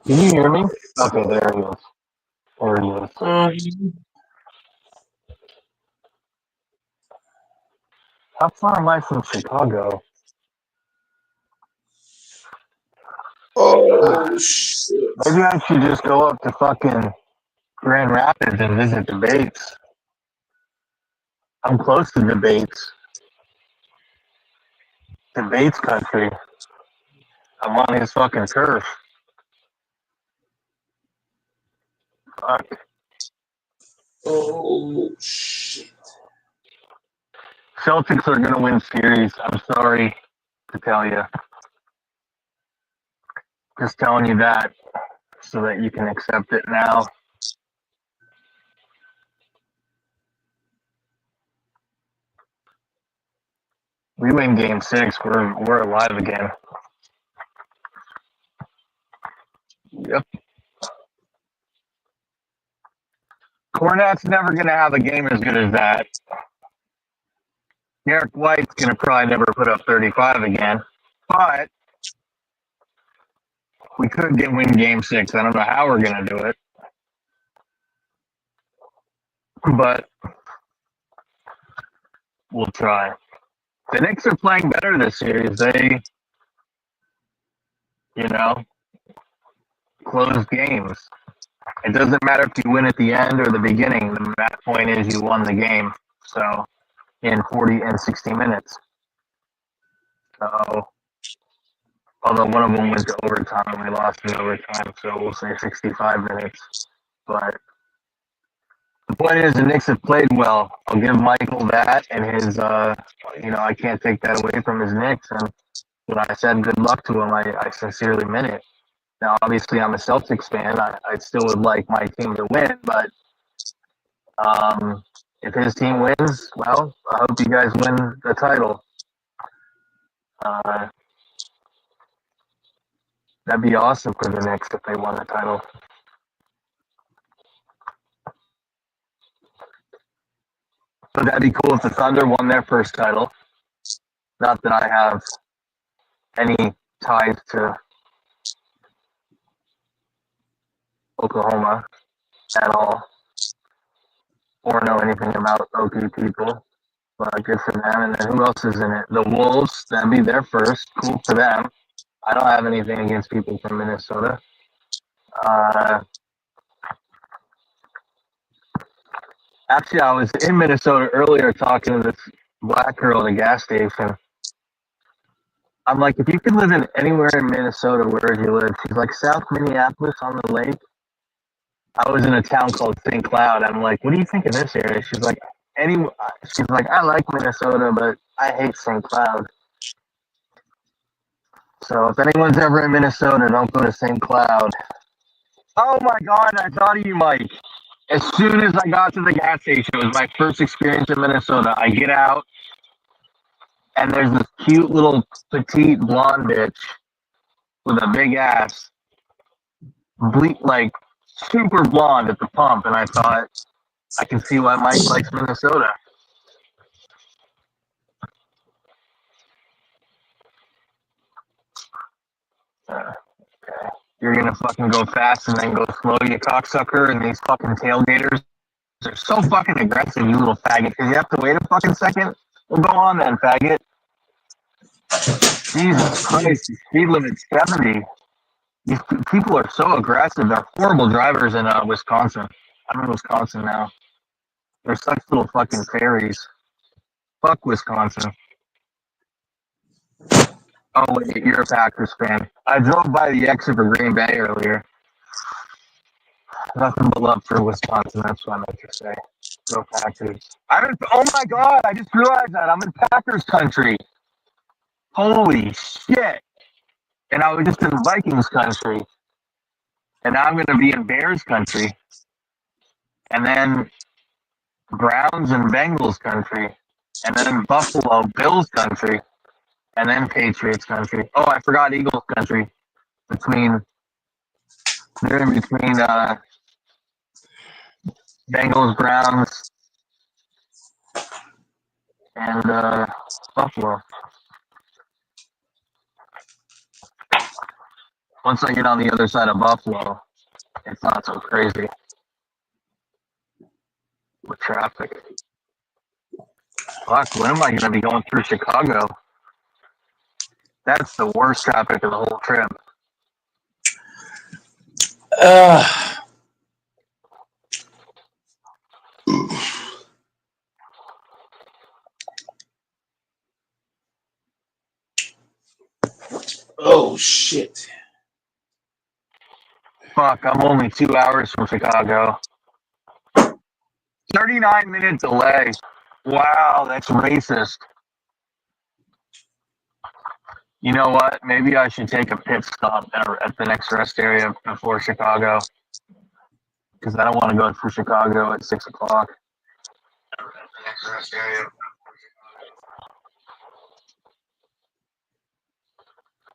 Can you hear me? Okay, there he is. There he is. How far am I from Chicago? Oh shit! Maybe I should just go up to fucking Grand Rapids and visit the Bates. I'm close to the Bates. The Bates country. I'm on his fucking turf. Fuck. Oh shit! Celtics are gonna win series. I'm sorry to tell you. Just telling you that so that you can accept it now. We win game 6, we're alive again. Yep. Cornette's never gonna have a game as good as that. Derek White's gonna probably never put up 35 again. But we could win game 6. I don't know how we're gonna do it. But we'll try. The Knicks are playing better this series. They, close games. It doesn't matter if you win at the end or the beginning. The point is you won the game. So in 40 and 60 minutes. So although one of them went to overtime, we lost in overtime. So we'll say 65 minutes. But the point is the Knicks have played well. I'll give Michael that and his, I can't take that away from his Knicks. And when I said good luck to him, I sincerely meant it. Now, obviously, I'm a Celtics fan. I still would like my team to win, but if his team wins, well, I hope you guys win the title. That'd be awesome for the Knicks if they won the title. So that'd be cool if the Thunder won their first title. Not that I have any ties to Oklahoma at all, or know anything about Okie people. But good for them. And then who else is in it? The Wolves. That'd be their first. Cool for them. I don't have anything against people from Minnesota. Actually, I was in Minnesota earlier talking to this black girl at a gas station. I'm like, if you could live in anywhere in Minnesota, where would you live? She's like, South Minneapolis on the lake. I was in a town called St. Cloud. I'm like, what do you think of this area? She's like, I like Minnesota, but I hate St. Cloud. So if anyone's ever in Minnesota, don't go to St. Cloud. Oh my God, I thought of you, Mike. As soon as I got to the gas station, it was my first experience in Minnesota. I get out, and there's this cute little petite blonde bitch with a big ass, like super blonde at the pump, and I thought, I can see why Mike likes Minnesota. Okay. You're gonna fucking go fast and then go slow, you cocksucker, and these fucking tailgaters are so fucking aggressive, you little faggot, because you have to wait a fucking second? Well, go on then, faggot. Jesus Christ, the speed limit's 70. These people are so aggressive. They're horrible drivers in Wisconsin. I'm in Wisconsin now. They're such little fucking fairies. Fuck Wisconsin. Oh, wait, you're a Packers fan. I drove by the exit for Green Bay earlier. Nothing but love for Wisconsin. That's what I meant to say. Go Packers. Oh my God, I just realized that. I'm in Packers country. Holy shit. And I was just in Vikings country. And now I'm going to be in Bears country. And then Browns and Bengals country. And then Buffalo Bills country. And then Patriots country. Oh, I forgot Eagles country. They're in between Bengals, Browns, and Buffalo. Once I get on the other side of Buffalo, it's not so crazy with traffic. Fuck, when am I going to be going through Chicago? That's the worst traffic of the whole trip. Oh shit. Fuck, I'm only 2 hours from Chicago. 39-minute delay. Wow, that's racist. You know what? Maybe I should take a pit stop at the next rest area before Chicago. Because I don't want to go through Chicago at 6 o'clock. The next rest area.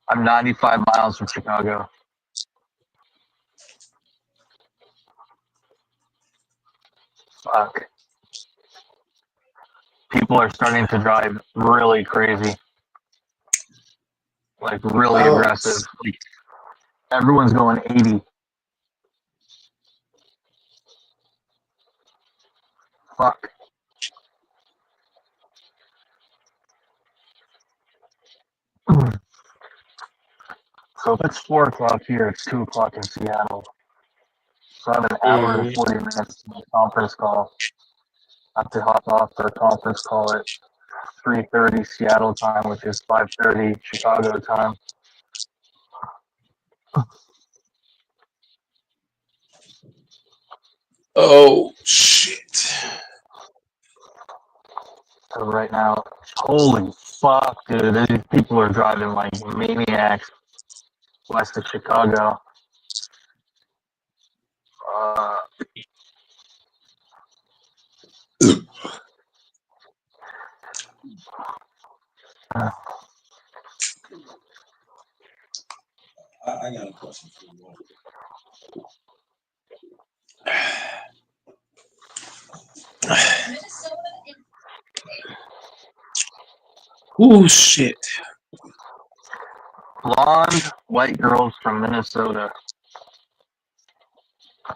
I'm 95 miles from Chicago. Fuck. People are starting to drive really crazy. Like really aggressive. Like everyone's going 80. Fuck. So if it's 4 o'clock here, it's 2 o'clock in Seattle. So I have an hour and 40 minutes to my conference call. I have to hop off for a conference call at 3:30 Seattle time, which is 5:30 Chicago time. Oh shit. So right now, holy fuck, dude, these people are driving like maniacs west of Chicago. I got a question for you. Oh shit. Blonde white girls from Minnesota.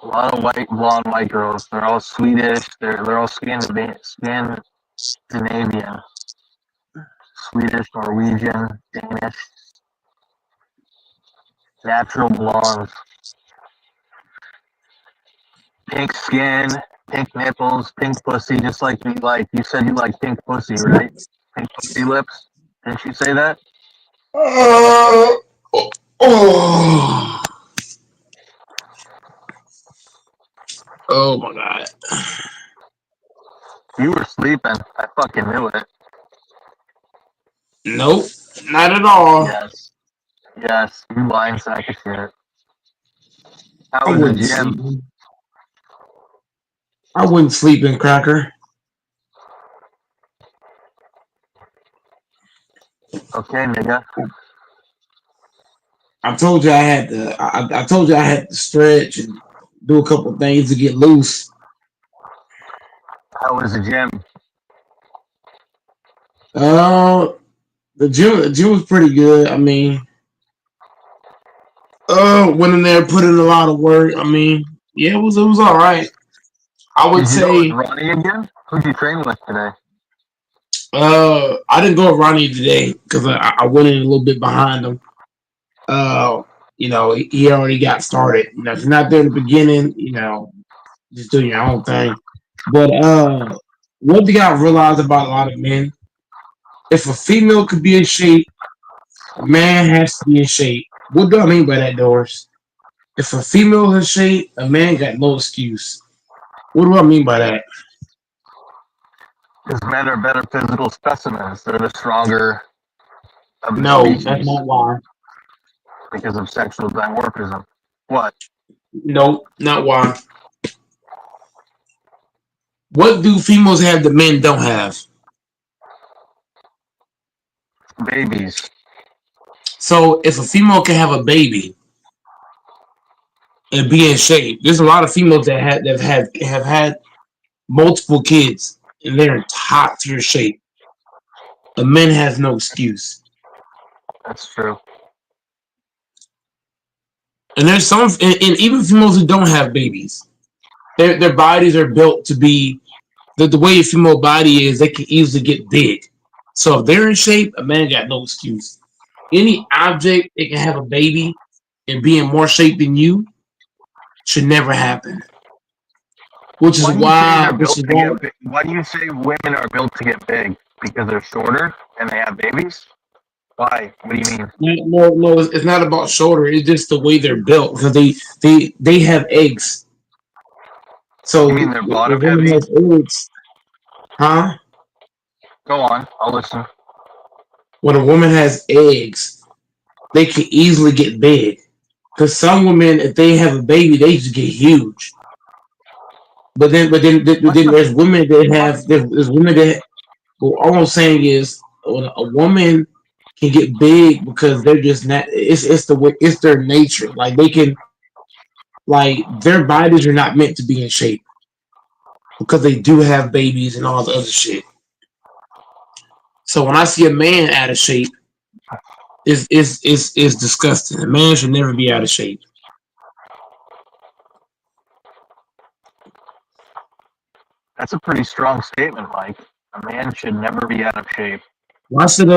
A lot of blonde white girls. They're all Swedish. They're all Scandinavian, Swedish, Norwegian, Danish. Natural blondes. Pink skin, pink nipples, pink pussy, just like you like. You said you like pink pussy, right? Pink pussy lips. Didn't you say that? Oh. Oh my god. You were sleeping. I fucking knew it. Nope, not at all. Yes. Yes. You lying sack of shit. How I was the wouldn't gym? sleep. I wouldn't sleep in Cracker. Okay, nigga. I told you I had to. I told you I had to stretch and do a couple things to get loose. How was the gym? Uh, the gym was pretty good. I mean, went in there, put in a lot of work. I mean, yeah, it was all right. I would Did you go with say. Ronnie again? Who'd you train with today? I didn't go with Ronnie today because I went in a little bit behind him. Uh, he already got started. If you're not there in the beginning, just doing your own thing. But one thing I realized about a lot of men, if a female could be in shape, a man has to be in shape. What do I mean by that, Doris? If a female is in shape, a man got no excuse. What do I mean by that? Because men are better physical specimens. They're the stronger of the No, that's species not why. because of sexual dimorphism. What? No, not why. What do females have that men don't have? Babies. So if a female can have a baby and be in shape, there's a lot of females that have had multiple kids and they're in top tier shape. A man has no excuse. That's true. And there's some, and even females who don't have babies, their bodies are built to be the way a female body is. They can easily get big. So if they're in shape, a man got no excuse. Any object that can have a baby and be in more shape than you should never happen. Which is Why do you say why, they're built to get big? Why do you say women are built to get big? Because they're shorter and they have babies? Why? What do you mean? no, it's not about shoulder. It's just the way they're built because they have eggs. So You mean they're the bottom woman heavy? has eggs, huh? Go on, I'll listen. When a woman has eggs, they can easily get big. Because some women, if they have a baby, they just get huge. But then What's the there's women that what? have there's women that. Well, all I'm saying is when a woman can get big because they're just not. It's the way it's their nature. Like they can like their bodies are not meant to be in shape because they do have babies and all the other shit. So when I see a man out of shape, is disgusting. A man should never be out of shape. That's a pretty strong statement, Mike. A man should never be out of shape. Why should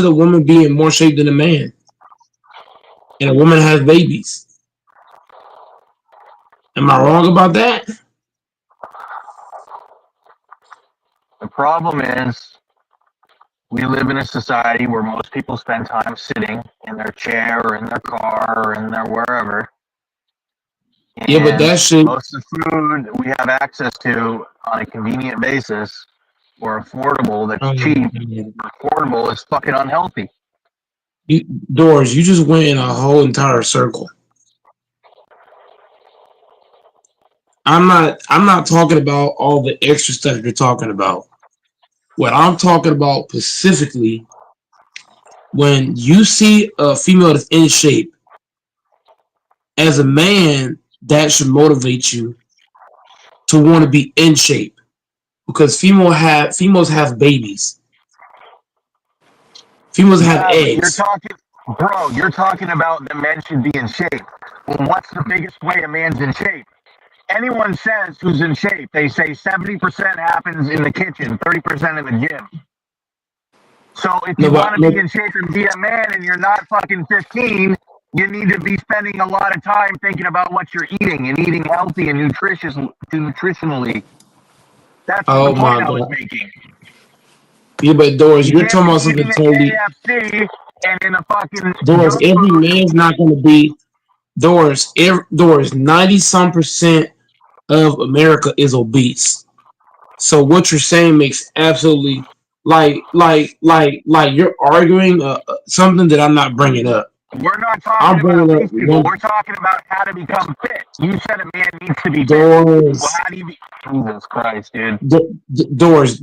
a woman be in more shape than a man? And a woman has babies. Am I wrong about that? The problem is we live in a society where most people spend time sitting in their chair or in their car or in their wherever. Yeah, but And that shit. most of the food we have access to on a convenient basis or affordable that's Oh, cheap, man. affordable is fucking unhealthy. Doors, you just went in a whole entire circle. I'm not talking about all the extra stuff you're talking about. What I'm talking about specifically, when you see a female that's in shape, as a man, that should motivate you to want to be in shape because females have babies. Females have Yeah, but eggs. you're talking about the men should be in shape. Well, what's the biggest way a man's in shape? Anyone says who's in shape, they say 70% happens in the kitchen, 30% in the gym. So if No, you want but to be no, in shape and be a man and you're not fucking 15, you need to be spending a lot of time thinking about what you're eating and eating healthy and nutritionally. That's the oh point my I was god. making. Yeah, but Doris, You you're can't talking be about eating something at totally. KFC and in a fucking Doris, junk every food. man's not going to be. Doris, 90% of America is obese. So what you're saying makes absolutely like you're arguing something that I'm not bringing up. We're not talking I'm about bringing up obese people. one We're talking about how to become fit. You said a man needs to be fit. Well, Doris, how do you be? Jesus Christ, dude. Doris.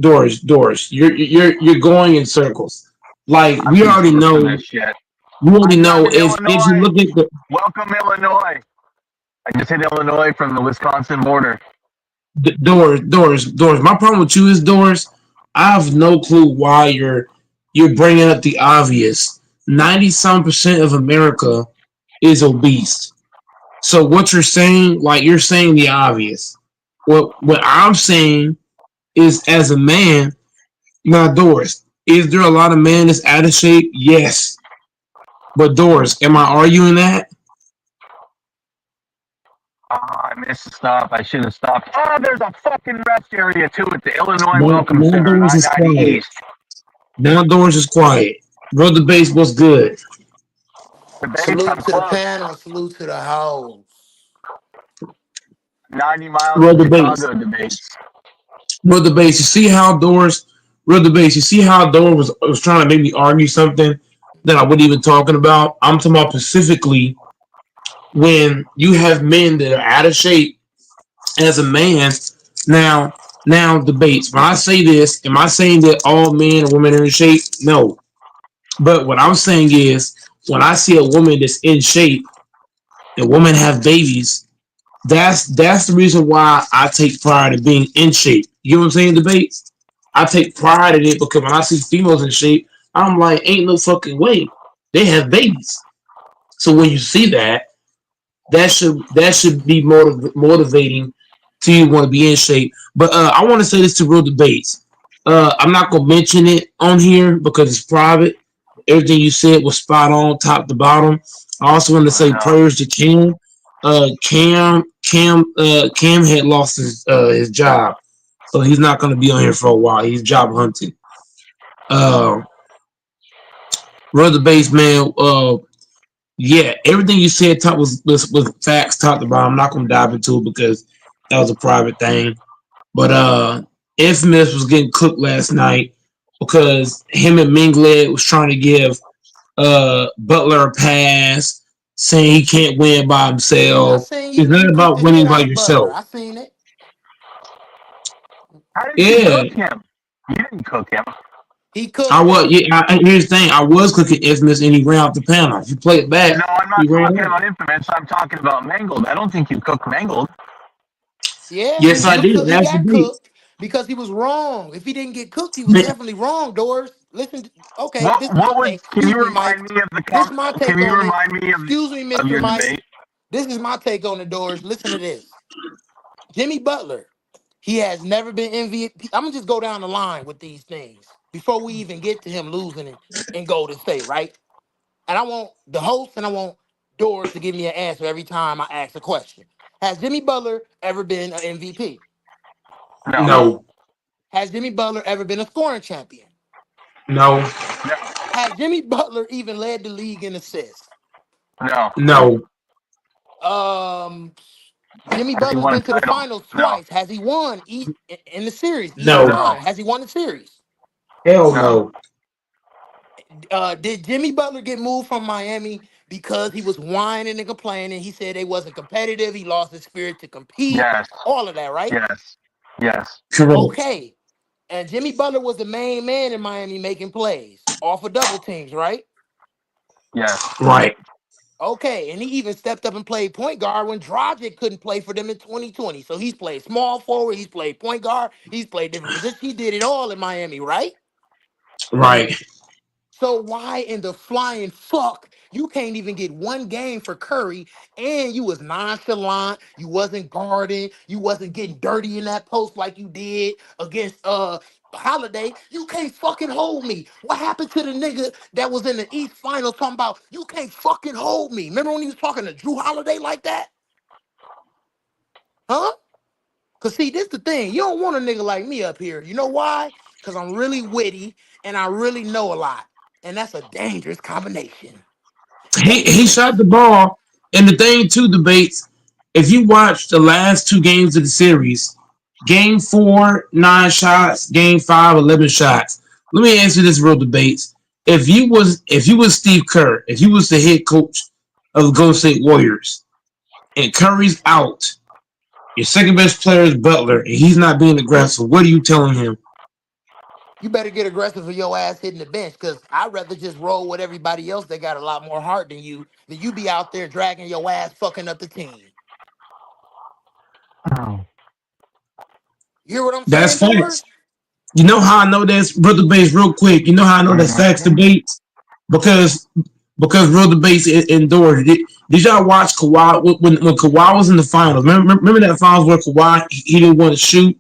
You're going in circles. Like I'm we too already short for know. this shit. You already I'm know in if you Illinois. look at the Welcome, Illinois. I just hit Illinois from the Wisconsin border. Doors. My problem with you is Doors. I have no clue why you're bringing up the obvious. 90% of America is obese. So what you're saying, like you're saying the obvious. What I'm saying is, as a man, now Doors. Is there a lot of men that's out of shape? Yes, but Doors, am I arguing that? Oh, I missed the stop. I should have stopped. Oh, there's a fucking rest area too at the Illinois Now, Welcome now Center, Doors is 990 quiet. East. Now Doors is quiet. Brother Base, what's good? Debates, Salute I'm to the close. panel. Salute to the hoes. 90 miles to Brother Base. Chicago debates. Brother Bass, you see how Doors, Brother Bass, you see how Doors was trying to make me argue something that I wasn't even talking about? I'm talking about specifically when you have men that are out of shape as a man. Now, now debates. When I say this, am I saying that all men and women are in shape? No. But what I'm saying is when I see a woman that's in shape and women have babies, that's the reason why I take pride in being in shape. You know what I'm saying? Debates. I take pride in it because when I see females in shape, I'm like, ain't no fucking way. They have babies. So when you see that, that should be motivating to you want to be in shape. But I want to say this to real debates. I'm not gonna mention it on here because it's private. Everything you said was spot on, top to bottom. I also want to I say know. prayers to Cam. Cam had lost his job, so he's not going to be on here for a while. He's job hunting. Uh, Brother Base man, yeah, everything you said top was facts top to bottom. I'm not going to dive into it because that was a private thing. But Infamous was getting cooked last night because him and Minglet was trying to give Butler a pass, saying he can't win by Yeah, I himself. seen It's you not cooked about the shit winning by out of Butler. yourself. I seen it. How did you Yeah, cook him? You didn't cook him. He I cooked was. him. Yeah, here's the thing. I was cooking Infamous, and he ran off the panel. If you play it back, No, I'm he not ran talking out. about Infamous. I'm talking about Mangled. I don't think you cooked Mangled. Yeah, Yes, I did. he That's the got beat. cooked because he was wrong. If he didn't get cooked, he was definitely wrong. Doors. Listen. Okay, this is my What was? take. Can Excuse you me, Mike. remind me of the This is my Can take you on it. remind me Excuse me, of Mister your Mike. debate? This is my take on the Doors. Listen to this. Jimmy Butler. He has never been MVP. I'm gonna just go down the line with these things before we even get to him losing it in Golden State, right? And I want the host and I want Doors to give me an answer every time I ask a question. Has Jimmy Butler ever been an MVP? No, No, No. Has Jimmy Butler ever been a scoring champion? no, no, Has Jimmy Butler even led the league in assists? no. no, Um, Jimmy Has he Butler's won a been to the title? finals No, twice. Has he won in the series each no. no, time? Has he won the series? Hell no. no. Did Jimmy Butler get moved from Miami because he was whining and complaining? He said they wasn't competitive. He lost his spirit to compete. Yes, All of that, right? yes, yes, Correct. Okay. And Jimmy Butler was the main man in Miami making plays off of double teams, right? yes. Right. Okay. And he even stepped up and played point guard when Dragic couldn't play for them in 2020. So he's played small forward, he's played point guard, he's played different positions. He did it all in Miami, right? Right. So why in the flying fuck you can't even get one game for Curry and you was nonchalant, you wasn't guarding, you wasn't getting dirty in that post like you did against Holiday. You can't fucking hold me. What happened to the nigga that was in the East Finals talking about you can't fucking hold me? Remember when he was talking to Drew Holiday like that? Huh? Cause see, this the thing. You don't want a nigga like me up here. You know why? Cause I'm really witty and I really know a lot. And that's a dangerous combination. He shot the Dangerous. ball, and the thing too debates. If you watch the last two games of the series, game four, 9 shots, game five, 11 shots. Let me answer this real debates. If you was Steve Kerr, if you was the head coach of the Golden State Warriors, and Curry's out, your second best player is Butler, and he's not being aggressive, what are you telling him? You better get aggressive for your ass hitting the bench because I'd rather just roll with everybody else that got a lot more heart than you be out there dragging your ass fucking up the team. Oh. You hear what I'm That's saying, facts. Doris? You know how I know that's brother base real quick. You know how I know that's facts debates because real debates indoors. Did y'all watch Kawhi when Kawhi was in the finals? Remember that finals where Kawhi he didn't want to shoot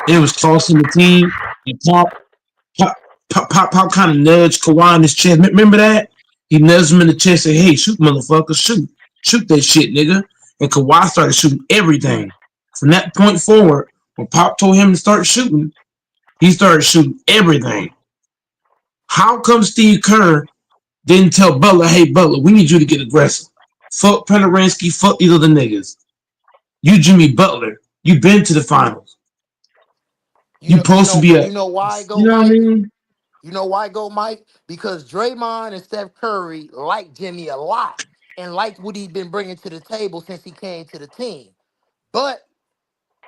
and it was costing the team and pop kind of nudged Kawhi in his chest. Remember that he nudged him in the chest and said, "Hey, shoot, motherfucker, shoot that shit, nigga." And Kawhi started shooting everything from that point forward. When Pop told him to start shooting, he started shooting everything. How come Steve Kerr didn't tell Butler, hey, Butler, we need you to get aggressive? Fuck Penaransky, fuck these other niggas. You Jimmy Butler. You been to the finals. You supposed to be a, You know why you go, know what I Mike? mean? You know why go, Mike? Because Draymond and Steph Curry like Jimmy a lot and liked what he's been bringing to the table since he came to the team. But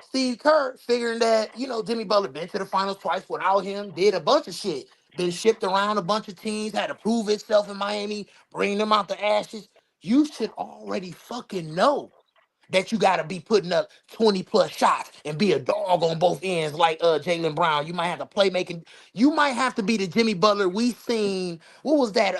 Steve Kerr figuring that, Jimmy Butler been to the finals twice without him, did a bunch of shit, been shipped around a bunch of teams, had to prove itself in Miami, bring them out the ashes. You should already fucking know. that you got to be putting up 20 plus shots and be a dog on both ends like Jaylen Brown. You might have to play making. You might have to be the Jimmy Butler we seen. What was that?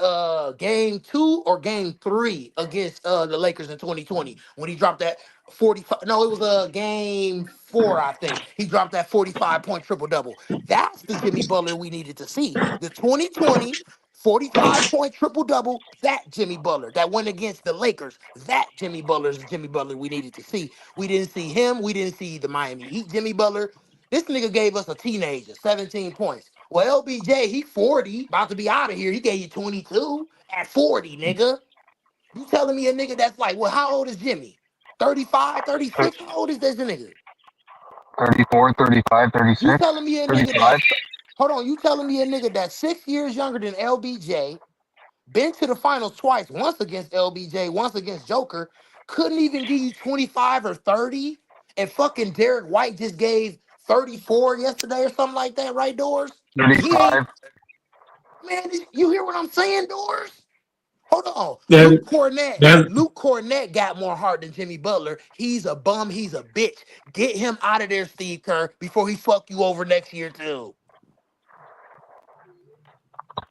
Game 2 or game 3 against the Lakers in 2020 when he dropped that 45. No, it was game 4, I think. He dropped that 45-point triple double. That's the Jimmy Butler we needed to see. The 2020 45-point triple double, that Jimmy Butler that went against the Lakers, that Jimmy Butler is the Jimmy Butler we needed to see. We didn't see him. We didn't see the Miami Heat Jimmy Butler. This nigga gave us a teenager, 17 points. Well, LBJ, he 40, about to be out of here. He gave you 22 at 40, nigga. You telling me a nigga that's like, well, how old is Jimmy? 35, 36? How old is this nigga? 34, 35, 36, You telling me a nigga 35. that's, hold on, you telling me a nigga that's 6 years younger than LBJ, been to the finals twice, once against LBJ, once against Joker, couldn't even give you 25 or 30, and fucking Derek White just gave 34 yesterday or something like that, right, Doors? And he 35. ain't, man, you hear what I'm saying, Doors? Hold on. That that Luke Cornett got more heart than Jimmy Butler. He's a bum. He's a bitch. Get him out of there, Steve Kerr, before he fuck you over next year, too.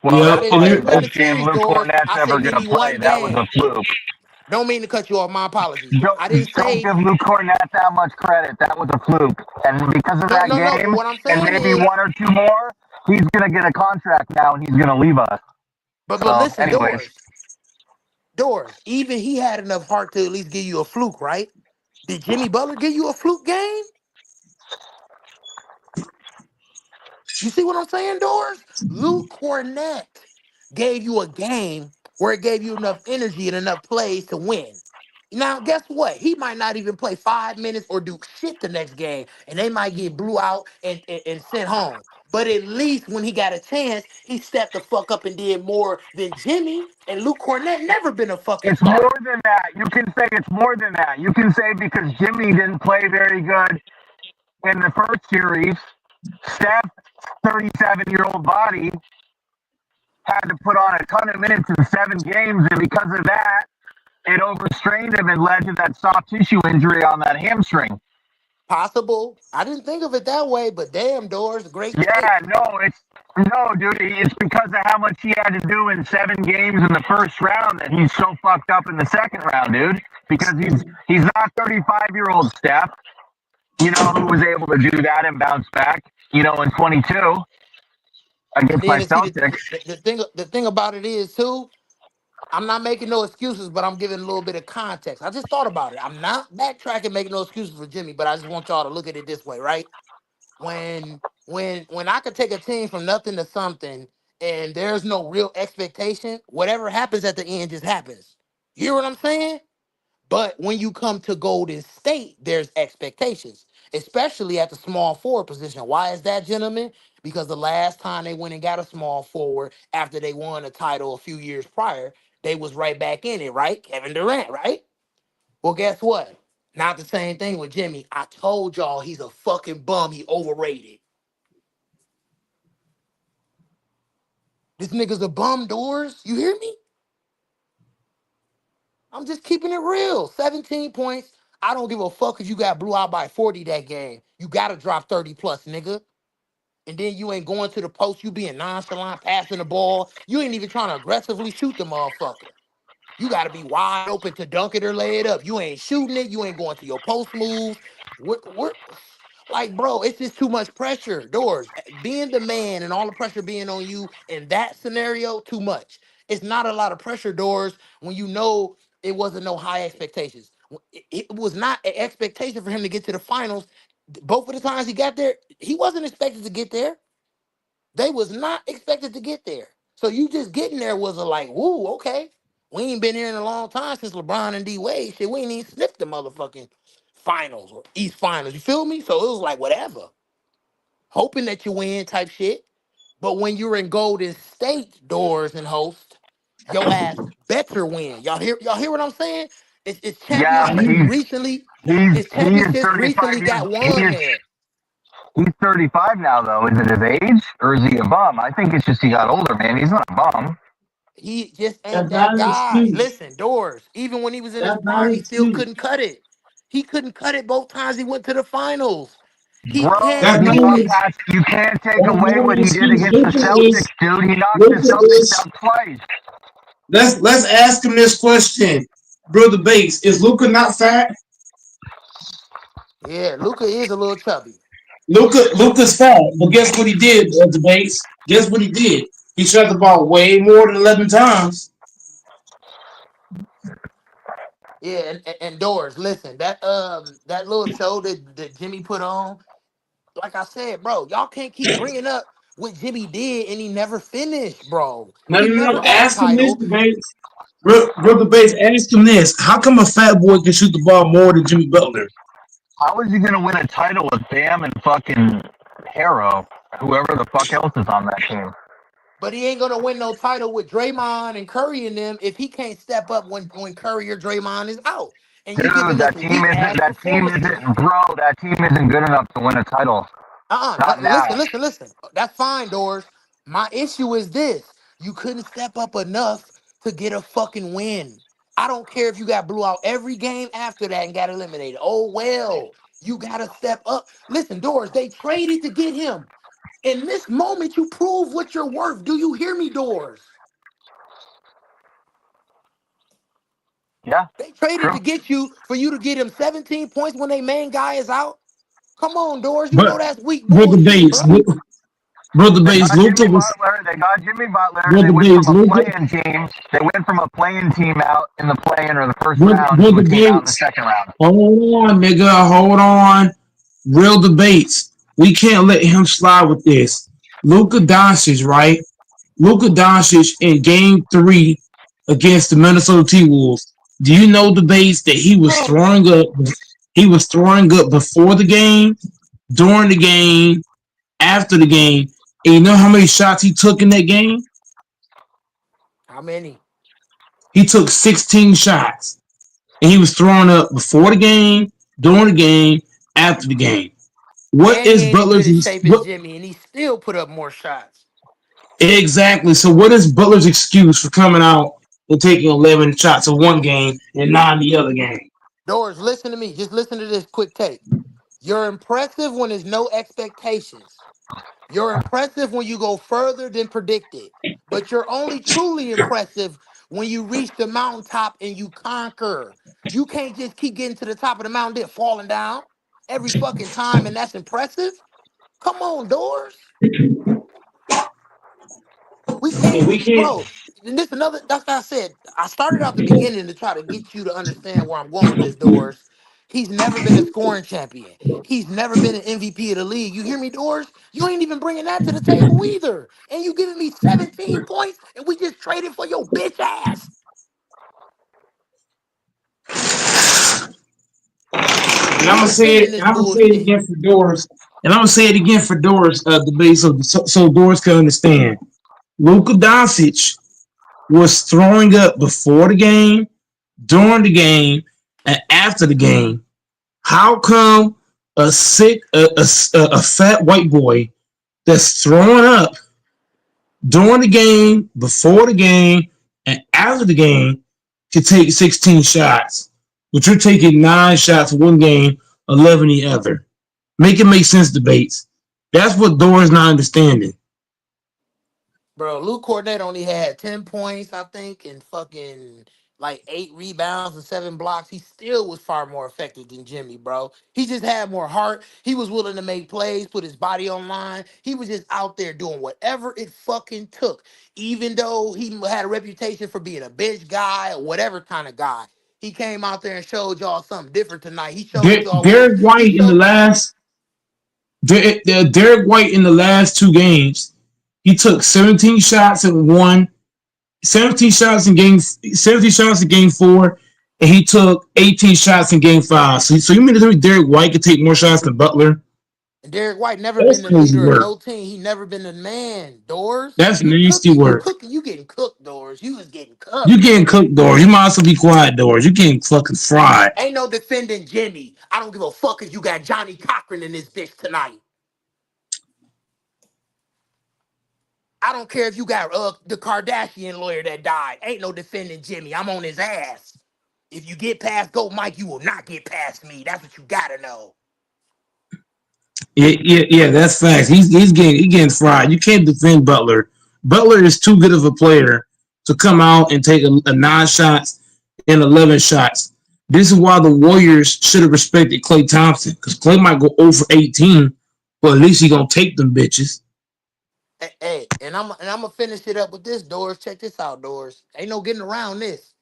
Well, yeah, I that's didn't and say probably the win then, the best game series, Luke Doors. Cornett's I ever said give going me to play. one That was game. a fluke. Don't mean to cut you off. My apologies. I didn't Don't say give Luke Cornett that much credit. That was a fluke. And because of no, that no, no. But game, what I'm and saying maybe is, one or two more, he's going to get a contract now and he's going to leave us. but So, listen, anyways, Doors. Even he had enough heart to at least give you a fluke, right? Did Jimmy Butler give you a fluke game? You see what I'm saying, Doors? Luke Cornett gave you a game where it gave you enough energy and enough plays to win. Now, guess what? He might not even play 5 minutes or do shit the next game, and they might get blew out and sent home. But at least when he got a chance, he stepped the fuck up and did more than Jimmy. And Luke Cornett never been a fucking it's more starter. than that. You can say it's more than that. You can say because Jimmy didn't play very good in the first series, Steph's 37-year-old body had to put on a ton of minutes in 7 games, and because of that, it overstrained him and led to that soft tissue injury on that hamstring. Possible. I didn't think of it that way, but damn, Doors, great Yeah, take. no, dude. It's because of how much he had to do in 7 games in the first round that he's so fucked up in the second round, dude. Because he's not 35-year-old Steph, who was able to do that and bounce back, in 22 And against my then see Celtics. the thing about it is too. I'm not making no excuses, but I'm giving a little bit of context. I just thought about it. I'm not backtracking, making no excuses for Jimmy, but I just want y'all to look at it this way, right? When I could take a team from nothing to something, and there's no real expectation, whatever happens at the end just happens. You hear what I'm saying? But when you come to Golden State, there's expectations, especially at the small forward position. Why is that, gentlemen? Because the last time they went and got a small forward after they won a title a few years prior, they was right back in it, right? Kevin Durant, right? Well, guess what? Not the same thing with Jimmy. I told y'all he's a fucking bum. He overrated. This nigga's a bum, Doors. You hear me? I'm just keeping it real. 17 points. I don't give a fuck if you got blew out by 40 that game. You gotta drop 30 plus, nigga. And then you ain't going to the post. You being nonchalant, passing the ball. You ain't even trying to aggressively shoot the motherfucker. You gotta be wide open to dunk it or lay it up. You ain't shooting it. You ain't going to your post moves. We're like, bro, it's just too much pressure. Doors, being the man and all the pressure being on you in that scenario, too much. It's not a lot of pressure, Doors, when you know it wasn't no high expectations. It was not an expectation for him to get to the finals. Both of the times he got there, he wasn't expected to get there. They was not expected to get there. So you just getting there was a like, woo, okay. We ain't been here in a long time since LeBron and D Wade. Shit, we ain't even sniffed the motherfucking finals or East finals. You feel me? So it was like whatever. Hoping that you win type shit. But when you're in Golden State, Doors and host, your ass better win. Y'all hear what I'm saying? It's Yeah, but championships recently. It's he is championships 35 recently years. got won there. He's 35 now, though. Is it his age or is he a bum? I think it's just he got older, man. He's not a bum. He just ain't that's not that an guy. excuse. Listen, Doors, even when he was in his That's not prime, an he still excuse. couldn't cut it. He couldn't cut it both times he went to the finals. He Bro, can't That's you not do an, this. fuck you can't take that's away not what an he did excuse. against the Celtics, dude. He knocked the Luca Celtics is out twice. let's ask him this question, brother Bates. Is Luca not fat? Yeah, Luca is a little chubby. Luca's fat, but guess what he did, brother Bates? Guess what he did? He shot the ball way more than 11 times. Yeah, and Doors, listen, that little show that Jimmy put on, like I said, bro, y'all can't keep bringing up what Jimmy did and he never finished, bro. No, He no, no. never got a Ask him this, title. Bates. Brother Bates, ask him this. How come a fat boy can shoot the ball more than Jimmy Butler? How is he gonna win a title with Bam and fucking Harrow? Whoever the fuck else is on that team. But he ain't gonna win no title with Draymond and Curry and them if he can't step up when Curry or Draymond is out. And you Dude, giving us weak ass that team performances. isn't bro, that team isn't good enough to win a title. Not Listen, now. listen, listen. That's fine, Doors. My issue is this: you couldn't step up enough to get a fucking win. I don't care if you got blew out every game after that and got eliminated. Oh well, you gotta step up. Listen, Doors. They traded to get him. In this moment, you prove what you're worth. Do you hear me, Doors? Yeah, They traded true. to get you for you to get him 17 points when their main guy is out. Come on, Doors. You But know that's weak brother bullshit, Bates, bro. brother They Bates, got Luca Jimmy was Butler. They got Jimmy Butler. They brother went from Bates, a Luca, playing team. They went from a playing team out in the play-in or the first round to a brother team out in the Bates. second round. Hold on, nigga. Hold on. Real debates. We can't let him slide with this. Luka Doncic, right? Luka Doncic in game 3 against the Minnesota T-Wolves. Do you know debates that he was Bro, throwing up? He was throwing up before the game, during the game, after the game. And you know how many shots he took in that game? how many? He took 16 shots. And he was throwing up before the game, during the game, after the game. What And he is ain't in good Butler's as shape as what Jimmy, and he still put up more shots. exactly? So what is Butler's excuse for coming out and taking 11 shots in one game and 9 the other game? Doors, listen to me. Just listen to this quick take. You're impressive when there's no expectations. You're impressive when you go further than predicted. But you're only truly impressive when you reach the mountaintop and you conquer. You can't just keep getting to the top of the mountain then falling down every fucking time, and that's impressive. Come on, Doors. We And can't, we can't bro. And this another. That's what I said. I started out the beginning to try to get you to understand where I'm going with this. Doors. He's never been a scoring champion. He's never been an MVP of the league. You hear me, Doors? You ain't even bringing that to the table either. And you giving me 17 points, and we just traded for your bitch ass. and I'm defending this I'm gonna say it bullshit. again for Doris. And I'm gonna say it again for Doris, debate so Doris can understand. Luka Doncic was throwing up before the game, during the game, and after the game. How come a fat white boy that's throwing up during the game, before the game, and after the game can take 16 shots, but you're taking 9 shots one game, 11 the other? Make it make sense, debates. That's what Dora's not understanding. Bro, Luke Cornett only had 10 points, I think, and fucking like 8 rebounds and 7 blocks. He still was far more effective than Jimmy, bro. He just had more heart. He was willing to make plays, put his body on line. He was just out there doing whatever it fucking took. Even though he had a reputation for being a bench guy or whatever kind of guy. He came out there and showed y'all something different tonight. He showed y'all what it Derek he White in the showed last Derek White in the last 2 games, he took 17 shots in one, 17 shots in game 4, and he took 18 shots in game 5. So you mean to tell me Derek White could take more shots than Butler? And Derek White never been That's the crazy leader of work. no team. He never been the man. Doors, That's you nasty cooking, you work. cooking, you getting cooked. Doors, you was getting You cooked. getting cooked, Doors. You might as well be quiet, Doors. You getting fucking fried. Ain't no defending Jimmy. I don't give a fuck if you got Johnny Cochran in this bitch tonight. I don't care if you got the Kardashian lawyer that died. Ain't no defending Jimmy. I'm on his ass. If you get past Go Mike, you will not get past me. That's what you gotta know. Yeah. That's facts. He's getting fried. You can't defend Butler. Butler is too good of a player to come out and take a 9 shots and 11 shots. This is why the Warriors should have respected Klay Thompson because Klay might go over 18, but at least he gonna take them bitches. Hey, and I'm gonna finish it up with this, Doors. Check this out, Doors. Ain't no getting around this.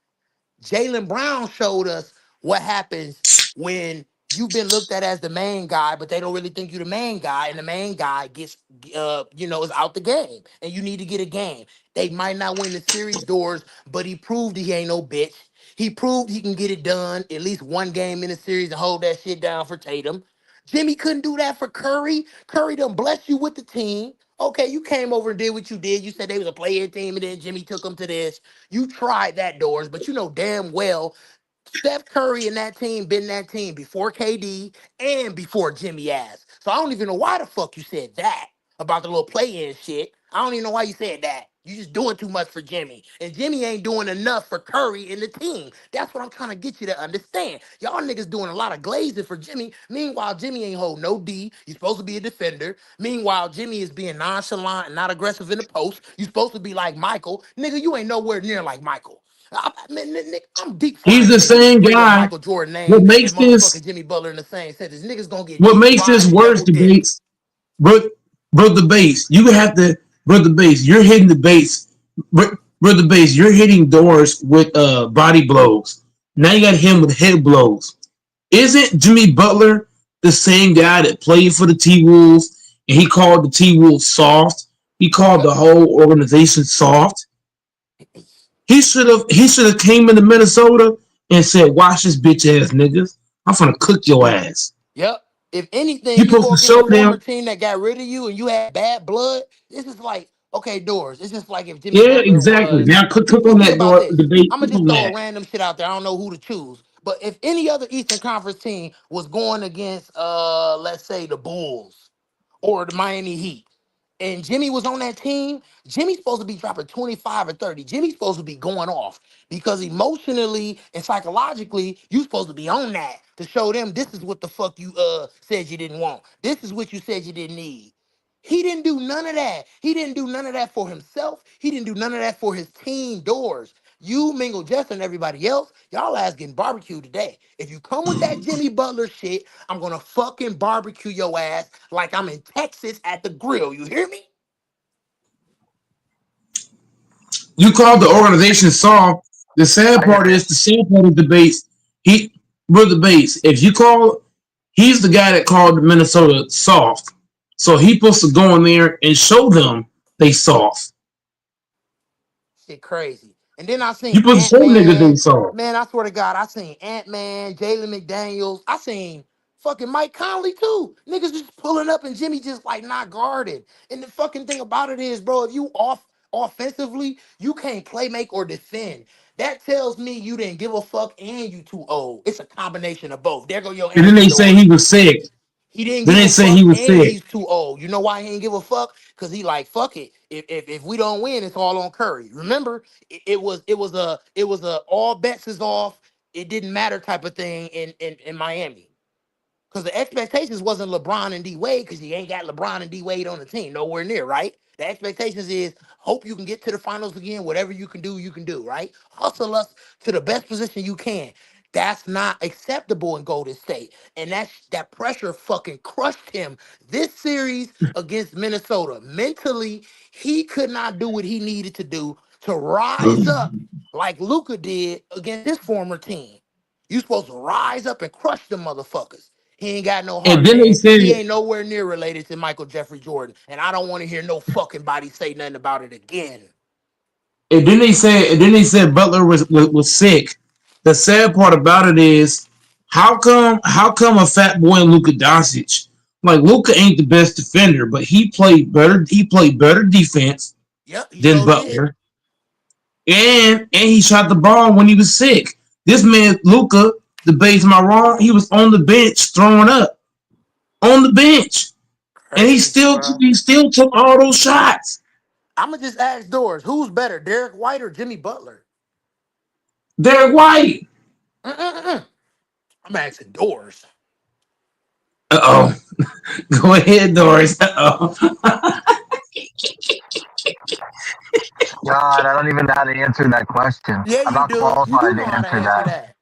Jalen Brown showed us what happens when you've been looked at as the main guy, but they don't really think you're the main guy, and the main guy gets, is out the game, and you need to get a game. They might not win the series, Doors, but he proved he ain't no bitch. He proved he can get it done at least one game in the series and hold that shit down for Tatum. Jimmy couldn't do that for Curry. Curry done blessed you with the team. Okay, you came over and did what you did. You said they was a player team, and then Jimmy took them to this. You tried that, Doors, but you know damn well Steph Curry and that team been that team before KD and before Jimmy ass. So I don't even know why the fuck you said that about the little play-in shit. I don't even know why you said that. You just doing too much for Jimmy. And Jimmy ain't doing enough for Curry and the team. That's what I'm trying to get you to understand. Y'all niggas doing a lot of glazing for Jimmy. Meanwhile, Jimmy ain't hold no D. He's supposed to be a defender. Meanwhile, Jimmy is being nonchalant and not aggressive in the post. You supposed to be like Michael. Nigga, you ain't nowhere near like Michael. I'm deep He's frying the niggas same bring up guy. Michael Jordan What name and makes this motherfucking Jimmy Butler in the same sentence. Niggas gonna get what deep makes fried this and worse double dipped. debates, bro, brother base. You have to brother base. You're hitting the base, brother base. You're hitting doors with body blows. Now you got him with head blows. Isn't Jimmy Butler the same guy that played for the T Wolves and he called the T Wolves soft? He called Yep. the whole organization soft. He should have came into Minnesota and said, "Watch this bitch ass niggas. I'm gonna cook your ass." Yep. If You anything, you supposed go to against a show former them. team that got rid of you and you had bad blood. This is like, okay, Doors. It's just like if Jimmy Yeah, Butler exactly. was. Now cook on Think that about door this. debate. I'm gonna Cook just on throw a that. random shit out there. I don't know who to choose. But if any other Eastern Conference team was going against, let's say the Bulls or the Miami Heat, and Jimmy was on that team, Jimmy's supposed to be dropping 25 or 30. Jimmy's supposed to be going off because emotionally and psychologically, you supposed to be on that to show them this is what the fuck you said you didn't want. This is what you said you didn't need. He didn't do none of that. He didn't do none of that for himself. He didn't do none of that for his team, Doors. You, Mingle Jester, and everybody else, y'all ass getting barbecued today. If you come with that Jimmy Butler shit, I'm gonna fucking barbecue your ass like I'm in Texas at the grill. You hear me? You called the organization soft. The sad I hear part you. is the sad part of the base. He brother base. If you call, he's the guy that called Minnesota soft. So he's supposed to go in there and show them they soft. Shit crazy. And then I You seen supposed to Ant show niggas they Man. soft. Man, I swear to God, I seen Ant Man, Jalen McDaniels. I seen fucking Mike Conley too. Niggas just pulling up and Jimmy just like not guarded. And the fucking thing about it is, bro, if you off offensively, you can't play, make, or defend. That tells me you didn't give a fuck and you too old. It's a combination of both. There go your And then answer, they say Doors. he was sick. He didn't Then give they a say fuck he was and sick. he's too old. You know why he didn't give a fuck? Because he like, fuck it. If we don't win, it's all on Curry. Remember, it was a all bets is off. It didn't matter type of thing in Miami. Because the expectations wasn't LeBron and D Wade, because you ain't got LeBron and D Wade on the team, nowhere near, right? The expectations is hope you can get to the finals again. Whatever you can do, right? Hustle us to the best position you can. That's not acceptable in Golden State. And that pressure fucking crushed him this series against Minnesota. Mentally, he could not do what he needed to do to rise up like Luca did against his former team. You supposed to rise up and crush them motherfuckers. He ain't got no And heart, then they man. said, He ain't nowhere near related to Michael Jeffrey Jordan. And I don't want to hear no fucking body say nothing about it again. and then they said Butler was sick. The sad part about it is, how come a fat boy in Luka Doncic, like Luka ain't the best defender, but he played better. He played better defense Yep, he than sure did. Butler, and he shot the ball when he was sick. This man Luka, the base, am I wrong? He was on the bench throwing up on the bench, and he Crazy, still bro. he still took all those shots. I'ma just ask Doors, who's better, Derek White or Jimmy Butler? Derek White. Mm-mm-mm. I'm asking Doors. Uh oh. Go ahead, Doris. Uh oh. God, I don't even know how to answer that question. Yeah, I'm you not do. You do qualified know to how to answer answer that. that.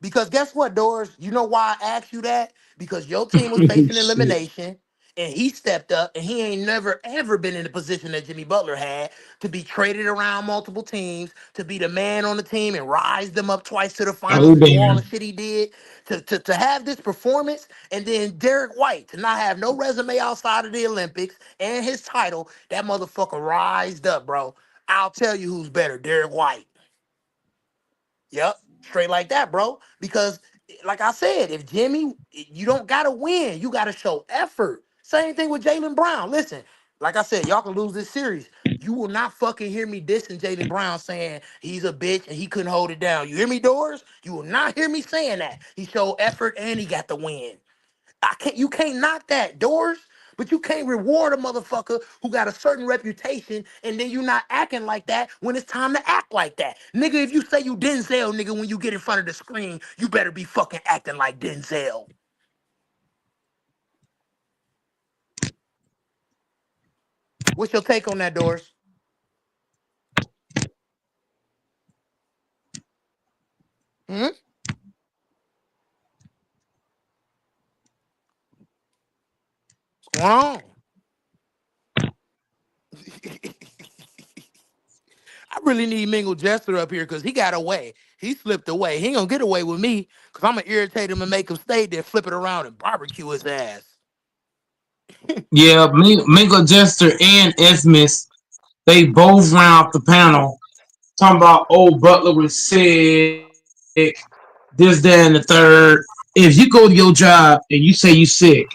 Because guess what, Doors? You know why I asked you that? Because your team was facing Shit. elimination, and he stepped up, and he ain't never ever been in the position that Jimmy Butler had to be traded around multiple teams, to be the man on the team and rise them up twice to the finals Oh and do all the damn. shit he did. To have this performance, and then Derek White to not have no resume outside of the Olympics and his title, that motherfucker rised up, bro. I'll tell you who's better, Derek White. Yep, straight like that, bro. Because, like I said, if Jimmy, you don't gotta win, you gotta show effort. Same thing with Jalen Brown. Listen, like I said, y'all can lose this series. You will not fucking hear me dissing Jalen Brown saying he's a bitch and he couldn't hold it down. You hear me, Doors? You will not hear me saying that. He showed effort and he got the win. I can't. You can't knock that, Doors. But you can't reward a motherfucker who got a certain reputation and then you not acting like that when it's time to act like that. Nigga, if you say you Denzel, nigga, when you get in front of the screen, you better be fucking acting like Denzel. What's your take on that, Doris? Hmm? What's going on? I really need Mingle Jester up here because he got away. He slipped away. He ain't gonna get away with me because I'm gonna irritate him and make him stay there, flip it around and barbecue his ass. Yeah, Mingo Jester and Esmis, they both ran off the panel talking about old Butler was sick, this, that, and the third. If you go to your job and you say you sick,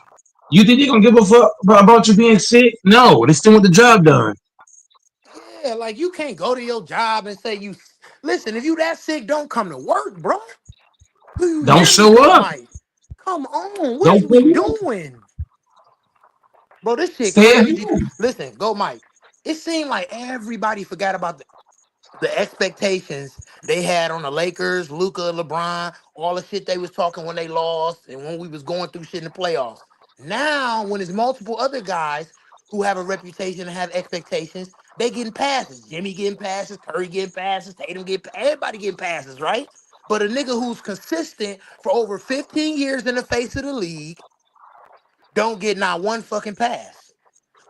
you think they're gonna give a fuck about you being sick? No, they still want the job done. Yeah, like you can't go to your job and say you listen, if you that sick, don't come to work, bro. Do you Don't hear me, show Go up. Mike? Come on, what Don't is we show up. doing? Bro, this shit Stay at crazy. home. Listen, Go Mike. It seemed like everybody forgot about the expectations they had on the Lakers, Luca, LeBron, all the shit they was talking when they lost and when we was going through shit in the playoffs. Now, when there's multiple other guys who have a reputation and have expectations, they getting passes. Jimmy getting passes, Curry getting passes, Tatum getting everybody getting passes, right? But a nigga who's consistent for over 15 years in the face of the league don't get not one fucking pass.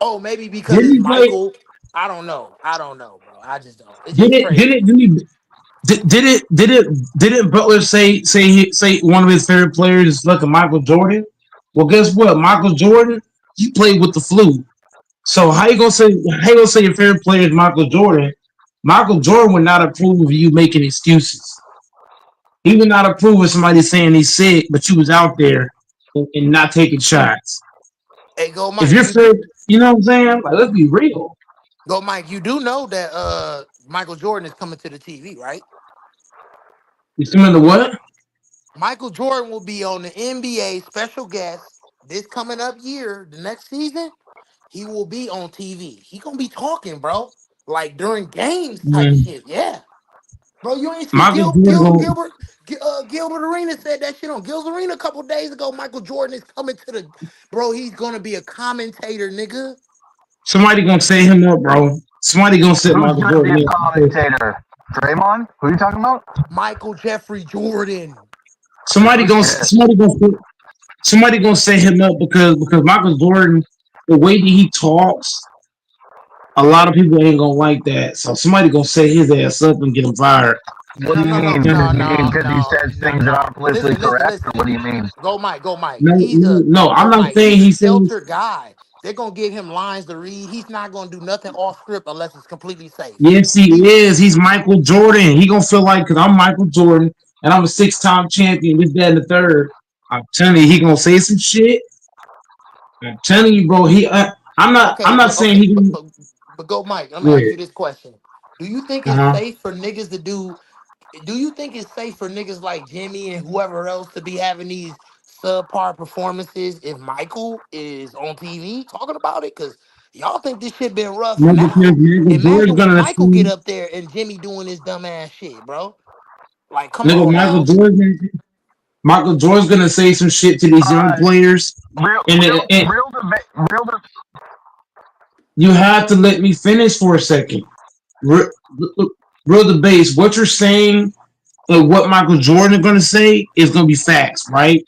Oh, maybe because Didn't it's he play? Michael. I don't know. I don't know, bro. I just don't. It's Did just it? Did crazy. it? Did he? Didn't Butler say one of his favorite players is fucking Michael Jordan? Well, guess what? Michael Jordan, he played with the flu. So how you gonna say your favorite player is Michael Jordan? Michael Jordan would not approve of you making excuses. He would not approve of somebody saying he's sick, but you was out there and not taking shots. Hey, go If Mike. you're fair, you know what I'm saying? Like, let's be real. Go Mike. You do know that Michael Jordan is coming to the TV, right? You remember what? Michael Jordan will be on the NBA special guest this coming up year, the next season. He will be on TV. He gonna be talking, bro. Like during games type Mm. shit. Yeah. Bro, you ain't see Michael Jordan. Gilbert Arena said that shit on Gil's Arena a couple days ago. Michael Jordan is coming to the bro. He's gonna be a commentator, nigga. Somebody gonna set him up, bro. Somebody gonna set Who's Michael going to be Jordan a up. commentator? Draymond? Who are you talking about? Michael Jeffrey Jordan. Somebody No gonna shit. somebody gonna somebody gonna set him up because Michael Jordan, the way that he talks, a lot of people ain't gonna like that. So somebody gonna set his ass up and get him fired. What do No, you no, no, mean? no, Do you mean no, because he no, says no, things that no. aren't politically correct, or what Listen. do you mean? Go Mike. No, He's a no, I'm Go not Mike. saying He's a he says. sheltered guy. They're gonna give him lines to read. He's not gonna do nothing off script unless it's completely safe. Yes, he He is. He's Michael Jordan. He gonna feel like because I'm Michael Jordan and I'm a 6-time champion. This, that, and the third. I'm telling you, he gonna say some shit. I'm telling you, bro. He. I'm not. I'm okay, not saying he. but go Mike. Let me ask Good. you this question: Do you think Uh it's huh. safe for niggas to do? Do you think it's safe for niggas like Jimmy and whoever else to be having these subpar performances if Michael is on TV talking about it? Because y'all think this shit been rough No, because now. Michael Jordan's Imagine when gonna Michael get assume. up there and Jimmy doing this dumb ass shit, bro. Like, come Nigga, on now. Michael Jordan's gonna say some shit to these young Uh, players, real, and, real, and real debate. Real. you have to let me finish for a second. Real, real debates. What you're saying and what Michael Jordan is gonna say is gonna be facts, right?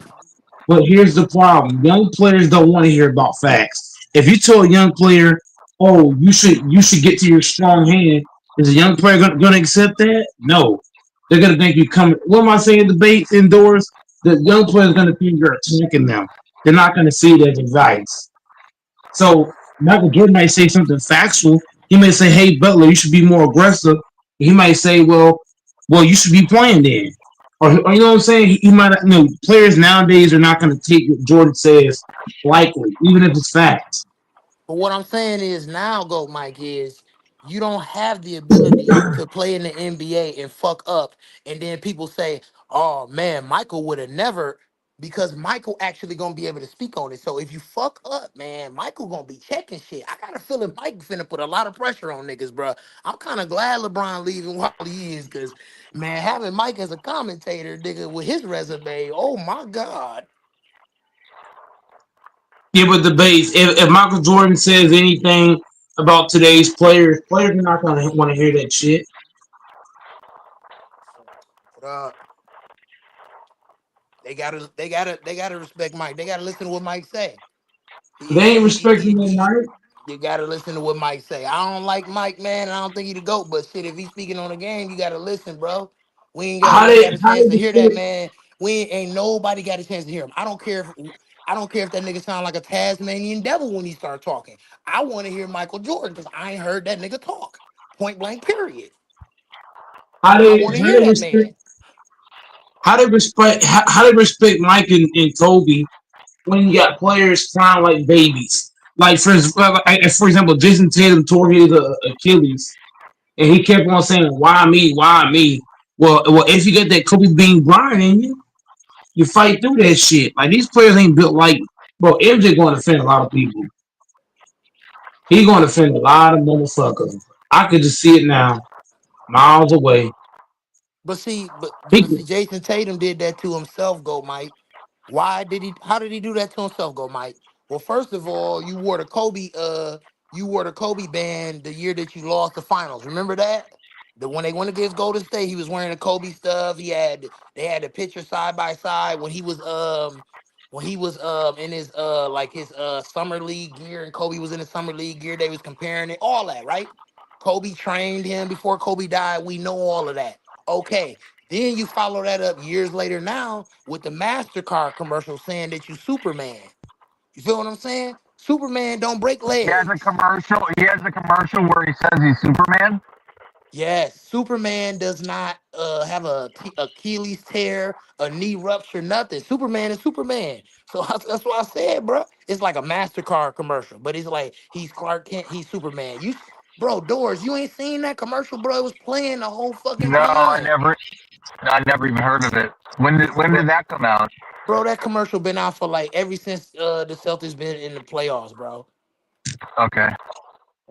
But here's the problem: young players don't want to hear about facts. If you tell a young player, "Oh, you should get to your strong hand," is a young player gonna accept that? No, they're gonna think you coming. What am I saying? Debates indoors. The young player is gonna think you're attacking them. They're not gonna see it as advice. So Michael Jordan might say something factual. He may say, "Hey, Butler, you should be more aggressive." He might say, "Well, you should be playing then." Or you know what I'm saying? He might not. Players nowadays are not going to take what Jordan says likely, even if it's facts. But what I'm saying is now, go Mike, is you don't have the ability to play in the NBA and fuck up, and then people say, "Oh man, Michael would have never," because Michael actually gonna be able to speak on it. So if you fuck up, man, Michael gonna be checking shit. I got a feeling Mike finna put a lot of pressure on niggas, bro. I'm kind of glad LeBron leaving while he is, cause man, having Mike as a commentator, nigga, with his resume, oh my god. Yeah, but debates. If Michael Jordan says anything about today's players are not going to want to hear that shit. Uh, they gotta respect Mike. They gotta listen to what Mike say. They ain't respecting that night. You gotta listen to what Mike say. I don't like Mike, man, and I don't think he the GOAT, but shit, if he's speaking on the game, you gotta listen, bro. How We ain't got they a how chance they to hear that, respect man. We ain't nobody got a chance to hear him. I don't care if that nigga sound like a Tasmanian devil when he start talking. I want to hear Michael Jordan because I ain't heard that nigga talk. Point blank, period. how I they want to how hear they that respect man. how they respect Mike and Kobe when you got players crying like babies. Like for example, Jason Tatum tore his Achilles, and he kept on saying, "Why me? Why me?" Well, if you get that Kobe Bean Bryant in you, you fight through that shit. Like these players ain't built like. Bro, MJ going to offend a lot of people. He going to offend a lot of motherfuckers. I could just see it now, miles away. But see, but He, but see, Jason Tatum did that to himself, go Mike. Why did he? How did he do that to himself, go Mike? Well, first of all, you wore the Kobe band the year that you lost the finals. Remember that? When they went against Golden State, he was wearing the Kobe stuff. They had the picture side by side when he was in his like his summer league gear and Kobe was in the summer league gear. They was comparing it, all that, right? Kobe trained him before Kobe died. We know all of that. Okay. Then you follow that up years later now with the MasterCard commercial saying that you Superman. You feel what I'm saying? Superman don't break He has a legs. commercial. He has a commercial where he says he's Superman. Yes, Superman does not have Achilles tear, a knee rupture, nothing. Superman is Superman. So that's what I said, bro. It's like a MasterCard commercial, but it's like he's Clark Kent, he's Superman. Bro, Doors, you ain't seen that commercial, bro? It was playing the whole fucking No, I time. never. I never even heard of it. When did that come out? Bro, that commercial been out for like ever since the Celtics been in the playoffs, bro. Okay.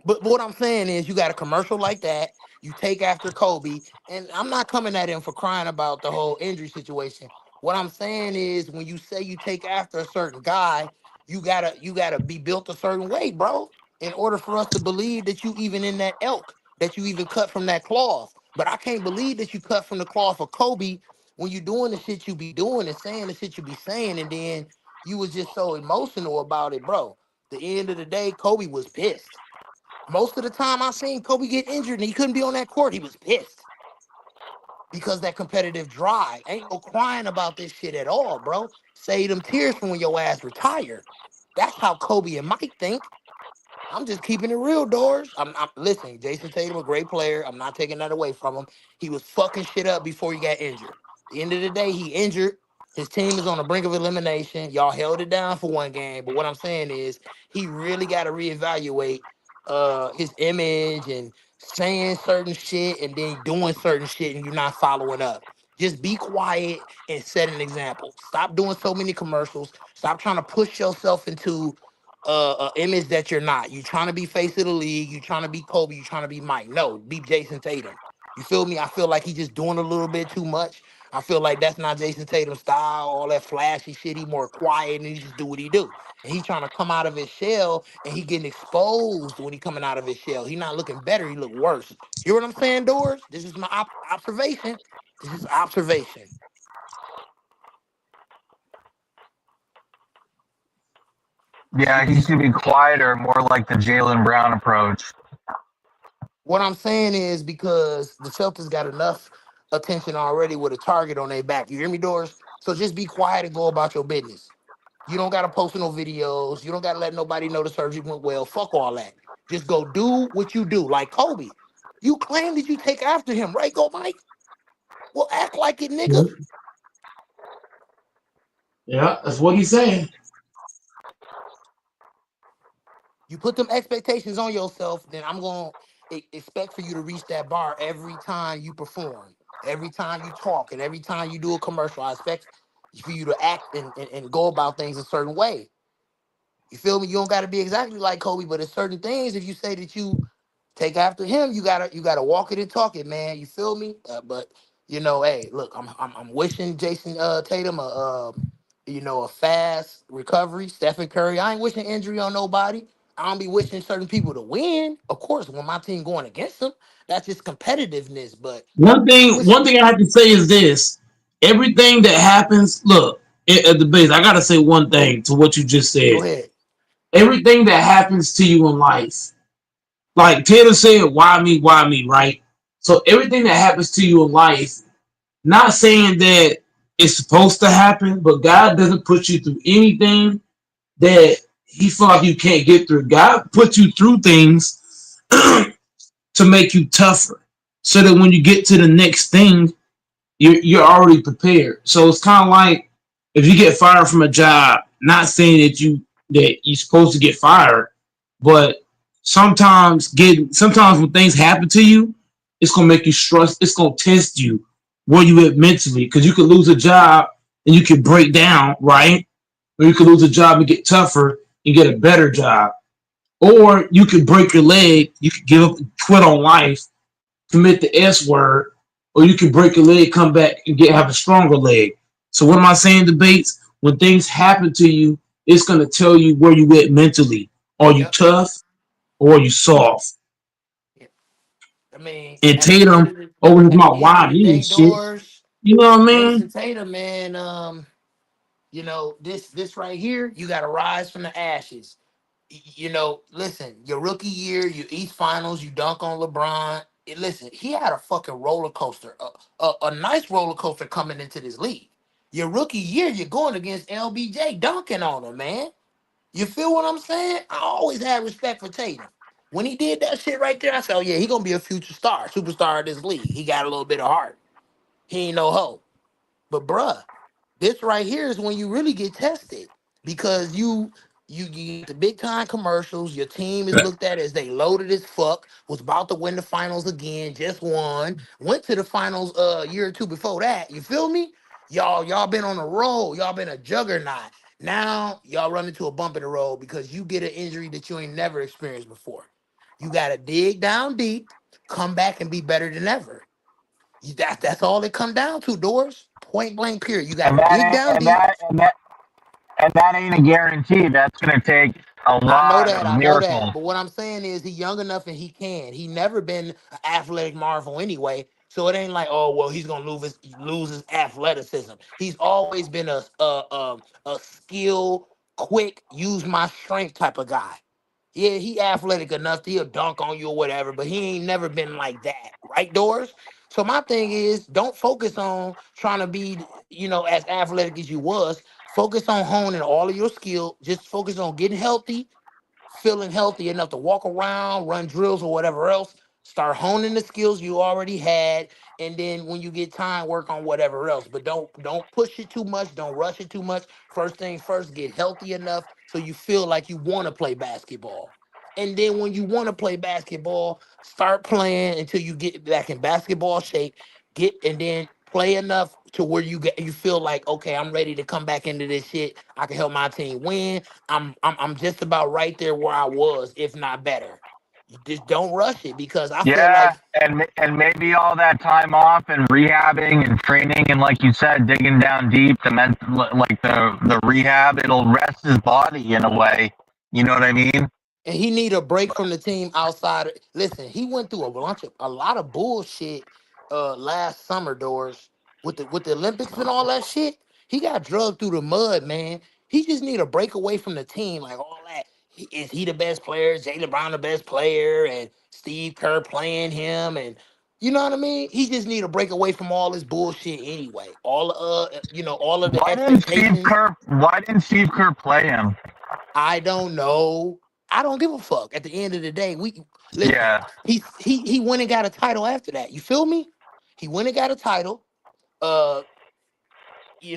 But what I'm saying is, you got a commercial like that. You take after Kobe, and I'm not coming at him for crying about the whole injury situation. What I'm saying is, when you say you take after a certain guy, you gotta be built a certain way, bro. In order for us to believe that you even in that elk, that you even cut from that cloth. But I can't believe that you cut from the cloth of Kobe when you doing the shit you be doing and saying the shit you be saying, and then you was just so emotional about it, bro. The end of the day, Kobe was pissed. Most of the time I seen Kobe get injured and he couldn't be on that court, he was pissed because that competitive drive. Ain't no crying about this shit at all, bro. Save them tears from when your ass retire. That's how Kobe and Mike think. I'm just keeping it real, Doors. I'm listen. Jason Tatum, a great player. I'm not taking that away from him. He was fucking shit up before he got injured. At the end of the day, he injured. His team is on the brink of elimination. Y'all held it down for one game, but what I'm saying is he really got to reevaluate his image and saying certain shit and then doing certain shit and you're not following up. Just be quiet and set an example. Stop doing so many commercials. Stop trying to push yourself into image that you're not. You trying to be face of the league. You trying to be Kobe. You trying to be Mike. No, be Jason Tatum. You feel me? I feel like he's just doing a little bit too much. I feel like that's not Jason Tatum's style, all that flashy shit. He more quiet and he just do what he do. And he trying to come out of his shell and he getting exposed when he coming out of his shell. He not looking better, he look worse. Hear what I'm saying, Doors? This is my observation. This is observation. Yeah, he should be quieter, more like the Jalen Brown approach. What I'm saying is because the Celtics got enough attention already with a target on their back. You hear me, Doors? So just be quiet and go about your business. You don't gotta post no videos. You don't gotta let nobody know the surgery went well. Fuck all that. Just go do what you do. Like Kobe. You claim that you take after him, right? Go, Mike. Well, act like it, nigga. Yeah, that's what he's saying. You put them expectations on yourself, then I'm gonna expect for you to reach that bar every time you perform, every time you talk, and every time you do a commercial. I expect for you to act and go about things a certain way. You feel me? You don't gotta be exactly like Kobe, but there's certain things if you say that you take after him, you gotta walk it and talk it, man. You feel me? But hey, look, I'm wishing Jason Tatum a fast recovery. Stephen Curry, I ain't wishing injury on nobody. I don't be wishing certain people to win. Of course, when my team going against them, that's just competitiveness. But I'm One wishing. thing I have to say is this: everything that happens, look at the base. I gotta say one thing to what you just Go said. ahead. Everything that happens to you in life, like Taylor said, why me, right? So everything that happens to you in life, not saying that it's supposed to happen, but God doesn't put you through anything that He feel like you can't get through. God puts you through things to make you tougher, so that when you get to the next thing, you're already prepared. So it's kind of like if you get fired from a job, not saying that you're supposed to get fired, but sometimes when things happen to you, it's gonna make you stress. It's gonna test you where you at mentally, because you could lose a job and you could break down, right? Or you could lose a job and get tougher and get a better job, or you could break your leg, you could give up, quit on life, commit the S word, or you can break a leg, come back and have a stronger leg. So what am I saying, debates? When things happen to you, it's gonna tell you where you at mentally. Are you Yep. tough or are you soft? Yep. I mean, And at the end Tatum of the over his at my the end of why the me and day, shit. Doors, You know what I mean? Jason Tatum, man. This right here, you got to rise from the ashes. Listen, your rookie year, you East Finals, you dunk on LeBron. Listen, he had a fucking roller coaster, a nice roller coaster coming into this league. Your rookie year, you're going against LBJ dunking on him, man. You feel what I'm saying? I always had respect for Tatum. When he did that shit right there, I said, oh yeah, he gonna be a future star, superstar of this league. He got a little bit of heart. He ain't no hoe. But bruh, this right here is when you really get tested because you get the big time commercials. Your team is looked at as they loaded as fuck. Was about to win the finals again. Just won. Went to the finals a year or two before that. You feel me? Y'all been on a roll. Y'all been a juggernaut. Now y'all run into a bump in the road because you get an injury that you ain't never experienced before. You gotta dig down deep, come back and be better than ever. That's all it come down to, Doors. Point blank period. You And gotta that dig ain't down deep. and that ain't a guarantee. That's gonna take a lot of I know that. miracles. But what I'm saying is he young enough and he can. He never been an athletic marvel anyway. So it ain't like, oh well, he's gonna lose his athleticism. He's always been a skill, quick, use my strength type of guy. Yeah, he athletic enough to he'll dunk on you or whatever, but he ain't never been like that, right, Doors? So my thing is, don't focus on trying to be, as athletic as you was. Focus on honing all of your skill. Just focus on getting healthy, feeling healthy enough to walk around, run drills or whatever else. Start honing the skills you already had, and then when you get time, work on whatever else. But don't push it too much. Don't rush it too much. First things first, get healthy enough so you feel like you want to play basketball. And then when you want to play basketball, start playing until you get back in basketball shape. Get and then play enough to where you feel like okay, I'm ready to come back into this shit. I can help my team win. I'm just about right there where I was, if not better. You just don't rush it because I feel Yeah, like, and maybe all that time off and rehabbing and training and like you said, digging down deep, the rehab, it'll rest his body in a way. You know what I mean? and he need a break from the team outside. Listen, he went through a lot of bullshit last summer, doors with the Olympics and all that shit. He got drugged through the mud, man. He just need a break away from the team, like all that. Is he the best player? Jaylen Brown the best player, and Steve Kerr playing him, and you know what I mean? He just need a break away from all this bullshit anyway. All of the expectations. Why didn't Steve Kerr play him? I don't know. I don't give a fuck. At the end of the day, we listen. Yeah. He went and got a title after that. You feel me? He went and got a title. Uh,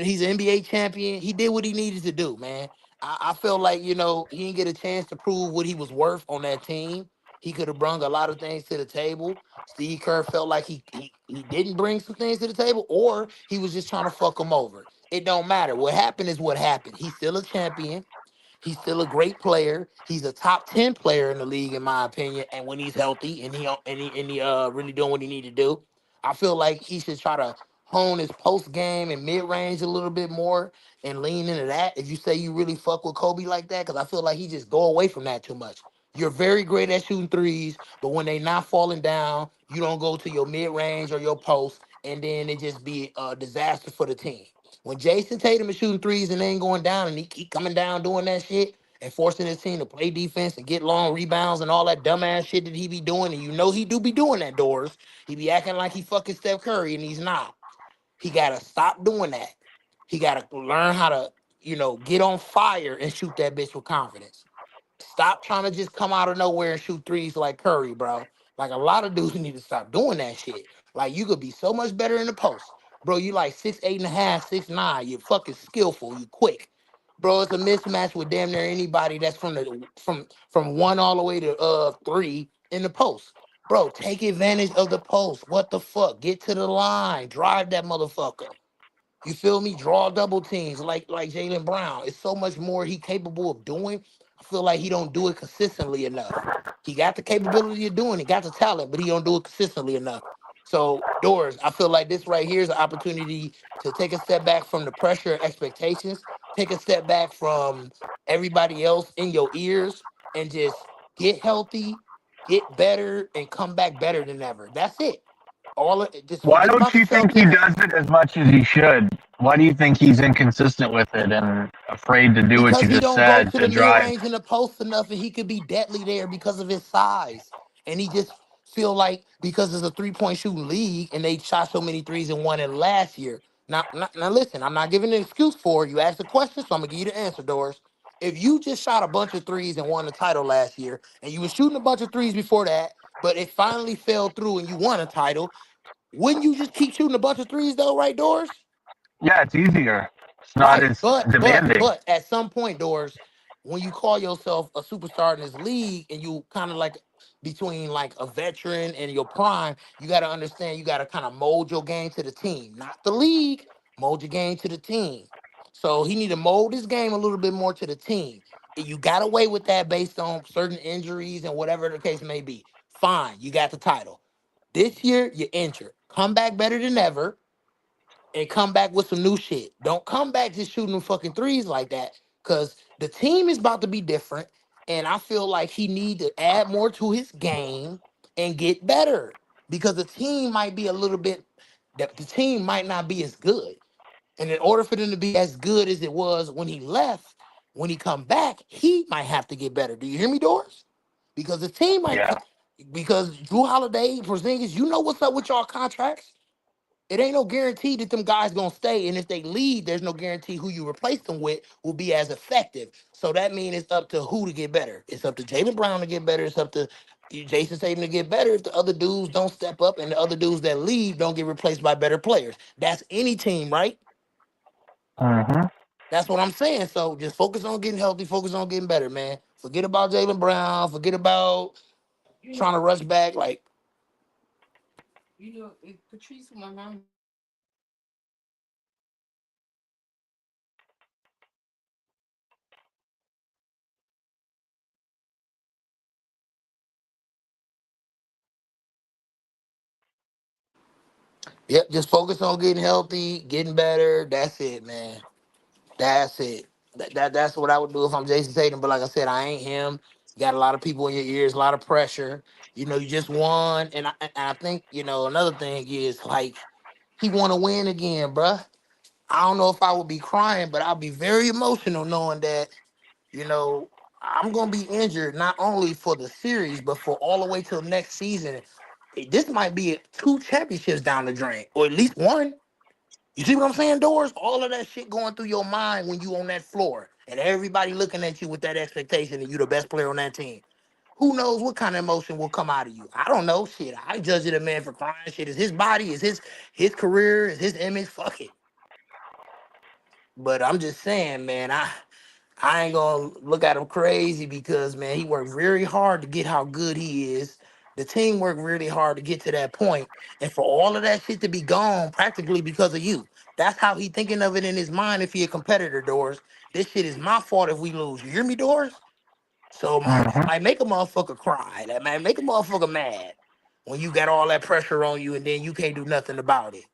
he's an NBA champion. He did what he needed to do, man. I feel like he didn't get a chance to prove what he was worth on that team. He could have brought a lot of things to the table. Steve Kerr felt like he didn't bring some things to the table, or he was just trying to fuck him over. It don't matter. What happened is what happened. He's still a champion. He's still a great player. He's a top 10 player in the league, in my opinion. And when he's healthy and he really doing what he need to do, I feel like he should try to hone his post game and mid range a little bit more and lean into that. If you say you really fuck with Kobe like that, because I feel like he just go away from that too much. You're very great at shooting threes, but when they not falling down, you don't go to your mid range or your post, and then it just be a disaster for the team. When Jason Tatum is shooting threes and they ain't going down, and he keep coming down doing that shit and forcing his team to play defense and get long rebounds and all that dumbass shit that he be doing, and he do be doing that, doors. He be acting like he fucking Steph Curry and he's not. He gotta stop doing that. He gotta learn how to, get on fire and shoot that bitch with confidence. Stop trying to just come out of nowhere and shoot threes like Curry, bro. Like a lot of dudes need to stop doing that shit. Like you could be so much better in the post. Bro, you like 6'8.5", 6'9". You're fucking skillful, you quick. Bro, it's a mismatch with damn near anybody that's from one all the way to three in the post. Bro, take advantage of the post. What the fuck? Get to the line. Drive that motherfucker. You feel me? Draw double teams like Jaylen Brown. It's so much more he capable of doing. I feel like he don't do it consistently enough. He got the capability of doing it, got the talent, but he don't do it consistently enough. So, Doors, I feel like this right here is an opportunity to take a step back from the pressure and expectations, take a step back from everybody else in your ears, and just get healthy, get better, and come back better than ever. That's it. Just Why forget don't about the you think he Celtics. does it as much as he should? Why do you think he's inconsistent with it and afraid to do what Because you he just don't go said to to the mid drive? range and the post enough, and he could be deadly there because of his size. And he just feel like because it's a 3-point shooting league, and they shot so many threes and won it last year. Now, listen, I'm not giving an excuse for it. You asked the question, so I'm gonna give you the answer, Doris. If you just shot a bunch of threes and won the title last year, and you were shooting a bunch of threes before that, but it finally fell through and you won a title, wouldn't you just keep shooting a bunch of threes though, right, Doris? Yeah, it's easier. It's not Right, as but but demanding. but at some point, Doors, when you call yourself a superstar in this league and you kind of like between like a veteran and your prime, you got to understand you got to kind of mold your game to the team, not the league. Mold your game to the team. So he need to mold his game a little bit more to the team. And you got away with that based on certain injuries and whatever the case may be. Fine, you got the title. This year, you're injured. Come back better than ever and come back with some new shit. Don't come back just shooting them fucking threes like that. Cause the team is about to be different. And I feel like he need to add more to his game and get better. Because the team might be a little bit the team might not be as good. And in order for them to be as good as it was when he left, when he come back, he might have to get better. Do you hear me, Doris? Because the team might Yeah. because Drew Holiday, Porzingis, you know what's up with y'all contracts. It ain't no guarantee that them guys gonna stay, and if they leave, there's no guarantee who you replace them with will be as effective. So that means it's up to who to get better. It's up to Jaylen Brown to get better. It's up to Jason Tatum to get better. If the other dudes don't step up and the other dudes that leave don't get replaced by better players, that's any team, right? Hmm. That's what I'm saying. So just focus on getting healthy. Focus on getting better, man. Forget about Jaylen Brown. Forget about trying to rush back. Like Yep, just focus on getting healthy, getting better. That's it, man. That's it. That's what I would do if I'm Jason Tatum. But like I said, I ain't him. You got a lot of people in your ears, a lot of pressure. You know, you just won, and I think another thing is like he want to win again, bruh. I don't know if I would be crying, but I'll be very emotional knowing that you know I'm gonna be injured not only for the series but for all the way till next season. This might be two championships down the drain, or at least one. You see what I'm saying, Doors? All of that shit going through your mind when you on that floor and everybody looking at you with that expectation that you the best player on that team. Who knows what kind of emotion will come out of you? I don't know. Shit, I judge it a man for crying. Shit, is his body, is his career, is his image. Fuck it. But I'm just saying, man, I ain't gonna look at him crazy because man, he worked very hard to get how good he is. The team worked really hard to get to that point, and for all of that shit to be gone practically because of you. That's how he thinking of it in his mind. If he a competitor, Doors, this shit is my fault if we lose. You hear me, Doors? So that Mm-hmm. might make a motherfucker cry. That might make a motherfucker mad when you got all that pressure on you and then you can't do nothing about it.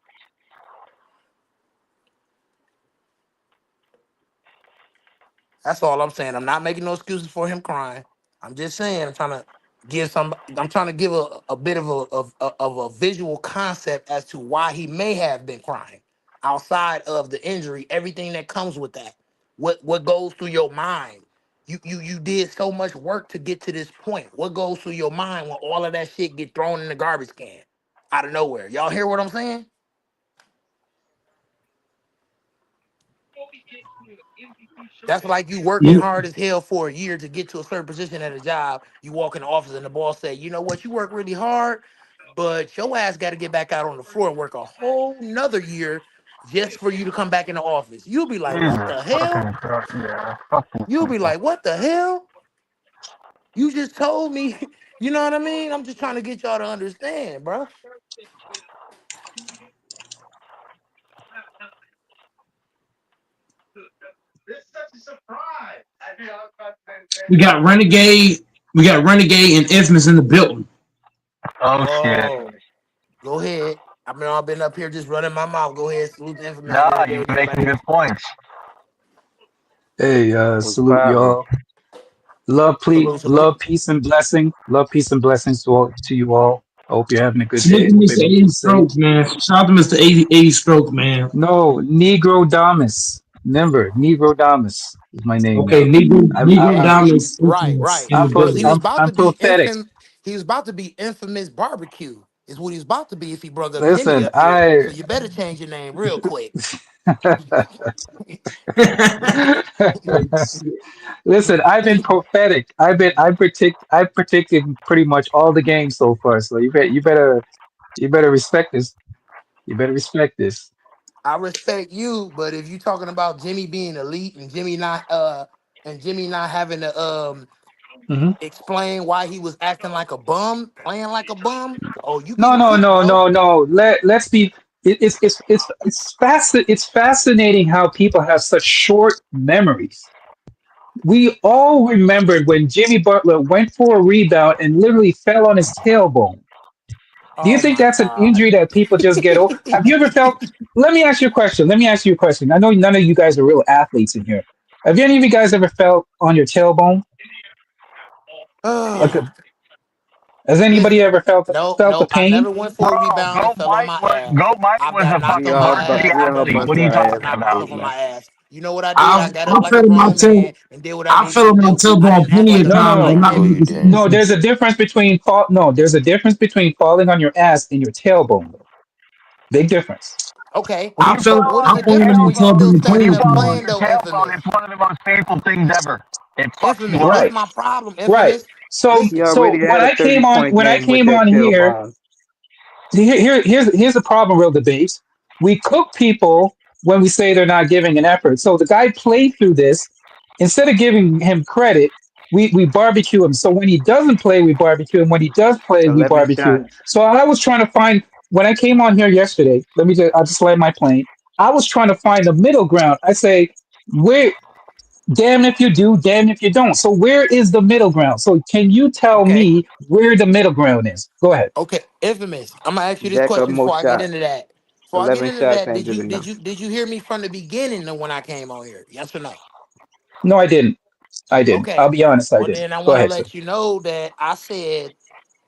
That's all I'm saying. I'm not making no excuses for him crying. I'm just saying I'm trying to give a bit of a visual concept as to why he may have been crying. Outside of the injury, everything that comes with that. What goes through your mind? You did so much work to get to this point. What goes through your mind when all of that shit get thrown in the garbage can out of nowhere? Y'all hear what I'm saying? That's like you working You, hard as hell for a year to get to a certain position at a job. You walk in the office and the boss say, you know what, you work really hard, but your ass got to get back out on the floor and work a whole nother year just for you to come back in the office. You'll be like, what Jesus the hell? fucking Christ. Yeah. Fuck these You'll be people. like, what the hell? You just told me, you know what I mean? I'm just trying to get y'all to understand, bro. we got Renegade, we got Renegade and Infamous in the building. Oh shit. Oh, go ahead. I mean, I've been up here just running my mouth. Go ahead, salute the infamous and Nah, everything you're with making everybody good else. points. Hey, Was salute popping. y'all. Love, Salute, salute. love, peace and blessing. Love, peace and blessings to you all. I hope you're having a good Salute day. to Hope Mr. 80 everyone's safe. Strokes, man. Shout out to Mr. 80 Strokes, man. No, Negro Damas. Remember, Negro Damas is my name Okay, now. Negro Hey, Dominance right, Infamous right. in the Because he building. was about I'm to be prophetic. He was about to be infamous barbecue. Is what he was about to be if he brought up Jimmy Listen, up here. So you better change your name real quick. listen. I've been prophetic. I predicted pretty much all the games so far. So you better respect this. You better respect this. I respect you, but if you talking about Jimmy being elite and Jimmy not having to Mhm. explain why he was acting like a bum, playing like a bum, oh you No, getting no, cooked, no, bro. no, no. Let's be. It's fascinating how people have such short memories. We all remembered when Jimmy Butler went for a rebound and literally fell on his tailbone. Do you Oh think my that's an God. injury that people just get over? Have you ever felt? Let me ask you a question. Let me ask you a question. I know none of you guys are real athletes in here. Have any of you guys ever felt on your tailbone? Like, Ugh. has anybody Listen, ever nope, felt the nope. I pain? never went for a Bro, rebound and fell on my ass. Go Mike I've was got a knocked fucking on my varsity ass. We I've all done athlete. all bust What are you type of our shit to ass talking knock about? myself on occasionally. my ass. You know what I did? I I've got up I've like a fed on my grown tail. man and did what I I've needed fed to on my do. I tailbone didn't act plenty like of a No, bum times. no. I'm like not No, Jimmy. you making didn't. No, excuses. there's a difference between fall. No, there's a difference between falling on your ass and your tailbone, though. Big difference. Okay. When you fall What is on the your I've fallen difference on my when you tailbone, still tailbone when plenty standing you of up fall on times. playing your though, tailbone, infamous? it's one of the most painful things ever. It fucks you Infamous, up. this Right, my problem, right. infamous. So, He Listen, so already had a 30-point when I game with came that on here, tailbone. here's the problem. Real debate. We cook people when we say they're not giving an effort. So the guy played through this. Instead of giving him credit, we barbecue him. So when he doesn't play, we barbecue him. When he does play, we 11 barbecue. shots. So I was trying to find when I came on here yesterday. I'll just land my plane. I was trying to find a middle ground. I say, where damn if you do, damn if you don't. So where is the middle ground? So can you tell okay. me where the middle ground is? Go ahead. Okay, infamous. I'm gonna ask you this Jack up question more before I get shots. into that. Before I get 11 into shots that, ain't good enough. did you hear me from the beginning of when I came on here? Yes or no? No, I didn't. I didn't. I'll Okay. be honest, I Well, didn't. then I Go want to ahead, sir. let you know that I said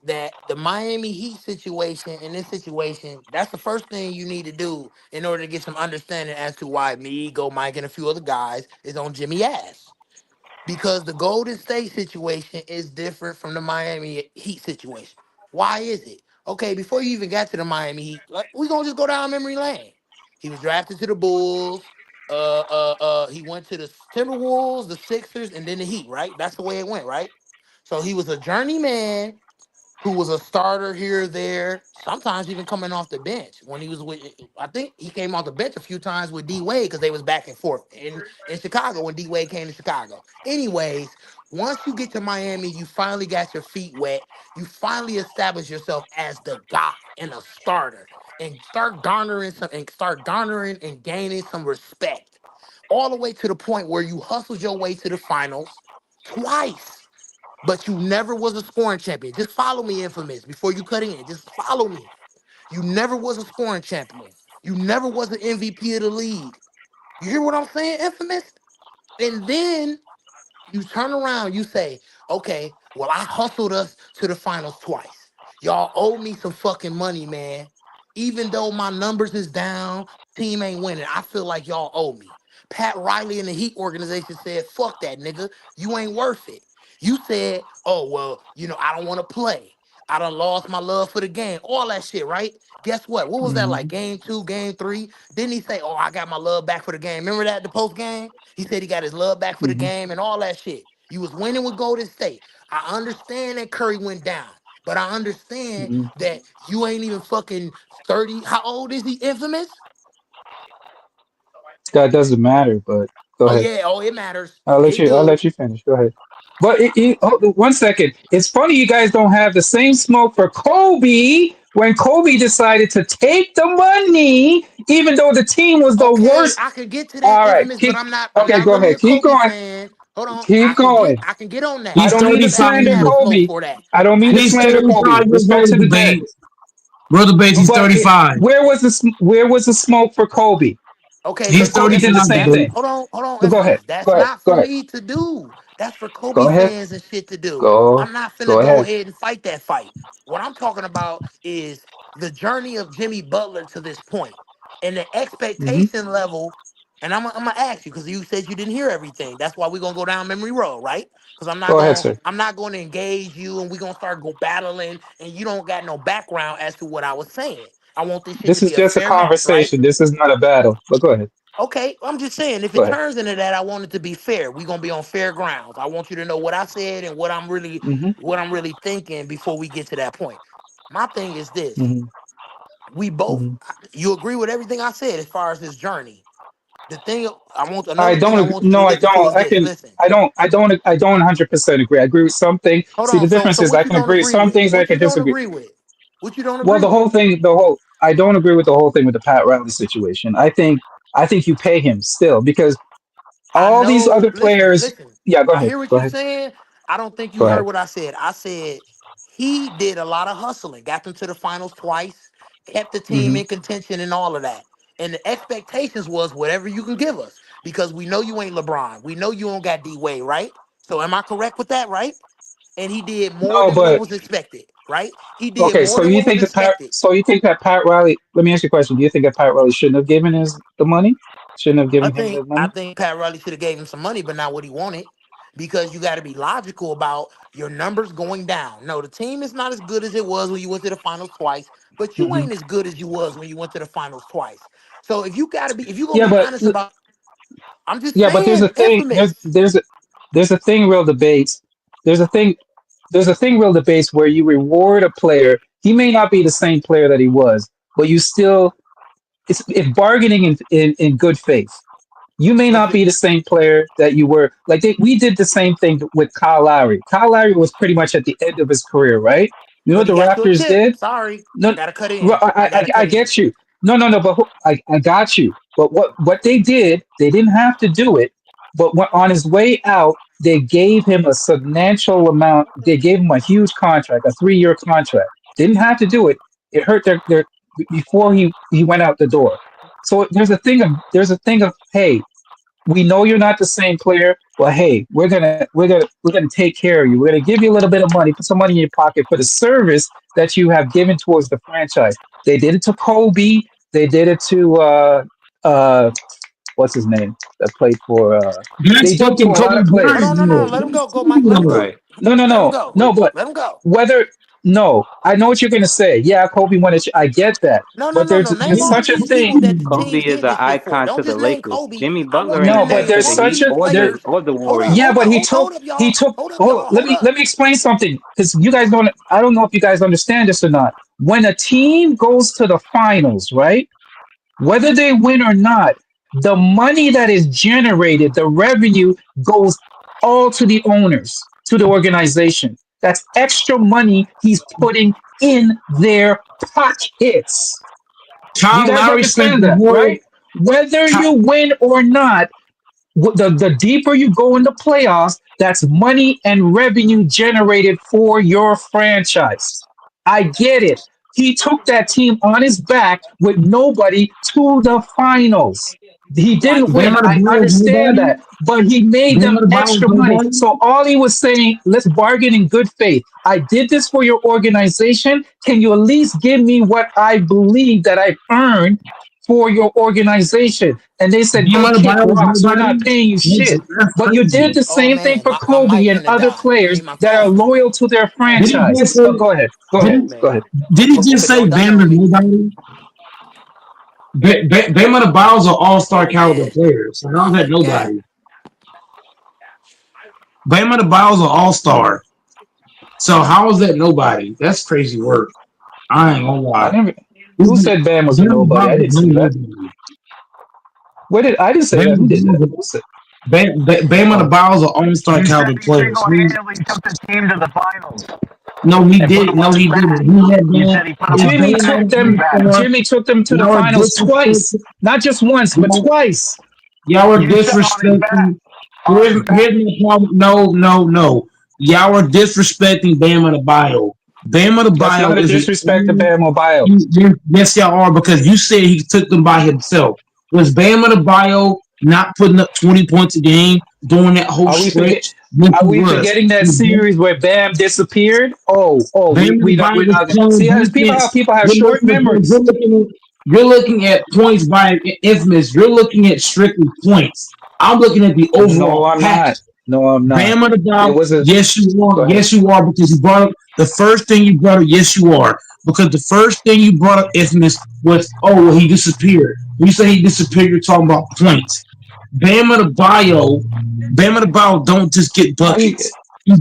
that the Miami Heat situation in this situation, that's the first thing you need to do in order to get some understanding as to why me, Go Mike, and a few other guys is on Jimmy ass. Because the Golden State situation is different from the Miami Heat situation. Why is it? Okay, before you even got to the Miami Heat, like, we gonna just go down memory lane. He was drafted to the Bulls. He went to the Timberwolves, the Sixers, and then the Heat. Right? That's the way it went. Right? So he was a journeyman who was a starter here or there, sometimes even coming off the bench. When he was with, I think he came off the bench a few times with D Wade because they was back and forth in Chicago when D Wade came to Chicago. Anyways, once you get to Miami, you finally got your feet wet. You finally establish yourself as the guy and a starter, and start garnering and gaining some respect, all the way to the point where you hustled your way to the finals twice, but you never was a scoring champion. Just follow me, Infamous, before you cut in. Just follow me. You never was a scoring champion. You never was an MVP of the league. You hear what I'm saying, Infamous? And then you turn around, you say, okay, well, I hustled us to the finals twice. Y'all owe me some fucking money, man. Even though my numbers is down, team ain't winning. I feel like y'all owe me. Pat Riley and the Heat organization said, fuck that, nigga. You ain't worth it. You said, oh, well, I don't want to play. I done lost my love for the game. All that shit, right? Guess what? What was that like? Hmm. Game two, game three? Didn't he say, oh, I got my love back for the game? Remember that, the post game? He said he got his love back for the Hmm. game and all that shit. You was winning with Golden State. I understand that Curry went down, but I understand Hmm. that you ain't even fucking 30. How old is he, Infamous? That doesn't matter, but go Oh, ahead. yeah. Oh, it matters. I'll let It you. I'll do. let you finish. Go ahead. But hold on 1 second. It's funny you guys don't have the same smoke for Kobe when Kobe decided to take the money, even though the team was the Okay, worst. I can get to that, All right. Infamous, but Keep. I'm Okay. not Go really ahead. a Keep Kobe going. fan. Hold on. Keep going. I can get on that. I He's don't mean to But I ain't 35 slander got years. the smoke Kobe. for that. I don't mean I to ain't He's got slander the 35 Kobe. years Respect old, to the dead. Bates. Brother Bates, he's But 35. where was the smoke for Kobe? Okay, He's Because but Kobe did the 35, same Infamous, Bates. thing. hold on, But go ahead. Infamous. That's Go ahead. not Go for ahead. me to do. That's for Kobe Go ahead. fans and shit to do. Go. I'm not Go finna go ahead. ahead and fight that fight. What I'm talking about is the journey of Jimmy Butler to this point and the Hmm. expectation level. And I'm gonna ask you because you said you didn't hear everything. That's why we're gonna go down memory road, right? Because Go ahead, sir. I'm not gonna engage you and we're gonna start go battling and you don't got no background as to what I was saying. I want this shit to This is be a just a fair match, right? conversation. This is not a battle. But go ahead. Okay, I'm just saying if Go it ahead. turns into that, I want it to be fair. We're gonna be on fair grounds. I want you to know what I said and Hmm. what I'm really thinking before we get to that point. My thing is this. Hmm. We both Hmm. you agree with everything I said as far as this journey. The thing I another thing don't. I want you to No, I listen to don't. is I this. can. Listen. I don't. I don't. I don't 100% agree. I agree with something. Hold See, the on. difference So is I what you can don't agree with agree some with? things. I What can you don't disagree. agree with? What you don't Well, agree with? the whole. I don't agree with the whole thing with the Pat Riley situation. I think. I think you pay him still because I all these know. other players. Listen. Yeah, go I ahead. hear what Go you're ahead. saying. I don't think you Go heard ahead. what I said. I said he did a lot of hustling, got them to the finals twice, kept the team Hmm. in contention, and all of that. And the expectations was whatever you can give us because we know you ain't LeBron. We know you don't got D Wade, right? So am I correct with that, right? And he did more No, than what but was expected, right? He did okay. more So than you what was think that Pat? expected. So you think that Pat Riley? Let me ask you a question. Do you think that Pat Riley shouldn't have given his the money? Shouldn't have given him the I money? think Pat Riley should have gave him some money, but not what he wanted. Because you got to be logical about your numbers going down. No, the team is not as good as it was when you went to the finals twice, but you Hmm. ain't as good as you was when you went to the finals twice. So if you gonna Yeah, be but honest about, I'm just yeah, but there's a saying, thing. infamous. There's a thing. Real debates. There's a thing. There's a thing. Real debates where you reward a player. He may not be the same player that he was, but you still. It's bargaining in good faith. You may But not be the same player that you were. We did the same thing with Kyle Lowry. Kyle Lowry was pretty much at the end of his career, right? You know what he the got you a Raptors chip. did? Sorry, I No, gotta cut in. I I get you. No, no, no. But I got you. But what they did, they didn't have to do it. But on his way out, they gave him a substantial amount. They gave him a huge contract, a 3-year contract. Didn't have to do it. It hurt their. before he went out the door. So there's a thing of hey, we know you're not the same player. Well, hey, we're gonna take care of you. We're gonna give you a little bit of money, put some money in your pocket for the service that you have given towards the franchise. They did it to Kobe. They did it to uh what's his name that played for That's they do it to fucking a lot Kobe of No, players. no, Bryant, no, no. though. Let him That's go. Go, Mike. Let him go. Kobe. Right. No, Let him go. no, but Let him go. whether no, I know what you're gonna say. Yeah, Kobe won it. I get that, No, no, but no, no. Name there's all such a these thing. people that the Kobe teams is did an this shit for. icon Don't to the just name Lakers. Kobe. Jimmy I Butler want you to ain't No, but that name to there's the one of such Heat these a or there. the players. Hold up, Yeah, but hold up, he y'all. took. Hold up, Oh, y'all. let Hold me up. let me explain something because you guys don't. I don't know if you guys understand this or not. When a team goes to the finals, right? Whether they win or not, the money that is generated, the revenue goes all to the owners, to the organization. That's extra money he's putting in their pockets. Do you Kyle guys Lowry spent understand the that, whole. right? Whether Ky- you win or not, the deeper you go in the playoffs, that's money and revenue generated for your franchise. I get it. He took that team on his back with nobody to the finals. He Like didn't Bam win. on the I Biles, understand nobody. that. But he made Bam them on the Biles, extra money. nobody. So all he was saying, let's bargain in good faith. I did this for your organization. Can you at least give me what I believe that I've earned for your organization? And they said, Bam go on the kick Biles, rocks. We're not nobody. paying you shit. That's But you did crazy. the oh same thing man, for my Kobe mic and finna other die. I players mean my that are phone. loyal to their Did he franchise. just say? So go ahead. Go Did ahead. he, Go Man. ahead. did he just But say don't die Bam on to me. nobody? Bam on the Biles are all star Oh caliber man. players. So how's that Oh god. nobody? Bam on the Biles are all star. So how is that nobody? That's crazy work. I ain't gonna I lie. never. Who Bam said Bam was a on the nobody? I Biles didn't is no say that. nobody. Where did I didn't say Bam that? on Who the did that? Biles Who said? Bam on the Oh, Biles are all star You said caliber he players. single-handedly took the team to the finals No, he and put did. them on No, his he back. didn't. He had You that. said he put them If on Jimmy his Bam back. took had a them. star, Jimmy took them to the y'all are finals twice. disrespecting. Not just once, but Y'all, twice. y'all are You said on his back. disrespecting. On his back. Here's my problem. No, no, no. Y'all are disrespecting Bam Adebayo. Bam That's Adebayo not a is the disrespect to only. Bam Mobile. Yes, y'all are because you said he took them by himself. Was Bam Adebayo not putting up 20 points a game during that whole Are we forget? stretch? Yes, Are he we was. forgetting that series where Bam disappeared? Bam We're Adebayo was not. playing See how defense. people have You're short looking at, you're memories. looking at, you're looking at points by infamous. You're looking at strictly points. I'm looking at the No, overall I'm package. not. No, I'm not. Bam There Adebayo, was a. yes you are, Go ahead. yes you are, because you brought up the first thing you brought up. Yes you are, because the first thing you brought up, infamous, was well he disappeared. When you say he disappeared, you're talking about points. Bam Adebayo, Bam Adebayo don't just get How you buckets. He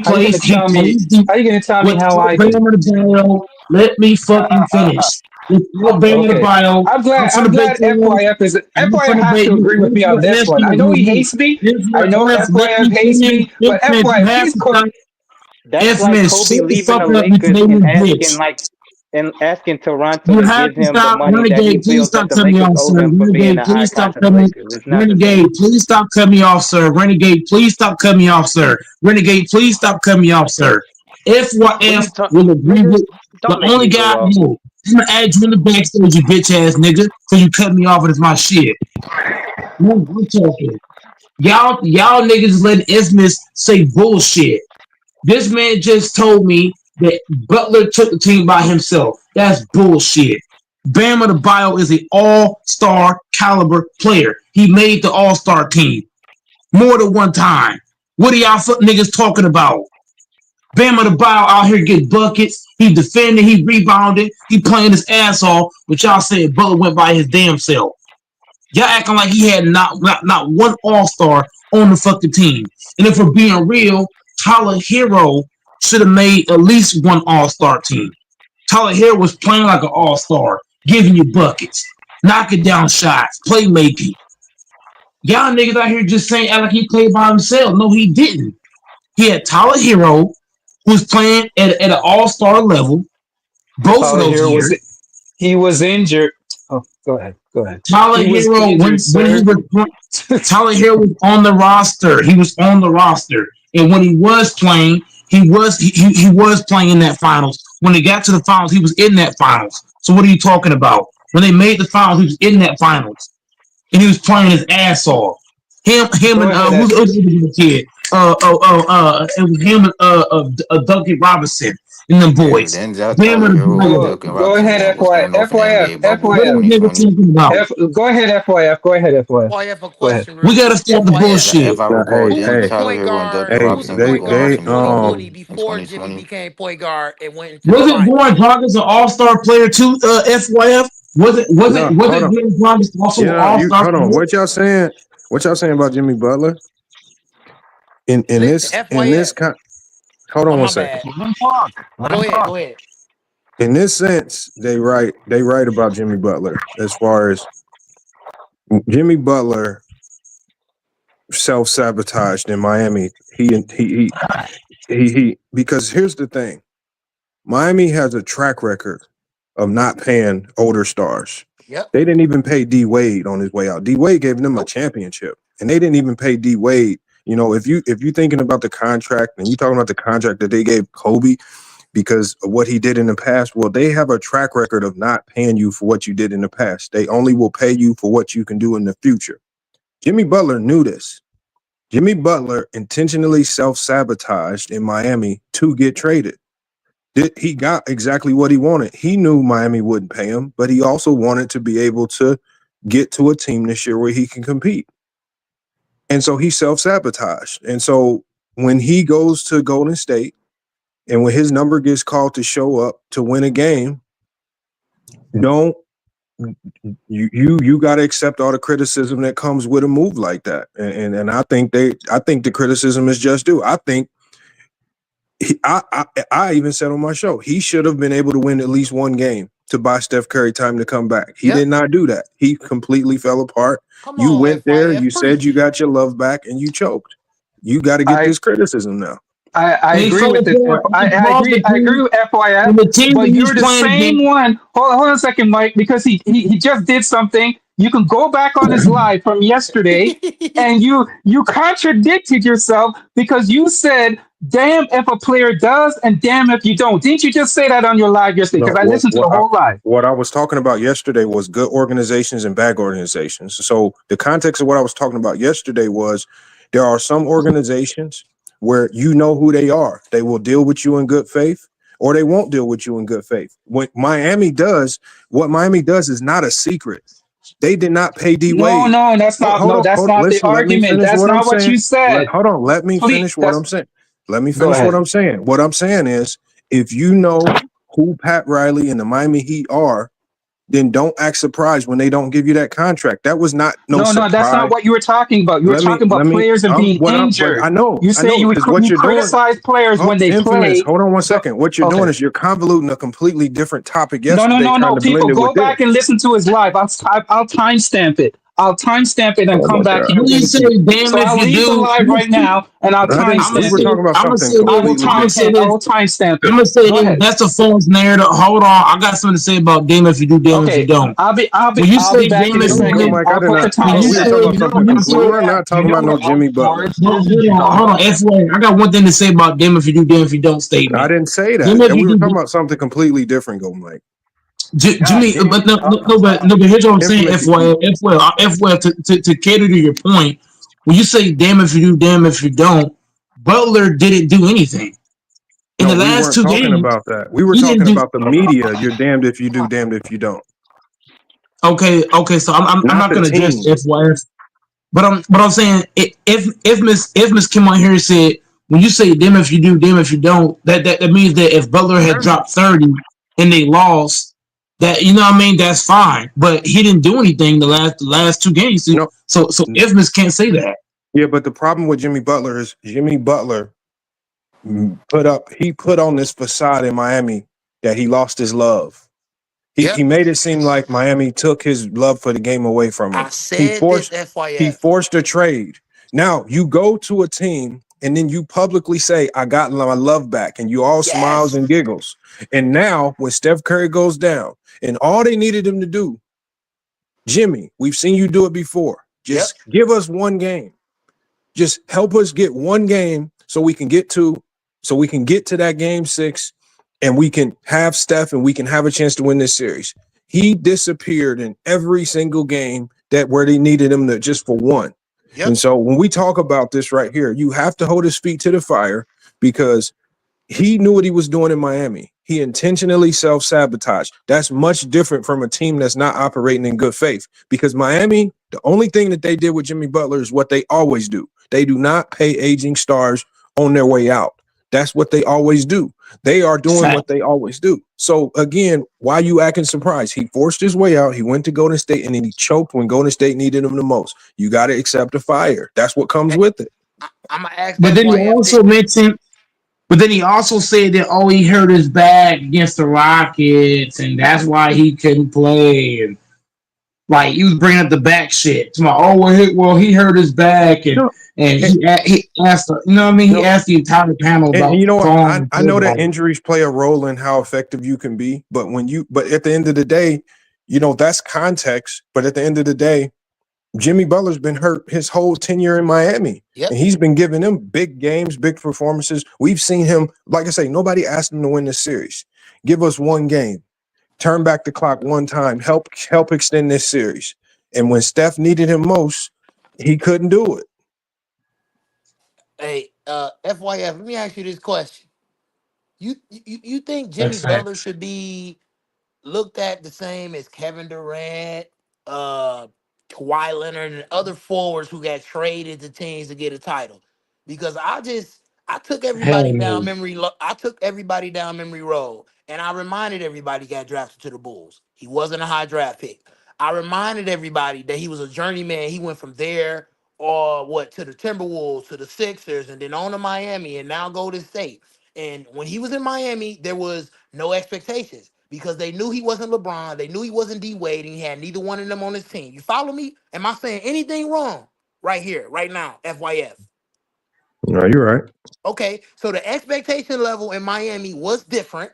how you gonna plays. He tell me? plays. How you gonna tell me With how I Bam did? Adebayo, let me fucking finish. With Bam Okay. Adebayo, I'm I'm finna bet glad you. I'm FYF finna has bet to you. agree with me on this one. I know he hates me. I know Let FYF me hates finish. me, but Infamous, you FYF, have please to cook. stop. That's like Infamous, Kobe shut the leaving fuck the up, you Lakers and Canadian asking bitch. Toronto You to have give to him the stop. money that he Renegade, please feels that stop the cutting me Lakers off, owe sir. him for being Renegade, an please icon stop to the cutting me. Lakers. It's not the Renegade, same. please stop cutting me off, sir. Renegade, please stop cutting me off, sir. Renegade, please stop cutting me off, sir. What are FYF you talking, will agree nigga? with the Don't make only me go guy I off. know. I'm gonna add you in the backstage, you bitch ass nigga, so you cut me off with my shit. No, I'm talking. Y'all niggas is letting Ismus say bullshit. This man just told me that Butler took the team by himself. That's bullshit. Bam Adebayo is an all-star caliber player. He made the all-star team more than one time. What are y'all niggas talking about? Bam Adebayo out here get buckets. He defended. He rebounded. He playing his ass off. But y'all said Butler went by his damn self. Y'all acting like he had not one all-star on the fucking team. And if we're being real, Tyler Hero should have made at least one all-star team. Tyler Hero was playing like an all-star, giving you buckets, knocking down shots, playmaking. Y'all niggas out here just saying like he played by himself. No, he didn't. He had Tyler Hero, who was playing at an all-star level both of Tyler those Hero was years. he was injured. Oh, go ahead. Go ahead. Tyler He was Hero, injured, when he sir. was Tyler Hero was on the roster. He was on the roster, and when he was playing, he was playing in that finals. When they got to the finals, he was in that finals. So what are you talking about? When they made the finals, he was in that finals, and he was playing his ass off. Him Go and ahead, who's the F. other kid? It was him and Duncan Robinson and them Yeah, boys. then John Them Tyler and Hero and Go Duncan go Robinson ahead, was FY, coming off an FYF, NBA bubble in what are FYF, we never 2020. talking about? Go ahead, FYF. Go ahead, FYF. FYF, a Go ahead. question real We gotta quick. stop the FYF, bullshit. If I Now, recall, who was didn't the Tyler point Hero and guard? Duncan hey, Who was the Robinson point go on guard they in Team USA 2020 in before Jimmy 2020? became point guard and went into the Wasn't finals? Goran Dragic an all-star player too? FYF no, hold on. Goran Dragic also an Yeah, you all-star hold on. player? What y'all saying? What y'all saying about Jimmy Butler? In Listen, this FYF. kind, hold Oh, on one my second. bad. Let him talk. Let Go him ahead. talk. Go ahead. In this sense, they right about Jimmy Butler as far as Jimmy Butler self-sabotaged in Miami. He because here's the thing. Miami has a track record of not paying older stars. Yep. They didn't even pay D Wade on his way out. D Wade gave them a Nope. championship, and they didn't even pay D Wade. You know, if you thinking about the contract and you talking about the contract that they gave Kobe because of what he did in the past, well, they have a track record of not paying you for what you did in the past. They only will pay you for what you can do in the future. Jimmy Butler knew this. Jimmy Butler intentionally self-sabotaged in Miami to get traded. He got exactly what he wanted. He knew Miami wouldn't pay him, but he also wanted to be able to get to a team this year where he can compete. And so he self-sabotaged. And so when he goes to Golden State and when his number gets called to show up to win a game, you got to accept all the criticism that comes with a move like that. And I think the criticism is just due. I think I even said on my show, he should have been able to win at least one game to buy Steph Curry time to come back. He did not do that. He completely fell apart. Come You on, went there, FYF. you said you Preach. got your love back, and you choked. You got to get this criticism now. I They agree fell with this. apart I because agree. the I agree team with FYF. and the team that But he you're was the playing against. same one. Hold on a second, Mike, because he just did something. You can go back on his live from yesterday, and you contradicted yourself because you said, "Damn if a player does, and damn if you don't." Didn't you just say that on your live yesterday? No, Because I listened to the whole live. what I was talking about yesterday was good organizations and bad organizations. So the context of what I was talking about yesterday was there are some organizations where you know who they are. They will deal with you in good faith or they won't deal with you in good faith. What Miami does is not a secret. They did not pay D No, Wade. no, that's not. No, that's Hold on. not the Listen, let me argument. finish That's what I'm not what saying. you said. Hold on, let me Please, finish what I'm saying. Let me go finish what ahead. I'm saying. What I'm saying is if you know who Pat Riley and the Miami Heat are, then don't act surprised when they don't give you that contract. That was not no No, that's not surprise. what you were talking about. You were talking about players and being But injured. I know, You say because what you you're doing, criticize players when they infamous. play. Hold on one second. What you're doing Okay. is you're convoluting a completely different topic No, no, yesterday, no, trying no. to blend People, it with go this. back and listen to his live. I'll timestamp it. I'll timestamp it and Oh come my back God. here and You give it say, to you. damn So I'll if you leave the do. live right now and I'll I didn't. We timestamp were it. talking about I'm gonna something say I will completely this. different. I will timestamp I'm it. gonna say Go this. ahead. That's a false narrative. Hold on, I got something to say about damn if you do, damn if you Okay. don't. I'll When you be say back damn in a if you Go, do, second. Mike. I I'll did put the not. when you We were say, talking timestamp. about something when you completely. say, We're not talking about no Jimmy Butler. hold on, F-Way. I got one thing to say about damn if you do, damn if you don't I statement. didn't say Damn that. if And we you were do, talking about something completely different. Go, Mike. God Jimmy, damn. but no, but here's what I'm saying, Infamous. FY, to cater to your point, when you say damn if you do, damn if you don't, Butler didn't do anything. In No, the we last weren't two talking games, about that. We were he didn't talking do. about the media. You're damned if you do, damned if you don't. Okay, so I'm Not not the gonna address team. FYF, but I'm saying if Miss Kim on here said when you say damn if you do, damn if you don't, that means that if Butler had dropped 30 and they lost, that you know what I mean, that's fine. But he didn't do anything the last two games. No. So if Miss can't say that. Yeah, but the problem with Jimmy Butler is Jimmy Butler put on this facade in Miami that he lost his love. Yep. He made it seem like Miami took his love for the game away from him. I said this, He FYF. forced a trade. Now you go to a team and then you publicly say, I got my love back, and you all smiles Yes. and giggles. And now when Steph Curry goes down, and all they needed him to do, Jimmy, we've seen you do it before. Just give us one game. Just help us get one game so we can get to that game 6 and we can have Steph and we can have a chance to win this series. He disappeared in every single game that where they needed him to just for one. Yep. And so when we talk about this right here, you have to hold his feet to the fire because he knew what he was doing in Miami. He intentionally self-sabotaged. That's much different from a team that's not operating in good faith because Miami, the only thing that they did with Jimmy Butler is what they always do. They do not pay aging stars on their way out. That's what they always do. They are doing what they always do. So again, why you acting surprised? He forced his way out. He went to Golden State and then he choked when Golden State needed him the most. You got to accept the fire. That's what comes with it. I'm gonna ask. But then he also mentioned. But then he also said that he hurt his back against the Rockets, and that's why he couldn't play. And like he was bringing up the back shit. He hurt his back, and he asked, you know what I mean? He asked the entire panel about. And you know what? I know that injuries play a role in how effective you can be, but at the end of the day, you know that's context. But at the end of the day, Jimmy Butler's been hurt his whole tenure in Miami. Yep. And he's been giving them big games, big performances. We've seen him, like I say, nobody asked him to win this series. Give us one game. Turn back the clock one time. Help extend this series. And when Steph needed him most, he couldn't do it. Hey, FYF, let me ask you this question. You think Jimmy Butler should be looked at the same as Kevin Durant, Kawhi Leonard, and other forwards who got traded to teams to get a title? Because I took everybody down memory. I took everybody down memory road, and I reminded everybody got drafted to the Bulls. He wasn't a high draft pick. I reminded everybody that he was a journeyman. He went from there to the Timberwolves, to the Sixers, and then on to Miami, and now Golden State. And when he was in Miami, there was no expectations because they knew he wasn't LeBron. They knew he wasn't D Wade, and he had neither one of them on his team. You follow me? Am I saying anything wrong right here, right now, FYF? No, you're right. Okay, so the expectation level in Miami was different,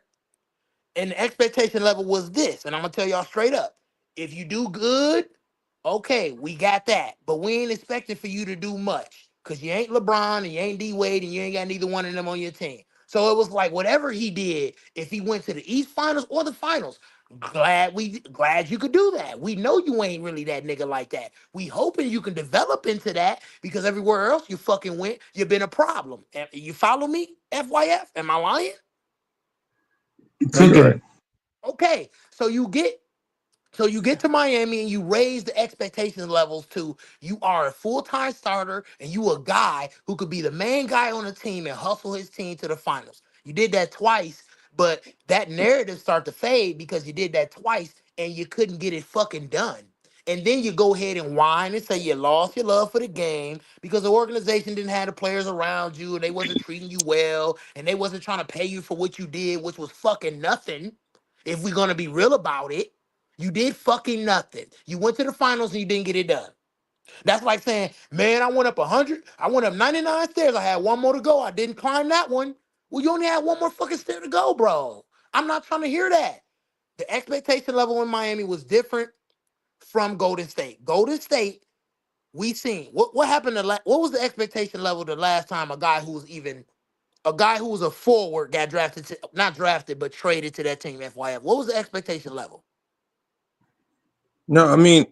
and the expectation level was this. And I'm going to tell y'all straight up. If you do good, okay, we got that. But we ain't expecting for you to do much because you ain't LeBron and you ain't D Wade and you ain't got neither one of them on your team. So it was like whatever he did, if he went to the East Finals or the Finals, glad you could do that. We know you ain't really that nigga like that. We hoping you can develop into that because everywhere else you fucking went, you've been a problem. You follow me, FYF? Am I lying? Right. Okay, so you get to Miami and you raise the expectation levels to you are a full-time starter and you a guy who could be the main guy on the team and hustle his team to the finals. You did that twice, but that narrative started to fade because you did that twice and you couldn't get it fucking done. And then you go ahead and whine and say you lost your love for the game because the organization didn't have the players around you and they wasn't treating you well and they wasn't trying to pay you for what you did, which was fucking nothing. If we're gonna be real about it. You did fucking nothing. You went to the finals and you didn't get it done. That's like saying, man, I went up 100. I went up 99 stairs. I had one more to go. I didn't climb that one. Well, you only had one more fucking stair to go, bro. I'm not trying to hear that. The expectation level in Miami was different from Golden State. Golden State, we seen. What happened what was the expectation level the last time a guy who was a forward got drafted not drafted, but traded to that team, FYF? What was the expectation level? No, I mean,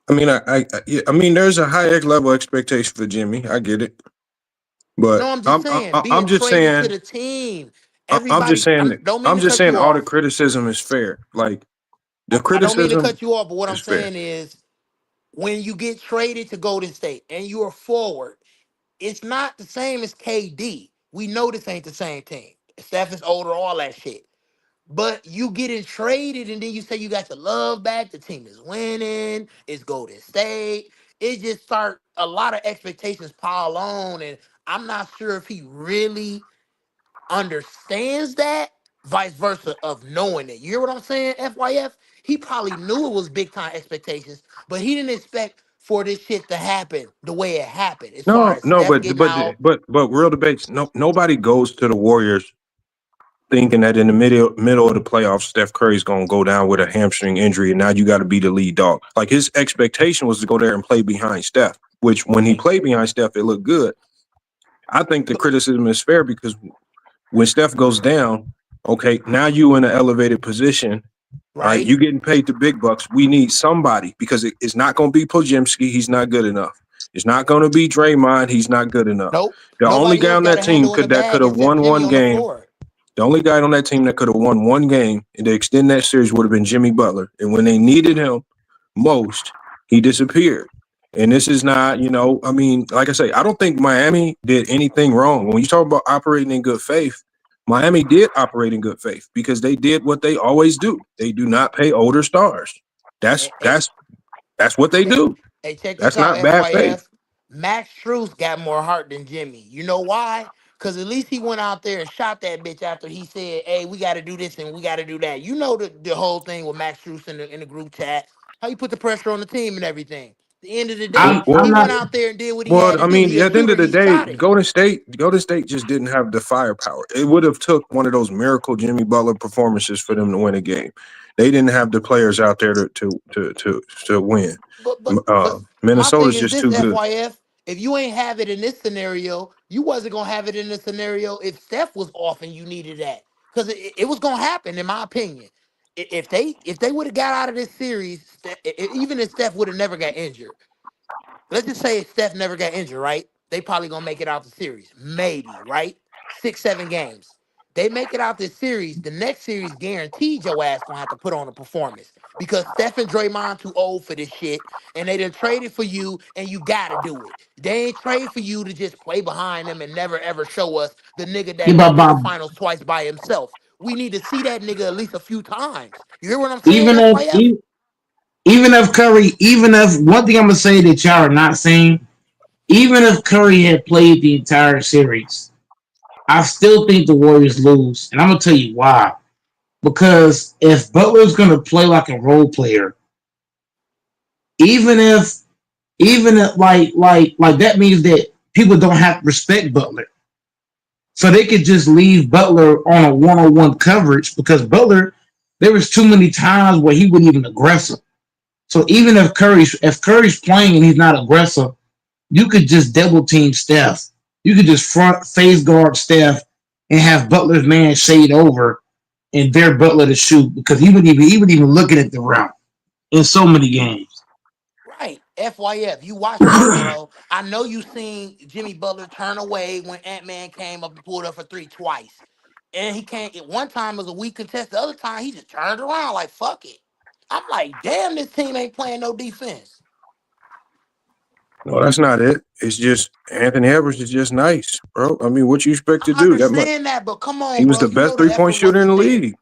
there's a high level expectation for Jimmy. I get it, but no, I'm just saying. I'm just saying to the team. I'm just saying. I'm just saying all the criticism is fair. Like the criticism. I don't mean to cut you off, but what I'm saying fair. is, when you get traded to Golden State and you're a forward, it's not the same as KD. We know this ain't the same team. Steph is older, all that shit. But you getting traded and then you say you got your love back, the team is winning, it's Golden State. It just start a lot of expectations pile on, and I'm not sure if he really understands that, vice versa of knowing it. You hear what I'm saying, FYF? He probably knew it was big time expectations, but he didn't expect for this shit to happen the way it happened. As far as but real debates. No, nobody goes to the Warriors thinking that in the middle of the playoffs, Steph Curry's gonna go down with a hamstring injury, and now you got to be the lead dog. Like his expectation was to go there and play behind Steph, which when he played behind Steph, it looked good. I think the criticism is fair because when Steph goes down, Okay, now you in an elevated position. All right, right? you getting paid the big bucks. We need somebody because it's not going to be Podziemski. He's not good enough. It's not going to be Draymond. He's not good enough. Nope. The only Nobody guy else on got that a team handle on the that could bag have except won Jimmy one on the game. floor. The only guy on that team that could have won one game and to extend that series would have been Jimmy Butler. And when they needed him most, he disappeared. And this is not, I mean, like I say, I don't think Miami did anything wrong. When you talk about operating in good faith, Miami did operate in good faith because they did what they always do. They do not pay older stars. That's Hey, that's what they check, do. check this That's out, not bad faith. FYF. Max Strus got more heart than Jimmy. You know why? Because at least he went out there and shot that bitch after he said, hey, we got to do this and we got to do that. You know the whole thing with Max Strus in the group chat, how you put the pressure on the team and everything. At the end of the day, I'm he not. went out there and did what he had Well, to I do. mean, He a at the end of shooter. the He day, shot it. Golden State just didn't have the firepower. It would have took one of those miracle Jimmy Butler performances for them to win a game. They didn't have the players out there to win. But my thing Minnesota's is just this, too good. FYF. If you ain't have it in this scenario, you wasn't gonna have it in the scenario if Steph was off and you needed that. Because it was gonna happen, in my opinion. If they would have got out of this series, even if Steph would have never got injured, let's just say Steph never got injured, right? They probably gonna make it out the series. Maybe, right? 6, 7 games. They make it out this series. The next series guaranteed your ass gonna have to put on a performance. Because Steph and Draymond too old for this shit. And they done traded for you and you gotta do it. They ain't trade for you to just play behind them and never ever show us the nigga Yeah, that but been to the Bob, finals twice by himself. We need to see that nigga at least a few times. You hear what I'm saying, even if FYF? e- even if Curry, even if one thing I'm gonna say that y'all are not saying, even if Curry had played the entire series, I still think the Warriors lose, and I'm gonna tell you why. Because if Butler's gonna play like a role player, even if like that means that people don't have to respect Butler. So they could just leave Butler on a one-on-one coverage because Butler, there was too many times where he wasn't even aggressive. So even if Curry's playing and he's not aggressive, you could just double team Steph. You could just front phase guard Steph and have Butler's man shade over and dare Butler to shoot because he wouldn't even looking at the rim in so many games. Right. FYF, you watch that, bro. I know you seen Jimmy Butler turn away when Ant-Man came up and pulled up for three twice. And he came at one time was a weak contest. The other time he just turned around like fuck it. I'm like, damn, this team ain't playing no defense. No, that's not it. It's just Anthony Edwards is just nice, bro. I mean, what you expect to I do? That much? understand that, but come He on, was bro. the You know best the 3-point effort shooter in the wasn't there. league.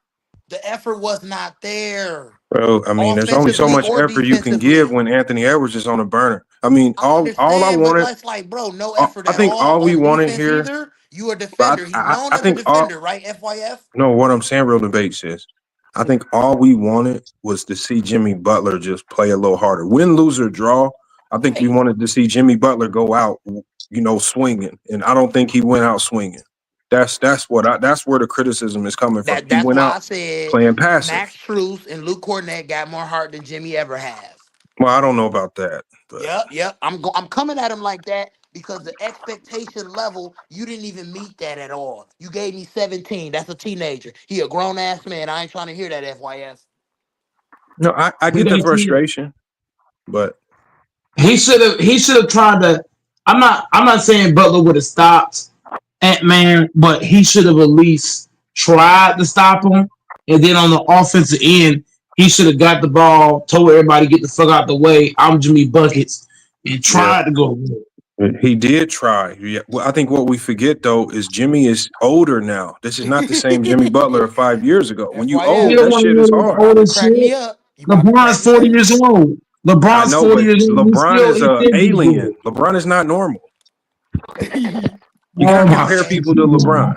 The effort was not there. Bro, I mean, there's only so Offensively much or effort you can give defensively. when Anthony Edwards is on a burner. I mean, I all I understand, but wanted, that's like, bro, no effort I at think all all we on wanted defense here, either. You a defender. He's known I as a think all defender, right? FYF. no, what I'm saying, real debates is, I think all we wanted was to see Jimmy Butler just play a little harder. Win, lose, or draw, I think we Right. wanted to see Jimmy Butler go out, swinging, and I don't think he went out swinging. That's where the criticism is coming from. He That's went why out I said playing passive. Max Strus and Luke Cornett got more heart than Jimmy ever has. Well, I don't know about that, but Yep. I'm coming at him like that because the expectation level, you didn't even meet that at all. You gave me 17. That's a teenager. He a grown ass man. I ain't trying to hear that, FYS. no, I We get the got to frustration, but he should have tried to. I'm not saying Butler would have stopped Ant-Man, but he should have at least tried to stop him. And then on the offensive end, he should have got the ball, told everybody get the fuck out the way. I'm Jimmy Buckets, and yeah. tried to go. He did try. Yeah. Well, I think what we forget though is Jimmy is older now. This is not the same Jimmy Butler of 5 years ago. When you You FYF, old, don't that want to shit know is this hard. older crack me shit. up. You about to crack LeBron's me 40 up. years old. I LeBron's know, 40 but years old. LeBron is He a still is good. alien. LeBron is not normal. You Oh can't my compare people to LeBron.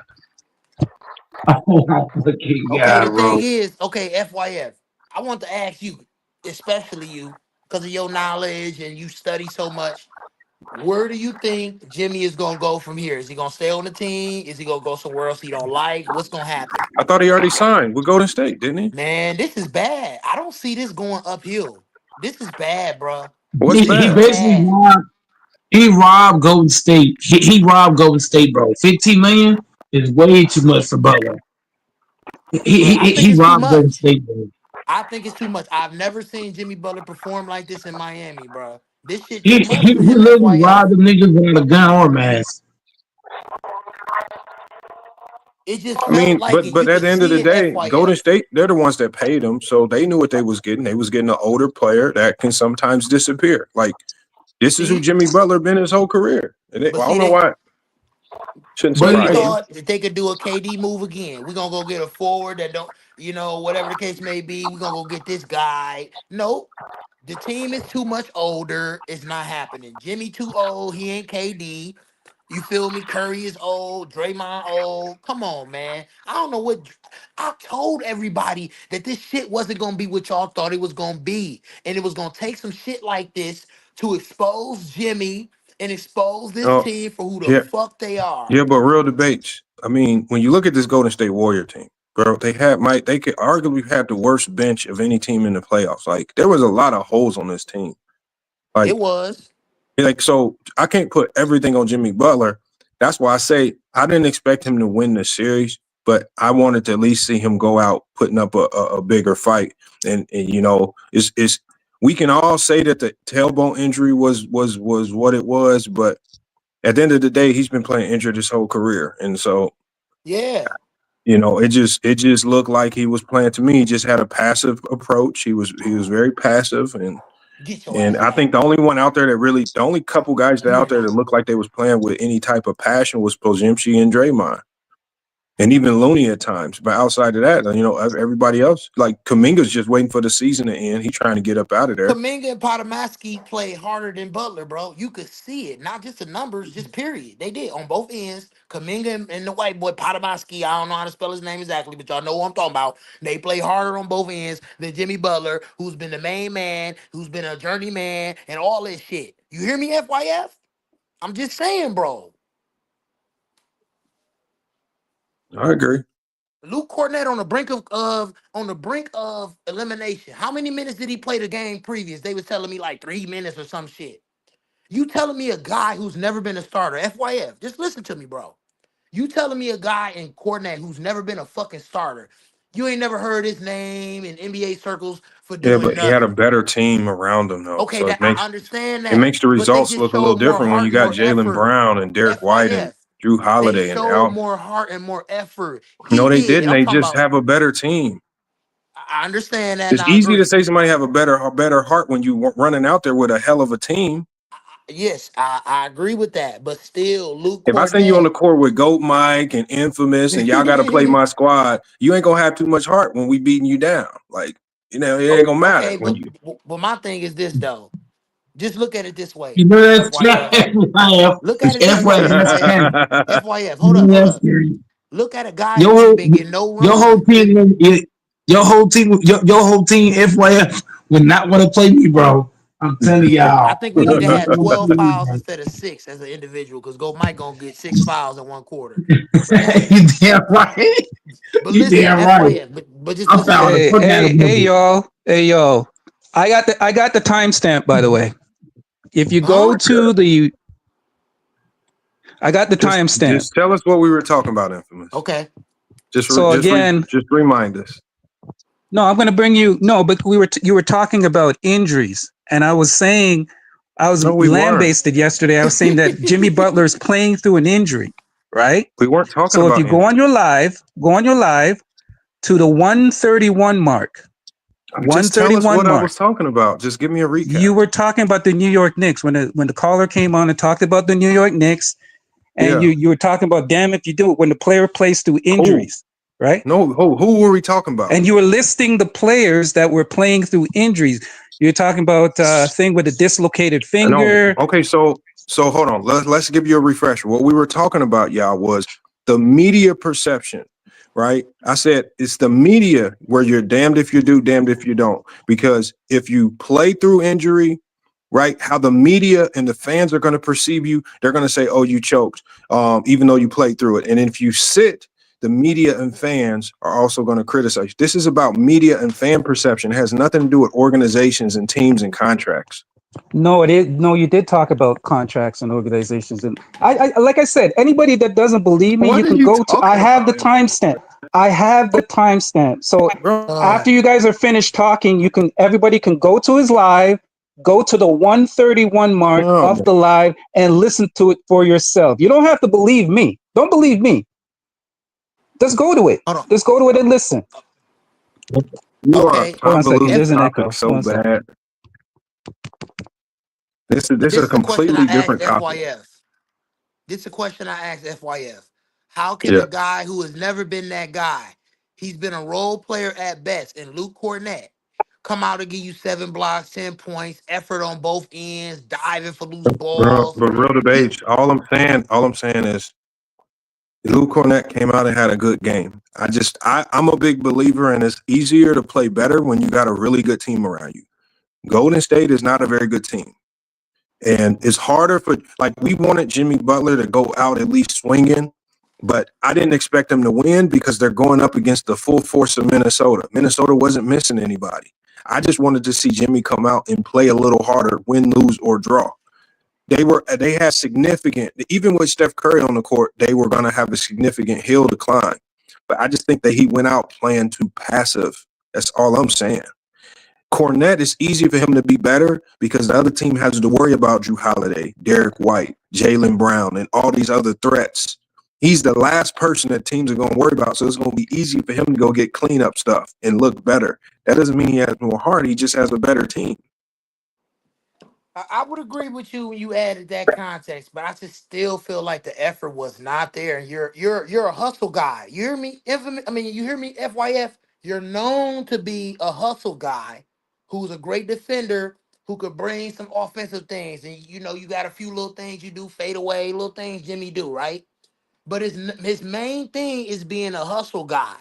Oh my fucking Okay, god, the bro. thing is, okay, FYF, I want to ask you, especially you, because of your knowledge and you study so much. Where do you think Jimmy is gonna go from here? Is he gonna stay on the team? Is he gonna go somewhere else he don't like? What's gonna happen? I thought he already signed with Golden State, didn't he? Man, this is bad. I don't see this going uphill. This is bad, bro. What's This He is bad? basically bad. robbed Golden State. He robbed Golden State, bro. 15 million is way too much for Butler. Yeah, I think He it's too robbed Golden much. State. Man. I think it's too much. I've never seen Jimmy Butler perform like this in Miami, bro. This shit too much He for him, literally FYF. robbed them niggas without a gun or mask. It just I felt mean, like it. but You at could the end of the see it, day, Golden FYF. State, they're the ones that paid him, so they knew what they was getting. They was getting an older player that can sometimes disappear. Like this is who See, Jimmy Butler been his whole career. And but I see don't know they why. Shouldn't But Jimmy surprise you. thought that they could do a KD move again. We're gonna go get a forward that don't, whatever the case may be, we're gonna go get this guy. Nope. The team is too much older. It's not happening. Jimmy too old. He ain't KD. You feel me? Curry is old. Draymond old. Come on, man. I don't know what I told everybody that this shit wasn't gonna be what y'all thought it was gonna be. And it was gonna take some shit like this to expose Jimmy and expose this Oh, team for who the yeah, fuck they are. yeah, but real debates. I mean, when you look at this Golden State Warrior team, bro, they could arguably have the worst bench of any team in the playoffs. Like there was a lot of holes on this team. Like It was. so I can't put everything on Jimmy Butler. That's why I say I didn't expect him to win the series, but I wanted to at least see him go out putting up a bigger fight. And it's we can all say that the tailbone injury was what it was, but at the end of the day, he's been playing injured his whole career, and so Yeah. it just looked like he was playing. To me, he just had a passive approach. He was very passive, Get your and ass I think back. the only couple guys that out there that looked like they was playing with any type of passion was Podziemski and Draymond, and even Looney at times. But outside of that, everybody else, like Kuminga's just waiting for the season to end. He's trying to get up out of there. Kaminga and Potomacki played harder than Butler, bro. You could see it. Not just the numbers, just period. They did on both ends. Kaminga and the white boy Potomacki, I don't know how to spell his name exactly, but y'all know what I'm talking about. They play harder on both ends than Jimmy Butler, who's been the main man, who's been a journeyman, and all this shit. You hear me, FYF? I'm just saying, bro. I agree. Luke Cornett on the brink of elimination. How many minutes did he play the game previous? They was telling me like 3 minutes or some shit. You telling me a guy who's never been a starter, FYF, just listen to me, bro. You telling me a guy in Cornett who's never been a fucking starter. You ain't never heard his name in NBA circles for Yeah, doing but he had a nothing. better team around him though, Okay, so that I understand it that. makes the But they results just look a little showed more different when you heart and got more Jalen effort. Brown and Derek White and FYF. Drew They Holiday and showed Al. more heart and more effort. He No, they did. didn't. I'm They talking just about, have a better team. I understand that and It's I easy to agree. say somebody have a better heart when you running out there with a hell of a team. Yes, I agree with that. But still, Luke If I send you on Cornett. the court with Goat Mike and Infamous and y'all got to play my squad, you ain't gonna have too much heart when we beating you down. Like it ain't gonna matter Okay, when but you. but my thing is this though. Just look at it this way, You know that's FYF. FYF. Look at It's it this way, FYF. That's FYF. scary. FYF. You Hold know that's up. scary. Look at a guy Your who ain't whole been getting no your whole run. team your whole team FYF would not want to play me, bro. I'm telling Yeah, I y'all. think we They need would to not have want to 12 play me, fouls bro. instead of 6 as an individual, because Go Mike gonna get 6 fouls in one quarter. But listen, You damn right. but You listen, damn right. FYF. But just I'm listen to found the this. fuck out of Boogie. Yo. I got the timestamp, by the way. If you go Huh? to the, I got the just timestamp. just tell us what we were talking about, Infamous. Okay. So again, Just remind us. no, I'm going to bring you. No, but you were talking about injuries, and I was saying, I was No, we weren't. lambasted yesterday. I was saying that Jimmy Butler is playing through an injury, right? We weren't talking So if about you go on your live to the 131 mark, Just tell us 131 what I mark. was talking about. Just give me a recap. You were talking about the New York Knicks when the caller came on and talked about the New York Knicks, and Yeah. you were talking about damn if you do it when the player plays through injuries, right? No, who were we talking about? And you were listing the players that were playing through injuries. You're talking about thing with a dislocated finger. Okay, so hold on. Let's give you a refresher. What we were talking about, y'all, was the media perception, right? I said it's the media where you're damned if you do, damned if you don't. Because if you play through injury, right, how the media and the fans are going to perceive you, they're going to say, "Oh, you choked," even though you played through it. And if you sit, the media and fans are also going to criticize. This is about media and fan perception. It has nothing to do with organizations and teams and contracts. No, it is. No, you did talk about contracts and organizations, and I like I said, anybody that doesn't believe me, What you are can you go to. I talking have the about? timestamp. I have the timestamp. So bro. after you guys are finished talking, everybody can go to his live, go to the 131 mark Oh, of the live and listen to it for yourself. You don't have to believe me. Don't believe me. Just go to it. Hold on. Just go to it and listen. you are Okay. Hold on a second. convoluting There's an topic echo. so Hold on a second. bad. This This is a is a question I completely asked different topic. FYF. This is a question I asked FYF. How can Yeah, a guy who has never been that guy, he's been a role player at best, and Luke Cornett, come out and give you 7 blocks, 10 points, effort on both ends, diving for loose bro. balls? But real He, debate. All I'm saying is Luke Cornett came out and had a good game. I'm a big believer, and it's easier to play better when you got a really good team around you. Golden State is not a very good team. And it's harder for, like, we wanted Jimmy Butler to go out at least swinging, but I didn't expect them to win because they're going up against the full force of Minnesota. Minnesota wasn't missing anybody. I just wanted to see Jimmy come out and play a little harder, win, lose, or draw. They had significant, even with Steph Curry on the court, they were going to have a significant hill to climb. But I just think that he went out playing too passive. That's all I'm saying. Cornette, it's easy for him to be better because the other team has to worry about Drew Holiday, Derek White, Jaylen Brown, and all these other threats. He's the last person that teams are going to worry about, so it's going to be easy for him to go get cleanup stuff and look better. That doesn't mean he has more heart. He just has a better team. I would agree with you when you added that context, but I just still feel like the effort was not there. And you're a hustle guy. You hear me? You hear me? FYF. You're known to be a hustle guy, who's a great defender, who could bring some offensive things. And you got a few little things you do, fade away, little things Jimmy do, right? But his main thing is being a hustle guy,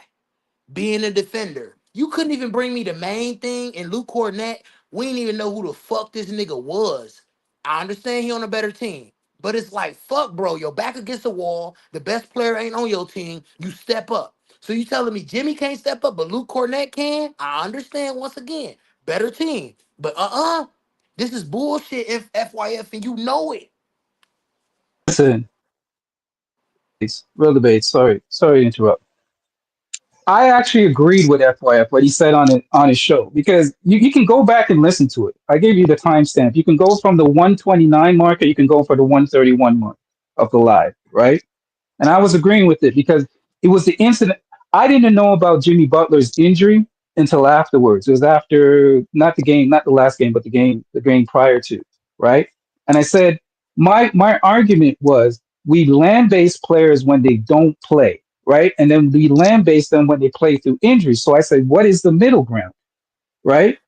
being a defender. You couldn't even bring me the main thing. And Luke Cornett, we didn't even know who the fuck this nigga was. I understand he on a better team. But it's like, fuck, bro, your back against the wall. The best player ain't on your team. You step up. So you telling me Jimmy can't step up, but Luke Cornett can? I understand once again. Better team. But this is bullshit, FYF, and you know it. Listen, real debate. Sorry to interrupt. I actually agreed with FYF what he said on his show because you can go back and listen to it. I gave you the timestamp. You can go from the 129 mark or you can go for the 131 mark of the live, right? And I was agreeing with it because it was the incident. I didn't know about Jimmy Butler's injury until afterwards. It was after not the game, not the last game, but the game prior to, right? And I said my argument was we land base players when they don't play, right? And then we land base them when they play through injuries. So I said, what is the middle ground, right?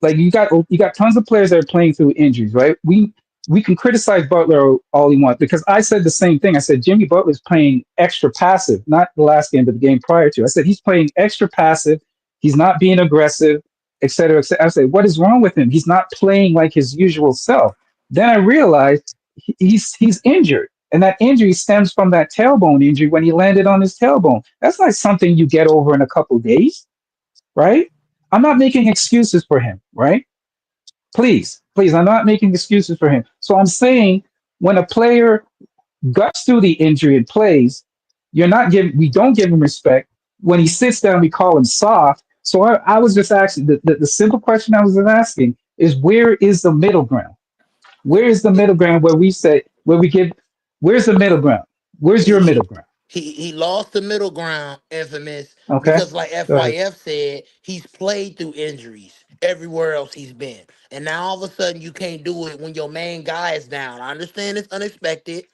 Like you got tons of players that are playing through injuries, right? We can criticize Butler all he wants because I said the same thing. I said Jimmy Butler's playing extra passive, not the last game, but the game prior to. I said he's playing extra passive. He's not being aggressive, et cetera, et cetera. I said, what is wrong with him? He's not playing like his usual self. Then I realized he's injured. And that injury stems from that tailbone injury when he landed on his tailbone. That's not something you get over in a couple days, right? I'm not making excuses for him, right? Please, I'm not making excuses for him. So I'm saying when a player guts through the injury and plays, we don't give him respect. When he sits down, we call him soft. So I was just asking the simple question I was asking is where is the middle ground? Where is the middle ground where's the middle ground? Where's your He middle ground? he lost the middle ground, infamous, Okay. because like Go ahead. FYF said, he's played through injuries everywhere else he's been. And now all of a sudden you can't do it when your main guy is down. I understand it's unexpected.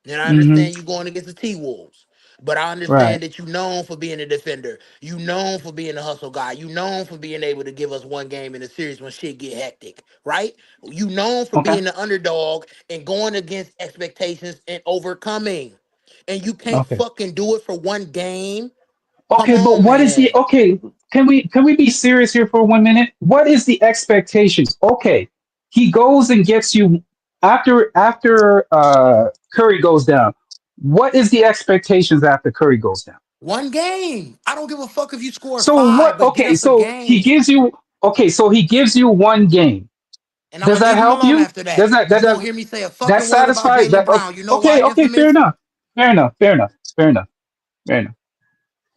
And I Mm-hmm. understand you going against the T-Wolves. But I Right. understand that you known for being a defender. You known for being a hustle guy. You known for being able to give us one game in a series when shit get hectic, right? You known for Okay. being the underdog and going against expectations and overcoming. And you can't Okay. fucking do it for one game. Come Okay, but on, what is the man. okay? Can we be serious here for 1 minute? What is the expectations? Okay, he goes and gets you after Curry goes down. What is the expectations after Curry goes down? One game. I don't give a fuck if you score So five, what? but get Okay, us a so he game. gives you okay, so he gives you 1 game. And I'm Does gonna that leave him help alone you? after Does that. that You that won't that, hear me say a that fucking word about satisfy Jalen that? Brown. You know why, Okay, fair infamous? enough. Fair enough. Fair enough. Fair enough.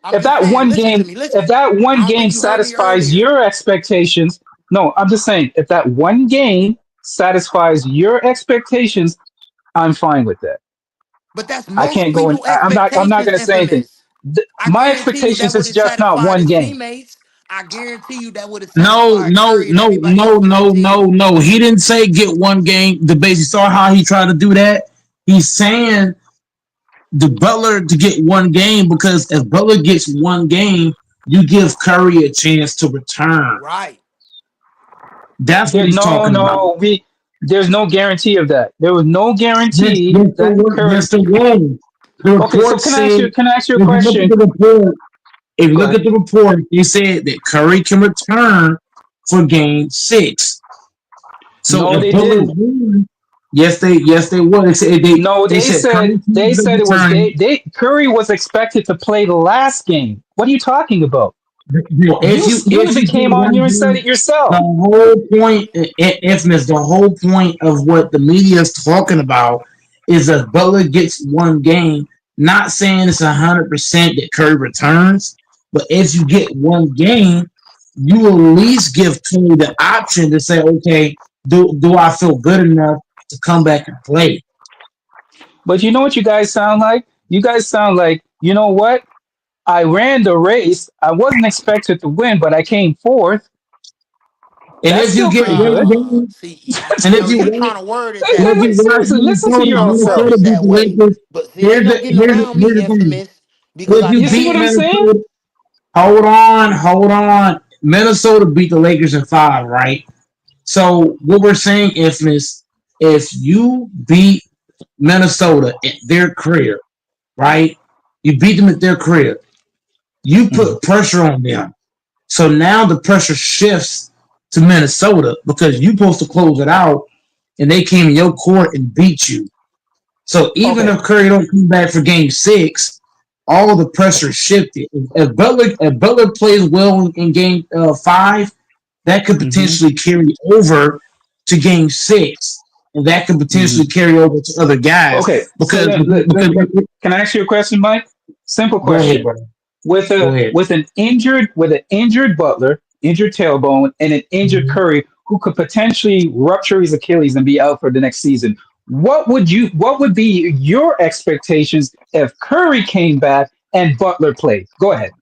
I'm if just that saying, one listen to game, me, if listen. that I one don't game think you heard me satisfies earlier. your expectations, no, I'm just saying, if that one game satisfies your expectations, I'm fine with that. But that's I can't most go in. people I'm not expectations, going to say anything. infamous. Th- I My guarantee you that expectations would is have just not satisfied one his game. teammates. I guarantee you that would have No, satisfied no, Curry and no, everybody no, else on no, that no, team. no. He didn't say get one game. The base. You saw how he tried to do that. He's saying the Butler to get one game because if Butler gets one game, you give Curry a chance to return. Right. That's what he's No, talking about. no, there's no guarantee of that. There was no Yes, guarantee yes, there that was. Curry. Yes, there was. The Okay, so report said, can I ask you a if you look at question? the report, if you Go look ahead. at the report, they said that Curry can return for game 6. So No, if they Butler didn't. wins, yes they would. No, They said Curry can they said it was return. they Curry was expected to play the last game. What are you talking about? You If even you came get on one here and said it game, the yourself. whole point, infamous, the whole point of what the media is talking about is if Butler gets one game. Not saying it's 100% that Curry returns, but if you get one game, you will at least give Curry the option to say, okay, do I feel good enough to come back and play? But you know what you guys sound like? You guys sound like, you know what? I ran the race. I wasn't expected to win, but I came fourth. And That's if you still get pretty good. one game, See, and if you you trying to word it that way. Seriously, listen to You your trying own to word self. it Minnesota beat that the way. Lakers, But see, ain't no getting around me, here's the thing. infamous, because If I you You see tell beat what I'm you. saying? Minnesota, hold on. Minnesota beat the Lakers in 5, right? So what we're saying, Infamous, if you beat Minnesota at their crib, right? You beat them at their crib. You Mhm. put pressure on them. So now the pressure shifts to Minnesota because you're supposed to close it out, and they came in your court and beat you. So even Okay. if Curry don't come back for game 6, all the pressure shifted. If Butler plays well in game 5, that could hmm potentially carry over to game 6. And that could hmm potentially carry over to other guys. Okay. So Because, then, because can I ask you a question, Mike? Simple go ahead, question. brother. With Go ahead. an injured Butler, injured tailbone, and an injured Mhm. Curry, who could potentially rupture his Achilles and be out for the next season, what would be your expectations if Curry came back and Butler played? Go ahead.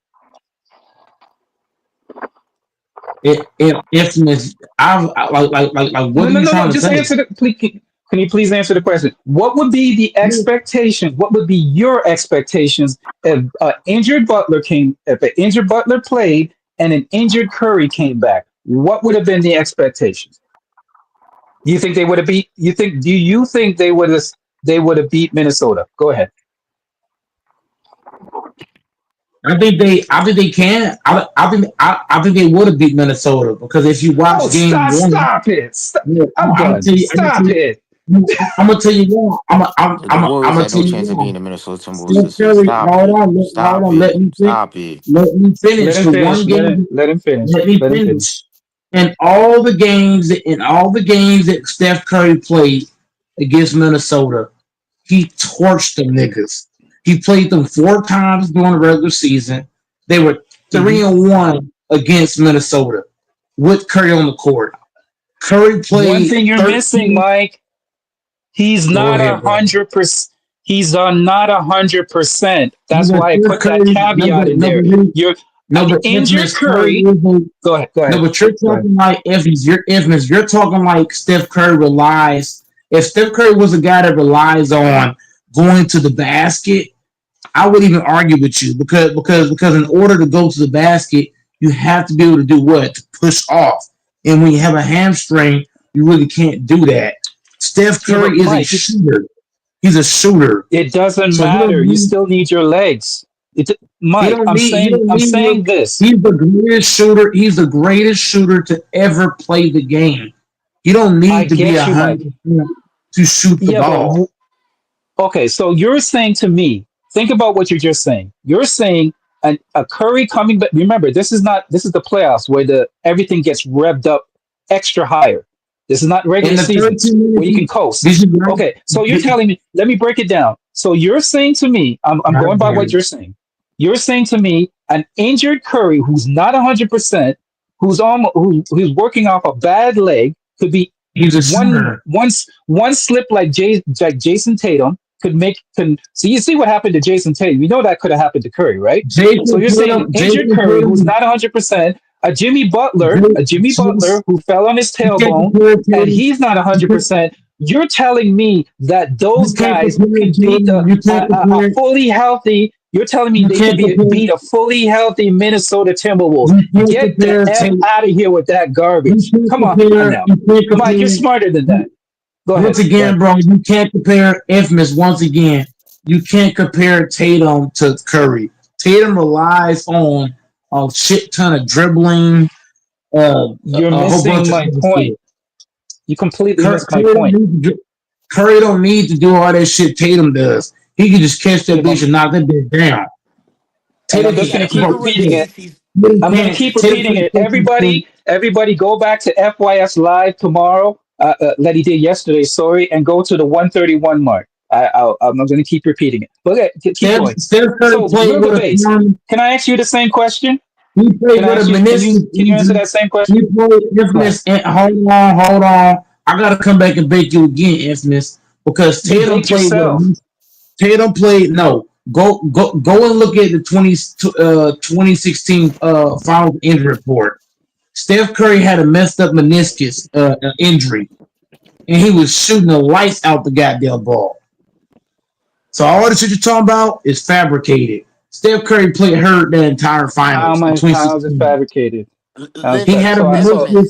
Infamous, what No, are no, you no, no. trying to Just say? answer the. Please, can you please answer the question? What would be the expectation? What would be your expectations if if an injured Butler played and an injured Curry came back? What would have been the expectations? Do you think they would have beat? Do you think they would have beat Minnesota? Go ahead. I think they can. I think they would have beat Minnesota because if you Oh, watch game one, stop it! Stop. yeah, I'm I'm gonna done. tell you, Stop it. I'm gonna tell you what. The I'm Warriors gonna had no tell you chance of beating what. the Minnesota Timberwolves Steph this year. Curry, Stop it. hold Stop on, it. Stop it. let me Let finish. him The one finish. game, Let him finish. let me Let him finish. finish. In all the games that Steph Curry played against Minnesota, he torched them niggas. He played them 4 times during the regular season. They were Mhm. 3-1 against Minnesota with Curry on the court. Curry One played thing you're missing, 13. Mike. He's Go not ahead, bro. 100%. He's not 100%. No, That's but why I Steph put that Curry, caveat in there. You're no, an but injured infamous Curry Curry. isn't. Go ahead. Go No, ahead. but you're Go ahead. talking like You're infamous. You're talking like Steph Curry relies. If Steph Curry was a guy that relies on going to the basket, I would even argue with you because in order to go to the basket, you have to be able to do what? To push off. And when you have a hamstring, you really can't do that. Steph Yeah, but Curry is a Mike, shooter. He's a shooter. it doesn't So matter. You still need your legs. Mike, you don't I'm need saying this. he's the greatest shooter. He's the greatest shooter to ever play the game. You don't I need to be get you, Mike. 100% to shoot the Yeah, but ball. okay, so you're saying to me, think about what you're just saying. You're saying a Curry coming back. Remember, this is the playoffs where the everything gets revved up extra higher. This is not In regular the season 13 where minutes, you can coast. this is right. Okay, so you're telling me, let me break it down. So you're saying to me, I'm going by what you're saying. You're saying to me an injured Curry who's not 100%, who's working off a bad leg, could be He's a one shooter. one slip like Jason Tatum could make can so you see what happened to Jason Tatum. You know that could have happened to Curry, right? So Jason you're saying an Tatum, injured Jason Curry who's Tatum, not 100%, a Jimmy Jason, Butler who fell on his you can't tailbone compare and Tatum. he's not You can't, 100%. You're telling me that you those can't guys compare can beat Tatum. You can't a compare. fully healthy. You're telling me You they can can't compare. beat a fully healthy Minnesota Timberwolves. You can't Get the compare F Tatum. out of here with that You garbage. can't Come on compare. now. You can't Mike, you're compare. smarter than that. Go Once ahead. Go again, ahead. bro, you can't compare infamous. Once again, you can't compare Tatum to Curry. Tatum relies on a shit ton of dribbling, You're a whole bunch missing of my other point. shit. You completely Curry, missed my Curry, don't point. need to do, Curry don't need to do all that shit Tatum does. He can just catch that And bitch I'm, and knock that bitch down. and I'm Tatum He just can, got gonna a keep quicker bro, repeating release. it. He's Tatum I'm gonna can't, keep Tatum repeating can't it. catch anything. Everybody, go back to FYS Live tomorrow, that he did yesterday. Sorry, and go to the 131 mark. I'm going to keep repeating it. But okay, keep going. Steph Curry So, played real with a debates. thumb. Can I ask you the same question? He played Can I with a ask you? meniscus Can you answer injury. that same question? He played Go ahead. infamous. And hold on. I gotta come back and bake you again, infamous, because You baked yourself. Tatum played. No, go and look at the 2016 final injury report. Steph Curry had a messed up meniscus injury, and he was shooting the lights out the goddamn ball. So all the shit you're talking about is fabricated. Steph Curry played hurt that entire finals in How is it 2016. fabricated? He listen, had a infamous. meniscus.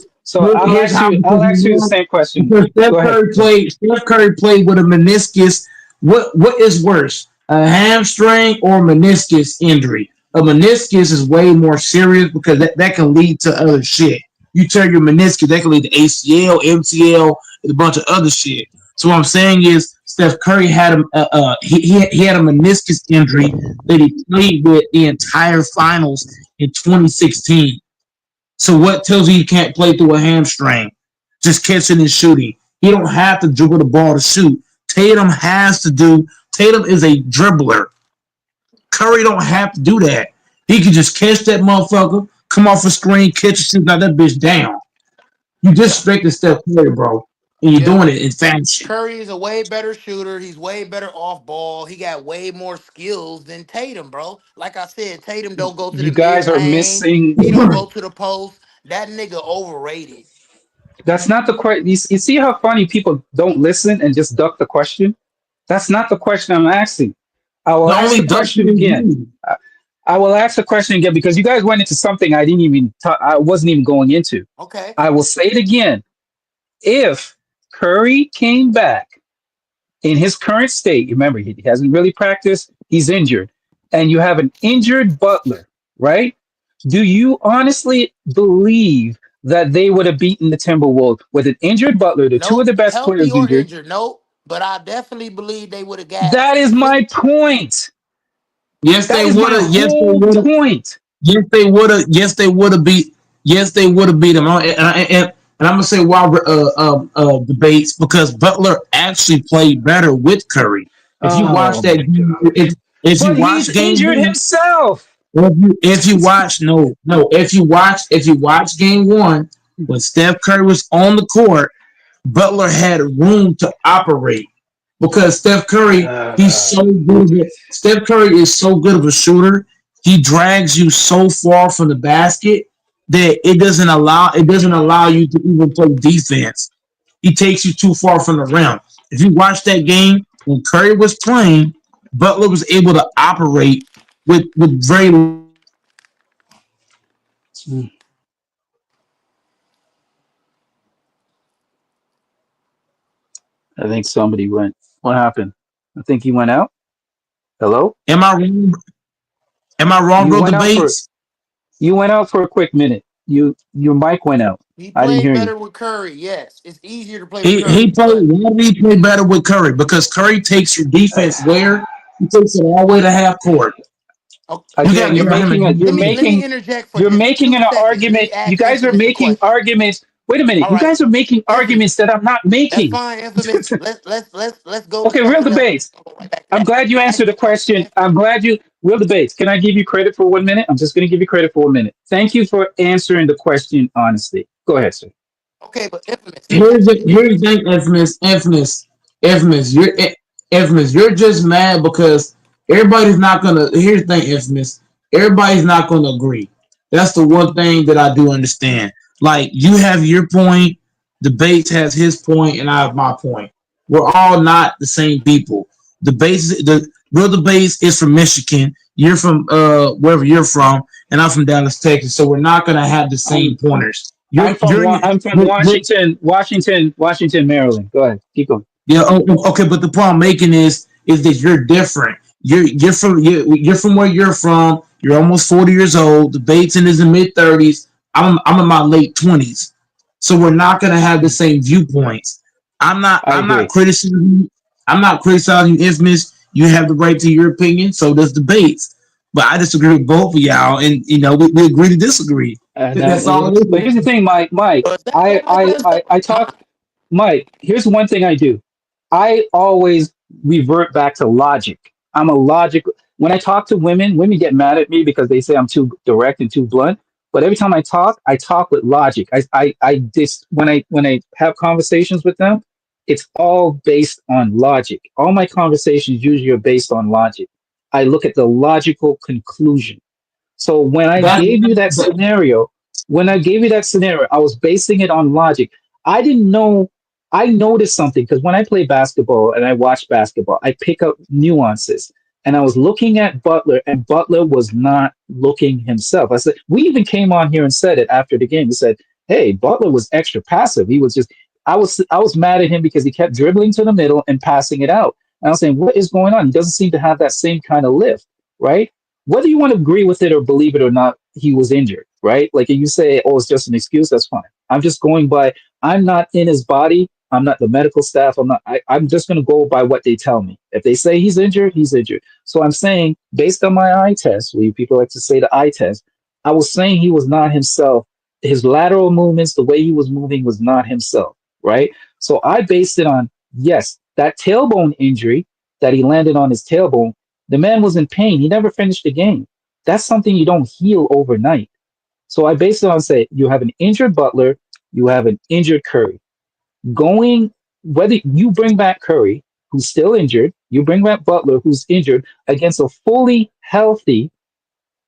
Here's how I'll because ask you you the know same question. because Go ahead. Steph Curry played with a meniscus. What is worse, a hamstring or meniscus injury? A meniscus is way more serious because that can lead to other shit. You tear your meniscus, that can lead to ACL, MCL, and a bunch of other shit. So what I'm saying is Steph Curry had he had a meniscus injury that he played with the entire finals in 2016. So what tells you he can't play through a hamstring? Just catching and shooting. He don't have to dribble the ball to shoot. Tatum has to do. Tatum is a dribbler. Curry don't have to do that. He can just catch that motherfucker, come off a screen, catch a shoot, knock that bitch down. You disrespecting Steph Curry, bro, and you're Yeah, doing it in fashion. Curry is a way better shooter. He's way better off ball. He got way more skills than Tatum, bro. Like I said, Tatum don't go to the You mid guys are range. missing. He don't go to the post. That nigga overrated. That's not the question. You see how funny people don't listen and just duck the question? That's not the question I'm asking. I will The ask the only duck question again. you. I, I will ask the question again because you guys went into something I wasn't even going into. Okay. I will say it again. If Curry came back in his current state, remember he hasn't really practiced, he's injured, and you have an injured Butler, right? Do you honestly believe that they would have beaten the Timberwolves with an injured Butler, the two of Nope. the best Healthy players or injured? injured. Nope. But I definitely believe they would have got That is my point. Yes, That they is would my have. Yes, they whole would have. point. Yes, they would have. Yes, they would have beat. Yes, they would have beat him. And I'm gonna say why debates because Butler actually played better with Curry. If you watch Oh that, my gosh. if you But he's watch game injured one, himself. if you watch if you watch game one when Steph Curry was on the court, Butler had room to operate because Steph Curry, he's so good. Steph Curry is so good of a shooter. He drags you so far from the basket that it doesn't allow you to even play defense. He takes you too far from the rim. If you watch that game when Curry was playing, Butler was able to operate with very I think somebody went. What happened? I think he went out. Hello? Am I wrong? Am I wrong, You bro? went out for Debates. a quick minute. Your mic went out. he I didn't played hear you. better with Curry. Yes. It's easier to play with He Curry. played. But Why did he play better with Curry? Because Curry takes your defense where he takes it all the way to half court. oh, You okay, got Again, to give him. let me interject for you're just making an 2 seconds. Let argument. me You ask guys are Infamous a making question. arguments. Wait a minute. All You right, guys are making Infamous. arguments that I'm not That's making. fine, Infamous. Let's go to Okay, real something else. debates. I'll go right back to I'm that. glad you Ask answered the the question, question. Infamous. Real debates. Can I give you credit for 1 minute? I'm just going to give you credit for 1 minute. Thank you for answering the question honestly. Go ahead, sir. Okay, but infamous. Let me Here's ask you the this. here's the thing, infamous. Infamous. You're just mad because everybody's not gonna. Here's the thing, infamous. Everybody's not gonna agree. That's the one thing that I do understand. Like you have your point, debates has his point, and I have my point. We're all not the same people. The real debates is from Michigan. You're from wherever you're from, and I'm from Dallas, Texas. So we're not gonna have the same I'm pointers. You're I'm from Washington, Maryland. Go ahead. Keep going. yeah, okay, but the point I'm making is that you're different. You're from where you're from. You're almost 40 years old. The Bates in his mid 30s. I'm in my late 20s. So we're not gonna have the same viewpoints. I I'm not agree. criticizing you, Infamous. You have the right to your opinion, so does the Bates. But I disagree with both of y'all, and we agree to disagree. That's all it But is. here's the thing, Mike. But that's what I said. I talk. Mike, here's one thing I do. I always revert back to logic. I'm a logic. When I talk to women, women get mad at me because they say I'm too direct and too blunt. But every time I talk with logic. When I have conversations with them, it's all based on logic. All my conversations usually are based on logic. I look at the logical conclusion. So That, when I gave you that scenario, I was basing it on logic. I didn't know. I noticed something because when I play basketball and I watch basketball, I pick up nuances. And I was looking at Butler, and Butler was not looking himself. I said, we even came on here and said it after the game. We said, "Hey, Butler was extra passive. He was just." I was mad at him because he kept dribbling to the middle and passing it out. And I was saying, "What is going on? He doesn't seem to have that same kind of lift, right?" Whether you want to agree with it or believe it or not, he was injured, right? Like, and you say, oh, it's just an excuse, that's fine. I'm just going by, I'm not in his body. I'm not the medical staff. I'm just going to go by what they tell me. If they say he's injured, he's injured. So I'm saying, based on my eye test, we people like to say the eye test, I was saying he was not himself. His lateral movements, the way he was moving was not himself, right? So I based it on, yes, that tailbone injury that he landed on his tailbone, the man was in pain. He never finished the game. That's something you don't heal overnight. So I based it on say you have an injured Butler, you have an injured Curry. Going whether you bring back Curry, who's still injured, you bring back Butler, who's injured, against a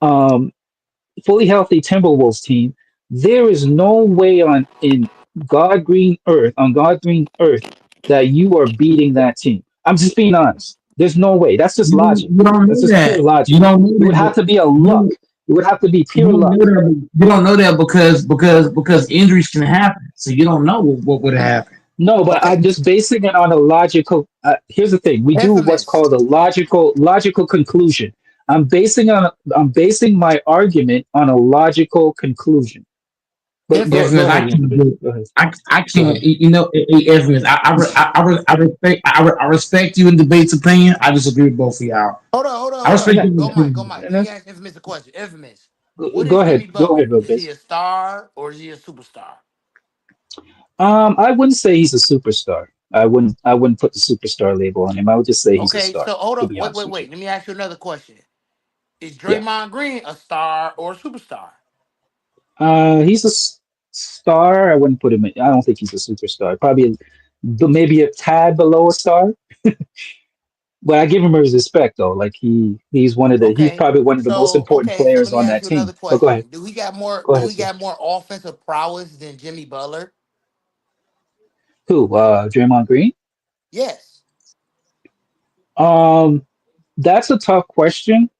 um, fully healthy Timberwolves team, there is no way on God green earth that you are beating that team. I'm just being honest. There's no way. That's just logic. you don't That's know just pure that. logic. You don't know It would have that. to be a luck. You, It would have to be you pure don't know luck. that. You don't know that because injuries can happen. So you don't know what would happen. No, but Okay, I'm just basing it on a logical. Here's the thing: we do what's infamous. called a logical conclusion. I'm basing my argument on a logical conclusion. But go Infamous, Infamous. ahead, young man. Go ahead. I Go can't. ahead. Infamous. I respect you in debate's opinion. I disagree with both of y'all. I Hold on. respect Yeah, you. Go, Mike. Go, opinion. Mike. Let me and ask Infamous a question. Infamous. What go is ahead. Jimmy Go ahead, Butler? real Is he base. a star or is he a superstar? I wouldn't say he's a superstar. I wouldn't put the superstar label on him. I would just say he's a Okay, star. so hold To up. be Wait, honest wait, with you. wait. Let me ask you another question. Is Yeah. Draymond Green a star or a superstar? He's a star. I wouldn't put him. I don't think he's a superstar. Probably, maybe a tad below a star. But I give him his respect though. Like he's Okay. probably one of the most important So players let me on ask that you another team. But go ahead. question. Do he got more Go do ahead, he sir. got more offensive prowess than Jimmy Butler? Who? Draymond Green? Yes. Um, that's a tough question,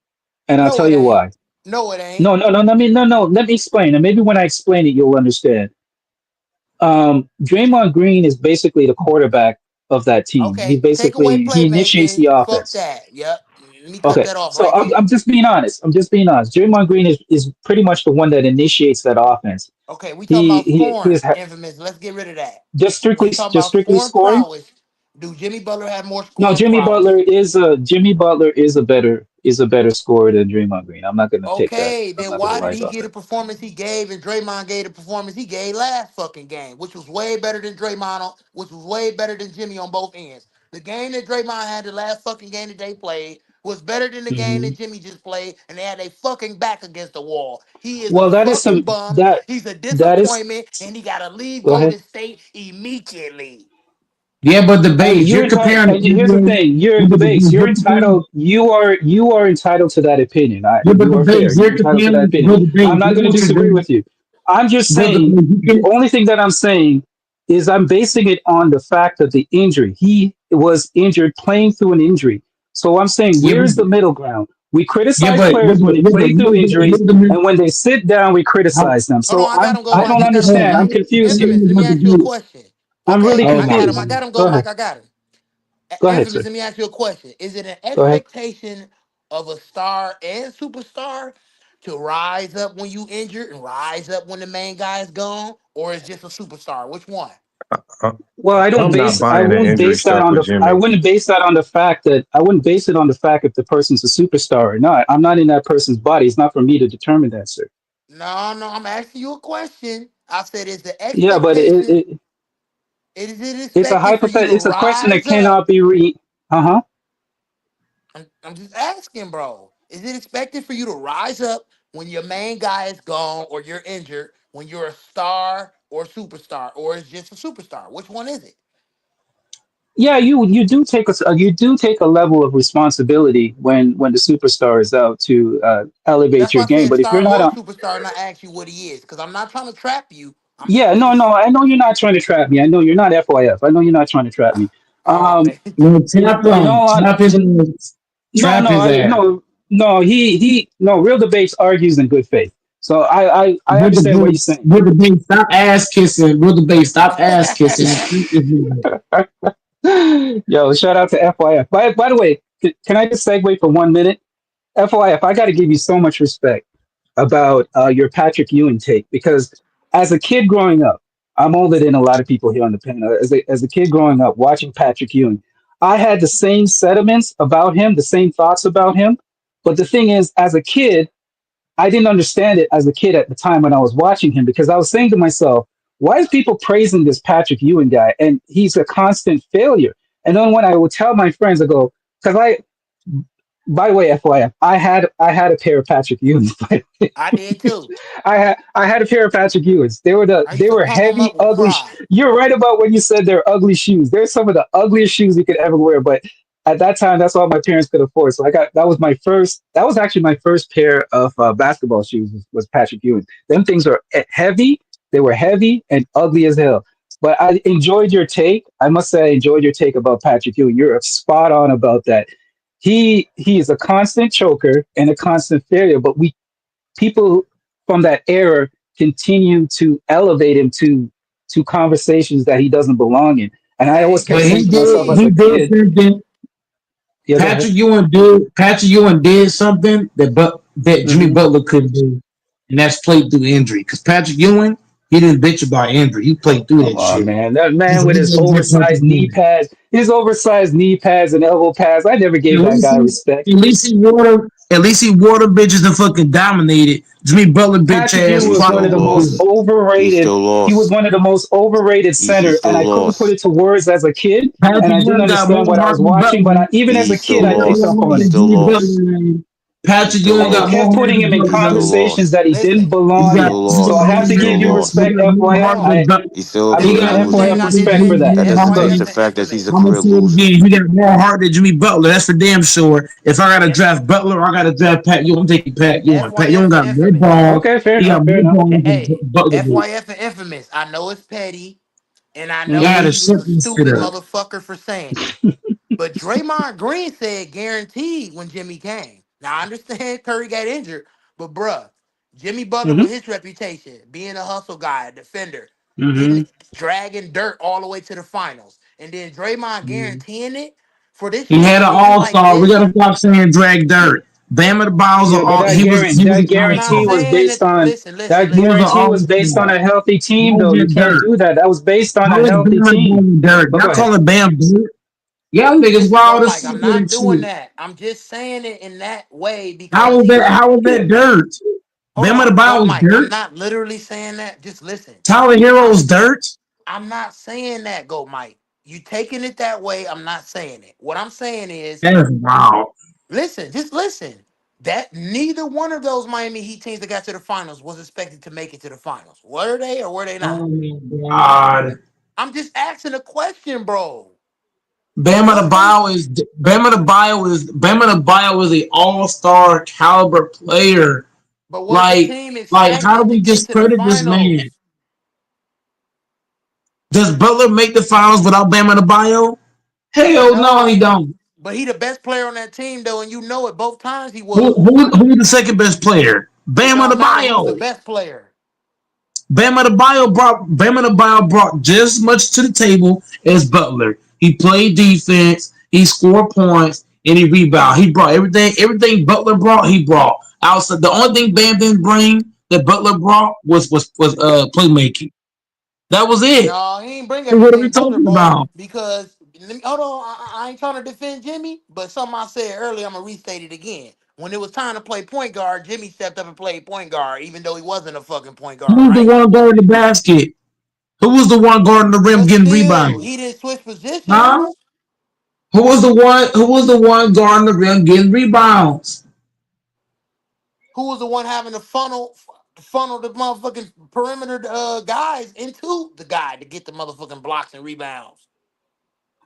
and I'll No, tell it you ain't. why. No, it ain't. No, no, no. No. Let me explain, and maybe when I explain it, you'll understand. Draymond Green is basically the quarterback of that team. Okay. Take away He initiates the playmaking. Fuck offense. that. Yep. Let me cut Okay, that off so right there. I'm just being honest. I'm just being honest. Draymond Green is pretty much the one that initiates that offense. Okay, we talking about He scoring, is Infamous. Let's get rid of that. just We talking just about strictly scoring scoring. prowess. Do Jimmy Butler have more No, scoring prowess? Jimmy Butler is a better scorer than Draymond Green. I'm not gonna take that. Okay, I'm then not gonna why did rise he off get the that. performance he gave and Draymond gave the performance he gave last fucking game, which was way better than Draymond, which was way better than Jimmy on both ends. The game that Draymond had, the last fucking game that they played, was better than the game Hmm. that Jimmy just played, and they had a fucking back against the wall. He is a Well, that is fucking some bum. that He's a that is. disappointment, and he got to leave Go ahead. Golden State immediately. Yeah, but the And base, you're you're entitled. comparing And here's the thing: you're the base. You're entitled. You are entitled to that opinion. yeah, but You the are fair. base, You're you're entitled to that comparing, opinion. but the base, I'm not you're going to going to disagree do, with you. I'm just but the saying base, you the can, only thing that I'm saying is I'm basing it on the fact of the injury. He was injured playing through an injury. So I'm saying, yeah, where's the middle ground? We yeah, criticize but, players when they play through injuries, here's the, and when they sit down, we how, criticize them. Hold on, So I got him, go, I Mike. don't I got him, go, understand. I'm Mike. confused here. Infamous, let me ask you a question. I'm really Okay, oh I my got him. I confused. got God. him, Go go, ahead. Mike. I got him. Go ahead, Infamous, sir. let me ask you a question. Is it an Go ahead. expectation of a star and superstar to rise up when you injured and rise up when the main guy is gone, or is just a superstar? Which one? I- Well, I'm not I buying the wouldn't injury base that stuff on with the I Jimmy. wouldn't base that on the fact that I wouldn't base it on the fact if the person's a superstar or not. I'm not in that person's body. It's not for me to determine that, sir. No, no, I'm asking you a question. I said, is the Yeah, but expectation, is it it's a expected for you to It's a question that rise up? cannot be uh-huh. I'm just asking, bro. Is it expected for you to rise up when your main guy is gone or you're injured, when you're a star or superstar, or is just a superstar? Which one is it? Yeah, you do take a level of responsibility when the superstar is out to elevate That's your why I game. said But if star you're not or on, superstar, and I ask you what he is, because I'm not trying to trap you. I'm yeah, simply no, just, no, I know you're not trying to trap me. I know you're not FYF. I know you're not trying to trap me. oh Um, man, No, tap in him, all on, trap his in, ass, no, trap no, his ass. no, no. Real debates argues in good faith. So I With the understand what you're base, saying. with the base, stop ass kissing. With the base, stop ass kissing. And treat this nigga. Yo, shout out to FYF. By the way, can I just segue for 1 minute? FYF, I got to give you so much respect about your Patrick Ewing take because as a kid growing up, I'm older than a lot of people here on the panel. As a kid growing up watching Patrick Ewing, I had the same sentiments about him, the same thoughts about him. But the thing is, as a kid, I didn't understand it as a kid at the time when I was watching him because I was saying to myself, why is people praising this Patrick Ewing guy? And he's a constant failure. And then when I would tell my friends, I go, because by the way, FYI, I had a pair of Patrick Ewings. I did too. I had a pair of Patrick Ewings. I used They to were pump him heavy, up with ugly. pride. You're right about when you said they're ugly shoes. They're some of the ugliest shoes you could ever wear. But at that time, that's all my parents could afford. So I got that was my first. That was actually my first pair of basketball shoes was Patrick Ewing. Them things are heavy. They were heavy and ugly as hell. But I enjoyed your take. I must say, I enjoyed your take about Patrick Ewing. You're spot on about that. He is a constant choker and a constant failure. But we people from that era continue to elevate him to conversations that he doesn't belong in. And I always Same kept But thing saying he with to did, myself as he a Jimmy. did kid, something. yeah, go ahead. Patrick Ewing did something that Jimmy Hmm. Butler couldn't do, and that's played through injury. Because Patrick Ewing, he didn't bitch about injury. He played through Come that on, shit. man. That He's man a with his real oversized different knee dude. pads, and elbow pads. I never At gave that least guy he, respect. at least he water bitches and fucking dominated. Jimmy Butler bitch Patrick ass Ewing He was one still of clocked the him most too. lost. overrated. He was one of the most overrated He center, and still I couldn't put lost. it to words as a kid, Patrick and I didn't Ewing got understand more what I heart was than watching. But Butler. even as He a kid, still I He got picked up lost. more He on heart it. than still Jimmy Butler. lost. Man. He Patrick still Ewing And they got lost. more kept heart putting than him in He Butler. still conversations lost. that he didn't Listen, He belong got in. Still more lost. So I have He to still give you lost. respect, heart hold FYI. than on. Butler. He still a I'm He Listen, giving got career one more loser. thing FYF I heart than did respect for say, that. Jimmy That's And what's that's up. FYF the and fact that he's Infamous. a I'm gonna career say it loser. again. He got more heart than Jimmy Butler. That's for damn sure. If I gotta F, draft Butler, I gotta draft Pat Ewing. I'm taking Pat Ewing. Pat Ewing FYF and got more Infamous. balls. Okay, fair He got enough, fair more enough. balls than Hey, Butler did. FYF and Infamous. I know it's petty, and I know Y'all that Hmm. gotta he was shut a this shit stupid up. motherfucker for saying it. But Draymond Green said guaranteed when Jimmy came. Now I understand Curry got injured, but bruh, Jimmy Butler Hmm. with his reputation, being a hustle guy, a defender, Hmm. getting dragging dirt all the way to the finals, and then Draymond guaranteeing it for this He shit had to an end all like star. We this. gotta stop saying drag dirt. Bama the Biles are Yeah, but all he was that an all I'm not guarantee star. was saying based that. on Listen, listen, that He was listen. an guarantee all was based on star. a healthy team, Don't though. You get can't dirt. do that. That was based on How a is healthy Bama team. doing dirt? But go Y'all ahead. calling Bam dirt? Y'all niggas Listen, go, wild as Mike. fuck I'm with not this doing shit. that. I'm just saying it in that way How because was he that? was. How was that dirt? Hold Bama the on, Bile go, was Mike. I'm dirt. not literally saying that. Just listen. Tyler I'm Hero's dirt. I'm not saying that, go, Mike. You taking it that way. I'm not saying it. What I'm saying is, That is wild. Listen, just listen. That neither one of those Miami Heat teams that got to the finals was expected to make it to the finals. Were they or were they not? Oh my God. I'm just asking a question, bro. Bama the Was they? Bio is Bama the Bio is a all-star caliber player. But was the Like, team how do expected to we get to the discredit this man? finals? Does Butler make the finals without Bama the Bio? Hell no, he No. don't. But he the best player on that team though, and you know it. Both times he Who was. who who's the second best player? It Bama the don't matter who's the Bio. best player. Bama the Bio brought just as much to the table as Butler. He played defense, he scored points, and he rebounded. He brought everything Butler brought, he brought. Outside the only thing Bam didn't bring that Butler brought was playmaking. That was it. No, he ain't bring So what are we everything Butler talking bought about? because hold on, I ain't trying to defend Jimmy, but something I said earlier, I'm gonna restate it again. When it was time to play point guard, Jimmy stepped up and played point guard, even though he wasn't a fucking point Who guard, was the right? one guarding the basket? Who was the one guarding the rim But getting still, rebounds? he didn't switch Huh? positions. Who was the one guarding the rim getting rebounds? Who was the one having to funnel the motherfucking perimeter guys into the guy to get the motherfucking blocks and rebounds?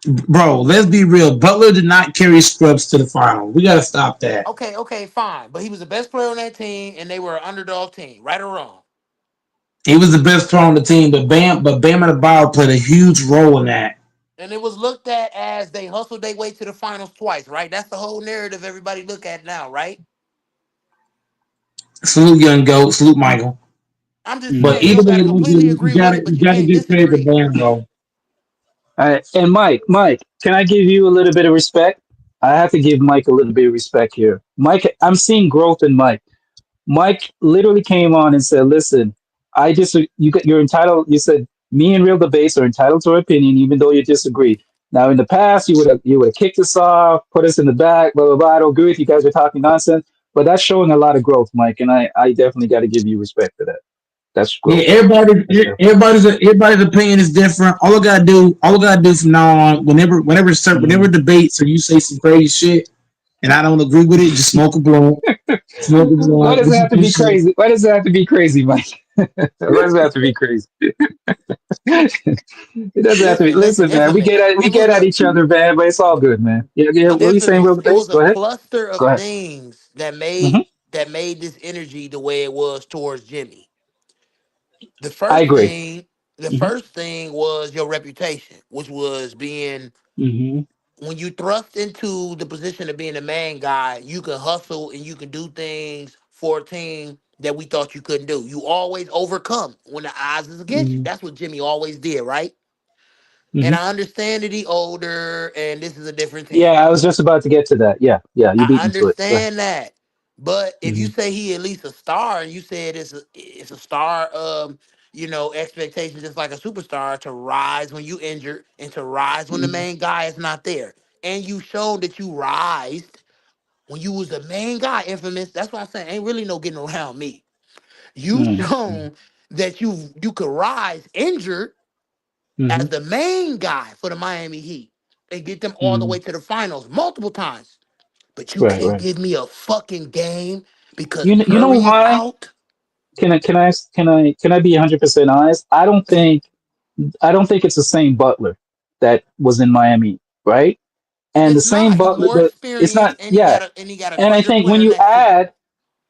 Bro, let's be real. Butler did not carry Scrubs to the final. We gotta stop that. Okay, fine. But he was the best player on that team, and they were an underdog team, right or wrong. He was the best player on the team, but Bam Adebayo played a huge role in that. And it was looked at as they hustled their way to the finals twice, right? That's the whole narrative everybody look at now, right? Salute young goat, salute Michael. I'm just But saying Mm. you either don't way got to it is, completely you agree with gotta it, but you you gotta can't give credit to disagree. Bam, bro. And Mike, can I give you a little bit of respect? I have to give Mike a little bit of respect here. Mike, I'm seeing growth in Mike. Mike literally came on and said, "Listen, I just you're entitled." You said, "Me and Real Debates are entitled to our opinion, even though you disagree." Now, in the past, you would have kicked us off, put us in the back, blah blah blah. I don't agree with you guys are talking nonsense, but that's showing a lot of growth, Mike, and I definitely got to give you respect for that. That's Yeah, growth. That's definitely growth. everybody's opinion is different. All I gotta do from now on, whenever Mhm. debates or you say some crazy shit and I don't agree with it, just smoke a blunt. Smoke a Why blunt. does it Listen have to to be shit. crazy? Why does it have to be crazy, Mike? Why does it have to be crazy? It doesn't have to be. Listen, Listen, man, we get infamous. at we It get was at a each other, man, but it's all good, man. Yeah, yeah. What are you saying, Real infamous. It Base? was a Go ahead. cluster of Go ahead. things Hmm. that made this energy the way it was towards Jimmy. The I first agree. thing, the Hmm. first thing was your reputation, which was being Hmm. when you thrust into the position of being a main guy, you can hustle and you can do things for a team that we thought you couldn't do. You always overcome when the odds is against you. Hmm. That's what Jimmy always did, right? And Hmm. I understand that he older and this is a different Yeah, team. I was just about to get to that. Yeah, yeah. You beat I me to it. Go ahead. understand that. But if you Hmm. say he at least a star and you said it's a star expectation just like a superstar to rise when you injured and to rise when the Hmm. main guy is not there. And you showed that you rised when you was the main guy, infamous. That's why I'm saying ain't really no getting around me. You Hmm. shown that you could rise injured Hmm. as the main guy for the Miami Heat and get them all the Hmm. way to the finals multiple times. But you Right, can't right. give me a fucking game because You know Curry is why? out. Can I be 100% honest? I don't think it's the same Butler that was in Miami, right? And the It's same not. He's Butler, more it's experienced, not. and Yeah, he got a and I greater think when player you next to him. add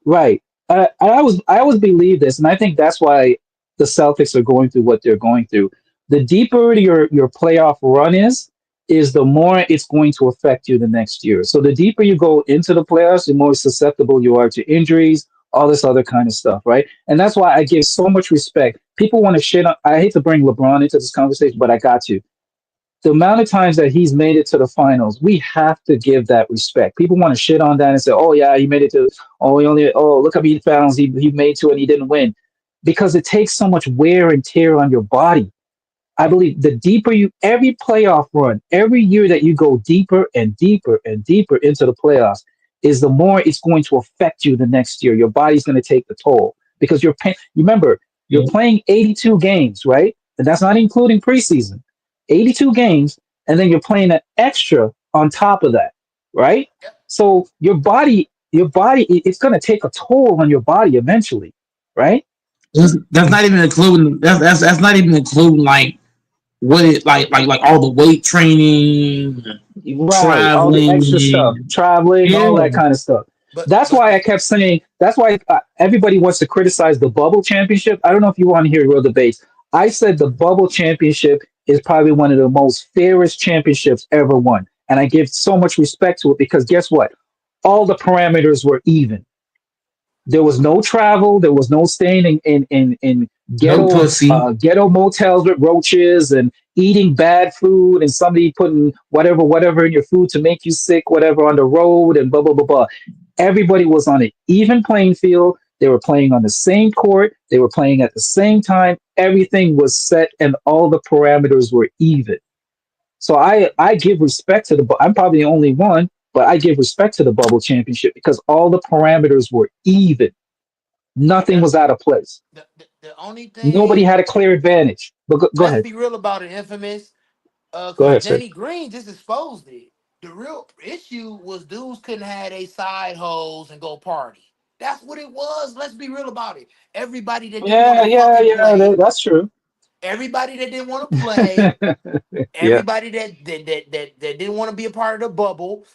right, I always believe this, and I think that's why the Celtics are going through what they're going through. The deeper your playoff run is the more it's going to affect you the next year. So the deeper you go into the playoffs, the more susceptible you are to injuries, all this other kind of stuff, right? And that's why I give so much respect. People want to shit on. I hate to bring LeBron into this conversation, but I got to the amount of times that he's made it to the finals, we have to give that respect. People want to shit on that and say, "Oh yeah, he made it to. Oh, he only. Oh, look how many finals he made to and he didn't win," because it takes so much wear and tear on your body. I believe the deeper every playoff run, every year that you go deeper and deeper and deeper into the playoffs, is the more it's going to affect you the next year. Your body's going to take the toll because you're paying. Remember, you're playing 82 games, right? And that's not including preseason. 82 games, and then you're playing an extra on top of that, right? So it's gonna take a toll on your body eventually, right? That's not even including that's not even including like what it like all the weight training, Right, all the extra stuff, traveling. traveling, Yeah, all that kind of stuff. That's but why I kept saying. That's why everybody wants to criticize the bubble championship. I don't know if you want to hear real debates. I said the bubble championship is probably one of the most fairest championships ever won, and I give so much respect to it because guess what? All the parameters were even. There was no travel. There was no staying in no pussy. ghetto motels with roaches and eating bad food and somebody putting whatever in your food to make you sick, whatever on the road and blah blah blah blah. Everybody was on an even playing field. They were playing on the same court. They were playing at the same time. Everything was set and all the parameters were even. So I give respect to I'm probably the only one, but I give respect to the bubble championship because all the parameters were even. Nothing the, was out of place. the only Nobody thing, had a clear advantage. But go let's ahead. be real about it, Infamous. Go Because ahead, sir. Danny Green just exposed it. The real issue was dudes couldn't have a side hoes and go party. That's what it was. Let's be real about it. Everybody that didn't want Yeah, to yeah, fucking yeah. play, That's true. everybody that didn't want to play, Yeah. everybody that didn't want to be a part of the bubble,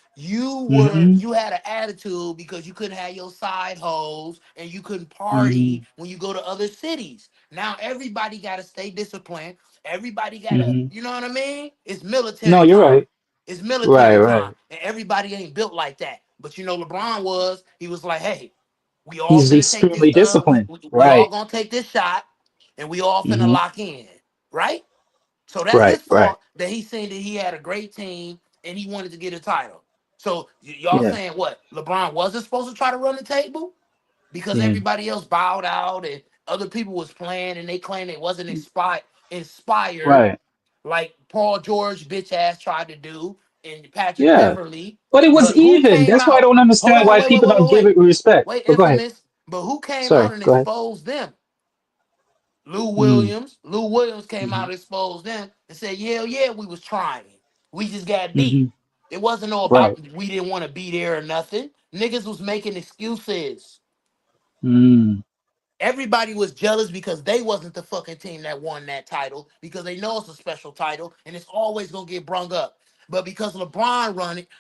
Hmm. you had an attitude because you couldn't have your side hoes and you couldn't Hmm. party when you go to other cities. Now everybody got to stay disciplined. Everybody got to, Hmm. you know what I mean? It's No, military you're time. right. It's Right, military time, right. and everybody ain't built like that. But you know, LeBron was. He was like, "Hey, we all He's finna take this. extremely disciplined. We all Right. gonna take this shot, and we all finna Hmm. lock in, right?" So that's Right, his right. fault that he seen that he had a great team and he wanted to get a title. So y'all Yeah. saying what? LeBron wasn't supposed to try to run the table because Yeah. everybody else bowed out and other people was playing and they claimed they wasn't inspired Right. like Paul George bitch ass tried to do and Patrick Yeah. Beverly. But it was But who even. came That's why I out? don't Hold understand on, why wait, wait, people wait, don't wait, give wait. it respect. Wait, But go ahead. Infamous. But who came out Sorry. and Go ahead. exposed them? Lou Mm-hmm. Williams. Lou Williams came out Mm-hmm. and exposed them and said, "Yeah, yeah, we was trying. We just got beat. Mm-hmm. It wasn't no Right. about we didn't want to be there or nothing. Niggas was making excuses. Mm. Everybody was jealous because they wasn't the fucking team that won that title because they know it's a special title and it's always gonna get brung up. But because LeBron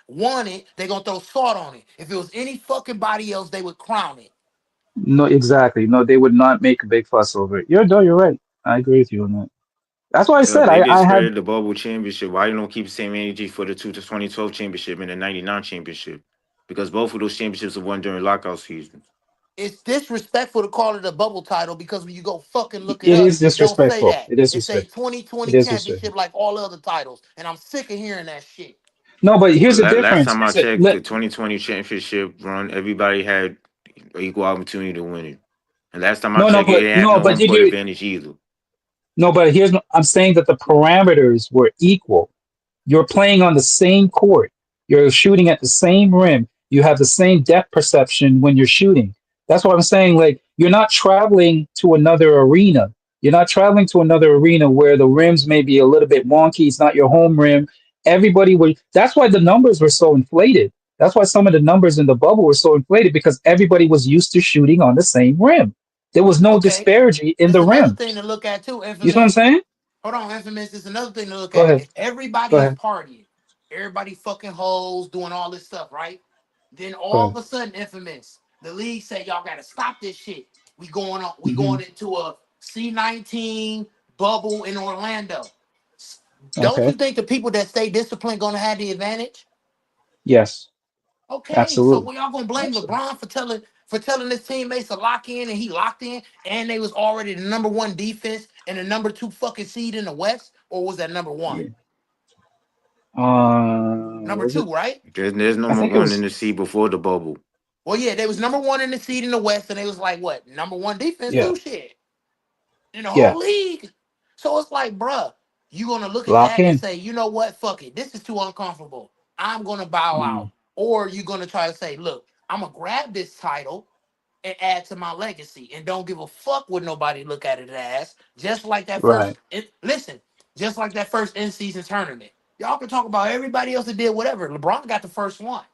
won it, they gonna throw salt on it. If it was any fucking body else, they would crown it. No, exactly. No, they would not make a big fuss over it. No, you're right. I agree with you on that. That's why I So if said they I had discredit the bubble championship, why you don't keep the same energy for the 2012 championship and the 99 championship? Because both of those championships were won during lockout seasons. It's disrespectful to call it a bubble title because when you go fucking look it it up, is it don't say disrespectful. that. It is It say respect. It 2020 is respectful. championship like all other titles, and I'm sick of hearing that shit. No, but here's But the last difference. time I checked, the 2020 championship run, everybody had equal opportunity to win it. And last time I No, no, checked, it but didn't have no, no but home did court you? advantage either. No, but I'm saying that the parameters were equal. You're playing on the same court. You're shooting at the same rim. You have the same depth perception when you're shooting. That's what I'm saying. Like you're not traveling to another arena. You're not traveling to another arena where the rims may be a little bit wonky. It's not your home rim. Everybody would. That's why the numbers were so inflated. That's why some of the numbers in the bubble were so inflated because everybody was used to shooting on the same rim. There was no Okay, disparity in it's the another thing rims. to look at too, You see what I'm Infamous. saying? Hold on, Infamous. It's another thing to look Go at. ahead. If Go everybody is ahead. partying, everybody fucking hoes, doing all this stuff, right? Then Go all of ahead. a sudden, Infamous, the league say y'all gotta stop this shit. We Hmm. going into a C19 bubble in Orlando. Don't Okay. you think the people that stay disciplined gonna have the advantage? Yes. Okay, so Absolutely. we all gonna blame Absolutely. LeBron for telling his teammates to lock in and he locked in and they was already the number one defense and the number two fucking seed in the West, or was that number one? Yeah. Number Was it? two, right? There's I number think it one in was. the seed before the bubble. Well, yeah, they was number one in the seed in the West, and they was like what number one defense Yeah. too, shit, in the Yeah. whole league. So it's like, bruh, you gonna look at Lock that and in. say, you know what, fuck it, this is too uncomfortable. I'm gonna bow Mm. out, or you gonna try to say, look, I'm gonna grab this title and add to my legacy and don't give a fuck what nobody look at it as. Just like that Right. listen, just like that first in season tournament. Y'all can talk about everybody else that did whatever. LeBron got the first one.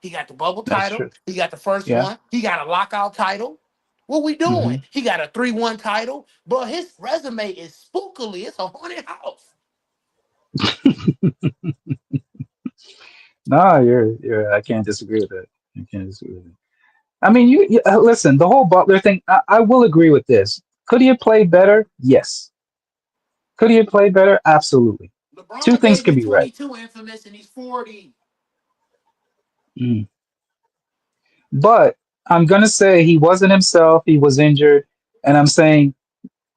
He got the bubble That's title. true. He got the first Yeah. one. He got a lockout title. What we hmm doing? He got a 3-1 title. But his resume is spookily. It's a haunted house. No, you're. I can't disagree with that. I can't disagree with that. I mean, listen. The whole Butler thing. I will agree with this. Could he have played better? Yes. Could he have played better? Absolutely. Two LeBron things gave could you be right. 22 infamous and he's 40. Mm. But I'm gonna say he wasn't himself. He was injured, and I'm saying,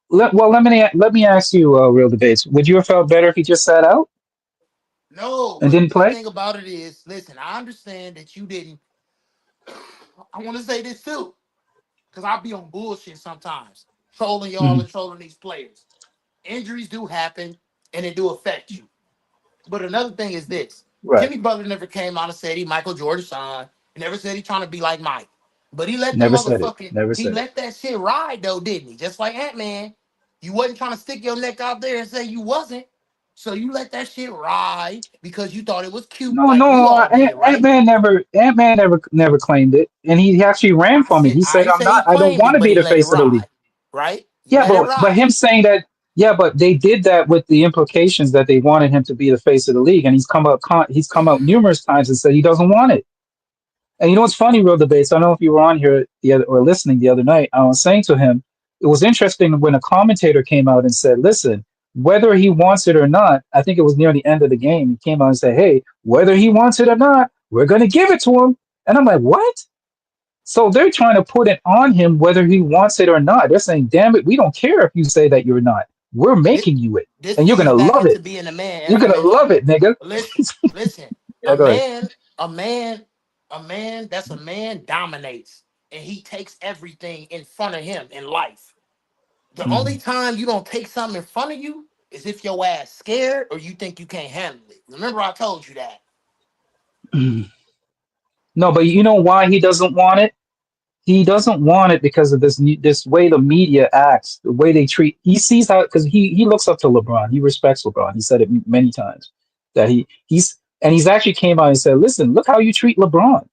let me ask you, real debates. Would you have felt better if he just sat out No, and but didn't the play? thing about it is, listen, I understand that you didn't. I want to say this too, because I'll be on bullshit sometimes, trolling y'all hmm and trolling these players. Injuries do happen and it do affect you. But another thing is this: Right. Jimmy Butler never came out and said he Michael Jordan's son. He never said he trying to be like Mike. But he let the Never said it. motherfucking Never he said it. let that shit ride though, didn't he? Just like Ant-Man. You wasn't trying to stick your neck out there and say you wasn't. So you let that shit ride because you thought it was cute, No, like we no. all did, Ant right? Man never claimed it, and he actually ran from it. He I said, ain't "I'm say not. he I don't claimed want it, to but be he the let it face of the league." ride, right? He Yeah, let it but ride. him saying that, yeah, but they did that with the implications that they wanted him to be the face of the league, and he's come out numerous times and said he doesn't want it. And you know what's funny, real debates? I don't know if you were on here or listening the other night. I was saying to him, it was interesting when a commentator came out and said, "Listen, whether he wants it or not," I think it was near the end of the game. He came out and said, "Hey, whether he wants it or not, we're going to give it to him." And I'm like, "What?" So they're trying to put it on him whether he wants it or not. They're saying, "Damn it, we don't care if you say that you're not. We're This, making you it, this and you're going feeds to back love into it. being a man, You're going to infamous. love it, nigga." Listen, listen. Yeah, go ahead. A man, that's a man dominates and he takes everything in front of him in life. The only Mhm. time you don't take something in front of you is if your ass scared or you think you can't handle it. Remember, I told you that. Mhm. No, but you know why he doesn't want it? He doesn't want it because of this way the media acts, the way they treat. He sees how because he looks up to LeBron. He respects LeBron. He said it many times that he's actually came out and said, "Listen, look how you treat LeBron.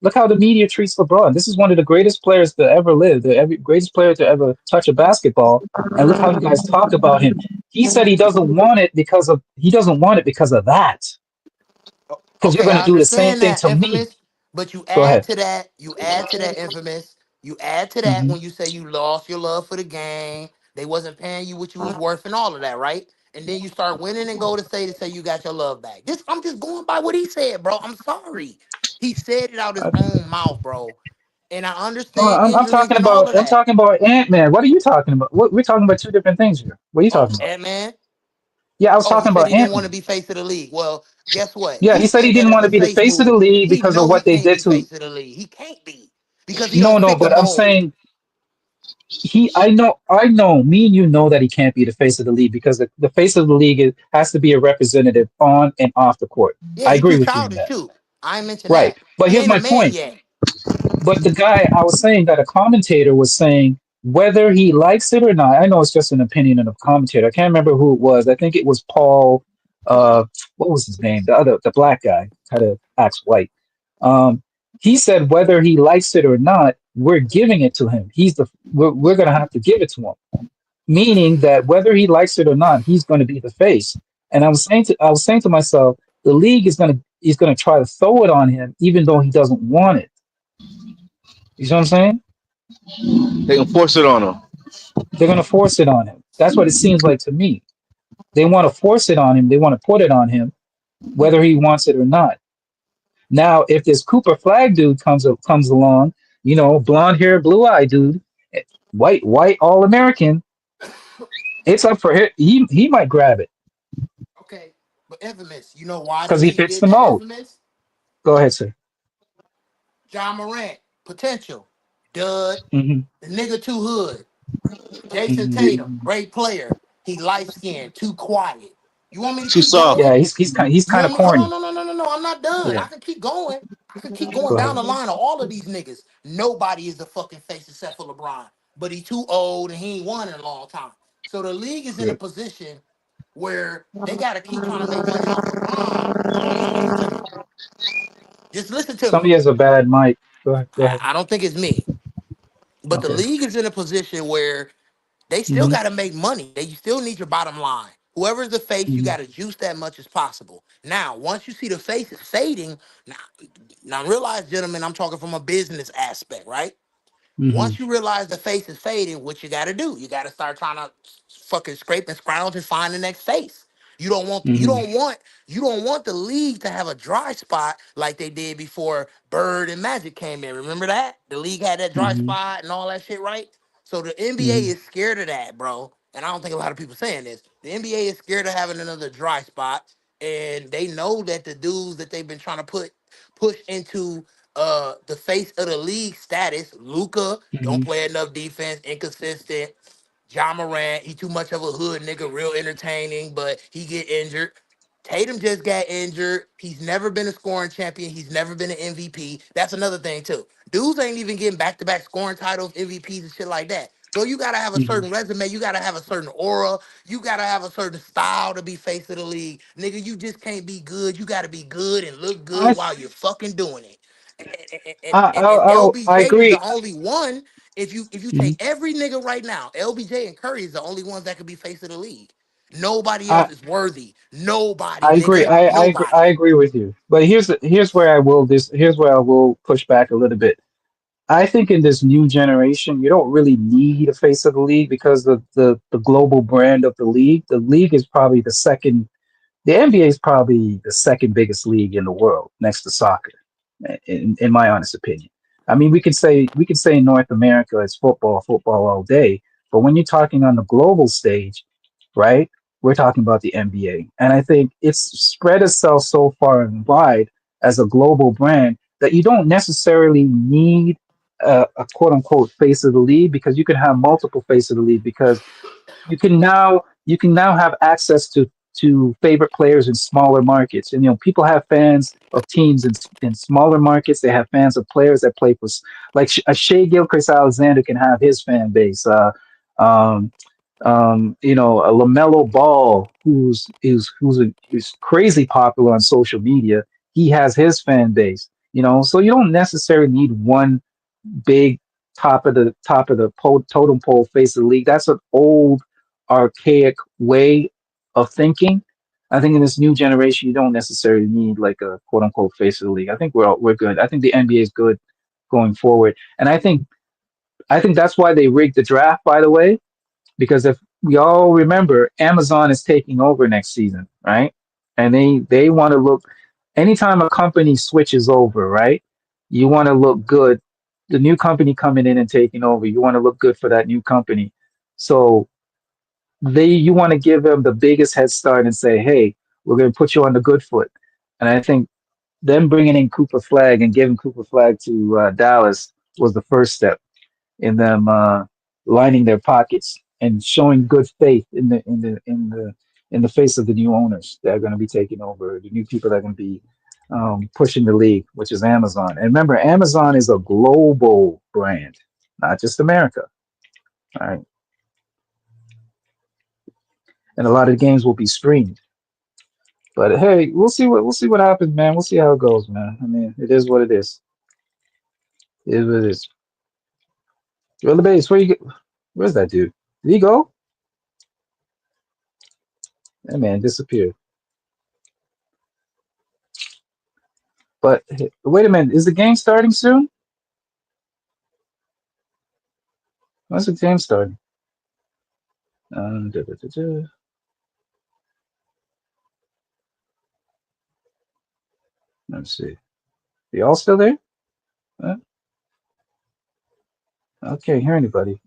Look how the media treats LeBron. This is one of the greatest players to ever live, greatest player to ever touch a basketball. And look how you guys talk about him." He said he doesn't want it because of that. Because you're Okay, going to I do the same understand thing that, to me. infamous, but Go ahead. you add to that, infamous, you add to that hmm when you say you lost your love for the game, they wasn't paying you what you was worth and all of that, right? And then you start winning and go to say you got your love back. This I'm just going by what he said, bro. I'm sorry. He said it out his own mouth, bro. And I No, understand I'm injuries talking and all about of that. Ant Man. What are you talking about? We're talking about two different things here. What are you Oh, talking about? Ant Man. Yeah, I was Oh, he talking said about he didn't Ant want to Man. be face of the league. Well, guess what? Yeah, He he said he said that didn't as want to a be the face face of move. the league He because of know he what they can't did be to. face of the league. He can't be because he No, don't no, fit the but I'm mold. saying I know. Me and you know that he can't be the face of the league because the face of the league has to be a representative on and off the court. Yeah, I he agree too with you on childish that. too. I ain't mentioned Right. that. But He here's ain't a my man point. yet. But the guy, I was saying that a commentator was saying whether he likes it or not. I know it's just an opinion of a commentator. I can't remember who it was. I think it was Paul. Uh, what was his name? The black guy, kind of acts white. Um, he said whether he likes it or not, we're giving it to him. We're gonna have to give it to him, meaning that whether he likes it or not, he's going to be the face. And I was saying to myself, the league is gonna try to throw it on him, even though he doesn't want it. You see what I'm saying? They can force it on them. They're going to force it on him. That's what it seems like to me. They want to force it on him. They want to put it on him, whether he wants it or not. Now, if this Cooper Flag dude comes along, blonde hair, blue eye dude, white all American, it's up for him. He might grab it Okay, but infamous. You know why the because he league fits did the that, mold. infamous? Go ahead, sir. John Morant, potential, dud. hmm The nigga too hood. Jason hmm Tatum, great player. He light skinned, too quiet. You want me to Too keep soft. going? Yeah, he's You kind of want me? Hold on, corny. no. I'm not done. Yeah, I can keep going. I can keep going go down ahead. the line of all of these niggas. Nobody is the fucking face except for LeBron. But he too old and he ain't won in a long time. So the league is in a Yeah. position where they got to keep trying to make money off LeBron. Hold on, let me listen to me. Just listen to me. Somebody has a bad mic. Go ahead. Go ahead. I don't think it's me, but the Okay. league is in a position where they still Mm-hmm. got to make money. They still need your bottom line. Whoever's the face, you Mm-hmm. got to juice that much as possible. Now, once you see the face is fading, now, now realize, gentlemen, I'm talking from a business aspect, right? Mm-hmm. Once you realize the face is fading, what you got to do? You got to start trying to fucking scrape and scrounge and find the next face. You don't want you Mm-hmm. don't want you don't want the league to have a dry spot like they did before Bird and Magic came in. Remember that? The league had that dry Mm-hmm. spot and all that shit, right? So the NBA Mm-hmm. is scared of that, bro. And I don't think a lot of people saying this. The NBA is scared of having another dry spot, and they know that the dudes that they've been trying to push into the face of the league status. Luca don't Mm-hmm. play enough defense, inconsistent. John Morant, he too much of a hood nigga, real entertaining, but he get injured. Tatum just got injured. He's never been a scoring champion. He's never been an MVP. That's another thing too. Dudes ain't even getting back-to-back scoring titles, MVPs and shit like that. Bro, you gotta have a Mm-hmm. certain resume. You gotta have a certain aura. You gotta have a certain style to be face of the league. Nigga, you just can't be good. You gotta be good and look I good while you're fucking doing it. And I LBJ is the agree. only one. If you Mhm. take every nigga right now, LBJ and Curry is the only ones that could be face of the league. Nobody else I is worthy. Nobody, I agree. nigga. I Nobody. agree with you. But here's where I will push back a little bit. I think in this new generation, you don't really need a face of the league because the global brand of the league. The league is probably the second. The NBA is probably the second biggest league in the world, next to soccer, in my honest opinion. I mean, we can say in North America it's football, football all day, but when you're talking on the global stage, right? We're talking about the NBA, and I think it's spread itself so far and wide as a global brand that you don't necessarily need a quote unquote face of the league because you can have multiple face of the league because you can now have access to favorite players in smaller markets. And people have fans of teams in smaller markets. They have fans of players that play for like a Shea Gilchrist Alexander can have his fan base. Um, a Lamelo Ball who's crazy popular on social media. He has his fan base. So you don't necessarily need one big top of the totem pole face of the league. That's an old, archaic way of thinking. I think in this new generation, you don't necessarily need like a quote unquote face of the league. I think we're good. I think the NBA is good going forward, and I think that's why they rigged the draft. By the way, because if we all remember, Amazon is taking over next season, right? And they want to look. Anytime a company switches over, right? You want to look good. The new company coming in and taking over, you want to look good for that new company. So you want to give them the biggest head start and say, hey, we're going to put you on the good foot. And I think them bringing in Cooper Flag and giving Cooper Flag to Dallas was the first step in them lining their pockets and showing good faith in the face of the new owners that are going to be taking over, the new people that are going to be pushing the league, which is Amazon. And remember, Amazon is a global brand, not just America. All right, and a lot of the games will be streamed. But hey, we'll see what happens, man. We'll see how it goes, man. I mean, it is what it is. It is what it is. You're the base. Where you get? Where's that dude? Did he go? That man disappeared. But wait a minute, is the game starting soon? When's the game starting? Da, da, da, da. Let's see. Y'all still there? Huh? I can't hear anybody.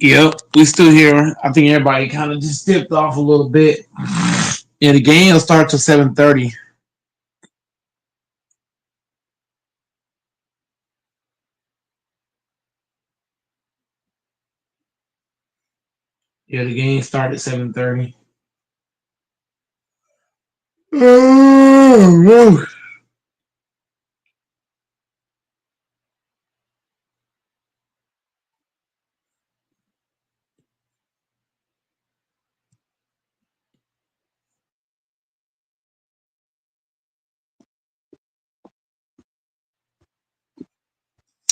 Yep, we still here. I think everybody kind of just dipped off a little bit. Yeah, the game will start till 7:30. Yeah, the game started at 7:30.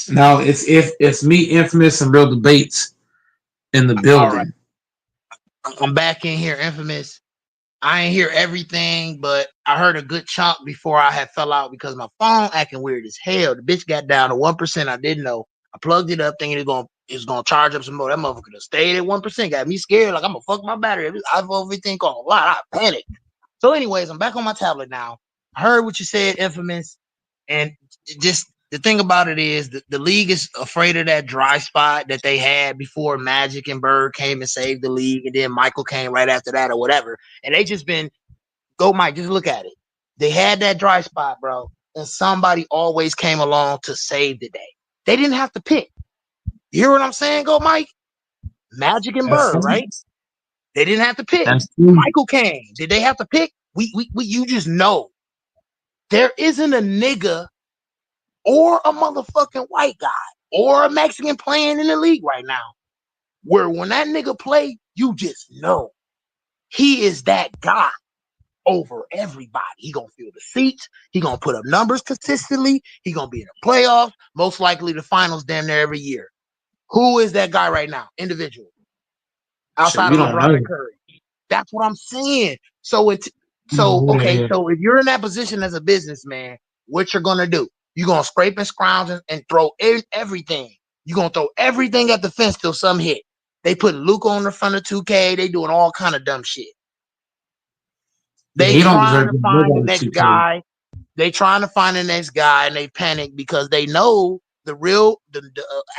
Now it's me, Infamous, and Real Debates in the All right, building. I'm back in here, Infamous. I ain't hear everything, but I heard a good chunk before I had fell out because my phone acting weird as hell. The bitch got down to 1%. I didn't know. I plugged it up thinking it's gonna charge up some more. That motherfucker stayed at 1%. Got me scared. Like I'm gonna fuck my battery. I overthink a lot. I panicked. So, anyways, I'm back on my tablet now. I heard what you said, Infamous, and just the thing about it is the league is afraid of that dry spot that they had before Magic and Bird came and saved the league, and then Michael came right after that or whatever. And they just been go, Mike, just look at it. They had that dry spot, bro, and somebody always came along to save the day. They didn't have to pick. You hear what I'm saying? Go, Mike. Magic and That's Bird, true. right? They didn't have to pick. That's true. Michael came. Did they have to pick? We you just know. There isn't a nigga or a motherfucking white guy or a Mexican playing in the league right now where when that nigga play, you just know he is that guy over everybody. He gonna fill the seats. He gonna put up numbers consistently. He gonna be in the playoffs, most likely the finals damn near every year. Who is that guy right now? Individual. Outside We of don't LeBron know. and Curry. That's what I'm saying. So We don't know who that is. so if you're in that position as a businessman, what you're gonna do? You're gonna scrape and scrounge and throw everything. You're gonna throw everything at the fence till some hit. They put Luke on the front of 2K, they doing all kind of dumb shit. Yeah, They he don't trying deserve to to find the nobody next 2K. guy. They trying to find the next guy, and they panic because they know the real, the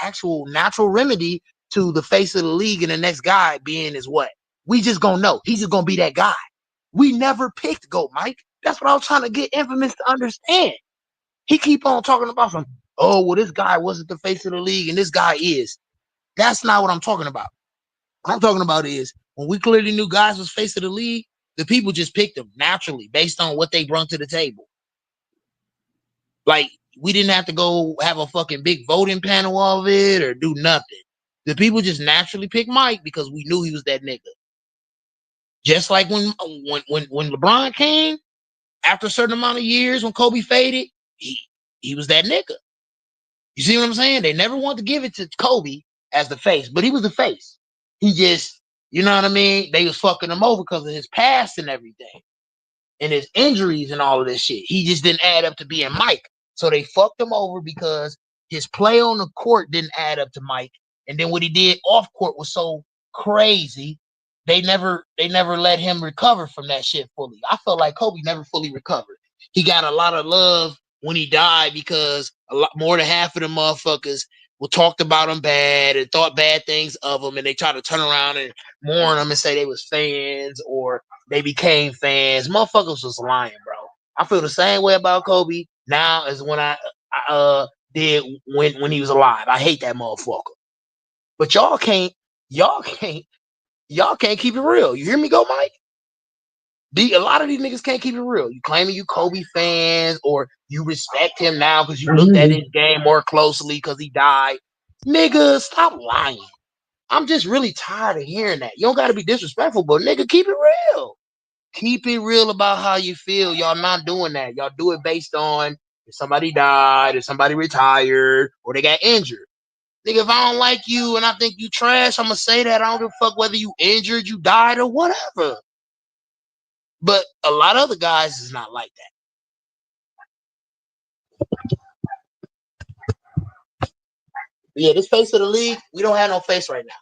actual natural remedy to the face of the league and the next guy being is what? We just gonna know. He's just gonna be that guy. We never picked GOAT, Mike. That's what I was trying to get Infamous to understand. He keep on talking about some, oh, well, this guy wasn't the face of the league, and this guy is. That's not what I'm talking about. What I'm talking about is when we clearly knew guys was face of the league, the people just picked them naturally based on what they brought to the table. Like, we didn't have to go have a fucking big voting panel of it or do nothing. The people just naturally picked Mike because we knew he was that nigga. Just like when LeBron came, after a certain amount of years, when Kobe faded, he was that nigga. You see what I'm saying? They never wanted to give it to Kobe as the face, but he was the face. He just, you know what I mean? They was fucking him over because of his past and everything, and his injuries and all of this shit. He just didn't add up to being Mike. So they fucked him over because his play on the court didn't add up to Mike. And then what he did off court was so crazy. They never let him recover from that shit fully. I felt like Kobe never fully recovered. He got a lot of love when he died because a lot more than half of the motherfuckers were talked about him bad and thought bad things of him, and they tried to turn around and mourn him and say they was fans or they became fans. Motherfuckers was lying, bro. I feel the same way about Kobe now as when I did when he was alive. I hate that motherfucker. But y'all can't keep it real. You hear me go, Mike? A lot of these niggas can't keep it real. You claiming you Kobe fans or you respect him now because you looked at his game more closely because he died. Nigga, stop lying. I'm just really tired of hearing that. You don't got to be disrespectful, but nigga, keep it real. Keep it real about how you feel. Y'all not doing that. Y'all do it based on if somebody died, if somebody retired, or they got injured. Nigga, if I don't like you and I think you trash, I'm gonna say that. I don't give a fuck whether you injured, you died, or whatever. But a lot of other guys is not like that. Yeah, this face of the league, we don't have no face right now.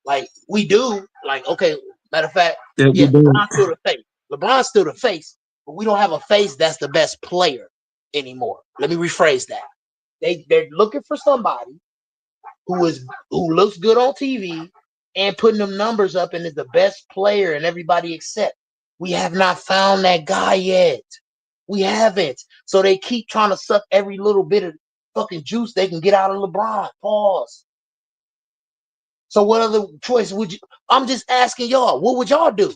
Like, we do. Like, okay, matter of fact, yeah, LeBron's still the face. LeBron's still the face, but we don't have a face that's the best player anymore. Let me rephrase that. They're looking for somebody who looks good on TV and putting them numbers up and is the best player and everybody accept. We have not found that guy yet. We haven't. So they keep trying to suck every little bit of fucking juice they can get out of LeBron. Pause. So what other choice would you? I'm just asking y'all, what would y'all do?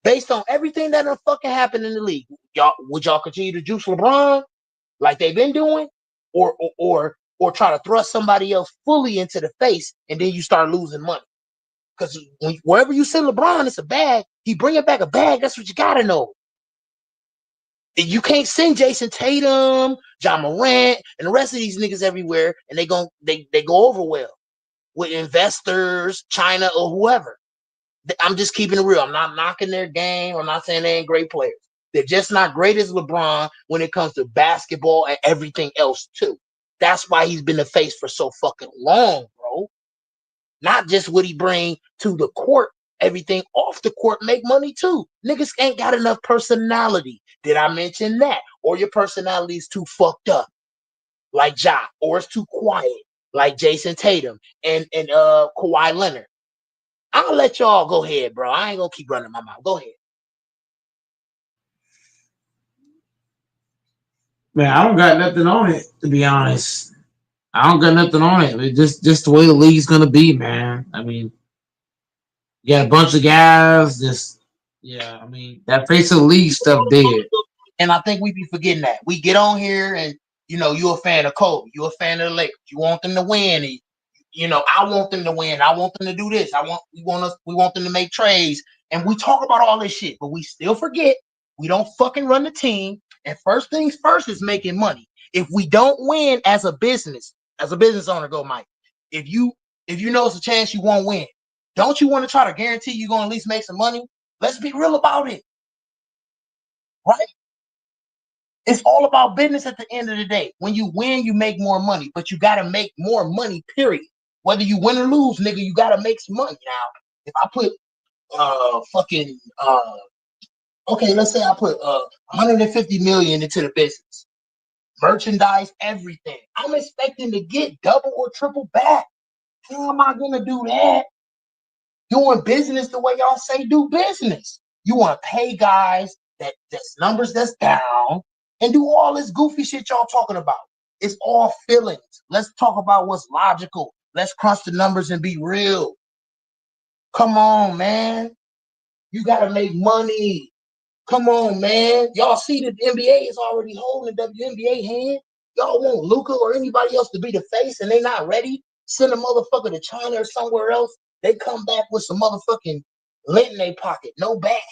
Based on everything that done fucking happened in the league, would y'all continue to juice LeBron like they've been doing? Or try to thrust somebody else fully into the face and then you start losing money? Because wherever you send LeBron, it's a bag. He bring it back a bag. That's what you gotta know. You can't send Jason Tatum, John Morant, and the rest of these niggas everywhere, and they go over well with investors, China, or whoever. I'm just keeping it real. I'm not knocking their game. I'm not saying they ain't great players. They're just not great as LeBron when it comes to basketball and everything else too. That's why he's been the face for so fucking long, bro. Not just what he bring to the court, everything off the court make money too. Niggas ain't got enough personality. Did I mention that? Or your personality is too fucked up, like Ja, or it's too quiet, like Jason Tatum and Kawhi Leonard. I'll let y'all go ahead, bro. I ain't gonna keep running my mouth. Go ahead. Man, I don't got nothing on it, to be honest. I don't got nothing on it. It's just the way the league's gonna be, man. I mean, you got a bunch of guys. I mean, that face of the league stuff dead. And I think we be forgetting that. We get on here and you're a fan of Kobe. You're a fan of the Lakers. You want them to win. And, I want them to win. I want them to do this. We want them to make trades. And we talk about all this shit, but we still forget we don't fucking run the team. And first things first is making money. If we don't win as a business owner, go Mike. If you know it's a chance you won't win, don't you want to try to guarantee you're gonna at least make some money? Let's be real about it. Right? It's all about business at the end of the day. When you win, you make more money, but you got to make more money, period. Whether you win or lose, nigga, you got to make some money. Now, if I put okay, let's say I put 150 million into the business, merchandise, everything. I'm expecting to get double or triple back. How am I going to do that? Doing business the way y'all say do business. You want to pay guys that's numbers that's down and do all this goofy shit y'all talking about. It's all feelings. Let's talk about what's logical. Let's crunch the numbers and be real. Come on, man. You got to make money. Come on, man. Y'all see that the NBA is already holding the WNBA hand. Y'all want Luka or anybody else to be the face and they not ready? Send a motherfucker to China or somewhere else. They come back with some motherfucking lint in their pocket. No bag.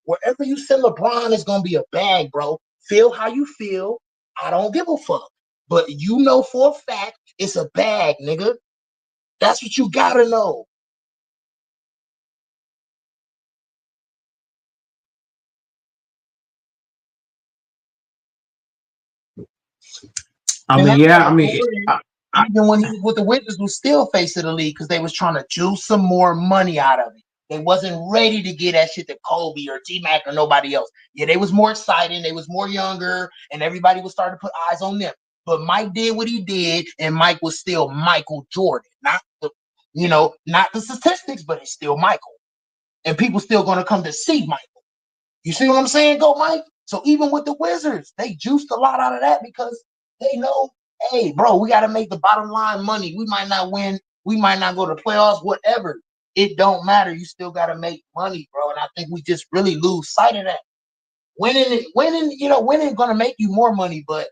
Wherever you send LeBron, it's going to be a bag, bro. Feel how you feel. I don't give a fuck. But you know for a fact it's a bag, nigga. That's what you got to know. Even when he was with the Wizards, was still face of the league because they was trying to juice some more money out of it. They wasn't ready to get that shit to Kobe or T-Mac or nobody else. Yeah, they was more exciting. They was more younger, and everybody was starting to put eyes on them. But Mike did what he did, and Mike was still Michael Jordan. Not the statistics, but it's still Michael. And people still going to come to see Michael. You see what I'm saying? Go, Mike. So even with the Wizards, they juiced a lot out of that because they know, hey, bro, we got to make the bottom line money. We might not win. We might not go to playoffs, whatever. It don't matter. You still got to make money, bro. And I think we just really lose sight of that. Winning, going to make you more money, but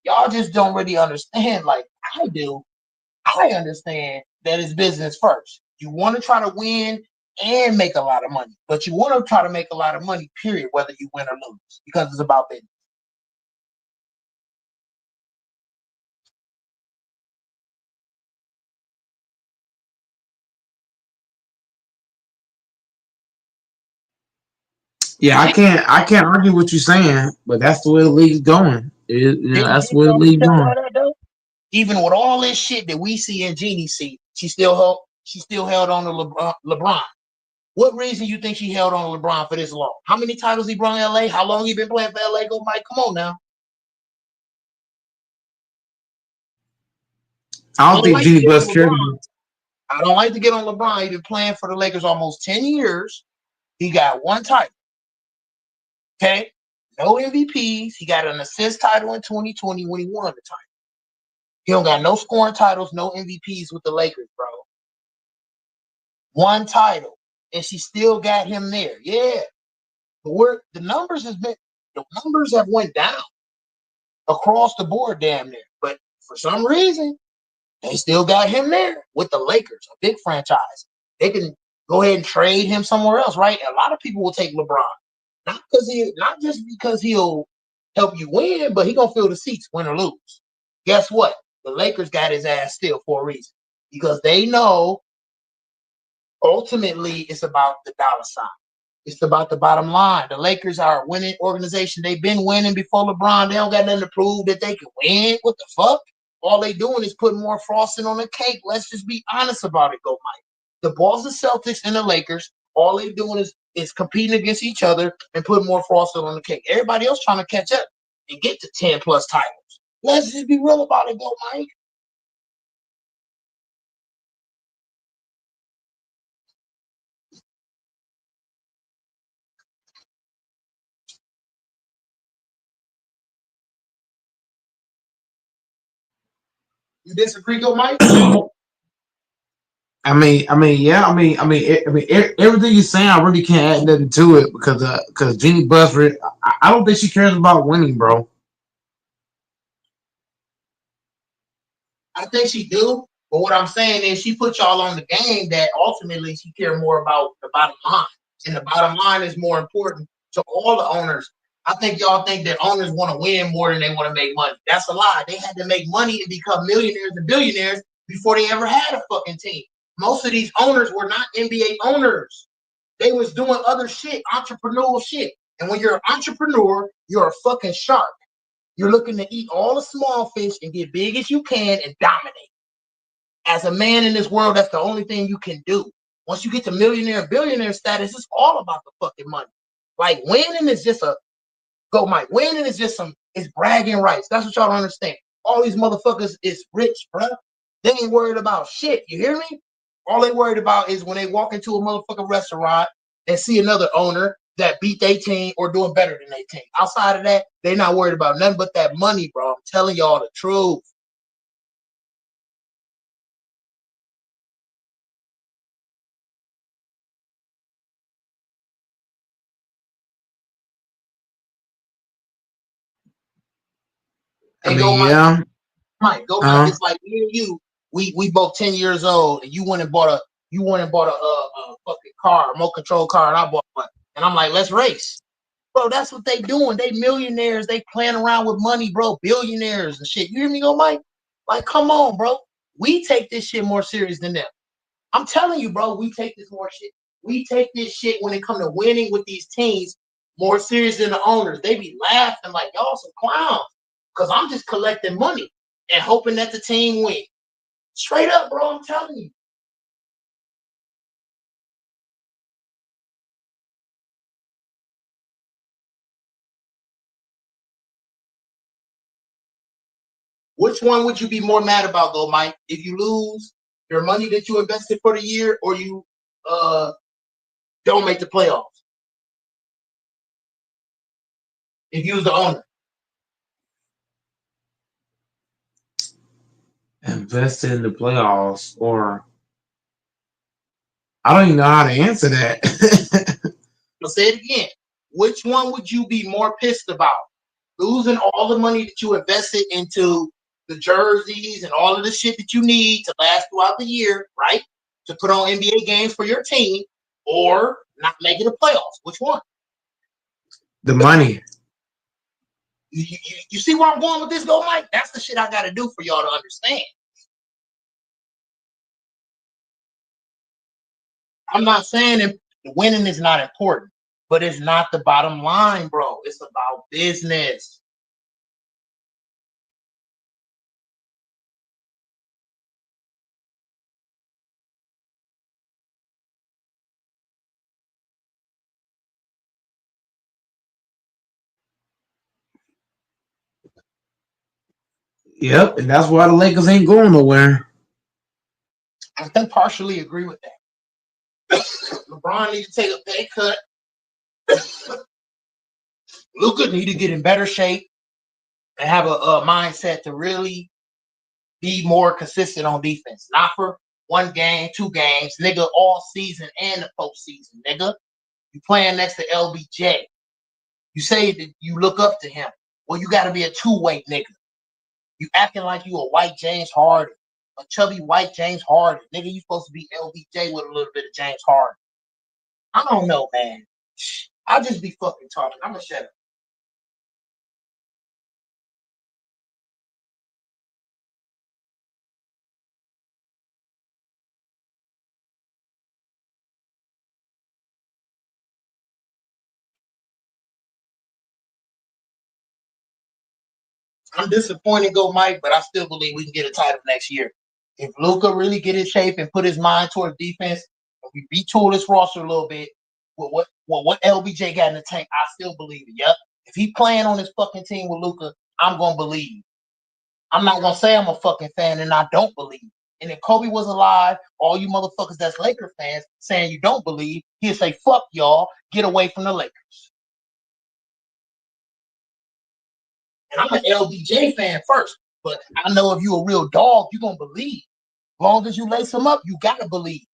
y'all just don't really understand like I do. I understand that it's business first. You want to try to win and make a lot of money, but you want to try to make a lot of money, period, whether you win or lose, because it's about business. Yeah, I can't argue what you're saying, but that's the way the league's going. That's the way the league's going. Even with all this shit that we see and Jeannie see, she still held on to LeBron. What reason you think she held on to LeBron for this long? How many titles he brought in LA? How long he been playing for LA? Go, Mike. Come on now. I don't think Jeannie Buss cared. I don't like to get on LeBron. He's been playing for the Lakers almost 10 years. He got one title. Okay? No MVPs. He got an assist title in 2020 when he won the title. He don't got no scoring titles, no MVPs with the Lakers, bro. One title. And she still got him there. Yeah. But the numbers have went down across the board damn near. But for some reason, they still got him there with the Lakers, a big franchise. They can go ahead and trade him somewhere else, right? A lot of people will take LeBron. Not just because he'll help you win, but he gonna fill the seats, win or lose. Guess what? The Lakers got his ass still for a reason because they know ultimately it's about the dollar sign. It's about the bottom line. The Lakers are a winning organization. They've been winning before LeBron. They don't got nothing to prove that they can win. What the fuck? All they doing is putting more frosting on the cake. Let's just be honest about it, go Mike. The Boston Celtics and the Lakers, all they doing is competing against each other and putting more frosting on the cake. Everybody else trying to catch up and get to 10 plus titles. Let's just be real about it, go Mike. You disagree, go Mike? Everything you're saying, I really can't add nothing to it because Jeannie Buss, I don't think she cares about winning, bro. I think she do, but what I'm saying is she put y'all on the game that ultimately she care more about the bottom line, and the bottom line is more important to all the owners. I think y'all think that owners want to win more than they want to make money. That's a lie. They had to make money and become millionaires and billionaires before they ever had a fucking team. Most of these owners were not NBA owners. They was doing other shit, entrepreneurial shit. And when you're an entrepreneur, you're a fucking shark. You're looking to eat all the small fish and get big as you can and dominate. As a man in this world, that's the only thing you can do. Once you get to millionaire, billionaire status, it's all about the fucking money. Like winning is just go Mike. Winning is just it's bragging rights. That's what y'all don't understand. All these motherfuckers is rich, bro. They ain't worried about shit. You hear me? All they worried about is when they walk into a motherfucking restaurant and see another owner that beat their team or doing better than their team. Outside of that, they're not worried about nothing but that money, bro. I'm telling y'all the truth. Yeah. Mike, it's like me and you. We both 10 years old, and you went and bought a fucking car, a remote control car, and I bought one. And I'm like, let's race. Bro, that's what they doing. They millionaires. They playing around with money, bro. Billionaires and shit. You hear me go, Mike? Like, come on, bro. We take this shit more serious than them. I'm telling you, bro, we take this more shit. We take this shit when it comes to winning with these teams more serious than the owners. They be laughing like y'all some clowns. Cause I'm just collecting money and hoping that the team win. Straight up, bro, I'm telling you. Which one would you be more mad about, though, Mike? If you lose your money that you invested for the year, or you don't make the playoffs? If you was the owner, Invested in the playoffs, or I don't even know how to answer that. I'll say it again. Which one would you be more pissed about? Losing all the money that you invested into the jerseys and all of the shit that you need to last throughout the year, right? To put on NBA games for your team, or not making the playoffs? Which one? The money. You see where I'm going with this, though, Mike? That's the shit I got to do for y'all to understand. I'm not saying that winning is not important, but it's not the bottom line, bro. It's about business. Yep, and that's why the Lakers ain't going nowhere. I can partially agree with that. LeBron needs to take a pay cut. Luka need to get in better shape and have a mindset to really be more consistent on defense. Not for 1 game, 2 games, nigga, all season and the postseason, nigga. You playing next to LBJ. You say that you look up to him. Well, you got to be a two-way nigga. You acting like you a white James Harden, a chubby white James Harden. Nigga, you supposed to be LBJ with a little bit of James Harden. I don't know, man. I'll just be fucking talking. I'm going to shut up. I'm disappointed, go Mike, but I still believe we can get a title next year. If Luka really get in shape and put his mind towards defense, if we retool this roster a little bit, what LBJ got in the tank, I still believe it. Yep. If he playing on his fucking team with Luka, I'm gonna believe. I'm not gonna say I'm a fucking fan and I don't believe. And if Kobe was alive, all you motherfuckers that's Laker fans saying you don't believe, he'd say, fuck y'all, get away from the Lakers. And I'm an LBJ fan first, but I know if you a real dog, you're gonna believe. As long as you lace them up, you gotta believe.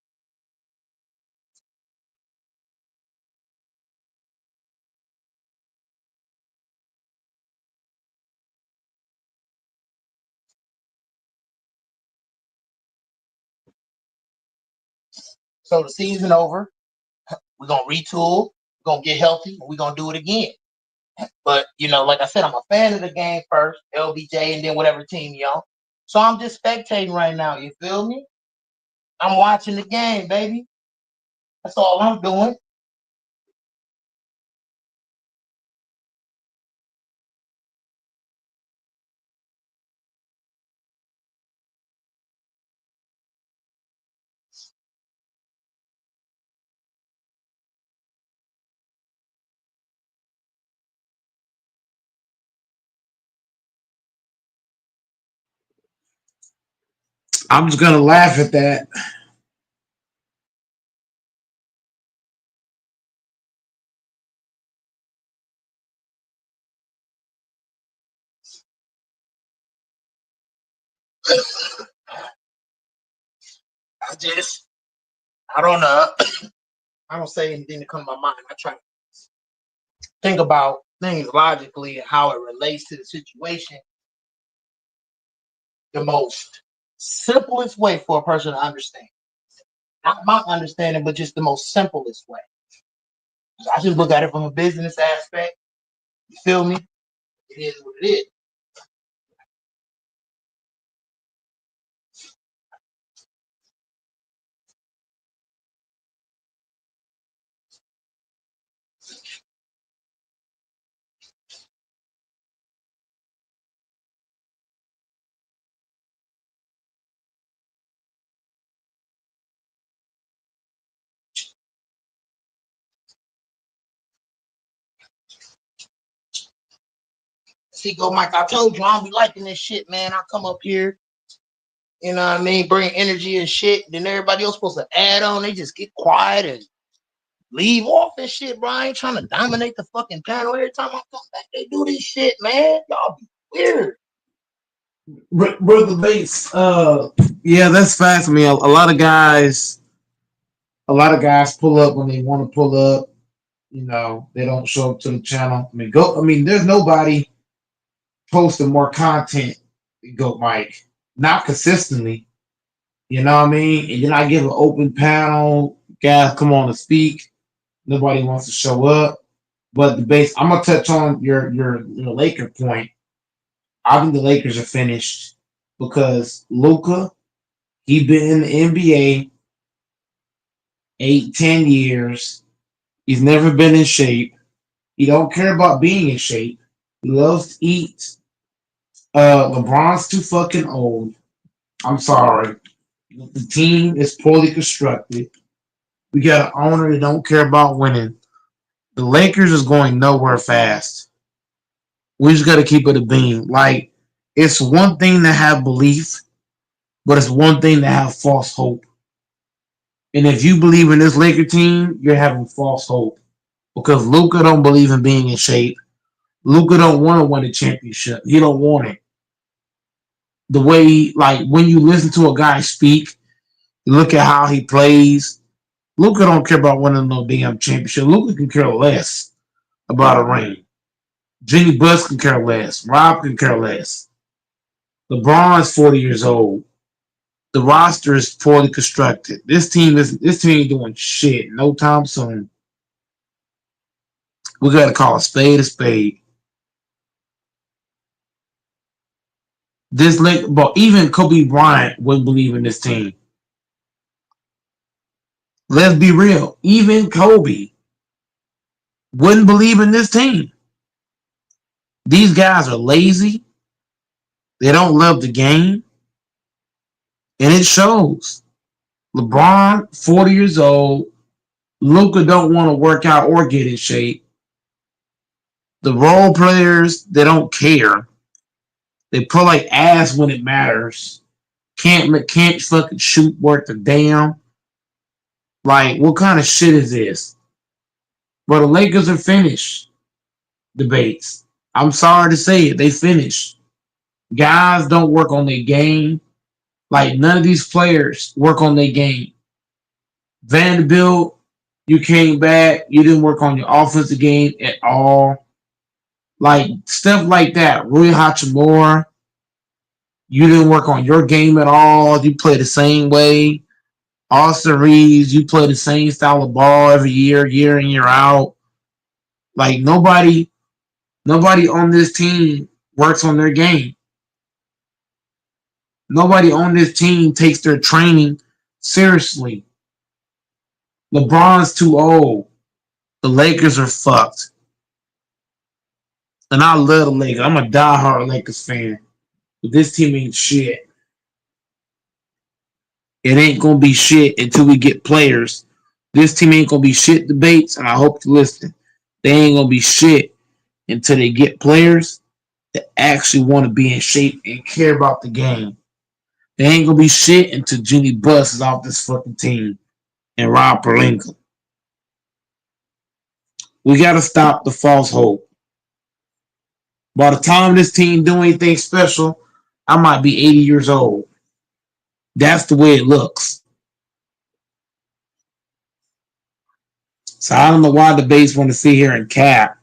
So the season over, we're gonna retool, we're gonna get healthy, and we're gonna do it again. But you know, like I said, I'm a fan of the game first, LBJ, and then whatever team you on. So I'm just spectating right now. You feel me? I'm watching the game, baby. That's all I'm doing. I'm just gonna laugh at that. I don't know. I don't say anything to come to my mind. I try to think about things logically and how it relates to the situation. The most simplest way for a person to understand. Not my understanding, but just the most simplest way. I just look at it from a business aspect. You feel me? It is what it is. See, go Mike, I told you I don't be liking this shit, man. I come up here, you know what I mean, bring energy and shit. Then everybody else supposed to add on. They just get quiet and leave off and shit, bro. I ain't trying to dominate the fucking panel. Every time I come back, they do this shit, man. Y'all be weird. Brother Bates, yeah, that's fast. I mean, a lot of guys pull up when they want to pull up. You know, they don't show up to the channel. I mean, there's nobody posting more content than Goat Mike. Not consistently. You know what I mean? And then I give an open panel, guys come on to speak. Nobody wants to show up. But the base, I'm gonna touch on your Laker point. I think the Lakers are finished because Luka, he been in the NBA 8, 10 years. He's never been in shape. He don't care about being in shape. He loves to eat. LeBron's too fucking old. I'm sorry. The team is poorly constructed. We got an owner that don't care about winning. The Lakers is going nowhere fast. We just got to keep it a beam. Like, it's one thing to have belief, but it's one thing to have false hope. And if you believe in this Laker team, you're having false hope because Luka don't believe in being in shape. Luka don't want to win a championship. He don't want it. The way, like, when you listen to a guy speak, you look at how he plays. Luka don't care about winning no damn championship. Luka can care less about a ring. Jenny Buss can care less. Rob can care less. LeBron's 40 years old. The roster is poorly constructed. This team ain't doing shit no time soon. We gotta call a spade a spade. But even Kobe Bryant wouldn't believe in this team. Let's be real. Even Kobe wouldn't believe in this team. These guys are lazy. They don't love the game, and it shows. LeBron, 40 years old. Luka don't want to work out or get in shape. The role players, they don't care. They play like ass when it matters. Can't fucking shoot worth a damn. Like, what kind of shit is this? But the Lakers are finished. Debates. I'm sorry to say it, they finished. Guys don't work on their game. Like, none of these players work on their game. Vanderbilt, you came back. You didn't work on your offensive game at all. Like, stuff like that. Rui Hachimura, you didn't work on your game at all. You play the same way. Austin Reeves, you play the same style of ball every year in, year out. Like, nobody on this team works on their game. Nobody on this team takes their training seriously. LeBron's too old. The Lakers are fucked. And I love the Lakers. I'm a diehard Lakers fan. But this team ain't shit. It ain't going to be shit until we get players. This team ain't going to be shit, Debates, and I hope you listen. They ain't going to be shit until they get players that actually want to be in shape and care about the game. They ain't going to be shit until Jimmy Buss is off this fucking team and Rob Pelinka. We got to stop the false hope. By the time this team do anything special, I might be 80 years old. That's the way it looks. So I don't know why the base want to sit here and cap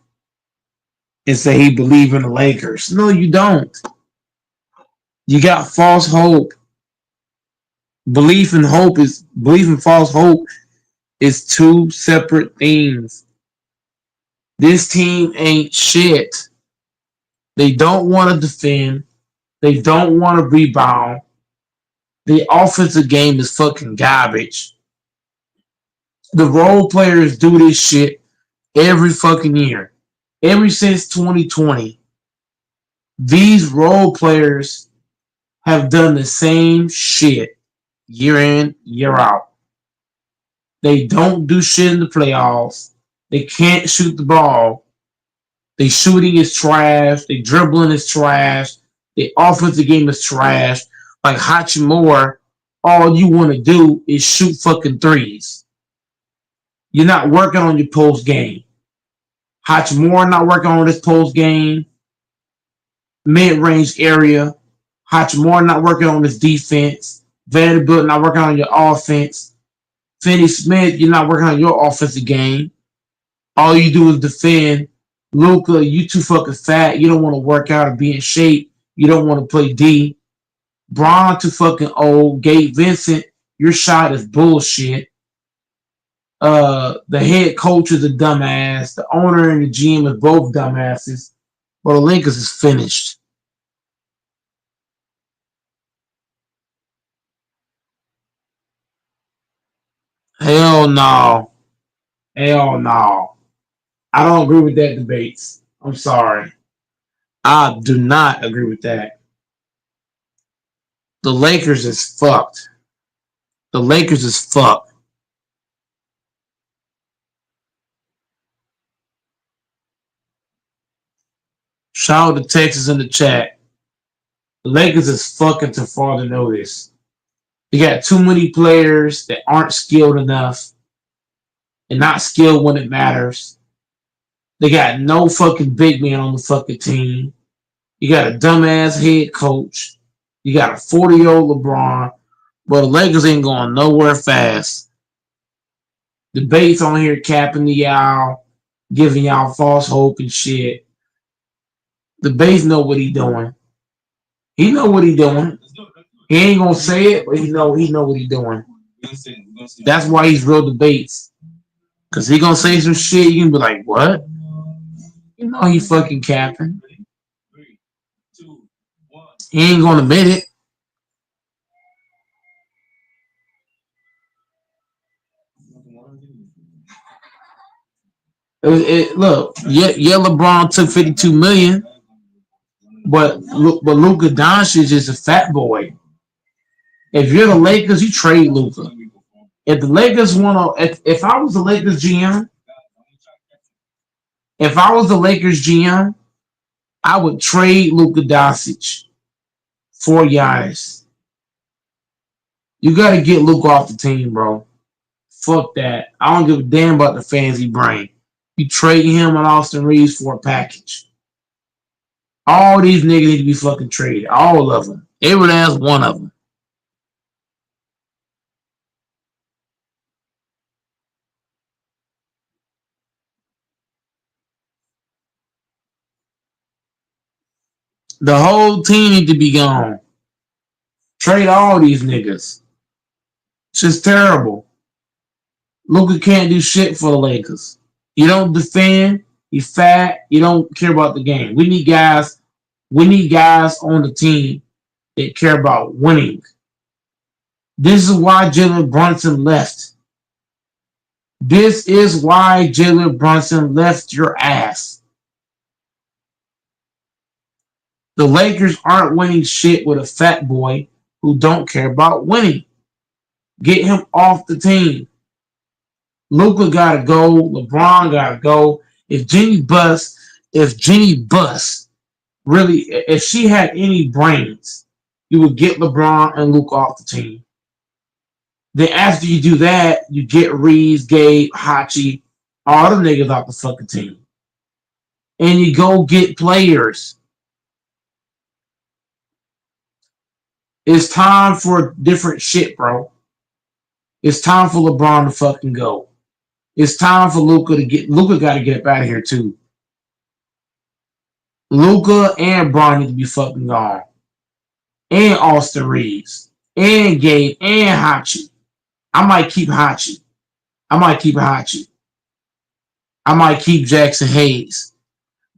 and say he believe in the Lakers. No, you don't. You got false hope. Belief and false hope is two separate things. This team ain't shit. They don't want to defend. They don't want to rebound. The offensive game is fucking garbage. The role players do this shit every fucking year. Ever since 2020, these role players have done the same shit year in, year out. They don't do shit in the playoffs. They can't shoot the ball. Their shooting is trash. Their dribbling is trash. Their offensive game is trash. Like Hachimura, all you want to do is shoot fucking threes. You're not working on your post game. Hachimura not working on his post game. Mid-range area. Hachimura not working on his defense. Vanderbilt not working on your offense. Finney Smith, you're not working on your offensive game. All you do is defend. Luka, you too fucking fat. You don't want to work out or be in shape. You don't want to play D. Braun too fucking old. Gabe Vincent, your shot is bullshit. The head coach is a dumbass. The owner and the GM is both dumbasses. But the Lakers is finished. Hell no. Hell no. I don't agree with that, Debates. I'm sorry. I do not agree with that. The Lakers is fucked. The Lakers is fucked. Shout out to Texas in the chat. The Lakers is fucking to further notice. They got too many players that aren't skilled enough and not skilled when it matters. They got no fucking big man on the fucking team. You got a dumbass head coach. You got a 40-year-old LeBron. But the Lakers ain't going nowhere fast. Debates on here capping the y'all, giving y'all false hope and shit. Debates know what he doing. He know what he doing. He ain't gonna say it, but he know what he doing. That's why he's real Debates. Cause he gonna say some shit, you can be like, what? You know he fucking capping. He ain't gonna admit it. Look, yeah, LeBron took $52 million. but Luka Doncic is a fat boy. If you're the Lakers, you trade Luka. If the Lakers want to, if I was the Lakers GM, if I was the Lakers GM, I would trade Luka Doncic for Giannis. You got to get Luka off the team, bro. Fuck that. I don't give a damn about the fancy brain. You trade him and Austin Reeves for a package. All these niggas need to be fucking traded. All of them. Every last one of them. The whole team need to be gone. Trade all these niggas. It's just terrible. Luka can't do shit for the Lakers. You don't defend. You fat. You don't care about the game. We need guys. We need guys on the team that care about winning. This is why Jalen Brunson left. This is why Jalen Brunson left your ass. The Lakers aren't winning shit with a fat boy who don't care about winning. Get him off the team. Luka gotta go. LeBron gotta go. If Jenny Buss really, if she had any brains, you would get LeBron and Luka off the team. Then after you do that, you get Reeves, Gabe, Hachi, all the niggas off the fucking team. And you go get players. It's time for different shit, bro. It's time for LeBron to fucking go. It's time for Luka got to get up out of here too. Luka and Bron need to be fucking gone. And Austin Reeves. And Gabe. And Hachi. I might keep Hachi. I might keep Jackson Hayes.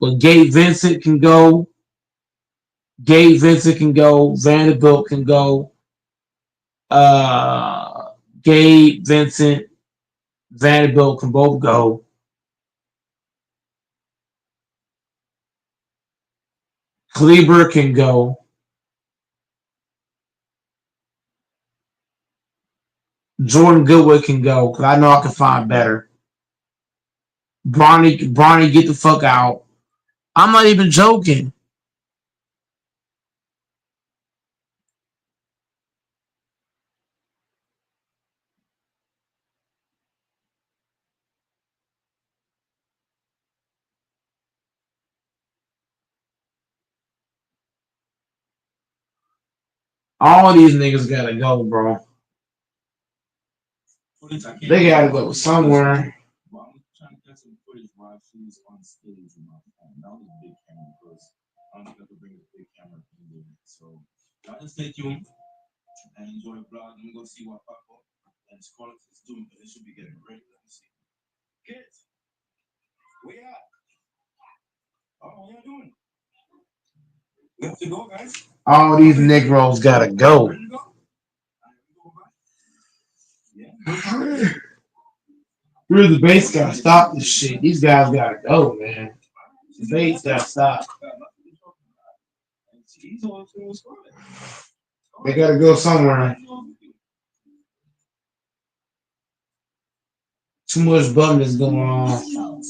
But Gabe Vincent can go. Vanderbilt can go. Gabe, Vincent, Vanderbilt can both go. Kleber can go. Jordan Goodwin can go because I know I can find better. Bronny, get the fuck out. I'm not even joking. All these niggas gotta go, bro. They gotta go somewhere. All these Negroes gotta go. Really, the base gotta stop this shit. These guys gotta go, man. The base gotta stop. They gotta go somewhere. Too much button is going on.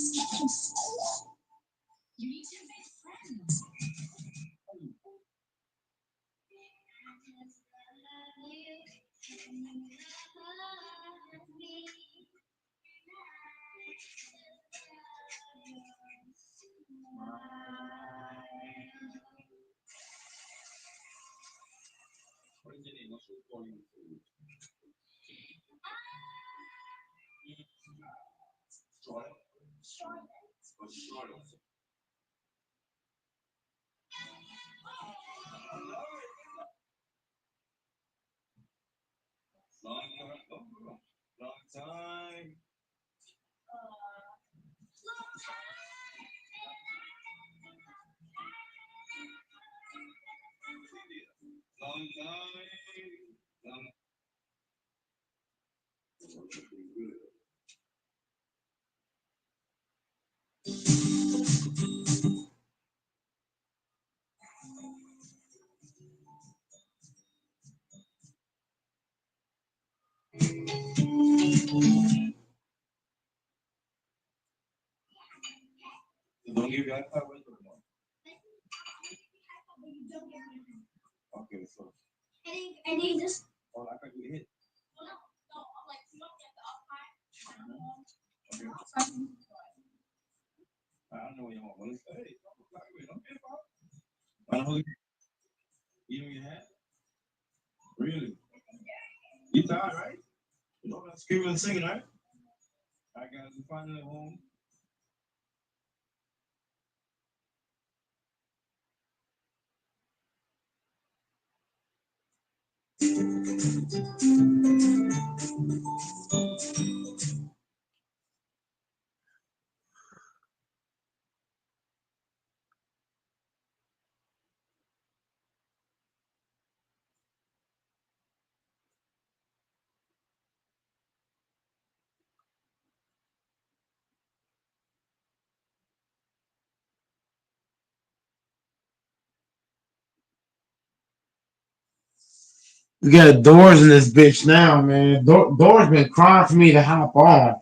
We got Doors in this bitch now, man. Doors been crying for me to hop on,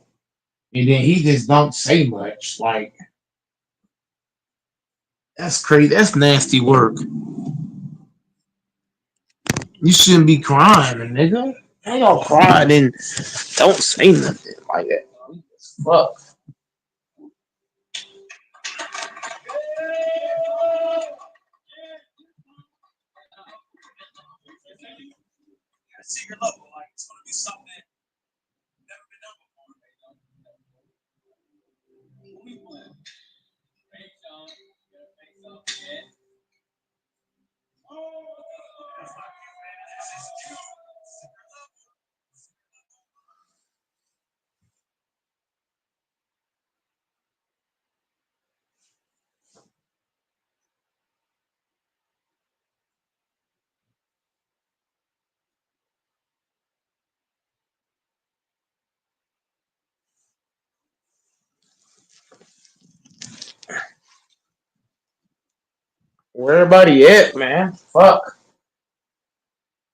and then he just don't say much. Like that's crazy. That's nasty work. You shouldn't be crying, nigga. How y'all crying and don't say nothing like that? Fuck. Where everybody at, man? Fuck.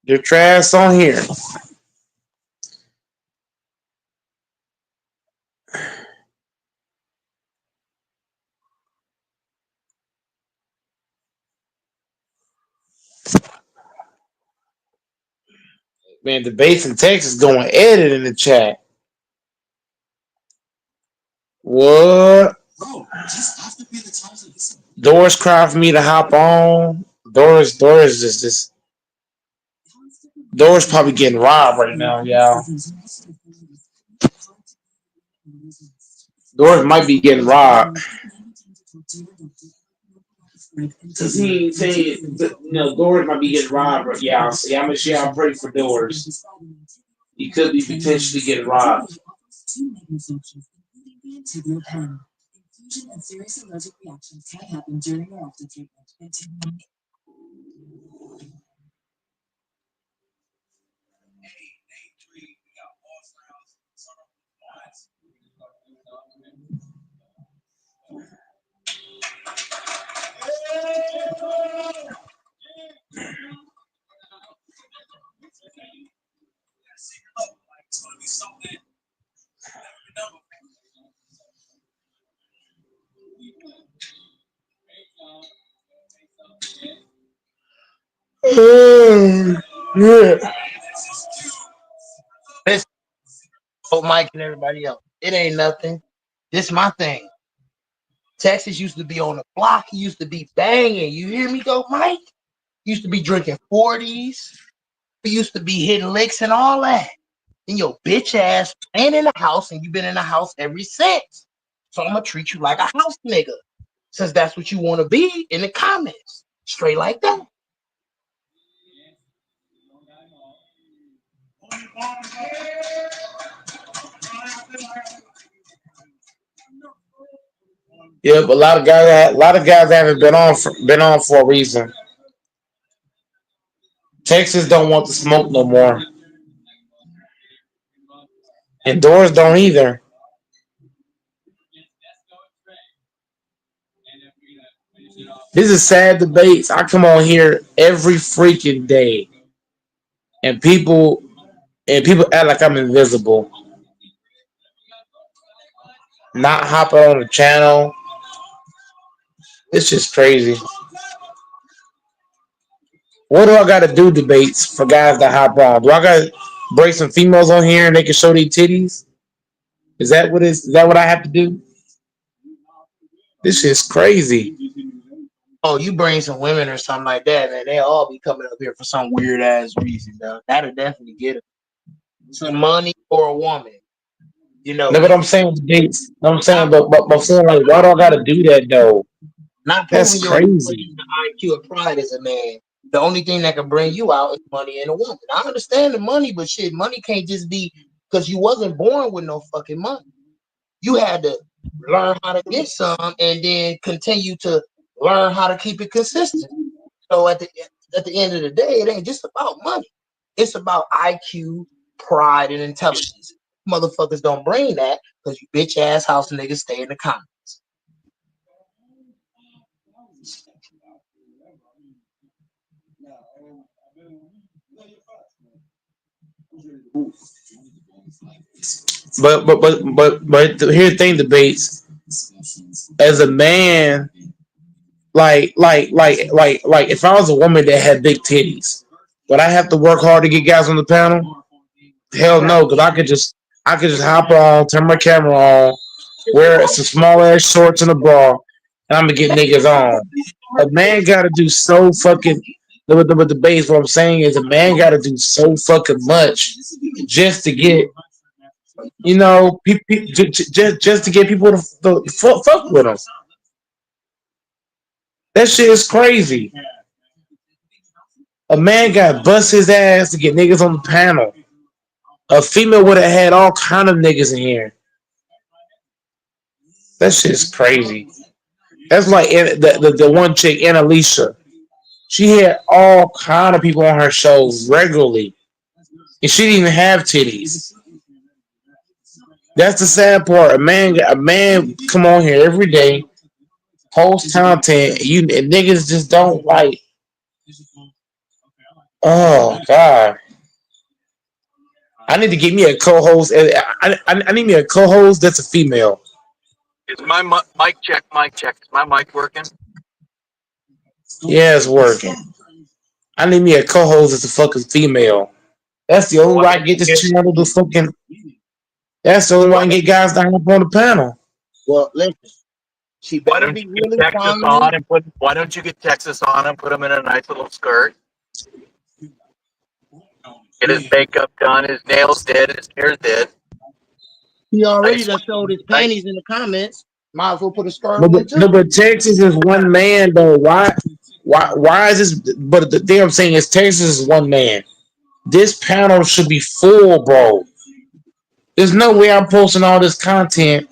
Get your ass on here. Man, debates in Texas going edit in the chat. What? Doors cry for me to hop on. Doors just Doors probably getting robbed right now, y'all. Doors might be getting robbed. Cause he ain't saying, Doors might be getting robbed right now. See, I'm sure I'm ready for Doors. He could be potentially getting robbed. Yeah. Listen, oh, Mike and everybody else, it ain't nothing. This my thing. Texas used to be on the block. He used to be banging. You hear me go, Mike? Used to be drinking 40s. He used to be hitting licks and all that. And your bitch ass ain't in the house, and you've been in the house ever since. So I'm gonna treat you like a house nigga, since that's what you want to be in the comments. Straight like that. Yeah, but a lot of guys haven't been on for a reason. Texas don't want the smoke no more, and Doors don't either. This is sad debates. I come on here every freaking day, and people act like I'm invisible. Not hopping on the channel. It's just crazy. What do I got to do debates for guys that hop on? Do I got to bring some females on here and they can show their titties? Is that what I have to do? This shit's crazy. Oh, you bring some women or something like that, man. They all be coming up here for some weird ass reason, though. That'll definitely get them some money or a woman. You know, No, but I'm saying debates. I'm saying, but before, like, why do I got to do that though? not That's proving your crazy. IQ of pride as a man. The only thing that can bring you out is money and a woman. I understand the money, but shit, money can't just be because you wasn't born with no fucking money. You had to learn how to get some and then continue to learn how to keep it consistent. So at the end of the day, it ain't just about money. It's about IQ, pride, and intelligence. Motherfuckers don't bring that because you bitch ass house niggas stay in the comments. But here's the thing, debates. As a man, like, if I was a woman that had big titties, would I have to work hard to get guys on the panel? Hell no, because I could just hop on, turn my camera on, wear some small ass shorts and a bra, and I'm gonna get niggas on. A man gotta do so fucking. With the base, what I'm saying is a man gotta do so fucking much just to get, just to get people to fuck with him. That shit is crazy. A man got to bust his ass to get niggas on the panel. A female would have had all kind of niggas in here. That shit's crazy. That's like the one chick, Annalisa. She had all kind of people on her show regularly, and she didn't even have titties. That's the sad part. A man come on here every day, post content, and niggas just don't like. Oh God. I need to get me a co-host. I need me a co-host that's a female. Is my mic check? Mic check. Is my mic working? Yeah, it's working. I need me a co-host that's a fucking female. That's the only way I can get this channel to fucking. That's the only way I can get guys to hop on the panel. Well, listen. She better be really Texas on and put. Why don't you get Texas on and put him in a nice little skirt? Get his makeup done, his nails did, his hair did. He already done showed his panties in the comments. Might as well put a skirt No, on but, too. no, but Texas is one man though. Why is this? But the thing I'm saying is Texas is one man. This panel should be full, bro. There's no way I'm posting all this content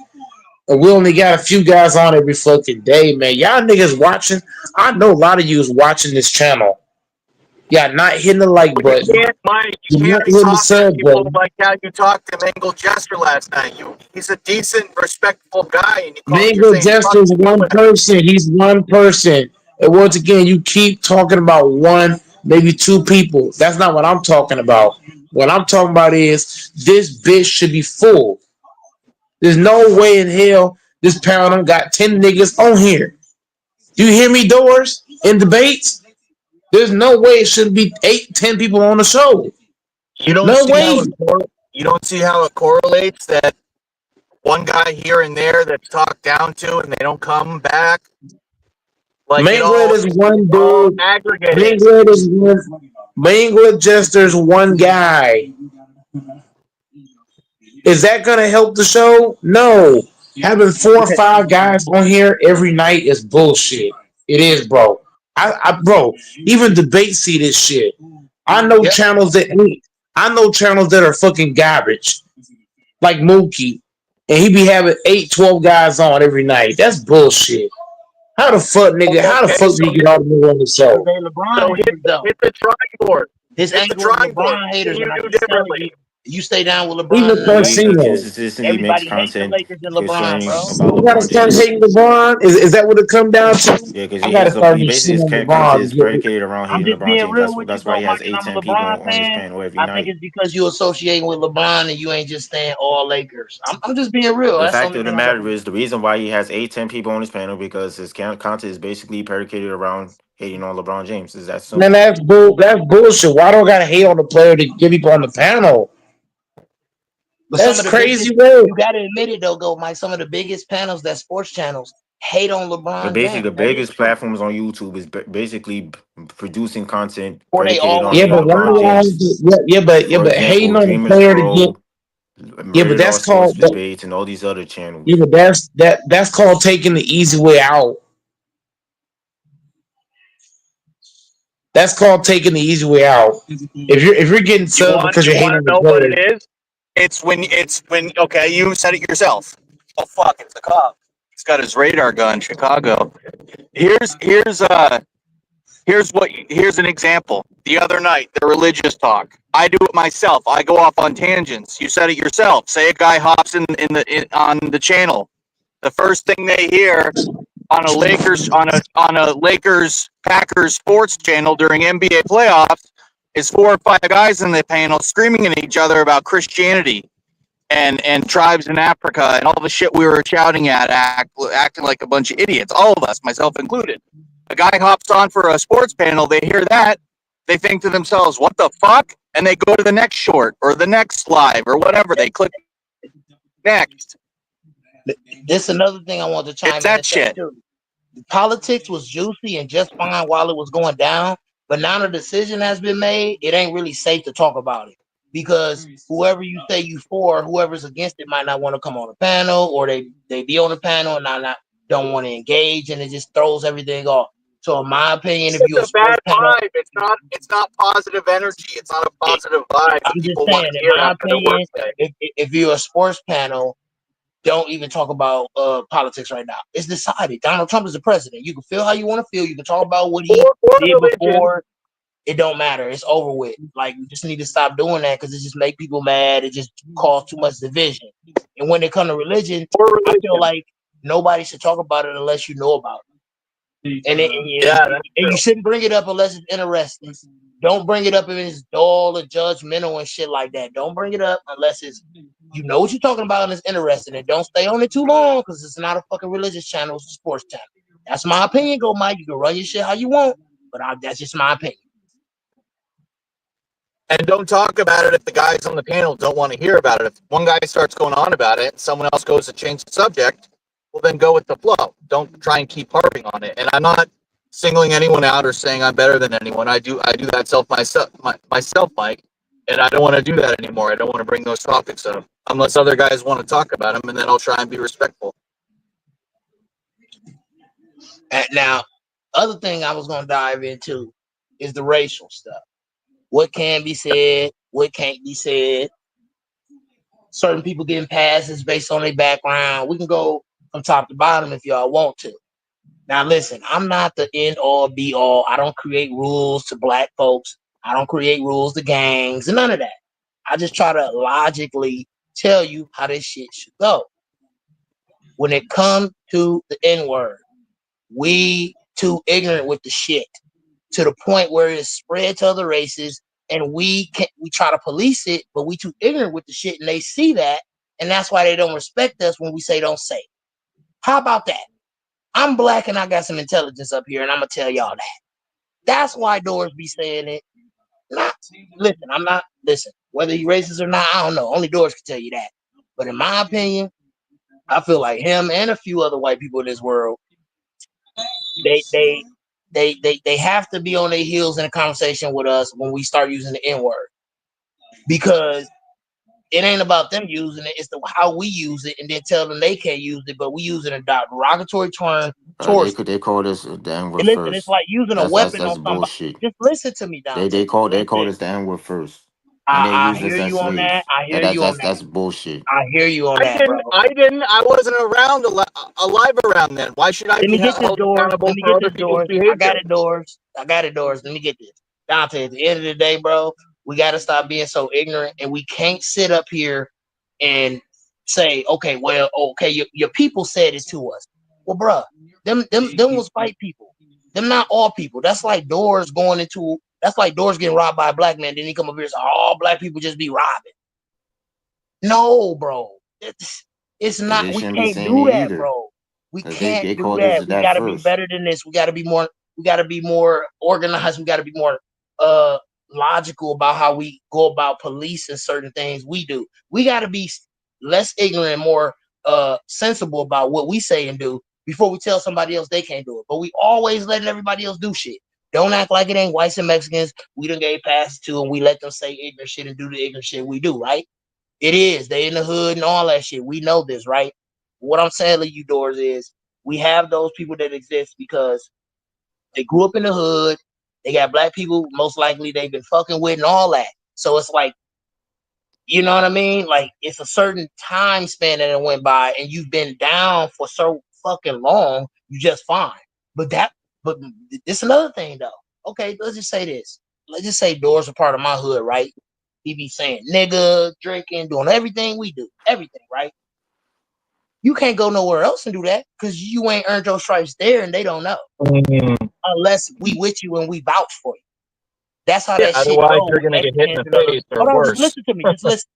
and we only got a few guys on every fucking day, man. Y'all niggas watching. I know a lot of you is watching this channel. Y'all not hitting the like button. You can't, Mike. You can't be talking to people like how you talked to Mangle Jester last night. He's a decent, respectful guy. And Mangle Jester is one person. He's one person. And once again, you keep talking about one, maybe two people. That's not what I'm talking about. What I'm talking about is this bitch should be full. There's no way in hell this panel got 10 niggas on here. Do you hear me, Doors? In debates? There's no way it should be 8-10 people on the show. You don't see how it correlates that one guy here and there that's talked down to and they don't come back. Like Mangler is one dude. Aggregated. Mangler Jester's one guy. Is that gonna help the show? No. Having 4 or 5 guys on here every night is bullshit. It is, bro. Bro, even debates see this shit. I know channels that are fucking garbage, like Mookie, and he be having 8-12 guys on every night. That's bullshit. How the fuck, nigga? How the fuck do you get all the people on the show? So hit the drawing board. His hit the drawing board. You do differently. You stay down with LeBron Even and the Yeah, he Lakers. consistently makes Everybody hates the content Lakers and LeBron, concerning bro. about You gotta LeBron start James. hating LeBron. Is that what it come down to? Yeah, because I he gotta has start he basically his shitting on content LeBron. is predicated around I'm hating just LeBron being James. real with you, That's why bro, he Mike, has and I'm a 8-10 people LeBron on his fan. panel every I think night. it's because you associating with LeBron and you ain't just staying all Lakers. I'm just being real. The That's the fact only of the thing I got. matter is, the reason why he has 8-10 people on his panel because his content is basically predicated around hating on LeBron James. Is that Man, simple? that's bullshit. Why don't I gotta hate on the player to get people on the panel? But some That's of the crazy biggest, work. you got to admit it though, go Mike. Some of the biggest panels that sports channels hate on And LeBron basically, James. the That is biggest true. platforms on YouTube is basically producing content Or they predicated on always Yeah, hating but talk why LeBron about him. James. For but hating example, on the Dreamers player to get Pro, but Rated R that's Sports called Debates, and all these other yeah, channels. but that's called taking the easy way out. That's called taking the easy way out. If you're getting subbed because You you're hating want on to the know what it player, is? It's when okay, you said it yourself. Oh fuck, it's the cop. He's got his radar gun, Chicago. Here's an example. The other night, the religious talk. I do it myself. I go off on tangents. You said it yourself. Say a guy hops on the channel. The first thing they hear on a Lakers Packers sports channel during NBA playoffs is 4 or 5 guys in the panel screaming at each other about Christianity and tribes in Africa and all the shit we were shouting at, acting like a bunch of idiots, all of us, myself included. A guy hops on for a sports panel, they hear that, they think to themselves, what the fuck? And they go to the next short or the next live or whatever. They click next. This is another thing I want to chime It's in that and say shit. too. Politics was juicy and just fine while it was going down, but now the decision has been made. It ain't really safe to talk about it because whoever you say you for, whoever's against it might not want to come on the panel, or they be on the panel and not don't want to engage, and it just throws everything off. So in my opinion, if It's you're a a bad sports panel, vibe. It's not positive energy. It's not a positive vibe that I'm just people want saying, to in hear my after their opinion, workday. if you're a sports panel, don't even talk about politics right now. It's decided. Donald Trump is the president. You can feel how you want to feel. You can talk about what he Or did religion. before. It don't matter. It's over with. Like, you just need to stop doing that because it just make people mad. It just cause too much division. And when it comes to religion, Or I feel religion. like nobody should talk about it unless you know about it. And Yeah, that's you true. shouldn't bring it up unless it's interesting. Don't bring it up if it's dull or judgmental and shit like that. Don't bring it up unless it's you know what you're talking about and it's interesting. And don't stay on it too long because it's not a fucking religious channel, it's a sports channel. That's my opinion, go Mike. You can run your shit how you want, but that's just my opinion. And don't talk about it if the guys on the panel don't want to hear about it. If one guy starts going on about it and someone else goes to change the subject, well, then go with the flow. Don't try and keep harping on it. And I'm not singling anyone out or saying I'm better than anyone. I do that myself, Mike, and I don't want to do that anymore. I don't want to bring those topics up unless other guys want to talk about them, and then I'll try and be respectful. And now, other thing I was gonna dive into is the racial stuff. What can be said, what can't be said. Certain people getting passes based on their background. We can go from top to bottom if y'all want to. Now, listen, I'm not the end all be all. I don't create rules to black folks. I don't create rules to gangs and none of that. I just try to logically tell you how this shit should go. When it comes to the N-word, we too ignorant with the shit to the point where it's spread to other races, and we try to police it, but we too ignorant with the shit, and they see that, and that's why they don't respect us when we say don't say it. How about that? I'm black and I got some intelligence up here, and I'm gonna tell y'all that. That's why Doors be saying it. Listen, whether he racist or not, I don't know. Only Doors can tell you that. But in my opinion, I feel like him and a few other white people in this world, they have to be on their heels in a conversation with us when we start using the N-word. Because it ain't about them using it, it's how we use it and then tell them they can't use it, but we use it in a derogatory term towards They call this the N-word listen, it's first. like using a weapon That's on somebody. bullshit. Just listen to me, Dante. They call Listen. this the N-word first, and they I use hear us as you on that. slaves. That's bullshit. I hear you on that, bro. I wasn't around alive around then. Why should I Let be me get this held Doors. accountable I for other people's got behavior? it, Doors. Let me get this. Dante, at the end of the day, bro, We got to stop being so ignorant, and we can't sit up here and say, okay, well, okay, your people said it to us. Well, bruh, them was white people. Them not all people. That's like Doors going into. That's like Doors getting robbed by a black man. Then he come up here and say, all black people just be robbing. No, bro. It's But not. they We shouldn't be can't saying do it that, either. bro. We Because can't they do called us that. We that got to be first. better than this. We got to be more. We got to be more organized. We got to be more logical about how we go about policing certain things we do. We got to be less ignorant, more sensible about what we say and do before we tell somebody else they can't do it. But we always letting everybody else do shit. Don't act like it ain't whites and Mexicans. We done gave passes to, and we let them say ignorant shit and do the ignorant shit we do, right? It is. They in the hood and all that shit. We know this, right? What I'm telling you, Doors, is we have those people that exist because they grew up in the hood. They got black people, most likely they've been fucking with and all that. So it's like, you know what I mean? Like, it's a certain time span that it went by, and you've been down for so fucking long, you just fine. But it's another thing though. Okay, let's just say this. Let's just say Doors are part of my hood, right? He be saying nigga, drinking, doing everything we do, everything, right? You can't go nowhere else and do that because you ain't earned your stripes there, and they don't know unless we with you and we vouch for you. That's how that shit Otherwise, goes. you're gonna get hit in the face or Hold on, just worse. listen to me. Just listen.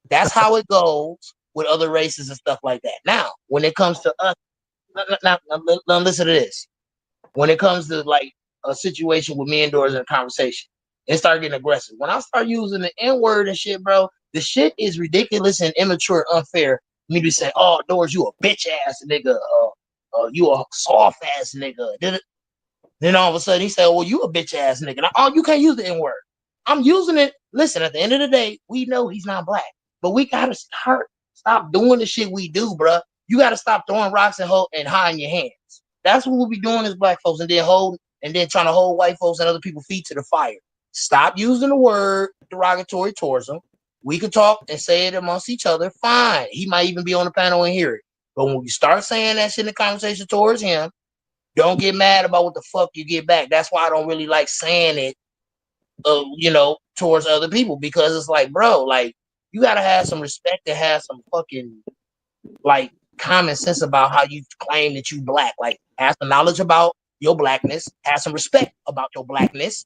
That's how it goes with other races and stuff like that. Now, when it comes to us, now listen to this. When it comes to like a situation with me and Doors in a conversation, it start getting aggressive. When I start using the N-word and shit, bro, the shit is ridiculous and immature, unfair. Me to say, "Oh, Doors, you a bitch ass nigga. You a soft ass nigga." Then all of a sudden he said, "Well, you a bitch ass nigga." Now, oh, you can't use the N-word. I'm using it. Listen, at the end of the day, we know he's not black, but we gotta stop doing the shit we do, bro. You gotta stop throwing rocks and hiding your hands. That's what we'll be doing as black folks, and then trying to hold white folks and other people's feet to the fire. Stop using the word derogatory towards them. We can talk and say it amongst each other. Fine. He might even be on the panel and hear it. But when you start saying that shit in the conversation towards him, don't get mad about what the fuck you get back. That's why I don't really like saying it, towards other people, because it's like, bro, like, you gotta have some respect and have some fucking like common sense about how you claim that you black. Like, have some knowledge about your blackness, have some respect about your blackness,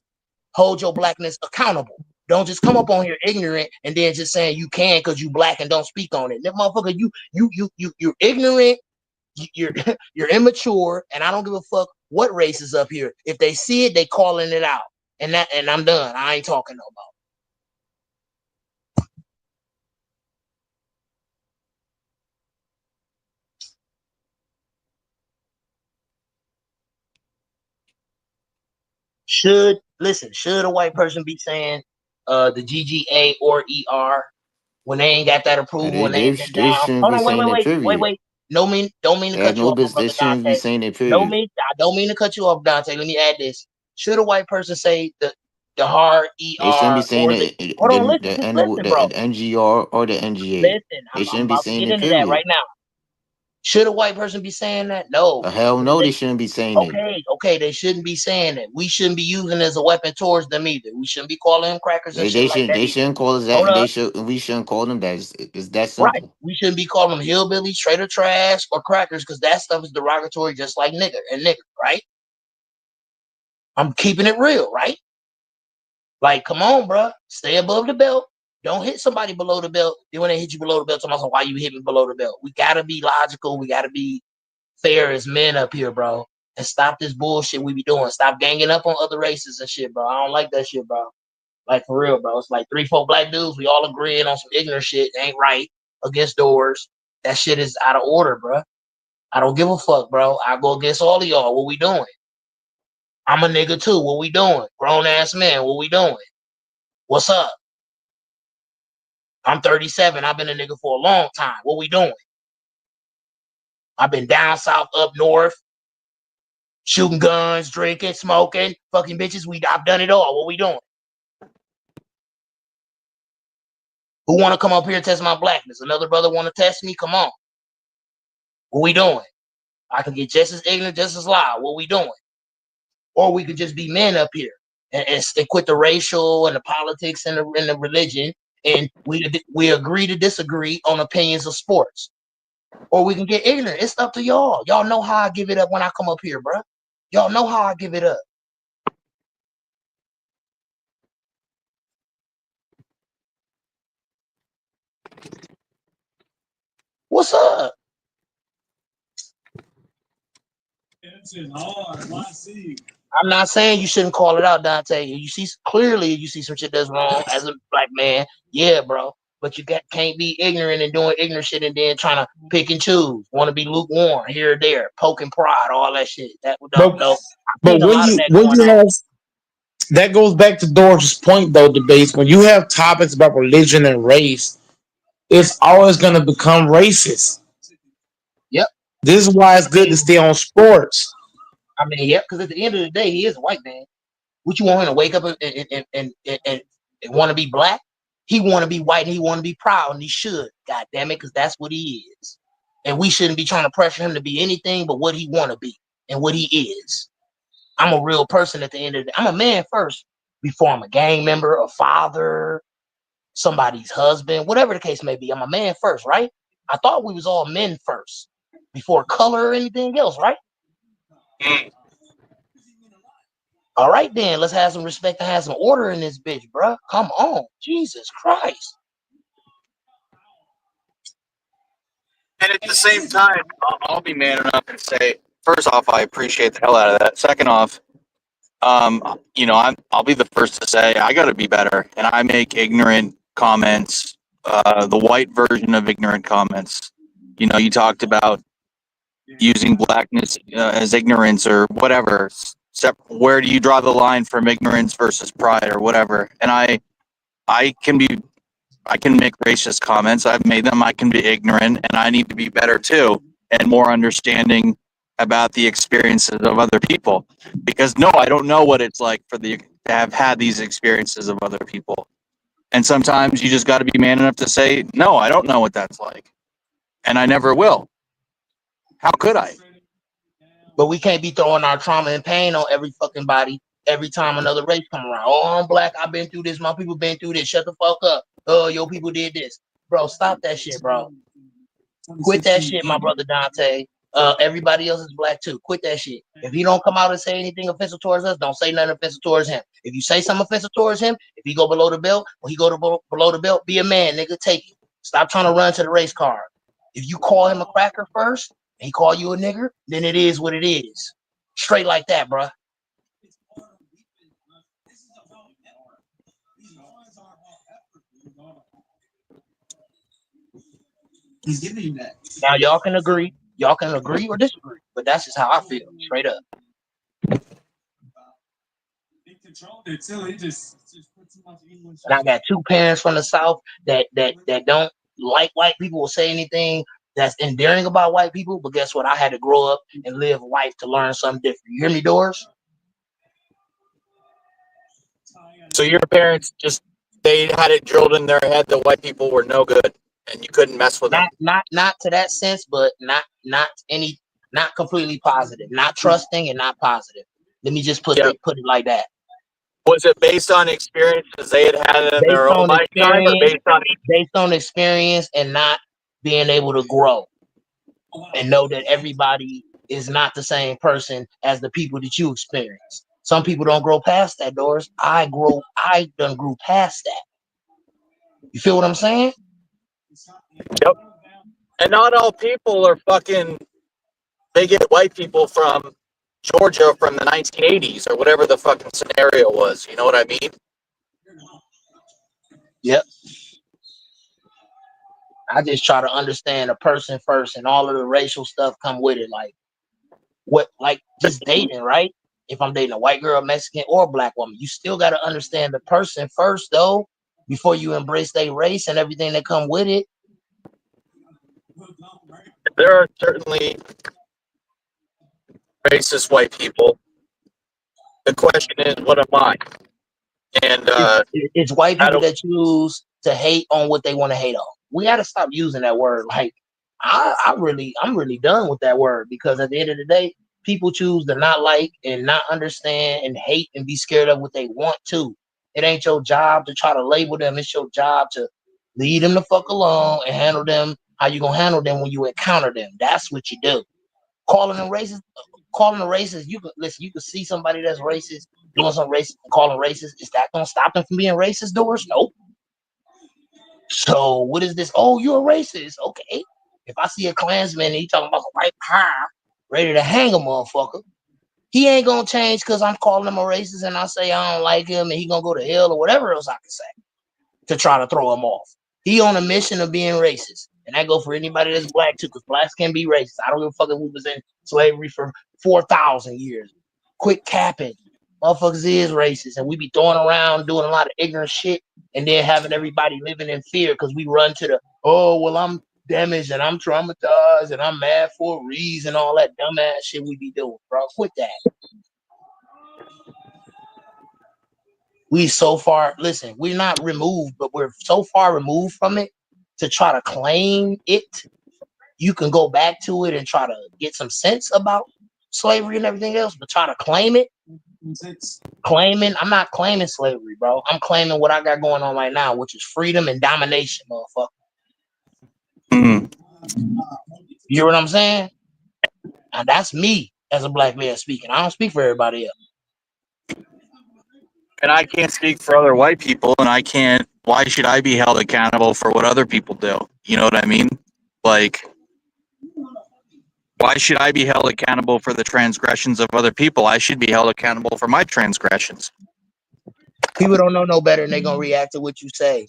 hold your blackness accountable. Don't just come up on here ignorant and then just saying you can because you black and don't speak on it. That motherfucker, you're ignorant, you're you're immature, and I don't give a fuck what race is up here. If they see it, they calling it out. And I'm done. I ain't talking no more. Should a white person be saying the GGA or ER when they ain't got that approval and they ain't been They down? shouldn't Hold be on, saying it, period. wait. Don't mean to They had cut you no off, my business. They brother shouldn't be Dante. saying it, period. I don't mean to cut you off, Dante. Let me add this. Should a white person say the hard They shouldn't be ER saying or the it, hold on, listen, just listen, bro. the NGR or the NGA. Listen, They I'm shouldn't be about to saying get it, into that period. right now. Should a white person be saying that? No. Hell no, they shouldn't be saying it. Okay, they shouldn't be saying it. We shouldn't be using it as a weapon towards them either. We shouldn't be calling them crackers and shit like that They either. shouldn't call us that, Hold and up. we shouldn't call them that. It's that Right. simple. We shouldn't be calling them hillbillies, traitor trash, or crackers, because that stuff is derogatory just like nigger and nigger, right? I'm keeping it real, right? Like, come on, bro. Stay above the belt. Don't hit somebody below the belt. Then when they hit you below the belt, tell them why you hit me below the belt. We gotta be logical. We gotta be fair as men up here, bro. And stop this bullshit we be doing. Stop ganging up on other races and shit, bro. I don't like that shit, bro. Like, for real, bro. It's like 3-4 black dudes. We all agreeing on some ignorant shit. Ain't right against Doors. That shit is out of order, bro. I don't give a fuck, bro. I go against all of y'all. What we doing? I'm a nigga too. What we doing? Grown ass man. What we doing? What's up? I'm 37. I've been a nigga for a long time. What we doing? I've been down south, up north, shooting guns, drinking, smoking, fucking bitches. I've done it all. What we doing? Who want to come up here and test my blackness? Another brother want to test me? Come on. What we doing? I can get just as ignorant, just as loud. What we doing? Or we could just be men up here and quit the racial and the politics and the religion, and we agree to disagree on opinions of sports, or we can get ignorant. It's up to y'all. Y'all know how I give it up when I come up here, bro. Y'all know how I give it up. What's up? I'm not saying you shouldn't call it out, Dante. You see clearly you see some shit that's wrong as a black man. Yeah, bro. But you can't be ignorant and doing ignorant shit and then trying to pick and choose. Want to be lukewarm here or there, poking pride, all that shit. That no. I've But seen a lot of that when going you on. have that goes back to Doris' point though, debates. When you have topics about religion and race, it's always going to become racist. Yep. This is why it's good to stay on sports. I mean, yep, because at the end of the day, he is a white man. What you want him to wake up and want to be black? He want to be white and he want to be proud, and he should. God damn it, because that's what he is. And we shouldn't be trying to pressure him to be anything but what he want to be and what he is. I'm a real person at the end of the day. I'm a man first before I'm a gang member, a father, somebody's husband, whatever the case may be. I'm a man first, right? I thought we was all men first before color or anything else, right? All right, then let's have some respect and have some order in this bitch, bro. Come on, Jesus Christ. And at the same time, I'll be man enough and say, first off, I appreciate the hell out of that. Second off, I'll be the first to say I got to be better, and I make ignorant comments, the white version of ignorant comments. You talked about using blackness as ignorance or whatever. Where do you draw the line from ignorance versus pride or whatever? And I can make racist comments. I've made them. I can be ignorant, and I need to be better too, and more understanding about the experiences of other people. Because no, I don't know what it's like to have had these experiences of other people. And sometimes you just got to be man enough to say, no, I don't know what that's like, and I never will. How could I? But we can't be throwing our trauma and pain on every fucking body every time another race come around. Oh, I'm black. I've been through this. My people been through this. Shut the fuck up. Oh, your people did this. Bro, stop that shit, bro. Quit that shit, my brother Dante. Everybody else is black too. Quit that shit. If he don't come out and say anything offensive towards us, don't say nothing offensive towards him. If you say something offensive towards him, if he go below the belt, when he go to below the belt, be a man, nigga. Take it. Stop trying to run to the race car. If you call him a cracker first, and he call you a nigger, then it is what it is. Straight like that, bro. He's giving you that. Now y'all can agree or disagree, but that's just how I feel, straight up. And I got two parents from the South that don't like white people or say anything that's endearing about white people, but guess what? I had to grow up and live life to learn something different. You hear me, Doris? So your parents they had it drilled in their head that white people were no good and you couldn't mess with them. Not to that sense, but not completely positive, not trusting and not positive. Let me just put it like that. Was it based on experiences they had in their own lifetime, or based on experience and not being able to grow and know that everybody is not the same person as the people that you experience? Some people don't grow past that, Doris. I done grew past that. You feel what I'm saying? Yep. And not all people are fucking bigot white people from Georgia from the 1980s or whatever the fucking scenario was. You know what I mean? Yep. I just try to understand a person first, and all of the racial stuff come with it. Like just dating, right? If I'm dating a white girl, Mexican, or a black woman, you still got to understand the person first, though, before you embrace their race and everything that come with it. There are certainly racist white people. The question is, what am I? And it's white people that choose to hate on what they want to hate on. We got to stop using that word. Like, I'm really done with that word, because at the end of the day, people choose to not like and not understand and hate and be scared of what they want to. It ain't your job to try to label them. It's your job to leave them the fuck alone and handle them how you gonna handle them when you encounter them. That's what you do. Calling them racist, you can listen, you can see somebody that's racist doing some racist and call them racist. Is that gonna stop them from being racist, Doris? Nope. So what is this? Oh, you're a racist. Okay. If I see a Klansman and he talking about white power, ready to hang a motherfucker, he ain't gonna change because I'm calling him a racist and I say I don't like him and he gonna go to hell or whatever else I can say to try to throw him off. He on a mission of being racist. And that go for anybody that's black too, because blacks can be racist. I don't give a fuck if we was in slavery for 4,000 years. Quit capping. Motherfuckers is racist. And we be throwing around doing a lot of ignorant shit and then having everybody living in fear because we run to the, oh, well, I'm damaged and I'm traumatized and I'm mad for a reason, all that dumbass shit we be doing, bro. Quit that. We so far, listen, we're not removed, but we're so far removed from it to try to claim it. You can go back to it and try to get some sense about slavery and everything else, but try to claim it. I'm not claiming slavery, bro. I'm claiming what I got going on right now, which is freedom and domination, motherfucker. You hear what I'm saying? And that's me as a black man speaking. I don't speak for everybody else. And I can't speak for other white people, and I can't. Why should I be held accountable for what other people do? You know what I mean? Like, why should I be held accountable for the transgressions of other people? I should be held accountable for my transgressions. People don't know no better, and they're gonna react to what you say.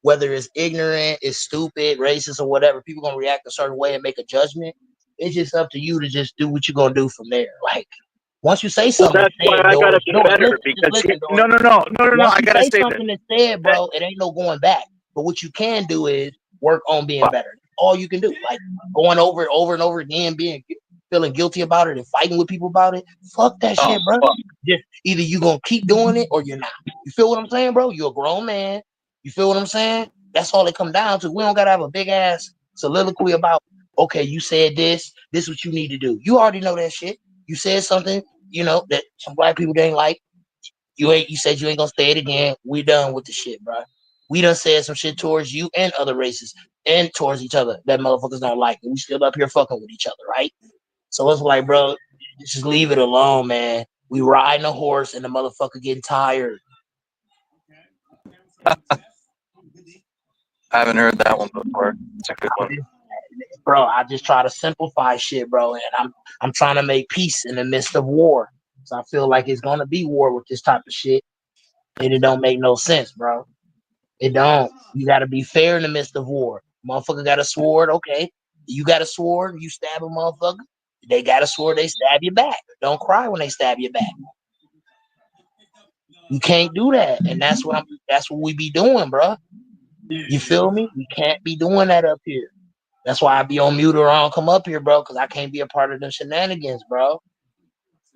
Whether it's ignorant, it's stupid, racist, or whatever, people gonna react a certain way and make a judgment. It's just up to you to just do what you're gonna do from there. Like, once you say something, that's why I gotta be better. Because no, I gotta say something that's said, bro. It ain't no going back. But what you can do is work on being better. All you can do, like going over it over and over again, feeling guilty about it and fighting with people about it. Fuck that shit, bro. Just either you gonna keep doing it or you're not. You feel what I'm saying, bro? You're a grown man. You feel what I'm saying? That's all it come down to. We don't gotta have a big ass soliloquy about, okay, you said this is what you need to do. You already know that shit. You said something, you know, that some black people didn't like. You said you ain't gonna say it again. We done with the shit, bro. We done said some shit towards you and other races and towards each other that motherfuckers don't like. And we still up here fucking with each other, right? So it's like, bro, just leave it alone, man. We riding a horse and the motherfucker getting tired. I haven't heard that one before. It's a good one. Bro, I just try to simplify shit, bro. And I'm trying to make peace in the midst of war. So I feel like it's gonna be war with this type of shit. And it don't make no sense, bro. It don't. You gotta be fair in the midst of war. Motherfucker got a sword, okay. You got a sword, you stab a motherfucker. They got a sword, they stab you back. Don't cry when they stab you back. You can't do that. And that's what we be doing, bro. You feel me? We can't be doing that up here. That's why I be on mute or I don't come up here, bro, because I can't be a part of them shenanigans, bro.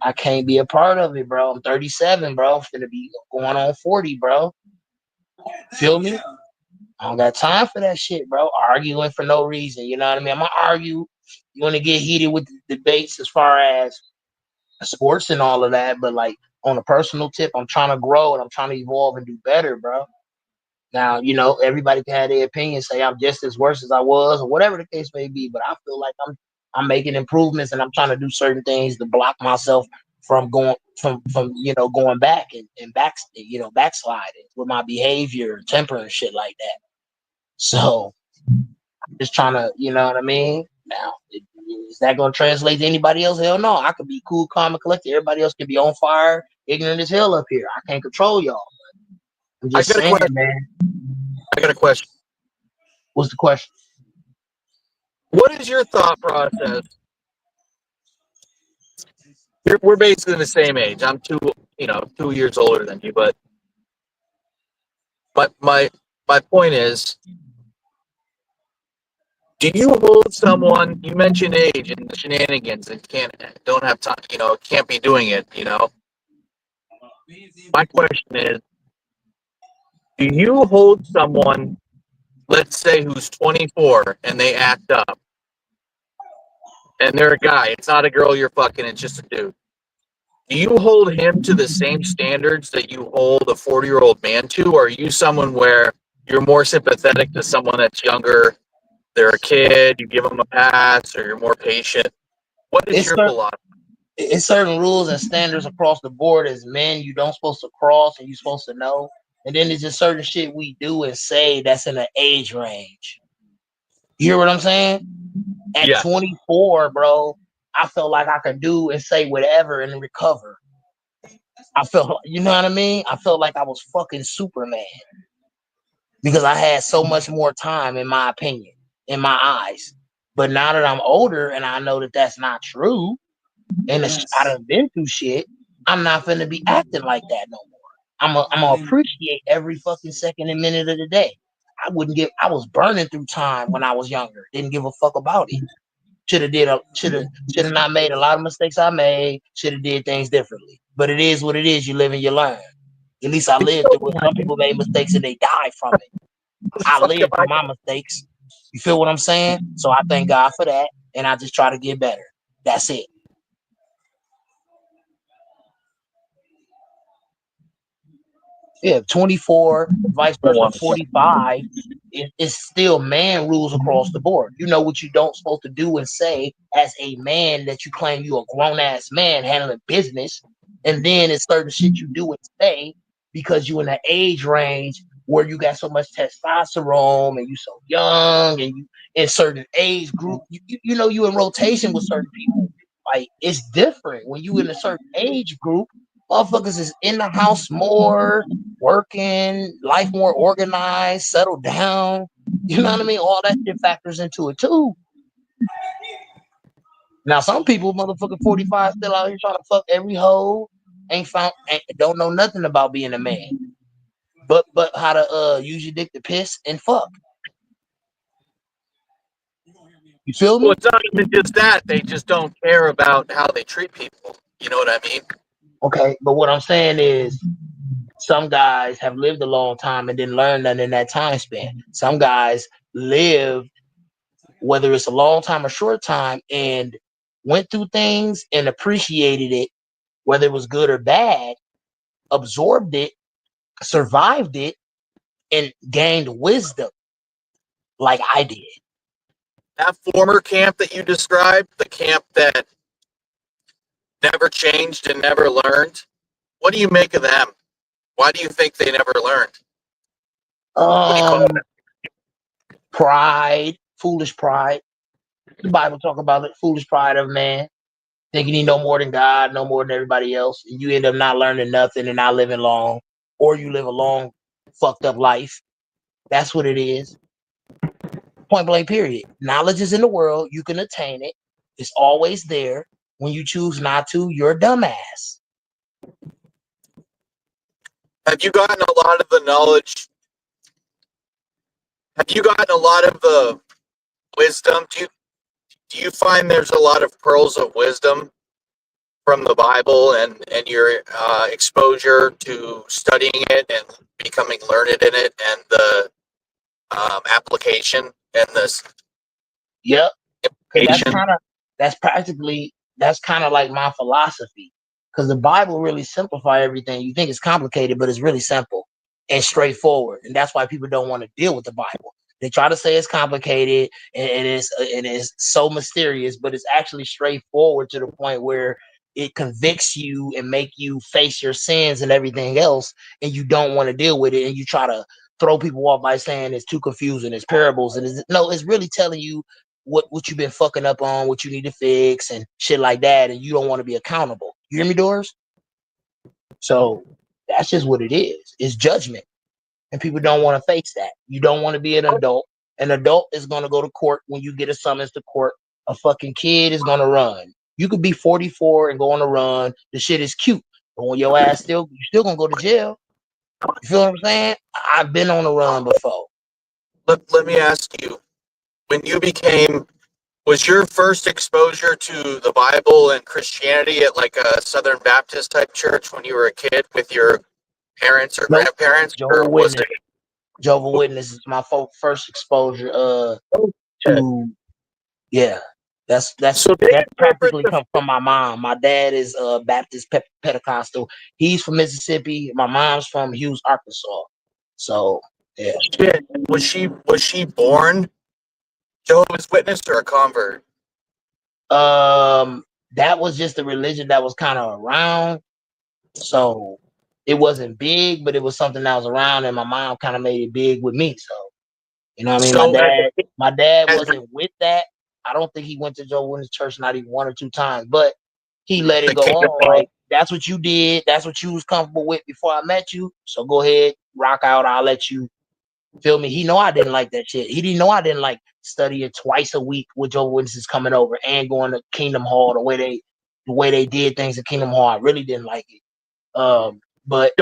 I can't be a part of it, bro. I'm 37, bro. I'm gonna be going on 40, bro. Feel me? I don't got time for that shit, bro. Arguing for no reason. You know what I mean? I'm gonna argue. You want to get heated with the debates as far as sports and all of that, but like on a personal tip, I'm trying to grow and I'm trying to evolve and do better, bro. Now, you know, everybody can have their opinion, say I'm just as worse as I was, or whatever the case may be. But I feel like I'm making improvements and I'm trying to do certain things to block myself from going going back and backsliding with my behavior and temper and shit like that. So I'm just trying to, you know what I mean? Now, is that gonna translate to anybody else? Hell no. I could be cool, calm, and collected. Everybody else can be on fire, ignorant as hell up here. I can't control y'all. I'm just saying, man. I got a question. What's the question? What is your thought process? We're basically the same age. I'm 2 years older than you, but my point is, do you hold someone? You mentioned age and the shenanigans and don't have time. Can't be doing it. My question is, do you hold someone, let's say, who's 24 and they act up? and they're a guy. It's not a girl you're fucking. It's just a dude. Do you hold him to the same standards that you hold a 40-year-old man to? Or are you someone where you're more sympathetic to someone that's younger? They're a kid. You give them a pass, or you're more patient. What is It's your certain, philosophy? it's certain rules and standards across the board as men you don't supposed to cross and you're supposed to know. And then there's just certain shit we do and say that's in an age range. You hear what I'm saying? At Yeah. 24, bro, I felt like I could do and say whatever and recover. I felt, you know what I mean? I felt like I was fucking Superman because I had so much more time, in my opinion, in my eyes. But now that I'm older and I know that that's not true, and I done been through shit, I'm not finna be acting like that no more. I'm gonna appreciate every fucking second and minute of the day. I was burning through time when I was younger. Didn't give a fuck about it. Should have not made a lot of mistakes I made. Should have did things differently. But it is what it is. You live and you learn. At least I lived through it. Some people made mistakes and they died from it. I lived through my mistakes. You feel what I'm saying? So I thank God for that. And I just try to get better. That's it. Yeah, 24, vice versa, 45. It's still man rules across the board. You know what you don't supposed to do and say as a man that you claim you a grown ass man handling business, and then it's certain shit you do and say because you in an age range where you got so much testosterone and you so young and you in certain age group. You know you in rotation with certain people. Like it's different when you in a certain age group. Motherfuckers is in the house more, working, life more organized, settled down. You know what I mean? All that shit factors into it too. Now, some people, motherfucking 45, still out here trying to fuck every hoe, don't know nothing about being a man, but how to use your dick to piss and fuck. You feel me? Well, it's not even just that. They just don't care about how they treat people. You know what I mean? Okay, but what I'm saying is, some guys have lived a long time and didn't learn nothing in that time span. Some guys live, whether it's a long time or short time, and went through things and appreciated it, whether it was good or bad, absorbed it, survived it, and gained wisdom like I did. That former camp that you described, the camp that never changed and never learned, what do you make of them? Why do you think they never learned? What do you call that? Pride, foolish pride. The Bible talk about it, foolish pride of man, thinking he know more than God, know more than everybody else, and you end up not learning nothing and not living long, or you live a long, fucked up life. That's what it is. Point blank, period. Knowledge is in the world. You can attain it. It's always there. When you choose not to, you're a dumbass. Have you gotten a lot of the knowledge? Have you gotten a lot of the wisdom? Do you find there's a lot of pearls of wisdom from the Bible and your exposure to studying it and becoming learned in it and the application and this Yep. implication? That's kind of like my philosophy. Because the Bible really simplify everything. You think it's complicated, but it's really simple and straightforward. And that's why people don't want to deal with the Bible. They try to say it's complicated and it is so mysterious, but it's actually straightforward to the point where it convicts you and make you face your sins and everything else, and you don't want to deal with it, and you try to throw people off by saying it's too confusing, it's parables, and it's really telling you what you've been fucking up on, what you need to fix, and shit like that, and you don't want to be accountable. You hear me, Doris? So that's just what it is. It's judgment, and people don't want to face that. You don't want to be an adult. An adult is going to go to court when you get a summons to court. A fucking kid is going to run. You could be 44 and go on a run. The shit is cute, but when your ass you're still gonna go to jail. You feel what I'm saying? I've been on a run before. Let me ask you, when you was your first exposure to the Bible and Christianity at like a Southern Baptist type church when you were a kid with your parents or Nope. grandparents? Jehovah's Or was Witness. Jehovah's Witness is my first exposure to, yeah. That's So they that interpret practically the comes from my mom. My dad is Baptist Pentecostal. He's from Mississippi. My mom's from Hughes, Arkansas. So yeah. shit. Was she born Jehovah's Witness or a convert? That was just a religion that was kind of around. So it wasn't big, but it was something that was around, and my mom kind of made it big with me. So you know what I mean? So My dad as wasn't with that. I don't think he went to Jehovah's Witness church not even 1 or 2 times, but he let the it go kingdom on. Like, that's what you did. That's what you was comfortable with before I met you. So go ahead, rock out. I'll let you feel me. He know I didn't like that shit. He didn't know I didn't like studying twice a week with Jehovah's Witnesses coming over and going to Kingdom Hall the way they did things in Kingdom Hall. I really didn't like it. But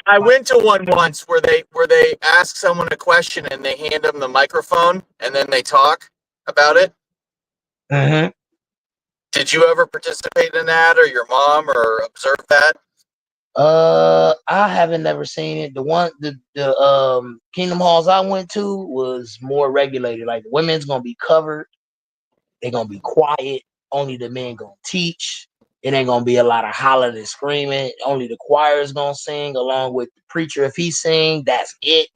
I went to one once where they ask someone a question and they hand them the microphone and then they talk about it. mhm. Did you ever participate in that, or your mom, or observe that? I haven't never seen it. The Kingdom Halls I went to was more regulated. Like, the women's gonna be covered, they're gonna be quiet, only the men gonna teach. It ain't gonna be a lot of hollering and screaming. Only the choir is gonna sing along with the preacher. If he sing, that's it.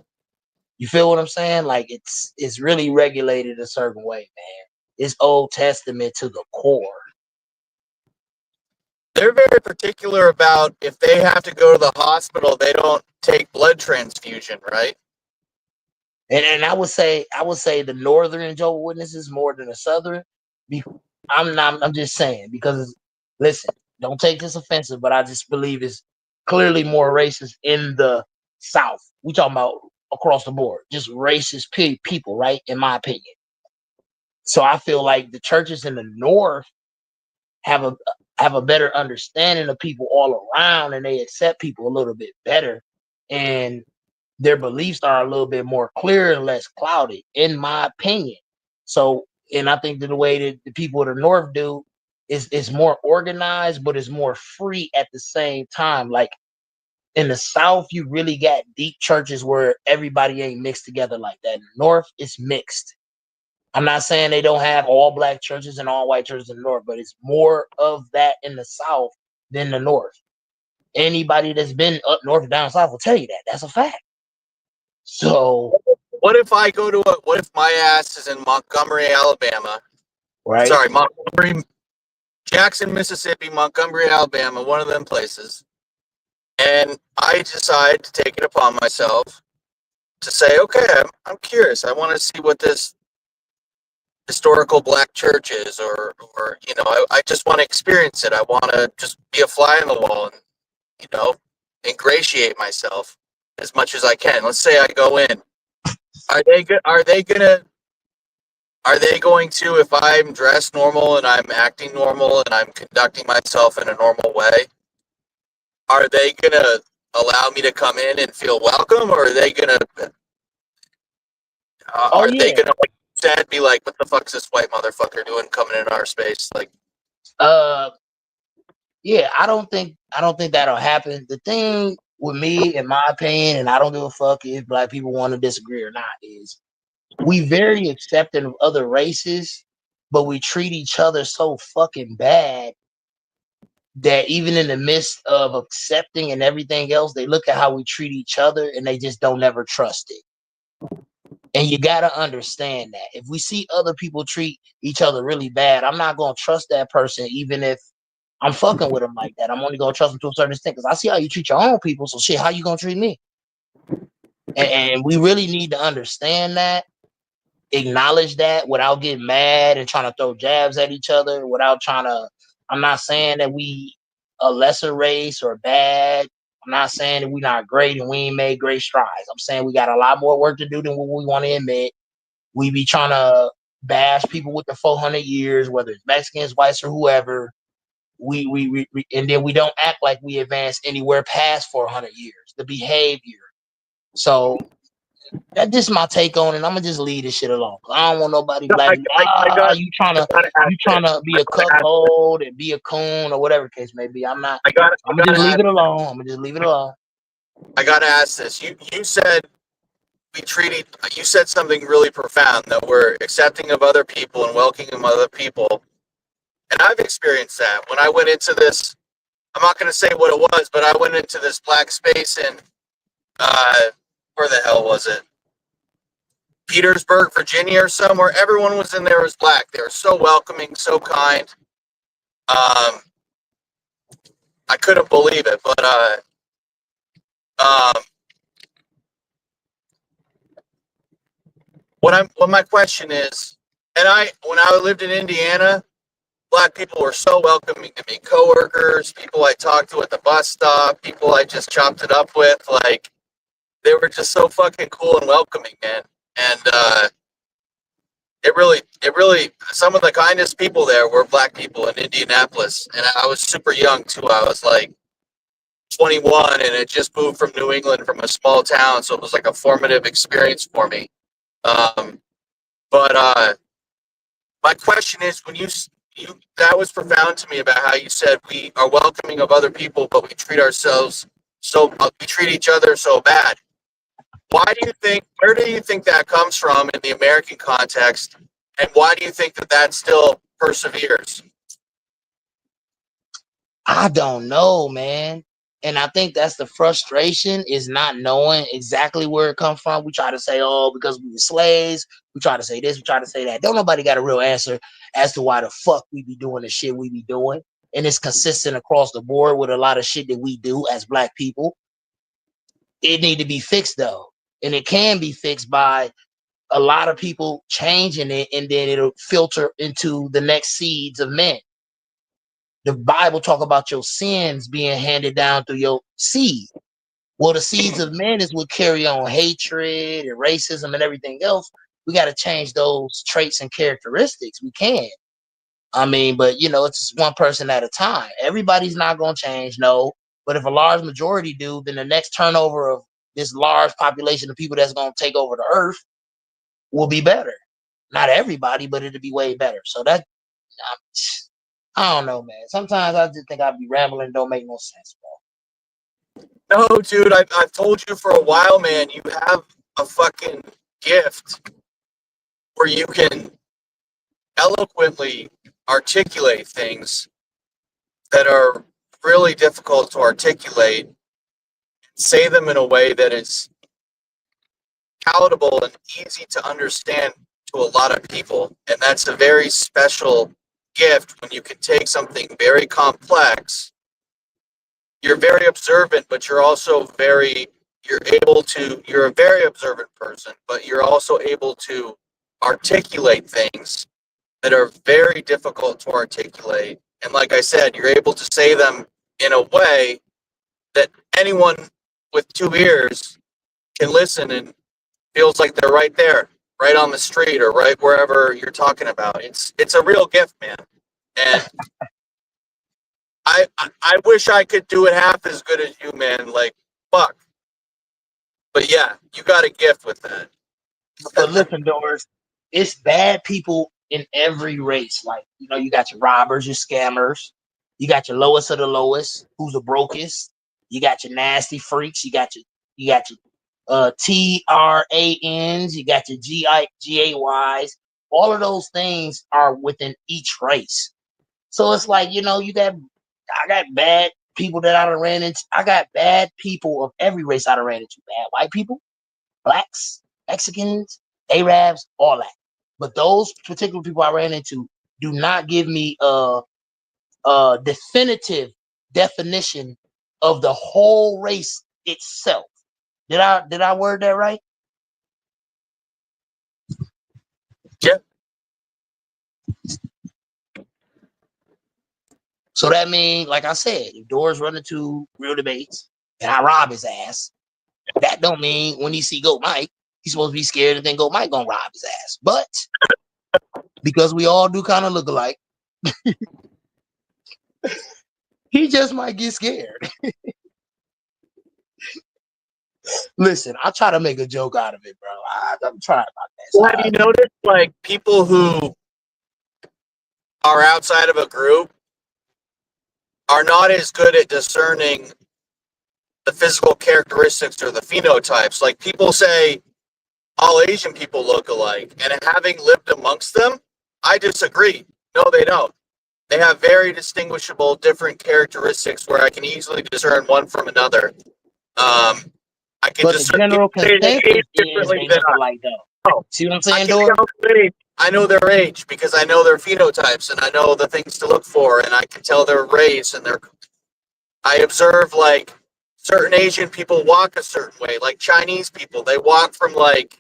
You feel what I'm saying? Like, it's really regulated a certain way, man. It's Old Testament to the core. They're very particular about if they have to go to the hospital, they don't take blood transfusion, right? And I would say the northern Jehovah's Witnesses more than the southern. I'm just saying, because listen, don't take this offensive, but I just believe it's clearly more racist in the South. We talking about across the board, just racist people, right? In my opinion. So I feel like the churches in the North have a better understanding of people all around, and they accept people a little bit better, and their beliefs are a little bit more clear and less clouded, in my opinion. So, and I think that the way that the people of the North do is more organized, but it's more free at the same time. Like, in the South, you really got deep churches where everybody ain't mixed together like that. In the North, it's mixed. I'm not saying they don't have all black churches and all white churches in the North, but it's more of that in the South than the North. Anybody that's been up north or down south will tell you that. That's a fact. So, What if I go to what if my ass is in Montgomery, Alabama? right? Sorry, Montgomery, Jackson, Mississippi, Montgomery, Alabama, one of them places. And I decide to take it upon myself to say, okay, I'm curious. I want to see what this historical black church is, or I just want to experience it. I want to just be a fly on the wall and, ingratiate myself as much as I can. Let's say I go in. Are they going to, if I'm dressed normal and I'm acting normal and I'm conducting myself in a normal way, are they gonna allow me to come in and feel welcome, or are they gonna they gonna be like, what the fuck's this white motherfucker doing coming in our space? Like, yeah, I don't think that'll happen. The thing with me, in my opinion, and I don't give a fuck if black people want to disagree or not, is we very accepting of other races, but we treat each other so fucking bad that even in the midst of accepting and everything else, they look at how we treat each other and they just don't ever trust it. And you gotta understand that if we see other people treat each other really bad, I'm not gonna trust that person, even if I'm fucking with them like that. I'm only gonna trust them to a certain extent because I see how you treat your own people. So shit, how you gonna treat me? And we really need to understand that, acknowledge that without getting mad and trying to throw jabs at each other, without trying to. I'm not saying that we a lesser race or bad. I'm not saying that we're not great and we ain't made great strides. I'm saying we got a lot more work to do than what we want to admit. We be trying to bash people with the 400 years, whether it's Mexicans, whites, or whoever. We and then we don't act like we advanced anywhere past 400 years. The behavior. So that's just my take on it. I'm gonna just leave this shit alone. I don't want nobody black. You trying to be a cuckold and be a coon or whatever the case may be. I'm not. I'm gonna just leave it alone. I gotta ask this. You said you said something really profound, that we're accepting of other people and welcoming other people, And I've experienced that when I went into this. I'm not going to say what it was, but I went into this black space in where the hell was it? Petersburg, Virginia, or somewhere. Everyone was in there as black. They were so welcoming, so kind. I couldn't believe it, but what my question is, and when I lived in Indiana, black people were so welcoming to me. Coworkers, people I talked to at the bus stop, people I just chopped it up with, like they were just so fucking cool and welcoming, man. And it really, some of the kindest people there were black people in Indianapolis. And I was super young too. I was like 21 and had just moved from New England from a small town. So it was like a formative experience for me. But my question is, when you that was profound to me about how you said we are welcoming of other people, but we treat each other so bad. Where do you think that comes from in the American context? And why do you think that still perseveres? I don't know, man. And I think that's the frustration, is not knowing exactly where it comes from. We try to say, oh, because we were slaves. We try to say this, we try to say that. Don't nobody got a real answer as to why the fuck we be doing the shit we be doing. And it's consistent across the board with a lot of shit that we do as black people. It need to be fixed though. And it can be fixed by a lot of people changing it, and then it'll filter into the next seeds of men. The Bible talk about your sins being handed down through your seed. Well, the seeds of men is what carry on hatred and racism and everything else. We got to change those traits and characteristics. We can. I mean, but it's just one person at a time. Everybody's not going to change, no. But if a large majority do, then the next turnover of this large population of people that's going to take over the earth will be better. Not everybody, but it'll be way better. So that, I don't know, man. Sometimes I just think I'd be rambling. Don't make no sense, bro. No, dude, I've told you for a while, man, you have a fucking gift where you can eloquently articulate things that are really difficult to articulate, say them in a way that is palatable and easy to understand to a lot of people. And that's a very special gift when you can take something very complex. You're very observant, but you're also you're a very observant person, but you're also able to articulate things that are very difficult to articulate. And like I said, you're able to say them in a way that anyone with 2 ears can listen and feels like they're right there, right on the street or right wherever you're talking about. It's a real gift, man. And I wish I could do it half as good as you, man. Like, fuck. But yeah, you got a gift with that. But listen, Doris, it's bad people in every race. Like, you got your robbers, your scammers. You got your lowest of the lowest, who's the brokest. You got your nasty freaks. You got your TRANs. You got your GAYs. All of those things are within each race. So it's like, I got bad people that I done ran into. I got bad people of every race I done ran into. Bad white people, blacks, Mexicans, Arabs, all that. But those particular people I ran into do not give me a definitive definition of the whole race itself. Did I word that right? Yeah. So that means, like I said, if Doris run into real debates and I rob his ass, that don't mean when he see Goat Mike, he's supposed to be scared and then Goat Mike gonna rob his ass. But because we all do kind of look alike, he just might get scared. Listen, I try to make a joke out of it, bro. I'm trying my best. Well, have you noticed, like, people who are outside of a group are not as good at discerning the physical characteristics or the phenotypes? Like, people say all Asian people look alike, and having lived amongst them, I disagree. No, they don't. They have very distinguishable, different characteristics where I can easily discern one from another. I can But the discern general people say they consensus age is differently they than look alike, though. I. See what I'm I saying, can Dor? tell their age. I know their age because I know their phenotypes and I know the things to look for, and I can tell their race and their. I observe like certain Asian people walk a certain way, like Chinese people. They walk from like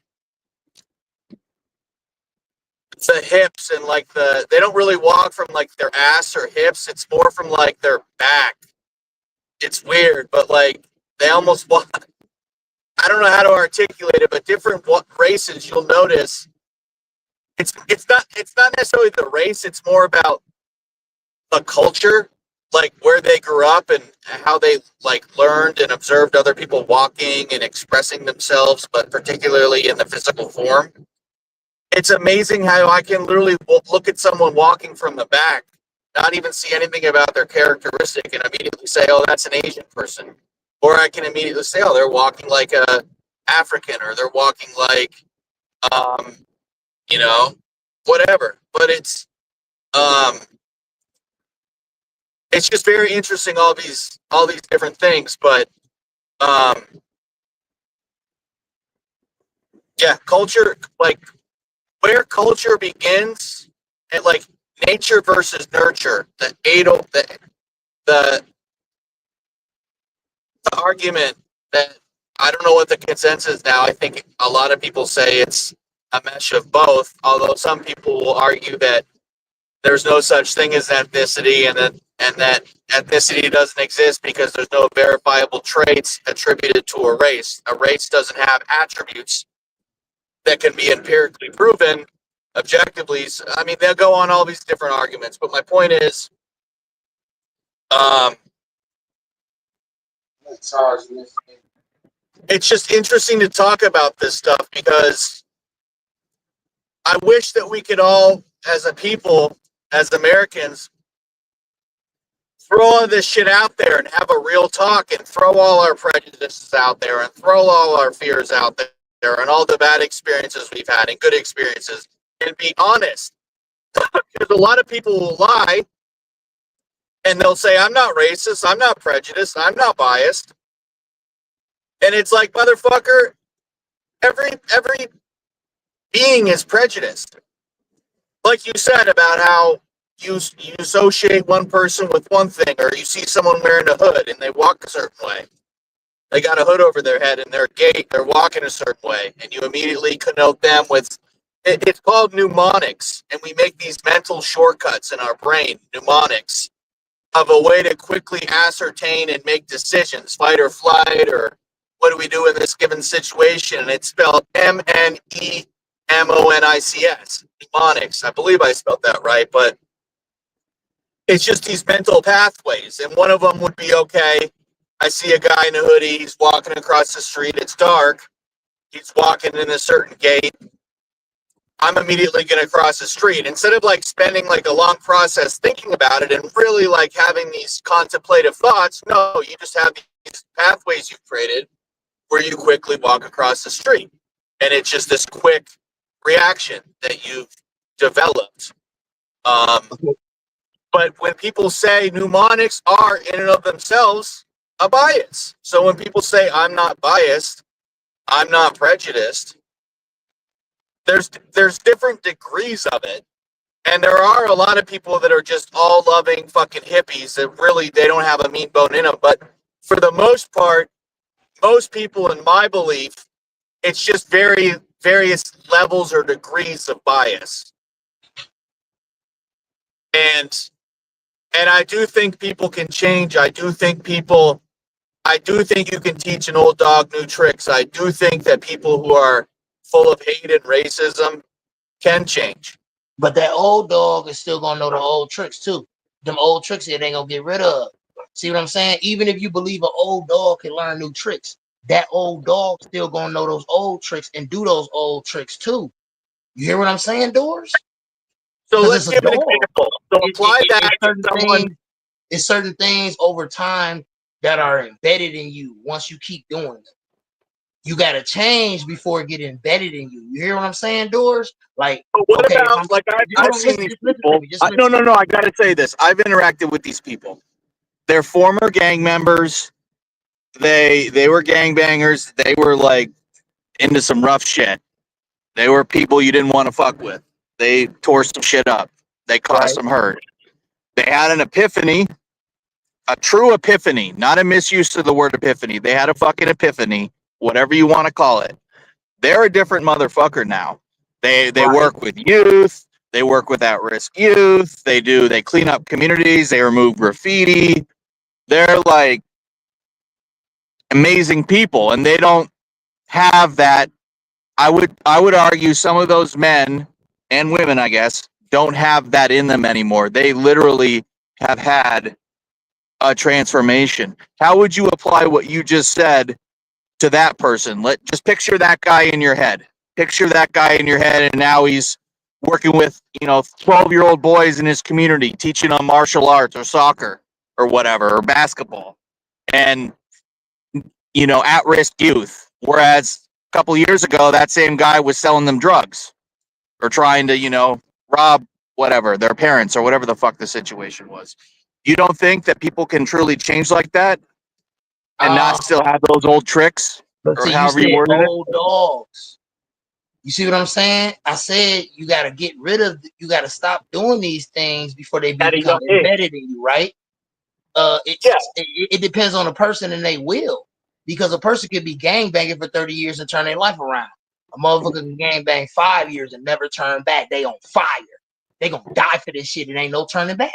the hips and like they don't really walk from like their ass or hips. It's more from like their back. It's weird, but like they almost walk. I don't know how to articulate it, but different races you'll notice. It's not necessarily the race. It's more about the culture, like where they grew up and how they like learned and observed other people walking and expressing themselves, but particularly in the physical form. It's amazing how I can literally look at someone walking from the back, not even see anything about their characteristic, and immediately say, "Oh, that's an Asian person," or I can immediately say, "Oh, they're walking like a African," or they're walking like, um, you know, whatever. But it's just very interesting all these different things. But yeah, culture, like where culture begins, and like nature versus nurture, the argument that I don't know what the consensus now. I think a lot of people say it's a mesh of both, although some people will argue that there's no such thing as ethnicity and that ethnicity doesn't exist because there's no verifiable traits attributed to a race. A race doesn't have attributes that can be empirically proven objectively. So, I mean, they'll go on all these different arguments, but my point is, it's just interesting to talk about this stuff because I wish that we could all, as a people, as Americans, throw all this shit out there and have a real talk and throw all our prejudices out there and throw all our fears out there and all the bad experiences we've had and good experiences and be honest. Because a lot of people will lie and they'll say, I'm not racist, I'm not prejudiced, I'm not biased. And it's like, motherfucker, every being is prejudiced. Like you said about how you associate one person with one thing, or you see someone wearing a hood and they walk a certain way. They got a hood over their head and they're gait, they're walking a certain way, and you immediately connote them with, it's called mnemonics, and we make these mental shortcuts in our brain, mnemonics, of a way to quickly ascertain and make decisions, fight or flight, or what do we do in this given situation? And it's spelled MNEMONICS, mnemonics. I believe I spelled that right, but it's just these mental pathways. And one of them would be, okay, I see a guy in a hoodie, he's walking across the street, it's dark, he's walking in a certain gait. I'm immediately going to cross the street. Instead of like spending like a long process thinking about it and really like having these contemplative thoughts, no, you just have these pathways you've created where you quickly walk across the street. And it's just this quick reaction that you've developed. But when people say mnemonics are in and of themselves a bias. So when people say I'm not biased, I'm not prejudiced, there's different degrees of it. And there are a lot of people that are just all loving fucking hippies that really, they don't have a mean bone in them. But for the most part, most people, in my belief, it's just various levels or degrees of bias. And I do think people can change. I do think you can teach an old dog new tricks. I do think that people who are full of hate and racism can change. But that old dog is still gonna know the old tricks too. Them old tricks it ain't gonna get rid of. See what I'm saying? Even if you believe an old dog can learn new tricks, that old dog still gonna know those old tricks and do those old tricks too. You hear what I'm saying, Doors? So let's give an example. So apply that to someone. It's certain things over time that are embedded in you once you keep doing them. You gotta change before it get embedded in you. You hear what I'm saying, Doors? Like, But what okay, if about I'm like hold I've on, seen listen, these just listen to people? me. Just listen. No. I gotta say this. I've interacted with these people. They're former gang members. They were gangbangers. They were like into some rough shit. They were people you didn't want to fuck with. They tore some shit up. They caused Right. some hurt. They had an epiphany, a true epiphany, not a misuse of the word epiphany. They had a fucking epiphany, whatever you want to call it. They're a different motherfucker now. They Right. work with youth. They work with at-risk youth. They clean up communities. They remove graffiti. They're like amazing people, and they don't have that. I would argue some of those men and women, I guess, don't have that in them anymore. They literally have had a transformation. How would you apply what you just said to that person? Just picture that guy in your head. Picture that guy in your head, and now he's working with 12-year-old boys in his community, teaching them martial arts or soccer or whatever, or basketball, and at-risk youth. Whereas a couple years ago, that same guy was selling them drugs or trying to rob whatever their parents or whatever the fuck the situation was. You don't think that people can truly change like that and not still have those old tricks, But or see, you however said you worded it? old dogs. You see what I'm saying? I said you got to get rid of, you got to stop doing these things before they become embedded in you, right? It depends on the person and they will. Because a person could be gangbanging for 30 years and turn their life around. A motherfucker can gangbang 5 years and never turn back. They on fire. They gonna die for this shit. It ain't no turning back.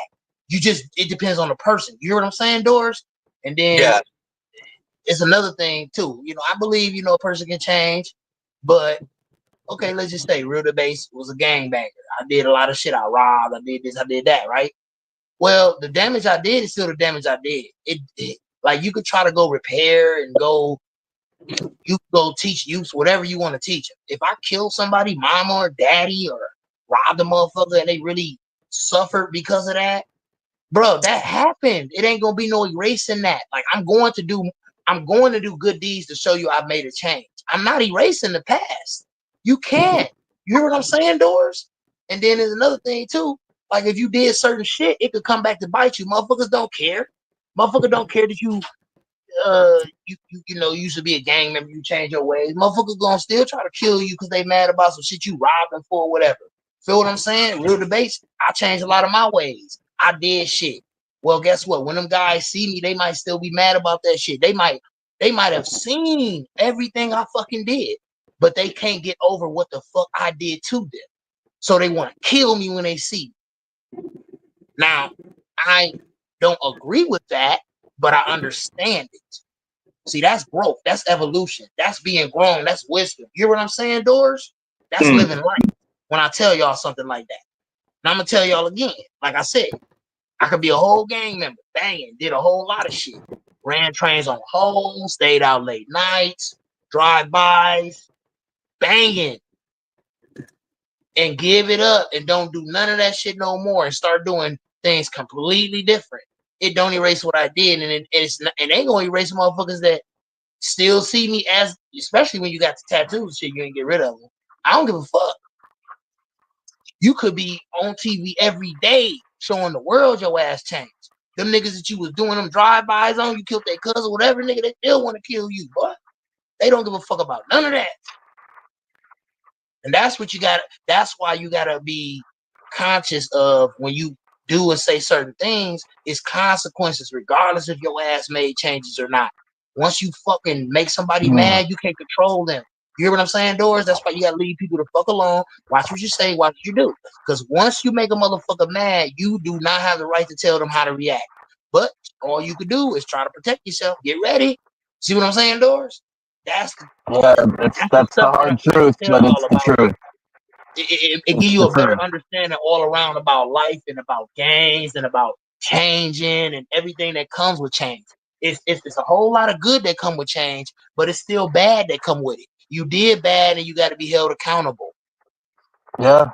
It depends on the person. You hear what I'm saying, Doors? And then it's another thing too. I believe, a person can change, but okay, let's just say Real the Base was a gangbanger. I did a lot of shit. I robbed, I did this, I did that, right? Well, the damage I did is still the damage I did. Like you could try to go repair and you go teach youth whatever you want to teach them. If I kill somebody, mama or daddy, or rob the motherfucker and they really suffered because of that, bro, that happened. It ain't gonna be no erasing that. Like I'm going to do good deeds to show you I've made a change. I'm not erasing the past. You can't. You hear what I'm saying, Doors? And then there's another thing too. Like if you did certain shit, it could come back to bite you. Motherfuckers don't care. Motherfucker don't care that you used to be a gang member, you change your ways. Motherfuckers gonna still try to kill you because they mad about some shit you robbed them for or whatever. Feel what I'm saying? Real debates. I changed a lot of my ways. I did shit. Well, guess what? When them guys see me, they might still be mad about that shit. They might have seen everything I fucking did, but they can't get over what the fuck I did to them. So they want to kill me when they see me. Now, I don't agree with that, but I understand it. See, that's growth. That's evolution. That's being grown. That's wisdom. You hear what I'm saying, Doors? That's living life. When I tell y'all something like that. And I'm going to tell y'all again. Like I said, I could be a whole gang member. Banging. Did a whole lot of shit. Ran trains on holes. Stayed out late nights. Drive-bys. Banging. And give it up. And don't do none of that shit no more. And start doing things completely different. It don't erase what I did. And it ain't going to erase motherfuckers that still see me as, especially when you got the tattoos and shit, you ain't get rid of them. I don't give a fuck. You could be on TV every day showing the world your ass changed. Them niggas that you was doing them drive-bys on, you killed their cousin, whatever, nigga, they still want to kill you, boy. They don't give a fuck about none of that. And that's why you gotta be conscious of when you do and say certain things, it's consequences, regardless if your ass made changes or not. Once you fucking make somebody mad, you can't control them. You hear what I'm saying, Doors? That's why you gotta leave people the fuck alone. Watch what you say, watch what you do. Because once you make a motherfucker mad, you do not have the right to tell them how to react. But all you can do is try to protect yourself. Get ready. See what I'm saying, Doors? That's the hard truth, but it's the truth. It gives you a better understanding all around about life and about gangs and about changing and everything that comes with change. It's a whole lot of good that come with change, but it's still bad that come with it. You did bad and you got to be held accountable. Yeah,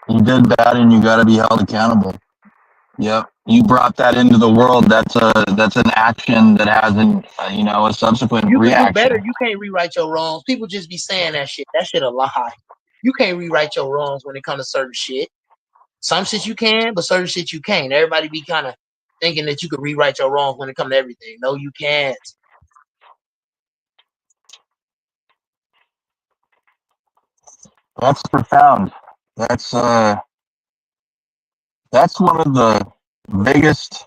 you did bad and you got to be held accountable. Yep. you brought that into the world. That's an action that has a subsequent You can do reaction. better. You can't rewrite your wrongs. People just be saying that shit. That shit a lie. You can't rewrite your wrongs when it comes to certain shit. Some shit you can, but certain shit you can't. Everybody be kind of thinking that you could rewrite your wrongs when it comes to everything. No, you can't. That's profound. That's one of the biggest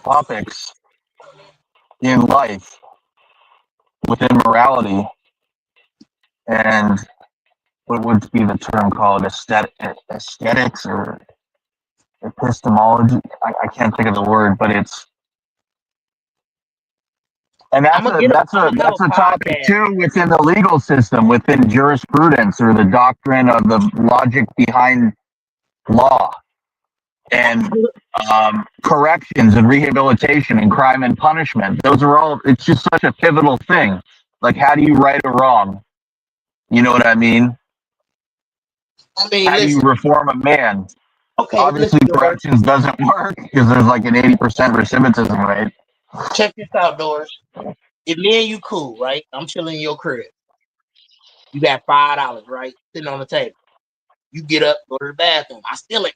topics in life within morality and what would be the term called aesthetics or epistemology. I can't think of the word, but it's that's a topic too within the legal system, within jurisprudence or the doctrine of the logic behind law and corrections and rehabilitation and crime and punishment. Those are all. It's just such a pivotal thing. Like, how do you right a wrong? You know what I mean? I mean, how do you reform a man? Okay, obviously corrections doesn't work because there's like an 80% recidivism rate. Check this out, Doris. If me and you cool, right? I'm chilling in your crib. You got $5, right? Sitting on the table. You get up, go to the bathroom. I steal it.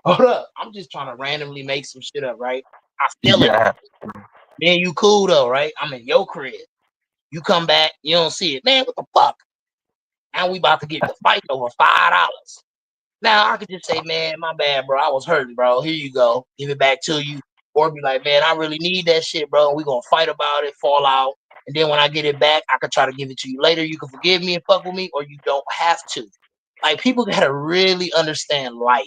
Hold up. I'm just trying to randomly make some shit up, right? I steal it. Me and you cool though, right? I'm in your crib. You come back, you don't see it. Man, what the fuck? Now we about to get the fight over $5. Now I could just say, man, my bad, bro. I was hurting, bro. Here you go. Give it back to you. Or be like, man, I really need that shit, bro. We're going to fight about it, fall out. And then when I get it back, I could try to give it to you later. You can forgive me and fuck with me, or you don't have to. Like, people got to really understand life.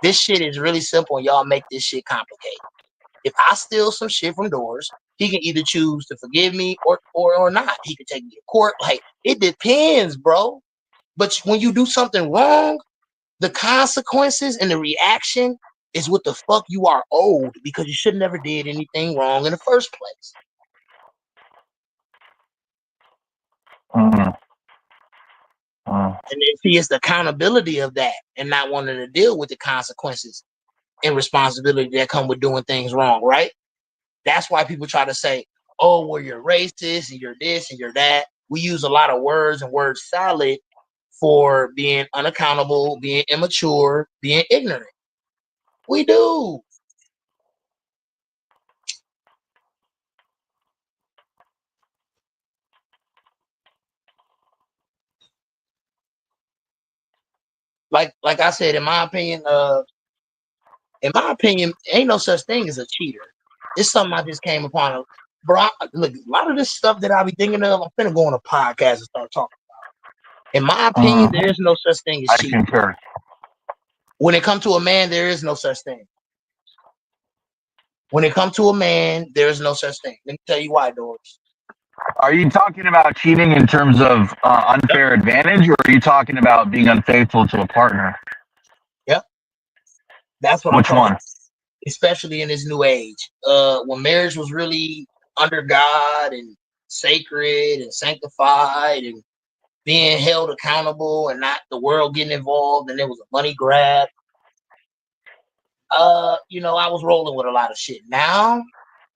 This shit is really simple, and y'all make this shit complicated. If I steal some shit from Doors, he can either choose to forgive me or not. He can take me to court. Like, it depends, bro. But when you do something wrong, the consequences and the reaction is what the fuck you are owed, because you should never did anything wrong in the first place. And then see, it's the accountability of that and not wanting to deal with the consequences and responsibility that come with doing things wrong, right? That's why people try to say, oh, well, you're racist and you're this and you're that. We use a lot of words and word salad for being unaccountable, being immature, being ignorant. We do. Like I said, in my opinion, ain't no such thing as a cheater. It's something I just came upon. Bro, look, a lot of this stuff that I be thinking of, I'm finna go on a podcast and start talking about. In my opinion, there is no such thing as cheating. When it comes to a man, there is no such thing. When it comes to a man, there is no such thing. Let me tell you why, Doris. Are you talking about cheating in terms of unfair advantage, or are you talking about being unfaithful to a partner? Yep. That's what Which one? Especially in this new age. When marriage was really under God and sacred and sanctified and being held accountable and not the world getting involved and it was a money grab. I was rolling with a lot of shit. Now,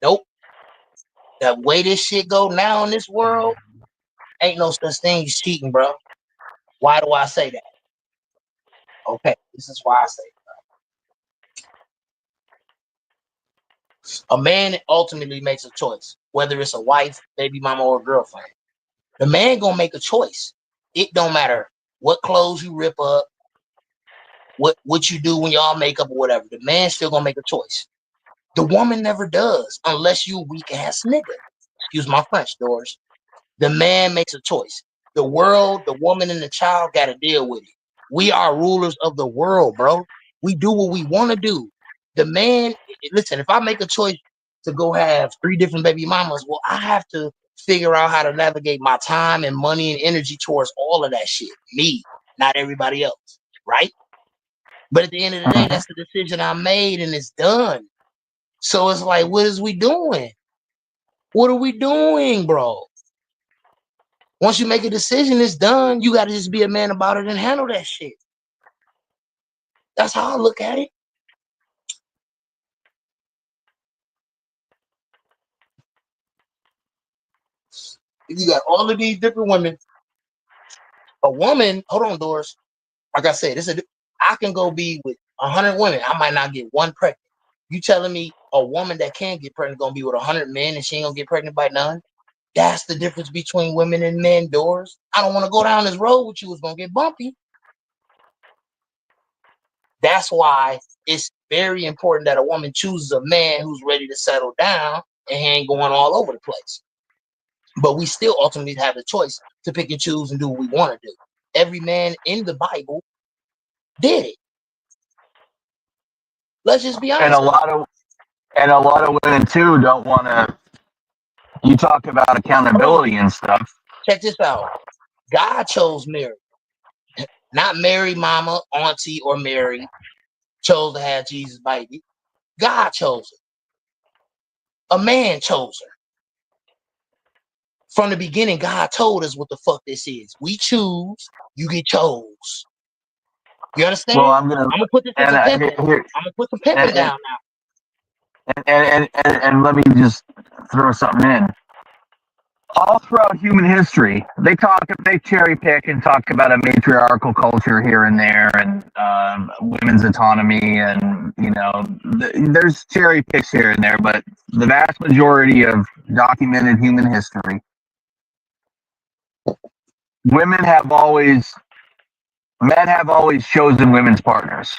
nope. The way this shit go now in this world, ain't no such thing as cheating, bro. Why do I say that? Okay, this is why I say that. A man ultimately makes a choice, whether it's a wife, baby mama, or a girlfriend. The man gonna make a choice. It don't matter what clothes you rip up, what you do when y'all make up or whatever. The man still gonna make a choice. The woman never does, unless you weak ass nigga. Excuse my French, Doris. The man makes a choice. The world, the woman, and the child got to deal with it. We are rulers of the world, bro. We do what we want to do. The man, listen, if I make a choice to go have 3 different baby mamas, well, I have to figure out how to navigate my time and money and energy towards all of that shit. Me, not everybody else, right? But at the end of the day, that's the decision I made and it's done. So it's like, what is we doing? What are we doing, bro? Once you make a decision, it's done. You got to just be a man about it and handle that shit. That's how I look at it. You got all of these different women. A woman, hold on, Doris. Like I said, I can go be with 100 women. I might not get one pregnant. You telling me a woman that can get pregnant gonna be with 100 men and she ain't gonna get pregnant by none? That's the difference between women and men, Doris. I don't want to go down this road with you. It's gonna get bumpy. That's why it's very important that a woman chooses a man who's ready to settle down and he ain't going all over the place. But we still ultimately have the choice to pick and choose and do what we want to do. Every man in the Bible did it. Let's just be honest. And a lot of women too don't want to. You talk about accountability and stuff. Check this out. God chose Mary, not Mary, mama, auntie, or Mary chose to have Jesus' baby. God chose her. A man chose her. From the beginning, God told us what the fuck this is. We choose, you get chose. You understand? Well, I'm gonna put this in some pimping. I'm gonna put some pimping down now. And let me just throw something in. All throughout human history, they cherry pick and talk about a matriarchal culture here and there, and women's autonomy, and there's cherry picks here and there, but the vast majority of documented human history, men have always chosen women's partners.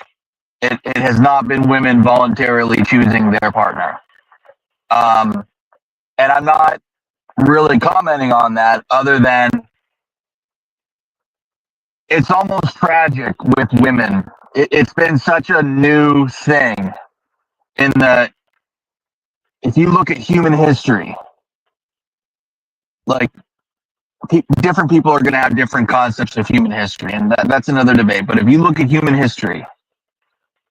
It has not been women voluntarily choosing their partner. And I'm not really commenting on that other than it's almost tragic with women. It's been such a new thing if you look at human history, like different people are going to have different concepts of human history, and that's another debate. But if you look at human history,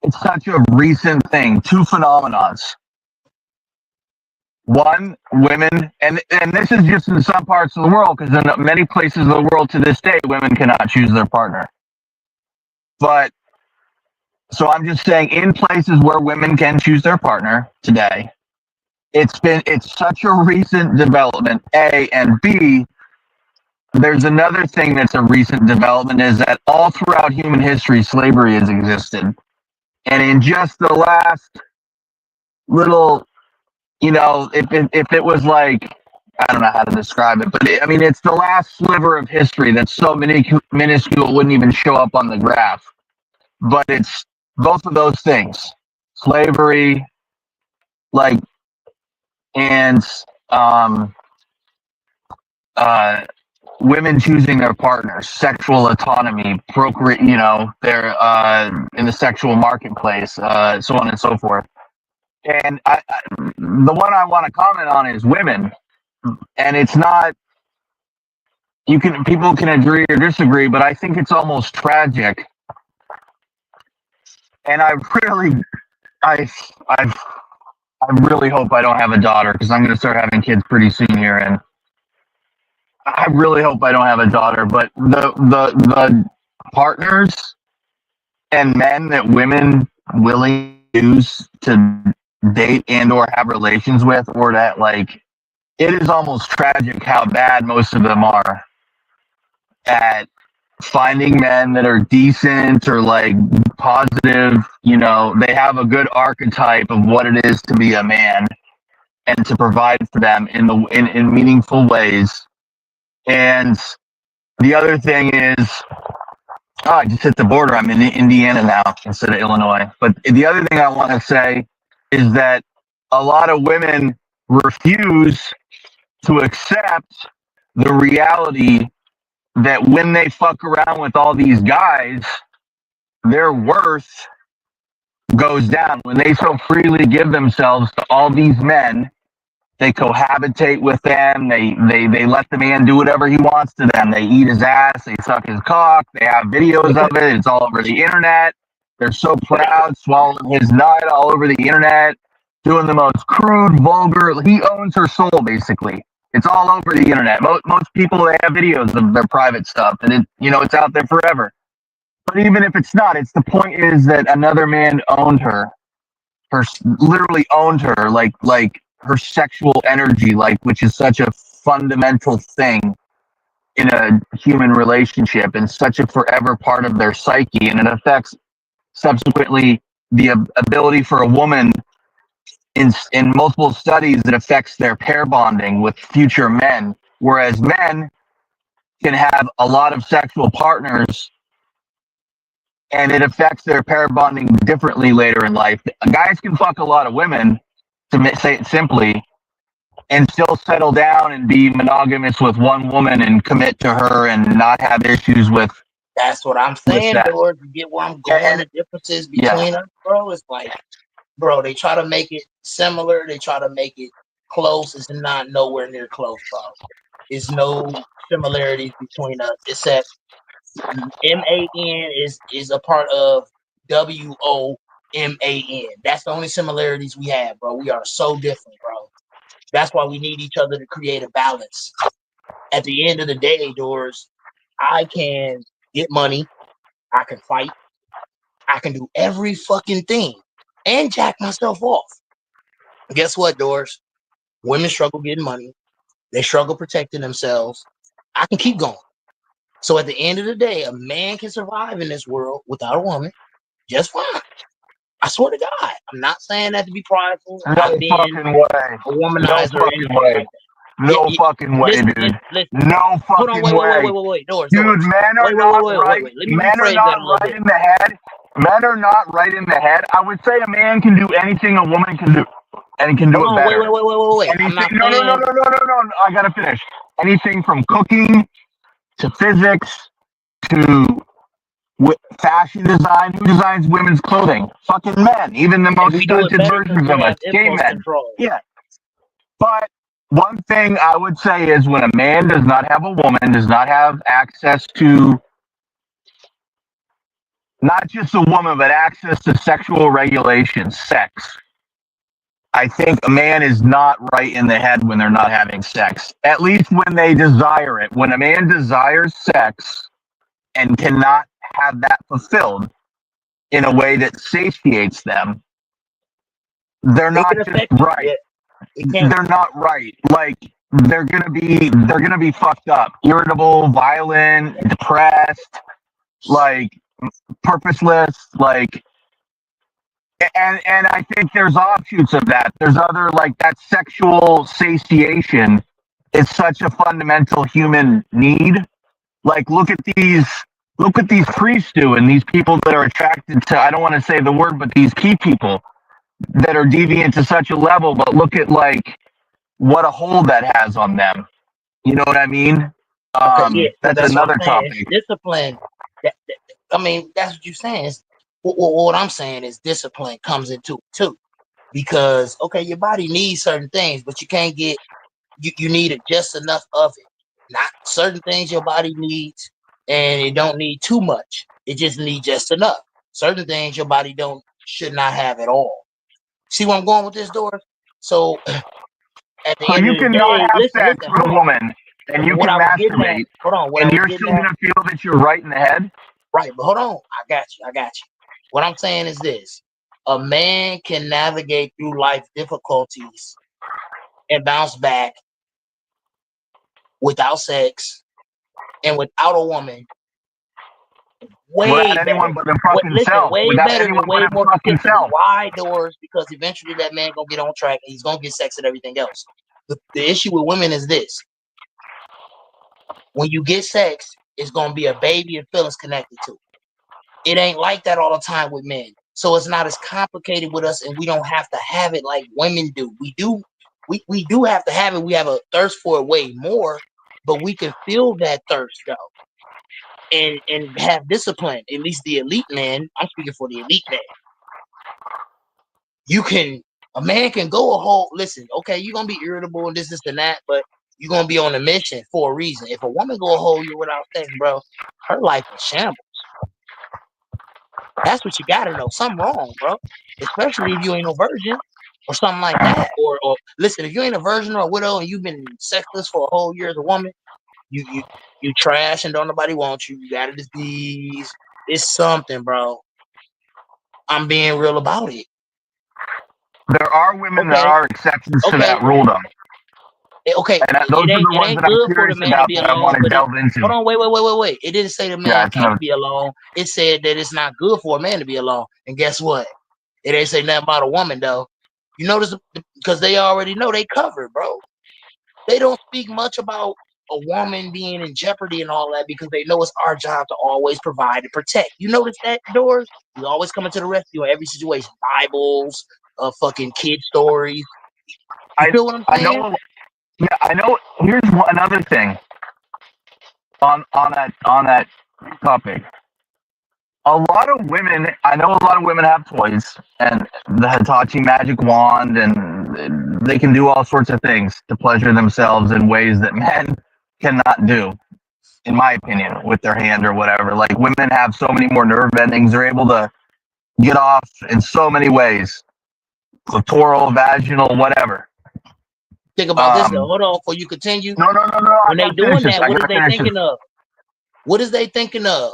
it's such a recent thing. Two phenomenons. One, women, and this is just in some parts of the world, because in many places of the world to this day, women cannot choose their partner. But, so I'm just saying, in places where women can choose their partner today, it's such a recent development, A, and B, there's another thing that's a recent development, is that all throughout human history, slavery has existed. And in just the last little, if it was like, I don't know how to describe it, but it's the last sliver of history that's so minuscule it wouldn't even show up on the graph. But it's both of those things, slavery, and women choosing their partners, sexual autonomy, procreate, they're in the sexual marketplace, so on and so forth. And the one I want to comment on is women, and it's not. People can agree or disagree, but I think it's almost tragic. And I really hope I don't have a daughter, because I'm going to start having kids pretty soon here, and I really hope I don't have a daughter. But the partners and men that women willingly use to date and or have relations with, or that, it is almost tragic how bad most of them are at finding men that are decent or positive. They have a good archetype of what it is to be a man and to provide for them in meaningful ways. And the other thing is, I just hit the border. I'm in Indiana now instead of Illinois. But the other thing I want to say is that a lot of women refuse to accept the reality that when they fuck around with all these guys, their worth goes down. When they so freely give themselves to all these men, they cohabitate with them, they let the man do whatever he wants to them. They eat his ass, they suck his cock, they have videos of it, it's all over the internet. They're so proud, swallowing his nut all over the internet, doing the most crude, vulgar. He owns her soul, basically. It's all over the internet. Most people, they have videos of their private stuff, and it's out there forever. But even if it's not, it's the point is that another man owned her, literally owned her, like her sexual energy, like which is such a fundamental thing in a human relationship and such a forever part of their psyche, and it affects subsequently the ability for a woman in multiple studies that affects their pair bonding with future men, whereas men can have a lot of sexual partners and it affects their pair bonding differently later in life. Guys can fuck a lot of women, to say it simply, and still settle down and be monogamous with one woman and commit to her and not have issues with. That's what I'm saying, that. George. You get where I'm going? The differences between us, bro. It's like, bro, they try to make it similar. They try to make it close. It's not nowhere near close, bro. There's no similarities between us except MAN is a part of WOMAN. That's the only similarities we have, bro. We are so different, bro. That's why we need each other to create a balance. At the end of the day, Doors, I can get money, I can fight, I can do every fucking thing and jack myself off. Guess what, Doors? Women struggle getting money. They struggle protecting themselves. I can keep going. So at the end of the day, a man can survive in this world without a woman just fine. I swear to God. I'm not saying that to be prideful. I'm not being a womanizer or anything like that. No fucking way, dude. No fucking way. Wait. Doors, dude, Doors. men are not right. Men are not right in the head. Men are not right in the head. I would say a man can do anything a woman can do. And he can do it better. Wait. Anything, no. I gotta finish. Anything from cooking to physics to fashion design. Who designs women's clothing? Fucking men. Even the most stunted versions of us. Gay men. Yeah. But one thing I would say is when a man does not have a woman, does not have access to not just a woman, but access to sexual regulation, sex. I think a man is not right in the head when they're not having sex, at least when they desire it. When a man desires sex and cannot have that fulfilled in a way that satiates them, they're not just right. They're not right. Like they're gonna be fucked up, irritable, violent, depressed, like purposeless, like. And I think there's offshoots of that. There's other like that sexual satiation is such a fundamental human need. Like look at these priests and these people that are attracted to, I don't want to say the word, but these key people that are deviant to such a level, but look at like what a hold that has on them. You know what I mean? That's another topic. Discipline. I mean, that's what you're saying. What I'm saying is discipline comes into it too, because your body needs certain things, but you can't get you need it just enough of it. Not certain things your body needs, and it don't need too much. It just needs just enough. Certain things your body should not have at all. See where I'm going with this, Doris? So at the end of the day, have sex with a woman, and you can masturbate, and you're still gonna feel that you're right in the head. Right, but hold on, I got you. What I'm saying is this: a man can navigate through life difficulties and bounce back without sex and without a woman. Way better. Way better and way more consistent. Why, Doors? Because eventually that man gonna get on track and he's gonna get sex and everything else. The issue with women is this: when you get sex, it's gonna be a baby and feelings connected to it. It ain't like that all the time with men. So it's not as complicated with us, and we don't have to have it like women do. We do have to have it. We have a thirst for it way more, but we can feel that thirst though. And have discipline. At least the elite man. I'm speaking for the elite man. A man can go a whole, listen, okay, you're gonna be irritable and this and that, but you're gonna be on a mission for a reason. If a woman go a whole year without sex, bro, her life is shambles. That's what you gotta know. Something wrong, bro. Especially if you ain't no virgin or something like that. Or listen, if you ain't a virgin or a widow and you've been sexless for a whole year as a woman, you trash and don't nobody want you. You got a disease. It's something, bro. I'm being real about it. There are women that Okay. are exceptions to Okay. that rule, though. Okay. And those are the It ones ain't that I'm good for the curious man to about be that I want alone, to but delve into. hold on, wait. It didn't say the Yeah, man it's can't another. be alone. It said that it's not good for a man to be alone. And guess what? It ain't say nothing about a woman though. You notice because they already know they covered, bro. They don't speak much about a woman being in jeopardy and all that because they know it's our job to always provide and protect. You notice that, Doors? We always coming to the rescue in every situation. Bibles, fucking kid stories. You feel what I'm I saying? know. Yeah, I know. Here's another thing on that topic. A lot of women, I know a lot of women have toys and the Hitachi magic wand, and they can do all sorts of things to pleasure themselves in ways that men cannot do, in my opinion, with their hand or whatever. Like, women have so many more nerve endings. They're able to get off in so many ways. Clitoral, vaginal, whatever. Think about this though. Hold on before you continue. No. When they doing that, what is they thinking of? What is they thinking of?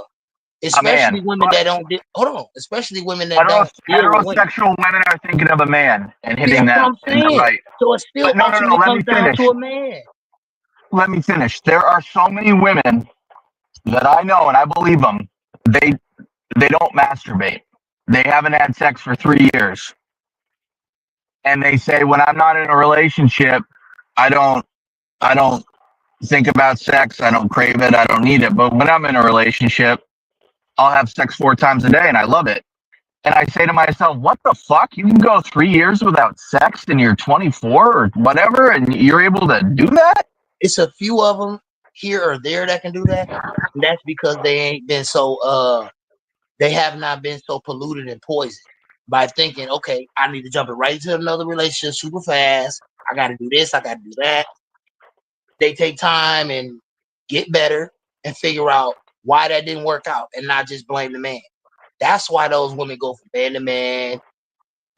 Especially women that don't. Hold on. Especially women that don't deal with women. Heterosexual women are thinking of a man and hitting That's them. what I'm saying. Right. So it still No. ultimately Let comes me down finish. to a man. Let me finish. There are so many women that I know, and I believe them. They don't masturbate. They haven't had sex for 3 years, and they say, when I'm not in a relationship, I don't think about sex. I don't crave it. I don't need it. But when I'm in a relationship, I'll have sex 4 times a day, and I love it. And I say to myself, what the fuck? You can go 3 years without sex and you're 24 or whatever, and you're able to do that? It's a few of them here or there that can do that. And that's because they ain't been so they have not been so polluted and poisoned by thinking, okay, I need to jump it right into another relationship super fast. I got to do this. I got to do that. They take time and get better and figure out why that didn't work out and not just blame the man. That's why those women go from man to man,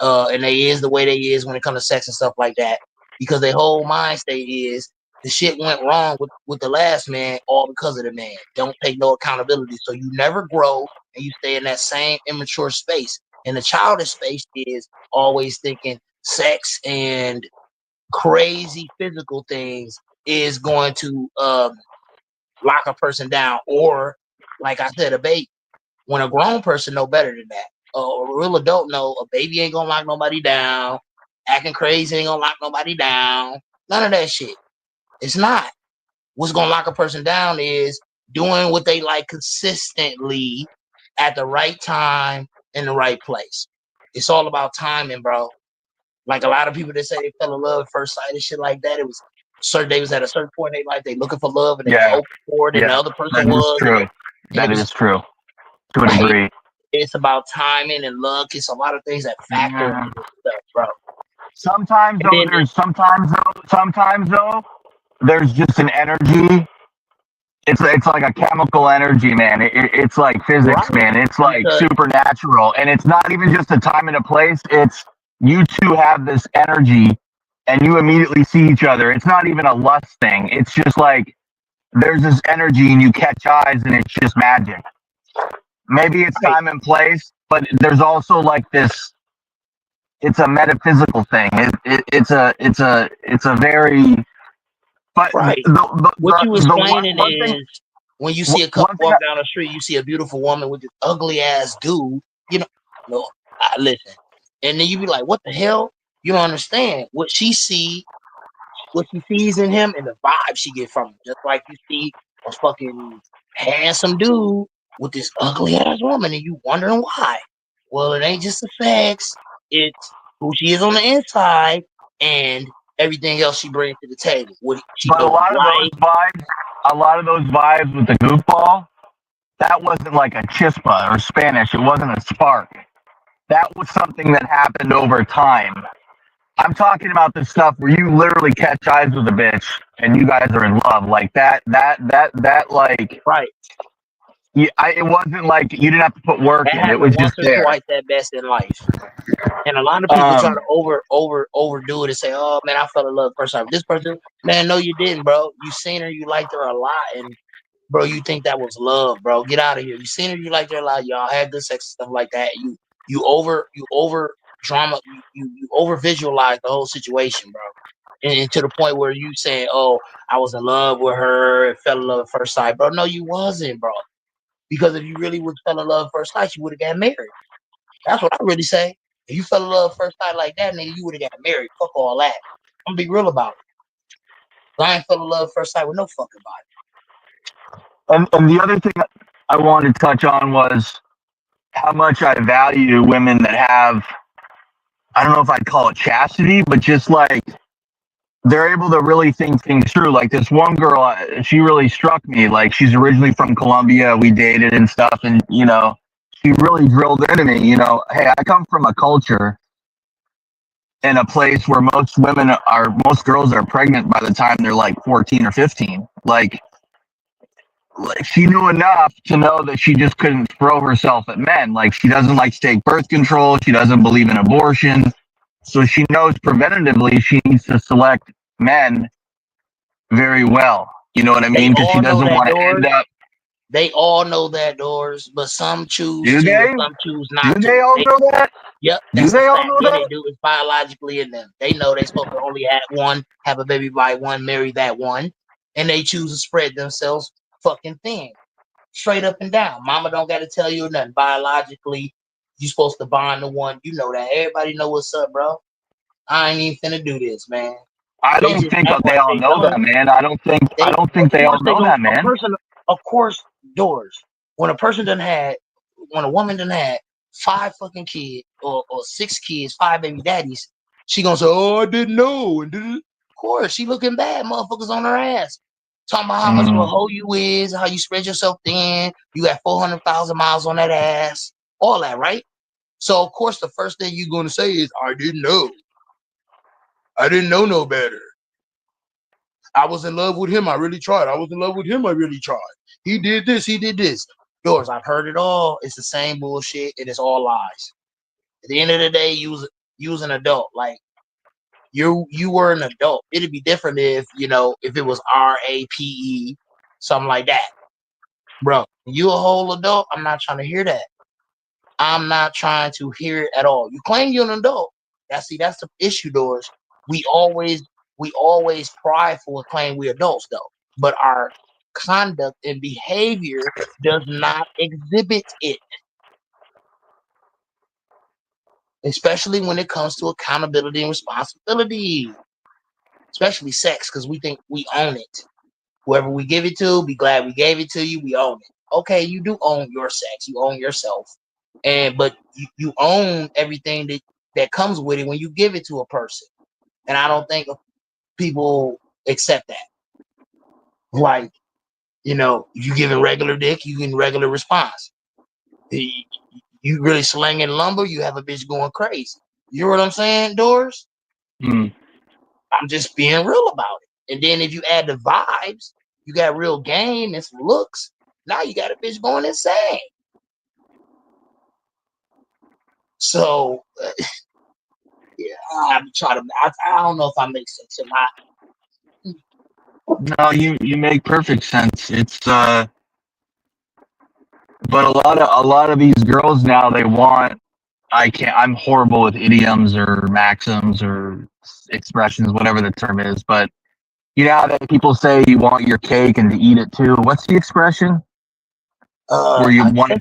and they is the way they is when it comes to sex and stuff like that. Because their whole mind state is the shit went wrong with the last man all because of the man. Don't take no accountability. So you never grow and you stay in that same immature space. And the childish space is always thinking sex and crazy physical things is going to lock a person down. Or, like I said, a baby. When a grown person know better than that. A real adult know a baby ain't gonna lock nobody down. Acting crazy ain't gonna lock nobody down. None of that shit. It's not. What's gonna lock a person down is doing what they like consistently at the right time in the right place. It's all about timing, bro. Like a lot of people that say they fell in love at first sight and shit like that. It was certain they was at a certain point in their life, they looking for love and they was open for it, and the other person was. True. That is true. To a degree. It's about timing and luck. It's a lot of things that factor into this stuff, bro. Sometimes though, there's just an energy. It's like a chemical energy, man. It's like physics, man. It's like supernatural, and it's not even just a time and a place. It's you two have this energy, and you immediately see each other. It's not even a lust thing. It's just like there's this energy, and you catch eyes, and it's just magic. Maybe it's time and place, but there's also like this. It's a metaphysical thing. It's a very. But what you explaining is when you see a couple walk down the street, you see a beautiful woman with this ugly ass dude. Listen, and then you be like, "What the hell?" You don't understand what she sees in him, and the vibe she get from him. Just like you see a fucking handsome dude with this ugly ass woman, and you wondering why. Well, it ain't just the facts; it's who she is on the inside and everything else she brings to the table. But a lot of those vibes with the goofball, that wasn't like a chispa or Spanish. It wasn't a spark. That was something that happened over time. I'm talking about the stuff where you literally catch eyes with a bitch and you guys are in love. Like that like. Right. It wasn't like you didn't have to put work in. It was just there. Twice that best in life. And a lot of people try to overdo it and say, "Oh man, I fell in love first time." This person, man, no, you didn't, bro. You seen her, you liked her a lot, bro, you think that was love, bro? Get out of here. You seen her, you liked her a lot, y'all had good sex and stuff like that. You over drama, you over visualize the whole situation, bro. And to the point where you saying, "Oh, I was in love with her, and fell in love at first sight," bro. No, you wasn't, bro. Because if you really would fell in love at first sight, you would have got married. That's what I really say. If you fell in love first sight like that, nigga, you would have got married. Fuck all that. I'm gonna be real about it. I ain't fell in love first sight with no fucking body. And the other thing I wanted to touch on was how much I value women that have, I don't know if I'd call it chastity, but just like they're able to really think things through. Like this one girl, she really struck me. Like she's originally from Colombia. We dated and stuff. And, you know, she really drilled into me, you know, hey, I come from a culture in a place where most girls are pregnant by the time they're like 14 or 15. Like she knew enough to know that she just couldn't throw herself at men. Like she doesn't like to take birth control. She doesn't believe in abortion. So she knows preventatively she needs to select men very well. You know what I mean? Because she doesn't want to end up. They all know that, Doors, but some choose Do to, they? and some choose not Do to. they all know that? Yep. Do they all know Yeah, that? they do. It's biologically in them. They know they're supposed to only have one, have a baby by one, marry that one, and they choose to spread themselves fucking thin, straight up and down. Mama don't got to tell you nothing. Biologically, you supposed to bond to one. You know that. Everybody know what's up, bro. I ain't even finna do this, man. I don't think they all know that, man. I don't think they all know that, man. Of course, Doors. When a woman done had 5 fucking kids or 6 kids, 5 baby daddies, she gonna say, "Oh, I didn't know." And of course, she looking bad, motherfuckers on her ass. Talking about how much of a hoe you is, how you spread yourself thin. You got 400,000 miles on that ass, all that, right? So of course, the first thing you're gonna say is, "I didn't know. I didn't know no better. I was in love with him. I really tried. I was in love with him. I really tried. He did this. He did this." Yours, I've heard it all. It's the same bullshit, and it's all lies. At the end of the day, you was an adult. Like you were an adult. It'd be different if if it was RAPE, something like that, bro. You a whole adult. I'm not trying to hear that. I'm not trying to hear it at all. You claim you're an adult. That's the issue, Doors. We always prideful and claim we're adults though, but our conduct and behavior does not exhibit it, especially when it comes to accountability and responsibility, especially sex, because we think we own it. Whoever we give it to, be glad we gave it to you. We own it. Okay, you do own your sex. You own yourself, but you own everything that comes with it when you give it to a person. And I don't think people accept that. Like, you giving regular dick, you getting regular response. You really slinging lumber, you have a bitch going crazy. You know what I'm saying, Doors? Mm. I'm just being real about it. And then if you add the vibes, you got real game and some looks. Now you got a bitch going insane. So, yeah, I'm trying to. I don't know if I make sense or not. No, you make perfect sense. It's but a lot of these girls now, they want. I'm horrible with idioms or maxims or expressions, whatever the term is. But you know how that people say you want your cake and to eat it too. What's the expression? Where you want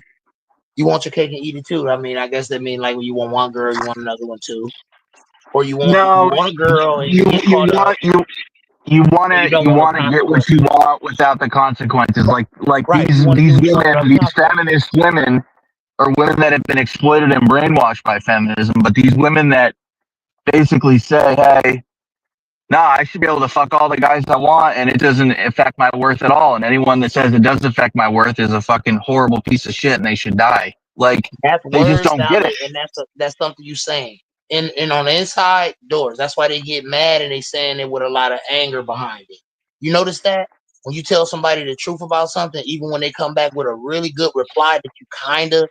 your cake and eat it too. I mean, I guess that means like when you want one girl, you want another one too, or you want one girl and you want to get what you want without the consequences. Like right. these women, these feminist women, or women that have been exploited and brainwashed by feminism. But these women that basically say, "Hey, I should be able to fuck all the guys I want, and it doesn't affect my worth at all. And anyone that says it does affect my worth is a fucking horrible piece of shit, and they should die." Like they just don't get it. And that's something you saying. And on the inside, Doors. That's why they get mad and they saying it with a lot of anger behind it. You notice that when you tell somebody the truth about something, even when they come back with a really good reply that you kind of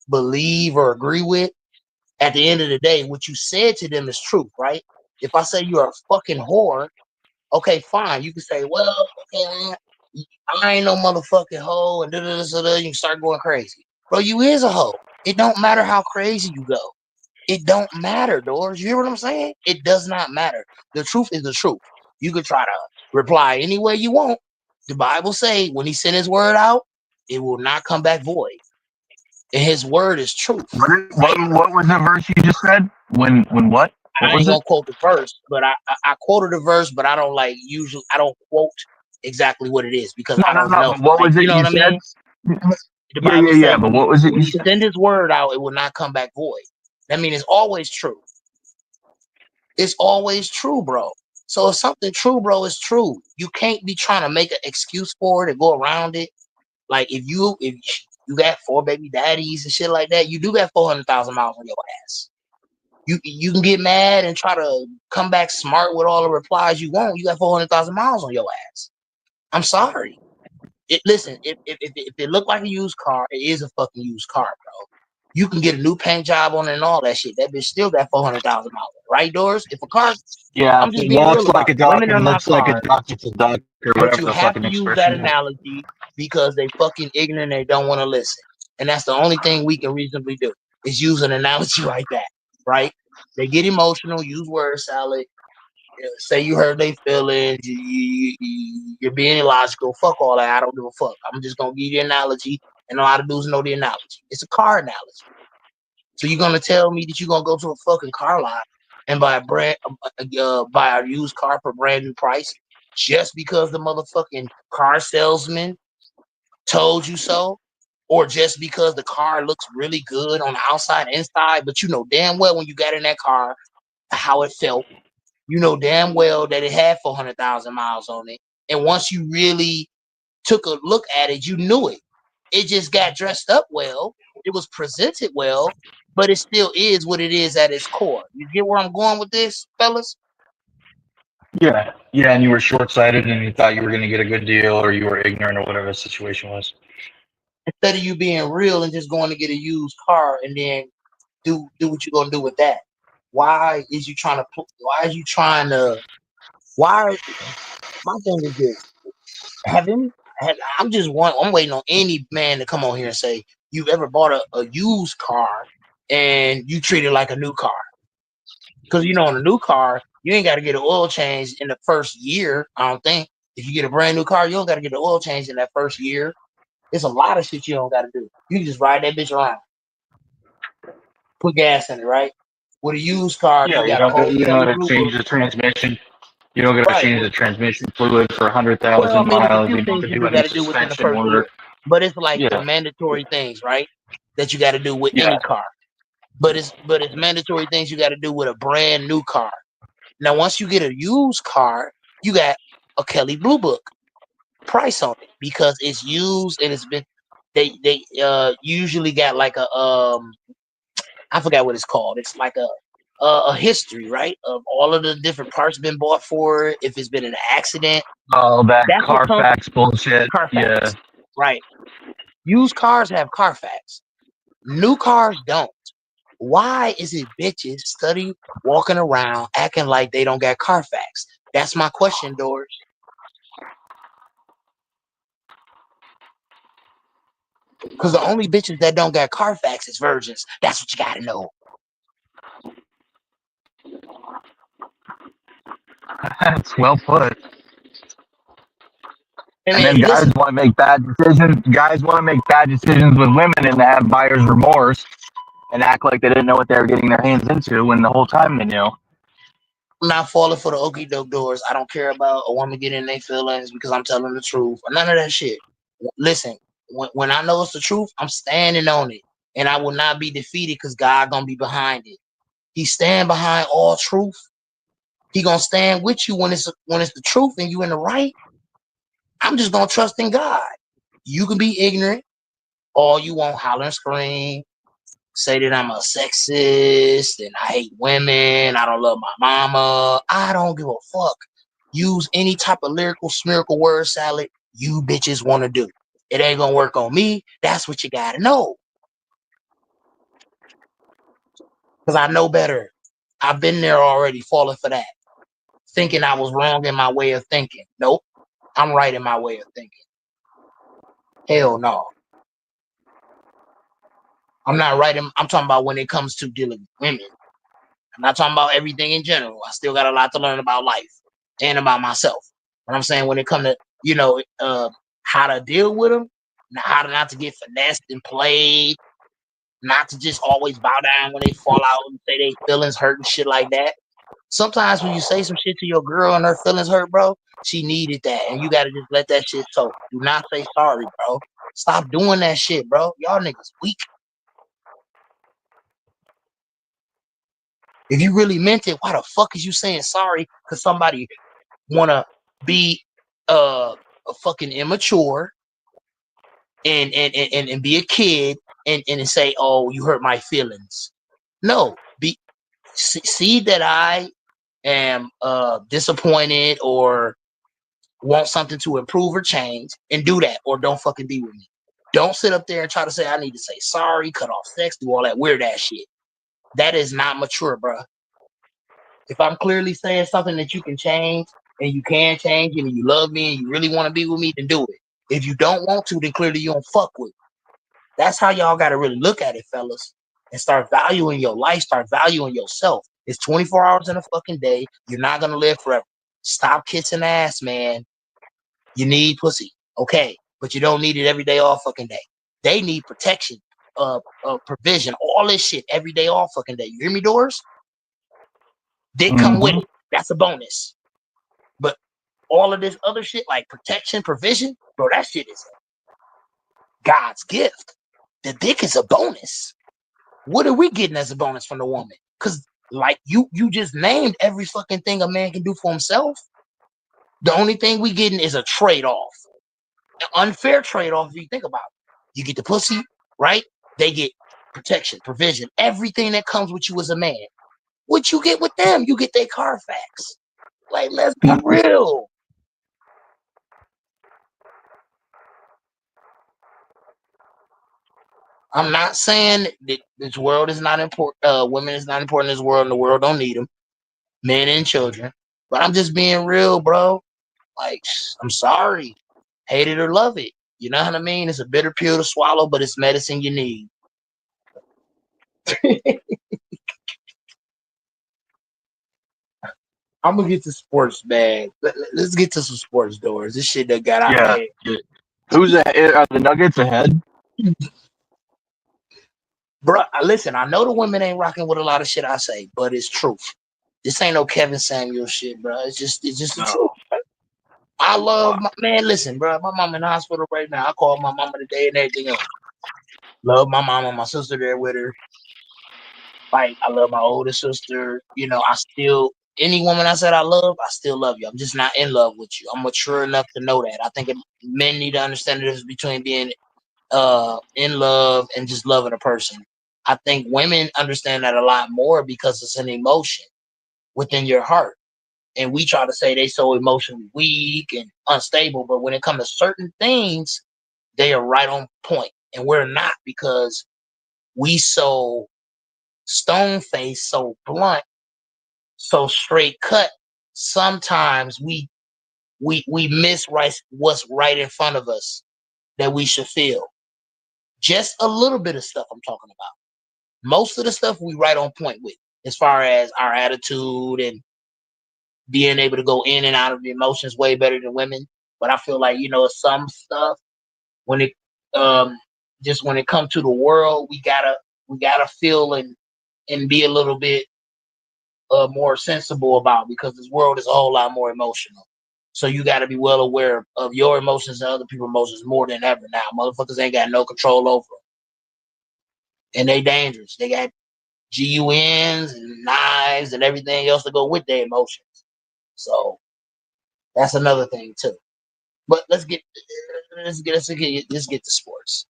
believe or agree with, at the end of the day, what you said to them is truth, right? If I say you're a fucking whore, okay, fine. You can say, well, okay, I ain't no motherfucking hoe, and you start going crazy. Bro, you is a hoe. It don't matter how crazy you go. It don't matter, Doors. You hear what I'm saying? It does not matter. The truth is the truth. You could try to reply any way you want. The Bible say when he sent his word out, it will not come back void. And his word is truth. What was the verse you just said? When what? I What ain't was gonna it? quote the verse, but I quoted a verse, but I don't I don't quote exactly what it is because I No, don't know. but what Like, was you it know you what I said? mean? The Yeah, Bible yeah, say yeah. But what was it when you he said? send his word out, it will not come back void. That means it's always true. It's always true, bro. So if something true, bro, is true. You can't be trying to make an excuse for it and go around it. Like if you got 4 baby daddies and shit like that, you do got 400,000 miles on your ass. You can get mad and try to come back smart with all the replies you want. You got 400,000 miles on your ass. I'm sorry. Listen, if it looked like a used car, it is a fucking used car, bro. You can get a new paint job on it and all that shit. That bitch still got 400,000 miles, right, Doors? If a car, Yeah, I'm if just it being walks real like about a it. duck Women are and not looks like a cars, duck, it's a duck, or but whatever you the have fucking to use that expression is. analogy because they fucking ignorant. They don't want to listen, and that's the only thing we can reasonably do is use an analogy like that, right? They get emotional, use word salad. Say you hurt their feelings, you're being illogical. Fuck all that. I don't give a fuck. I'm just gonna give you an analogy, and all I have to do is know the analogy. It's a car analogy. So you're gonna tell me that you're gonna go to a fucking car lot and buy buy a used car for brand new price just because the motherfucking car salesman told you so, or just because the car looks really good on the outside and inside, but you know damn well when you got in that car how it felt. You know damn well that it had 400,000 miles on it. And once you really took a look at it, you knew it. It just got dressed up well. It was presented well, but it still is what it is at its core. You get where I'm going with this, fellas? Yeah, yeah, and you were short sighted and you thought you were going to get a good deal or you were ignorant or whatever the situation was. Instead of you being real and just going to get a used car and then do what you're gonna do with that. Why is you trying to? Why is you trying to? Why? My thing is this: I'm just one. I'm waiting on any man to come on here and say you've ever bought a used car and you treat it like a new car. Because you know, on a new car, you ain't got to get an oil change in the first year. I don't think. If you get a brand new car, you don't got to get an oil change in that first year. There's a lot of shit you don't got to do. You can just ride that bitch around, put gas in it, right? With a used car, Yeah, you got a whole you don't Kelly got to Blue change Book, the transmission. You don't got to right? change the transmission fluid for Well, I 100,000 mean, it's a miles. few You don't things have to you do do any got to do within the suspension first year, work. but it's like the Yeah, mandatory things, right? That you got to do with yeah. any car. But it's mandatory things you got to do with a brand new car. Now, once you get a used car, you got a Kelly Blue Book price on it because it's used and it's been. They usually got like a I forgot what it's called. It's like a history, right, of all of the different parts been bought for it. If it's been an accident, Oh, that that's what comes Carfax bullshit. Yeah. Carfax, right? Used cars have Carfax. New cars don't. Why is it bitches study walking around acting like they don't got Carfax? That's my question, Doors. Because the only bitches that don't got Carfax is virgins. That's what you gotta know. That's well put. And And then then guys listen, want to make bad decisions. Guys want to make bad decisions with women and have buyer's remorse and act like they didn't know what they were getting their hands into when the whole time they knew. I'm not falling for the okie doke Doors. I don't care about a woman getting their feelings because I'm telling the truth or none of that shit. Listen, when I know it's the truth, I'm standing on it, and I will not be defeated because God gonna be behind it. He stand behind all truth. He gonna stand with you when it's the truth and you in the right. I'm just gonna trust in God. You can be ignorant all you want, holler and scream, say that I'm a sexist and I hate women, I don't love my mama. I don't give a fuck. Use any type of lyrical, spherical word salad you bitches want to do. It ain't gonna work on me. That's what you gotta know. Because I know better. I've been there already, falling for that. Thinking I was wrong in my way of thinking. Nope. I'm right in my way of thinking. Hell no. I'm not right. I'm talking about when it comes to dealing with women. I'm not talking about everything in general. I still got a lot to learn about life and about myself. But I'm saying when it comes to, how to deal with them, how to not to get finessed and played, not to just always bow down when they fall out and say they feelings hurt and shit like that. Sometimes when you say some shit to your girl and her feelings hurt, bro, she needed that. And you got to just let that shit soak. Do not say sorry, bro. Stop doing that shit, bro. Y'all niggas weak. If you really meant it, why the fuck is you saying sorry? Because somebody want to be a fucking immature and be a kid and say, oh, you hurt my feelings. No, see that I am disappointed or want something to improve or change, and do that, or don't fucking be with me. Don't sit up there and try to say I need to say sorry, cut off sex, do all that weird ass shit. That is not mature, bro. If I'm clearly saying something that you can change and you can change and you love me and you really want to be with me, then do it. If you don't want to, then clearly you don't fuck with me. That's how y'all got to really look at it, fellas, and start valuing your life, start valuing yourself. It's 24 hours in a fucking day. You're not going to live forever. Stop kissing ass, man. You need pussy. Okay. But you don't need it every day, all fucking day. They need protection, provision, all this shit every day, all fucking day. You hear me, Doors? They come with it. That's a bonus. But all of this other shit, like protection, provision, bro, that shit is God's gift. The dick is a bonus. What are we getting as a bonus from the woman? Because like you just named every fucking thing a man can do for himself. The only thing we getting is a trade-off. An unfair trade-off if you think about it. You get the pussy, right? They get protection, provision, everything that comes with you as a man. What you get with them, you get their Carfax. Like, let's be real. I'm not saying that this world is not important. Women is not important in this world, and the world don't need them. Men and children. But I'm just being real, bro. Like, I'm sorry. Hate it or love it. You know what I mean? It's a bitter pill to swallow, but it's medicine you need. I'm gonna get to sports bag. Let's get to some sports, Doors. This shit that got out of hand. Who's ahead? Are the Nuggets ahead? Bro, listen, I know the women ain't rocking with a lot of shit I say, but it's truth. This ain't no Kevin Samuel shit, bro. It's just the truth. Bro. I love my man. Listen, bro, my mom in the hospital right now. I called my mama today and everything else. Love my mama, my sister there with her. Like, I love my older sister. You know, any woman I said I love, I still love you. I'm just not in love with you. I'm mature enough to know that. I think men need to understand the difference between being in love and just loving a person. I think women understand that a lot more because it's an emotion within your heart. And we try to say they so emotionally weak and unstable, but when it comes to certain things, they are right on point. And we're not, because we so stone-faced, so blunt, so straight cut. Sometimes we miss what's right in front of us that we should feel. Just a little bit of stuff I'm talking about. Most of the stuff we right on point with, as far as our attitude and being able to go in and out of the emotions way better than women. But I feel like, some stuff when it just when it comes to the world, we gotta feel and be a little bit more sensible about, because this world is a whole lot more emotional. So you got to be well aware of your emotions and other people's emotions more than ever now. Motherfuckers ain't got no control over them. And they dangerous. They got GUNs and knives and everything else to go with their emotions. So that's another thing too. But let's get to sports.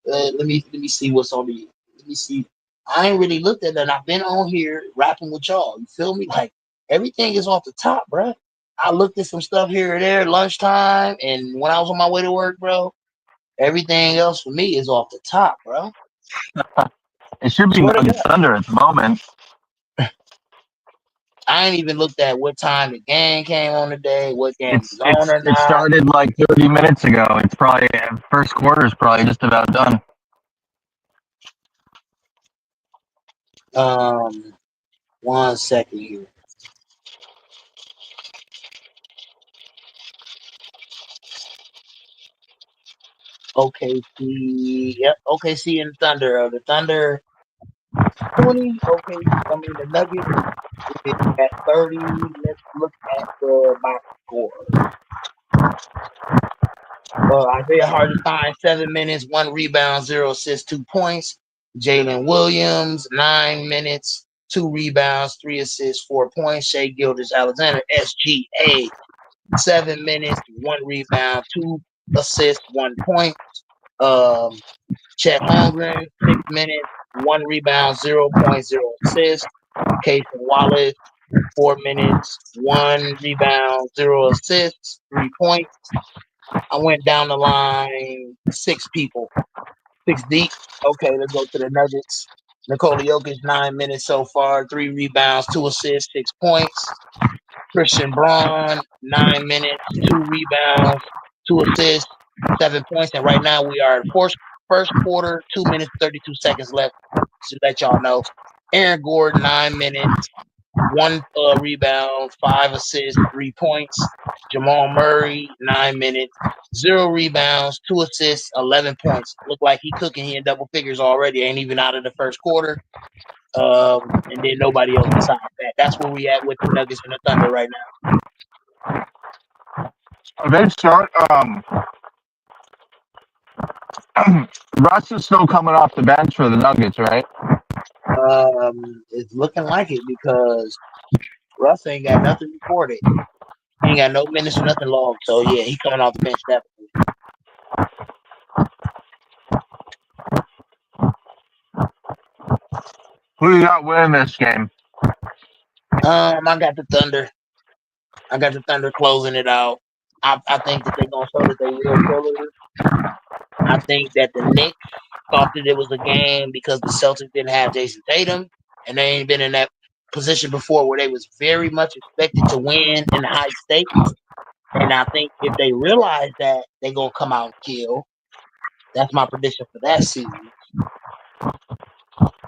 Let me see what's on the. Let me see. I ain't really looked at that. I've been on here rapping with y'all. You feel me? Like, everything is off the top, bro. I looked at some stuff here or there, lunchtime, and when I was on my way to work, bro, everything else for me is off the top, bro. It should be Nuggets Thunder at the moment. I ain't even looked at what time the game came on today, what game is on or It not. started like 30 minutes ago. It's probably first quarter is probably just about done. 1 second here. OKC, yep, OKC and Thunder. The Thunder 20, the Nuggets is at 30. Let's look at the box score. Isaiah Hartenstein, 7 minutes, 1 rebound, 0 assists, 2 points. Jalen Williams, 9 minutes, 2 rebounds, 3 assists, 4 points. Shai Gilgeous-Alexander, SGA, 7 minutes, 1 rebound, 2 assists, 1 point. Chet Holmgren, 6 minutes, 1 rebound, 0 points, 0 assists. Casey Wallace, 4 minutes, 1 rebound, 0 assists, 3 points. I went down the line, 6 people, 6 deep. Okay, let's go to the Nuggets. Nikola Jokic, 9 minutes so far, 3 rebounds, 2 assists, 6 points. Christian Braun, 9 minutes, 2 rebounds, 2 assists, 7 points. And right now we are in first quarter, 2 minutes, 32 seconds left. To let y'all know. Aaron Gordon, 9 minutes, 1 rebound, 5 assists, 3 points. Jamal Murray, 9 minutes, 0 rebounds, 2 assists, 11 points. Look like he cooking. He in double figures already. Ain't even out of the first quarter. And then nobody else besides that. That's where we at with the Nuggets and the Thunder right now. They start. Russ is still coming off the bench for the Nuggets, right? It's looking like it because Russ ain't got nothing recorded. He ain't got no minutes or nothing logged. So yeah, he coming off the bench definitely. Who you got winning this game? I got the Thunder. I got the Thunder closing it out. I think that they're gonna show that they real killers. I think that the Knicks thought that it was a game because the Celtics didn't have Jason Tatum, and they ain't been in that position before where they was very much expected to win in the high stakes. And I think if they realize that, they're gonna come out and kill. That's my prediction for that series.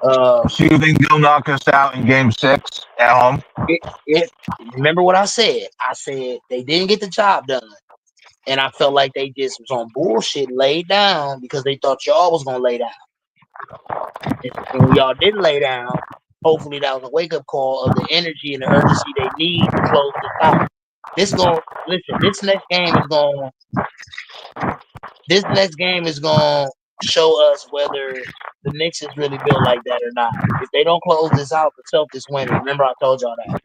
So you think they'll knock us out in Game 6 at home? Remember what I said? I said they didn't get the job done. And I felt like they just was on bullshit, laid down because they thought y'all was gonna lay down. And when y'all didn't lay down, hopefully that was a wake up call of the energy and the urgency they need to close this out. This next game is gonna show us whether the Knicks is really built like that or not. If they don't close this out, the Celtics win. Remember I told y'all that.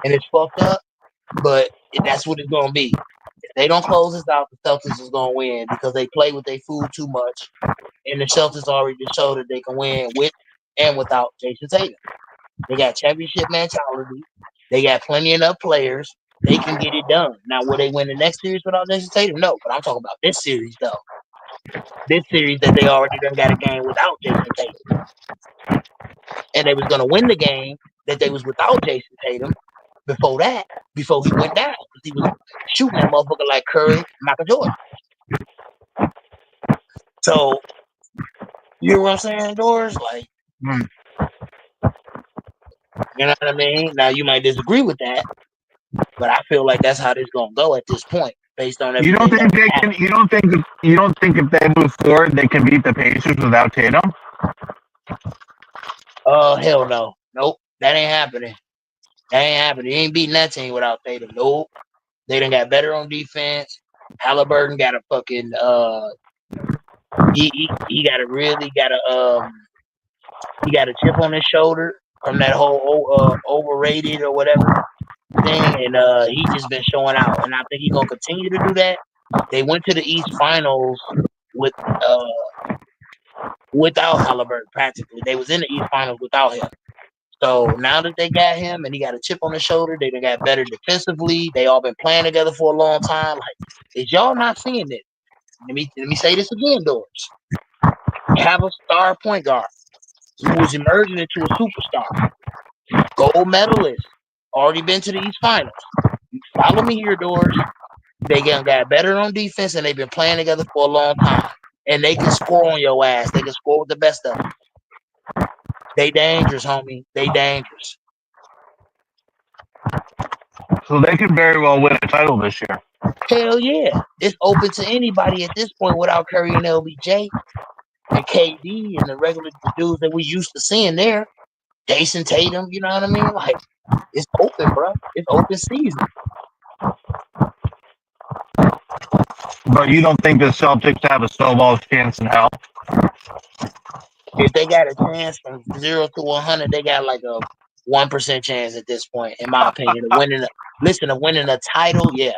And it's fucked up, but that's what it's gonna be. If they don't close this out, the Celtics is gonna win because they play with their food too much. And the Celtics already showed that they can win with and without Jason Tatum. They got championship mentality. They got plenty enough players. They can get it done. Now, will they win the next series without Jason Tatum? No, but I'm talking about this series, though. This series that they already done got a game without Jason Tatum. And they was going to win the game that they was without Jason Tatum before he went down. Because he was shooting that motherfucker like Curry, Michael Jordan. So, you know what I'm saying, Doris? Like, you know what I mean? Now, you might disagree with that, but I feel like that's how this gonna go at this point, based on everything. You don't think if they move forward, they can beat the Pacers without Tatum? Hell no, nope, that ain't happening. That ain't happening. You ain't beating that team without Tatum. Nope. They done got better on defense. Halliburton got a fucking he got a chip on his shoulder from that whole overrated or whatever thing, and he just been showing out, and I think he's gonna continue to do that. They went to the East Finals without Halliburton practically. They was in the East Finals without him. So now that they got him and he got a chip on his shoulder, they done got better defensively. They all been playing together for a long time. Like, is y'all not seeing this? Let me say this again, Doris. You have a star point guard who is emerging into a superstar. Gold medalist. Already been to the East Finals. Follow me here, Doors. They got better on defense, and they've been playing together for a long time. And they can score on your ass. They can score with the best of them. They dangerous, homie. They dangerous. So they could very well win a title this year. Hell yeah. It's open to anybody at this point without Curry and LBJ and KD and the regular dudes that we used to seeing there. Jason Tatum, you know what I mean? Like, it's open, bro. It's open season. But you don't think the Celtics have a snowball's chance in hell? If they got a chance from 0 to 100, they got like a 1% chance at this point, in my opinion, of winning. Of winning a title. Yeah,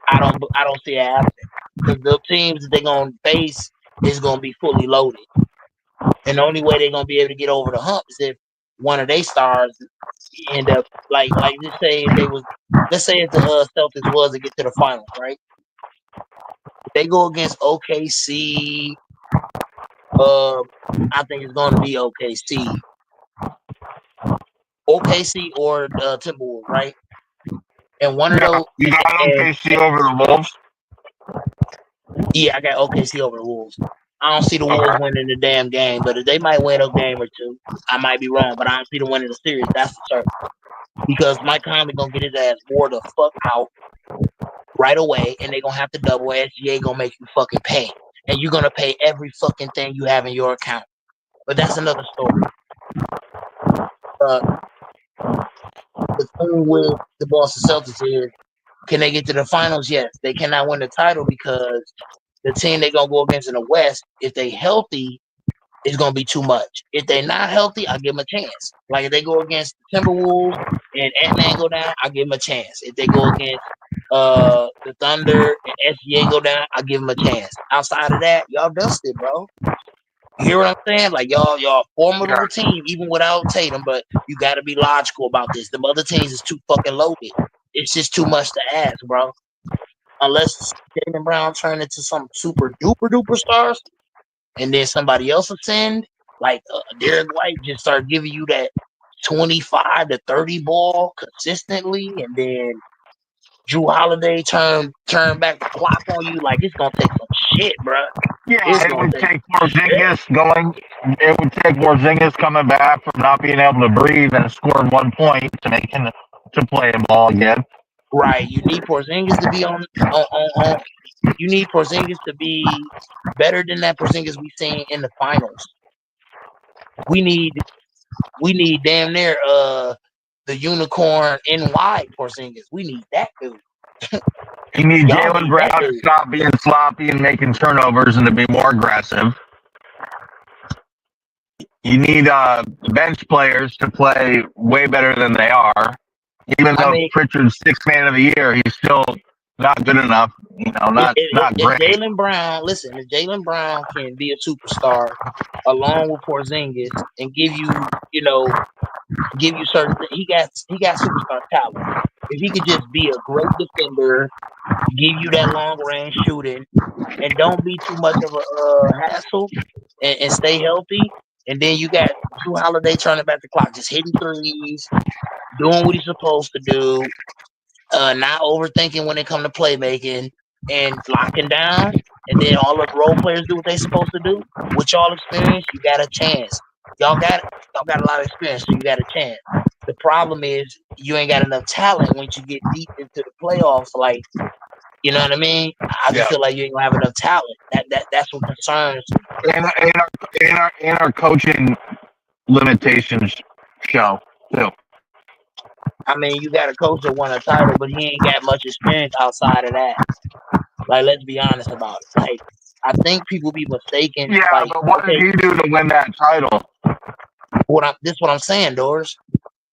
I don't see it happening because the teams that they're gonna face is gonna be fully loaded, and the only way they're gonna be able to get over the hump is if one of their stars end up like let's say if the Celtics was to get to the finals, right? If they go against OKC. I think it's going to be OKC or Timberwolves, right? And one of those. You got OKC over the Wolves? Yeah, I got OKC over the Wolves. I don't see the Wolves winning the damn game, but they might win a game or two. I might be wrong, but I don't see them winning the series. That's for certain. Because Mike Conley gonna get his ass wore the fuck out right away, and they gonna have to double. SGA gonna make you fucking pay. And you're gonna pay every fucking thing you have in your account. But that's another story. The thing with the Boston Celtics is, can they get to the finals? Yes. They cannot win the title because the team they're gonna go against in the West, if they healthy, is gonna be too much. If they're not healthy, I'll give them a chance. Like if they go against the Timberwolves and Ant-Man go down, I'll give them a chance. If they go against the Thunder and SGA go down, I'll give them a chance. Outside of that, y'all dusted, bro. You hear what I'm saying? Like y'all formidable team, even without Tatum, but you gotta be logical about this. The other teams is too fucking loaded. It's just too much to ask, bro. Unless Jaylen Brown turn into some super duper stars, and then somebody else ascend, like Derek White just start giving you that 25 to 30 ball consistently, and then Drew Holiday turn back the clock on you. Like it's gonna take some shit, bro. Yeah, it would take Porzingis going. It would take Porzingis coming back from not being able to breathe and scoring 1 point to make him to play a ball again. Right. You need Porzingis to be on. You need Porzingis to be better than that Porzingis we seen in the finals. We need damn near the unicorn NY Porzingis. We need that dude. You need Jaylen Brown to stop being sloppy and making turnovers and to be more aggressive. You need bench players to play way better than they are. Even though Pritchard's 6th man of the year, he's still not good enough. You know, not great. If Jaylen Brown can be a superstar along with Porzingis and give you certain things, he got superstar talent. If he could just be a great defender, give you that long range shooting, and don't be too much of a hassle, and stay healthy, and then you got Drew Holiday turning back the clock, just hitting threes, doing what he's supposed to do, not overthinking when it comes to playmaking, and locking down, and then all the role players do what they're supposed to do. With y'all experience, you got a chance. Y'all got a lot of experience, so you got a chance. The problem is you ain't got enough talent once you get deep into the playoffs. Like, you know what I mean? I just feel like you ain't gonna have enough talent. That's what concerns me. And our coaching limitations show too. I mean, you got a coach that won a title, but he ain't got much experience outside of that. Like, let's be honest about it. Like, I think people be mistaken. Yeah, like, but what did he do to win that title? This is what I'm saying, Doris.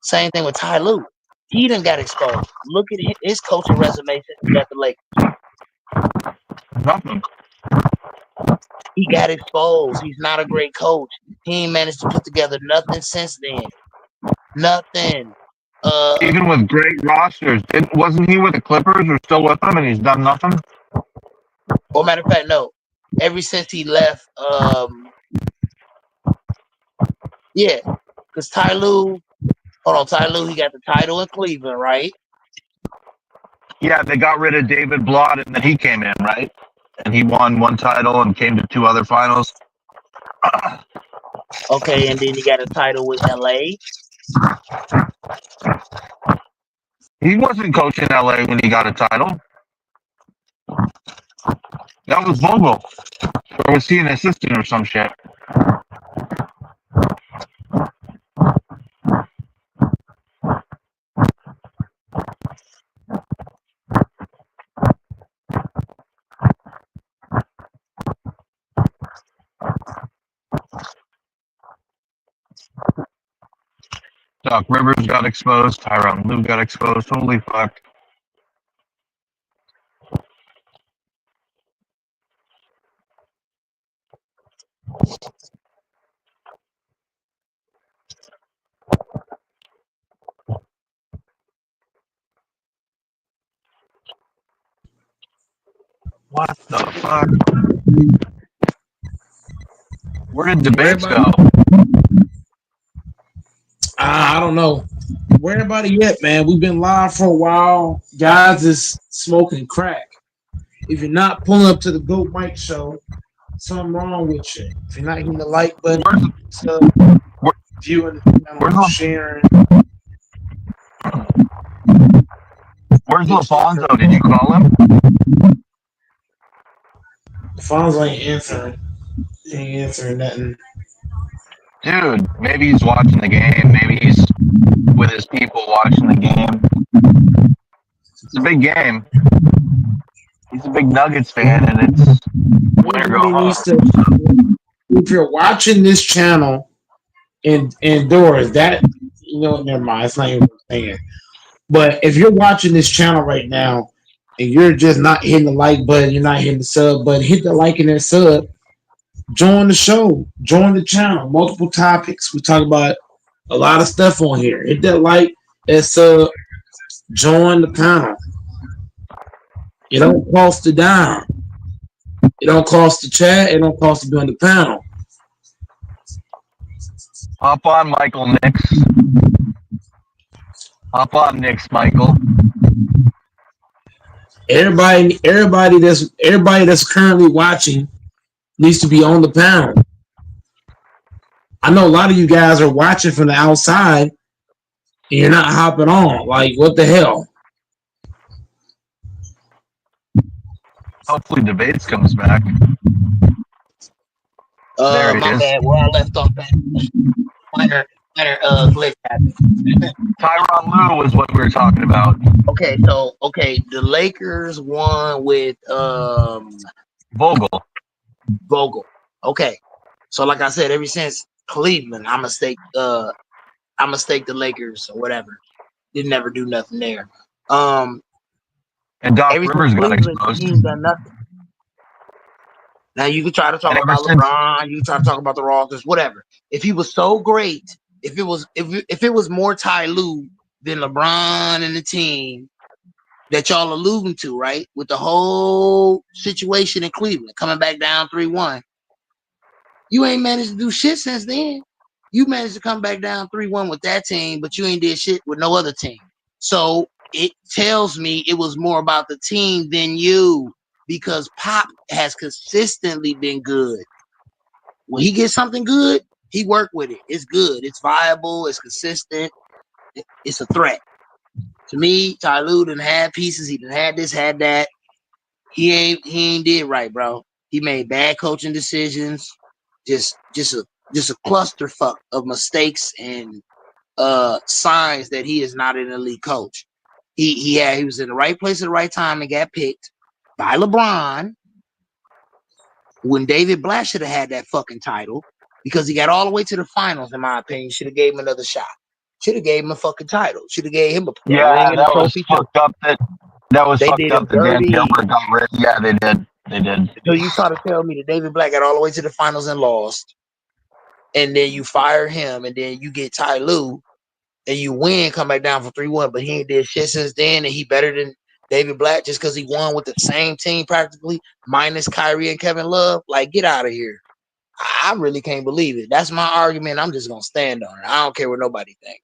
Same thing with Ty Lue. He done got exposed. Look at his coaching resume since he got the Lakers. Nothing. He got exposed. He's not a great coach. He ain't managed to put together nothing since then. Nothing. Even with great rosters, wasn't he with the Clippers or still with them, and he's done nothing? Well, matter of fact, no. Ever since he left, yeah, because Ty Lue, Hold on, Ty Lue, he got the title in Cleveland, right? Yeah, they got rid of David Blatt, and then he came in, right? And he won one title and came to 2 other finals. Okay, and then he got a title with LA. He wasn't coaching LA when he got a title. That was Vogel. Or was he an assistant or some shit? Doc Rivers got exposed. Tyronn Lue got exposed. Holy fuck. What the fuck? Where did debates go? I don't know. Where everybody at, man? We've been live for a while. Guys is smoking crack. If you're not pulling up to the Goat Mike show, something wrong with you. If you're not hitting the like button, viewing, sharing. Where's LaFonso? Did you call him? LaFonso ain't answering. He ain't answering nothing. Dude, maybe he's watching the game. Maybe he's with his people watching the game. It's a big game. He's a big Nuggets fan, and it's win or go home. If you're watching this channel indoors, that, you know, never mind. It's not even what I'm saying. But if you're watching this channel right now and you're just not hitting the like button, you're not hitting the sub button, hit the like and then sub. Join the show. Join the channel. Multiple topics. We talk about a lot of stuff on here. Hit that like and sub. Join the panel. It don't cost a dime. It don't cost to chat. It don't cost to be on the panel. Hop on, Michael Nix. Hop on, Nix, Michael. Everybody that's currently watching needs to be on the panel. I know a lot of you guys are watching from the outside and you're not hopping on. Like, what the hell? Hopefully debates comes back. There My it is. bad. Where I left off at. Minor glitch happened. Tyronn Lue was what we were talking about. Okay, so the Lakers won with Vogel. Okay. So like I said, ever since Cleveland, I'm stake the Lakers or whatever. Didn't ever do nothing there. And Doc Rivers got exposed. He ain't done nothing. Now you can try to talk about LeBron, you can try to talk about the Rockets, whatever. If he was so great, if it was more Ty Lue than LeBron and the team that y'all alluding to, right? With the whole situation in Cleveland coming back down 3-1. You ain't managed to do shit since then. You managed to come back down 3-1 with that team, but you ain't did shit with no other team. So it tells me it was more about the team than you, because Pop has consistently been good. When he gets something good, he work with it. It's good. It's viable. It's consistent. It's a threat. To me, Ty Lue done had pieces. He done had this, had that. He ain't did right, bro. He made bad coaching decisions. Just a clusterfuck of mistakes and signs that he is not an elite coach. He was in the right place at the right time and got picked by LeBron when David Blatt should have had that fucking title, because he got all the way to the finals, in my opinion. Should have gave him another shot. Should have gave him a fucking title. Should have gave him a ring and a trophy. Fucked up that was fucked up that Dan Gilbert got rid. Yeah, they did. So you try to tell me that David Blatt got all the way to the finals and lost, and then you fire him, and then you get Ty Lue, and you win, come back down for 3-1, but he ain't did shit since then, and he better than David Blatt just because he won with the same team practically, minus Kyrie and Kevin Love? Like, get out of here. I really can't believe it. That's my argument. I'm just going to stand on it. I don't care what nobody thinks.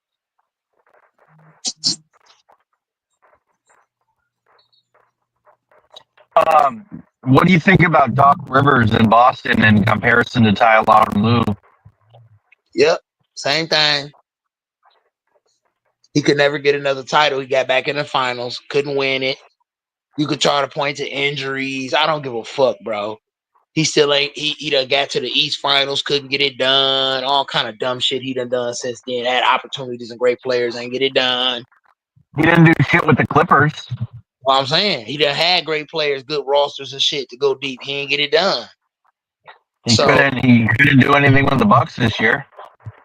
What do you think about Doc Rivers in Boston in comparison to Tyronn Lue? Yep, same thing. He could never get another title. He got back in the finals, couldn't win it. You could try to point to injuries. I don't give a fuck, bro. He still ain't. He done got to the East Finals, couldn't get it done. All kind of dumb shit he done since then. Had opportunities and great players, ain't get it done. He didn't do shit with the Clippers. Well, I'm saying he done had great players, good rosters and shit to go deep. He ain't get it done. He couldn't do anything with the Bucks this year.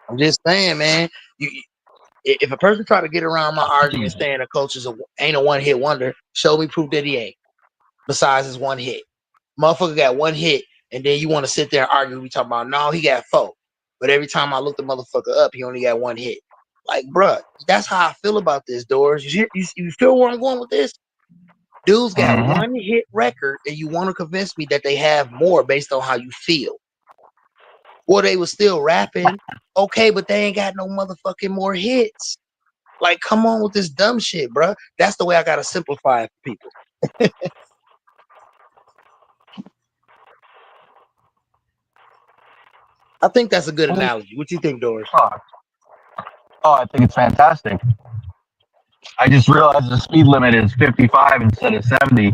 I'm just saying, man. If a person try to get around my argument saying a coach ain't a one-hit wonder, show me proof that he ain't. Besides his one hit. Motherfucker got one hit, and then you want to sit there and argue. We talking about, no, he got 4. But every time I look the motherfucker up, he only got 1 hit. Like, bruh, that's how I feel about this, Doors. You feel where I'm going with this? Dudes got 1 hit record, and you want to convince me that they have more based on how you feel. Or they was still rapping. Okay, but they ain't got no motherfucking more hits. Like, come on with this dumb shit, bruh. That's the way I gotta simplify it for people. I think that's a good analogy. What you think, Doris? Oh, I think it's fantastic. I just realized the speed limit is 55 instead of 70.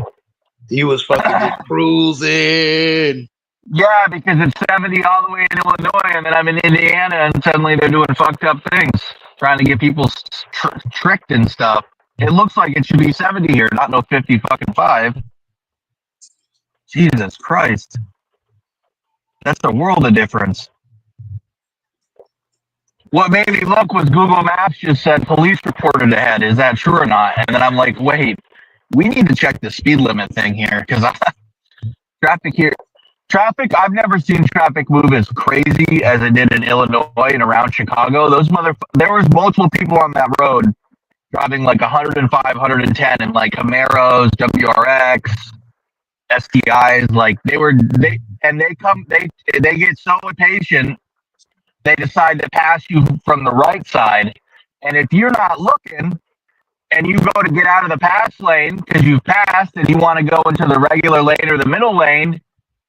He was fucking just cruising. Yeah, because it's 70 all the way in Illinois, and then I'm in Indiana, and suddenly they're doing fucked up things, trying to get people tricked and stuff. It looks like it should be 70 here, not no 50 fucking 5. Jesus Christ. That's a world of difference. What made me look was Google Maps just said police reported ahead. Is that true or not? And then I'm like, wait, we need to check the speed limit thing here, because traffic, I've never seen traffic move as crazy as it did in Illinois and around Chicago. There was multiple people on that road driving like 105, 110 in like Camaros, WRX, STIs. Like they get so impatient, they decide to pass you from the right side. And if you're not looking and you go to get out of the pass lane because you've passed and you want to go into the regular lane or the middle lane,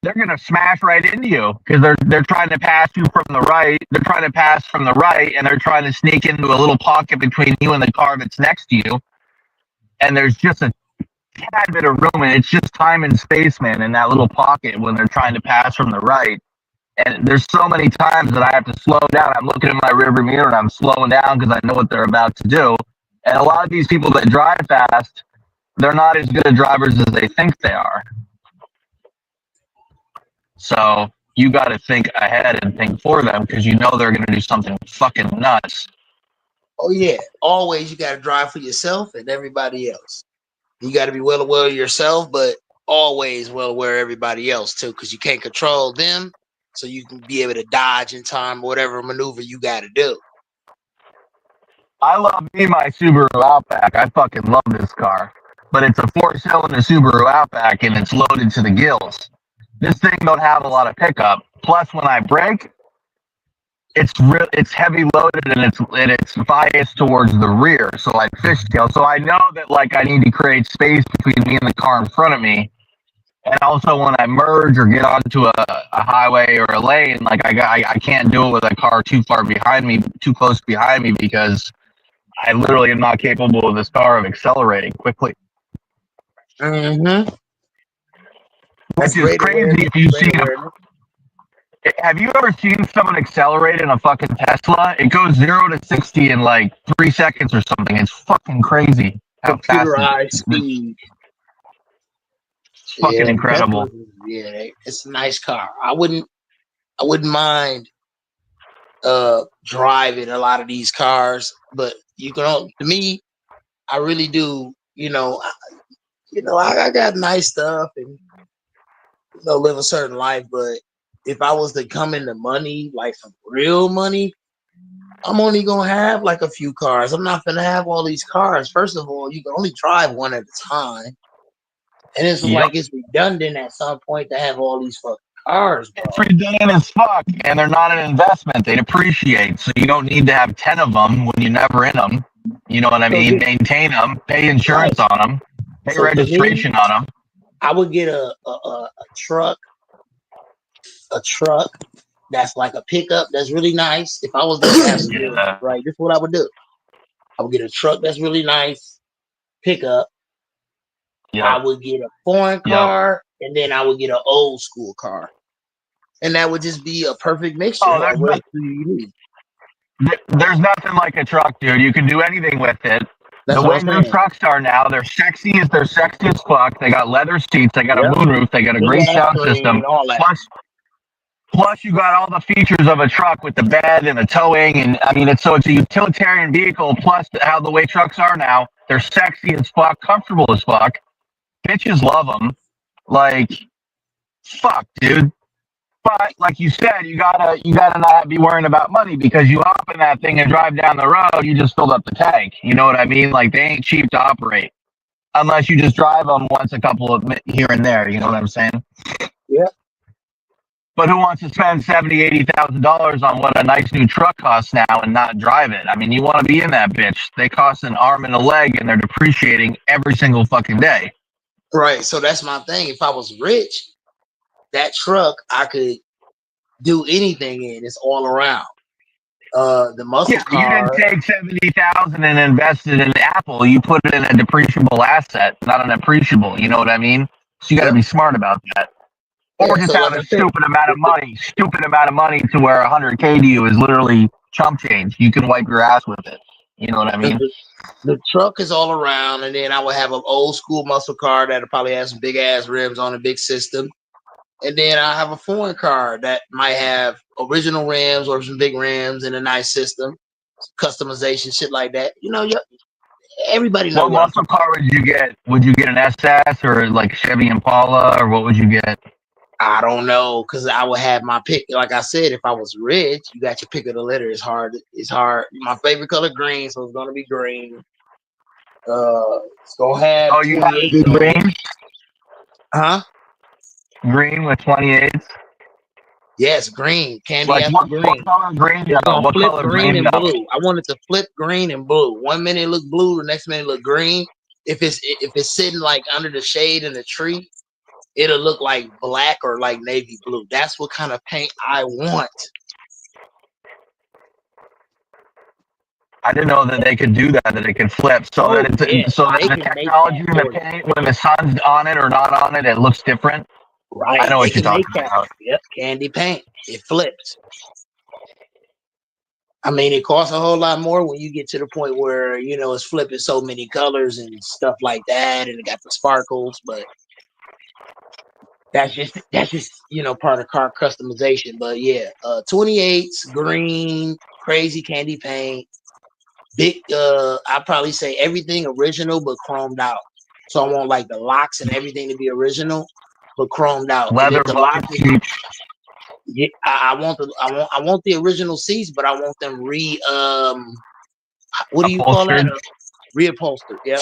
they're going to smash right into you because they're trying to pass you from the right. They're trying to pass from the right, and they're trying to sneak into a little pocket between you and the car that's next to you. And there's just a tad bit of room, and it's just time and space, man, in that little pocket when they're trying to pass from the right. And there's so many times that I have to slow down. I'm looking in my rearview mirror, and I'm slowing down because I know what they're about to do. And a lot of these people that drive fast, they're not as good of drivers as they think they are. So you got to think ahead and think for them because you know they're going to do something fucking nuts. Oh, yeah. Always you got to drive for yourself and everybody else. You got to be well aware of yourself, but always well aware of everybody else, too, because you can't control them. So you can be able to dodge in time, whatever maneuver you got to do. I love me my Subaru Outback. I fucking love this car. But it's a 4-cylinder Subaru Outback, and it's loaded to the gills. This thing don't have a lot of pickup. Plus, when I brake, it's heavy loaded and it's biased towards the rear, so like fishtail. So I know that like I need to create space between me and the car in front of me. And also when I merge or get onto a highway or a lane, like I can't do it with a car too close behind me because I literally am not capable of this car of accelerating quickly. Mm-hmm. Which is crazy if you've seen Have you ever seen someone accelerate in a fucking Tesla? It goes 0 to 60 in like 3 seconds or something. It's fucking crazy how fast Computerized speed. It's fucking incredible. Yeah, it's a nice car. I wouldn't mind driving a lot of these cars, but to me, I really do. I got nice stuff and live a certain life, but if I was to come into money, like some real money, I'm only gonna have like a few cars. I'm not gonna have all these cars. First of all, you can only drive one at a time, and it's like it's redundant at some point to have all these fucking cars, bro. It's redundant as fuck, and they're not an investment. They depreciate, so you don't need to have 10 of them when you're never in them. You know what I So mean? yeah, Maintain them, pay right. insurance on them, pay So for me, registration on them. I would get a truck, that's like a pickup that's really nice. If I was the passenger, Yeah, right, this is what I would do. I would get a truck that's really nice, pickup. I yep, would get a foreign yep. car, and then I would get an old school car, and that would just be a perfect mixture. Oh, Like, what else do you need? there's nothing like a truck, dude. You can do anything with it. That's The what way I'm new saying. trucks are now, they're sexy as fuck. They got leather seats, they got a Yep. moonroof, they got a Big great ass sound screen system. and all that. Plus you got all the features of a truck with the bed and the towing, and I mean it's a utilitarian vehicle. Plus how the way trucks are now, they're sexy as fuck, comfortable as fuck. Bitches love them. Like, fuck, dude. But like you said, you gotta not be worrying about money, because you hop in that thing and drive down the road, you just filled up the tank. You know what I mean? Like, they ain't cheap to operate unless you just drive them once a couple of here and there. You know what I'm saying? Yeah. But who wants to spend $70,000-$80,000 on what a nice new truck costs now and not drive it? I mean, you want to be in that bitch. They cost an arm and a leg, and they're depreciating every single fucking day. Right. So that's my thing. If I was rich, that truck I could do anything in. It's all around. The muscle Yeah, you didn't car. take $70,000 and invest it in Apple. You put it in a depreciable asset, not an appreciable. You know what I mean? So you got to Yep. be smart about that. Or Yeah. just So have like a I said, stupid amount of money to where 100K to you is literally chump change. You can wipe your ass with it. You know what I mean? the truck is all around, and then I would have an old school muscle car that'll probably have some big ass rims on a big system. And then I have a foreign car that might have original rims or some big rims and a nice system, customization, shit like that. You know, everybody knows What what I'm muscle talking car would you get? Would you get an SS or like Chevy Impala, or what would you get? about. I don't know, because I would have my pick. Like I said, if I was rich, you got your pick of the litter. It's hard. It's hard. My favorite color green, so it's gonna be green. It's gonna have Oh, you have to 28s be on it. green? Huh? Green with 28s? Yes, green. Candy Like apple what green. color green It's though? gonna What flip color green green and though? blue. I want it to flip green and blue. 1 minute it look blue, the next minute it look green. If it's sitting like under the shade in the tree, it'll look like black or like navy blue. That's what kind of paint I want. I didn't know that they could do that, that it could flip, so Oh that yeah, so that they the can make technology that in the for you. paint, when the sun's on it or not on it, it looks different. I Right. know They what you're can make talking that. about. Yep, candy paint. It flips. I mean, it costs a whole lot more when you get to the point where, you know, it's flipping so many colors and stuff like that, and it got the sparkles, but that's just you know, part of car customization. But yeah, 28s, green, crazy candy paint, big I'd probably say everything original but chromed out. So I want like the locks and everything to be original but chromed out. And Leather if the bucket lock is, seats, yeah, I want the original seats, but I want them what do you call that? upholstered. Reupholstered. Yep.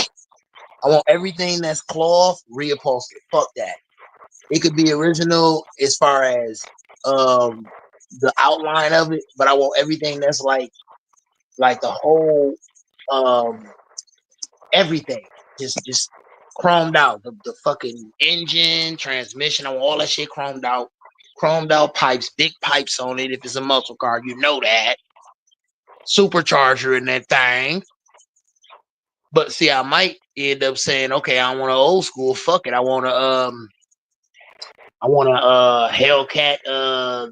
I want everything that's cloth reupholstered. Fuck that. It could be original as far as the outline of it, but I want everything that's like the whole everything just chromed out. The fucking engine, transmission, I want all that shit chromed out. Chromed out pipes, big pipes on it. If it's a muscle car, you know that. Supercharger in that thing. But see, I might end up saying, okay, I want an old school. Fuck it. I want a Hellcat.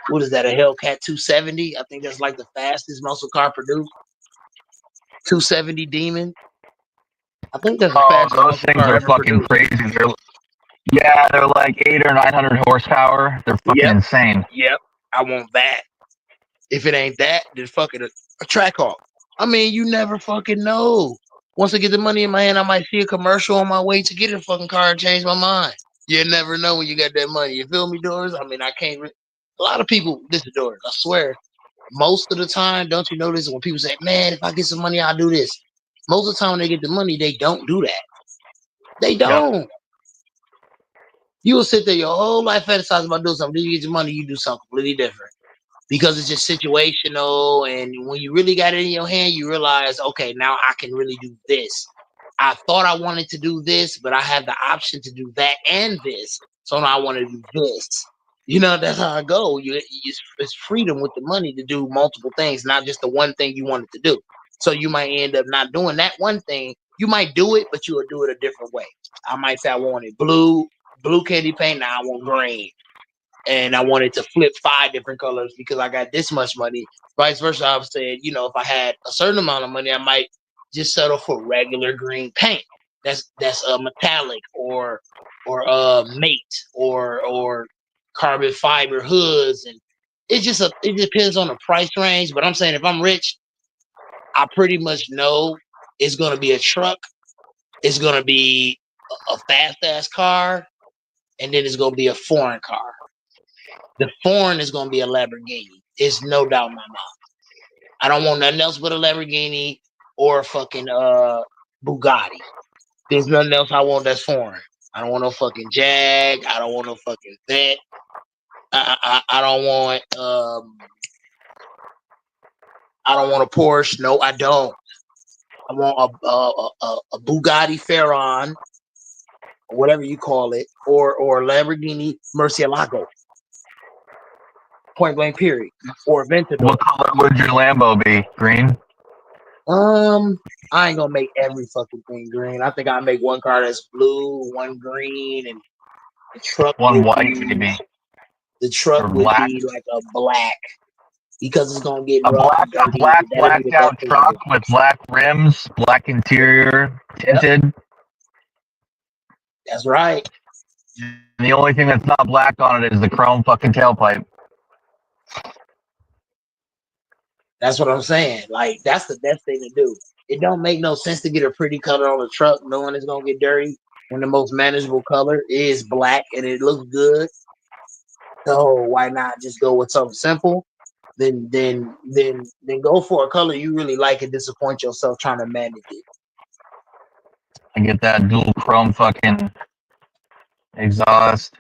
What is that? A Hellcat 270? I think that's like the fastest muscle car produced. 270 Demon. I think that's the Oh, fastest those muscle things car are ever fucking produced. crazy. They're like 800 or 900 horsepower. They're fucking Yep. insane. Yep. I want that. If it ain't that, then fucking a Trackhawk. I mean, you never fucking know. Once I get the money in my hand, I might see a commercial on my way to get a fucking car and change my mind. You never know when you got that money. You feel me, Doris? I mean, I can't. A lot of people, this is Doris. I swear, most of the time, don't you notice when people say, "Man, if I get some money, I'll do this." Most of the time, when they get the money, they don't do that. They don't. You will sit there your whole life fantasizing about doing something. Then you get your money, you do something completely different. because it's just situational. And when you really got it in your hand, you realize, okay, now I can really do this. I thought I wanted to do this, but I have the option to do that and this. So now I want to do this. You know, that's how I go. It's freedom with the money to do multiple things, not just the one thing you wanted to do. So you might end up not doing that one thing. You might do it, but you will do it a different way. I might say I wanted blue candy paint. Now I want green. And I wanted to flip 5 different colors because I got this much money. Vice versa, I've said, you know, if I had a certain amount of money, I might just settle for regular green paint. That's metallic or mate or carbon fiber hoods, and it depends on the price range. But I'm saying if I'm rich, I pretty much know it's gonna be a truck, it's gonna be a fast ass car, and then it's gonna be a foreign car. The foreign is gonna be a Lamborghini. It's no doubt in my mind. I don't want nothing else but a Lamborghini or a fucking Bugatti. There's nothing else I want that's foreign. I don't want no fucking Jag. I don't want no fucking Vet. I don't want a Porsche. No, I don't. I want a Bugatti Veyron, or whatever you call it, or Lamborghini Murcielago. Point blank, period. Or Aventador. What color would your Lambo be? Green? I ain't gonna make every fucking thing green. I think I'll make one car that's blue, one green, and the truck One would white, be, maybe. the truck Or would black. be like a black, because it's gonna get A rough and black dirty. blacked That'll be the out best thing to truck do. with black rims, black interior, tinted. That's right. And the only thing that's not black on it is the chrome fucking tailpipe. That's what I'm saying. Like, that's the best thing to do. It don't make no sense to get a pretty color on the truck knowing it's gonna get dirty when the most manageable color is black and it looks good. So why not just go with something simple? Then go for a color you really like and disappoint yourself trying to manage it. And get that dual chrome fucking exhaust.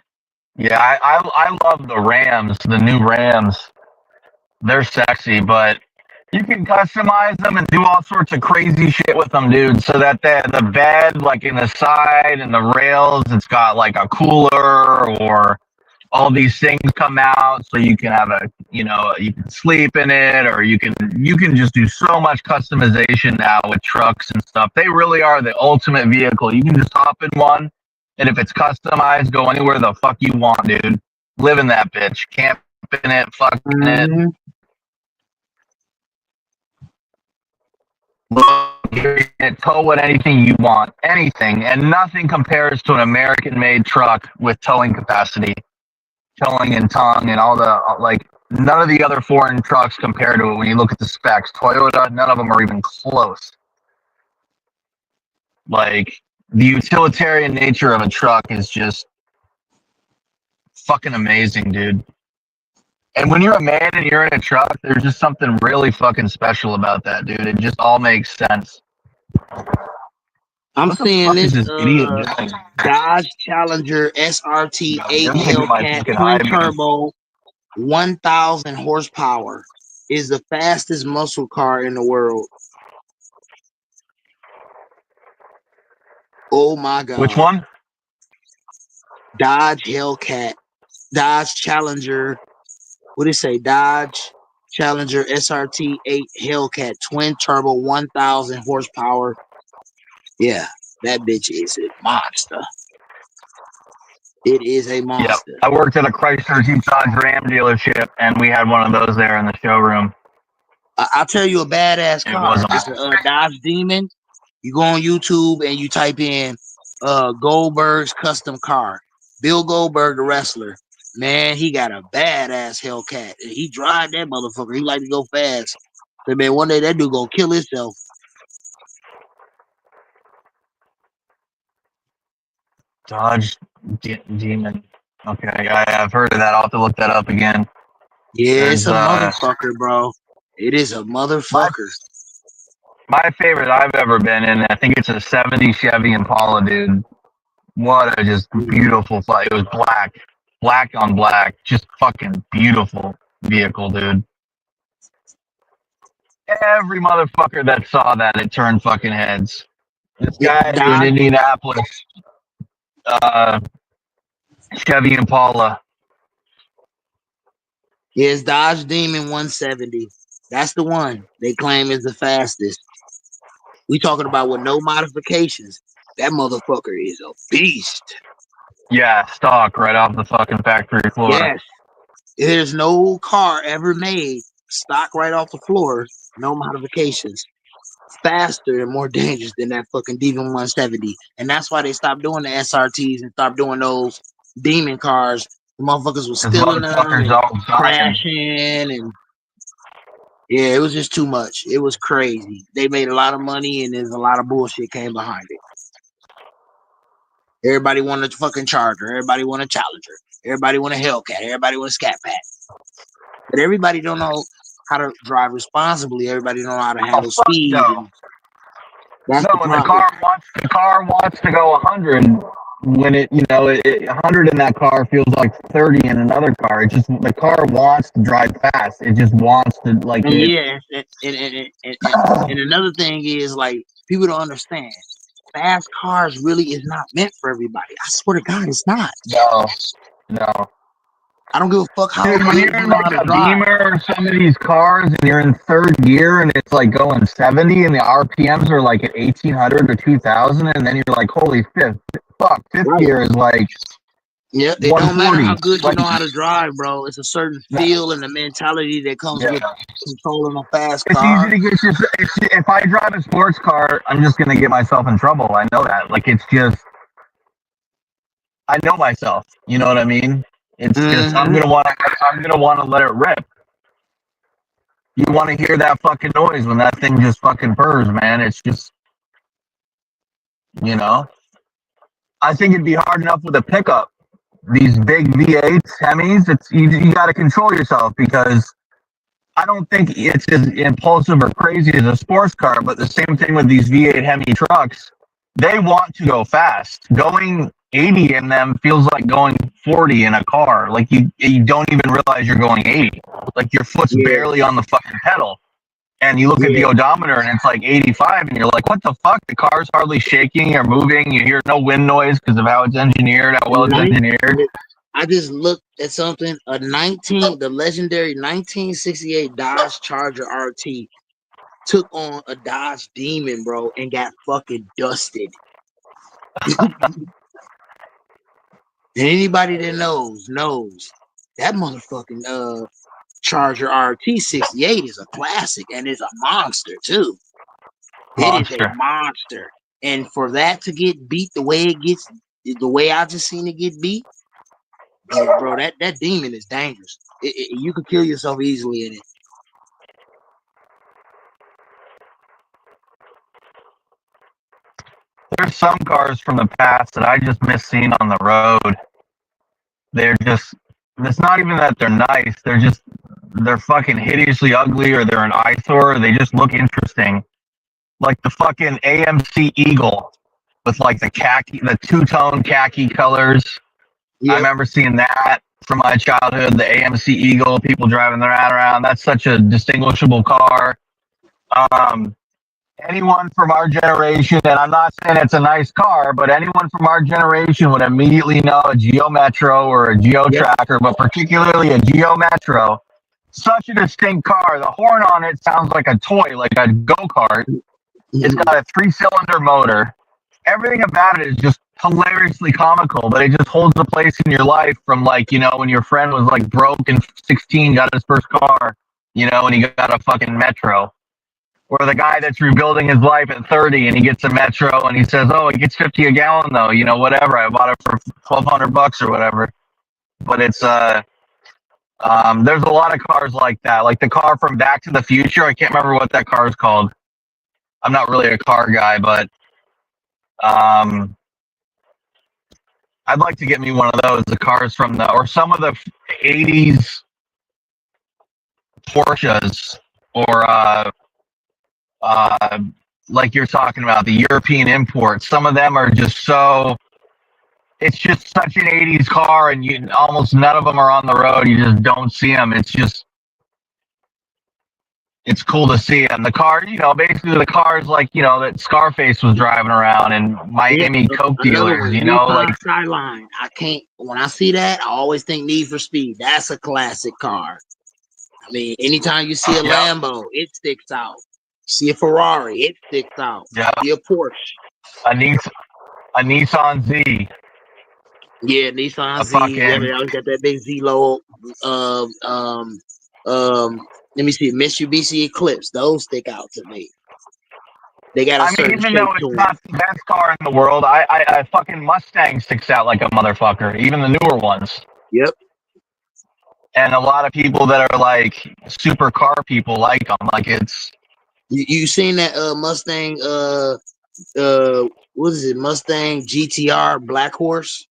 Yeah, I love the Rams, the new Rams. They're sexy, but you can customize them and do all sorts of crazy shit with them, dude. So that the bed, like in the side and the rails, it's got like a cooler, or all these things come out so you can have you can sleep in it, or you can just do so much customization now with trucks and stuff. They really are the ultimate vehicle. You can just hop in one, and if it's customized, go anywhere the fuck you want, dude. Live in that bitch. Camp in it, fuck in it. Tow at anything you want, anything, and nothing compares to an American-made truck with towing capacity, towing and tongue, and all the none of the other foreign trucks compare to it. When you look at the specs, Toyota, none of them are even close. Like, the utilitarian nature of a truck is just fucking amazing, dude. And when you're a man and you're in a truck, there's just something really fucking special about that, dude. It just all makes sense. I'm What the seeing fuck is this this idiot doing? Dodge Challenger SRT 8 Don't take my Hellcat fucking twin eye, man. turbo, 1,000 horsepower, is the fastest muscle car in the world. Oh my god! Which one? Dodge Hellcat, Dodge Challenger. What did it say? Dodge Challenger SRT 8 Hellcat twin turbo, 1,000 horsepower. Yeah, that bitch is a monster. It is a monster. Yep. I worked at a Chrysler Jeep Dodge Ram dealership, and we had one of those there in the showroom. I'll tell you a badass It car. was It's a Dodge Demon. You go on YouTube and you type in Goldberg's custom car. Bill Goldberg, the wrestler. Man, he got a badass Hellcat. And he drive that motherfucker. He like to go fast. But man, one day that dude gonna kill himself. Dodge Demon. Okay, I've heard of that. I'll have to look that up again. Yeah, it's a motherfucker, bro. It is a motherfucker. My favorite I've ever been in, I think it's a 70 Chevy Impala, dude. What a just beautiful flight. It was black on black, just fucking beautiful. vehicle, dude. Every motherfucker that saw that, it turned fucking heads. This guy in Dodge, Indianapolis, Chevy Impala. it's Dodge Demon 170. That's the one they claim is the fastest. We talking about with no modifications. That motherfucker is a beast. Yeah, stock right off the fucking factory floor. Yes. There's no car ever made stock right off the floor, no modifications. Faster and more dangerous than that fucking Demon 170. And that's why they stopped doing the SRTs and stopped doing those demon cars. The motherfuckers was stealing them and crashing, and yeah, it was just too much. It was crazy. They made a lot of money and there's a lot of bullshit came behind it. Everybody wanted a fucking Charger. Everybody wanted a Challenger. Everybody wanted a Hellcat. Everybody wanted a Scat Pack. But everybody don't know how to drive responsibly. Everybody don't know how to handle speed. No, That's when the car wants to go 100, when it 100 in that car feels like 30 in another car. It just the car wants to drive fast. It just wants to like. Yeah, and another thing is like people don't understand. Fast cars really is not meant for everybody. I swear to God, it's not. No. I don't give a fuck how. Dude, when you're in like a Beamer or some of these cars and you're in third gear and it's like going 70 and the RPMs are like at 1800 or 2000 and then you're like, holy fifth gear is like. Yeah, it don't matter how good you know how to drive, bro. It's a certain feel and the mentality that comes with controlling a fast car. It's easy to get if I drive a sports car, I'm just gonna get myself in trouble. I know that. Like it's just, I know myself. You know what I mean? It's just I'm gonna want to let it rip. You want to hear that fucking noise when that thing just fucking purrs, man. It's just, I think it'd be hard enough with a pickup. These big V8s, Hemis, it's you got to control yourself because I don't think it's as impulsive or crazy as a sports car. But the same thing with these V8 Hemi trucks, they want to go fast. Going 80 in them feels like going 40 in a car. Like you don't even realize you're going 80. Like your foot's barely on the fucking pedal. And you look at the odometer and it's like 85 and you're like, what the fuck? The car's hardly shaking or moving. You hear no wind noise because of how it's engineered, how well it's engineered. I just looked at something. The legendary 1968 Dodge Charger RT took on a Dodge Demon, bro, and got fucking dusted. And anybody that knows that motherfucking Charger RT 68 is a classic and it's a monster too. It is a monster. And for that to get beat the way I just seen it get beat, bro, that Demon is dangerous. You could kill yourself easily in it. There's some cars from the past that I just miss seeing on the road. It's not even that they're nice. They're fucking hideously ugly or they're an eyesore. They just look interesting. Like the fucking AMC Eagle with like the two-tone khaki colors. Yep. I remember seeing that from my childhood, the AMC Eagle, people driving that around. That's such a distinguishable car. Anyone from our generation, and I'm not saying it's a nice car, but anyone from our generation would immediately know a Geo Metro or a Geo Tracker, but particularly a Geo Metro. Such a distinct car. The horn on it sounds like a toy, like a go-kart. It's got a 3-cylinder motor. Everything about it is just hilariously comical, but it just holds a place in your life from like, when your friend was like broke and 16, got his first car, and he got a fucking Metro. Or the guy that's rebuilding his life at 30 and he gets a Metro and he says, oh, it gets 50 a gallon though, whatever. I bought it for $1,200 or whatever. But it's there's a lot of cars like that. Like the car from Back to the Future. I can't remember what that car is called. I'm not really a car guy, but I'd like to get me one of those. The cars from or some of the 80s Porsches or like you're talking about, the European imports. Some of them are just it's just such an 80s car and almost none of them are on the road. You just don't see them. It's just it's cool to see. And the car, basically the cars like, that Scarface was driving around and Miami Coke Another dealers, one, Nissan like, Skyline. I can't. When I see that, I always think Need for Speed. That's a classic car. I mean, anytime you see a Lambo, it sticks out. See a Ferrari, it sticks out. Yeah. See a Porsche. A Nissan Z. Yeah, Nissan Z. fucking- Yeah, they always got that big Z logo. Let me see, Mitsubishi Eclipse. Those stick out to me. They got a certain even shape though to it's them. not the best car in the world, I fucking Mustang sticks out like a motherfucker, even the newer ones. Yep. And a lot of people that are like super car people like them. Like it's. You seen that Mustang? What is it? Mustang GTR Black Horse,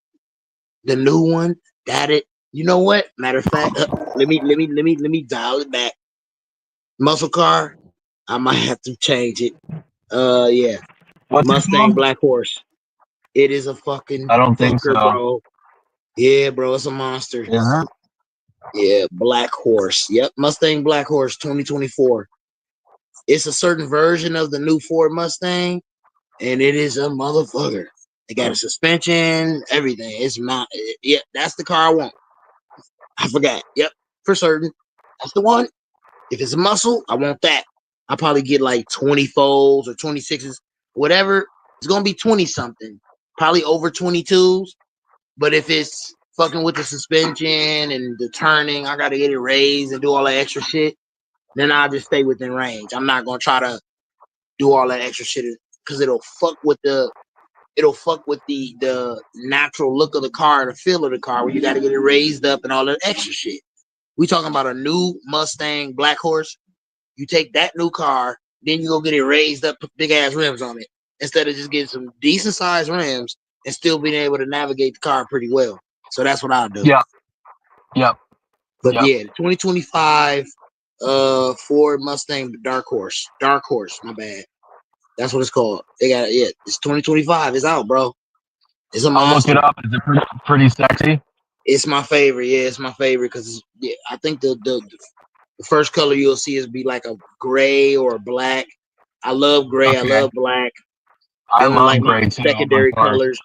the new one. That it. You know what? Matter of fact, let me dial it back. Muscle car. I might have to change it. Yeah. What's Mustang it Black Horse. It is a fucking. I don't think fucker, so. bro. Yeah, bro, it's a monster. Is it? Yeah, Black Horse. Yep, Mustang Black Horse 2024. It's a certain version of the new Ford Mustang, and it is a motherfucker. They got a suspension, everything. It's my yeah, that's the car I want. I forgot. Yep, for certain. That's the one. If it's a muscle, I want that. I'll probably get like 20 folds or 26s, whatever. It's gonna be 20 something, probably over 22s. But if it's fucking with the suspension and the turning, I gotta get it raised and do all that extra shit. Then I'll just stay within range. I'm not gonna try to do all that extra shit because it'll fuck with the natural look of the car and the feel of the car where you gotta get it raised up and all that extra shit. We talking about a new Mustang Black Horse. You take that new car, then you go get it raised up, put big ass rims on it, instead of just getting some decent sized rims and still being able to navigate the car pretty well. So that's what I'll do. Yeah. Yep. But Yep. yeah, 2025 Ford Mustang Dark Horse. Dark Horse, my bad. That's what it's called. They got it. Yeah, it's 2025. It's out, bro. It's a I'll monster. look it up. Is it pretty sexy? It's my favorite. Yeah, it's my favorite because I think the first color you'll see is be like a gray or a black. I love gray. Okay. I love black. I Them are love like my gray too. secondary colors.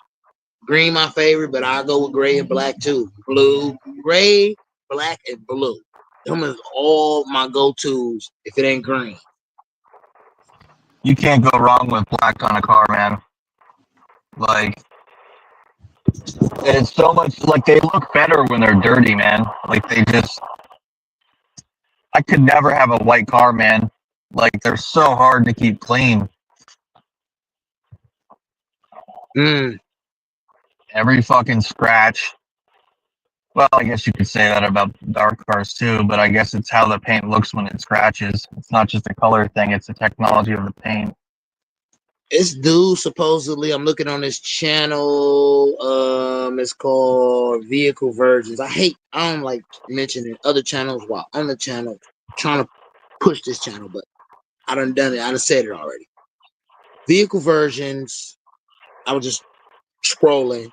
Green my favorite, but I'll go with gray and black too. Blue, gray, black, and blue. Them is all my go-tos if it ain't green. You can't go wrong with black on a car, man. Like, it's so much, like, they look better when they're dirty, man. Like, I could never have a white car, man. Like, they're so hard to keep clean. Every fucking scratch. Well, I guess you could say that about dark cars too, but I guess it's how the paint looks when it scratches. It's not just a color thing, it's the technology of the paint. This dude supposedly, I'm looking on his channel. It's called Vehicle Virgins. I don't like mentioning other channels while on the channel, trying to push this channel, but I done it. I done said it already. Vehicle Virgins. I was just scrolling.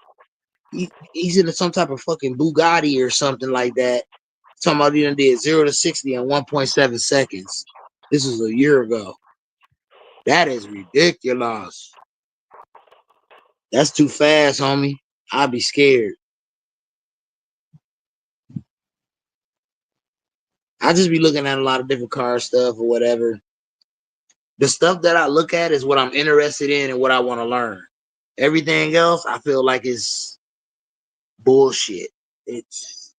He's in some type of fucking Bugatti or something like that. Talking about he done did 0 to 60 in 1.7 seconds. This was a year ago. That is ridiculous. That's too fast, homie. I'd be scared. I just be looking at a lot of different car stuff or whatever. The stuff that I look at is what I'm interested in and what I want to learn. Everything else, I feel like is bullshit. It's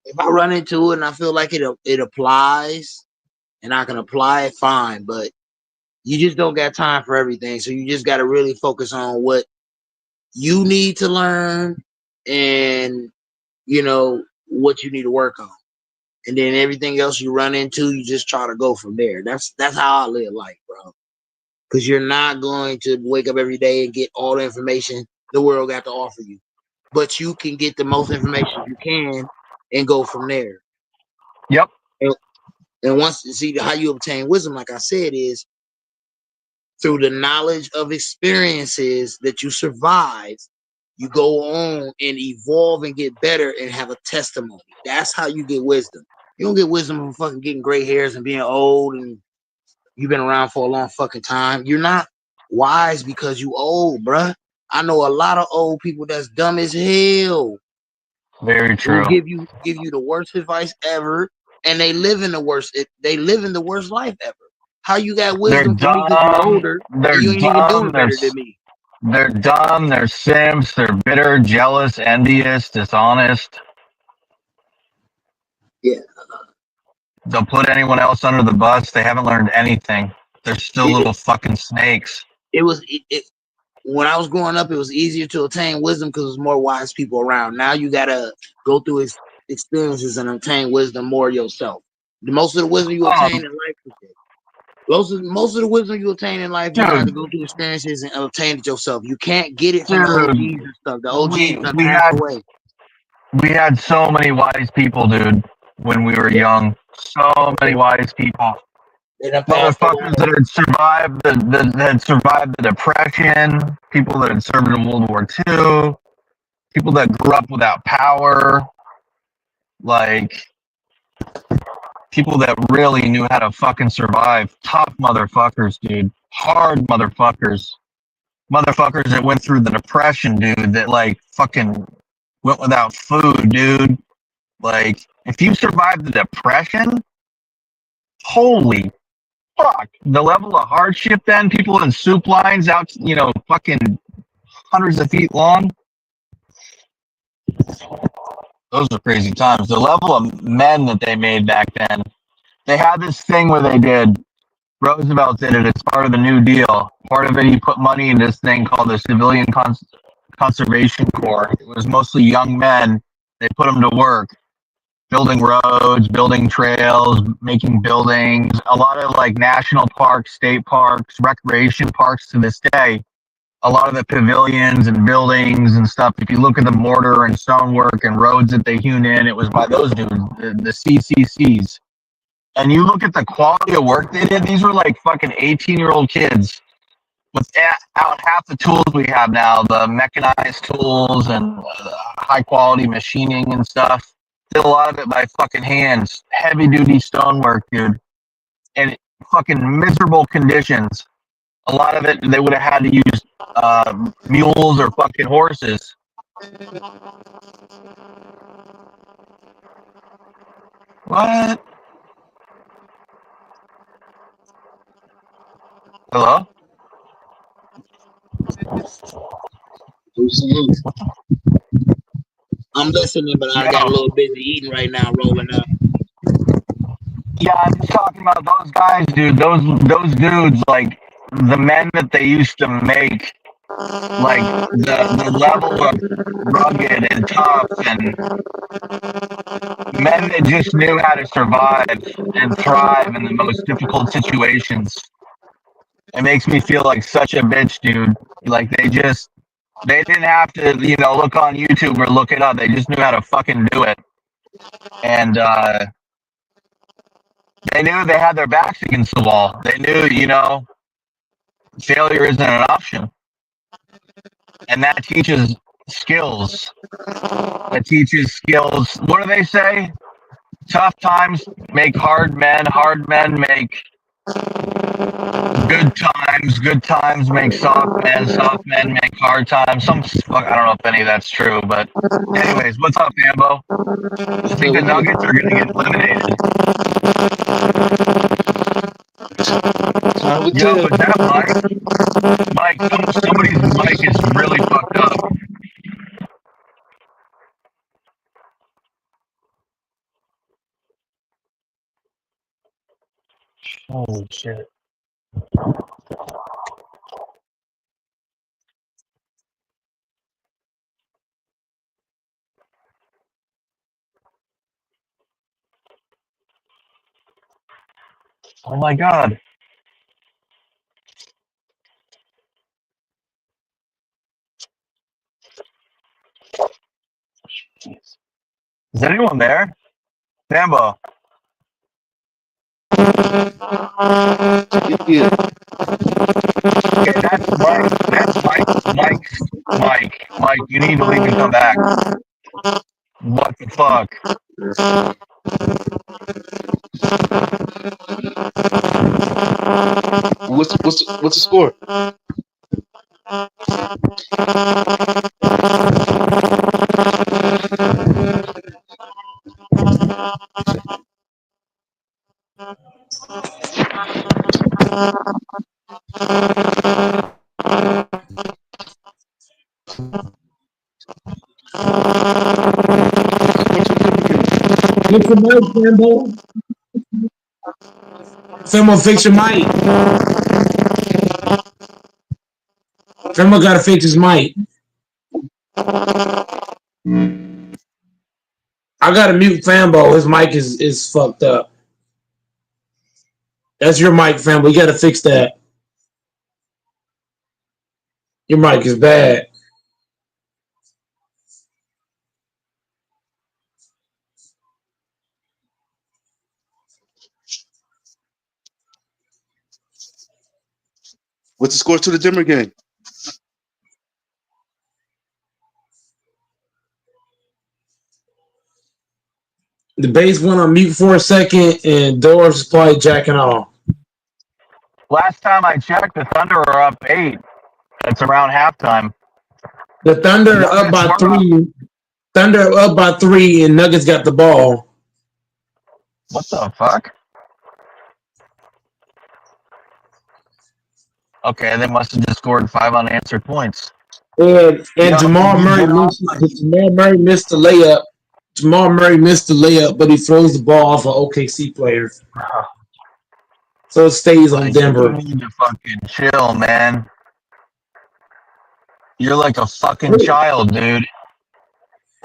if I run into it and I feel like it applies and I can apply it, fine. But you just don't got time for everything. So you just got to really focus on what you need to learn and, what you need to work on. And then everything else you run into, you just try to go from there. That's how I live life, bro. Because you're not going to wake up every day and get all the information the world got to offer you. But you can get the most information you can and go from there. Yep. And once see how you obtain wisdom, like I said, is through the knowledge of experiences that you survive, you go on and evolve and get better and have a testimony. That's how you get wisdom. You don't get wisdom from fucking getting gray hairs and being old and you've been around for a long fucking time. You're not wise because you old, bruh. I know a lot of old people that's dumb as hell. Very true. Who give you the worst advice ever, and they live in the worst life ever. How you got wisdom from me because you're older They're and you ain't even doing dumb. better than me? They're dumb. They're simps. They're bitter, jealous, envious, dishonest. Yeah. They'll put anyone else under the bus. They haven't learned anything. They're still little fucking snakes. When I was growing up, it was easier to attain wisdom because there's more wise people around. Now you gotta go through experiences and obtain wisdom more yourself. Most of the wisdom you attain in life, most of the wisdom you attain in life, you have to go through experiences and obtain it yourself. You can't get it from the OGs and stuff. The OGs passed away. We had so many wise people, dude, when we were young. So many wise people. Motherfuckers that had survived the Depression, people that had served in World War II, people that grew up without power, like people that really knew how to fucking survive. Tough motherfuckers, dude. Hard motherfuckers. Motherfuckers that went through the Depression, dude, that like fucking went without food, dude. Like, if you survived the Depression, holy fuck. The level of hardship then, people in soup lines out, fucking hundreds of feet long. Those are crazy times. The level of men that they made back then. They had this thing where they did, Roosevelt did it as part of the New Deal. Part of it, he put money in this thing called the Civilian Conservation Corps. It was mostly young men. They put them to work, building roads, building trails, making buildings. A lot of like national parks, state parks, recreation parks to this day. A lot of the pavilions and buildings and stuff, if you look at the mortar and stonework and roads that they hewn in, it was by those dudes, the CCCs. And you look at the quality of work they did, these were like fucking 18-year-old kids without half the tools we have now, the mechanized tools and high-quality machining and stuff. Did a lot of it by fucking hands, heavy-duty stonework, dude. And fucking miserable conditions. A lot of it, they would have had to use mules or fucking horses. What? Hello? I'm listening, but I got a little busy eating right now, rolling up. Yeah, I'm just talking about those guys, dude. Those dudes, like the men that they used to make, like the level of rugged and tough, and men that just knew how to survive and thrive in the most difficult situations. It makes me feel like such a bitch, dude. Like they didn't have to, look on YouTube or look it up. They just knew how to fucking do it. And they knew they had their backs against the wall. They knew, failure isn't an option. And that teaches skills. It teaches skills. What do they say? Tough times make hard men. Hard men make good times. Good times make soft men. Soft men make hard times. I don't know if any of that's true, but anyways, what's up, Ambo? I think the Nuggets are going to get eliminated. Yo, is that Mike? Mike, somebody's mic is really fucked up. Holy shit. Oh my God. Jeez. Is anyone there? Sambo. Yeah. Okay, that's Mike. Mike, you need to leave and come back. What the fuck? What's the score? Fix your mic, Fambo. Fambo, fix your mic. Fambo gotta fix his mic. I gotta mute Fambo. His mic is fucked up. That's your mic, Fambo. You gotta fix that. Your mic is bad. What's the score to the Denver game? The bass went on mute for a second, and Doris is probably jacking off. Last time I checked, the Thunder are up 8. It's around halftime. The Thunder are up by 3. Thunder are up by 3, and Nuggets got the ball. What the fuck? Okay, they must have just scored 5 unanswered points. And Jamal Murray missed the layup. Jamal Murray missed the layup, but he throws the ball off an OKC player. So it stays on Denver. You need to fucking chill, man. You're like a fucking child, dude.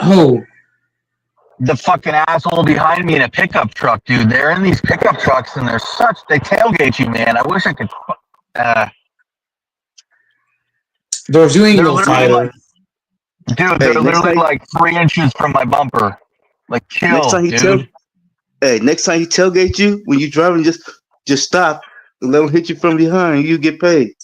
Who? The fucking asshole behind me in a pickup truck, dude. They're in these pickup trucks and they tailgate you, man. I wish I could. Doris, you ain't no fighter. Dude, they're literally like 3 inches from my bumper. Like, chill, dude. Next time he tailgate you, when you're driving, just stop and let him hit you from behind. You get paid.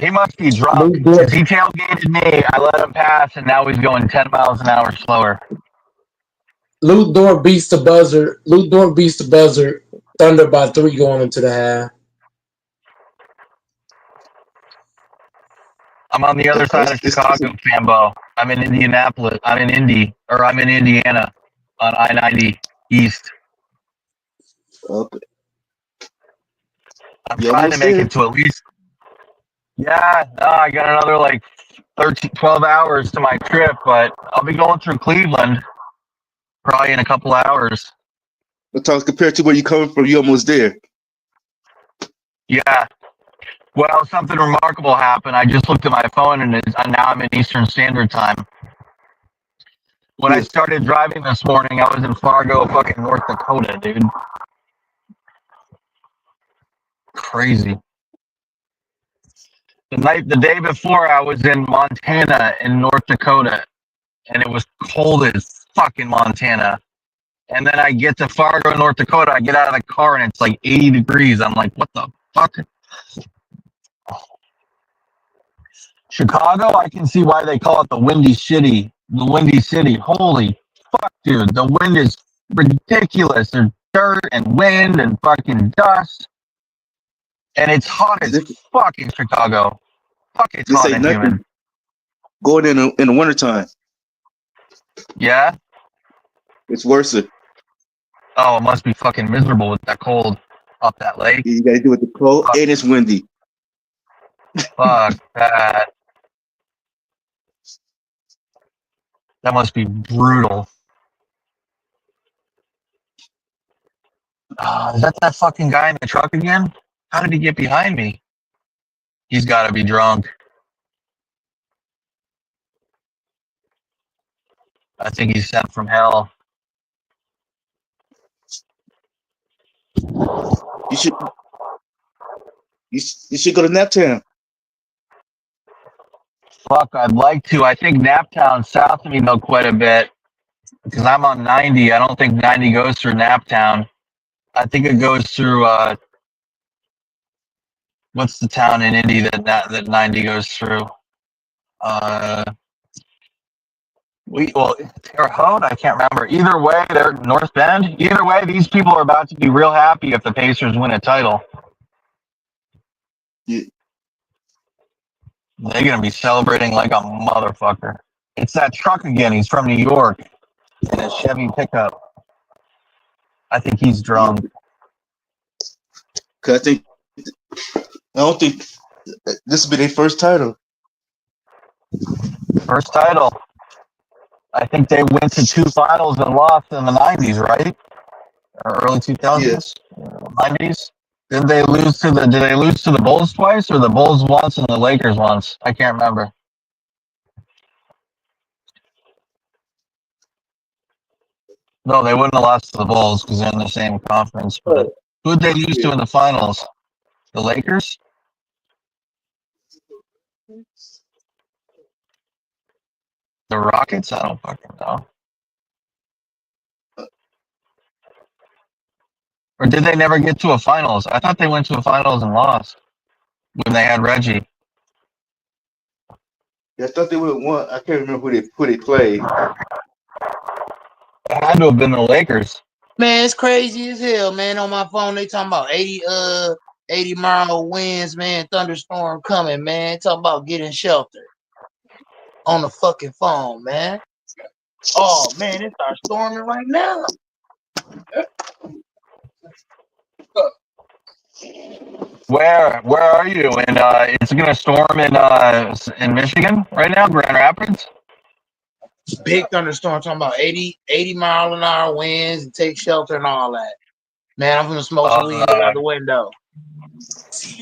He must be drunk because he tailgated me. I let him pass, and now he's going 10 miles an hour slower. Luke Dort beats the buzzer. Thunder by 3 going into the half. I'm on the other side of Chicago, Fambo. I'm in Indianapolis. I'm in Indiana on I-90 East. Okay. I'm trying to make it to at least. Yeah, I got another like 12 hours to my trip, but I'll be going through Cleveland probably in a couple hours. What times compared to where you coming from? You almost there. Yeah. Well, something remarkable happened. I just looked at my phone, and now I'm in Eastern Standard Time. When I started driving this morning, I was in Fargo, fucking North Dakota, dude. Crazy. The day before, I was in Montana in North Dakota, and it was cold as fuck in Montana. And then I get to Fargo, North Dakota. I get out of the car, and it's like 80 degrees. I'm like, what the fuck? Chicago, I can see why they call it the Windy City. The Windy City. Holy fuck, dude. The wind is ridiculous. There's dirt and wind and fucking dust. And it's hot as fuck in Chicago. Fuck, it's hot and humid. Going in the wintertime. Yeah? It's worse. Oh, it must be fucking miserable with that cold up that lake. You gotta do it with the cold and it's windy. Fuck that. That must be brutal. Is that fucking guy in the truck again? How did he get behind me? He's got to be drunk. I think he's sent from hell. You should go to Naptown. Fuck, I'd like to. I think Naptown's south of me though quite a bit because I'm on 90. I don't think 90 goes through Naptown. I think it goes through what's the town in Indy that 90 goes through? Terre Haute, I can't remember. Either way, they're North Bend. Either way, these people are about to be real happy if the Pacers win a title. Yeah. They're gonna be celebrating like a motherfucker. It's that truck again. He's from New York in a Chevy pickup. I think he's drunk. Cause I don't think this will be their first title. First title. I think they went to 2 finals and lost in the 90s, right? Or early 2000s, Yes. 90s. Did they lose to the Bulls twice, or the Bulls once and the Lakers once? I can't remember. No, they wouldn't have lost to the Bulls because they're in the same conference. But who did they lose to in the finals? The Lakers? The Rockets? I don't fucking know. Or did they never get to a finals? I thought they went to a finals and lost when they had Reggie. Yeah, I thought they would have won. I can't remember who they played. It had to have been the Lakers. Man, it's crazy as hell, man. On my phone, they talking about 80 mile winds, man. Thunderstorm coming, man. Talking about getting shelter on the fucking phone, man. Oh man, it starts storming right now. Where are you? And it's gonna storm in Michigan right now, Grand Rapids. Big thunderstorm talking about 80 mile an hour winds and take shelter and all that. Man, I'm gonna smoke some weed out the window.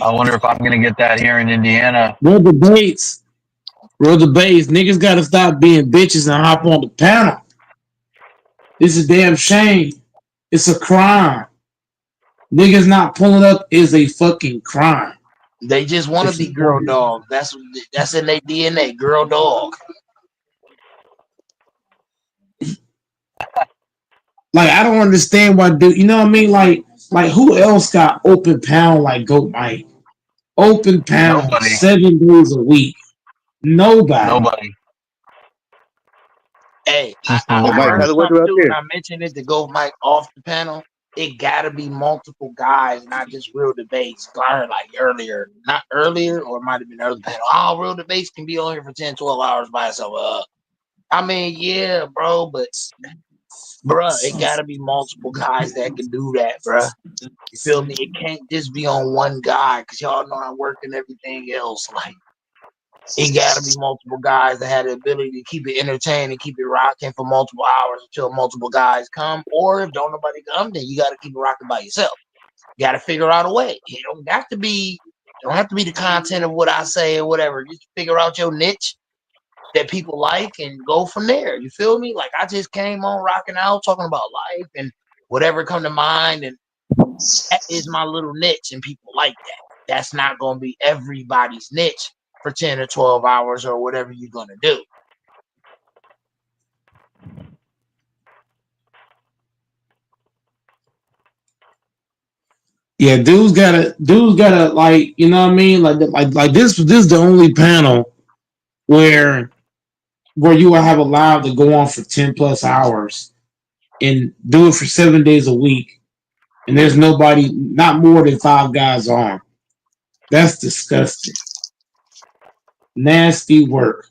I wonder if I'm gonna get that here in Indiana. Real debates. Niggas gotta stop being bitches and hop on the panel. This is a damn shame. It's a crime. Niggas not pulling up is a fucking crime. They just want to be girl dog. That's in their DNA, girl dog. Like, I don't understand why, dude. You know what I mean? Like who else got open pound like Goat Mike? Open pound 7 days a week. Nobody. Hey, Mike, I mentioned it to go Mike off the panel. It gotta be multiple guys, not just real debates. I heard like not earlier, or it might have been early panel. Oh, real debates can be on here for 10, 12 hours by itself. I mean, yeah, bro, but bruh, it gotta be multiple guys that can do that, bruh. You feel me? It can't just be on one guy, because y'all know I work and everything else. Like, it gotta be multiple guys that have the ability to keep it entertained and keep it rocking for multiple hours until multiple guys come. Or if don't nobody come, then you gotta keep it rocking by yourself. You gotta figure out a way. It don't have to be the content of what I say or whatever. Just figure out your niche that people like and go from there. You feel me? Like, I just came on rocking out, talking about life and whatever come to mind, and that is my little niche, and people like that. That's not gonna be everybody's niche for 10 or 12 hours or whatever you're gonna do. Yeah, dudes gotta like, you know what I mean? Like this is the only panel where you will have allowed to go on for 10 plus hours and do it for 7 days a week, and there's nobody, not more than 5 guys on. That's disgusting. Nasty work.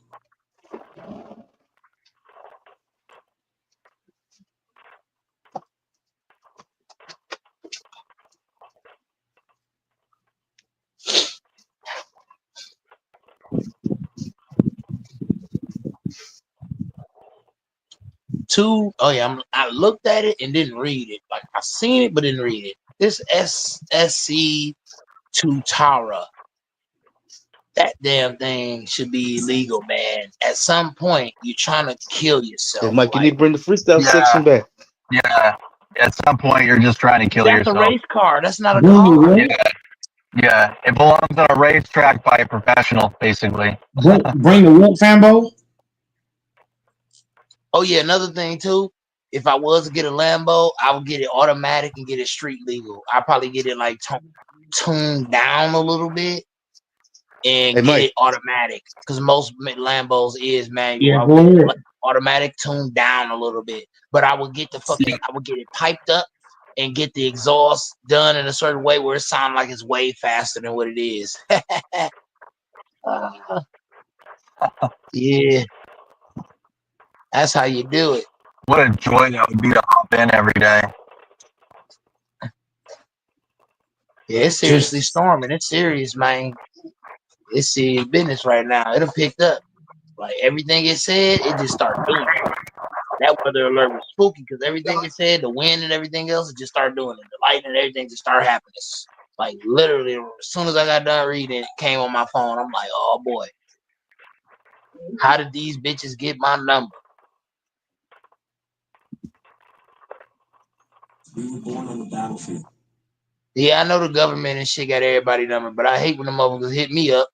I looked at it and didn't read it. Like, I seen it but didn't read it. This SSC Tutara, that damn thing should be illegal, man. At some point, you're trying to kill yourself. Hey, Mike, you need to bring the freestyle section back. Yeah. At some point, you're just trying to kill yourself. That's a race car. That's not a car. Yeah. It belongs on a racetrack by a professional, basically. Bring the what, Fambo? Oh yeah, another thing too. if I was to get a Lambo, I would get it automatic and get it street legal. I probably get it like tuned down a little bit and Hey, get Mike. it automatic because most Lambos is manual. Yeah, I go would get ahead. automatic tuned down a little bit, but I would get I would get it piped up and get the exhaust done in a certain way where it sounds like it's way faster than what it is. Yeah, that's how you do it. What a joy that would be to hop in every day. Yeah, it's seriously storming. It's serious, man. It's serious business right now. It done picked up. Like everything it said, it just started doing it. That weather alert was spooky because everything it said, the wind and everything else, it just started doing it. The lightning and everything just started happening. Like literally, as soon as I got done reading, it came on my phone. I'm like, oh boy, how did these bitches get my number? We were born on the battlefield. Yeah, I know the government and shit got everybody number, but I hate when the motherfuckers hit me up.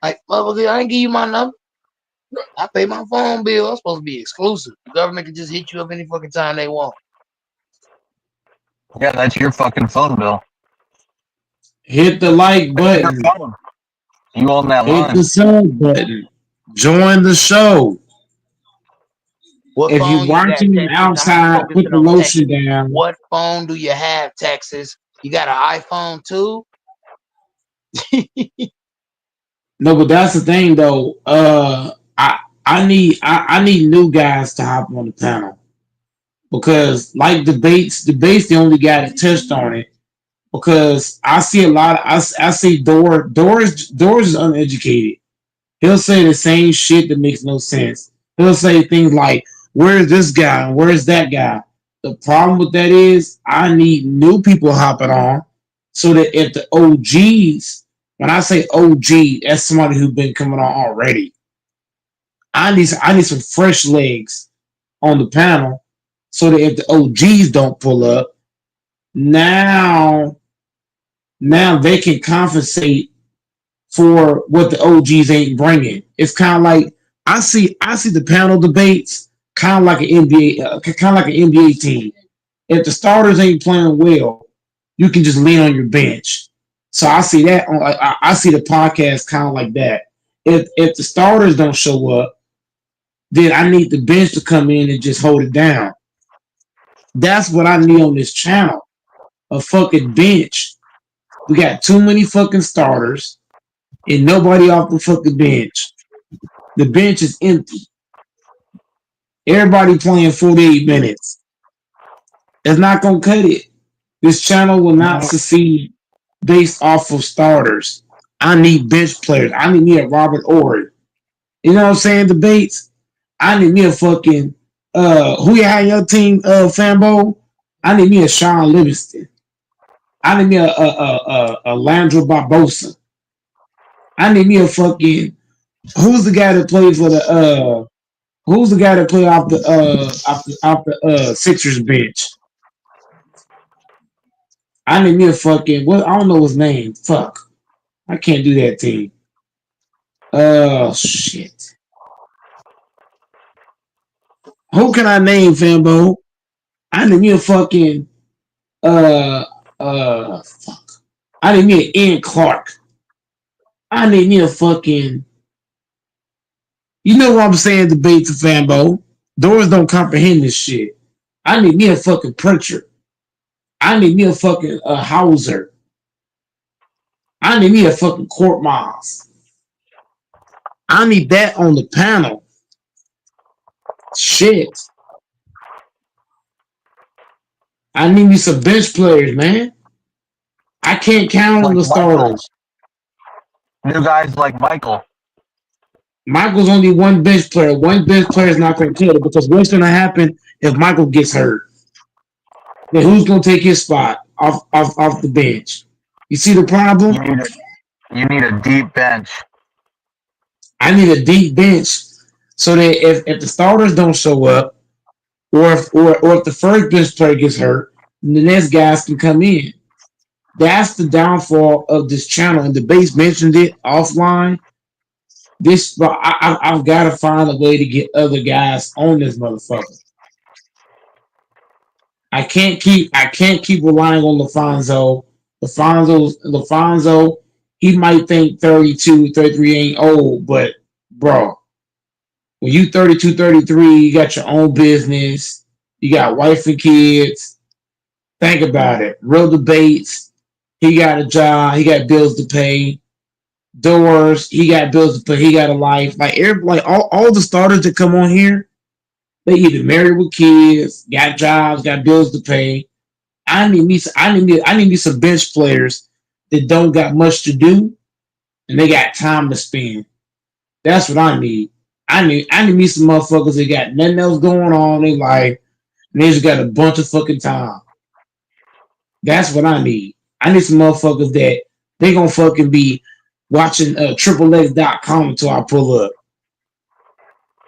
Like, motherfucker, I didn't give you my number. I pay my phone bill. I'm supposed to be exclusive. The government can just hit you up any fucking time they want. Yeah, that's your fucking phone bill. Hit the like button. You on that Hit line. the sub button. Join the show. What If phone you're you got, watching Texas? outside, I'm put the focusing on lotion Texas. down. What phone do you have, Texas? You got an iPhone too? No, but that's the thing though. I need new guys to hop on the panel because like debates the only guy that touched on it because I see a lot. I see Doris is uneducated. He'll say the same shit that makes no sense. He'll say things like, "Where's this guy? And where's that guy?" The problem with that is I need new people hopping on so that if the OGs, when I say OG, that's somebody who's been coming on already. I need some fresh legs on the panel so that if the OGs don't pull up, now they can compensate for what the OGs ain't bringing. It's kind of like I see the panel debates kind of like an NBA team. If the starters ain't playing well, you can just lean on your bench. So I see that I see the podcast kind of like that. If the starters don't show up, then I need the bench to come in and just hold it down. That's what I need on this channel. A fucking bench. We got too many fucking starters and nobody off the fucking bench. The bench is empty. Everybody playing 48 minutes. It's not gonna cut it. This channel will not succeed based off of starters. I need bench players. I need me a Robert Ory. You know what I'm saying? Debates. I need me a fucking who you had your team, Fambo? I need me a Sean Livingston. I need me a Landro Barbosa. I need me a fucking who's the guy that played for the who's the guy that played off the Sixers bench? I need me a fucking what I don't know his name. Fuck. I can't do that team. Oh shit. Who can I name, Fambo? I need me a fucking fuck. I need me an Ian Clark. I need me a fucking you know what I'm saying, debate to Fambo. Doors don't comprehend this shit. I need me a fucking Pritchard. I need me a fucking Hauser. I need me a fucking Court Miles. I need that on the panel. Shit. I need me some bench players, man. I can't count on the starters. New guys like Michael. Michael's only one bench player. One bench player is not going to kill it because what's going to happen if Michael gets hurt? Then who's going to take his spot off the bench? You see the problem? You need a deep bench. I need a deep bench so that if the starters don't show up, or if the first bench player gets hurt, the next guys can come in. That's the downfall of this channel. And the base mentioned it offline. I've got to find a way to get other guys on this motherfucker. I can't keep relying on LaFonso. LaFonso, he might think 32, 33 ain't old, but bro, when you 32, 33, you got your own business, you got wife and kids. Think about it. Real debates. He got a job. He got bills to pay. Doors. He got bills to pay. He got a life. Like all the starters that come on here, they either married with kids, got jobs, got bills to pay. I need me some bench players that don't got much to do and they got time to spend. That's what I need. I need me some motherfuckers that got nothing else going on in life and they just got a bunch of fucking time. That's what I need. I need some motherfuckers that they gonna fucking be watching XXX.com until I pull up.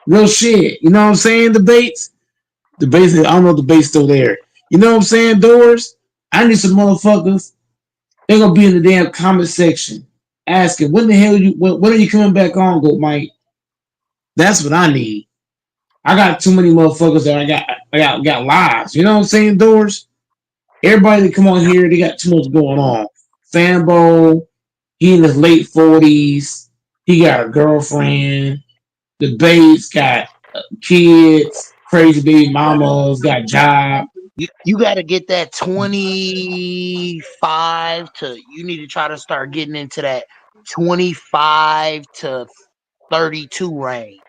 Real shit. You know what I'm saying? Debates. I don't know if the debate's still there. You know what I'm saying, Doors? I need some motherfuckers. They're gonna be in the damn comment section asking, when the hell when are you coming back on, Goat Mike? That's what I need. I got too many motherfuckers that I got lives. You know what I'm saying, Doors? Everybody that come on here, they got too much going on. Fambo, he in his late 40s. He got a girlfriend. The Bates got kids. Crazy baby mamas got job. You got to get that 25 to. You need to try to start getting into that 25 to 32 range.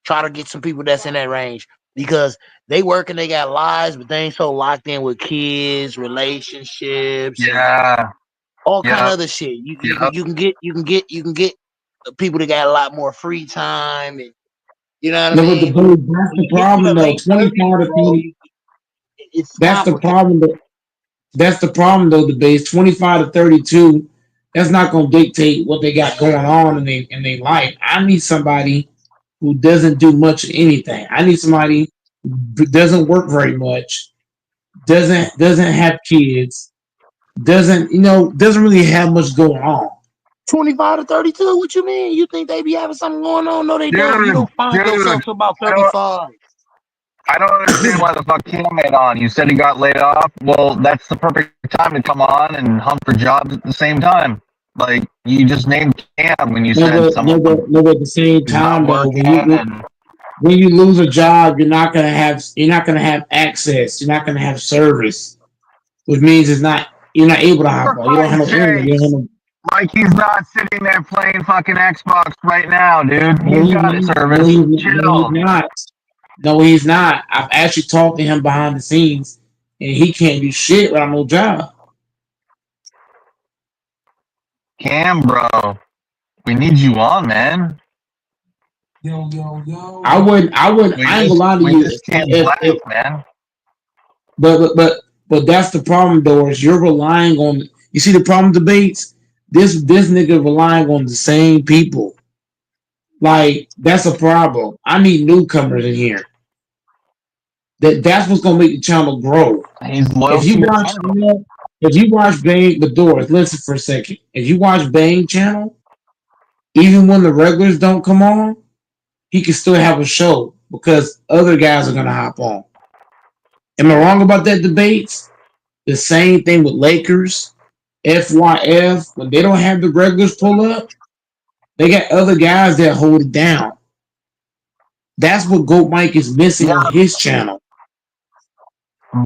Try to get some people that's in that range because they work and they got lives, but they ain't so locked in with kids, relationships, all kind of other shit. You can get people that got a lot more free time, and you know what I mean. That's the problem though. 25 to 30. That's the problem. That's the problem though. The base 25 to 32. That's not gonna dictate what they got going on in their life. I need somebody who doesn't do much of anything. I need somebody who doesn't work very much, doesn't have kids, doesn't really have much going on. 25 to 32? What you mean? You think they be having something going on? No, they don't. You don't find yourself to about 35. I don't understand why the fuck Cam ain't on. You said he got laid off. Well, that's the perfect time to come on and hunt for jobs at the same time. Like, you just named Cam when you said someone. No, at the same time, though, when you lose a job, you're not gonna have access. You're not gonna have service, which means you're not able to hop on. You don't have no internet. Like, he's not sitting there playing fucking Xbox right now, dude. He's got service. Chill. No, he's not. I've actually talked to him behind the scenes, and he can't do shit without no job. Cam, bro, we need you on, man. Yo. I ain't gonna lie to you. Man. But that's the problem, though, is you're relying on. You see the problem debates. This nigga relying on the same people. Like, that's a problem. I need newcomers in here. That's what's gonna make the channel grow. If you watch Bang the Doors, listen for a second. If you watch Bang channel, even when the regulars don't come on, he can still have a show because other guys are gonna hop on. Am I wrong about that, debates? The same thing with Lakers, FYF. When they don't have the regulars pull up, they got other guys that hold it down. That's what Goat Mike is missing on his channel.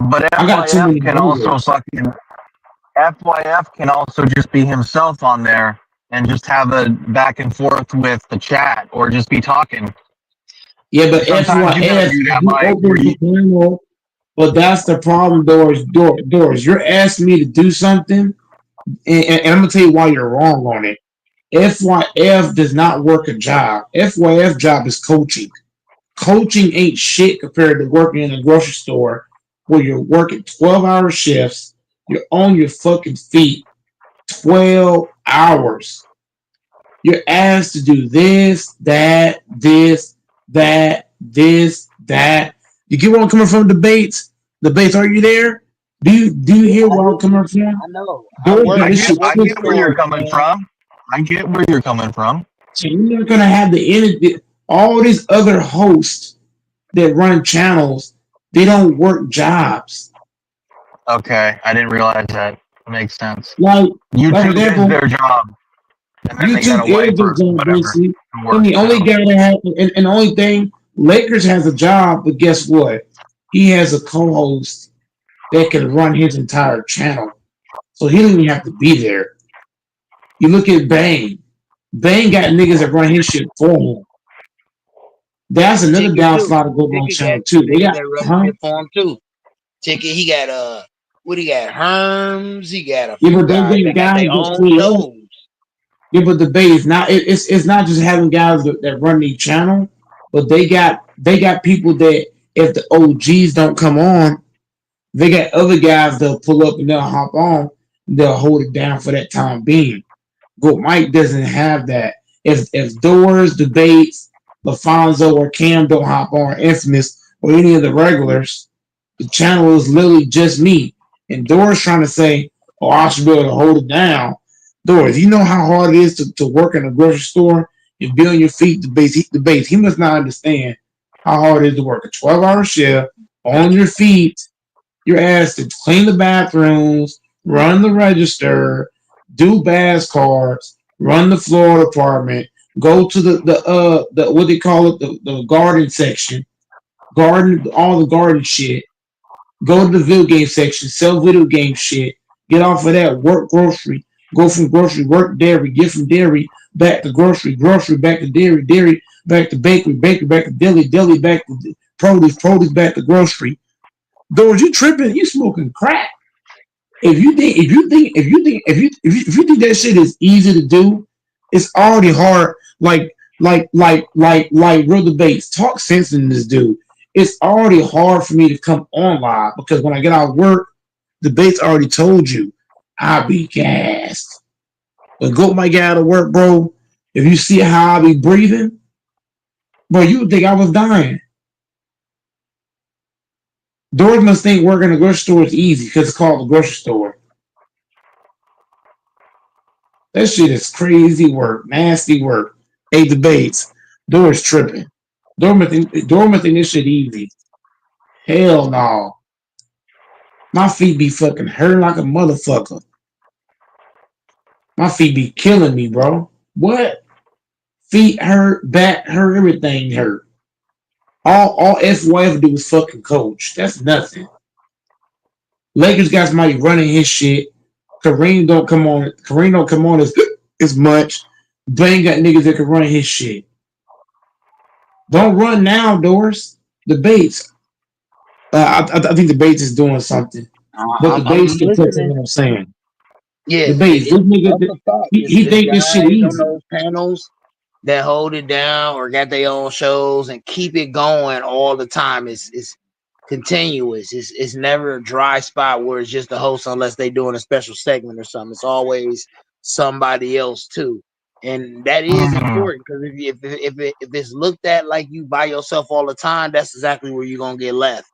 But FYF can also just be himself on there and just have a back and forth with the chat or just be talking. Yeah, but FYF, but that's the problem, Doors. You're asking me to do something, and I'm gonna tell you why you're wrong on it. FYF does not work a job. FYF job is coaching. Coaching ain't shit compared to working in a grocery store where you're working 12-hour shifts. You're on your fucking feet 12 hours. You're asked to do this, that. You get where I'm coming from, debates? Debates, are you there? Do you hear where I'm coming from? I know. I get where you're coming from. So you're not gonna have the energy. All these other hosts that run channels, they don't work jobs. Okay, I didn't realize that. Makes sense. Like for YouTube is example, their job, and then they got YouTube a is wife their or job whatever basically, to and work. the only guy that has, and the only thing, Lakers has a job, but guess what? He has a co-host that can run his entire channel, so he don't even have to be there. You look at Bang. Bang got niggas that run his shit for him. That's another Ticket too. downside of going on Ticket got channel too. They niggas got, that run huh? shit for him too. Ticket, he got what he got? Herms. He got a Yeah, few but those guys ain't that got guys their that own pull up. shows. Yeah, but the base now it's not just having guys that run the channel, but they got people that if the OGs don't come on, they got other guys that'll pull up and they'll hop on, and they'll hold it down for that time being. But Mike doesn't have that. If Doors, Debates, LaFonso, or Cam don't hop on, or Infamous, or any of the regulars, the channel is literally just me. And Doors trying to say, "Oh, I should be able to hold it down." Doors, you know how hard it is to work in a grocery store and be on your feet. The base. He must not understand how hard it is to work a 12-hour shift on your feet. You're asked to clean the bathrooms, run the register, do bass cards, run the floor department, go to the what they call it, the garden section, garden all the garden shit, go to the video game section, sell video game shit, get off of that, work grocery, go from grocery, work dairy, get from dairy back to grocery, grocery back to dairy, dairy back to bakery, bakery back to deli, deli back to produce, produce back to grocery. Doors, you tripping? You smoking crack? If you think that shit is easy to do, it's already hard. Like real debates. Talk sense in this dude. It's already hard for me to come on live because when I get out of work, debates already told you I'll be gassed. But go my guy to work, bro. If you see how I be breathing, bro, you would think I was dying. Doors must think working in a grocery store is easy because it's called a grocery store. That shit is crazy work, nasty work. Hey, debates. Doors tripping. Door must think this shit easy. Hell no. My feet be fucking hurting like a motherfucker. My feet be killing me, bro. What? Feet hurt, back hurt, everything hurt. All FYF do is fucking coach. That's nothing. Lakers got somebody running his shit. Kareem don't come on as much. Bang got niggas that can run his shit. Don't run now, Doors. Debates. I think Debates is doing something. But Debates can touch on what I'm saying. Yeah, Debates. This nigga, he think this shit easy. On those panels that hold it down or got their own shows and keep it going all the time. It's continuous. It's never a dry spot where it's just the host unless they doing a special segment or something. It's always somebody else too, and that is important because if it's looked at like you by yourself all the time, that's exactly where you're gonna get left.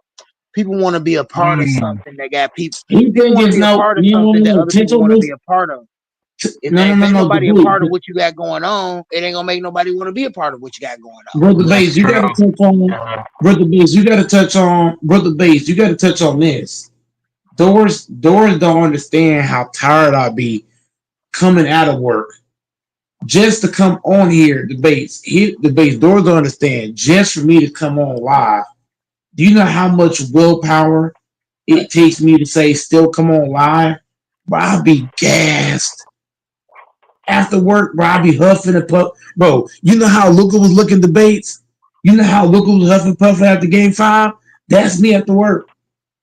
People want to be a part of something that got people. People want to be a part of something that other people want to be a part of. If ain't nobody a part of what you got going on, it ain't gonna make nobody want to be a part of what you got going on. Brother Bass, you gotta touch on Brother Bass, you gotta touch on Brother Bass, you gotta touch on this. Doors don't understand how tired I be coming out of work. Just to come on here, Doors don't understand. Just for me to come on live. Do you know how much willpower it takes me to say still come on live? But I'll be gassed. After work, bro, I'll be huffing and puffing. Bro, you know how Luka was looking debates? You know how Luka was huffing puffing after game 5? That's me after work.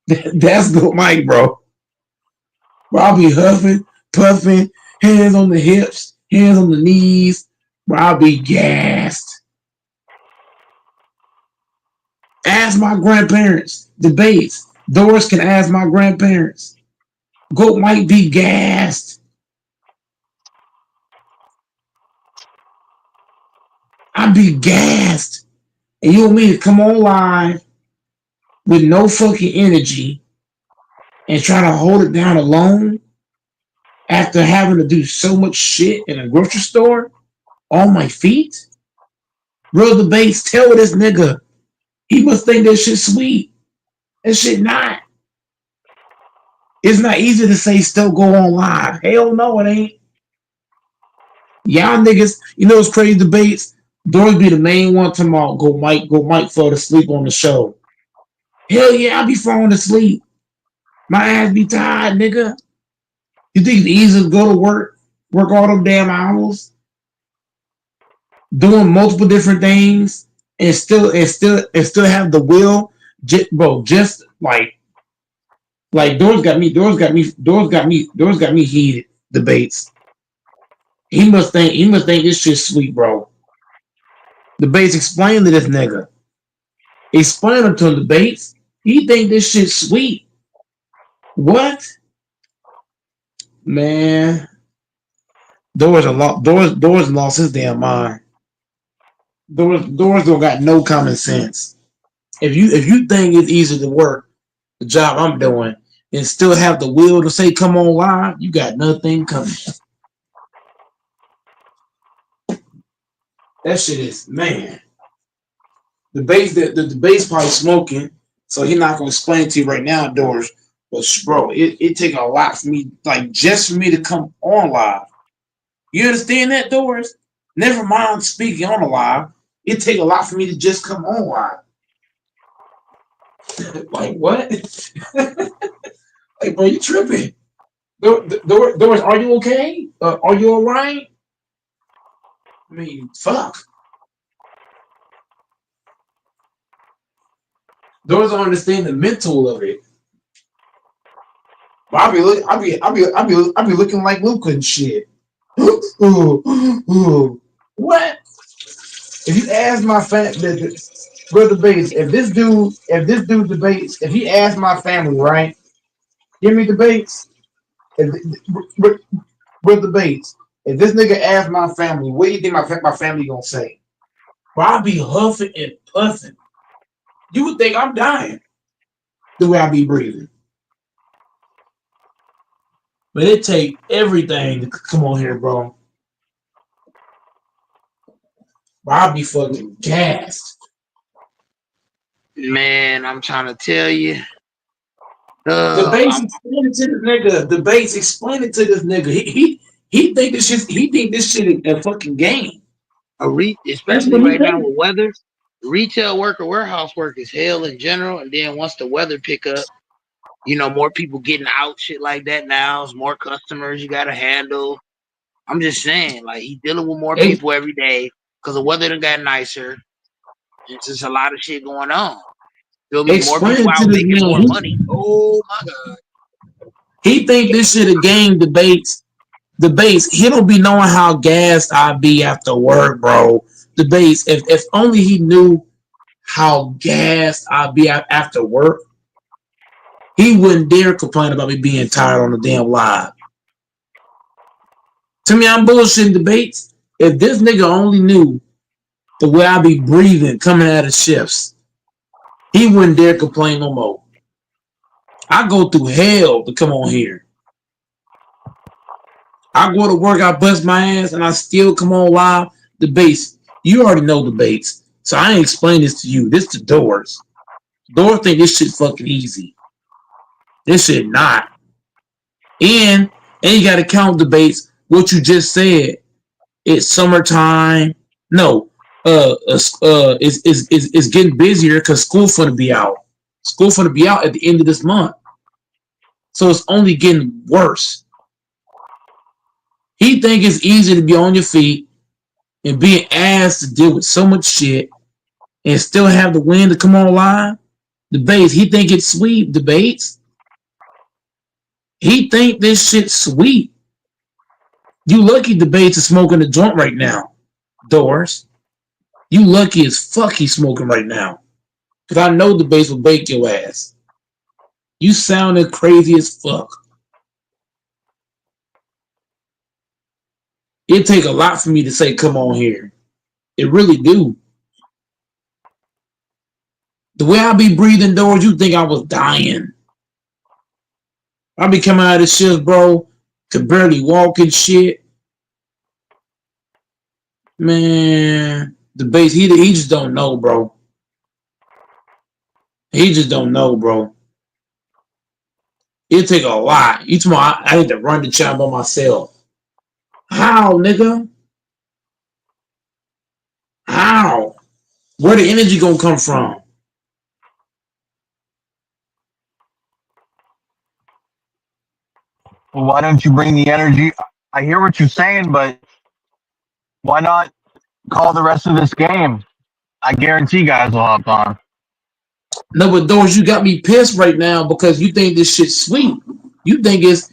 That's good Mike, bro. Bro, I'll be huffing, puffing, hands on the hips, hands on the knees. Bro, I'll be gassed. Ask my grandparents. Debates. Doors can ask my grandparents. Goat might be gassed. I'd be gassed. And you want me to come on live with no fucking energy and try to hold it down alone after having to do so much shit in a grocery store on my feet? Real debates, tell this nigga. He must think that shit sweet. That shit not. It's not easy to say still go on live. Hell no, it ain't. Y'all niggas, you know it's crazy debates. Doris be the main one tomorrow. Go Mike fall to sleep on the show. Hell yeah, I be falling asleep. My ass be tired, nigga. You think it's easy to go to work all them damn hours, doing multiple different things, and still have the will, just like Doris got me heated debates. He must think this shit's sweet, bro. Debates explain to this nigga. Explain him to him, debates. He think this shit's sweet. What? Man. Doris lost his damn mind. Doris don't got no common sense. If you think it's easy to work the job I'm doing and still have the will to say come on live, you got nothing coming. That shit is, man. The debate's probably smoking, so he's not gonna explain to you right now, Doris. But bro, it take a lot for me, like just for me to come on live. You understand that, Doris? Never mind speaking on a live. It take a lot for me to just come on live. Like what? Like, bro, you tripping? Doris, are you okay? Are you all right? I mean, fuck. Doris don't understand the mental of it. But I be looking like Luca and shit. What? If you ask my family, brother debates, if this dude debates, if he asks my family, right? Give me debates. Brother debates. If this nigga asks my family, what do you think my family gonna say? But I'll be huffing and puffing. You would think I'm dying the way I be breathing. But it take everything to come on here, bro. But I'll be fucking gassed. Man, I'm trying to tell you. Debates explain it to this nigga. Debates explain it to this nigga. He think this shit a fucking game. Especially right now with weather. Retail work or warehouse work is hell in general, and then once the weather pick up, you know, more people getting out, shit like that now. It's more customers you gotta handle. I'm just saying, like, he's dealing with more people every day because the weather done got nicer. It's just a lot of shit going on. There'll be more people out making more money. Oh my god. He think this shit a game. Debates. He don't be knowing how gassed I be after work, bro. Debates. If only he knew how gassed I be after work, he wouldn't dare complain about me being tired on the damn live. To me, I'm bullshitting debates. If this nigga only knew the way I be breathing coming out of shifts, he wouldn't dare complain no more. I go through hell to come on here. I go to work, I bust my ass, and I still come on live. Debates. You already know debates, so I ain't explain this to you. This to Doors. Doors think this shit fucking easy. This shit not. And you gotta count debates. What you just said. It's summertime. No. It's getting busier because school's gonna be out. School's gonna be out at the end of this month. So it's only getting worse. He think it's easy to be on your feet and being asked to deal with so much shit and still have the wind to come on live. Debates. He think it's sweet. Debates. He think this shit's sweet. You lucky Debates is smoking a joint right now. Doors. You lucky as fuck he's smoking right now. Because I know Debates will bake your ass. You sounding crazy as fuck. It take a lot for me to say, come on here. It really do. The way I be breathing, Doors, you think I was dying. I be coming out of the shift, bro. Could barely walk and shit. Man, Debates, he just don't know, bro. He just don't know, bro. It take a lot. You talking about I need to run the channel by myself. How, nigga? How? Where the energy gonna come from? Well, why don't you bring the energy? I hear what you're saying, but why not call the rest of this game? I guarantee guys will hop on. No, but those you got me pissed right now because you think this shit's sweet. You think it's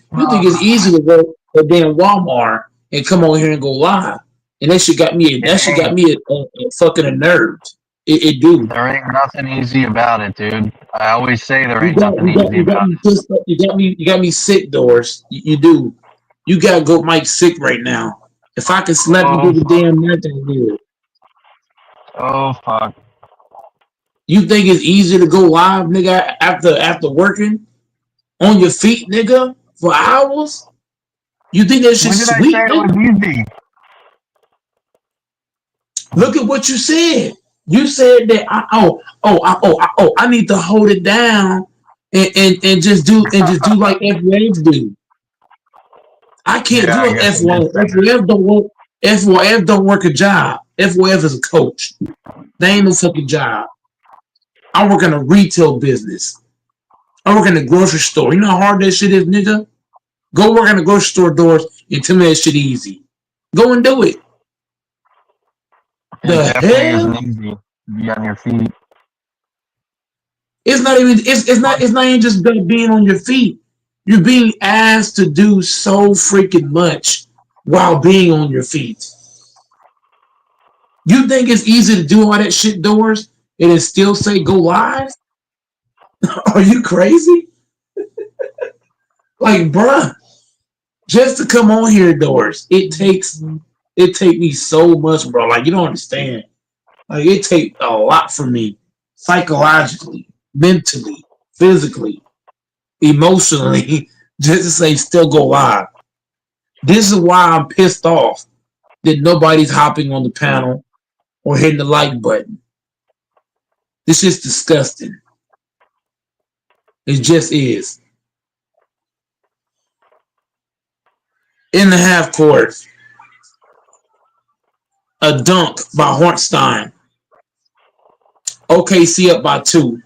easy to go to damn Walmart and come on here and go live. And that shit got me a fucking unnerved. It do. There ain't nothing easy about it, dude. I always say there You ain't got nothing easy you got about me pissed up. You got me sick, Doors. You do. You got Goat Mike sick right now. If I can it. slap you through the damn neck, I will. Oh fuck. You think it's easy to go live, nigga, after working on your feet, nigga, for hours? You think that When shit's did I sweet, say it nigga? was easy? Look at what you said. You said that I need to hold it down and just do like FYF do. I can't Yeah, do I an guess I did FYF. say that. FYF don't work a job. FYF is a coach. They ain't no fucking job. I work in a retail business. I work in a grocery store. You know how hard that shit is, nigga? Go work in the grocery store Doors and tell me that shit easy. Go and do it. It The definitely hell? isn't easy to be on your feet. It's not even it's not even just being on your feet. You're being asked to do so freaking much while being on your feet. You think it's easy to do all that shit Doors and then still say go live? Are you crazy? Like, bruh, just to come on here Doors, it takes me so much, bro. Like, you don't understand. Like, it takes a lot for me psychologically, mentally, physically, emotionally, just to say still go live. This is why I'm pissed off that nobody's hopping on the panel or hitting the like button. This is disgusting. It just is. In the half court, a dunk by Hornstein. OKC up by 2.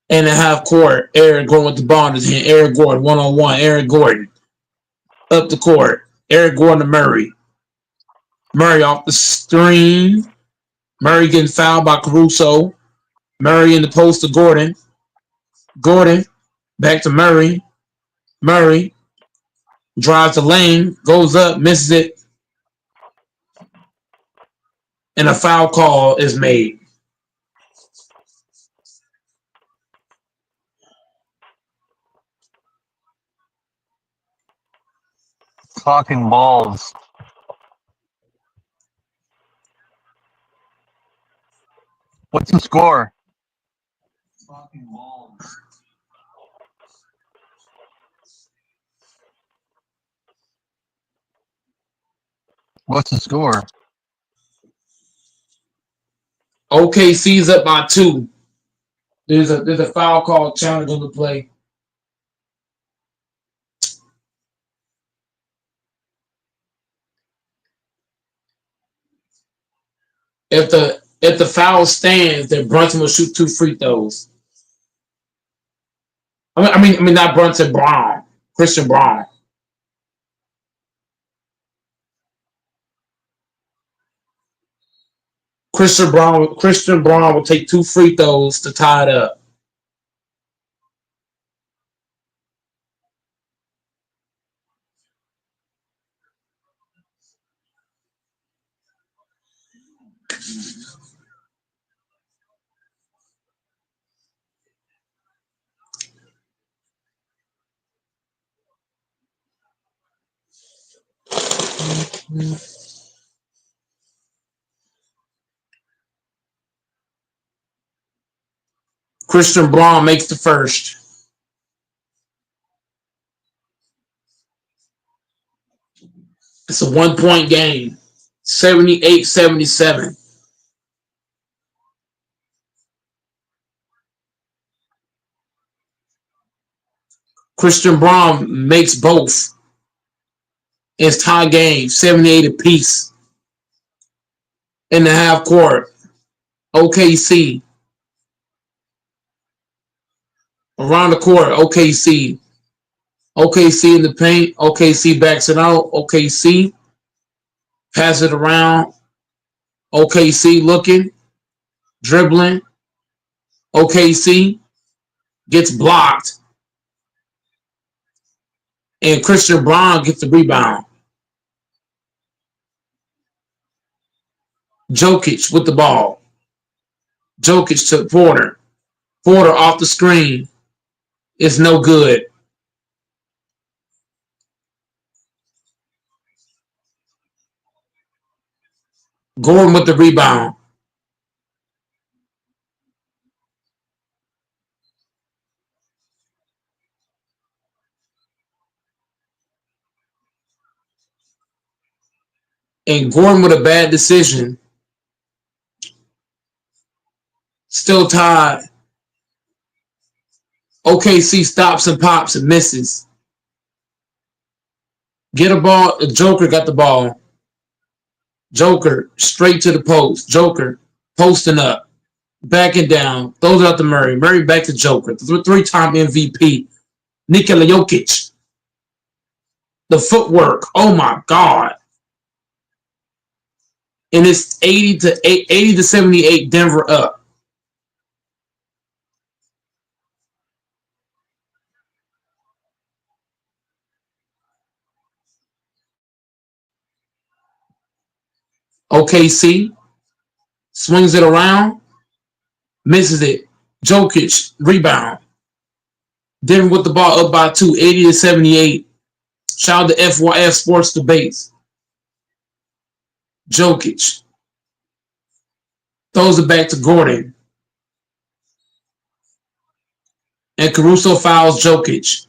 In the half court, Eric going with the ball in his hand. Eric Gordon, 1-on-1. Eric Gordon up the court. Eric Gordon to Murray. Murray off the screen. Murray getting fouled by Caruso. Murray in the post to Gordon. Gordon back to Murray. Murray drives the lane, goes up, misses it, and a foul call is made. Fucking balls. What's the score? Fucking balls. What's the score? OKC's up by 2. There's a foul call challenge on the play. If the foul stands, then Brunson will shoot 2 free throws. I mean not Brunson, Brown. Christian Brown. Christian Brown will take 2 free throws to tie it up. Christian Brown makes the first. It's a 1-point game. 78-77. Christian Braun makes both. It's tie game, 78 apiece in the half court. OKC. Around the court, OKC. OKC in the paint. OKC backs it out. OKC. Pass it around. OKC looking. Dribbling. OKC gets blocked. And Christian Braun gets the rebound. Jokic with the ball. Jokic to Porter. Porter off the screen. It's no good. Gordon with the rebound. And Gordon with a bad decision. Still tied. OKC stops and pops and misses. Get a ball. Joker got the ball. Joker straight to the post. Joker posting up. Backing down. Throws it out to Murray. Murray back to Joker. The three-time MVP. Nikola Jokic. The footwork. Oh my God. And it's 80 to 78 Denver up. OKC swings it around, misses it. Jokic rebound. Denver with the ball up by 2, 80 to 78. Shout out to FYF Sports Debates. Jokic throws it back to Gordon. And Caruso fouls Jokic.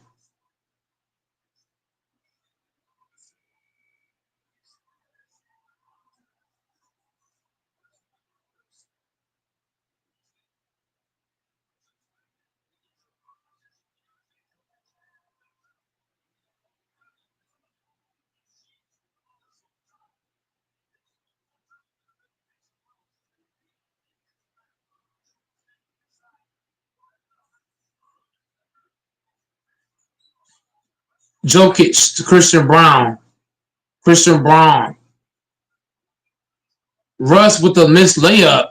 Jokic to Christian Braun. Christian Braun. Russ with the missed layup.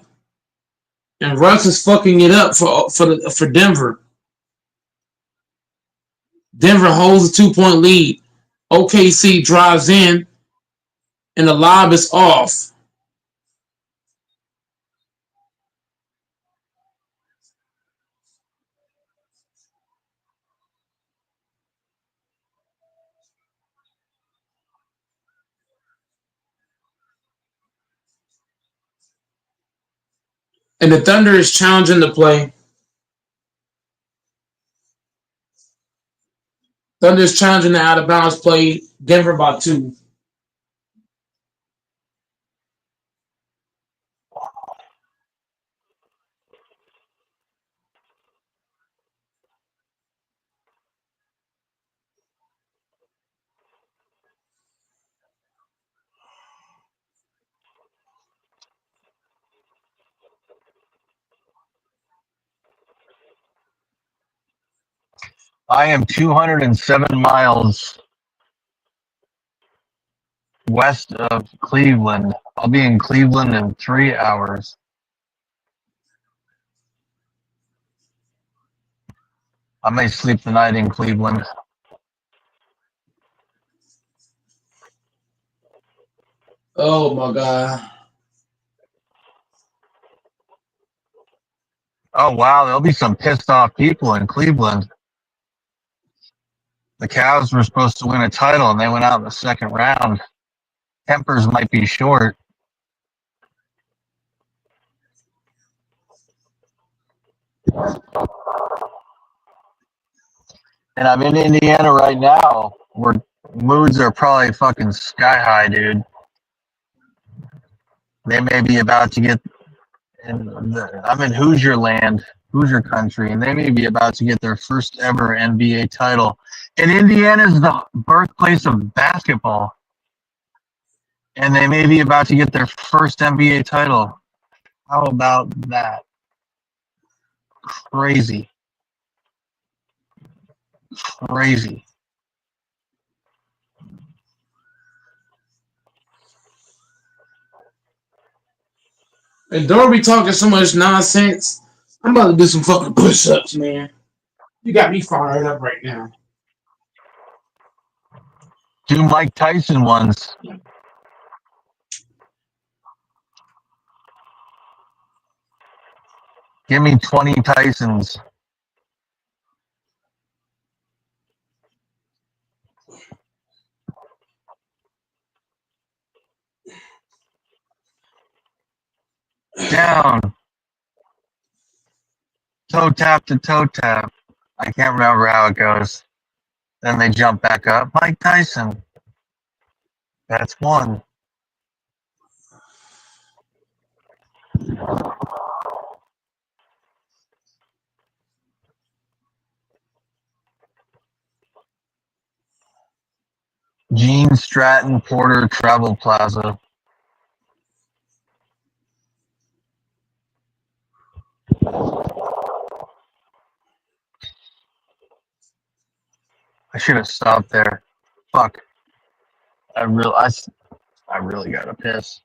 And Russ is fucking it up for Denver. Denver holds a 2-point lead. OKC drives in. And the lob is off. And the Thunder is challenging the play. Thunder is challenging the out-of-bounds play. Denver by 2. I am 207 miles west of Cleveland. I'll be in Cleveland in 3 hours. I may sleep the night in Cleveland. Oh my God. Oh wow, there'll be some pissed off people in Cleveland. The Cavs were supposed to win a title and they went out in the second round. Tempers might be short. And I'm in Indiana right now, where moods are probably fucking sky high, dude. They may be about to get. I'm in Hoosier land. Hoosier country, and they may be about to get their first ever NBA title. And Indiana is the birthplace of basketball, and they may be about to get their first NBA title. How about that? Crazy. Crazy. And don't be talking so much nonsense. I'm about to do some fucking push-ups, man. You got me fired up right now. Do Mike Tyson ones. Give me 20 Tysons. Down. Toe tap to toe tap. I can't remember how it goes. Then they jump back up. Mike Tyson. That's one. Gene Stratton Porter Travel Plaza. I should have stopped there. Fuck. I really gotta piss.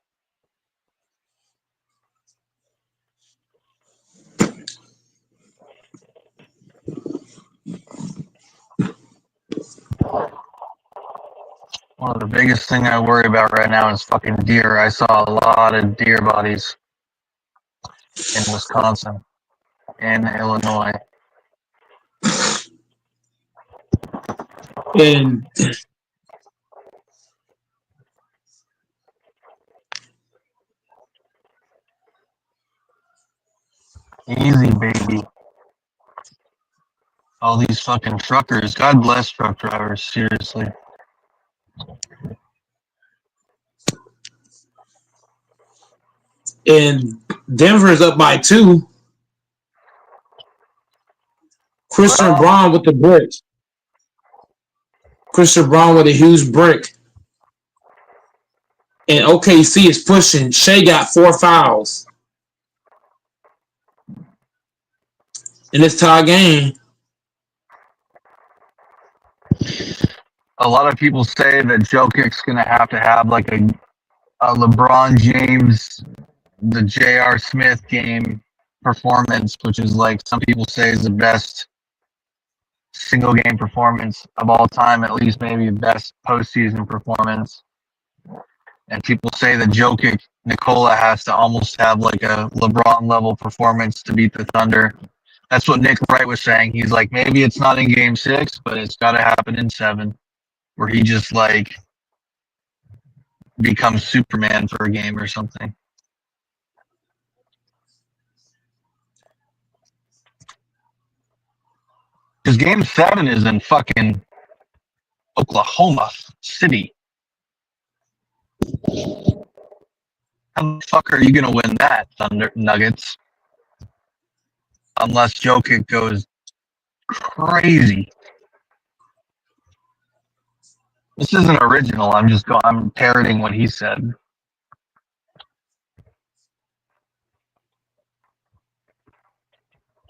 One of the biggest thing I worry about right now is fucking deer. I saw a lot of deer bodies in Wisconsin and Illinois. And Easy, baby. All these fucking truckers. God bless truck drivers, seriously. and Denver's up by 2. Christian Braun with the brick. Christian Braun with a huge brick. And OKC is pushing. Shea got 4 fouls. In this tie game. A lot of people say that Jokic's going to have like a LeBron James, the J.R. Smith game performance, which is like some people say is the best single game performance of all time, at least maybe the best postseason performance. And people say that Jokic, Nikola has to almost have like a LeBron level performance to beat the Thunder. That's what Nick Wright was saying. He's like, maybe it's not in game 6, but it's got to happen in 7, where he just like becomes Superman for a game or something. Because game 7 is in fucking Oklahoma City. How the fuck are you going to win that, Thunder Nuggets? Unless Jokic goes crazy. This isn't original. I'm parroting what he said.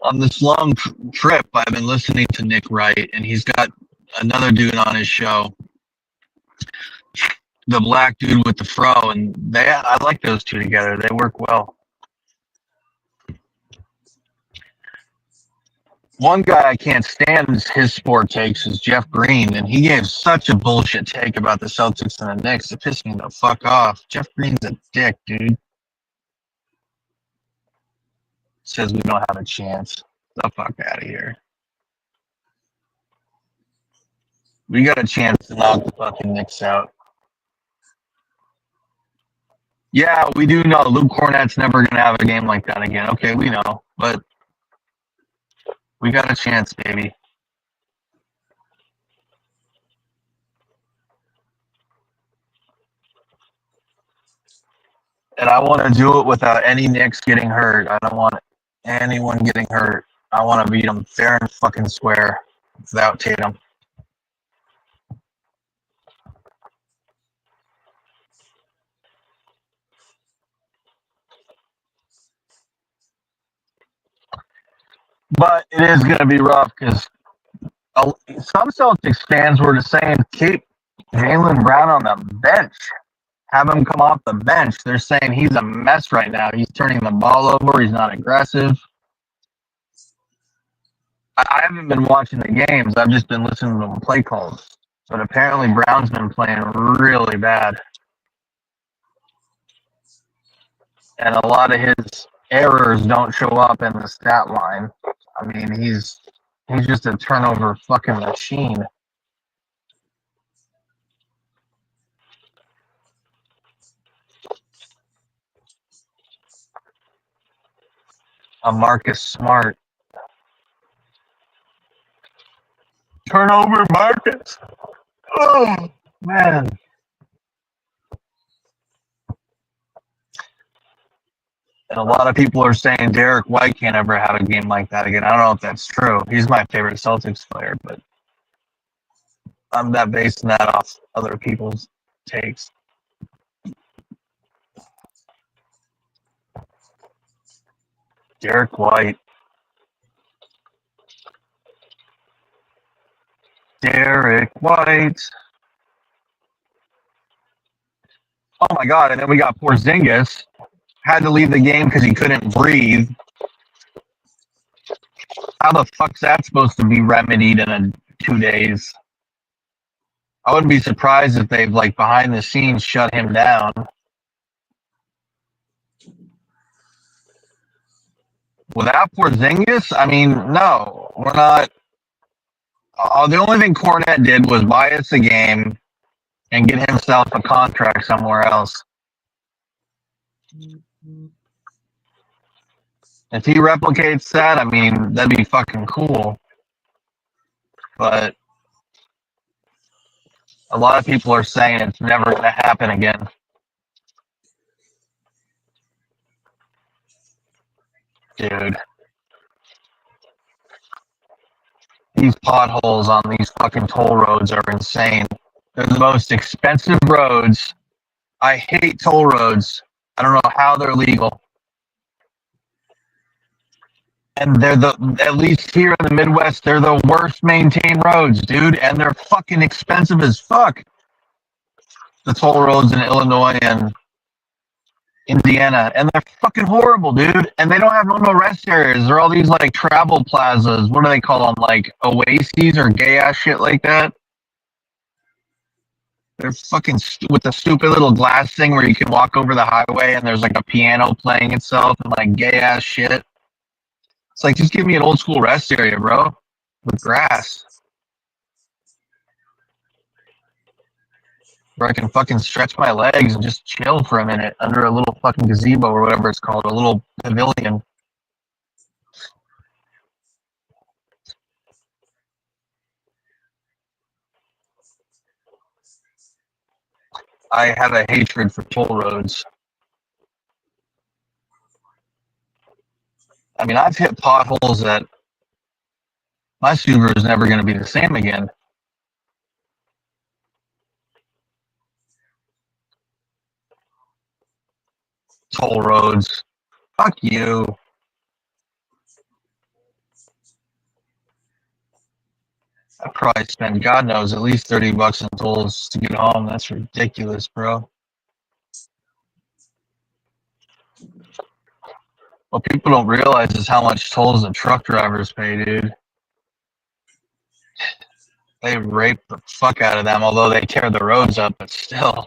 On this long trip, I've been listening to Nick Wright, and he's got another dude on his show, the black dude with the fro, and I like those two together. They work well. One guy I can't stand his sport takes is Jeff Green, and he gave such a bullshit take about the Celtics and the Knicks. It pissed me the fuck off. Jeff Green's a dick, dude. Says we don't have a chance. The fuck out of here. We got a chance to knock the fucking Knicks out. Yeah, we do know Luke Cornett's never going to have a game like that again. Okay, we know. But we got a chance, baby. And I want to do it without any Knicks getting hurt. I don't want anyone getting hurt. I want to beat them fair and fucking square without Tatum. But it is going to be rough because some Celtics fans were just saying keep Jaylen Brown on the bench. Have him come off the bench. They're saying he's a mess right now. He's turning the ball over. He's not aggressive. I haven't been watching the games. I've just been listening to the play calls. But apparently Brown's been playing really bad. And a lot of his errors don't show up in the stat line. I mean, he's just a turnover fucking machine. A Marcus Smart. Turnover Marcus. Oh, man. And a lot of people are saying Derek White can't ever have a game like that again. I don't know if that's true. He's my favorite Celtics player, but I'm not basing that off other people's takes. Derek White. Derek White. Oh my God! And then we got Porzingis. Had to leave the game because he couldn't breathe. How the fuck's that supposed to be remedied in 2 days? I wouldn't be surprised if they've, like, behind the scenes shut him down. Without Porzingis, I mean, no, we're not. The only thing Cornette did was buy us a game and get himself a contract somewhere else. If he replicates that, I mean, that'd be fucking cool. But a lot of people are saying it's never going to happen again. Dude. These potholes on these fucking toll roads are insane. They're the most expensive roads. I hate toll roads. I don't know how they're legal. And they're at least here in the Midwest, they're the worst maintained roads, dude. And they're fucking expensive as fuck. The toll roads in Illinois and Indiana. And they're fucking horrible, dude. And they don't have no rest areas. They're all these, like, travel plazas. What do they call them? Like, oases or gay-ass shit like that? They're fucking with the stupid little glass thing where you can walk over the highway and there's, like, a piano playing itself and, like, gay-ass shit. It's like, just give me an old school rest area, bro, with grass. Where I can fucking stretch my legs and just chill for a minute under a little fucking gazebo or whatever it's called, a little pavilion. I have a hatred for toll roads. I mean, I've hit potholes that my Subaru is never going to be the same again. Toll roads. Fuck you. I probably spend, God knows, at least $30 in tolls to get home. That's ridiculous, bro. What people don't realize is how much tolls the truck drivers pay, dude. They rape the fuck out of them, although they tear the roads up, but still.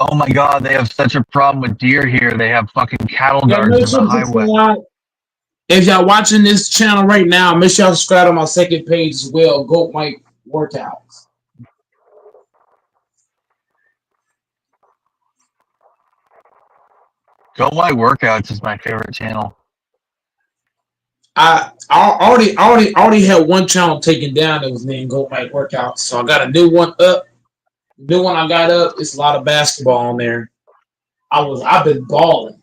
Oh my God, they have such a problem with deer here. They have fucking cattle guards on the highway. If y'all watching this channel right now, make sure y'all subscribe on my second page as well, Goat Mike Workouts. Goat Mike Workouts is my favorite channel. I already had one channel taken down that was named Goat Mike Workouts, so I got a new one up. The new one I got up, it's a lot of basketball on there. I've been balling.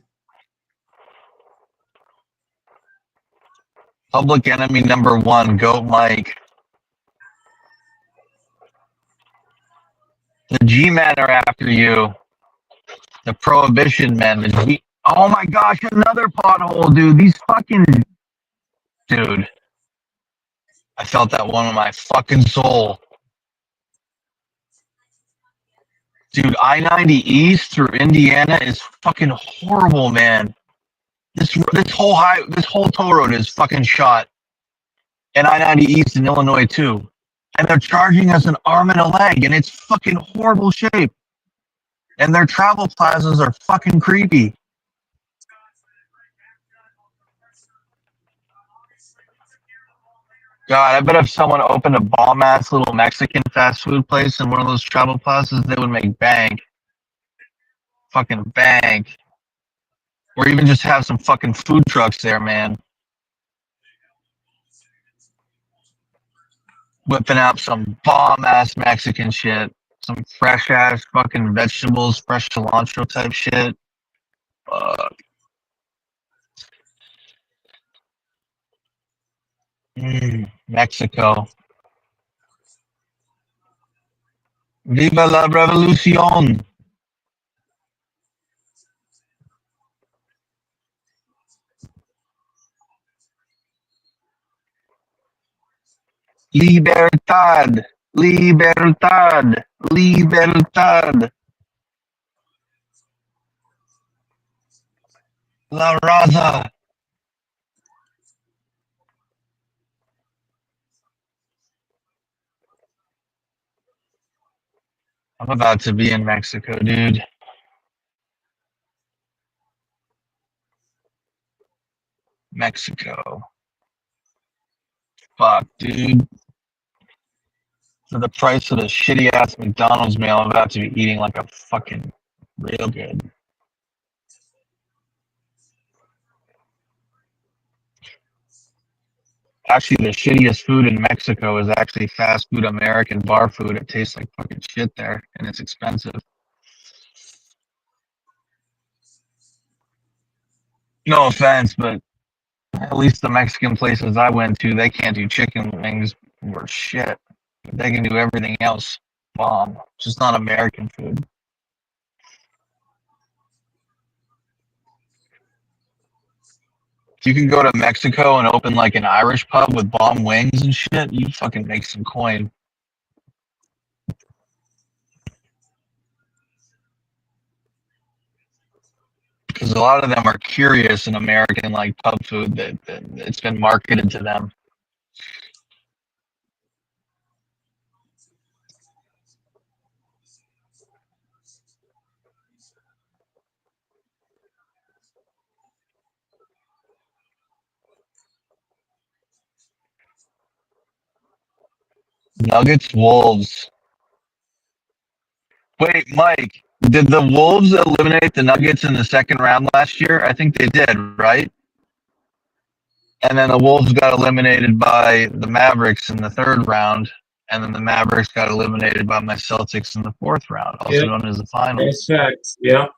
Public enemy number one, Goat Mike. The G-men are after you. The Prohibition men. The G. Oh my gosh, another pothole, dude. These fucking. Dude. I felt that one in my fucking soul. Dude, I-90 East through Indiana is fucking horrible, man. This whole toll road is fucking shot. And I-90 East in Illinois too. And they're charging us an arm and a leg, and it's fucking horrible shape. And their travel plazas are fucking creepy. God, I bet if someone opened a bomb-ass little Mexican fast food place in one of those travel plazas, they would make bank. Fucking bank. Or even just have some fucking food trucks there, man. Whipping out some bomb-ass Mexican shit. Some fresh-ass fucking vegetables, fresh cilantro type shit. Mexico. Viva la revolución. Libertad. Libertad. Libertad. La raza. I'm about to be in Mexico, dude. Mexico. Fuck, dude. For the price of the shitty ass McDonald's meal, I'm about to be eating like a fucking real good. Actually, the shittiest food in Mexico is actually fast food American bar food. It tastes like fucking shit there, and it's expensive. No offense, but at least the Mexican places I went to, they can't do chicken wings or shit. They can do everything else. Bomb. Just not American food. If you can go to Mexico and open like an Irish pub with bomb wings and shit, you fucking make some coin. Because a lot of them are curious in American like pub food that it's been marketed to them. Nuggets, Wolves. Wait, Mike, did the Wolves eliminate the Nuggets in the second round last year? I think they did, right? And then the Wolves got eliminated by the Mavericks in the third round, and then the Mavericks got eliminated by my Celtics in the fourth round, also known as the finals. That's facts. Yeah,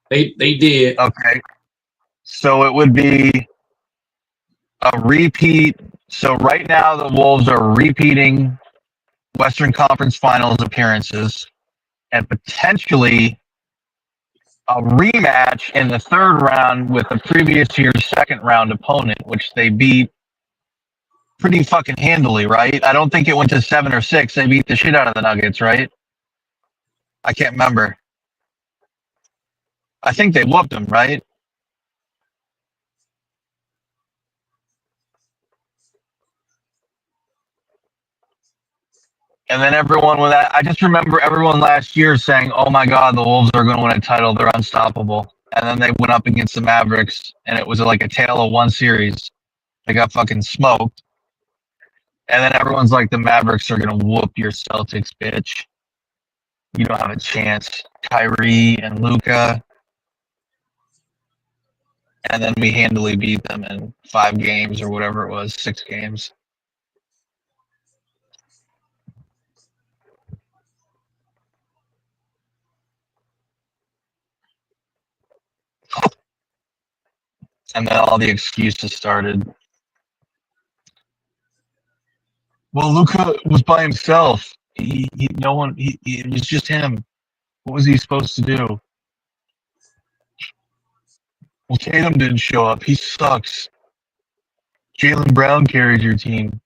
they did. Okay, so it would be a repeat. So right now the Wolves are repeating Western Conference Finals appearances and potentially a rematch in the third round with the previous year's second round opponent, which they beat pretty fucking handily, right? I don't think it went to 7 or 6. They beat the shit out of the Nuggets, right? I can't remember. I think they whooped them, right? And then everyone with that, I just remember everyone last year saying, "Oh my God, the Wolves are going to win a title. They're unstoppable." And then they went up against the Mavericks, and it was like a tale of one series. They got fucking smoked. And then everyone's like, "The Mavericks are going to whoop your Celtics, bitch. You don't have a chance." Kyrie and Luka. And then we handily beat them in 5 games or whatever it was, 6 games. And then all the excuses started. Well, Luka was by himself. No one. It was just him. What was he supposed to do? Well, Tatum didn't show up. He sucks. Jaylen Brown carried your team.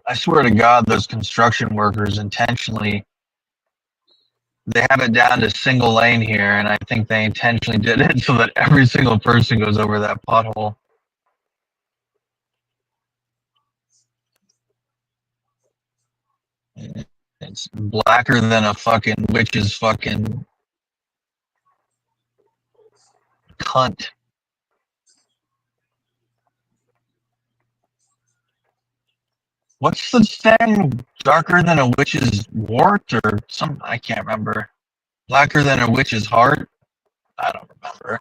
I swear to God, those construction workers intentionally, they have it down to single lane here, and I think they intentionally did it so that every single person goes over that pothole. It's blacker than a fucking witch's fucking cunt. What's the saying? Darker than a witch's wart or some? I can't remember. Blacker than a witch's heart? I don't remember.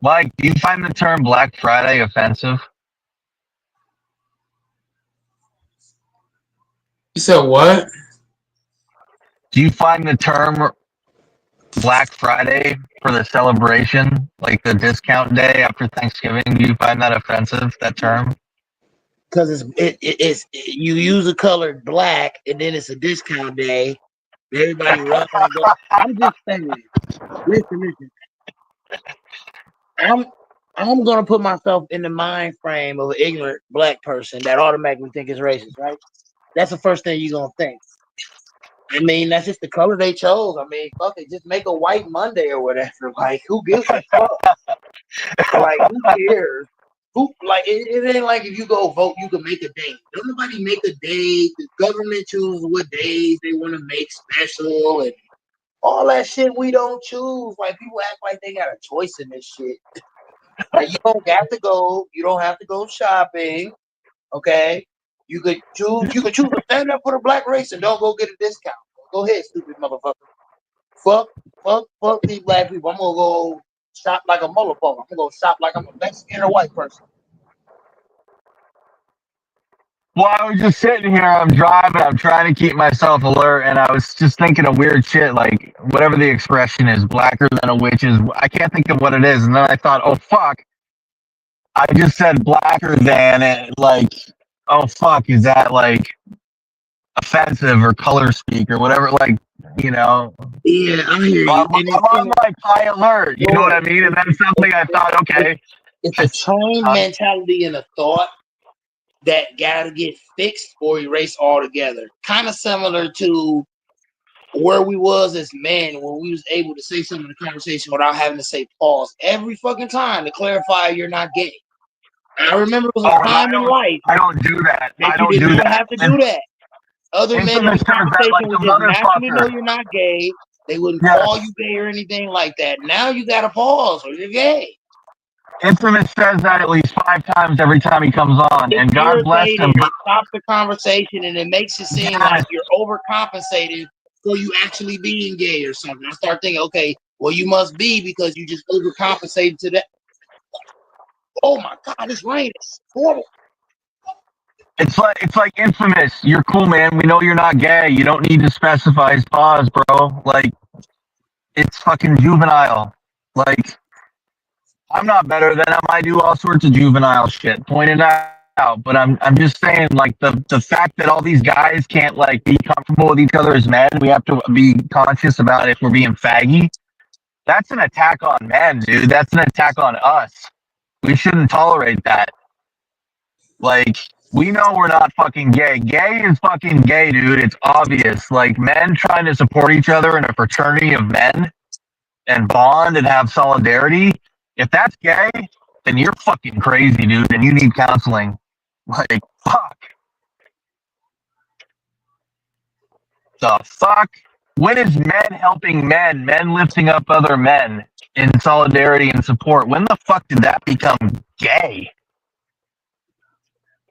Mike, do you find the term Black Friday offensive? You said what? Do you find the term Black Friday for the celebration, like the discount day after Thanksgiving, do you find that offensive, that term? Because it's you use the color black, and then it's a discount day. Everybody runs and go. I'm just saying. Listen. I'm gonna put myself in the mind frame of an ignorant black person that automatically think it's racist, right? That's the first thing you're gonna think. I mean, that's just the color they chose. I mean, fuck it, just make a white Monday or whatever. Like, who gives a fuck? Like, who cares? Who like it ain't like if you go vote, you can make a day. Don't nobody make a day. The government chooses what days they want to make special and all that shit. We don't choose. Like, people act like they got a choice in this shit. Like, you don't have to go. You don't have to go shopping. Okay. You could choose to stand up for the black race and don't go get a discount. Go ahead, stupid motherfucker. Fuck these black people. I'm gonna go shop like a motherfucker. I'm gonna go shop like I'm a Mexican or white person. Well, I was just sitting here, I'm driving, I'm trying to keep myself alert, and I was just thinking of weird shit, like whatever the expression is, blacker than a witch is. I can't think of what it is, and then I thought, oh fuck, I just said blacker than it, like, oh fuck, is that like offensive or color speak or whatever, like, you know. Yeah, I hear you. I'm on like high alert, you know what I mean? And then suddenly I thought, okay. It's a trained mentality and a thought that gotta get fixed or erased altogether. Kind of similar to where we was as men when we was able to say something in the conversation without having to say pause every fucking time to clarify you're not gay. I remember it was a time in life. I don't do that. I don't do that. Have to do that. Other men in the conversation would just naturally know you're not gay. They wouldn't call you gay or anything like that. Now you got to pause or you're gay. Infamous says that at least 5 times every time he comes on, and God bless him. It stops the conversation and it makes it seem like you're overcompensating for you actually being gay or something. I start thinking, okay, well, you must be because you just overcompensated to that. Oh my God, it's raining. Horrible. It's like Infamous. You're cool, man. We know you're not gay. You don't need to specify pause, bro. Like, it's fucking juvenile. Like, I'm not better than him. I do all sorts of juvenile shit. Pointed out, but I'm just saying, like, the fact that all these guys can't like be comfortable with each other as men. We have to be conscious about if we're being faggy. That's an attack on men, dude. That's an attack on us. We shouldn't tolerate that. Like, we know we're not fucking gay. Gay is fucking gay, dude. It's obvious. Like, men trying to support each other in a fraternity of men and bond and have solidarity. If that's gay, then you're fucking crazy, dude, and you need counseling. Like, fuck. The fuck? When is men helping men? Men lifting up other men? in solidarity and support. When the fuck did that become gay?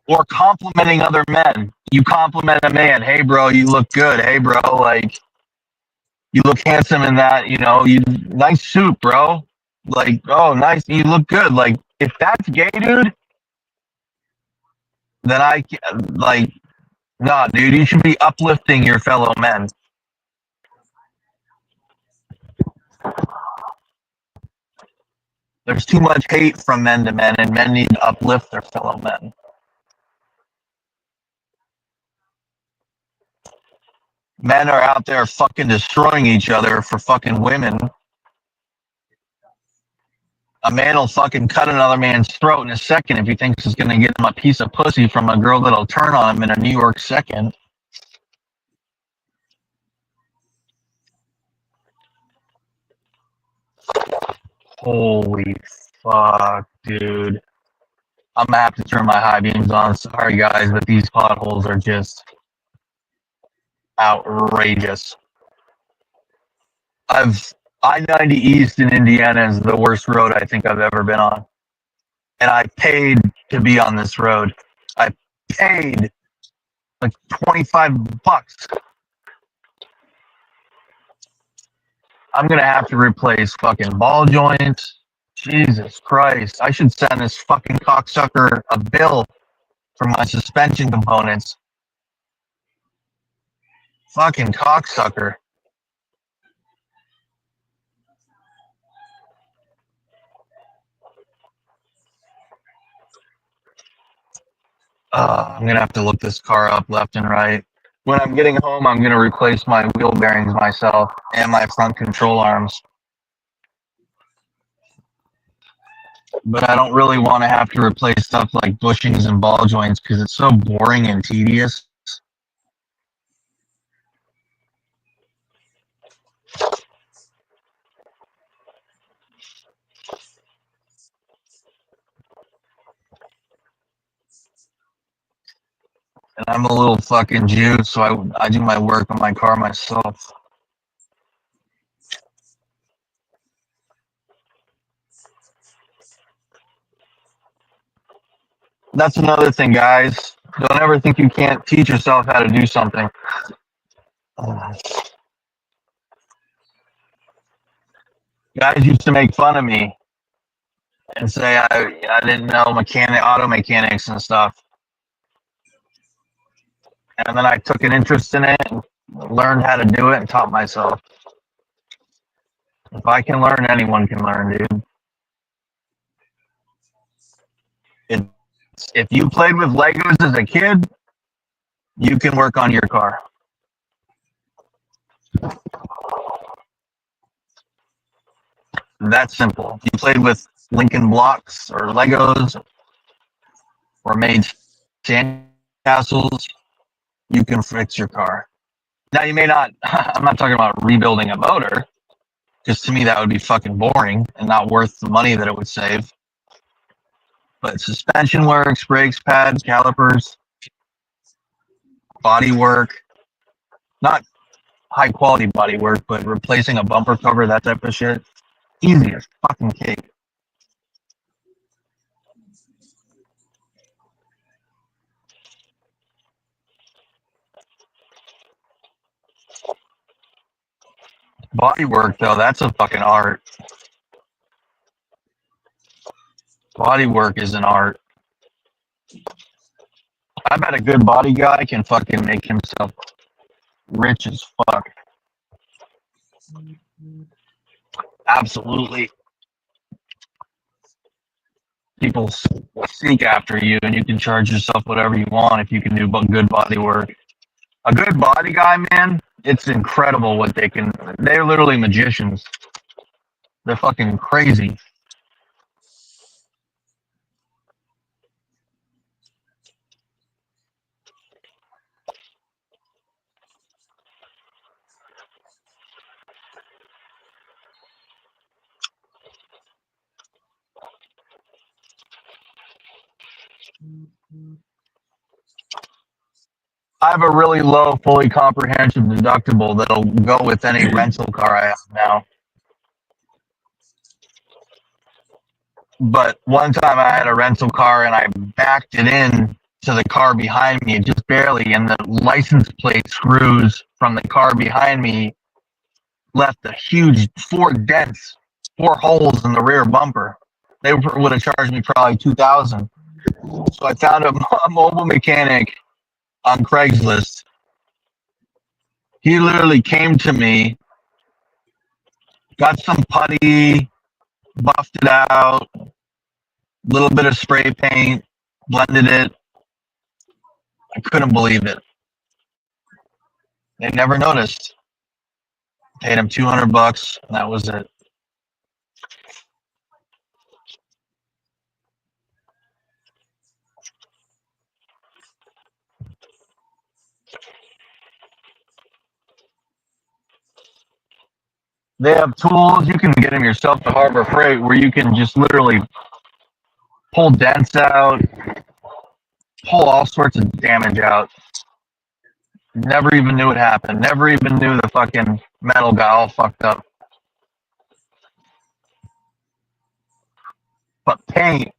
Or complimenting other men. You compliment a man, hey bro, you look good. Hey bro, like you look handsome in that, you know, you nice suit, bro. Like, oh nice, you look good. Like, if that's gay, dude, then nah, dude, you should be uplifting your fellow men. There's too much hate from men to men, and men need to uplift their fellow men. Men are out there fucking destroying each other for fucking women. A man will fucking cut another man's throat in a second if he thinks it's gonna get him a piece of pussy from a girl that'll turn on him in a New York second. Holy fuck, dude. I'm gonna have to turn my high beams on. Sorry guys, but these potholes are just outrageous. I-90 East in Indiana is the worst road I think I've ever been on. And I paid to be on this road. I paid like $25. I'm gonna have to replace fucking ball joints. Jesus Christ. I should send this fucking cocksucker a bill for my suspension components. Fucking cocksucker. I'm gonna have to look this car up left and right. When I'm getting home, I'm gonna replace my wheel bearings myself and my front control arms. But I don't really want to have to replace stuff like bushings and ball joints because it's so boring and tedious. And I'm a little fucking Jew, so I do my work on my car myself. That's another thing, guys. Don't ever think you can't teach yourself how to do something. Guys used to make fun of me and say I didn't know auto mechanics and stuff. And then I took an interest in it and learned how to do it and taught myself. If I can learn, anyone can learn, dude. If you played with Legos as a kid, you can work on your car. That's simple. If you played with Lincoln Blocks or Legos or made sandcastles, you can fix your car. Now you may not, I'm not talking about rebuilding a motor, because to me that would be fucking boring and not worth the money that it would save. But suspension works, brakes, pads, calipers, body work, not high quality body work, but replacing a bumper cover, that type of shit, easy as fucking cake. Body work, though, that's a fucking art. Body work is an art. I bet a good body guy can fucking make himself rich as fuck. Absolutely. People seek after you, and you can charge yourself whatever you want if you can do good body work. A good body guy, man, it's incredible what they can. They're literally magicians. They're fucking crazy. I have a really low, fully comprehensive deductible that'll go with any rental car I have now. But one time I had a rental car and I backed it in to the car behind me, just barely, and the license plate screws from the car behind me left a huge 4 holes in the rear bumper. They would have charged me probably $2,000. So I found a mobile mechanic on Craigslist. He literally came to me, got some putty, buffed it out, a little bit of spray paint, blended it. I couldn't believe it. They never noticed. Paid him $200, and that was it. They have tools. You can get them yourself to Harbor Freight where you can just literally pull dents out, pull all sorts of damage out. Never even knew it happened. Never even knew the fucking metal got all fucked up. But paint,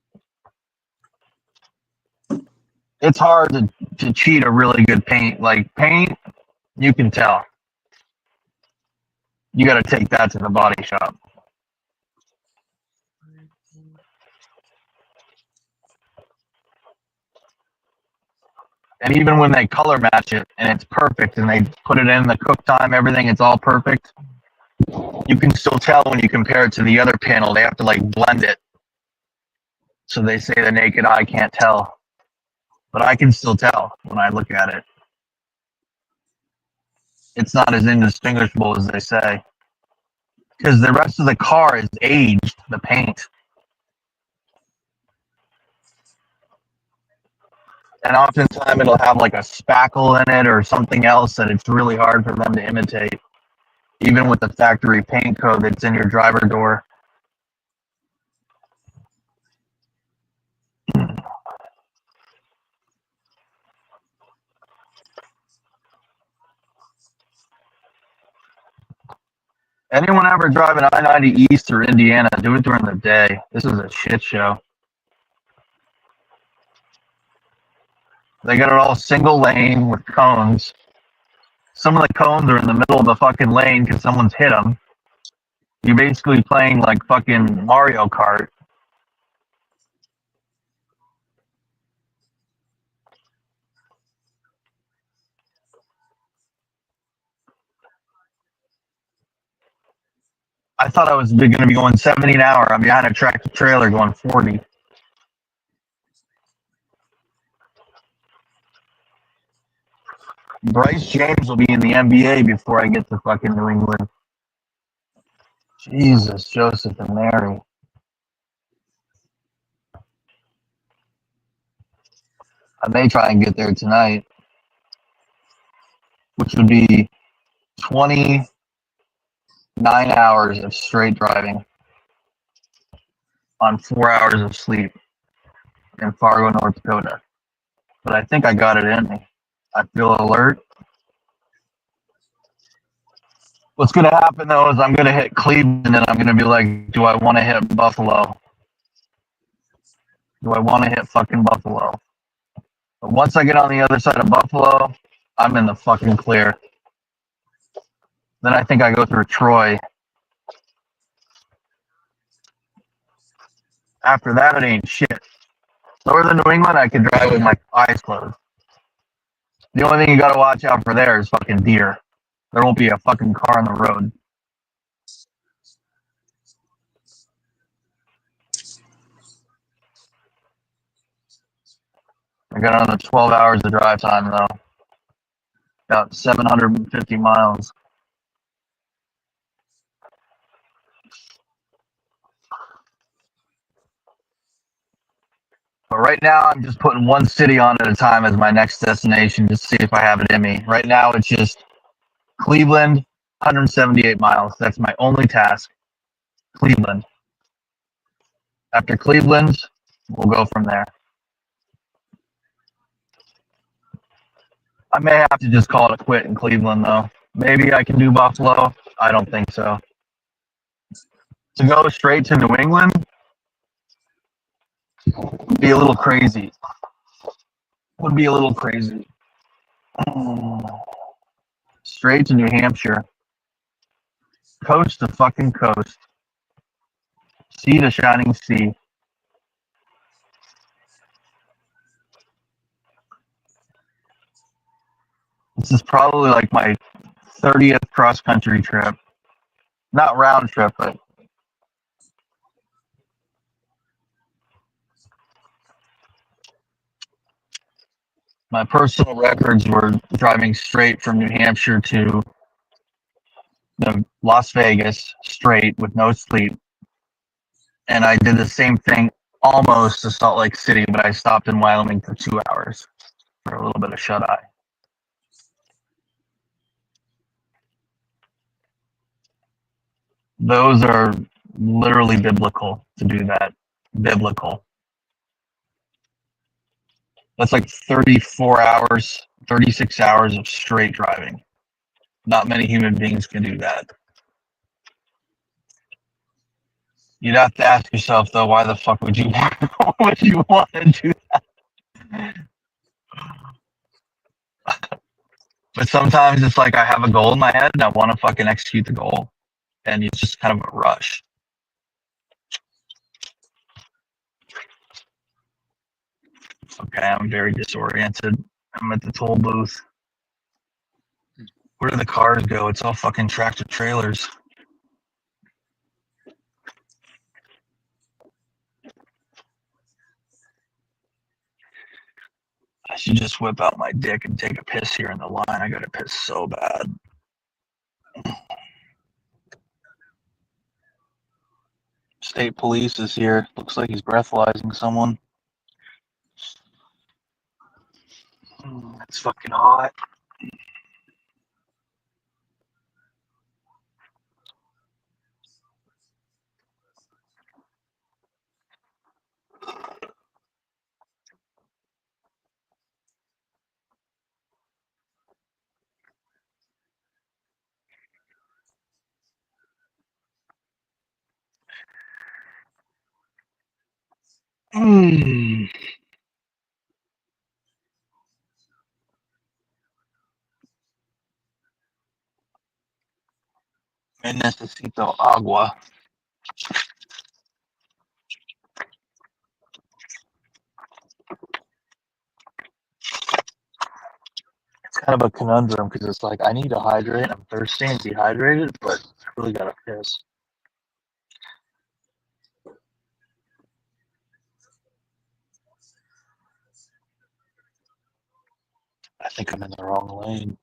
it's hard to cheat a really good paint. Like paint, you can tell. You got to take that to the body shop. And even when they color match it and it's perfect and they put it in the cook time, everything, it's all perfect, you can still tell when you compare it to the other panel. They have to like blend it. So they say the naked eye can't tell. But I can still tell when I look at it. It's not as indistinguishable as they say. Because the rest of the car is aged, the paint. And oftentimes it'll have like a spackle in it or something else that it's really hard for them to imitate. Even with the factory paint code that's in your driver door. Anyone ever driving I-90 East or Indiana, do it during the day. This is a shit show. They got it all single lane with cones. Some of the cones are in the middle of the fucking lane because someone's hit them. You're basically playing like fucking Mario Kart. I thought I was going to be going 70 an hour. I'm behind a tractor trailer going 40. Bryce James will be in the NBA before I get to fucking New England. Jesus, Joseph and Mary. I may try and get there tonight, which would be 29 hours of straight driving on 4 hours of sleep in Fargo, North Dakota. But I think I got it in me. I feel alert. What's going to happen, though, is I'm going to hit Cleveland, and I'm going to be like, do I want to hit Buffalo? Do I want to hit fucking Buffalo? But once I get on the other side of Buffalo, I'm in the fucking clear. Then I think I go through Troy. After that, it ain't shit. Northern New England, I could drive with my eyes closed. The only thing you got to watch out for there is fucking deer. There won't be a fucking car on the road. I got another 12 hours of drive time, though. About 750 miles. But right now, I'm just putting one city on at a time as my next destination to see if I have it in me. Right now, it's just Cleveland, 178 miles. That's my only task. Cleveland. After Cleveland, we'll go from there. I may have to just call it a quit in Cleveland, though. Maybe I can do Buffalo. I don't think so. To go straight to New England, be a little crazy. Would be a little crazy. Straight to New Hampshire. Coast to fucking coast. Sea to shining sea. This is probably like my 30th cross country trip. Not round trip, but my personal records were driving straight from New Hampshire to Las Vegas, straight with no sleep. And I did the same thing almost to Salt Lake City, but I stopped in Wyoming for 2 hours for a little bit of shut eye. Those are literally biblical to do that. Biblical. That's like 34 hours, 36 hours of straight driving. Not many human beings can do that. You'd have to ask yourself, though, why the fuck would you want to do that? But sometimes it's like I have a goal in my head and I want to fucking execute the goal. And it's just kind of a rush. Okay, I'm very disoriented. I'm at the toll booth. Where do the cars go? It's all fucking tractor trailers. I should just whip out my dick and take a piss here in the line. I gotta piss so bad. State police is here. Looks like he's breathalyzing someone. It's fucking hot. Me necesito agua. It's kind of a conundrum because it's like I need to hydrate. I'm thirsty and dehydrated, but I really gotta piss. I think I'm in the wrong lane.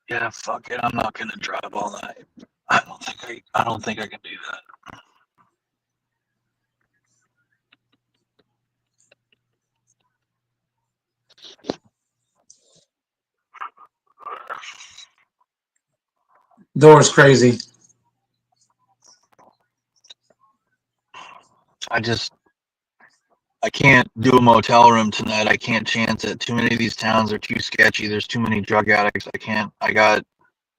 Yeah, fuck it. I'm not gonna drive all night. I don't think I can do that. Door's crazy. I can't do a motel room tonight. I can't chance it. Too many of these towns are too sketchy. There's too many drug addicts. I got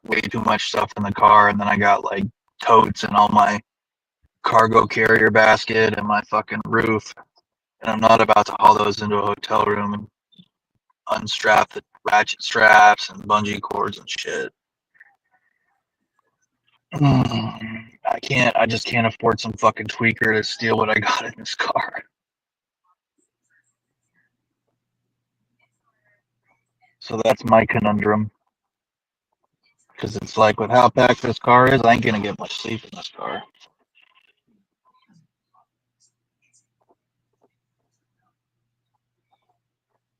way too much stuff in the car, and then I got like totes and all my cargo carrier basket and my fucking roof. And I'm not about to haul those into a hotel room and unstrap the ratchet straps and bungee cords and shit. I just can't afford some fucking tweaker to steal what I got in this car. So that's my conundrum. Because it's like, with how packed this car is, I ain't gonna get much sleep in this car.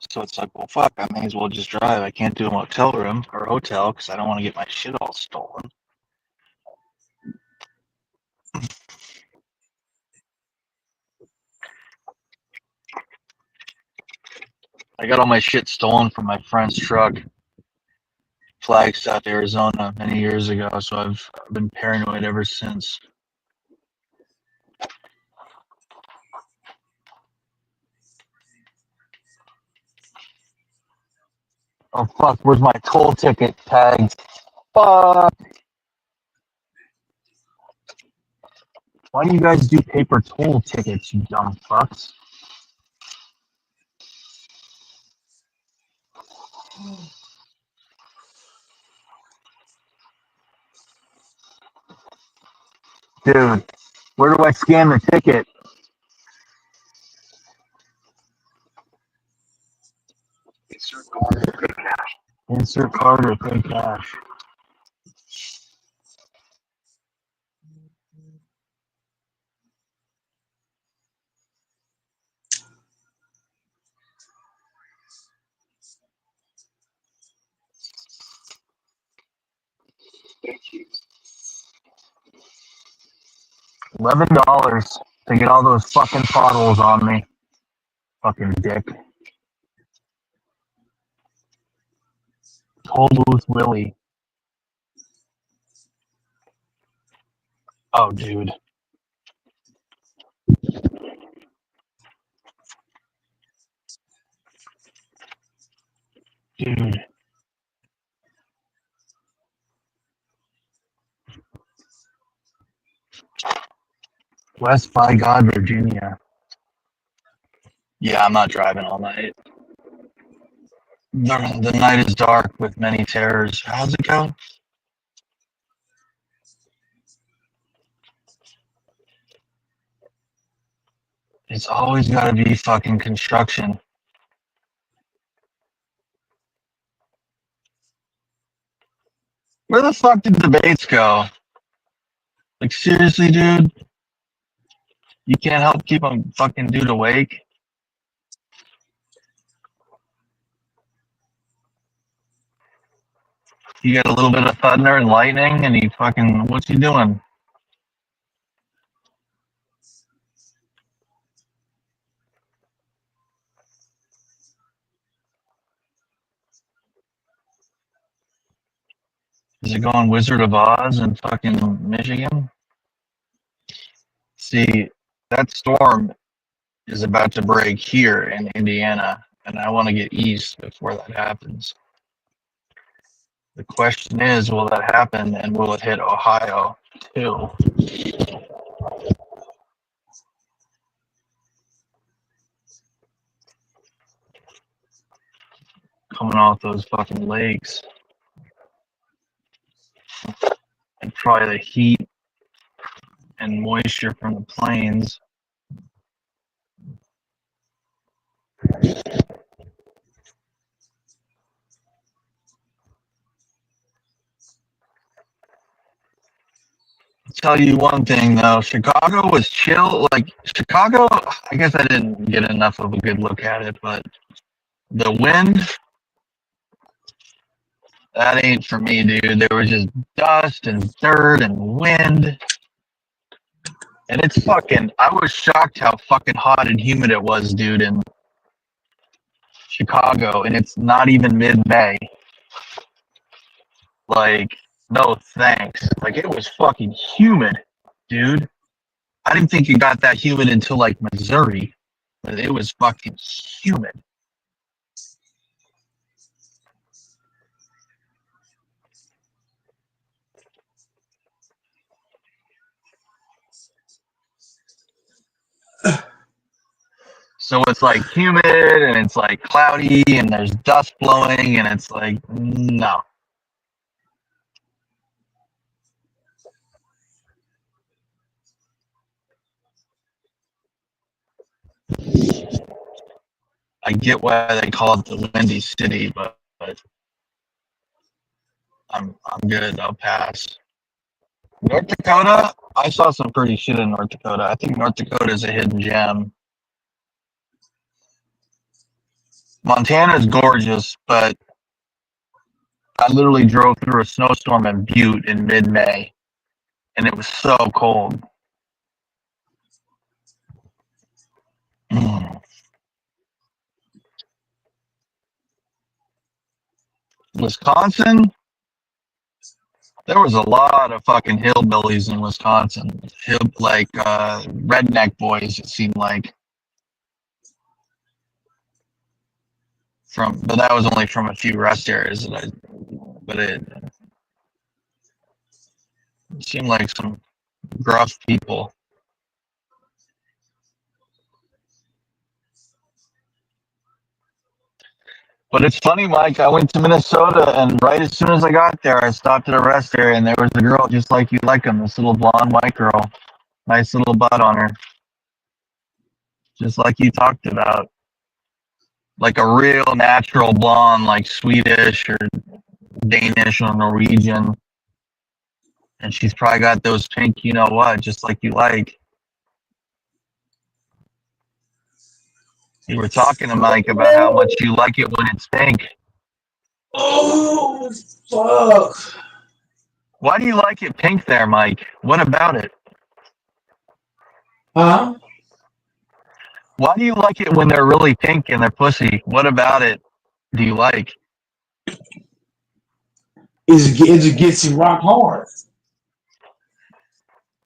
So it's like, well, fuck, I may as well just drive. I can't do a motel room or hotel because I don't want to get my shit all stolen. I got all my shit stolen from my friend's truck, Flagstaff, Arizona, many years ago. So I've been paranoid ever since. Oh fuck, where's my toll ticket tags? Fuck. Why do you guys do paper toll tickets, you dumb fucks? Dude, where do I scan the ticket? Insert card or pay cash. $11 to get all those fucking potholes on me. Fucking dick. Toll booth Willie. Oh, dude. Dude. West by God, Virginia. Yeah, I'm not driving all night. The night is dark with many terrors. How's it go? It's always got to be fucking construction. Where the fuck did the debates go? Like, seriously, dude? You can't help keep a fucking dude awake? You get a little bit of thunder and lightning, and he fucking, what's he doing? Is it going Wizard of Oz in fucking Michigan? See, that storm is about to break here in Indiana, and I want to get east before that happens. The question is, will that happen, and will it hit Ohio too? Coming off those fucking lakes. And probably the heat and moisture from the plains. I'll tell you one thing though, Chicago was chill. Like Chicago, I guess I didn't get enough of a good look at it, but the wind, that ain't for me, dude. There was just dust and dirt and wind. And it's fucking, I was shocked how fucking hot and humid it was, dude, in Chicago. And it's not even mid-May. Like, no thanks. Like, it was fucking humid, dude. I didn't think it got that humid until, like, Missouri. But it was fucking humid. So it's like humid and it's like cloudy and there's dust blowing and it's like, no. I get why they call it the Windy City, but I'm good. I'll pass. North Dakota, I saw some pretty shit in North Dakota. I think North Dakota is a hidden gem. Montana is gorgeous, but I literally drove through a snowstorm in Butte in mid-May, and it was so cold. Wisconsin, there was a lot of fucking hillbillies in Wisconsin. Redneck boys, it seemed like. but that was only from a few rest areas. But it seemed like some gruff people. But it's funny, Mike. I went to Minnesota, and right as soon as I got there, I stopped at a rest area, and there was a girl just like you like them, this little blonde white girl, nice little butt on her, just like you talked about, like a real natural blonde, like Swedish or Danish or Norwegian, and she's probably got those pink, you know what, just like you like. You were talking to Mike about how much you like it when it's pink. Oh, fuck. Why do you like it pink there, Mike? What about it? Huh? Why do you like it when they're really pink and they're pussy? What about it do you like? It just gets you rock hard.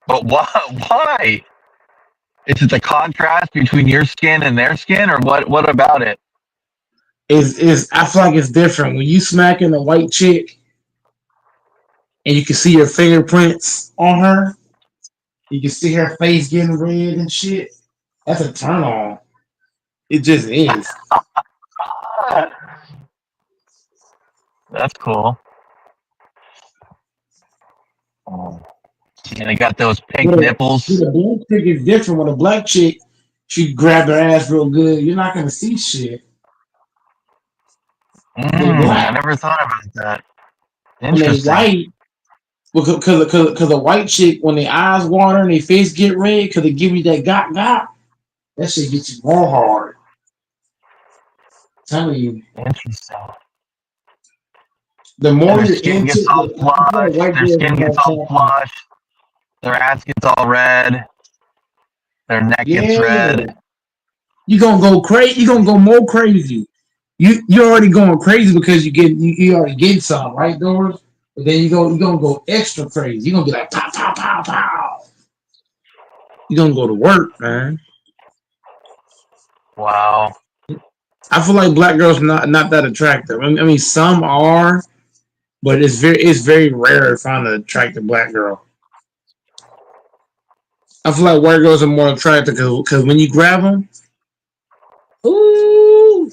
But why? Is it the contrast between your skin and their skin, or what about it? Is I feel like it's different when you smacking a white chick and you can see your fingerprints on her. You can see her face getting red and shit. That's a turn on. It just is. That's cool. And they got those pink nipples. The black chick is different. When a black chick, she grab her ass real good, you're not gonna see shit. I never thought about that. Interesting. When they white, because a white chick, when their eyes water and their face get red, because they give you that got, that shit gets you more hard. I'm telling you. Interesting. The more their you're skin into gets all flushed, their skin gets all flushed, their ass gets all red, their neck gets red. You're gonna go crazy. You're gonna go more crazy. You're already going crazy because you already get some, right, Doris? But then you're gonna go extra crazy. You're gonna be like pow pow pow pow. You're gonna go to work, man. Wow. I feel like black girls not that attractive. I mean, some are, but it's very rare to find an attractive black girl. I feel like white girls are more attractive because when you grab them, ooh.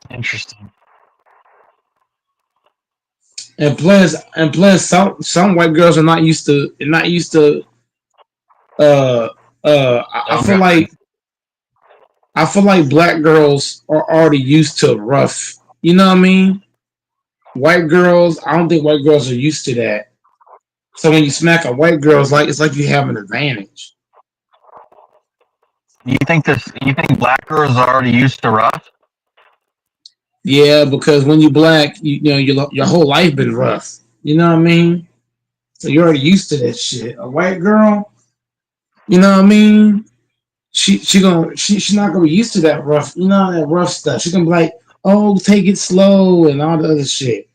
Interesting. And plus, some white girls are not used to. I feel like black girls are already used to rough. You know what I mean? White girls, I don't think white girls are used to that. So when you smack a white girl, it's like you have an advantage. You think black girls are already used to rough? Yeah, because when you black, your whole life been rough. You know what I mean? So you're already used to that shit. A white girl, you know what I mean? She's not gonna be used to that rough, that rough stuff. She's gonna be like, oh, take it slow and all the other shit.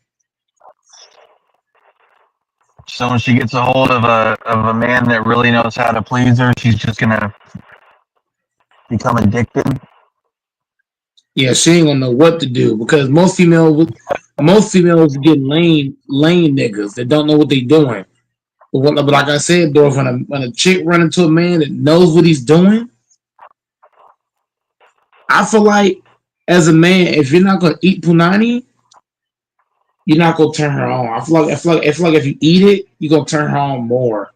So when she gets a hold of a man that really knows how to please her, she's just gonna become addicted. Yeah, she ain't gonna know what to do because most females get lame niggas that don't know what they doing. But like I said, though, when a chick run into a man that knows what he's doing, I feel like as a man, if you're not gonna eat punani, you're not gonna turn her on. I feel like if you eat it, you're gonna turn her on more.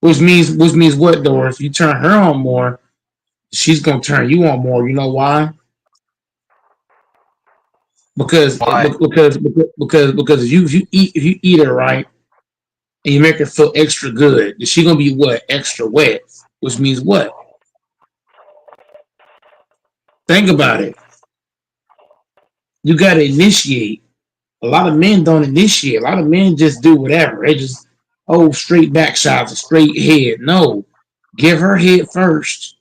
Which means what, though? If you turn her on more, she's gonna turn you on more. You know why? Because if you eat her right and you make her feel extra good, then she's gonna be what? Extra wet. Which means what? Think about it. You gotta initiate. A lot of men don't initiate. A lot of men just do whatever. They just straight back shots or straight head. No. Give her head first.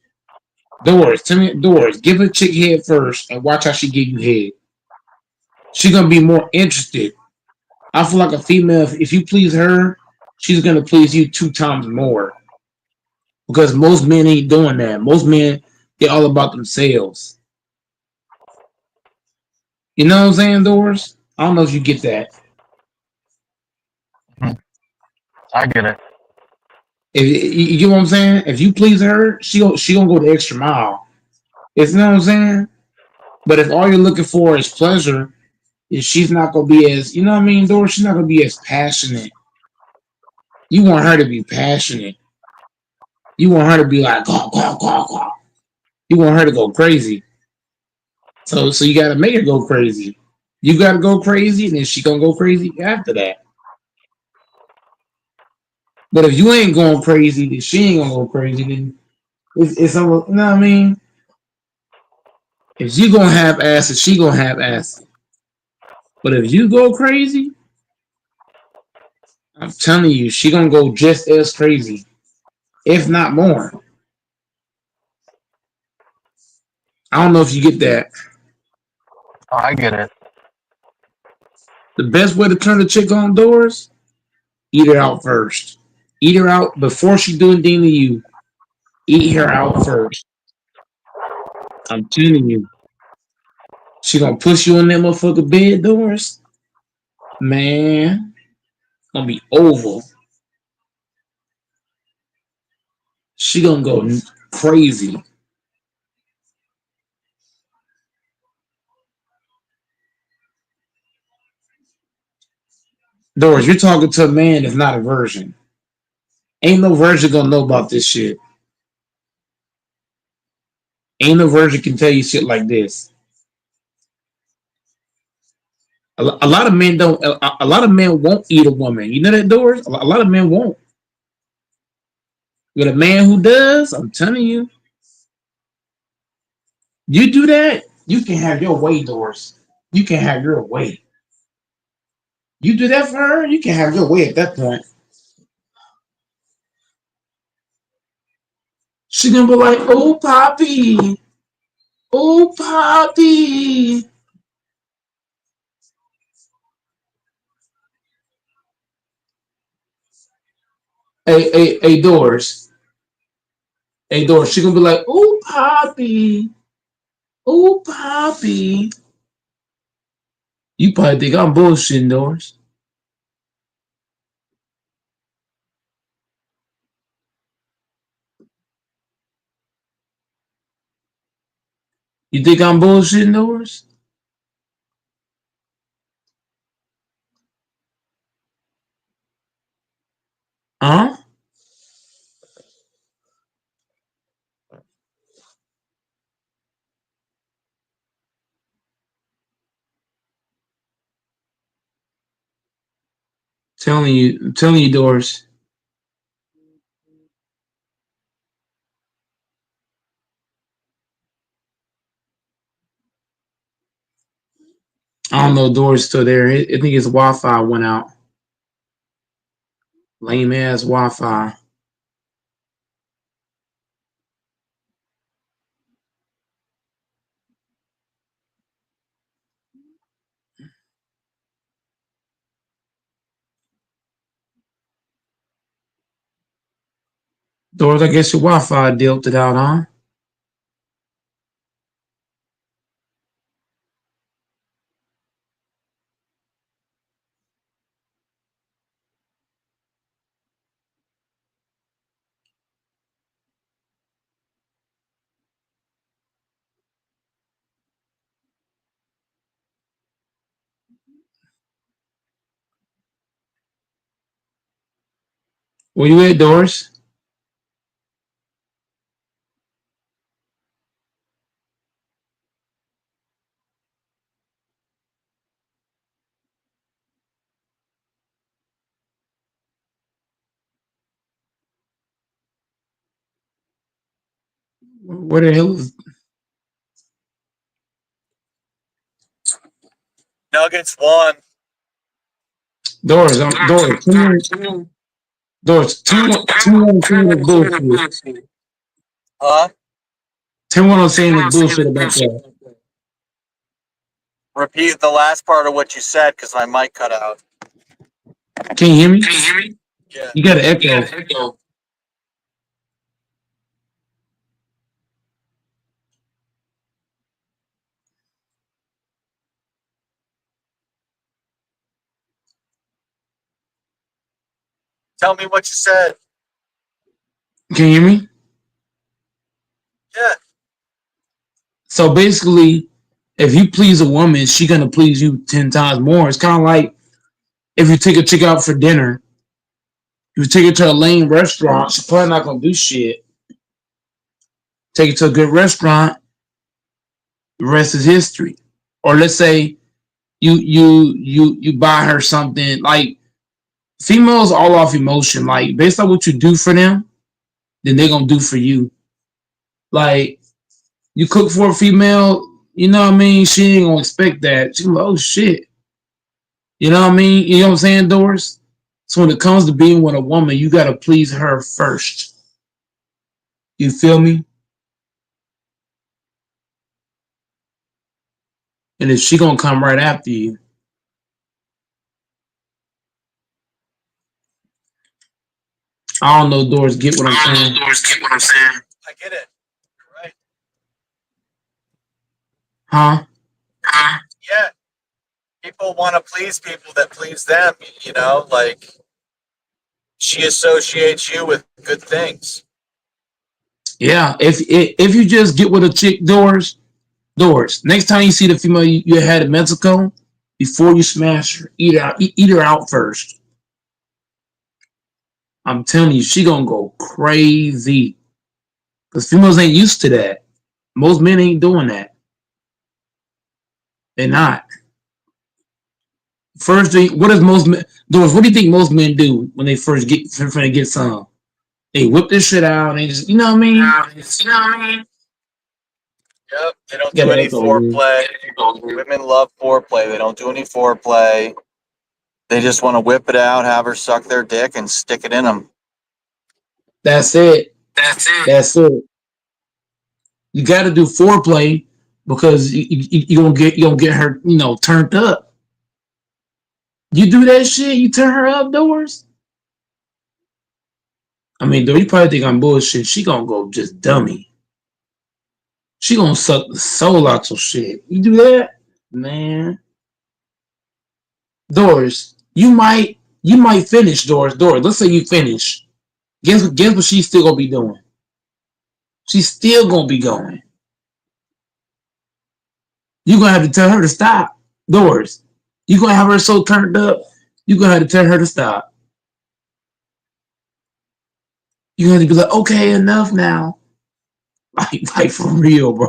Doris, give a chick head first and watch how she give you head. She's gonna be more interested. I feel like a female, if you please her, she's gonna please you 2 times more. because most men ain't doing that. Most men, they're all about themselves. You know what I'm saying, Doris? I don't know if you get that. I get it. If you get what I'm saying, if you please her, she gonna go the extra mile. You know what I'm saying? But if all you're looking for is pleasure, if she's not gonna be as, you know what I mean, Doris, she's not gonna be as passionate. You want her to be passionate. You want her to be like, caw, caw, caw, caw. You want her to go crazy. So you gotta make her go crazy. You gotta go crazy, and then she gonna go crazy after that. But if you ain't going crazy, then she ain't gonna go crazy. Then it's you know what I mean? If you gonna have ass, she gonna have ass. But if you go crazy, I'm telling you, she gonna go just as crazy, if not more. I don't know if you get that. Oh, I get it. The best way to turn the chick on, Doors, eat her out first. Eat her out before she do anything to you. Eat her out first. I'm telling you. She gonna push you in that motherfucker bed, Doors. Man, it's gonna be over. She gonna go crazy. Doris, you're talking to a man that's not a virgin. Ain't no virgin gonna know about this shit. Ain't no virgin can tell you shit like this. A lot of men don't. A lot of men won't eat a woman. You know that, Doris? A lot of men won't. But a man who does, I'm telling you, you do that, you can have your way, Doris. You can have your way. You do that for her, you can have your way at that point. She gonna be like, "Oh, Poppy, oh, Poppy." Hey, Doris. Hey, Doris. She gonna be like, "Oh, Poppy, oh, Poppy." You probably think I'm bullshitting, Doris. You think I'm bullshitting, Doris? Huh? Telling you, Doris. I don't know, Doris still there. I think his Wi-Fi went out. Lame ass Wi-Fi. Doris, I guess your Wi-Fi dealt it out, huh? Where you at, Doris? Where the hell is Nuggets won. Doris? Doris. Doris. Tell me what I'm saying is bullshit. Huh? Tell me what I'm saying is bullshit about that. Repeat the last part of what you said because my mic cut out. Can you hear me? Yeah. You got an echo. Tell me what you said. Can you hear me? Yeah. So basically, if you please a woman, she gonna please you 10 times more. It's kind of like if you take a chick out for dinner, you take her to a lame restaurant, she's probably not gonna do shit. Take her to a good restaurant, the rest is history. Or let's say you buy her something like females all off emotion. Like based on what you do for them, then they're gonna do for you. Like you cook for a female, you know what I mean? She ain't gonna expect that. She's like, oh shit. You know what I mean? You know what I'm saying, Doris? So when it comes to being with a woman, you gotta please her first. You feel me? And if she gonna come right after you. I don't know, Doris, get what I'm saying. I get it. You're right. Huh? Yeah. People want to please people that please them, you know, like she associates you with good things. Yeah. If you just get with a chick, Doris, next time you see the female you had in Mexico, before you smash her, eat her out first. I'm telling you, she gonna go crazy. Because females ain't used to that. Most men ain't doing that. They're not. First thing, what does most men, Doris, what do you think most men do when they first get some? They whip this shit out and they just, you know what I mean? Yep. They don't Yeah, do any that's all good. foreplay. Women love foreplay. They don't do any foreplay. They just want to whip it out, have her suck their dick, and stick it in them. That's it. You got to do foreplay because you gonna get her, you know, turned up. You do that shit, you turn her up, Doors. I mean, though you probably think I'm bullshit. She gonna go just dummy. She gonna suck the soul out your shit. You do that, man. Doors, you might finish, Doors. Let's say you finish. Guess what she's still gonna be doing? She's still gonna be going. You're gonna have to tell her to stop. Doors. You're gonna have her so turned up, you're gonna have to tell her to stop. You're gonna have to be like, okay, enough now. Like for real, bro.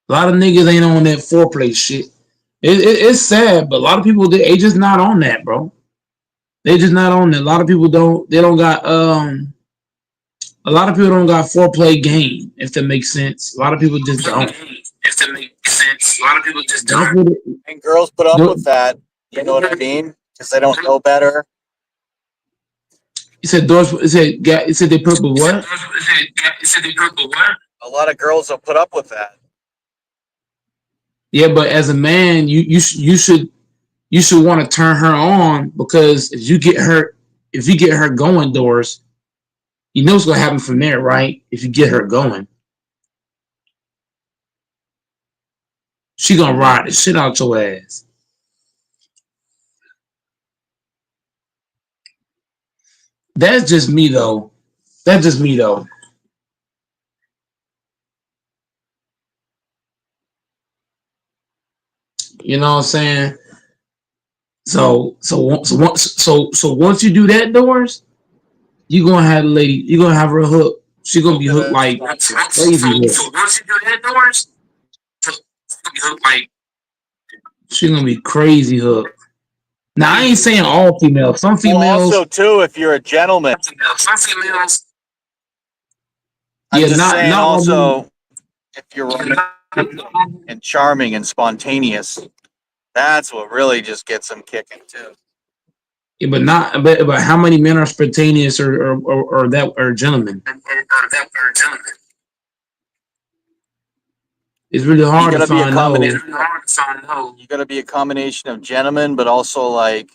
A lot of niggas ain't on that foreplay shit. It's sad, but a lot of people they just not on that, bro. They just not on that. A lot of people don't. They don't got. A lot of people don't got foreplay game. If that makes sense. A lot of people just don't. If that makes sense. A lot of people just don't. And girls put up with that. You know what I mean? Because they don't know better. You said Doris. You said they put up with what? You said they put up with what? A lot of girls will put up with that. Yeah, but as a man, you should want to turn her on because if you get her going, Doris, you know what's gonna happen from there, right? If you get her going, she gonna ride the shit out your ass. That's just me though. You know what I'm saying? So once you do that, Doris, you gonna have the lady. You gonna have her hooked. She gonna be hooked like crazy. So once you do that, Doris, she gonna be crazy hooked. Now I ain't saying all females. Some females. Well, also too, if you're a gentleman. Some females. I'm just saying also, if you're romantic and charming and spontaneous, that's what really just gets them kicking too. Yeah, but how many men are spontaneous or that are gentlemen? It's really hard to find out. You gotta be a combination of gentlemen, but also like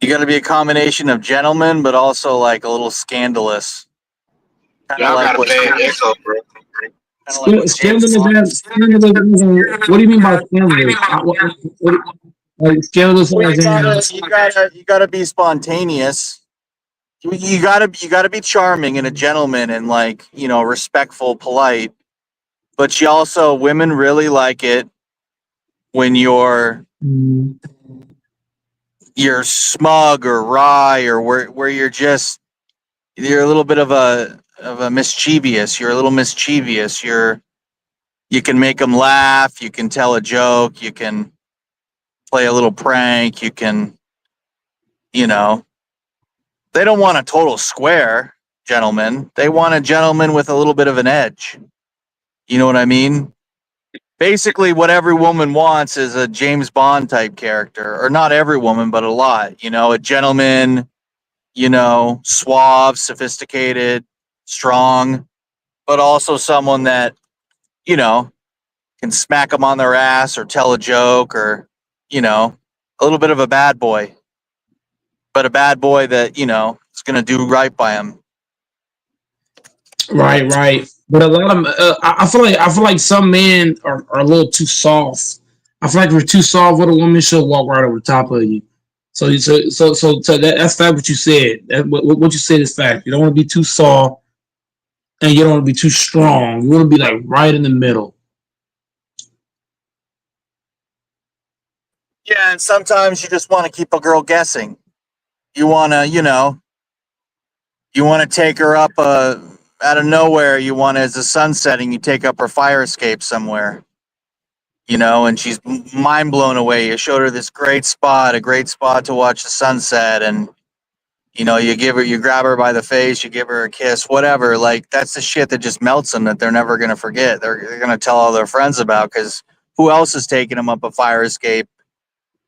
you gotta be a combination of gentlemen, but also like a little scandalous. Kind of like what bro. Kind of like what James Bond. What do you mean by scandalous? Like scandalous Well, as in you gotta be spontaneous. You gotta be charming and a gentleman and like respectful, polite. But you also women really like it when you're smug or wry or where you're a little bit of a mischievous. You're a little mischievous. You can make them laugh. You can tell a joke. You can play a little prank. You can, they don't want a total square gentleman. They want a gentleman with a little bit of an edge. You know what I mean? Basically, what every woman wants is a James Bond type character, or not every woman, but a lot. A gentleman, suave, sophisticated, strong, but also someone that, can smack them on their ass or tell a joke or, a little bit of a bad boy, but a bad boy that, is going to do right by him. right. But a lot of I feel like some men are a little too soft. I feel like if you're too soft with a woman, she'll walk right over the top of you. So that's fact what you said. What you said is fact. You don't want to be too soft, and you don't want to be too strong. You want to be like right in the middle. Yeah, and sometimes you just want to keep a girl guessing. You want to, take her up out of nowhere. You want to, as the sun's setting, you take up her fire escape somewhere. And she's mind blown away. You showed her this a great spot to watch the sunset, and you grab her by the face, you give her a kiss, whatever. Like that's the shit that just melts them that they're never gonna forget. They're gonna tell all their friends about because who else is taking them up a fire escape,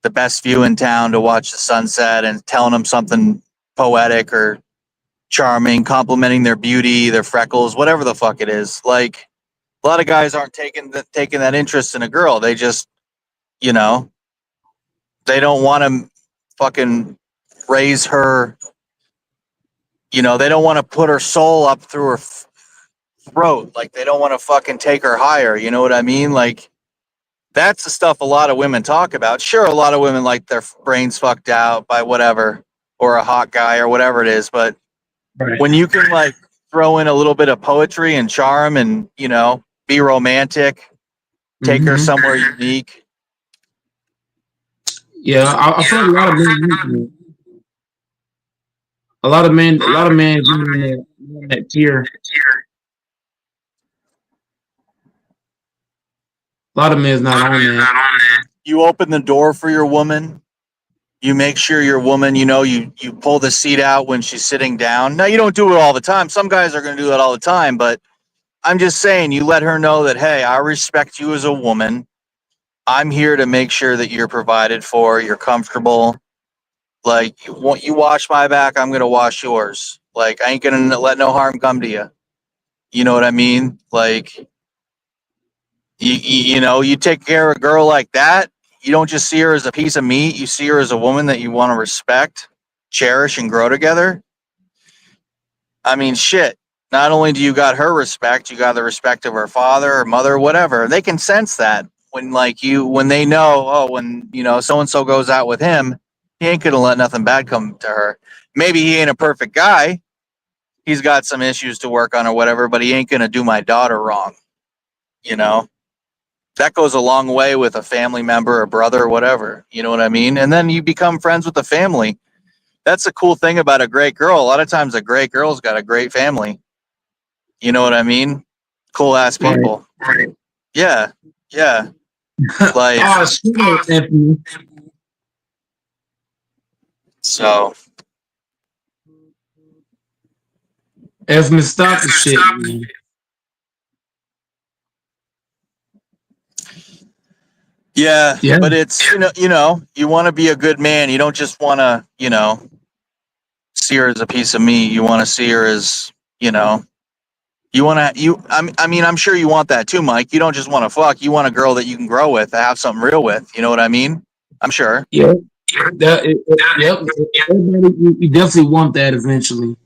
the best view in town to watch the sunset and telling them something poetic or charming, complimenting their beauty, their freckles, whatever the fuck it is. Like a lot of guys aren't taking that interest in a girl. They just, they don't want to fucking raise her. They don't want to put her soul up through her throat. Like they don't want to fucking take her higher. You know what I mean? Like that's the stuff a lot of women talk about. Sure, a lot of women like their brains fucked out by whatever, or a hot guy or whatever it is. But when you can like throw in a little bit of poetry and charm and, be romantic, take her somewhere unique. Yeah, I feel like a lot of men. A lot of men in that tier. A lot of men's not on that. You open the door for your woman. You make sure your woman, you pull the seat out when she's sitting down. Now, you don't do it all the time. Some guys are going to do that all the time, but I'm just saying you let her know that, hey, I respect you as a woman. I'm here to make sure that you're provided for, you're comfortable. Like, you wash my back, I'm going to wash yours. Like, I ain't going to let no harm come to you. You know what I mean? Like, you take care of a girl like that. You don't just see her as a piece of meat. You see her as a woman that you want to respect, cherish, and grow together. I mean, shit. Not only do you got her respect, you got the respect of her father or mother, whatever. They can sense that when they know, when so-and-so goes out with him, he ain't going to let nothing bad come to her. Maybe he ain't a perfect guy. He's got some issues to work on or whatever, but he ain't going to do my daughter wrong. That goes a long way with a family member or brother or whatever. You know what I mean? And then you become friends with the family. That's the cool thing about a great girl. A lot of times a great girl's got a great family. You know what I mean? Cool ass people. Right. Yeah. Like, so. Anthony, stop the shit, man. Yeah, but it's you want to be a good man. You don't just want to see her as a piece of meat. You want to see her as I'm sure you want that too, Mike. You don't just want to fuck. You want a girl that you can grow with, to have something real with. You know what I mean? I'm sure. Yep. You definitely want that eventually.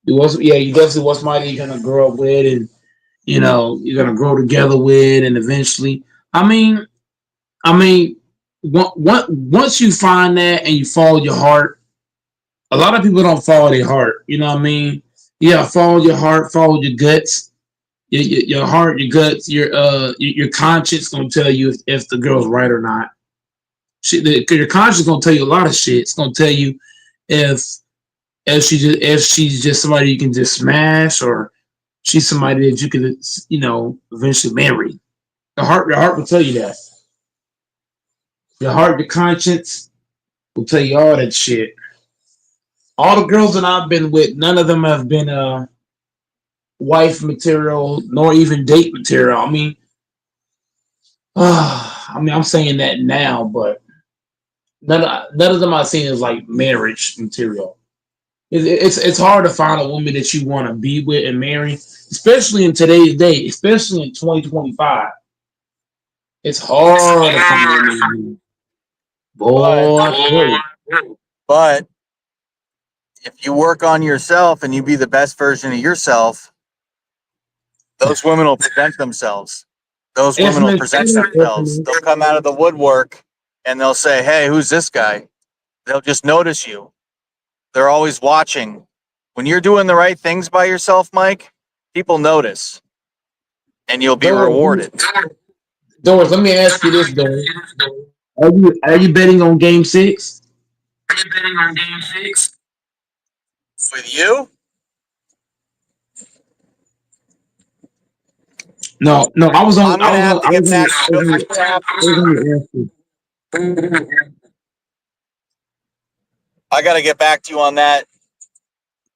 You definitely want somebody you're gonna grow up with, and you're gonna grow together with, and eventually, I mean, once you find that and you follow your heart, a lot of people don't follow their heart. You know what I mean? Yeah, follow your heart, follow your guts, your heart, your guts, your conscience gonna tell you if the girl's right or not. Your conscience gonna tell you a lot of shit. It's gonna tell you if she's just somebody you can just smash, or she's somebody that you can eventually marry. Your heart will tell you that. Your heart, your conscience will tell you all that shit. All the girls that I've been with, none of them have been wife material, nor even date material. I'm saying that now, but none of them I've seen is like marriage material. It's hard to find a woman that you want to be with and marry, especially in today's day, especially in 2025. It's hard to find a woman. Boy, But if you work on yourself and you be the best version of yourself, those women will present themselves. They'll come out of the woodwork and they'll say, "Hey, who's this guy?" They'll just notice you. They're always watching. When you're doing the right things by yourself, Mike, people notice, and you'll be rewarded. Doris, let me ask you this, Doris. Are you betting on Game 6? Are you betting on Game 6? With you? No. I was on. I got to get back to you on that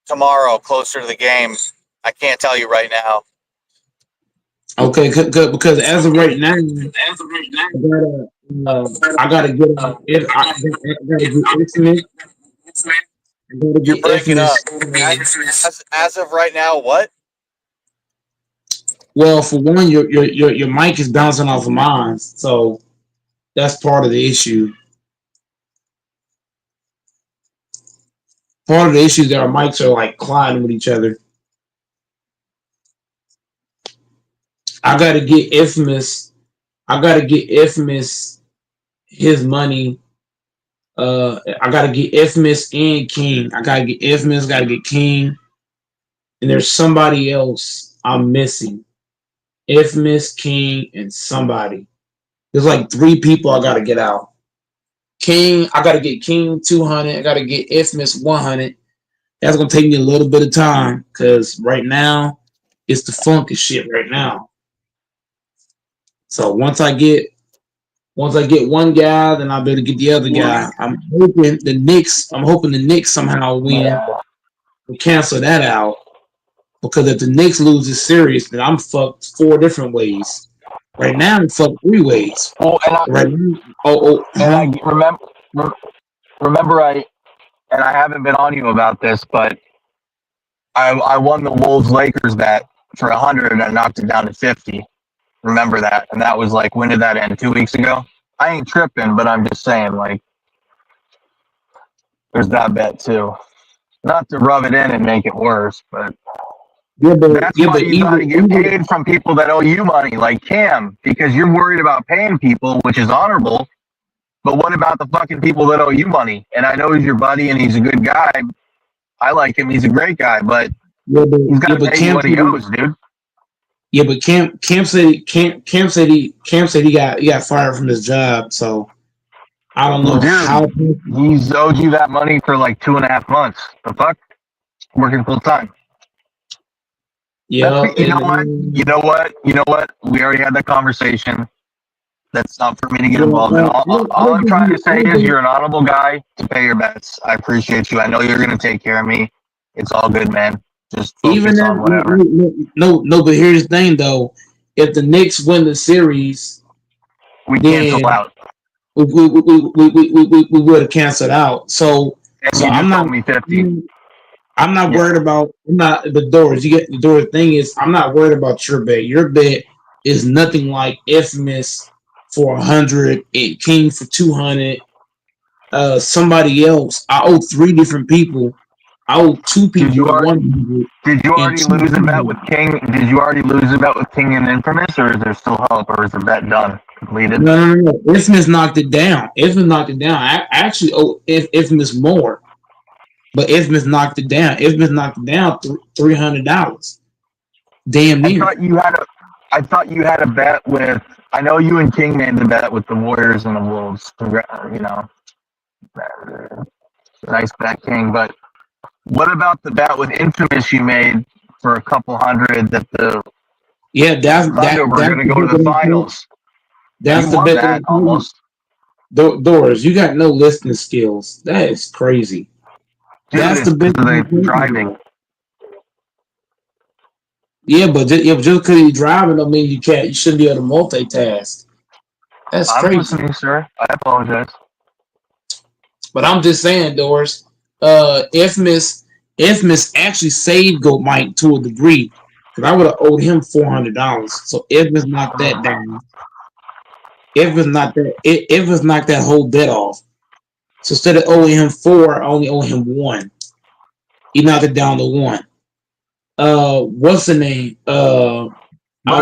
tomorrow, closer to the game. I can't tell you right now. Okay, good. Because as of right now, I gotta get intimate. You're breaking up. As of right now, what? Well, for one, your mic is bouncing off of mine, so that's part of the issue. Part of the issue is that our mics are like colliding with each other. I gotta get Infamous his money. I gotta get Infamous and King. I gotta get Infamous, gotta get King. And there's somebody else I'm missing. Infamous, King, and somebody. There's like 3 people I gotta get out. King, I gotta get King 200. I gotta get Infamous 100. That's gonna take me a little bit of time because right now it's the funky shit right now. So once I get one guy, then I'll be able to get the other guy. I'm hoping the Knicks somehow win. We cancel that out. Because if the Knicks lose this series, then I'm fucked 4 different ways. Right now, I'm fucked 3 ways. I haven't been on you about this, but I won the Wolves Lakers bet for 100 and I knocked it down to 50. Remember that? And that was like, when did that end? 2 weeks ago? I ain't tripping, but I'm just saying, like, there's that bet too. Not to rub it in and make it worse, but you gotta get paid from people that owe you money, like Cam, because you're worried about paying people, which is honorable. But what about the fucking people that owe you money? And I know he's your buddy and he's a good guy. I like him. He's a great guy, but he's got to pay you what he owes, dude. Yeah, but Cam said he got fired from his job, so I don't know how he's owed you that money for like 2.5 months. The fuck? Working full time. Yeah. You know what? We already had that conversation. That's not for me to get involved in. All I'm trying to say is you're an honorable guy to pay your bets. I appreciate you. I know you're going to take care of me. It's all good, man. Just focus on whatever. No, but here's the thing, though. If the Knicks win the series, we cancel out. We would have canceled out. So I'm not. Me 50. I'm not worried about. I'm not the Doors. You get the Doors thing is. I'm not worried about your bet. Your bet is nothing like Infamous for 100, King for 200. Somebody else. I owe 3 different people. I owe two Did you people already 100 did you and already lose a bet 200. with King? Did you already lose a bet with King and Infamous, or is there still hope, or is the bet done, completed? No. Infamous knocked it down. Infamous knocked it down. I actually owe Infamous more, but Infamous knocked it down. Infamous knocked it down $300. Damn I near. thought you had a bet with. I know you and King made the bet with the Warriors and the Wolves. You know, nice bet, King. But what about the bet with Infamous you made for a couple hundred that the Yeah, Thunder were going to go to the finals? That's You the won bet that that I told you. almost. Doors, you got no listening skills. That is crazy. Dude, That's it's the bet. because of the driving. Yeah, but just because you're driving don't mean you can't. You shouldn't be able to multitask. That's I'm crazy. listening, sir. I apologize. But I'm just saying, Doors. Infamous actually saved Goat Mike to a degree, because I would have owed him $400. So Infamous knocked that down. Infamous knocked that whole bet off. So instead of owing him 4, I only owe him 1. He knocked it down to 1. What's the name? What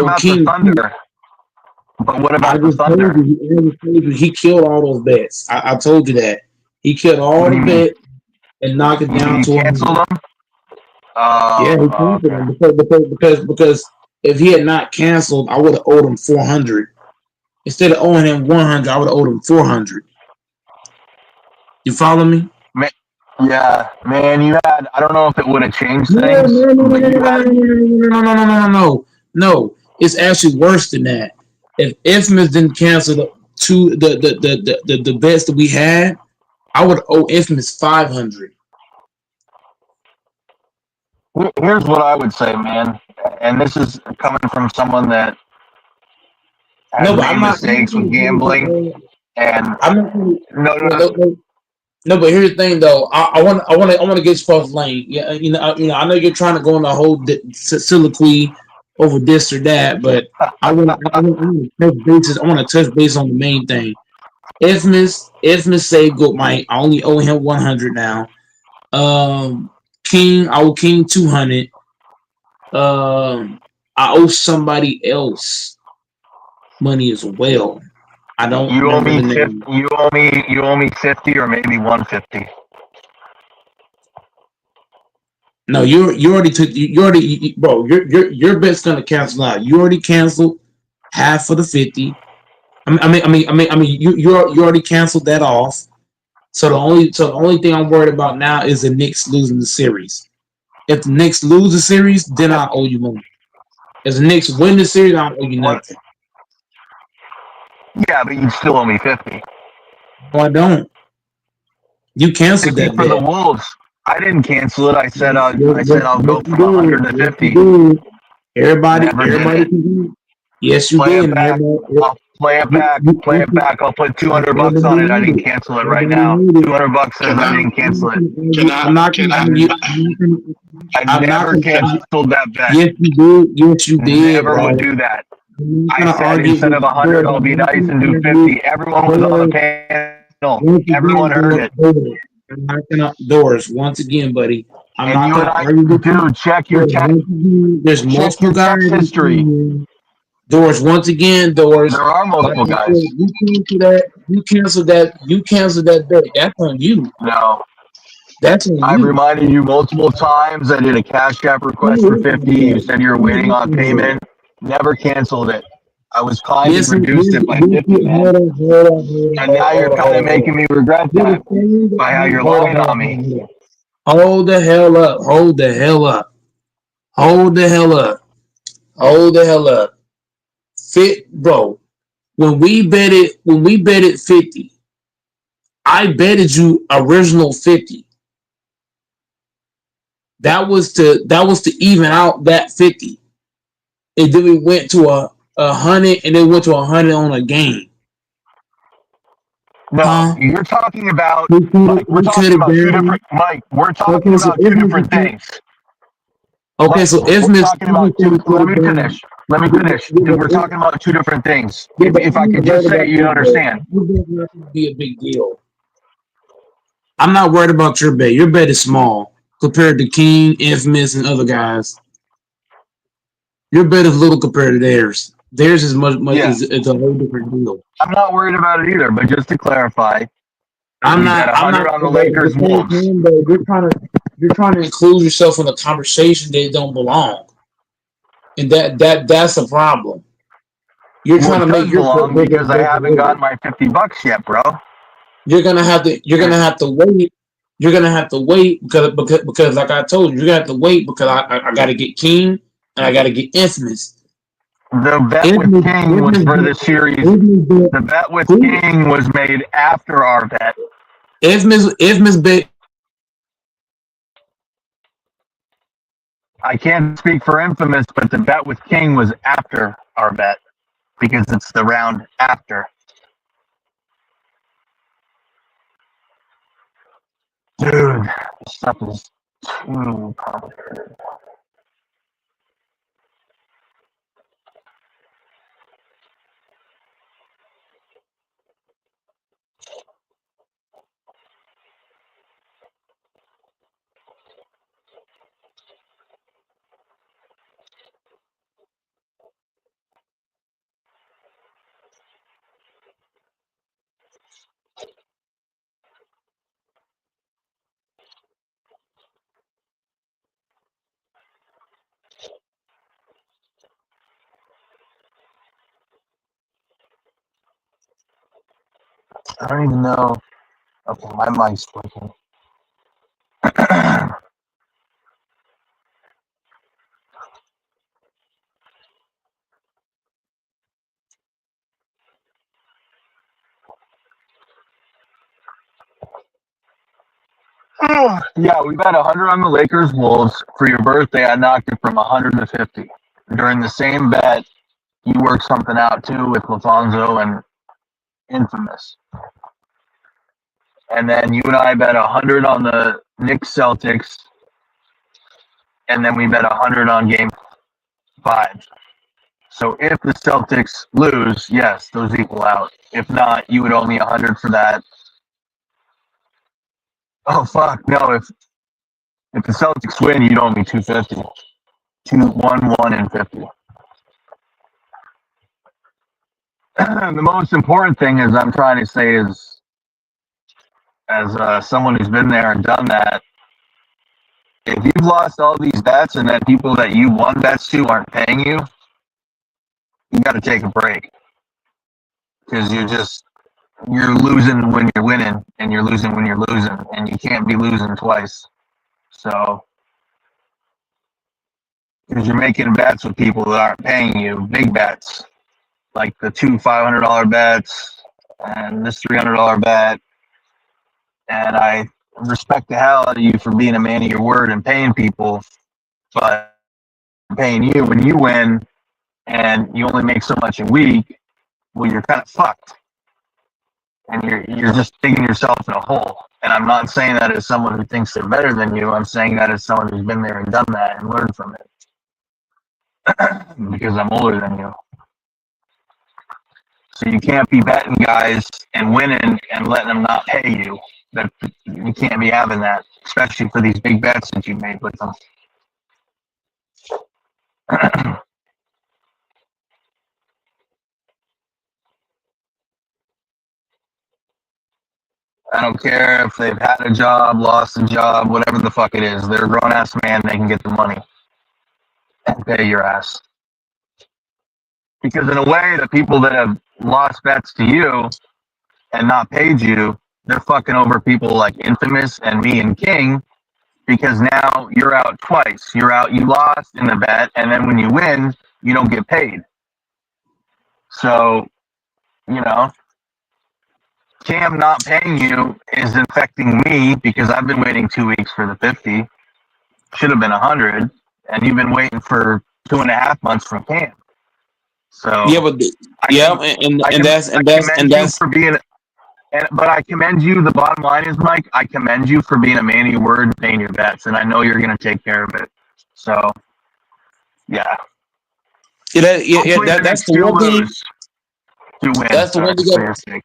about King. the Thunder? But what about I the just told Thunder? you, he killed all those bets. I told you that. He killed all What do the you mean? bets and knocked it down You to 100. canceled them? Yeah, he canceled them because if he had not canceled, I would have owed him 400. Instead of owing him 100, I would have owed him 400. You follow me? Yeah, man, you had. I don't know if it would have changed things. No. It's actually worse than that. If Infamous didn't cancel the bets that we had, I would owe Infamous 500. Here's what I would say, man, and this is coming from someone that has made mistakes with gambling. And No, but here's the thing, though. I want to get you off lane. Yeah, I know you're trying to go on the whole soliloquy over this or that, but I want to touch base on the main thing. Infamous saved Goat Mike. I only owe him 100 now. King, I owe King 200. I owe somebody else money as well. I don't. You owe me 50. You owe me 50 or maybe 150. No, you already took. Bro. Your bet's gonna cancel out. You already canceled half of the 50. You already canceled that off. So the only thing I'm worried about now is the Knicks losing the series. If the Knicks lose the series, then I owe you money. If the Knicks win the series, I don't owe you nothing. Yeah, but you still owe me 50. No, I don't. You canceled 50 that for bet. the Wolves. I didn't cancel it. I said I'll go from 100 to 50. Everybody did can. Yes, you play did. it back. I'll play it back. Play it back. I'll put $200 on it. I didn't cancel it right now. $200 says I didn't cancel it. I never canceled that bet. Yes, you did. Yes, you did. Never would do that. I said instead of 100, I'll be nice and do 50. Everyone was on the panel. Everyone heard it. I'm not gonna Doors once again, buddy. I'm And not you and gonna I, dude, check your text. There's Check multiple your guys. text history. Doors once again. Doors. There are multiple Like I guys. said, You canceled that bet. That's on you. No. That's on I've you. reminded you multiple times. I did a Cash App request for 50. You said you were waiting on payment. Never canceled it. I was kind and reduced it by 50, man. And now you're kind of making me regret that by how you're lying on me. Hold the hell up. Hold the hell up. Hold the hell up. Hold the hell up. Bro. When we betted 50, I betted you original 50. That was to even out that 50. And then we went to a 100, and then went to 100 on a game. No, you're talking about Mike, we're talking about two different we're talking about two different things. Okay, so Infamous. Let me finish. We're talking about two different things. If I could just say it, you'd understand. Be a big deal. I'm not worried about your bet. Your bet is small. compared to King, Infamous, and other guys. Your bet is little compared to theirs. Theirs is much Yeah, it's a whole different deal. I'm not worried about it either. But just to clarify, I'm we bet not. I'm 100 not. on the But at the Lakers same Wolves. time, though, you're trying to include yourself in a conversation that don't belong, and that's a problem. You're Well, trying it to make does your point belong bigger because than I what haven't it is. gotten my $50 yet, bro. You're gonna have to. You're gonna have to wait. You're gonna have to wait because like I told you, you're gonna have to wait because I got to get King and I got to get Infamous. The bet with Infamous, King was for the series. Infamous, The bet with who- King was made after our bet. Infamous bet. I can't speak for Infamous, but the bet with King was after our bet because it's the round after. Dude, this stuff is too complicated. I don't even know. Okay, my mic's working. Yeah, we bet 100 on the Lakers Wolves. For your birthday, I knocked it from 100 to 50. During the same bet, you worked something out too with Lafonso and Infamous. And then you and I bet 100 on the Knicks Celtics. And then we bet 100 on game 5. So if the Celtics lose, yes, those equal out. If not, you would owe me 100 for that. Oh fuck, no, if the Celtics win, you'd owe me 250. 1 and 50. The most important thing is I'm trying to say is, as someone who's been there and done that, if you've lost all these bets and then people that you won bets to aren't paying you, you got to take a break because you're losing when you're winning and you're losing when you're losing, and you can't be losing twice. So because you're making bets with people that aren't paying you, big bets like the 2 $500 bets and this $300 bet. And I respect the hell out of you for being a man of your word and paying people, but paying you when you win and you only make so much a week, well, you're kind of fucked. And you're just digging yourself in a hole. And I'm not saying that as someone who thinks they're better than you. I'm saying that as someone who's been there and done that and learned from it. Because I'm older than you. So you can't be betting guys and winning and letting them not pay you. That you can't be having that, especially for these big bets that you made with them. I don't care if they've had a job, lost a job, whatever the fuck it is. They're a grown ass man. They can get the money and pay your ass. Because in a way, the people that have lost bets to you and not paid you, they're fucking over people like Infamous and me and King. Because now you're out twice. You lost in the bet, and then when you win, you don't get paid. So, Cam not paying you is affecting me because I've been waiting 2 weeks for the 50. Should have been 100, and you've been waiting for 2.5 months from Cam. So Yeah, but that's for being. But I commend you. The bottom line is, Mike, I commend you for being a man of your word and paying your bets, and I know you're going to take care of it. So, yeah. That's the one thing. To win. That's the one thing.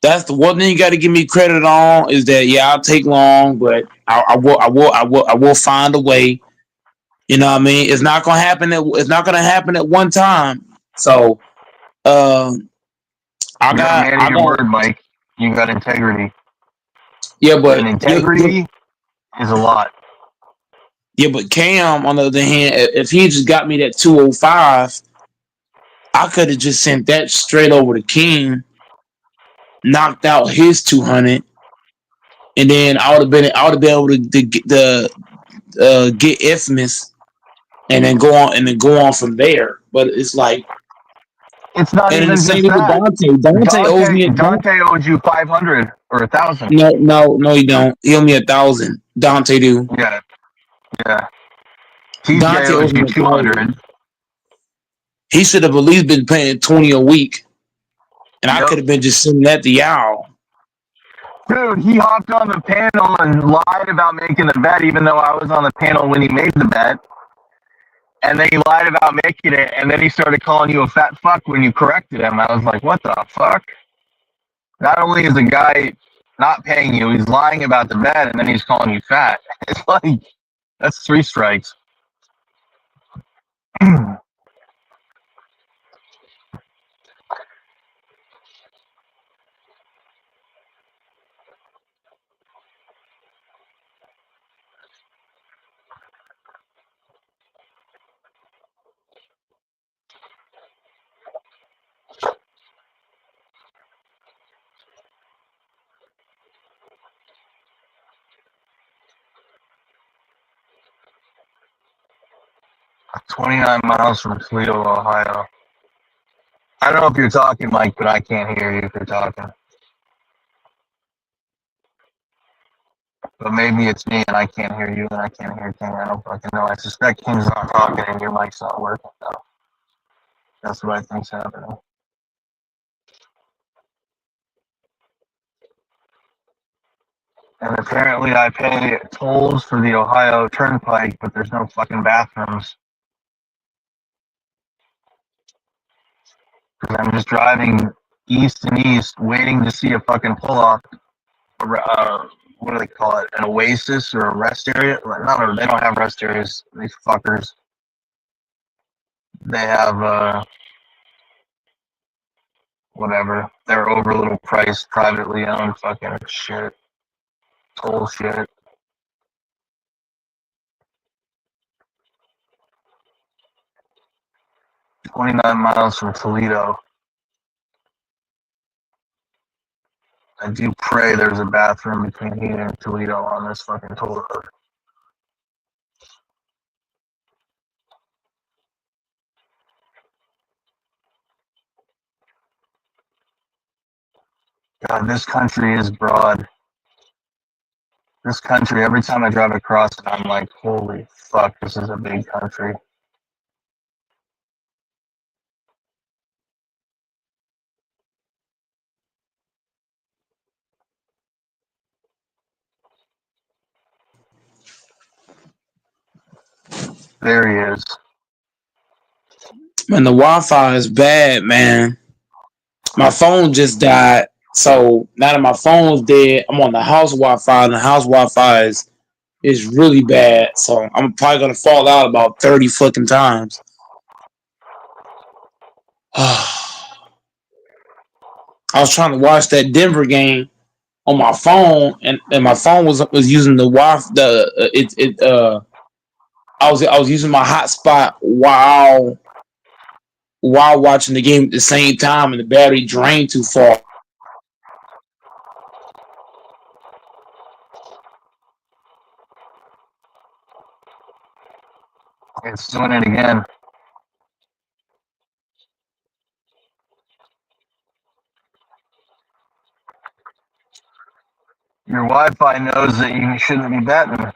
That's the one thing you got to give me credit on is that I'll take long, but I will find a way. You know what I mean? It's not gonna happen. It's not gonna happen at one time. So, I You're a got man of your word, Mike. You got integrity. yeah, but And integrity is a lot. Yeah, but Cam, on the other hand, if he just got me that 205, I could have just sent that straight over to King, knocked out his 200, and then I would have been able to get Ifmis, and then go on from there. But it's like, It's not and then the even same just thing with that. Dante. Dante owes me Dante owes you 500 or 1,000. No, he don't. He owes me 1,000. Dante do. Yeah. Dante TJ owes owes me you 1,000. 200. He should have at least been paying 20 a week, and I Yep. could have been just sending that to y'all. Dude, he hopped on the panel and lied about making the bet, even though I was on the panel when he made the bet. And then he lied about making it, and then he started calling you a fat fuck when you corrected him. I was like, what the fuck? Not only is the guy not paying you, he's lying about the bet, and then he's calling you fat. It's like, that's 3 strikes. 29 miles from Toledo, Ohio. I don't know if you're talking, Mike, but I can't hear you if you're talking. But maybe it's me and I can't hear you and I can't hear King. I don't fucking know. I suspect King's not talking and your mic's not working though. That's what I think's happening. And apparently I pay tolls for the Ohio Turnpike, but there's no fucking bathrooms. Because I'm just driving east and east, waiting to see a fucking pull-off. What do they call it? An oasis or a rest area? No, they don't have rest areas. These fuckers. They have, whatever. They're over a little priced, privately owned fucking shit. Toll shit. "29 miles from Toledo." I do pray there's a bathroom between here and Toledo on this fucking toll road. God, this country is broad. This country, every time I drive across it, I'm like, holy fuck, this is a big country. There he is. Man, the Wi-Fi is bad, man. My phone just died, so now that my phone's dead, I'm on the house Wi-Fi, and the house Wi-Fi is really bad. So I'm probably gonna fall out about 30 fucking times. I was trying to watch that Denver game on my phone, and my phone was using the Wi-Fi. I was using my hotspot while watching the game at the same time, and the battery drained too far. It's doing it again. Your Wi-Fi knows that you shouldn't be betting.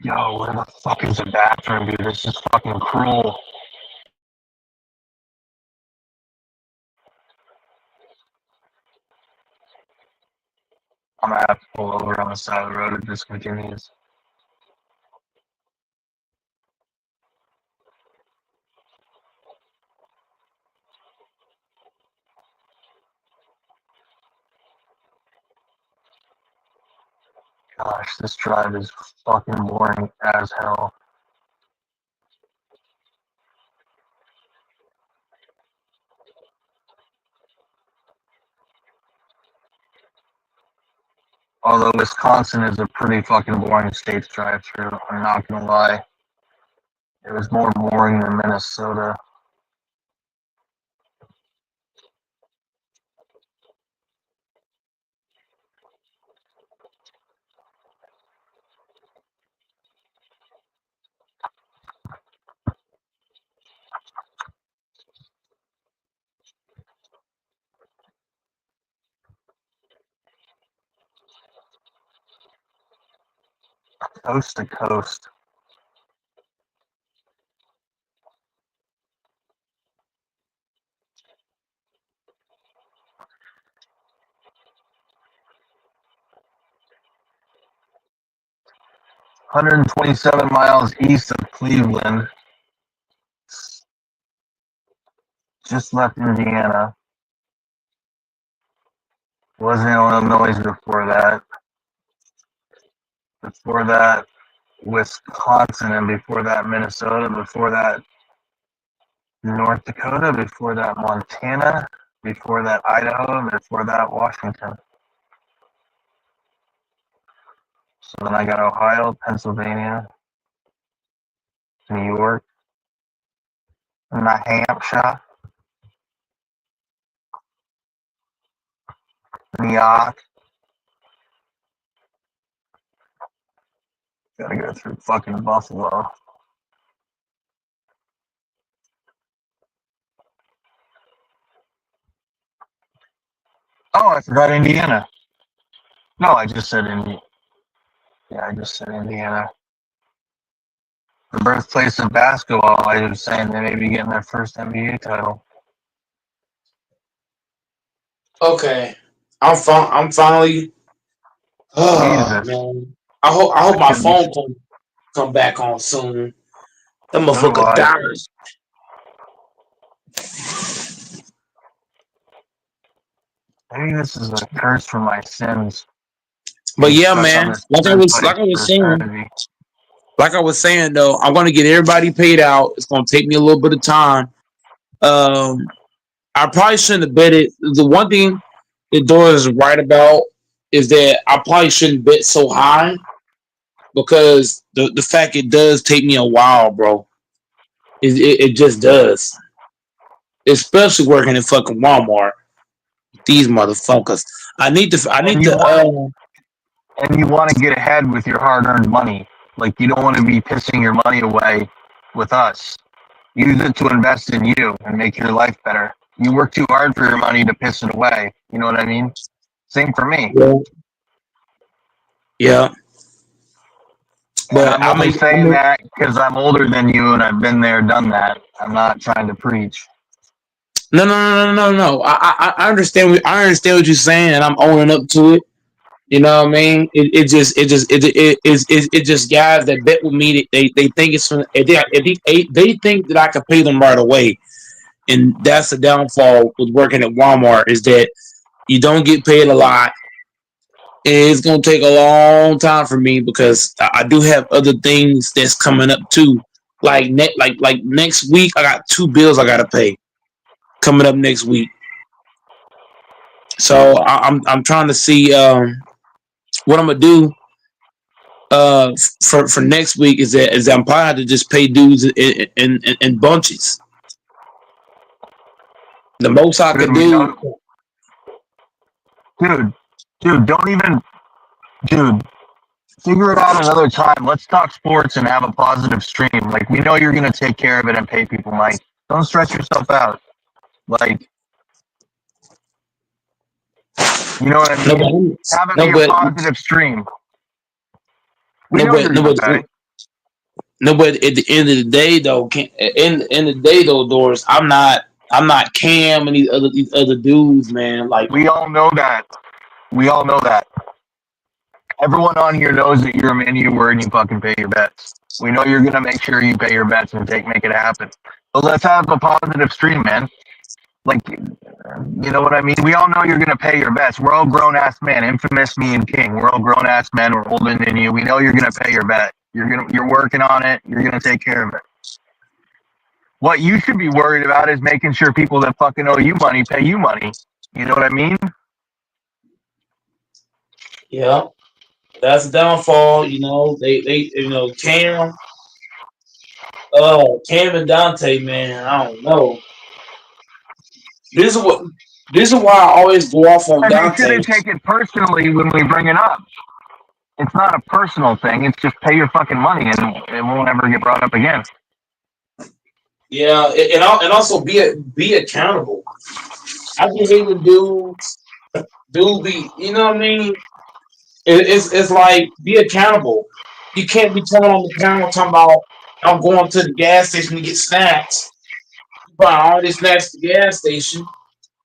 Yo, where the fuck is the bathroom, dude? This is fucking cruel. pull over on the side of the road, it just continues. Gosh, this drive is fucking boring as hell. Although Wisconsin is a pretty fucking boring state to drive through, I'm not gonna lie. It was more boring than Minnesota. Coast to coast. (127 miles east of Cleveland). Just left Indiana. Was in Illinois before that. Before that, Wisconsin, and before that, Minnesota. Before that, North Dakota. Before that, Montana. Before that, Idaho. And before that, Washington. So then I got Ohio, Pennsylvania, New York, New Hampshire, New York. Gotta go through fucking Buffalo. Oh, I forgot Indiana. No, I just said Indiana. Yeah, I just said Indiana. The birthplace of basketball. I was saying they may be getting their first NBA title. Okay, I'm finally. Oh Jesus. man, I hope my phone come back on soon. That motherfucker dies. Maybe this is a curse for my sins. But yeah, man, like I was saying though, I'm gonna get everybody paid out. It's gonna take me a little bit of time. I probably shouldn't have bet it. The one thing that Doris is right about is that I probably shouldn't bet so high because the fact it does take me a while, bro. It just does. Especially working at fucking Walmart. These motherfuckers. And you want to get ahead with your hard-earned money. Like, you don't want to be pissing your money away with us. Use it to invest in you and make your life better. You work too hard for your money to piss it away. You know what I mean? Same for me. Yeah. But I'm only saying that because I'm older than you and I've been there, done that. I'm not trying to preach. No. I understand. I understand what you're saying, and I'm owning up to it. You know what I mean? It just guys that bet with me. They think it's from they think that I can pay them right away, and that's the downfall with working at Walmart is that you don't get paid a lot. It's gonna take a long time for me because I do have other things that's coming up too. Like next week, I got 2 bills I gotta pay coming up next week. So I'm trying to see what I'm gonna do for next week is that I'm probably have to just pay dues in bunches. The most I could do, dude, don't even, figure it out another time. Let's talk sports and have a positive stream. Like, we know you're gonna take care of it and pay people, Mike. Don't stress yourself out. Like, you know what I mean? Have it be a positive stream. But at the end of the day, though, Doris, I'm not Cam and these other dudes, man. Like we all know that. Everyone on here knows that you're a man of your word and you fucking pay your bets. We know you're gonna make sure you pay your bets and make it happen. But let's have a positive stream, man. Like, you know what I mean? We all know you're gonna pay your bets. We're all grown ass men. Infamous me and King. We're all grown ass men. We're older than you. We know you're gonna pay your bet. You're working on it. You're gonna take care of it. What you should be worried about is making sure people that fucking owe you money pay you money. You know what I mean? Yeah, that's a downfall. You know, they Cam and Dante, man, I don't know. This is why I always go off on And Dante. they shouldn't take it personally when we bring it up. It's not a personal thing. It's just pay your fucking money, and it won't ever get brought up again. Yeah, and also be accountable. I can hate when dudes be, you know what I mean? It's like, be accountable. You can't be telling on the camera talking about, I'm going to the gas station to get snacks. You buy all these snacks at the gas station,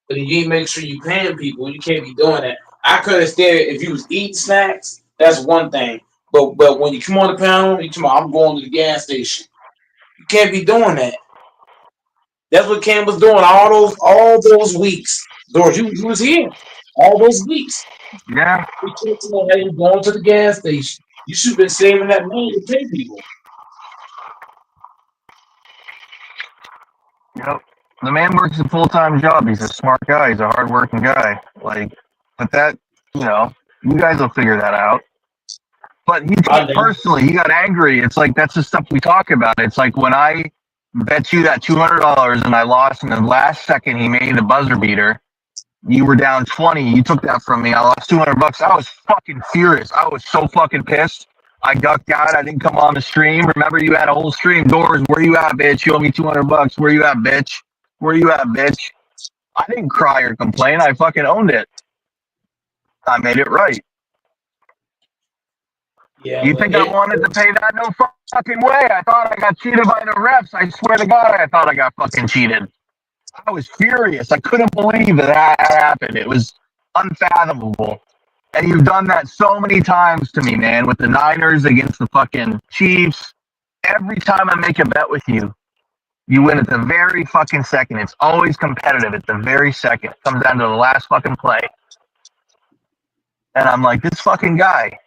but you ain't make sure you paying people. You can't be doing that. I could understand if you was eating snacks, that's one thing. But when you come on the panel, you come on, I'm going to the gas station. You can't be doing that. That's what Cam was doing all those weeks. George, you was here all those weeks. Yeah. We talked about how you going to the gas station. You should have been saving that money to pay people. Yep. The man works a full-time job. He's a smart guy. He's a hard-working guy. Like, but that, you know, you guys will figure that out. But he got angry. It's like, that's the stuff we talk about. It's like when I bet you that $200 and I lost in the last second, he made the buzzer beater. You were down 20. You took that from me. I lost $200. I was fucking furious. I was so fucking pissed. I ducked out. I didn't come on the stream. Remember, you had a whole stream. Doors, where you at, bitch? You owe me $200. Where you at, bitch? Where you at, bitch? I didn't cry or complain. I fucking owned it. I made it right. Yeah, you think I wanted to pay that? No fucking way. I thought I got cheated by the refs. I swear to God, I thought I got fucking cheated. I was furious. I couldn't believe that happened. It was unfathomable. And you've done that so many times to me, man, with the Niners against the fucking Chiefs. Every time I make a bet with you, you win at the very fucking second. It's always competitive at the very second. It comes down to the last fucking play. And I'm like, this fucking guy.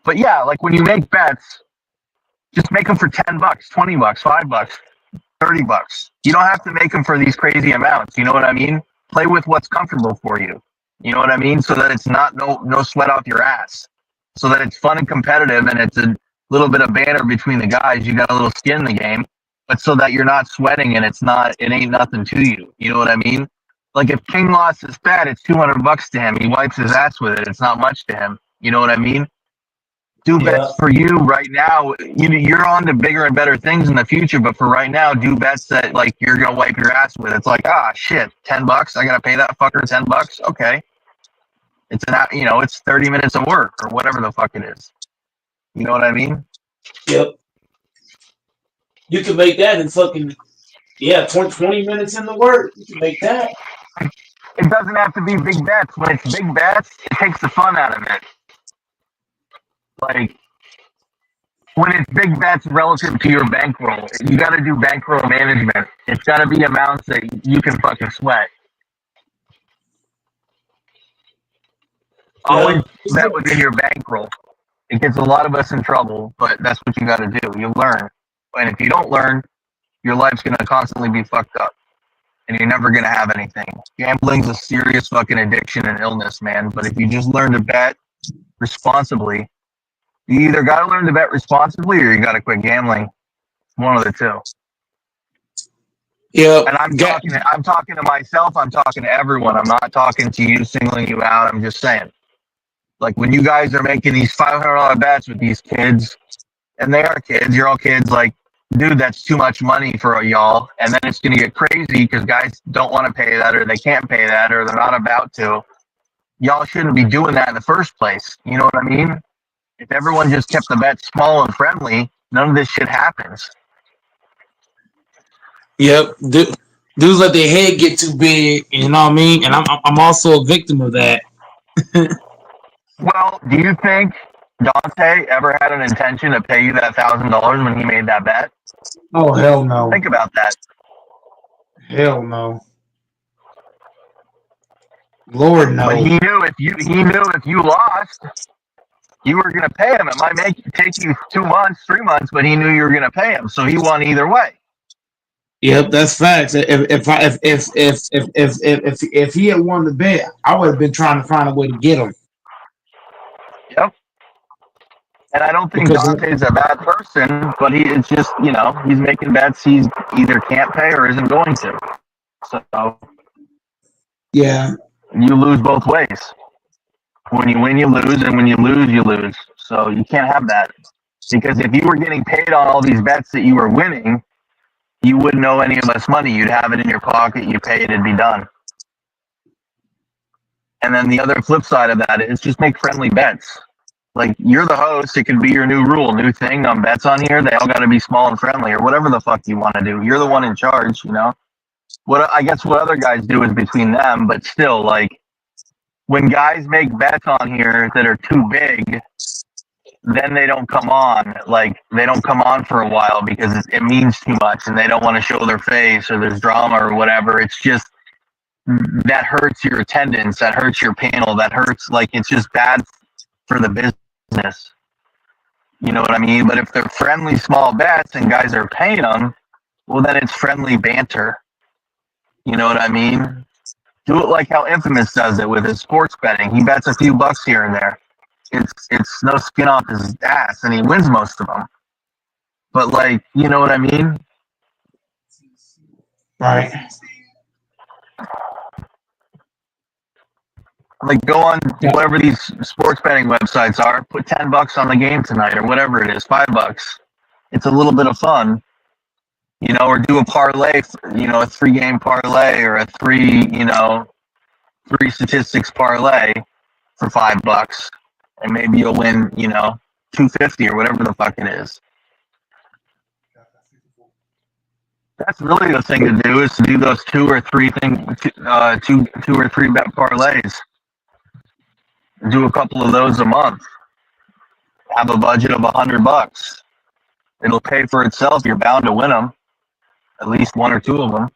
But yeah, like when you make bets, just make them for $10, $20, $5, $30. You don't have to make them for these crazy amounts. You know what I mean? Play with what's comfortable for you. You know what I mean? So that it's not no sweat off your ass. So that it's fun and competitive and it's a little bit of banter between the guys. You got a little skin in the game, but so that you're not sweating and it ain't nothing to you. You know what I mean? Like if King lost his bet, it's $200 to him. He wipes his ass with it. It's not much to him. You know what I mean? Do bets for you right now. You're on to bigger and better things in the future, but for right now, do bets that like you're gonna wipe your ass with. It's like, shit, $10. I gotta pay that fucker $10. Okay, it's it's 30 minutes of work or whatever the fuck it is. You know what I mean? Yep. You can make that in fucking 20 minutes in the work. You can make that. It doesn't have to be big bets. When it's big bets, it takes the fun out of it. Like, when it's big bets relative to your bankroll, you got to do bankroll management. It's got to be amounts that you can fucking sweat. Always bet within your bankroll. It gets a lot of us in trouble, but that's what you got to do. You learn. And if you don't learn, your life's going to constantly be fucked up. And you're never going to have anything. Gambling's a serious fucking addiction and illness, man. But if you just learn to bet responsibly, you either got to learn to bet responsibly or you got to quit gambling. One of the two. Yeah. And I'm talking to myself. I'm talking to everyone. I'm not talking to you, singling you out. I'm just saying. Like when you guys are making these $500 bets with these kids, and they are kids, you're all kids, like, dude, that's too much money for y'all. And then it's going to get crazy because guys don't want to pay that or they can't pay that or they're not about to. Y'all shouldn't be doing that in the first place. You know what I mean? If everyone just kept the bet small and friendly, none of this shit happens. Yep. Dudes let their head get too big, you know what I mean? And I'm also a victim of that. Well, do you think Dante ever had an intention to pay you that $1,000 when he made that bet? Oh hell no. Think about that. Hell no. Lord no. But he knew if you lost, you were gonna pay him. It might take you 2 months, 3 months, but he knew you were gonna pay him, so he won either way. Yep, that's facts. If he had won the bet, I would have been trying to find a way to get him. Yep. And I don't think Because Dante's a bad person, but it's just, he's making bets he's either can't pay or isn't going to. So yeah, you lose both ways. When you win, you lose, and when you lose, you lose. So you can't have that. Because if you were getting paid on all these bets that you were winning, you wouldn't owe any of us money. You'd have it in your pocket, you pay it, it'd be done. And then the other flip side of that is just make friendly bets. Like, you're the host, it could be your new rule, new thing on bets on here. They all got to be small and friendly, or whatever the fuck you want to do. You're the one in charge, What I guess what other guys do is between them, but still, like, when guys make bets on here that are too big, then they don't come on. Like, they don't come on for a while because it means too much, and they don't want to show their face, or there's drama or whatever. It's just, that hurts your attendance, that hurts your panel, that hurts, like, it's just bad for the business. You know what I mean? But if they're friendly small bets and guys are paying them, well, then it's friendly banter. You know what I mean? Do it like how Infamous does it with his sports betting. He bets a few bucks here and there. It's no skin off his ass, and he wins most of them. But, like, you know what I mean? right. Like, go on whatever these sports betting websites are, put $10 on the game tonight, or whatever it is, $5. It's a little bit of fun, or do a parlay, a 3-game parlay, or a three statistics parlay for $5, and maybe you'll win, $250 or whatever the fuck it is. That's really the thing to do, is to do those 2 or 3 bet parlays. Do a couple of those a month. Have a budget of $100. It'll pay for itself. You're bound to win them. At least 1 or 2 of them.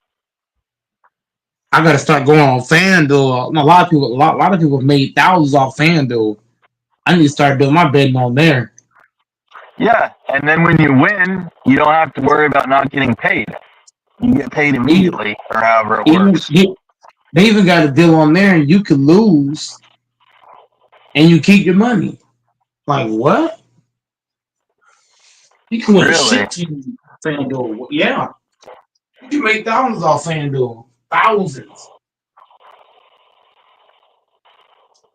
I gotta start going on FanDuel. A lot of people have made thousands off FanDuel. I need to start doing my betting on there. Yeah, and then when you win, you don't have to worry about not getting paid. You get paid immediately, or however it works. They even got a deal on there, and you could lose, and you keep your money. Like, what? You can win Really? shit to FanDuel. Yeah. You can make thousands off FanDuel. Thousands.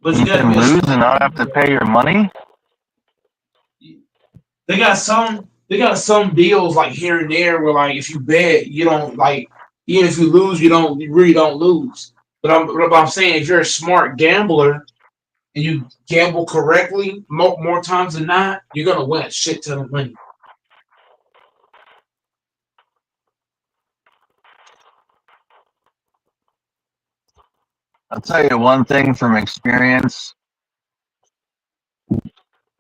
But You can lose and not have to pay your money? They got some deals like here and there where, like, if you bet, you don't, like, even if you lose, you really don't lose. But I'm saying, if you're a smart gambler and you gamble correctly more times than not, you're gonna win a shit ton of money. I'll tell you one thing from experience.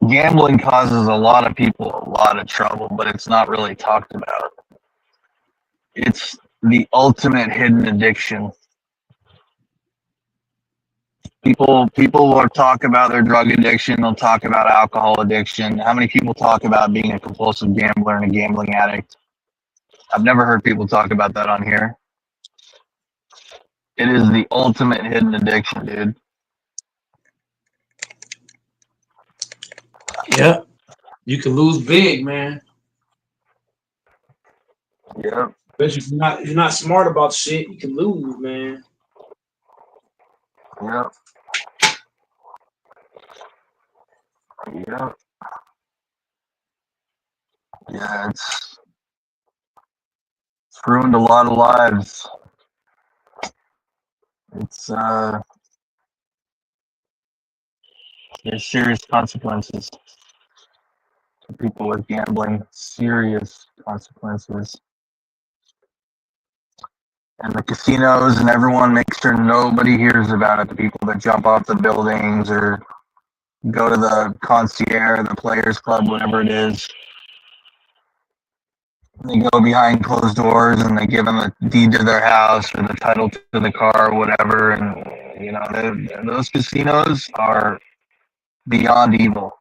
Gambling causes a lot of people a lot of trouble, but it's not really talked about. It's the ultimate hidden addiction. People will talk about their drug addiction. They'll talk about alcohol addiction. How many people talk about being a compulsive gambler and a gambling addict? I've never heard people talk about that on here. It is the ultimate hidden addiction, dude. Yeah. You can lose big, man. Yeah. But if you're not smart about shit, you can lose, man. Yeah. Yeah. Yeah, it's ruined a lot of lives. It's there's serious consequences to people with gambling. Serious consequences. And the casinos and everyone makes sure nobody hears about it. The people that jump off the buildings or go to the concierge, the players club, whatever it is. They go behind closed doors and they give them a deed to their house or the title to the car or whatever. And, you know, those casinos are beyond evil.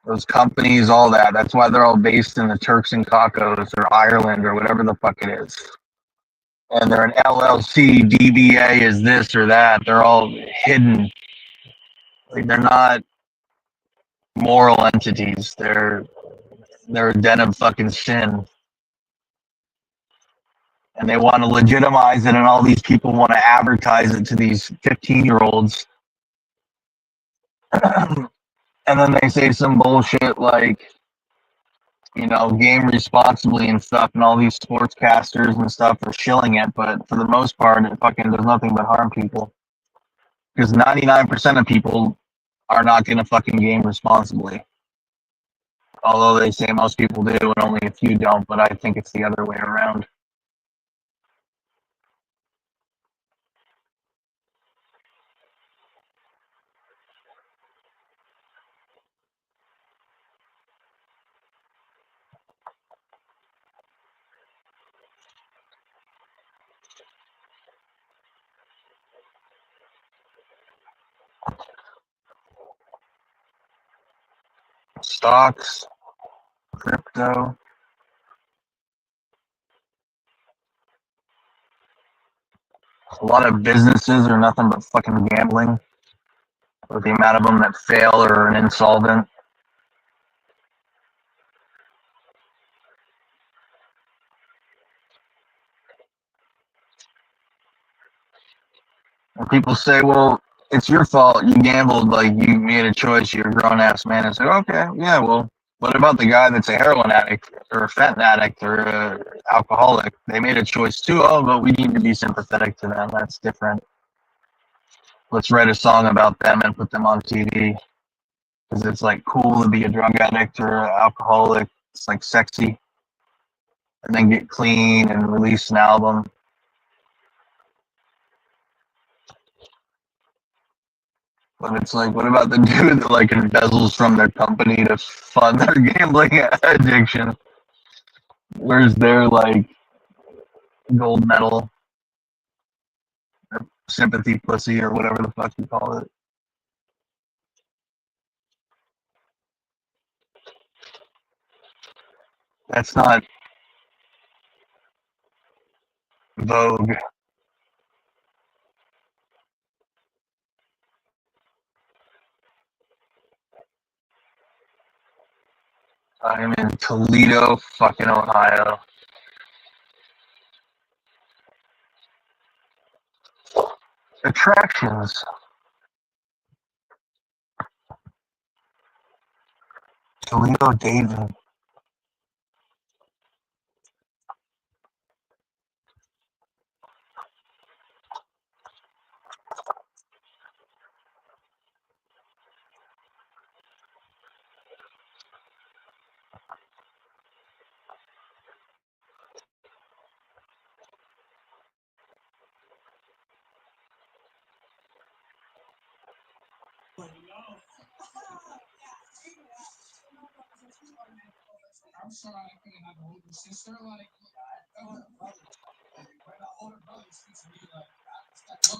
Those companies, all that. That's why they're all based in the Turks and Caicos or Ireland or whatever the fuck it is. And they're an LLC, DBA is this or that. They're all hidden. Like, they're not moral entities. They're a den of fucking sin. And they want to legitimize it, and all these people want to advertise it to these 15-year-olds. And then they say some bullshit like, you know, game responsibly and stuff, and all these sportscasters and stuff are shilling it, but for the most part, it fucking does nothing but harm people. Because 99% of people are not going to fucking game responsibly. Although they say most people do, and only a few don't, but I think it's the other way around. Stocks, crypto. A lot of businesses are nothing but fucking gambling. With the amount of them that fail or are insolvent. And people say, well, it's your fault. You gambled, like you made a choice. You're a grown-ass man. And say, okay, yeah, well, what about the guy that's a heroin addict or a fentanyl addict or an alcoholic? They made a choice too. Oh, but we need to be sympathetic to them. That's different. Let's write a song about them and put them on TV. Because it's like cool to be a drug addict or an alcoholic. It's like sexy. And then get clean and release an album. But it's like, what about the dude that like embezzles from their company to fund their gambling addiction? Where's their like gold medal, or sympathy pussy, or whatever the fuck you call it? That's not Vogue. I'm in Toledo, fucking Ohio. Attractions. Toledo, Dayton.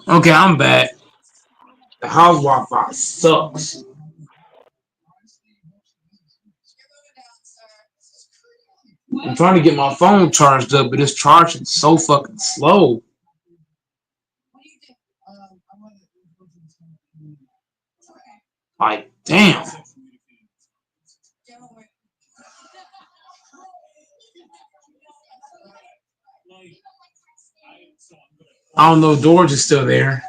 Okay, I'm back. The house Wi-Fi sucks. I'm trying to get my phone charged up, but it's charging so fucking slow. Like, damn. I don't know if George is still there.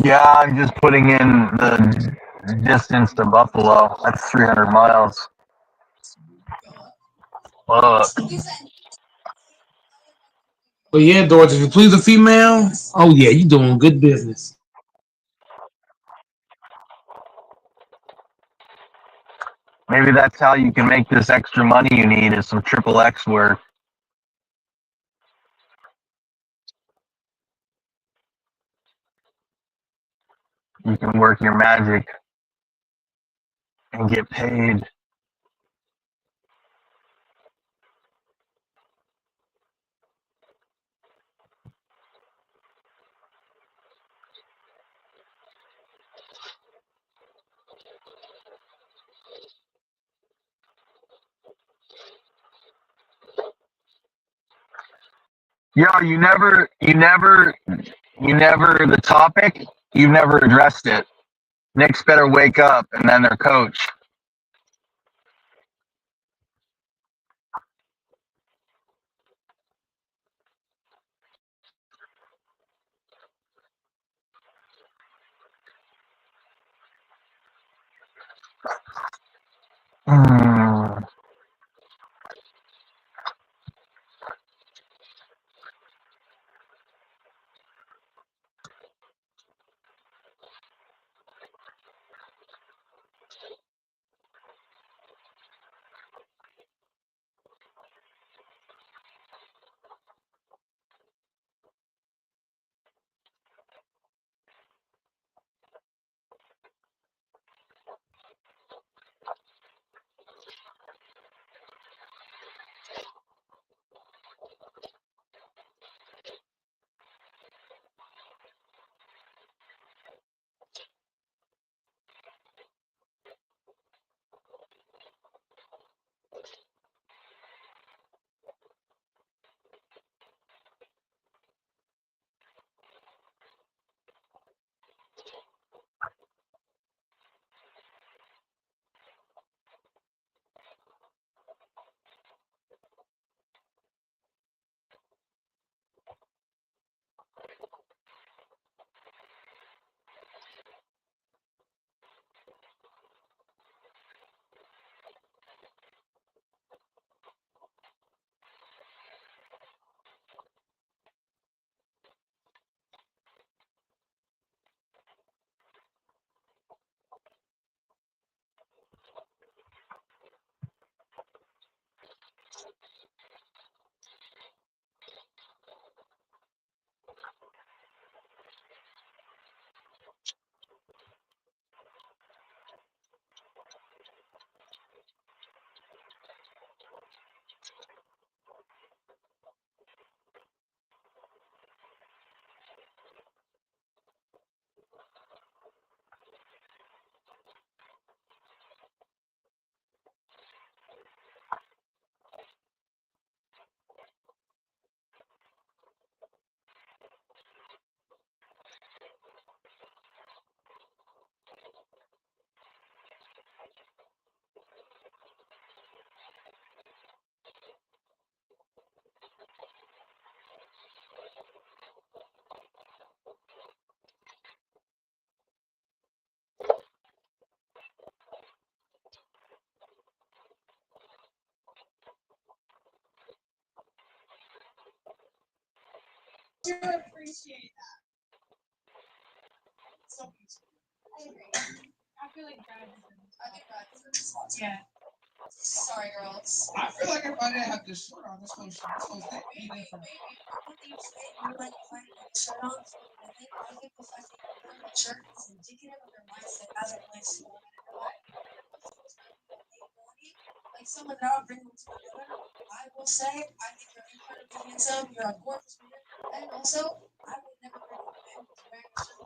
Yeah, I'm just putting in the distance to Buffalo. That's 300 miles. Fuck. But yeah, George, if you please a female, oh yeah, you doing good business. Maybe that's how you can make this extra money you need is some XXX work. You can work your magic and get paid. Yo, you never the topic, you've never addressed it. Knicks better wake up, and then their coach. Hmm.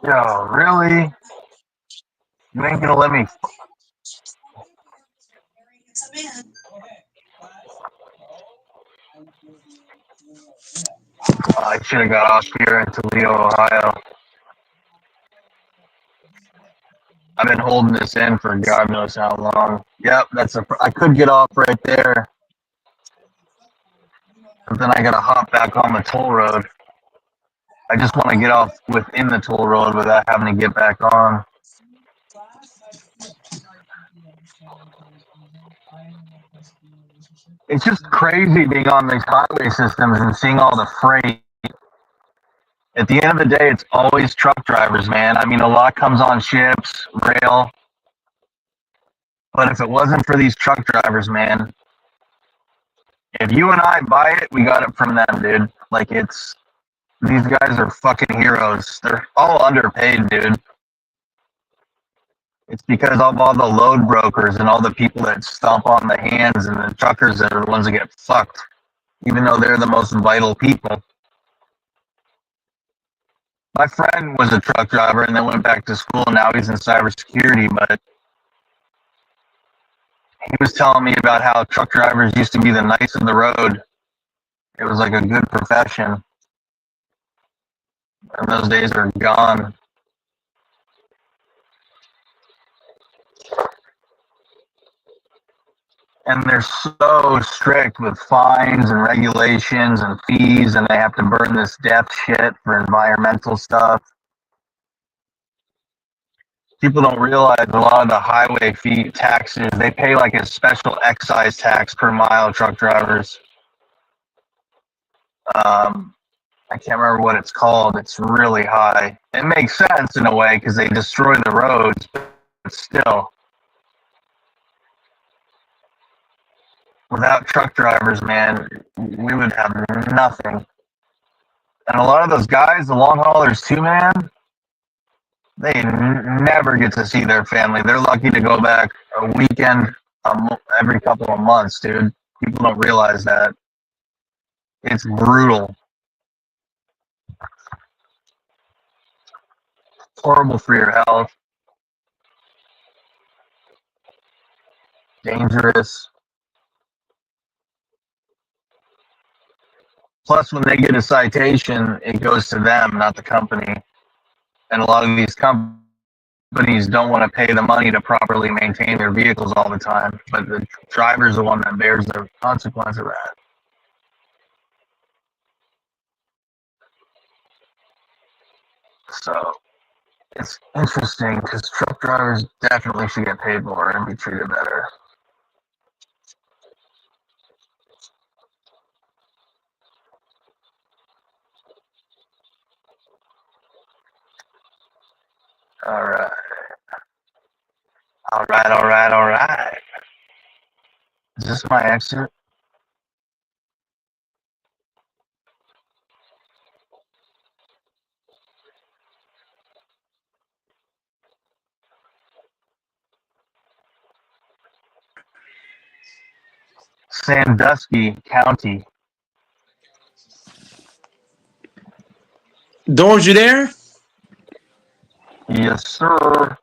Yo, really? You ain't gonna let me. I should have got off here in Toledo, Ohio. I've been holding this in for God knows how long. Yep, I could get off right there, but then I gotta hop back on the toll road. I just want to get off within the toll road without having to get back on. It's just crazy being on these highway systems and seeing all the freight. At the end of the day, it's always truck drivers, man. I mean, a lot comes on ships, rail. But if it wasn't for these truck drivers, man, if you and I buy it, we got it from them, dude. Like, these guys are fucking heroes. They're all underpaid, dude. It's because of all the load brokers and all the people that stomp on the hands and the truckers that are the ones that get fucked, even though they're the most vital people. My friend was a truck driver and then went back to school, and now he's in cybersecurity, but he was telling me about how truck drivers used to be the knights of the road. It was like a good profession. And those days are gone. And they're so strict with fines and regulations and fees, and they have to burn this death shit for environmental stuff. People don't realize a lot of the highway fee taxes, they pay like a special excise tax per mile, truck drivers. I can't remember what it's called. It's really high. It makes sense in a way because they destroy the roads, but still. Without truck drivers, man, we would have nothing. And a lot of those guys, the long haulers too, man, they never get to see their family. They're lucky to go back a weekend every couple of months, dude. People don't realize that. It's brutal. Horrible for your health. Dangerous. Plus, when they get a citation, it goes to them, not the company. And a lot of these companies don't want to pay the money to properly maintain their vehicles all the time. But the driver's the one that bears the consequence of that. So, it's interesting because truck drivers definitely should get paid more and be treated better. All right. All right, all right, all right. Is this my exit? Sandusky County. Doors, you there? Yes, sir.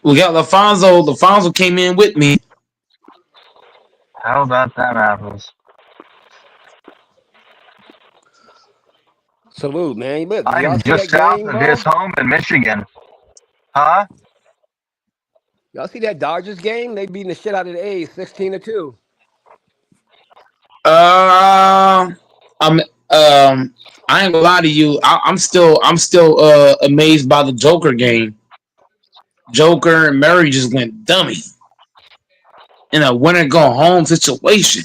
We got LaFonso. LaFonso came in with me. How about them apples? Salute, man. Look, I'm y'all see just that south game, of bro? his home in Michigan. Huh? Y'all see that Dodgers game? They beating the shit out of the A's, 16-2. I ain't gonna lie to you. I'm still amazed by the Joker game. Joker and Murray just went dummy in a winner go home situation.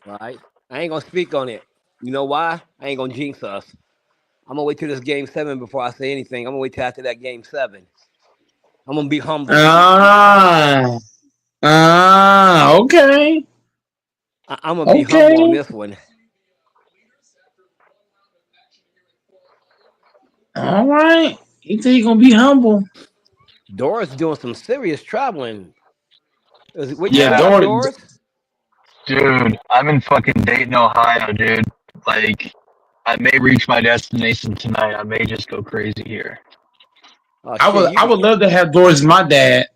All right. I ain't gonna speak on it. You know why? I ain't gonna jinx us. I'm gonna wait till this game 7 before I say anything. I'm gonna wait till after that game 7. I'm gonna be humble. Okay. I'm gonna be humble on this one. All right. You think you're gonna be humble? Doris doing some serious traveling. Where you Yeah, from, Doris? Dude, I'm in fucking Dayton, Ohio, dude. Like, I may reach my destination tonight. I may just go crazy here. Oh, I would love to have Doris as my dad.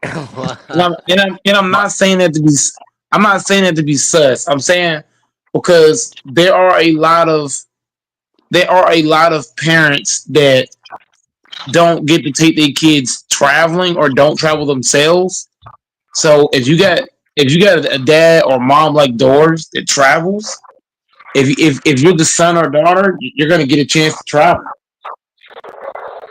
and I'm not saying that to be. I'm not saying that to be sus. I'm saying because there are a lot of parents that don't get to take their kids traveling or don't travel themselves. So if you got a dad or mom like Doris that travels, if you're the son or daughter, you're gonna get a chance to travel.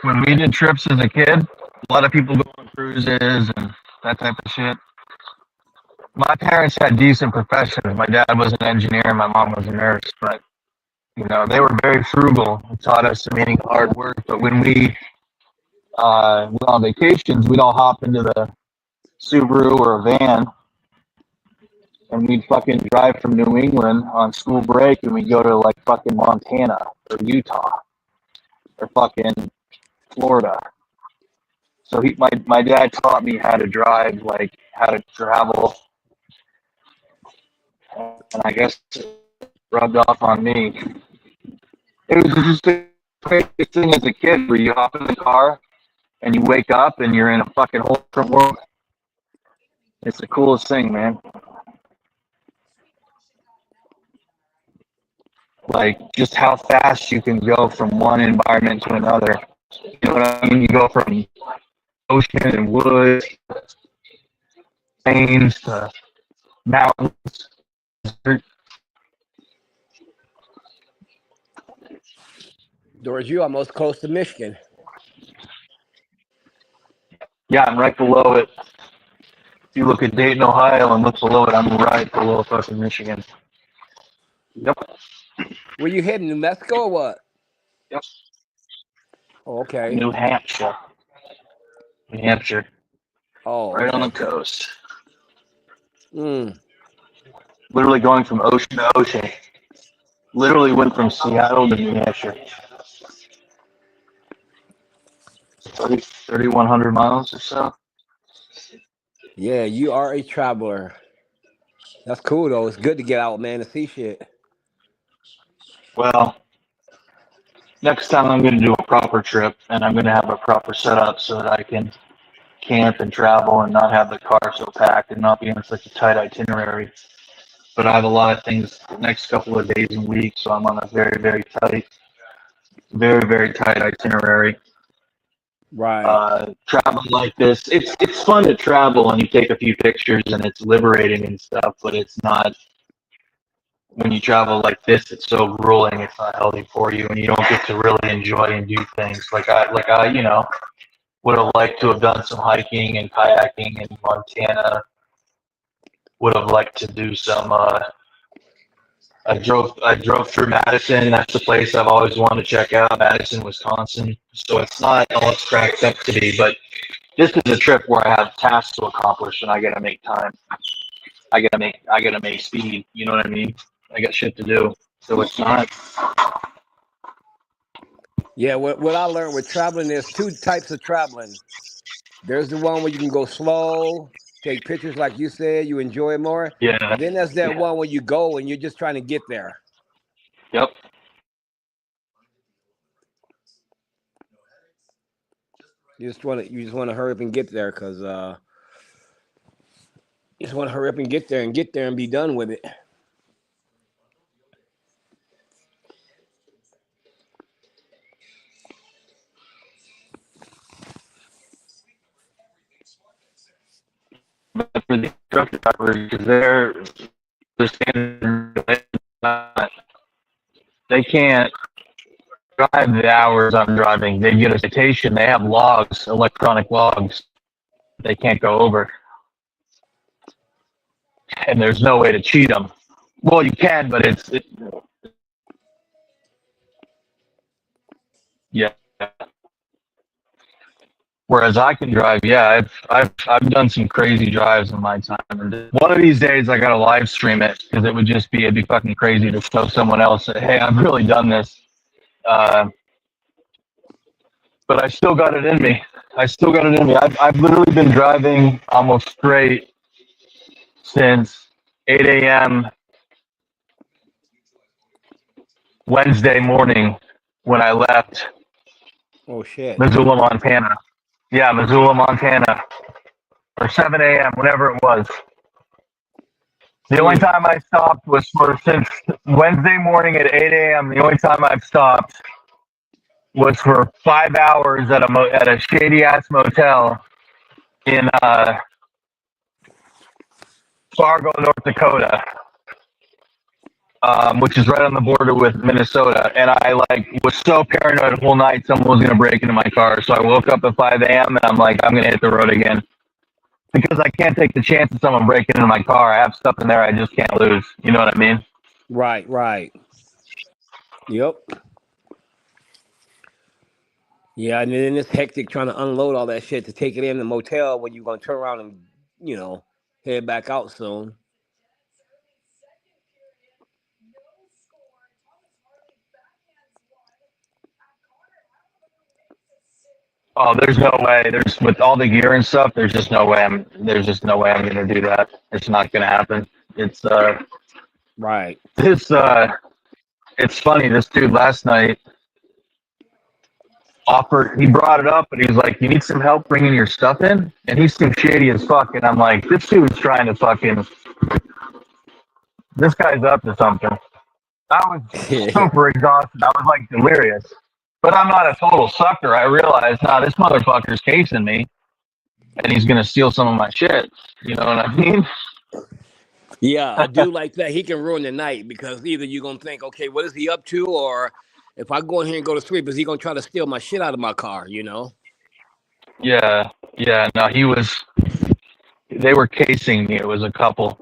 When we did trips as a kid, a lot of people go on cruises and that type of shit. My parents had decent professions. My dad was an engineer and my mom was a nurse, but you know, they were very frugal and taught us meaning hard work. But when we on vacations, we'd all hop into the Subaru or a van, and we'd fucking drive from New England on school break, and we'd go to like fucking Montana or Utah or fucking Florida. So my dad taught me how to drive, like how to travel, and I guess it rubbed off on me. It was just the craziest thing as a kid, where you hop in the car and you wake up and you're in a fucking whole different world. It's the coolest thing, man. Like just how fast you can go from one environment to another. You know what I mean? You go from ocean and woods, plains to mountains. George, you almost close to Michigan. Yeah, I'm right below it. If you look at Dayton, Ohio, and look below it, I'm right below fucking Michigan. Yep. Were you heading New Mexico or what? Yep. Oh, okay. New Hampshire. New Hampshire. Oh, right okay. on the coast. Mm. Literally going from ocean to ocean. Literally went from Seattle to New Hampshire. 3,100 miles or so. Yeah, you are a traveler. That's cool though. It's good to get out, man, to see shit. Well, next time I'm going to do a proper trip, and I'm going to have a proper setup so that I can camp and travel and not have the car so packed and not be on such a tight itinerary. But I have a lot of things the next couple of days and weeks, so I'm on a very, very tight itinerary. Right. Traveling like this, it's fun to travel and you take a few pictures and it's liberating and stuff, but it's not. When you travel like this, it's so grueling. It's not healthy for you, and you don't get to really enjoy and do things like I would have liked to have done some hiking and kayaking in Montana. Would have liked to do some. I drove through Madison. That's the place I've always wanted to check out, Madison, Wisconsin. So it's not all it's cracked up to be, but this is a trip where I have tasks to accomplish, and I gotta make time. I gotta make speed. You know what I mean? I got shit to do. So it's not. Yeah, what I learned with traveling, there's two types of traveling. There's the one where you can go slow, take pictures like you said, you enjoy it more. Yeah. And then there's that one where you go and you're just trying to get there. Yep. You just want to hurry up and get there because you just want to hurry up and get there and be done with it. For the truck drivers, because they're standing, they can't drive the hours I'm driving. They get a citation. They have logs, electronic logs. They can't go over, and there's no way to cheat them. Well, you can, but yeah. Whereas I can drive, yeah, I've done some crazy drives in my time. And one of these days, I gotta live stream it because it'd be fucking crazy to show someone else that, hey, I've really done this. But I still got it in me. I've literally been driving almost straight since 8 a.m. Wednesday morning when I left. Oh shit. Missoula, Montana. Yeah, Missoula, Montana. Or 7 a.m., whatever it was. The only time I stopped was since Wednesday morning at 8 a.m., the only time I've stopped was for 5 hours at a shady-ass motel in Fargo, North Dakota, which is right on the border with Minnesota. And I was so paranoid the whole night someone was gonna break into my car. So I woke up at 5 a.m. and I'm like, I'm gonna hit the road again because I can't take the chance of someone breaking into my car. I have stuff in there I just can't lose. You know what I mean? Right. Yep. Yeah, and then it's hectic trying to unload all that shit to take it in the motel when you're gonna turn around and head back out soon. Oh, there's no way. There's with all the gear and stuff. There's just no way. There's just no way I'm gonna do that. It's not gonna happen. It's Right. this It's funny. This dude last night offered. He brought it up, but he was like, "You need some help bringing your stuff in," and he seemed shady as fuck. And I'm like, "This dude's trying to fucking. This guy's up to something." I was super exhausted. I was like delirious. But I'm not a total sucker. I realized, nah, this motherfucker's casing me, and he's gonna steal some of my shit. You know what I mean? Yeah, a dude like that, he can ruin the night because either you're gonna think, okay, what is he up to, or if I go in here and go to sleep, is he gonna try to steal my shit out of my car? Yeah. No, he was. They were casing me. It was a couple.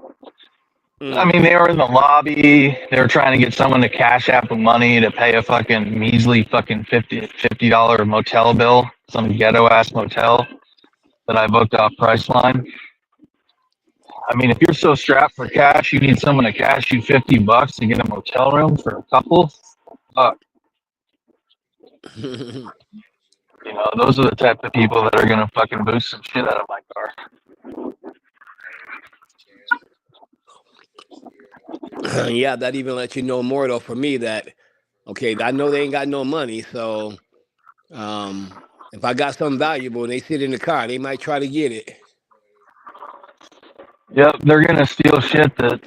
I mean, they were in the lobby. They were trying to get someone to cash app them money to pay a fucking measly fucking $50 motel bill, some ghetto ass motel that I booked off Priceline. I mean, if you're so strapped for cash, you need someone to cash you $50 to get a motel room for a couple. Those are the type of people that are gonna fucking boost some shit out of my car. Yeah, that even lets you know more though for me that, okay, I know they ain't got no money, so if I got something valuable and they sit in the car, they might try to get it. Yep, they're gonna steal shit that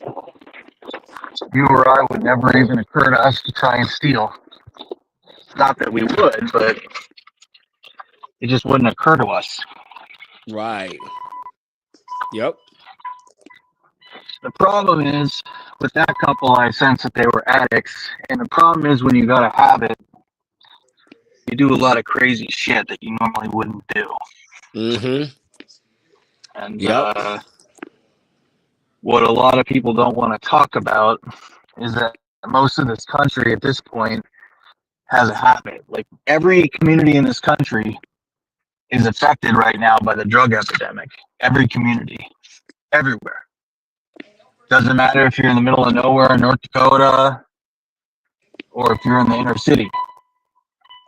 you or I would never even occur to us to try and steal. Not that we would, but it just wouldn't occur to us. Right. Yep. The problem is, with that couple, I sense that they were addicts. And the problem is when you got a habit, you do a lot of crazy shit that you normally wouldn't do. Mm-hmm. And what a lot of people don't want to talk about is that most of this country at this point has a habit. Like every community in this country is affected right now by the drug epidemic. Every community, everywhere. Doesn't matter if you're in the middle of nowhere in North Dakota or if you're in the inner city.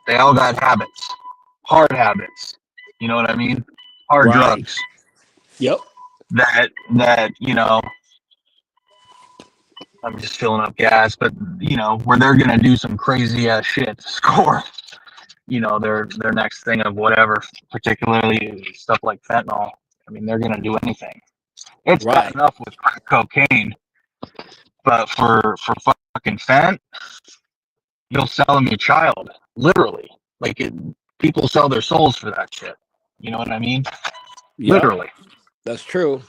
They all got habits, hard habits. You know what I mean? Hard drugs. Yep. That I'm just filling up gas, but where they're gonna do some crazy ass shit to score. Their next thing of whatever, particularly stuff like fentanyl. I mean, they're gonna do anything. It's bad enough with crack cocaine, but for fucking fent, you'll sell them your child, literally. People sell their souls for that shit. You know what I mean? Yep. Literally. That's true.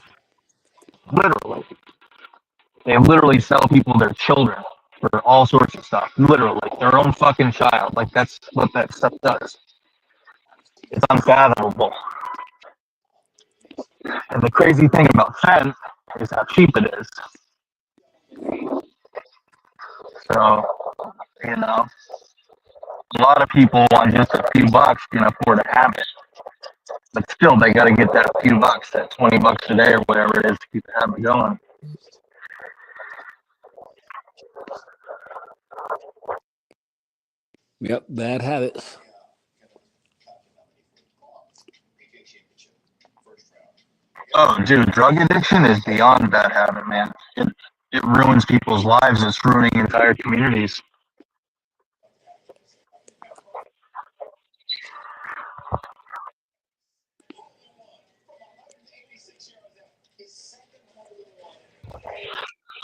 Literally. They literally sell people their children for all sorts of stuff. Literally. Their own fucking child. That's what that stuff does. It's unfathomable. And the crazy thing about fent is how cheap it is. So, a lot of people on just a few bucks can afford a habit. But still, they got to get that few bucks, that $20 a day or whatever it is to keep the habit going. Yep, bad habits. Oh, dude, drug addiction is beyond bad habit, man. It ruins people's lives. It's ruining entire communities.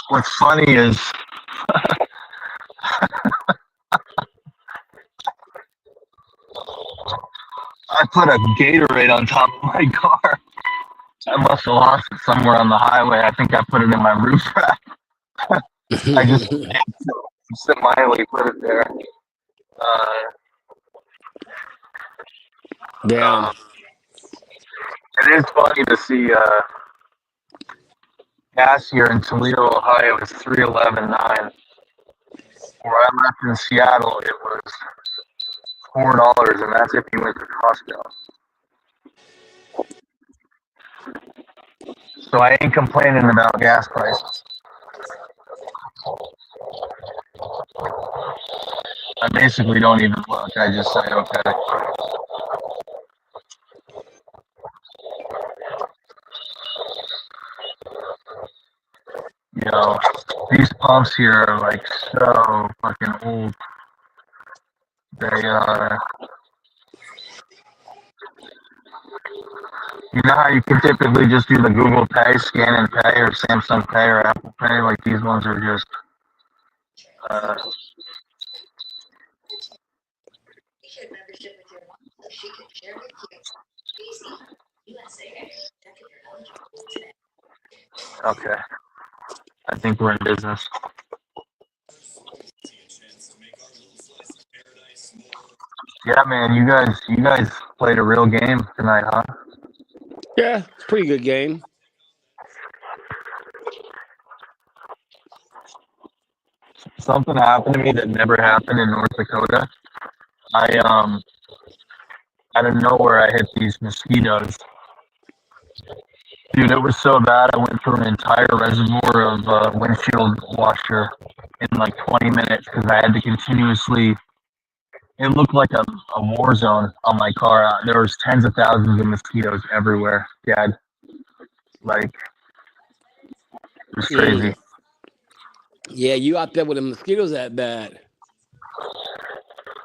What's funny is I put a Gatorade on top of my car. I must have lost it somewhere on the highway. I think I put it in my roof rack. I just semi put it there. Damn. It is funny to see gas here in Toledo, Ohio is $3.11.9. Where I left in Seattle, it was $4, and that's if you went to Costco. So I ain't complaining about gas prices. I basically don't even look. I just say, okay. You know, these pumps here are like so fucking old. They you know how you can typically just do the Google Pay, scan and pay, or Samsung Pay, or Apple Pay? Like these ones are just okay. I think we're in business. Yeah, man, you guys played a real game tonight, huh? Yeah, it's a pretty good game. Something happened to me that never happened in North Dakota. Out of nowhere, I hit these mosquitoes. Dude, it was so bad. I went through an entire reservoir of windshield washer in like 20 minutes because I had to continuously. It looked like a war zone on my car. There was tens of thousands of mosquitoes everywhere, Dad. Like, it was crazy. Yeah, you out there with the mosquitoes that bad.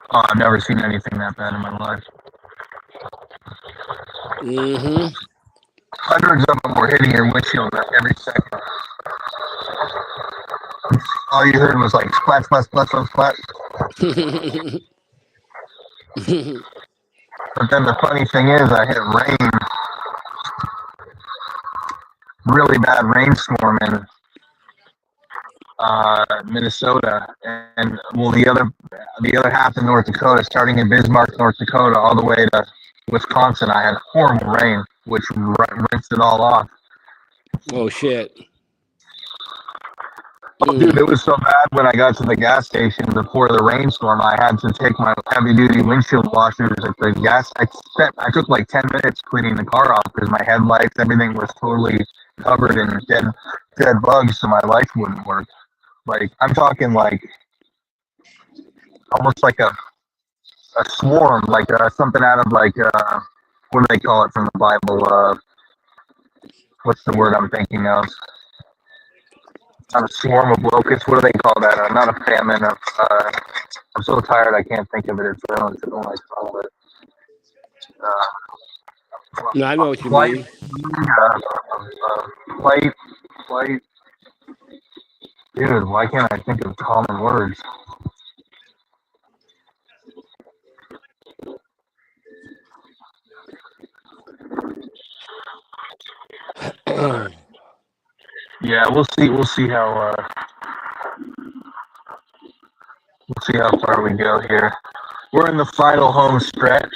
Oh, I've never seen anything that bad in my life. Mm-hmm. Hundreds of them were hitting your windshield every second. All you heard was like splat, splat, splat, splat, splat. But then the funny thing is, I hit rain, really bad rainstorm in Minnesota, and well, the other half of North Dakota, starting in Bismarck, North Dakota, all the way to Wisconsin, I had horrible rain, which rinsed it all off. Oh shit! Dude, it was so bad when I got to the gas station before the rainstorm. I had to take my heavy-duty windshield washers at the gas. I took like 10 minutes cleaning the car off because my headlights, everything was totally covered in dead bugs, so my lights wouldn't work. Like, I'm talking like almost like a swarm, like something out of like what do they call it from the Bible? What's the word I'm thinking of? Not a swarm of locusts. What do they call that? Not a famine. I'm so tired I can't think of it. It's really call it. No, I know what you mean. Flight. Dude, why can't I think of common words? Yeah, we'll see how far we go here. We're in the final home stretch,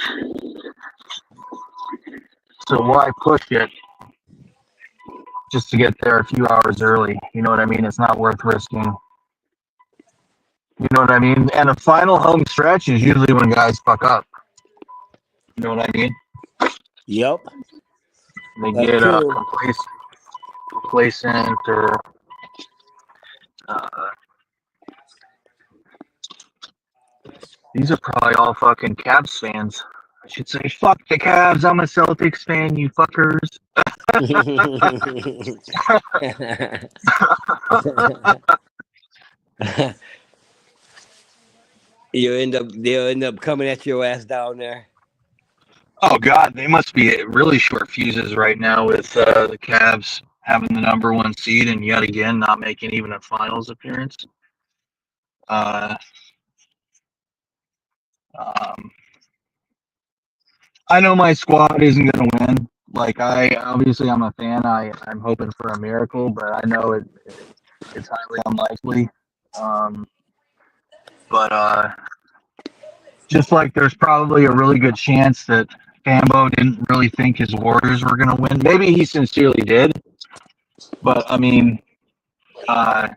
so why push it just to get there a few hours early? You know what I mean? It's not worth risking. You know what I mean? And a final home stretch is usually when guys fuck up. You know what I mean? Yep. They get complacent or these are probably all fucking Cavs fans. I should say, fuck the Cavs. I'm a Celtics fan, you fuckers. They'll end up coming at your ass down there. Oh God, they must be really short fuses right now with the Cavs having the number 1 seed and yet again not making even a finals appearance. I know my squad isn't going to win. Like I'm a fan. I'm hoping for a miracle, but I know it's highly unlikely. But just like there's probably a really good chance that Fambo didn't really think his Warriors were going to win. Maybe he sincerely did, but I mean, I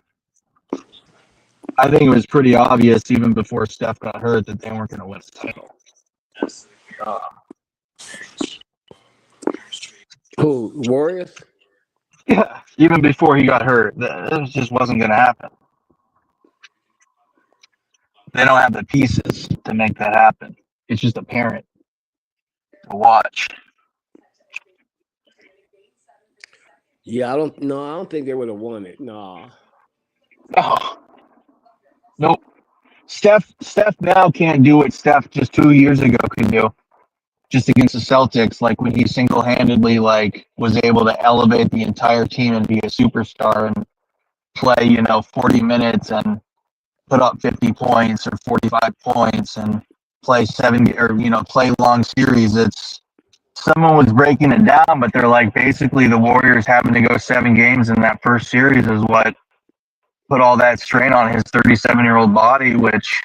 think it was pretty obvious even before Steph got hurt that they weren't going to win the title. Who? Warriors? Yeah, even before he got hurt, it just wasn't going to happen. They don't have the pieces to make that happen. It's just apparent to watch. Yeah, I don't think they would have won it. No. Oh, nope. Steph now can't do what Steph just 2 years ago could do. Just against the Celtics, like when he single-handedly was able to elevate the entire team and be a superstar and play, 40 minutes and put up 50 points or 45 points and play play long series. It's someone was breaking it down, but they're like basically the Warriors having to go 7 games in that first series is what put all that strain on his 37-year-old body, which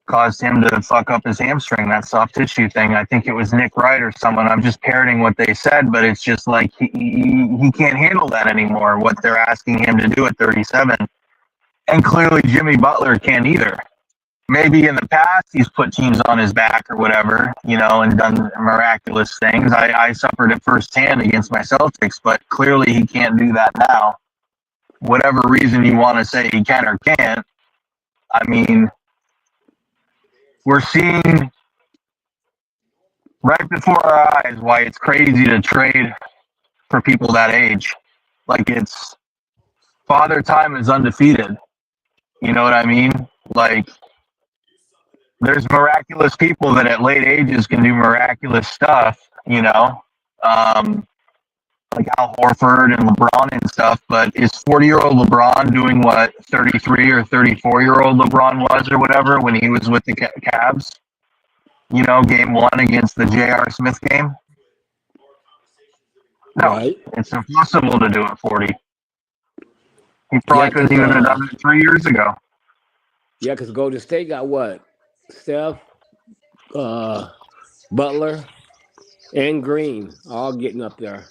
caused him to fuck up his hamstring, that soft tissue thing. I think it was Nick Wright or someone. I'm just parroting what they said, but it's just like he can't handle that anymore, what they're asking him to do at 37. And clearly Jimmy Butler can't either. Maybe in the past he's put teams on his back or whatever, and done miraculous things. I suffered it firsthand against my Celtics, but clearly he can't do that now. Whatever reason you want to say he can or can't, I mean, we're seeing right before our eyes why it's crazy to trade for people that age. Like, it's Father Time is undefeated. You know what I mean? Like, there's miraculous people that at late ages can do miraculous stuff, like Al Horford and LeBron and stuff. But is 40-year-old LeBron doing what 33 or 34-year-old LeBron was or whatever when he was with the Cavs? Game 1 against the J.R. Smith game? No, Right. It's impossible to do at 40. He probably couldn't even have done it 3 years ago. Yeah, because Golden State got what? Steph, Butler, and Green all getting up there.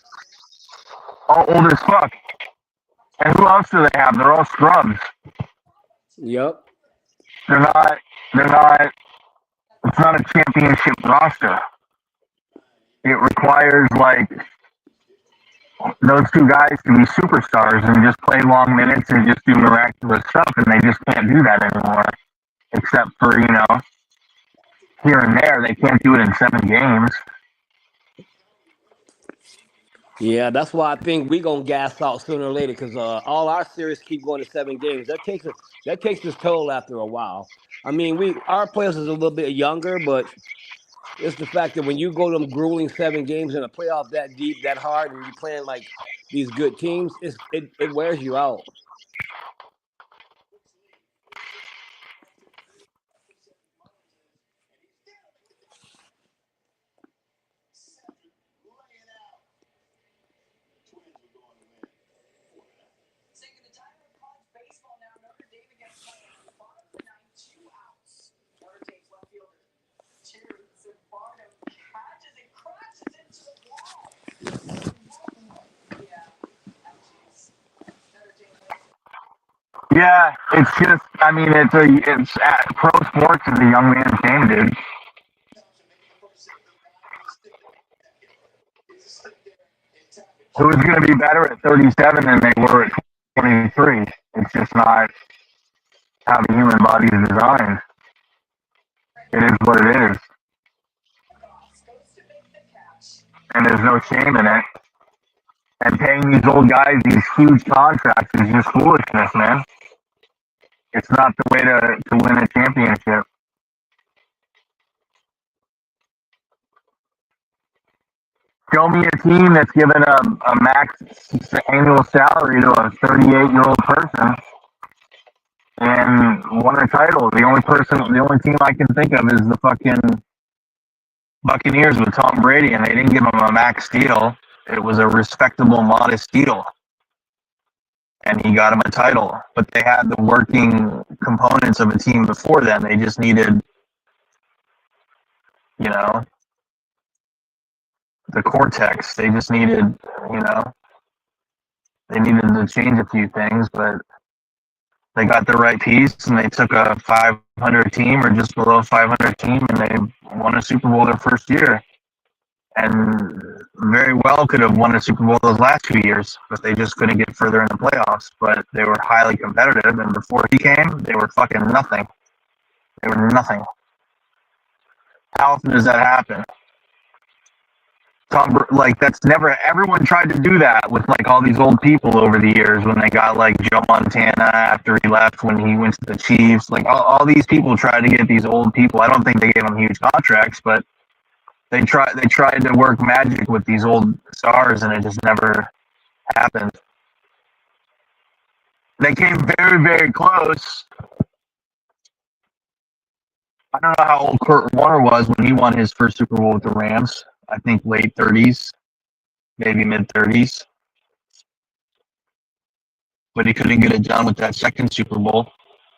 All old as fuck. And who else do they have? They're all scrubs. Yep. They're not, it's not a championship roster. It requires, those two guys to be superstars and just play long minutes and just do miraculous stuff, and they just can't do that anymore. Except for, here and there, they can't do it in 7 games. Yeah, that's why I think we're gonna gas out sooner or later because all our series keep going to 7 games. That takes its toll after a while. I mean, our players is a little bit younger, but it's the fact that when you go to them grueling 7 games in a playoff that deep, that hard, and you're playing like these good teams, it wears you out. Yeah, it's just, I mean, pro sports is a young man's game, dude. Who's going to be better at 37 than they were at 23? It's just not how the human body is designed. It is what it is. And there's no shame in it. And paying these old guys these huge contracts is just foolishness, man. It's not the way to win a championship. Show me a team that's given a max annual salary to a 38-year-old person and won a title. The only team I can think of is the fucking Buccaneers with Tom Brady, and they didn't give him a max deal. It was a respectable, modest deal. And he got him a title. But they had the working components of a team before then. They just needed, the cortex. They just needed, they needed to change a few things, but They got the right piece, and they took a 500 team or just below 500 team, and they won a Super Bowl their first year. And very well could have won a Super Bowl those last 2 years, but they just couldn't get further in the playoffs. But they were highly competitive, and before he came, they were fucking nothing. They were nothing. How often does that happen? Like, that's never, everyone tried to do that with like all these old people over the years when they got like Joe Montana after he left, when he went to the Chiefs. Like all these people tried to get these old people. I don't think they gave them huge contracts, but they tried to work magic with these old stars, and it just never happened. They came very, very close. I don't know how old Kurt Warner was when he won his first Super Bowl with the Rams. I think late 30s, maybe mid 30s. But he couldn't get it done with that second Super Bowl.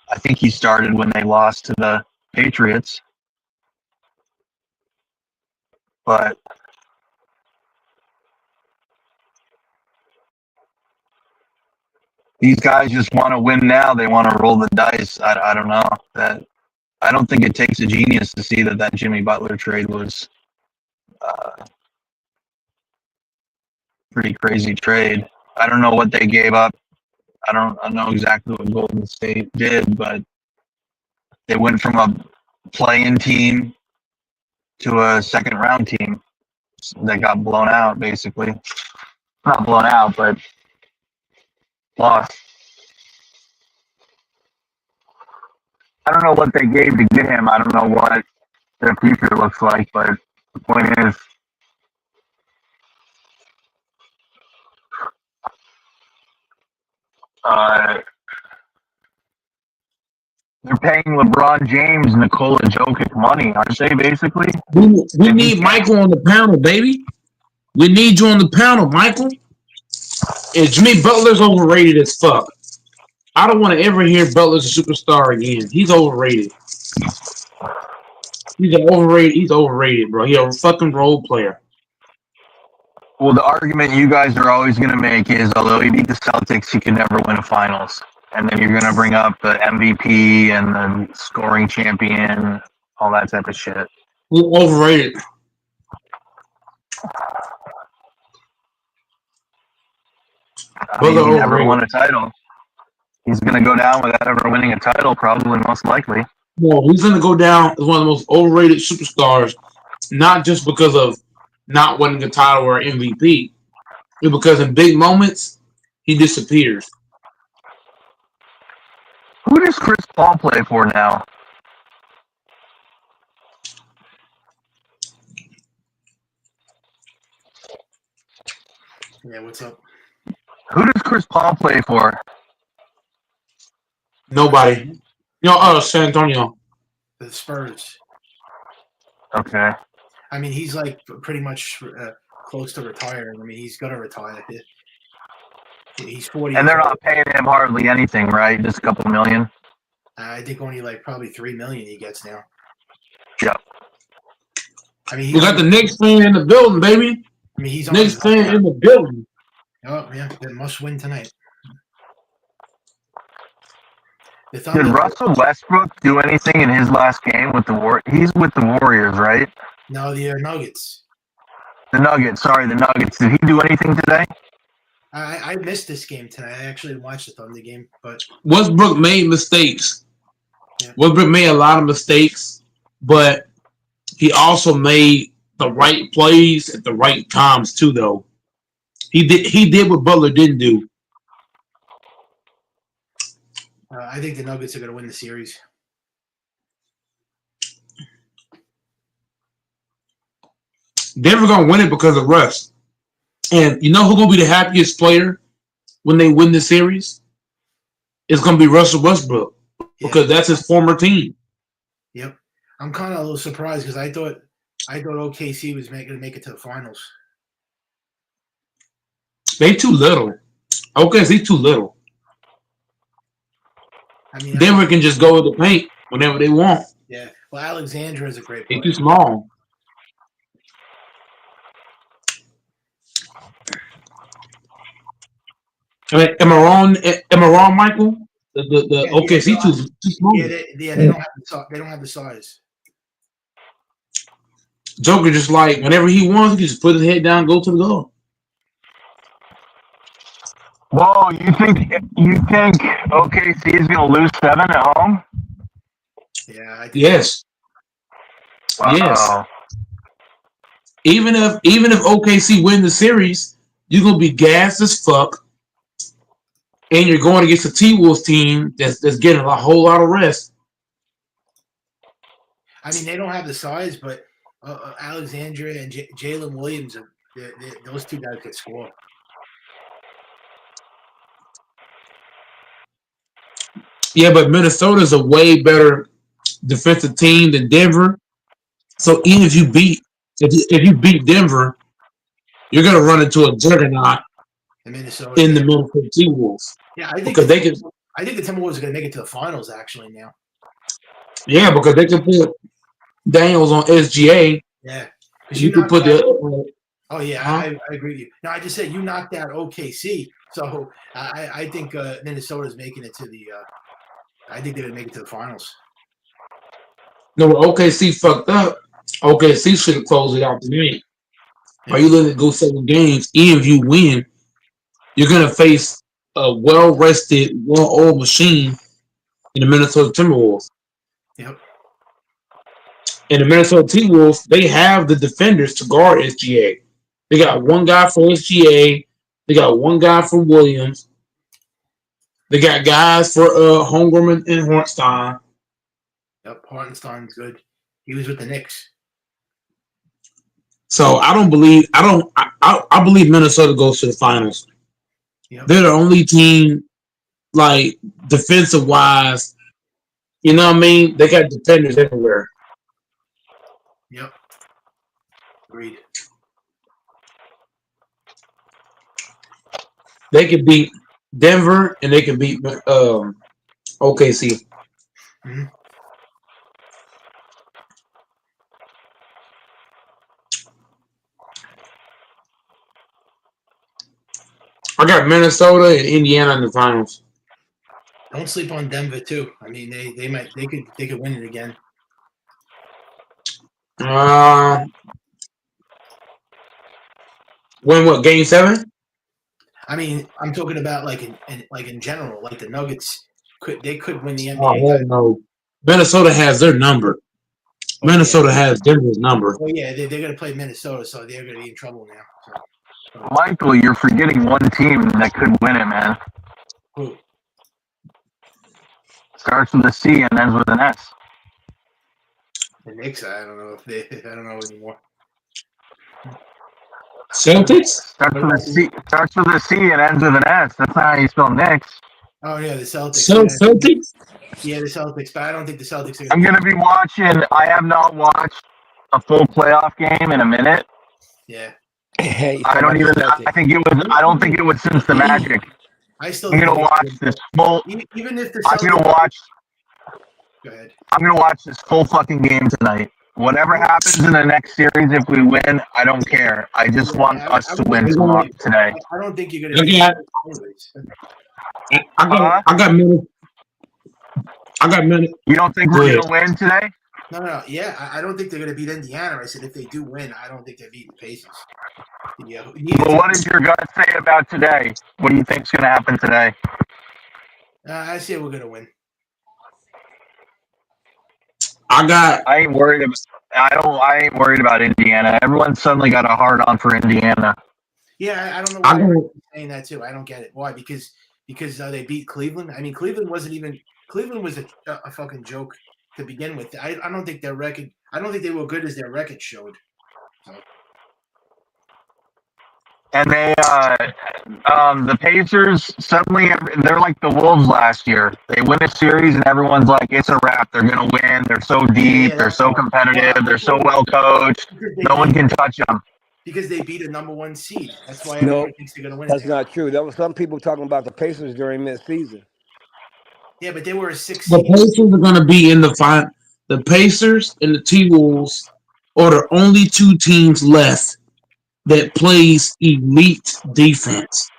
I think he started when they lost to the Patriots. But these guys just want to win now. They want to roll the dice. I don't know. I don't think it takes a genius to see that Jimmy Butler trade was pretty crazy trade. I don't know what they gave up. I don't know exactly what Golden State did, but they went from a play-in team to a second-round team that got blown out, basically. Not blown out, but lost. I don't know what they gave to get him. I don't know what their future looks like, but the point is, they're paying LeBron James, Nikola Jokic money, aren't they, basically? We need Michael on the panel, baby. We need you on the panel, Michael. And Jimmy Butler's overrated as fuck. I don't want to ever hear Butler's a superstar again. He's overrated. He's overrated, bro. He's a fucking role player. Well, the argument you guys are always going to make is, although he beat the Celtics, he could never win a finals. And then you're going to bring up the MVP and the scoring champion, all that type of shit. He's overrated. He never won a title. He's going to go down without ever winning a title, probably, most likely. No, he's going to go down as one of the most overrated superstars, not just because of not winning a title or MVP, but because in big moments, he disappears. Who does Chris Paul play for now? Yeah, what's up? Who does Chris Paul play for? Nobody. San Antonio. The Spurs. Okay. I mean, he's like pretty much close to retiring. I mean, he's going to retire. He's 40. And they're not paying him hardly anything, right? Just a couple million? I think only like probably $3 million he gets now. Yep. I mean, we got the Knicks fan in the building, baby. I mean, he's Knicks fan in the building. Oh yeah, they must win tonight. Did Russell Westbrook do anything in his last game with the Warriors? He's with the Warriors, right? No, the Nuggets. The Nuggets. Sorry, the Nuggets. Did he do anything today? I missed this game tonight. I actually watched the Thunder game, but Westbrook made mistakes. Yeah. Westbrook made a lot of mistakes, but he also made the right plays at the right times too. Though he did what Butler didn't do. I think the Nuggets are going to win the series. Denver going to win it because of Russ. And you know who's going to be the happiest player when they win the series? It's going to be Russell Westbrook because that's his former team. Yep. I'm kind of a little surprised because I thought OKC was going to make it to the finals. They too little. OKC too little. I mean, Denver can just go with the paint whenever they want. Yeah. Well, Alexandra is a great player. They're too small. I mean, am I wrong, Michael? The Yeah, OKC yeah, too small. they don't have they don't have the size. Joker just like whenever he wants, he can just put his head down, and go to the goal. Whoa, you think OKC is going to lose 7 at home? Yeah, I think Yes, yes. Wow. Even if OKC win the series, you're gonna be gassed as fuck, and you're going against a T-Wolves team that's getting a whole lot of rest. I mean, they don't have the size, but Alexandria and Jalen Williams, those two guys could score. Yeah, but Minnesota's a way better defensive team than Denver. So even if you beat Denver, you're gonna run into a juggernaut in Minnesota. In the Minnesota T-Wolves. Yeah, I think because they can. I think the Timberwolves are gonna make it to the finals actually now. Yeah, because they can put Daniels on SGA. Yeah, you can put the. Oh yeah, I agree with you. No, I just said you knocked out OKC, so I think Minnesota's making it to the. I think they're gonna make it to the finals. No, OKC fucked up. OKC should have closed it out the game. Are you letting it go 7 games? Even if you win, you're gonna face a well-rested, well-oiled machine in the Minnesota Timberwolves. Yep. And the Minnesota T-Wolves, they have the defenders to guard SGA. They got one guy for SGA. They got one guy for Williams. They got guys for Holmgren and Hartenstein. Yep, Hartenstein's good. He was with the Knicks. So I believe Minnesota goes to the finals. Yep. They're the only team, like defensive wise, you know what I mean? They got defenders everywhere. Yep. Agreed. They could beat Denver and they can beat OKC. Mm-hmm. I got Minnesota and Indiana in the finals. Don't sleep on Denver too. I mean, they could win it again. Win what? Game 7? I mean, I'm talking about like in general, like the Nuggets could win the NBA. Oh no, Minnesota has their number. Minnesota has Denver's number. Oh yeah, they're going to play Minnesota, so they're going to be in trouble now. So. Michael, you're forgetting one team that could win it, man. Who? Starts with a C and ends with an S. The Knicks, I don't know anymore. Celtics? Starts with a C and ends with an S. That's not how you spell Knicks. Oh yeah, the Celtics. Celtics? Yeah, the Celtics, but I don't think the Celtics are I'm gonna be watching. I have not watched a full playoff game in a minute. Yeah. Hey, I don't even. I don't think it was since the Magic. I'm gonna watch this full. Even if the Celtics, I'm gonna watch. Go ahead. I'm gonna watch this full fucking game tonight. Whatever happens in the next series, if we win, I don't care. I just want us to win today. I don't think you're gonna. I got minutes. You don't think we're gonna win today? No. Yeah, I don't think they're gonna beat Indiana. I said if they do win, I don't think they beat the Pacers. Yeah. Well, what does your gut say about today? What do you think's gonna happen today? I say we're gonna win. I ain't worried about. I ain't worried about Indiana. Everyone suddenly got a hard on for Indiana. Yeah, I don't know why you're saying that too. I don't get it. Why? Because they beat Cleveland. I mean, Cleveland was a fucking joke to begin with. I don't think their record. I don't think they were good as their record showed. So. And they, the Pacers suddenly they're like the Wolves last year. They win a series and everyone's like, it's a wrap. They're gonna win. They're so deep. They're so competitive. They're so well coached. No one can touch them. Because they beat a number 1 seed. That's why everyone thinks they're gonna win. That's not true. There were some people talking about the Pacers during mid-season. Yeah, but they were a 6 The seed. Pacers are gonna be in the final. The Pacers and the T-Wolves are the only 2 teams left that plays elite defense.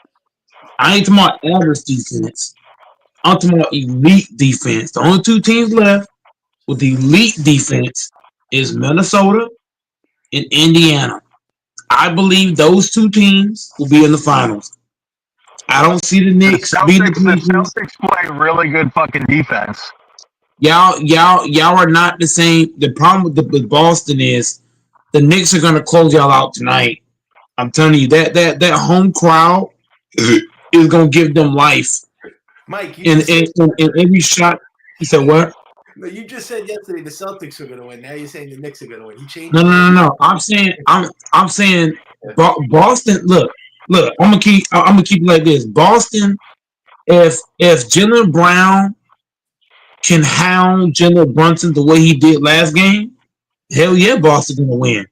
I ain't talking about average defense. I'm talking about elite defense. The only two teams left with elite defense is Minnesota and Indiana. I believe those two teams will be in the finals. I don't see the Knicks beating the Pacers. Celtics play really good fucking defense. Y'all are not the same. The problem with Boston is the Knicks are gonna close y'all out tonight. I'm telling you that home crowd is gonna give them life. Mike, In every shot. You said what? No, you just said yesterday the Celtics are going to win. Now you're saying the Knicks are going to win. You changed. No. I'm saying Boston. Look. I'm gonna keep it like this. Boston. If Jalen Brown can hound Jalen Brunson the way he did last game, hell yeah, Boston's gonna win.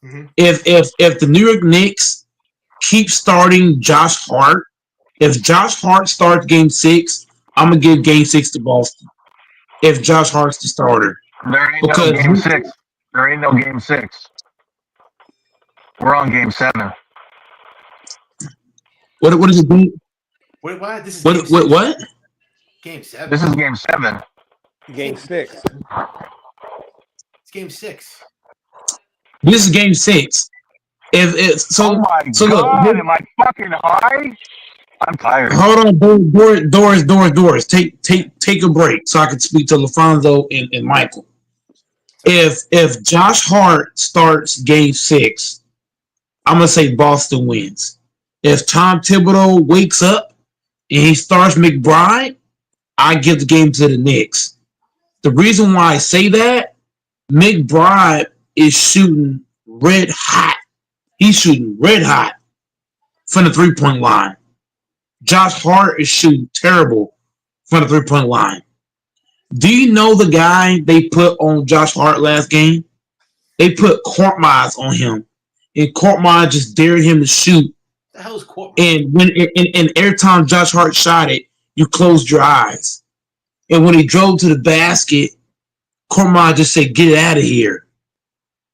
Mm-hmm. If the New York Knicks keep starting Josh Hart, if Josh Hart starts Game 6, I'm gonna give Game 6 to Boston. If Josh Hart's the starter, there ain't no Game 6. There ain't no Game 6. We're on Game 7. What is it? Wait, what? This is what? Game 7. This is Game 7. Game 6. It's Game 6. This is Game 6. Oh my God, look, am I fucking high? I'm tired. Hold on, Doris. Take a break so I can speak to LaFonso and Michael. If Josh Hart starts Game 6, I'm gonna say Boston wins. If Tom Thibodeau wakes up and he starts McBride, I give the game to the Knicks. The reason why I say that, McBride is shooting red hot. He's shooting red hot from the 3-point line. Josh Hart is shooting terrible from the 3-point line. Do you know the guy they put on Josh Hart last game? They put Korkmaz on him, and Korkmaz just dared him to shoot. The hell is Korkmaz? And every time Josh Hart shot it, you closed your eyes. And when he drove to the basket, Korkmaz just said, "Get out of here."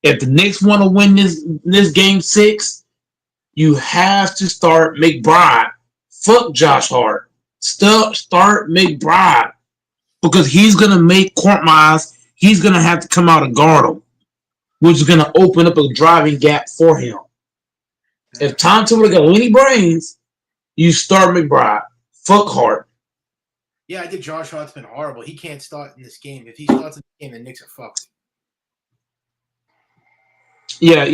If the Knicks want to win this Game 6, you have to start McBride. Fuck Josh Hart. Start McBride. Because he's going to make Korkmaz, he's going to have to come out and guard him, which is going to open up a driving gap for him. If Tom Thibodeau got any brains, you start McBride. Fuck Hart. Yeah, I think Josh Hart's been horrible. He can't start in this game. If he starts in the game, the Knicks are fucked. Yeah.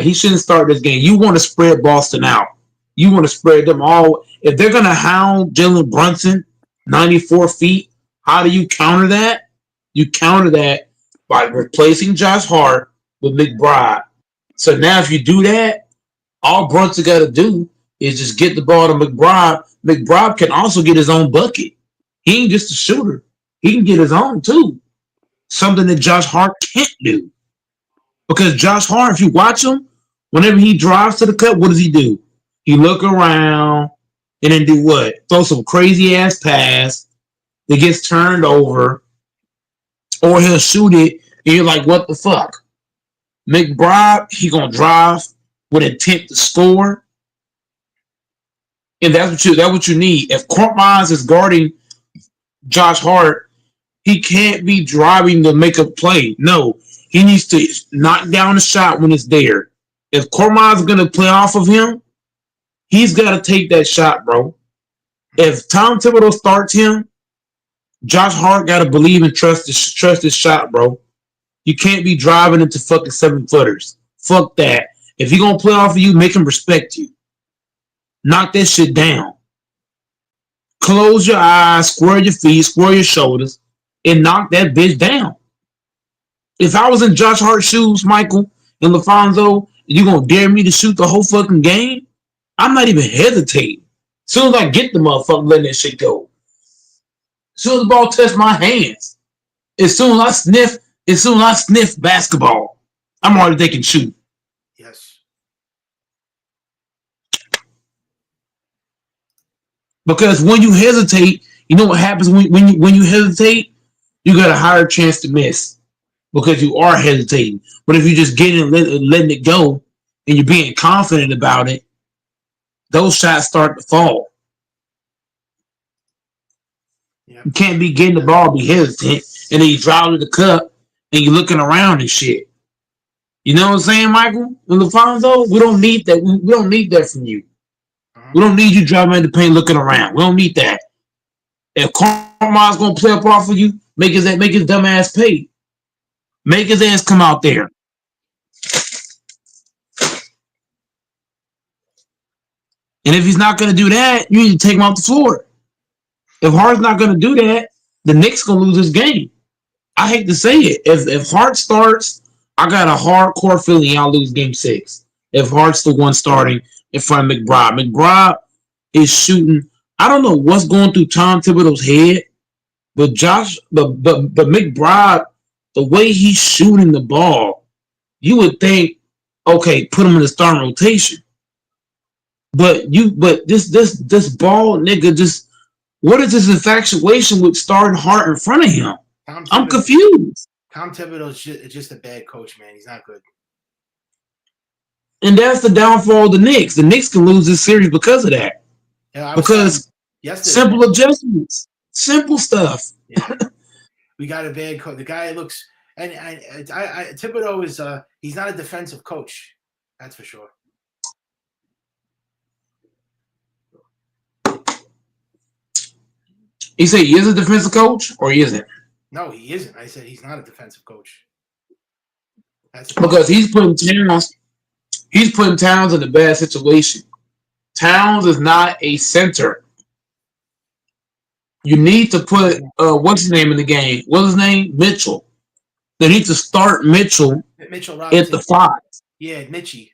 He shouldn't start this game. You want to spread Boston out. You want to spread them all. If they're going to hound Jalen Brunson 94 feet, how do you counter that? You counter that by replacing Josh Hart with McBride. So now if you do that, all Brunson got to do is just get the ball to McBride. McBride can also get his own bucket. He ain't just a shooter. He can get his own too. Something that Josh Hart can't do. Because Josh Hart, if you watch him, whenever he drives to the cup, what does he do? He look around and then do what? Throw some crazy ass pass that gets turned over, or he'll shoot it and you're like, what the fuck? McBride, he gonna drive with intent to score. And that's what you need. If Korkmaz is guarding Josh Hart, he can't be driving to make a play. No, he needs to knock down the shot when it's there. If Korkmaz is gonna play off of him, he's got to take that shot, bro. If Tom Thibodeau starts him, Josh Hart got to believe and trust his shot, bro. You can't be driving into fucking 7-footers. Fuck that. If he gonna play off of you, make him respect you. Knock that shit down. Close your eyes, square your feet, square your shoulders, and knock that bitch down. If I was in Josh Hart's shoes, Michael and LaFonso, you gonna dare me to shoot the whole fucking game? I'm not even hesitating. As soon as I get the motherfucker, letting that shit go. As soon as the ball touches my hands, as soon as I sniff basketball, I'm already thinking shoot. Yes. Because when you hesitate, you know what happens when you hesitate? You got a higher chance to miss because you are hesitating. But if you just get it and letting it go and you're being confident about it, those shots start to fall. You can't be getting the ball, be hesitant, and then you drive to the cup and you're looking around and shit. You know what I'm saying, Michael and LaFonso? We don't need that. We don't need that from you. We don't need you driving in the paint looking around. We don't need that. If Carmine's gonna play up off of you, make his dumb ass pay. Make his ass come out there. And if he's not gonna do that, you need to take him off the floor. If Hart's not gonna do that, the Knicks gonna lose this game. I hate to say it. If Hart starts, I got a hardcore feeling y'all lose game 6. If Hart's the one starting in front of McBride. McBride is shooting. I don't know what's going through Tom Thibodeau's head, but McBride, the way he's shooting the ball, you would think, okay, put him in the starting rotation. But this ball nigga just, what is this infatuation with starting Hart in front of him? I'm confused. Tom Thibodeau's just a bad coach, man. He's not good. And that's the downfall of the Knicks. The Knicks can lose this series because of that. Yeah, because simple adjustments, simple stuff. Yeah. We got a bad coach. The guy looks, and Thibodeau is he's not a defensive coach. That's for sure. You say he is a defensive coach, or he isn't? No, he isn't. I said he's not a defensive coach. That's because he's putting Towns in a bad situation. Towns is not a center. You need to put what's his name in the game? What's his name? Mitchell. They need to start Mitchell at the 5. Yeah, Mitchie.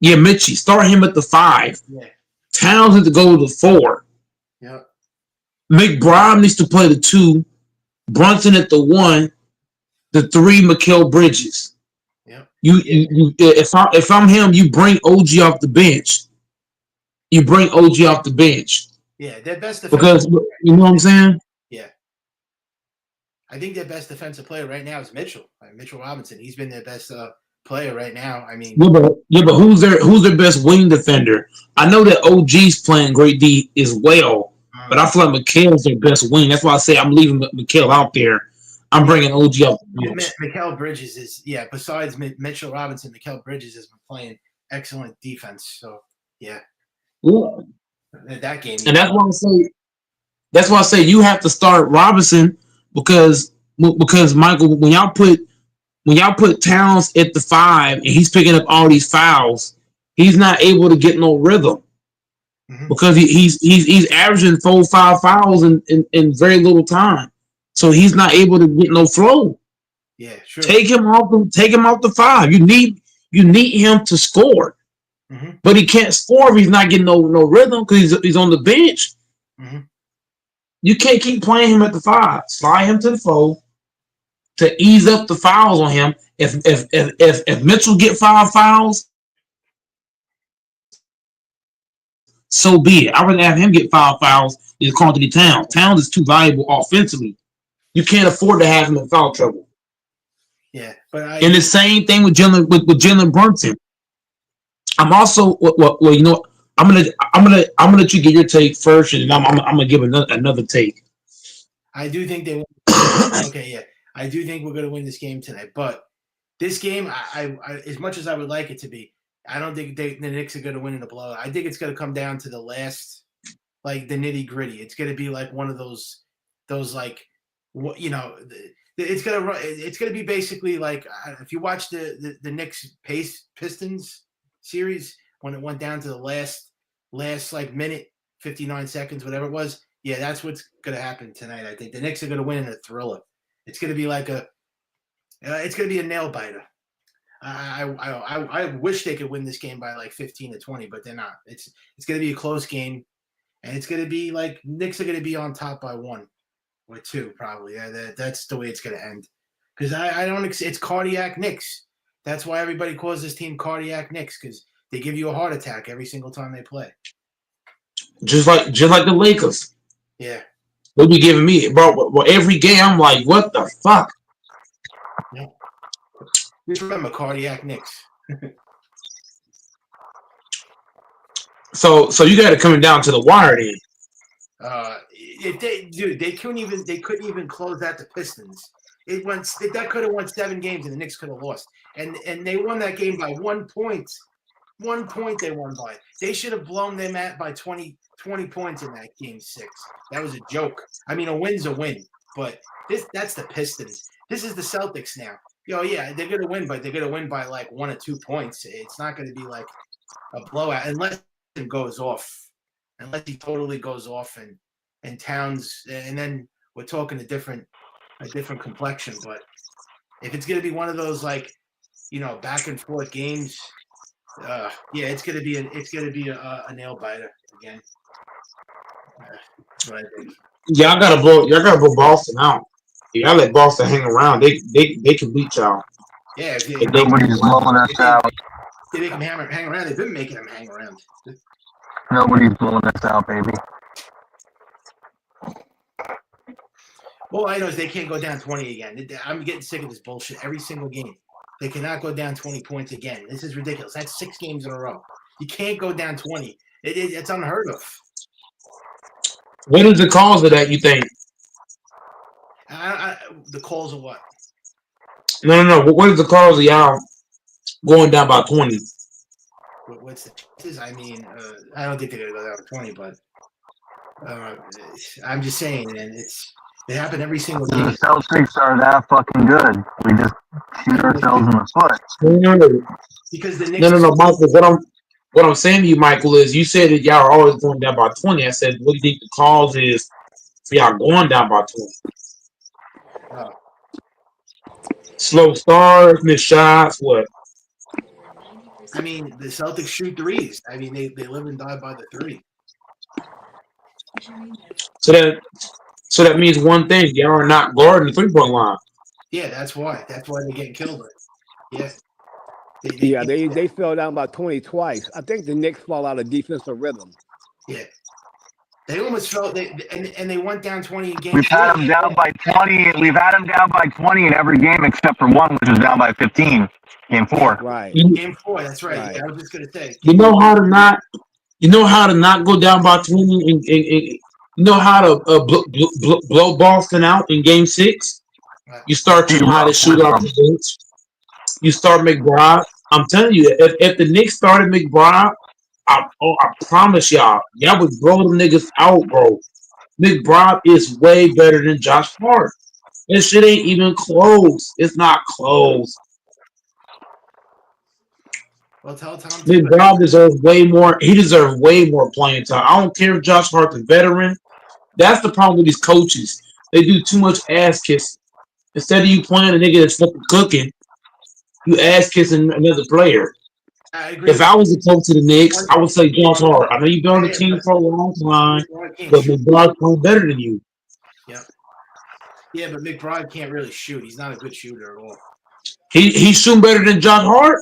Yeah, Mitchie. Start him at the 5. Yeah. Towns needs to go to the 4. Yeah. McBride needs to play the 2. Brunson at the 1. The 3, Mikal Bridges. Yeah. If I'm him, you bring OG off the bench. You bring OG off the bench. Yeah, their best because you know what I'm saying. Yeah, I think their best defensive player right now is Mitchell. Mitchell Robinson. He's been their best player right now. I mean, yeah, but who's their best wing defender? I know that OG's playing great D as well, but I feel like Mikal's their best wing. That's why I say I'm leaving Mikal out there. I'm bringing OG off the bench. Mikal Bridges is besides Mitchell Robinson, Mikal Bridges has been playing excellent defense. So yeah. That game, and that's why I say you have to start Robinson because Michael, when y'all put Towns at the 5 and he's picking up all these fouls, he's not able to get no rhythm because he's averaging 4-5 fouls in very little time, so he's not able to get no flow. Yeah, sure. Take him off the 5. You need him to score. But he can't score if he's not getting no rhythm because he's on the bench. You can't keep playing him at the 5. Slide him to the 4 to ease up the fouls on him. If Mitchell get 5 fouls, so be it. I would have him get 5 fouls than Karl-Anthony Towns. Towns is too valuable offensively. You can't afford to have him in foul trouble. Yeah, but and the same thing with Jalen Brunson. I'm also well, you know, I'm gonna let you get your take first, and I'm gonna give another take. I do think they. Okay, yeah, I do think we're gonna win this game tonight. But this game, I as much as I would like it to be, I don't think the Knicks are gonna win in a blowout. I think it's gonna come down to the last, like the nitty gritty. It's gonna be like one of those like, you know, it's gonna be basically like if you watch the Knicks Pistons series when it went down to the last like minute, 59 seconds, whatever it was. Yeah, that's what's gonna happen tonight. I think the Knicks are gonna win in a thriller. It's gonna be like it's gonna be a nail biter. I wish they could win this game by like 15-20, but they're not. It's gonna be a close game, and it's gonna be like Knicks are gonna be on top by 1 or 2 probably. Yeah, that's the way it's gonna end. Because I don't. It's cardiac Knicks. That's why everybody calls this team cardiac Knicks, because they give you a heart attack every single time they play. Just like the Lakers. Yeah. They be giving me, bro. Well, every game I'm like, what the fuck? Yeah. Just remember, cardiac Knicks. So you got it coming down to the wire then. they couldn't even close out the Pistons. That could have won 7 games, and the Knicks could have lost. And they won that game by 1 point. 1 point they won by. They should have blown them out by 20 points in that game 6. That was a joke. I mean, a win's a win, but that's the Pistons. This is the Celtics now. Yeah, they're gonna win, but they're gonna win by like 1 or 2 points. It's not gonna be like a blowout unless it goes off. Unless he totally goes off and Towns, and then we're talking a different complexion. But if it's gonna be one of those like, back and forth games, it's gonna be a nail biter again. That's what I think. Y'all gotta blow Boston out. Y'all let Boston hang around. They can beat y'all. Yeah, Nobody's blowing us out. They make them hang around. They've been making them hang around. Nobody's blowing us out, baby. All I know is they can't go down 20 again. I'm getting sick of this bullshit every single game. They cannot go down 20 points again. This is ridiculous. That's 6 games in a row. You can't go down 20. It's unheard of. What is the cause of that, you think? The calls of what? No. What is the cause of y'all going down by 20? What's the chances? I mean, I don't think they're going to go down 20, but I'm just saying, man, it happened every single game. The Celtics are that fucking good. We just shoot ourselves in the foot. No. Because the Knicks. No, Michael. What I'm saying to you, Michael, is you said that y'all are always going down by 20. I said, what do you think the cause is for y'all going down by 20? Slow starts, missed shots, what? I mean, the Celtics shoot threes. I mean, they live and die by the 3. So that means one thing: y'all are not guarding the 3-point line. Yeah, that's why. That's why they're getting killed. Yeah. They fell down by 20 twice. I think the Knicks fall out of defensive rhythm. Yeah. They almost felt and they went down 20 in game. We've had them down by 20. We've had them down by 20 in every game except for one, which was down by 15. Game 4. Right. Game 4. That's right. Yeah, I was just gonna say. You know how to not go down by 20 and you know how to blow Boston out in game 6? You start your hottest shooter off the bench. You start McBride. I'm telling you, if the Knicks started McBride, I promise y'all would blow them niggas out, bro. McBride is way better than Josh Hart. This shit ain't even close. It's not close. Well, tell Tom. McBride deserves way more. He deserves way more playing time. I don't care if Josh Hart's a veteran. That's the problem with these coaches. They do too much ass kissing. Instead of you playing a nigga that's fucking cooking, you ass kissing another player. I agree. If I was a coach to the Knicks, I would say Josh Hart. I know you've been on the team for a long time, but McBride's playing better than you. Yeah, but McBride can't really shoot. He's not a good shooter at all. He's shooting better than Josh Hart.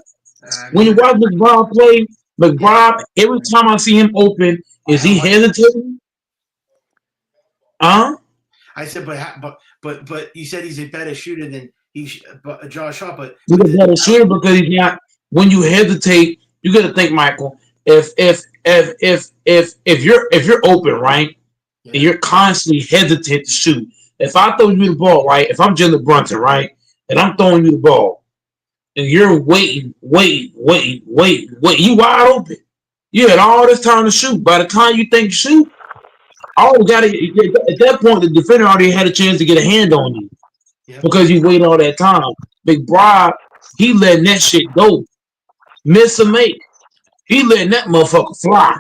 When you watch McBride play, McBride, every time I see him open, is he hesitating? I said, but you said he's a better shooter than Josh Hart. But he's a better shooter because he's not. When you hesitate, you got to think, Michael. If you're open, right, and you're constantly hesitant to shoot. If I throw you the ball, right, if I'm Jalen Brunson, right, and I'm throwing you the ball, and you're waiting, you wide open. You had all this time to shoot. By the time you think you shoot, at that point, the defender already had a chance to get a hand on you because you wait all that time. McBride, he letting that shit go. Miss or make. He letting that motherfucker fly.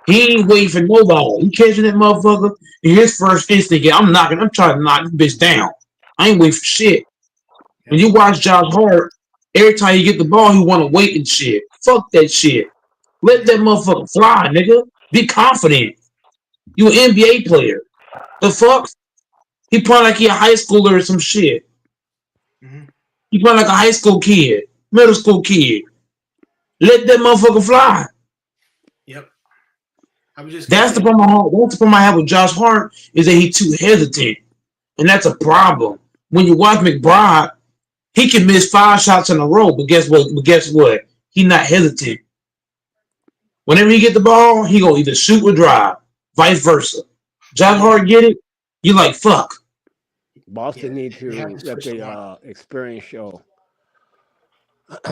He ain't waiting for nobody. He catching that motherfucker. And his first instinct, I'm trying to knock this bitch down. I ain't waiting for shit. When you watch Josh Hart, every time you get the ball, he want to wait and shit. Fuck that shit. Let that motherfucker fly, nigga. Be confident. You an NBA player. The fuck? He playing like he a high schooler or some shit. He playing like a high school kid, middle school kid. Let that motherfucker fly. Yep. That's the problem I have with Josh Hart is that he's too hesitant, and that's a problem. When you watch McBride, he can miss 5 shots in a row, but guess what? He's not hesitant. Whenever he get the ball, he gonna either shoot or drive, vice versa. Josh Hart get it. You like fuck. Boston need They have to to let switch the them up. experience show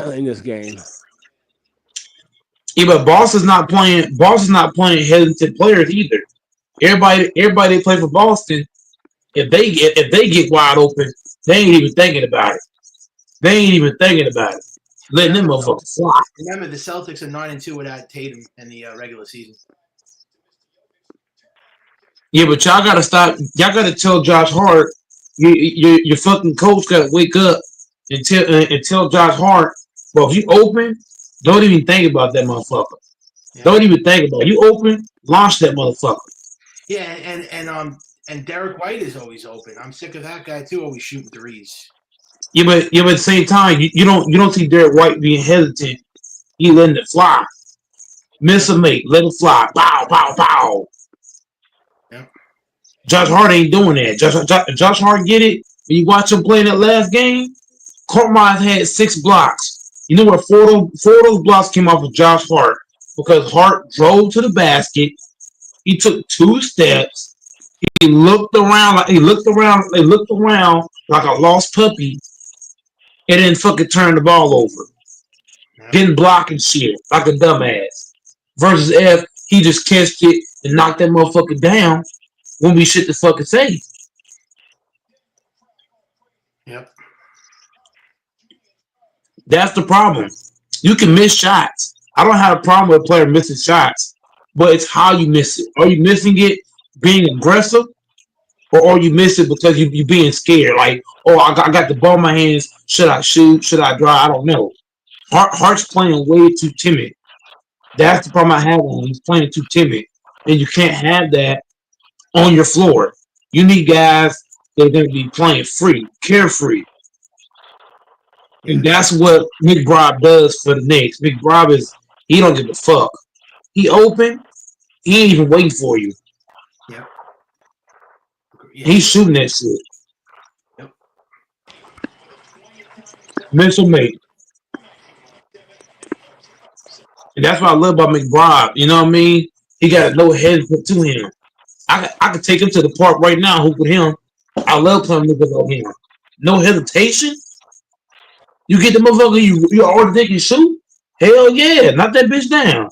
in this game. Yeah, but Boston's not playing. Boston's not playing hesitant players either. Everybody they play for Boston. If they get wide open, they ain't even thinking about it. They ain't even thinking about it. Letting them motherfuckers fly. Remember, the Celtics are 9-2 without Tatum in the regular season. Yeah, but y'all gotta stop. Y'all gotta tell Josh Hart, your fucking coach gotta wake up and tell Josh Hart, well, if you open, don't even think about that motherfucker. Yeah. Don't even think about it. You open, launch that motherfucker. Yeah, and Derek White is always open. I'm sick of that guy too, always shooting threes. Yeah, but at the same time, you don't see Derek White being hesitant. He letting it fly. Miss a mate, let it fly. Pow, pow, pow. Yeah. Josh Hart ain't doing that. Josh Hart get it. When you watch him play in that last game, Korkmaz had 6 blocks. You know what? Four of those blocks came off of Josh Hart because Hart drove to the basket. He took 2 steps. He looked around like like a lost puppy, and then fucking turned the ball over. Yeah. Didn't block and shit like a dumbass. Versus F, he just catched it and knocked that motherfucker down when we shit to fucking say. Yep. That's the problem. You can miss shots. I don't have a problem with a player missing shots, but it's how you miss it. Are you missing it being aggressive, or are you miss it because you being scared? Like, oh, I got the ball in my hands. Should I shoot? Should I drive? I don't know. Hart's playing way too timid. That's the problem I have with him. He's playing too timid, and you can't have that on your floor. You need guys that are going to be playing free, carefree. And that's what McBride does for the Knicks. McBride he don't give a fuck. He open, he ain't even waiting for you. Yeah. He's shooting that shit. Yep. Mental mate. And that's what I love about McBride. You know what I mean? He got no hesitant to him. I could take him to the park right now, hoop with him. I love playing with him. No hesitation. You get the motherfucker, you already think you shoot? Hell yeah, knock that bitch down.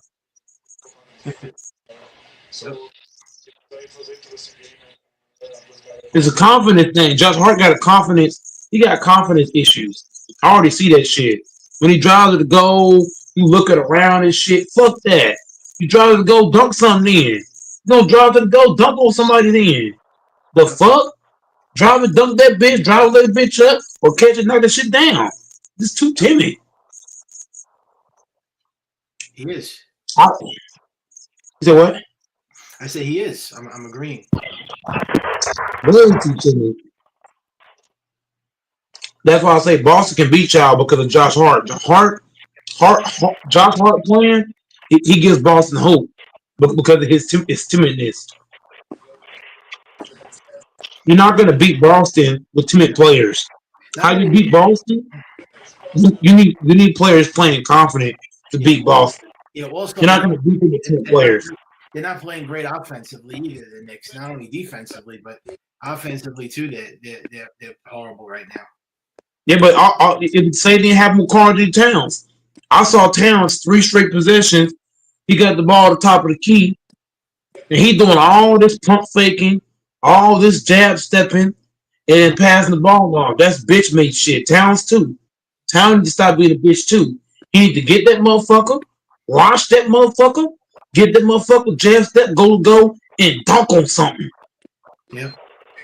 It's a confidence thing. Josh Hart got a confidence. He got confidence issues. I already see that shit. When he drives to the goal, you looking around and shit. Fuck that. You drive to the goal, dunk something in. You don't drive to the goal, dunk on somebody then. The fuck? Drive and dunk that bitch, drive that bitch up, or catch it, knock that shit down. It's too timid. He is. You said what? I said he is. I'm agreeing. Way too timid. That's why I say Boston can beat y'all because of Josh Hart. Josh Hart playing, he gives Boston hope because of his timidness. You're not going to beat Boston with timid players. How you beat Boston? You need players playing confident to beat Boston. Yeah, also, you're not going to beat them with timid players. They're not playing great offensively either. The Knicks, not only defensively but offensively too. They're horrible right now. Yeah, but the same thing happened with Karl-Anthony Towns. I saw Towns 3 straight possessions. He got the ball at the top of the key, and he doing all this pump faking, all this jab stepping, and passing the ball off. That's bitch made shit. Towns too. Towns need to stop being a bitch too. He need to get that motherfucker, launch that motherfucker, get that motherfucker, jab step, go, and dunk on something. Yeah.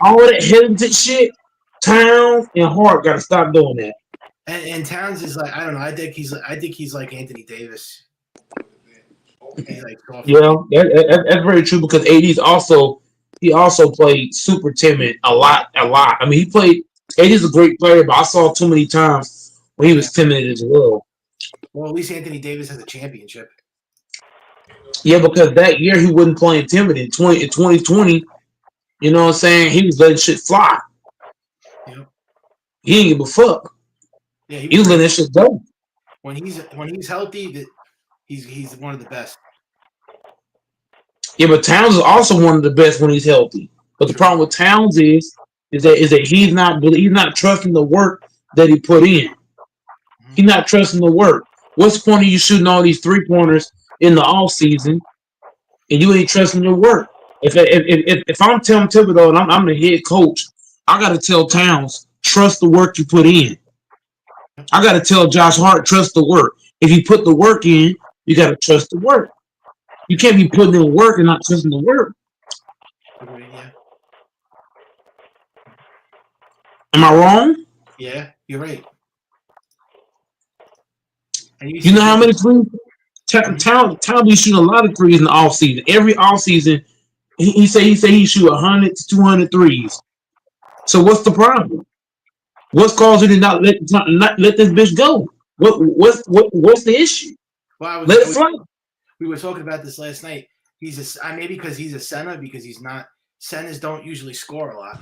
All that hesitant shit. Towns and Hart got to stop doing that. And Towns is like, I don't know. I think he's like Anthony Davis. He's like yeah, that's very true because AD's also played super timid a lot. I mean, AD's a great player, but I saw too many times when he was timid as well. Well, at least Anthony Davis has a championship. Yeah, because that year he wasn't playing timid in 2020. You know what I'm saying? He was letting shit fly. Yeah. He didn't give a fuck. Yeah, he was letting that shit go. When he's healthy, he's one of the best. Yeah, but Towns is also one of the best when he's healthy. But the problem with Towns is that he's not trusting the work that he put in. He's not trusting the work. What's the point of you shooting all these 3-pointers in the off season and you ain't trusting your work? If I'm telling Thibodeau and I'm the head coach, I got to tell Towns, trust the work you put in. I got to tell Josh Hart, trust the work. If you put the work in, you got to trust the work. You can't be putting in work and not trusting the work. Yeah. Am I wrong? Yeah, you're right. And You know how many threes? Town be shooting a lot of threes in the offseason. Every offseason, he say he shoot 100 to 200 threes. So what's the problem? What's causing you to not let this bitch go? What's the issue? Well, Let it fly. We were talking about this last night. Maybe because he's a center, because he's not. Centers don't usually score a lot.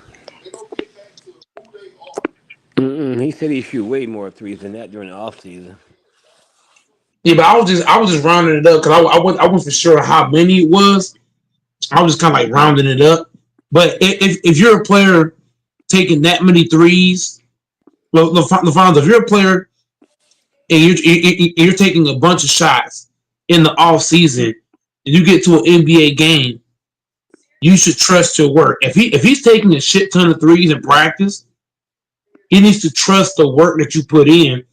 He said he shoot way more threes than that during the offseason. Yeah, but I was just rounding it up because I wasn't for sure how many it was. I was just kind of like rounding it up. But if you're a player taking that many threes, LaFonso, if you're a player and you're taking a bunch of shots in the off season and you get to an NBA game, you should trust your work. If he's taking a shit ton of threes in practice, he needs to trust the work that you put in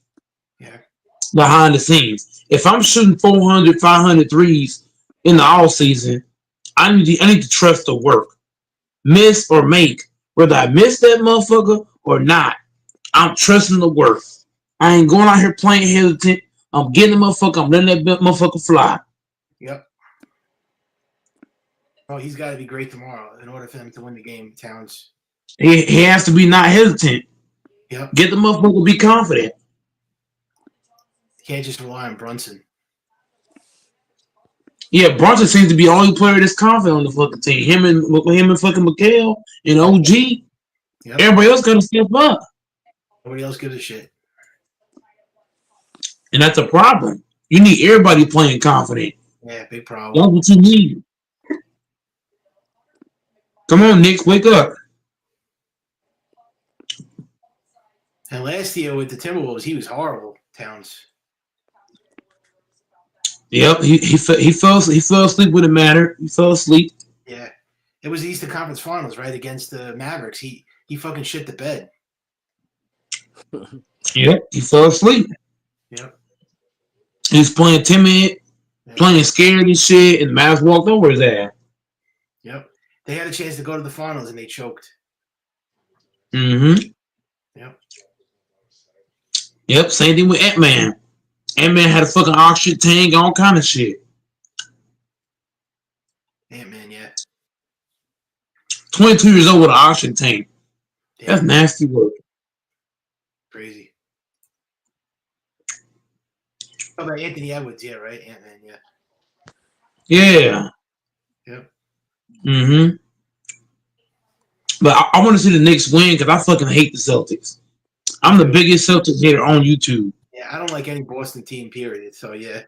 behind the scenes. If I'm shooting 400, 500 threes in the off season, I need to trust the work. Miss or make. Whether I miss that motherfucker or not, I'm trusting the work. I ain't going out here playing hesitant. I'm getting the motherfucker. I'm letting that motherfucker fly. Yep. Oh, he's got to be great tomorrow in order for them to win the game, Towns. He has to be not hesitant. Yep. Get the motherfucker, be confident. Can't just rely on Brunson. Yeah, Brunson seems to be the only player that's confident on the fucking team. Him and fucking Mikal and OG. Yep. Everybody else got to step up. Nobody else gives a shit. And that's a problem. You need everybody playing confident. Yeah, big problem. That's what you need. Come on, Knicks, wake up. And last year with the Timberwolves, he was horrible, Towns. Yep, he fell asleep when it mattered. He fell asleep. Yeah. It was the Eastern Conference Finals, right, against the Mavericks. He fucking shit the bed. Yep, he fell asleep. Yep. He was playing timid, playing scared and shit, and the Mavs walked over his ass. Yep. They had a chance to go to the finals and they choked. Mm-hmm. Yep. Yep, same thing with Ant-Man. Ant-Man had a fucking oxygen tank, all kind of shit. Ant-Man, yeah. 22 years old with an oxygen tank. That's nasty work. Crazy. How about Anthony Edwards? Yeah, right? Ant-Man, yeah. Yeah. Yep. Mm-hmm. But I want to see the Knicks win because I fucking hate the Celtics. I'm the biggest Celtics hater on YouTube. Yeah, I don't like any Boston team, period. So, yeah.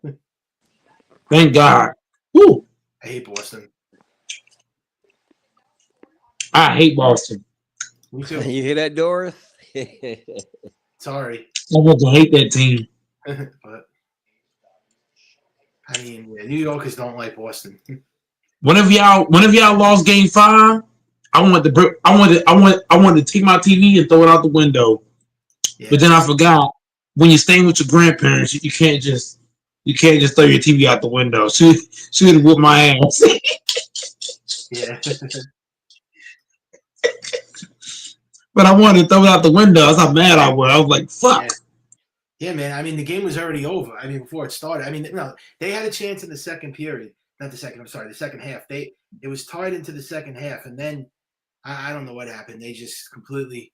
Thank God. Woo. I hate Boston. I hate Boston. Me too. You hear that, Doris? Sorry. I fucking hate that team. But I mean, yeah, New Yorkers don't like Boston. Whenever y'all lost Game 5, I wanted to take my TV and throw it out the window. Yeah. But then I forgot when you're staying with your grandparents, you can't just throw your TV out the window. She would have whipped my ass. Yeah. But I wanted to throw it out the window. That's how mad I was. I was like, fuck. Yeah, man. I mean, the game was already over. I mean, before it started. I mean, no, they had a chance in the second period. Not the second. I'm sorry, the second half. It was tied into the second half, and then I don't know what happened. They just completely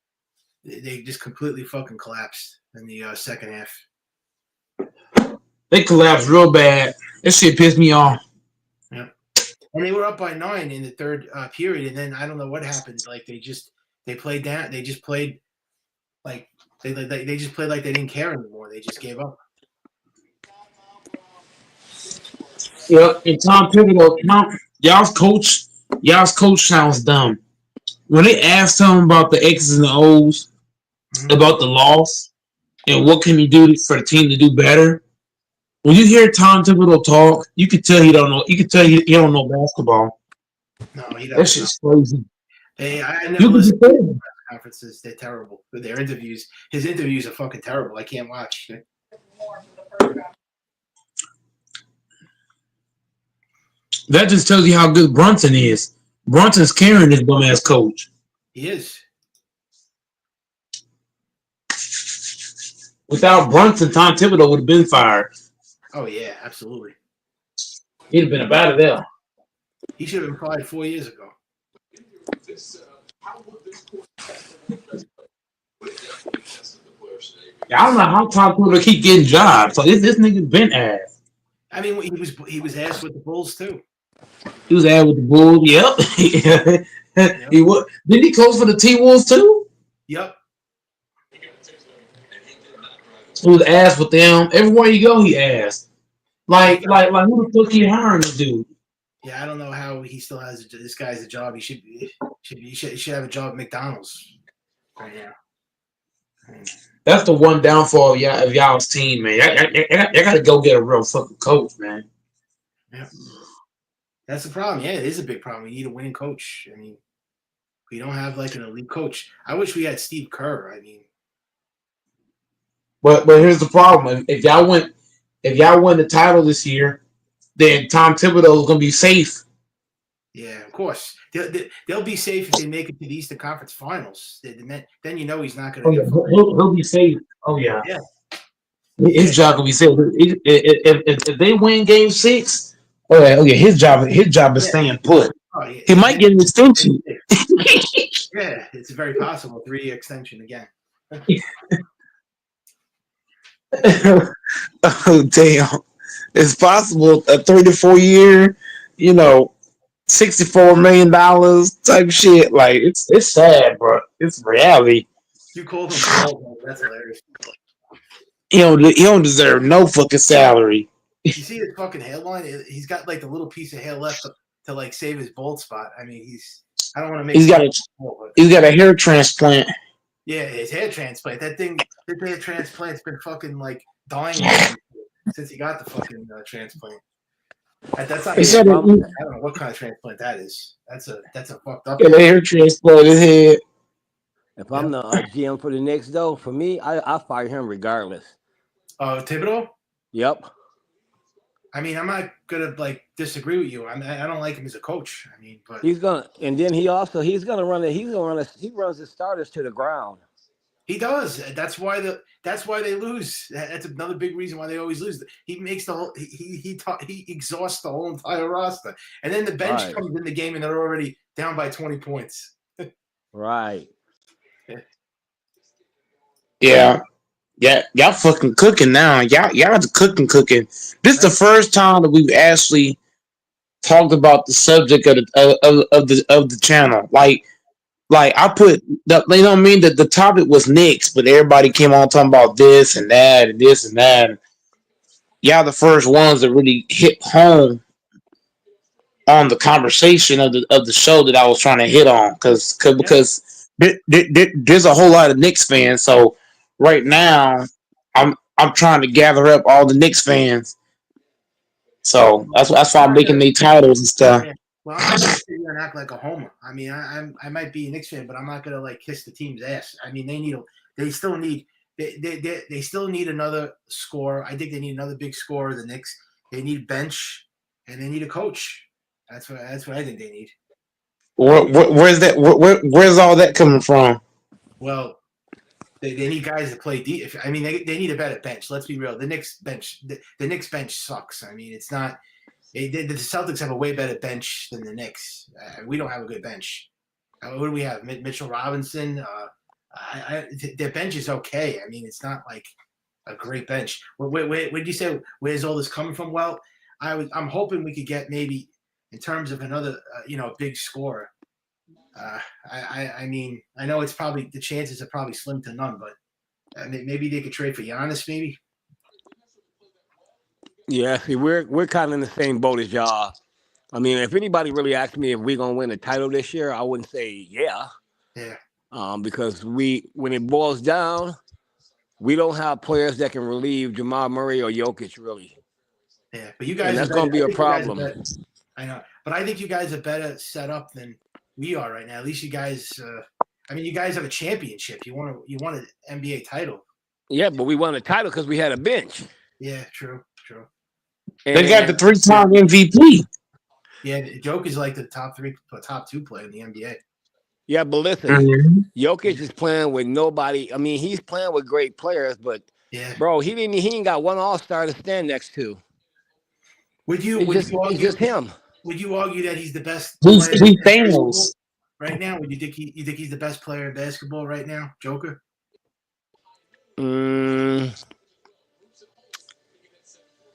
fucking collapsed in the second half. They collapsed real bad. That shit pissed me off. Yeah, and they were up by 9 in the third period, and then I don't know what happened. Like they played down. They just played like they just played like they didn't care anymore. They just gave up. Yep, and Tom Thibodeau y'all's coach sounds dumb. When they asked him about the X's and the O's, about the loss, and what can he do for the team to do better, when you hear Tom Thibodeau talk, you can tell he don't know. You can tell he don't know basketball. No, he That doesn't. shit's crazy. I You never can listened just to tell. his press conferences. They're terrible. But their interviews, his interviews are fucking terrible. I can't watch. That just tells you how good Brunson is. Brunson's carrying this bum ass coach. He is. Without Brunson, Tom Thibodeau would have been fired. Oh yeah, absolutely. He'd have been up out of there. He should have been fired 4 years ago. I don't know how Tom Thibodeau keep getting jobs. So this nigga been ass. I mean, he was asked with the Bulls too. He was ass with the Bulls. Yep. He was. Didn't he coach for the T-Wolves too? Yep. He was ass with them. Everywhere you go, he asked. Like who the fuck he hiring this dude? Yeah, I don't know how he still has this guy's a job. He should have a job at McDonald's right now. That's the one downfall of y'all's team, man. I gotta go get a real fucking coach, man. Yeah. That's the problem. Yeah, it is a big problem. We need a winning coach. I mean, we don't have like an elite coach. I wish we had Steve Kerr. I mean, But here's the problem: if y'all win the title this year, then Tom Thibodeau is gonna be safe. yeah, of course they'll be safe if they make it to the Eastern Conference Finals. Then you know he's not going to get. He'll be safe. Oh yeah. Yeah. His job will be safe. If they win Game 6, oh yeah, his job is staying put. Oh, yeah. He might get an extension. Yeah, it's very possible 3-year extension again. Oh damn! It's possible a 3 to 4 year, $64 million type shit. Like it's sad, bro. It's reality. You called him Paul. That's hilarious. He don't deserve no fucking salary. You see his fucking hairline? He's got like a little piece of hair left to like save his bald spot. I mean, I don't want to make. He's got a hair transplant. Yeah, his hair transplant. His hair transplant's been fucking like dying since he got the fucking transplant. That's not. I don't know what kind of transplant that is. That's a fucked up. Yeah, hair transplant his head. If I'm the GM for the Knicks, though, for me, I fire him regardless. Thibodeau? Yep. I mean, I'm not gonna like disagree with you. I don't like him as a coach. I mean, but he's gonna run it. He runs his starters to the ground. He does. That's why they lose. That's another big reason why they always lose. He makes the whole he exhausts the whole entire roster, and then the bench comes in the game and they're already down by 20 points. Right. Yeah. Y'all fucking cooking now. Y'all cooking. This is the first time that we've actually talked about the subject of the channel. Like I put, they don't mean that the topic was Knicks, but everybody came on talking about this and that and this and that. Y'all the first ones that really hit home on the conversation of the show that I was trying to hit on, because there's a whole lot of Knicks fans. So right now, I'm trying to gather up all the Knicks fans. So that's why I'm making these titles and stuff. Well, I'm not gonna sit here and act like a homer. I mean, I might be a Knicks fan, but I'm not gonna like kiss the team's ass. I mean, they still need another scorer. I think they need another big scorer. The Knicks, they need bench and they need a coach. That's what I think they need. Where's that? Where's all that coming from? Well, they need guys to play deep. I mean, they need a better bench. Let's be real. The Knicks bench sucks. I mean, it's not. The Celtics have a way better bench than the Knicks. We don't have a good bench. What do we have? Mitchell Robinson. Their bench is okay. I mean, it's not like a great bench. Where did you say? Where's all this coming from? Well, I'm hoping we could get maybe in terms of another, big scorer. I mean, I know it's probably the chances are probably slim to none, but maybe they could trade for Giannis, maybe. Yeah, see, we're kind of in the same boat as y'all. I mean, if anybody really asked me if we're gonna win the title this year, I wouldn't say yeah. Yeah. Because when it boils down, we don't have players that can relieve Jamal Murray or Jokic really. Yeah, but you guys, And that's are going to be better- a I think you guys are problem. better- I know, but I think you guys are better set up than we are right now. At least you guys. I mean, you guys have a championship. You want an NBA title. Yeah, but we won a title because we had a bench. Yeah, true. They got the And 3-time MVP. Yeah, Jokic is like the top two player in the NBA. yeah, but listen, Mhm. Jokic is playing with nobody. I mean, he's playing with great players, but Yeah. bro, he ain't got one All-Star to stand next to. Would you It's just him. Would you argue that he's the best He's player in famous. basketball right now? Would you think he's the best player in basketball right now, Joker?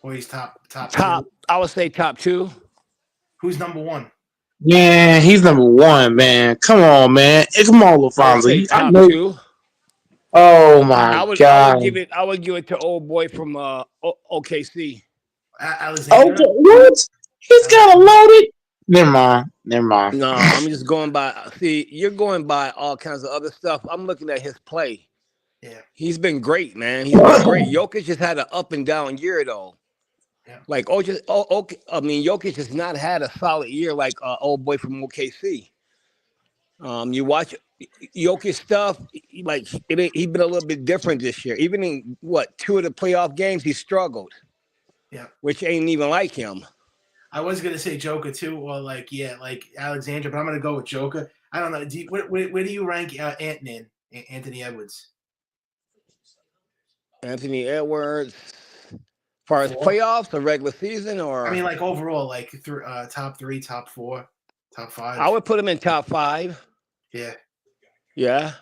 Or he's top Top, two? I would say top 2. Who's number one? Yeah, he's number 1, man. Come on, man. Come on, I would Lafonso. say I top know. 2. Oh I my would God. give it to old boy from OKC. Alexander. Okay, what? He's got a loaded. Never mind. No, I'm just going by. See, you're going by all kinds of other stuff. I'm looking at his play. Yeah. He's been great, man. He's been great. Jokic just had an up and down year, though. Yeah. Like, Jokic has not had a solid year like old boy from OKC. You watch Jokic stuff, he's been a little bit different this year. Even in 2 of the playoff games, he struggled. Yeah. Which ain't even like him. I was gonna say Joker too, or like Alexander, but I'm gonna go with Joker. I don't know. Where do you rank Anthony Edwards? Anthony Edwards, as far as 4? playoffs or regular season, or I mean, like overall, like top 3, top 4, top 5. I would put him in top 5. Yeah. Yeah.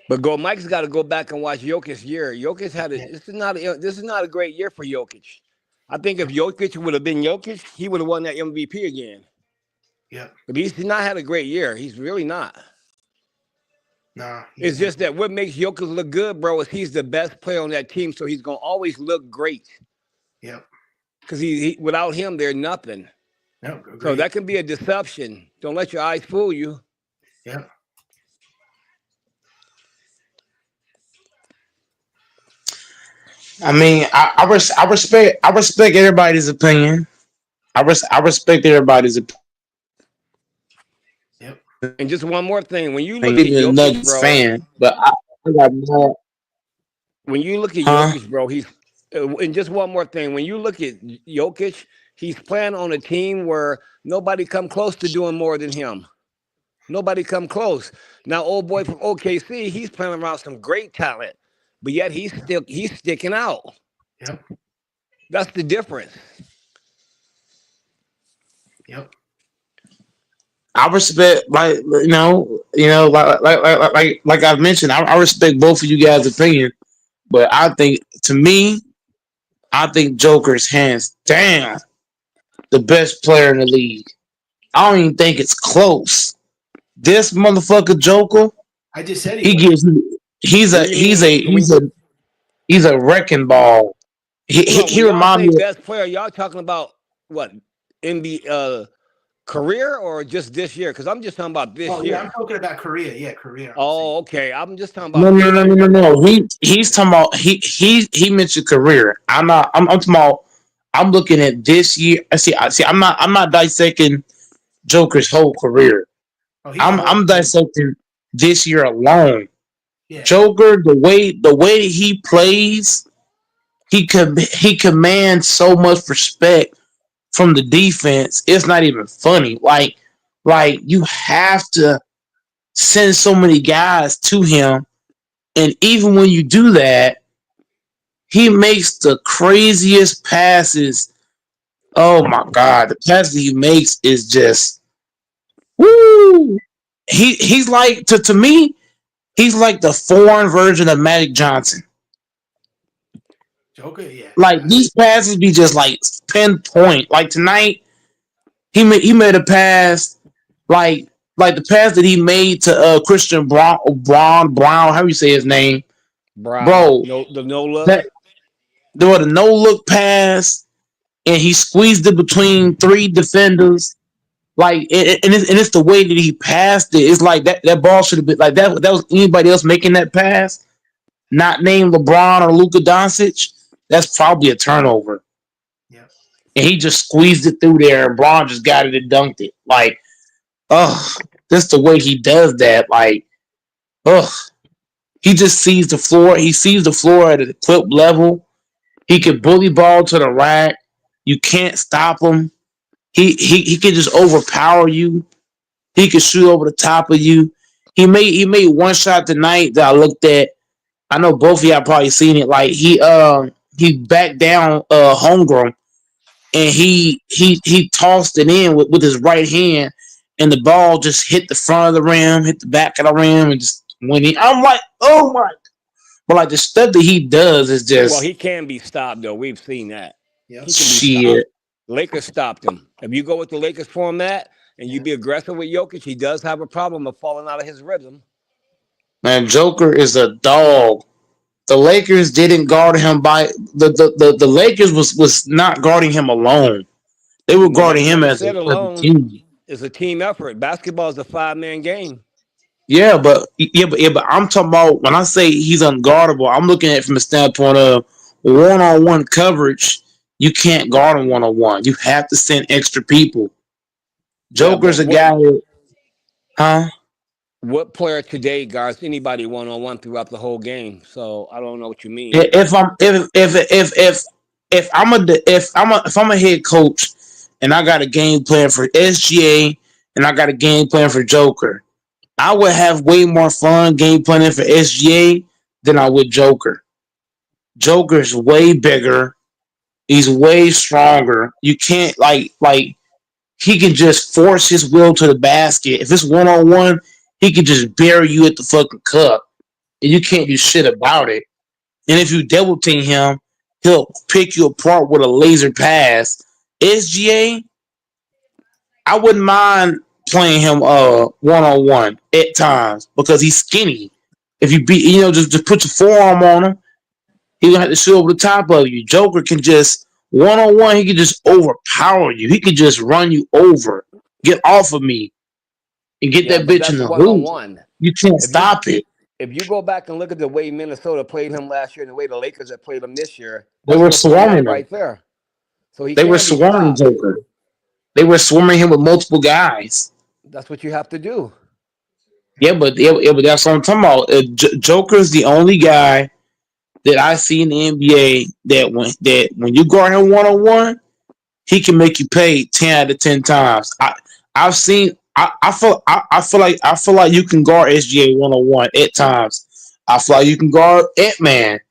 But Mike's got to go back and watch Jokic's year. Jokic had this is not a great year for Jokic. I think if Jokic would have been Jokic, he would have won that MVP again. Yeah. But he's not had a great year. He's really not. Nah. It's just that what makes Jokic look good, bro, is he's the best player on that team, so he's gonna always look great. Yep. Because he without him, they're nothing. Yep. So that can be a deception. Don't let your eyes fool you. Yep. I mean, I respect everybody's opinion. I respect everybody's opinion. Yep. And just one more thing, when you look I'm at even a Jokic, Nuggets bro, fan, but I got more. when you look at Jokic, bro, and just one more thing, when you look at Jokic, he's playing on a team where nobody come close to doing more than him. Nobody come close. Now, old boy from OKC, he's playing around some great talent, but yet he's sticking out. Yep. That's the difference. Yep. I respect, like I've mentioned, I respect both of you guys' opinion, but I think Joker's hands down the best player in the league. I don't even think it's close. This motherfucker Joker, I just said he's a wrecking ball. He reminds me. Best player. Y'all talking about what NBA career or just this year? Because I'm just talking about this year. Yeah, I'm talking about career. Yeah, career. Oh, okay. I'm just talking about. No. He's talking about he mentioned career. I'm talking about. I'm looking at this year. I'm not dissecting Joker's whole career. I'm dissecting this year alone. Yeah. Joker, the way he plays, he commands so much respect from the defense. It's not even funny. Like you have to send so many guys to him, and even when you do that, he makes the craziest passes. Oh my God, the passes he makes is just woo. He's like to me, he's like the foreign version of Magic Johnson. Joker, yeah. Like these passes be just like pinpoint. Like tonight, he made a pass, like the pass that he made to Christian Brown, how you say his name, Brown. bro? The no look. There was a no look pass. and he squeezed it between three defenders. Like, it's the way that he passed it. It's like that ball should have been like that. That was anybody else making that pass, not named LeBron or Luka Doncic. That's probably a turnover. Yeah. And he just squeezed it through there, and Braun just got it and dunked it. Like, that's the way he does that. Like, he just sees the floor. He sees the floor at a clip level. He can bully ball to the rack. You can't stop him. He can just overpower you. He can shoot over the top of you. He made one shot tonight that I looked at. I know both of y'all probably seen it. Like, he backed down Holmgren, and he tossed it in with his right hand, and the ball just hit the front of the rim, hit the back of the rim, and just went in. I'm like, oh my! But like, the stuff that he does is just, Well, he can be stopped though. We've seen that. Yeah. He can be shit. stopped. Lakers stopped him. If you go with the Lakers format and you be aggressive with Jokic, he does have a problem of falling out of his rhythm. Man, Joker is a dog. The Lakers didn't guard him by the Lakers was not guarding him alone. They were guarding him as a team. It's a team effort. Basketball is a 5-man game. Yeah, but I'm talking about when I say he's unguardable, I'm looking at it from the standpoint of one-on-one coverage. You can't guard him one-on-one. You have to send extra people. Joker's a guy who, What player today guards anybody one-on-one throughout the whole game? So I don't know what you mean. If I'm a head coach and I got a game plan for SGA and I got a game plan for Joker, I would have way more fun game planning for SGA than I would Joker. Joker's way bigger. He's way stronger. You can't like he can just force his will to the basket. If it's one-on-one, he can just bury you at the fucking cup, and you can't do shit about it. And if you double team him, he'll pick you apart with a laser pass. SGA, I wouldn't mind playing him one-on-one at times because he's skinny. If you just put your forearm on him, he gonna have to shoot over the top of you. Joker can just one-on-one, he can just overpower you. He can just run you over. Get off of me and get that bitch in the hoop. You can't stop it. If you go back and look at the way Minnesota played him last year and the way the Lakers have played him this year, they were swarming him right there. So they were swarming Joker. They were swarming him with multiple guys. That's what you have to do. Yeah, but that's what I'm talking about. Joker's the only guy that I see in the NBA that when you guard him one-on-one, he can make you pay 10 out of 10 times. I feel like you can guard SGA one-on-one at times. I feel like you can guard Ant-Man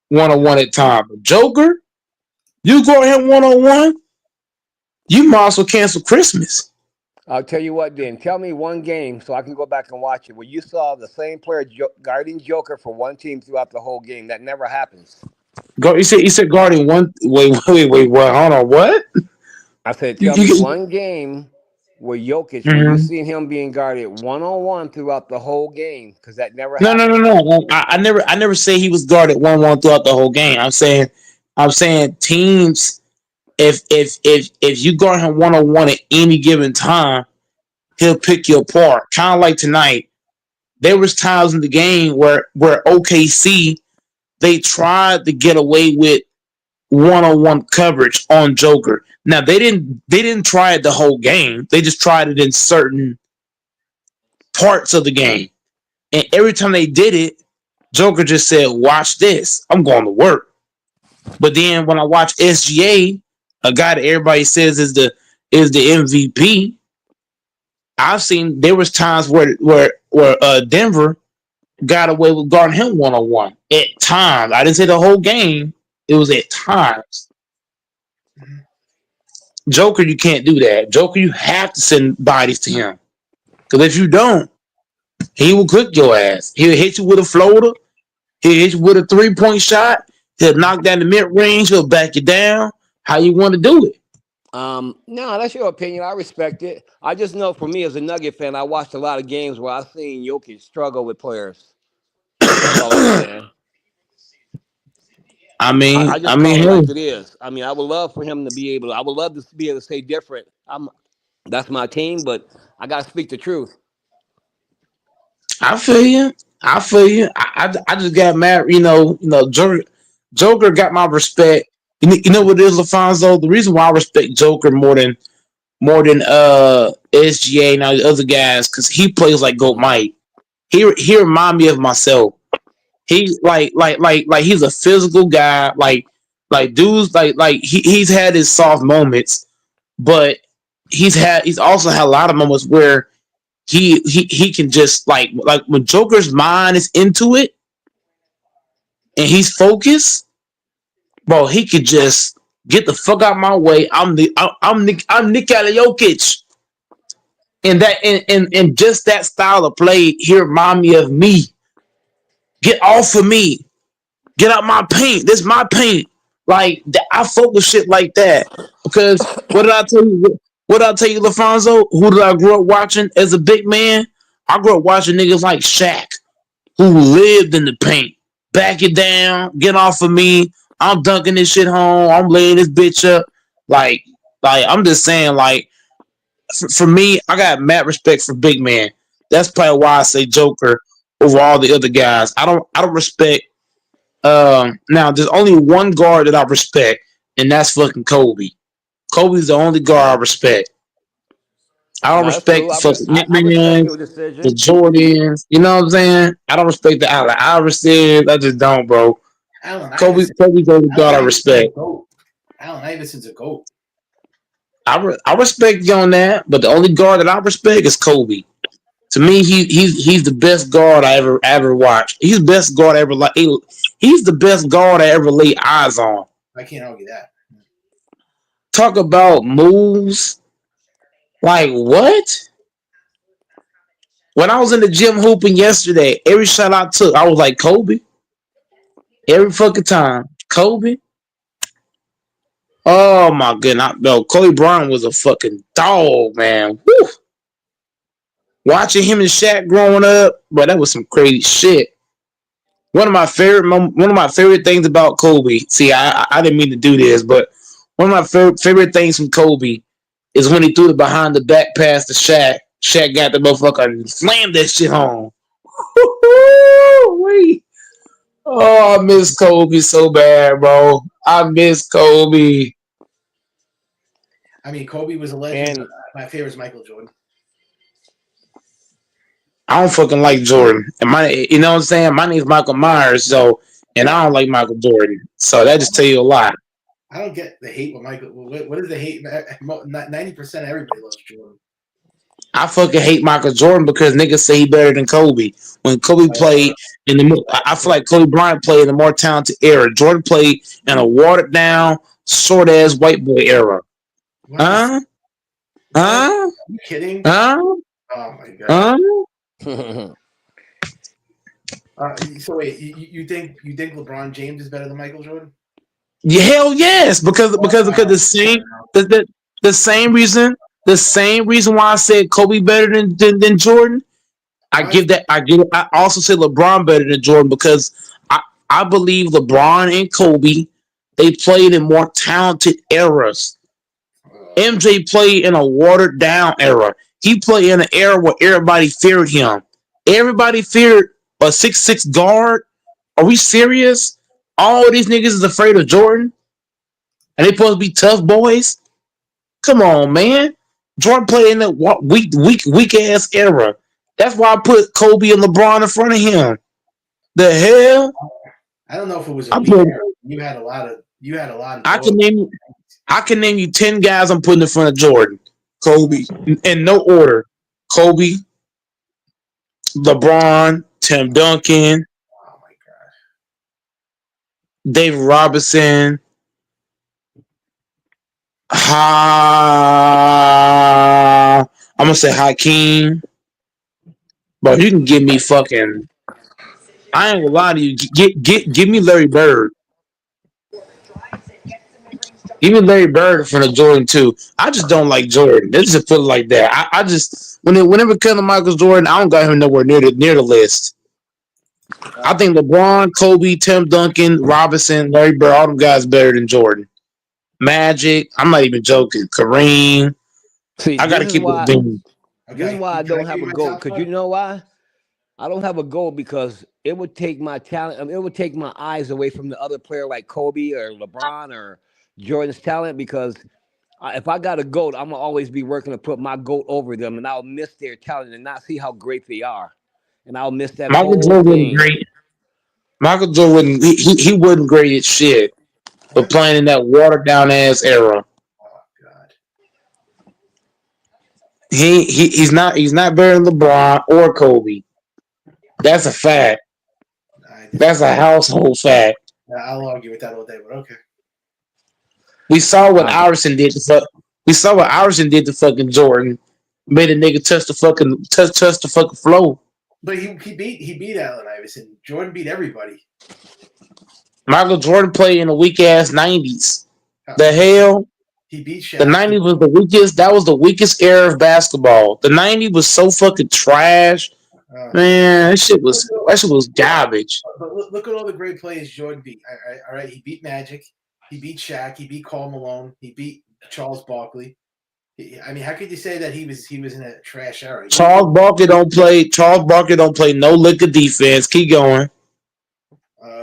one-on-one at times. But Joker, you guard him one-on-one, you might as well cancel Christmas. I'll tell you what, then. Tell me one game so I can go back and watch it where you saw the same player guarding Joker for one team throughout the whole game. That never happens. You said guarding one. Wait. What? Hold on. What? I said tell me one game where Jokic, where you seen him being guarded one-on-one throughout the whole game, because that never happened. No. I never say he was guarded 1-1 throughout the whole game. I'm saying teams. If you guard him one-on-one at any given time, he'll pick you apart. Kind of like tonight. There was times in the game where OKC, they tried to get away with one-on-one coverage on Joker. Now they didn't try it the whole game. They just tried it in certain parts of the game. And every time they did it, Joker just said, "Watch this. I'm going to work." But then when I watch SGA, a guy that everybody says is the MVP, I've seen there was times where Denver got away with guarding him one-on-one at times. I didn't say the whole game. It was at times. Joker, you can't do that. Joker, you have to send bodies to him. Because if you don't, he will cook your ass. He'll hit you with a floater. He'll hit you with a three-point shot. He'll knock down the mid-range. He'll back you down. How you want to do it? No, that's your opinion. I respect it. I just know for me as a Nugget fan, I watched a lot of games where I've seen Jokic struggle with players. That's all I'm saying. I just call it hey, like it is. I mean, I would love for him to be able. I would love to be able to say different. That's my team, but I gotta speak the truth. I feel you. I feel you. I just got mad. Joker got my respect. You know what it is, LaFonso? The reason why I respect Joker more than SGA and all the other guys, because he plays like Goat Mike. He remind me of myself. He like he's a physical guy. Like dudes he's had his soft moments, but he's also had a lot of moments where he can just like when Joker's mind is into it and he's focused, bro. He could just get the fuck out of my way. I'm Nikola Jokic, and and just that style of play he remind me of me. Get off of me. Get out my paint. This is my paint. Like I focus shit like that because what did I tell you? What did I tell you, LaFonso? Who did I grow up watching as a big man? I grew up watching niggas like Shaq, who lived in the paint. Back it down. Get off of me. I'm dunking this shit home. I'm laying this bitch up. Like I'm just saying, like for me, I got mad respect for big man. That's probably why I say Joker over all the other guys. I don't respect. Now there's only one guard that I respect, and that's fucking Kobe. Kobe's the only guard I respect. I don't No, that's respect cool. the fucking I respect Nickman, your the decision. Jordans. You know what I'm saying? I don't respect the Allen Iverson. I just don't, bro. Allen Kobe's Iverson. the only guard I Iverson's a respect. goat. Allen Iverson's a goat. I respect you on that, but the only guard that I respect is Kobe. To me, he's the best guard I ever watched. He's the best guard I ever like. He's the best guard I ever laid eyes on. I can't argue that. Talk about moves. Like what? When I was in the gym hooping yesterday, every shot I took, I was like Kobe. Every fucking time, Kobe. Oh my goodness, no, Kobe Bryant was a fucking dog, man. Woo. Watching him and Shaq growing up, but that was some crazy shit. One of my favorite things about Kobe. See, I didn't mean to do this, but one of my favorite things from Kobe is when he threw it behind the back pass to Shaq. Shaq got the motherfucker and slammed that shit home. Wait. Oh, I miss Kobe so bad, bro. I miss Kobe. I mean, Kobe was a legend. And My favorite is Michael Jordan. I don't fucking like Jordan. And you know what I'm saying? My name's Michael Myers, and I don't like Michael Jordan. So that just tell you a lot. I don't get the hate with Michael. What is the hate? 90% of everybody loves Jordan. I fucking hate Michael Jordan because niggas say he better than Kobe. When Kobe played I feel like Kobe Bryant played in a more talented era. Jordan played in a watered down, short ass white boy era. Huh? Are you kidding? Huh? Oh my god. Huh? So wait, you think LeBron James is better than Michael Jordan? Yeah, hell yes, because the same reason why I said Kobe better than Jordan. I give it. I also say LeBron better than Jordan because I believe LeBron and Kobe, they played in more talented eras. MJ played in a watered down era. He played in an era where everybody feared him. Everybody feared a 6'6" guard. Are we serious? All these niggas is afraid of Jordan? And they supposed to be tough boys? Come on, man. Jordan played in a weak ass era. That's why I put Kobe and LeBron in front of him. The hell? I don't know if it was a weak era. You had a lot of I can name you 10 guys I'm putting in front of Jordan. Kobe. In no order. Kobe, LeBron, Tim Duncan, oh my god, David Robinson. I'm gonna say Hakeem. But you can give me fucking. I ain't gonna lie to you. Give me Larry Bird. Give me Larry Bird in front of Jordan too. I just don't like Jordan. Let's just put it like that. I just whenever it comes to Michael Jordan, I don't got him nowhere near the list. I think LeBron, Kobe, Tim Duncan, Robinson, Larry Bird, all them guys better than Jordan. Magic, I'm not even joking. Kareem, See, I got to this is keep it why being. this is why I Can I don't give have you a my goal. top Because you five? know why? I don't have a goal because it would take my talent. It would take my eyes away from the other player like Kobe or LeBron or Jordan's talent. Because if I got a goat, I'm gonna always be working to put my goat over them, and I'll miss their talent and not see how great they are, and I'll miss that Michael whole Jordan wasn't thing. great. Michael Jordan wasn't, he wasn't great at shit, but playing in that watered down ass era. Oh God. He's not better than LeBron or Kobe. That's a fact. That's a household fact. I'll argue with that all day, but okay. We saw what Iverson did to fuck. We saw what Iverson did to fucking Jordan. Made a nigga touch the fucking flow. But he beat Allen Iverson. Jordan beat everybody. Michael Jordan played in the weak ass 90s. The hell? He beat Shaq. The 90s was the weakest. That was the weakest era of basketball. The 90s was so fucking trash. Man, that shit was garbage. But look at all the great players Jordan beat. All right, he beat Magic. He beat Shaq. He beat Karl Malone. He beat Charles Barkley. I mean, how could you say that he was in a trash era? Charles Barkley don't play no lick of defense. Keep going.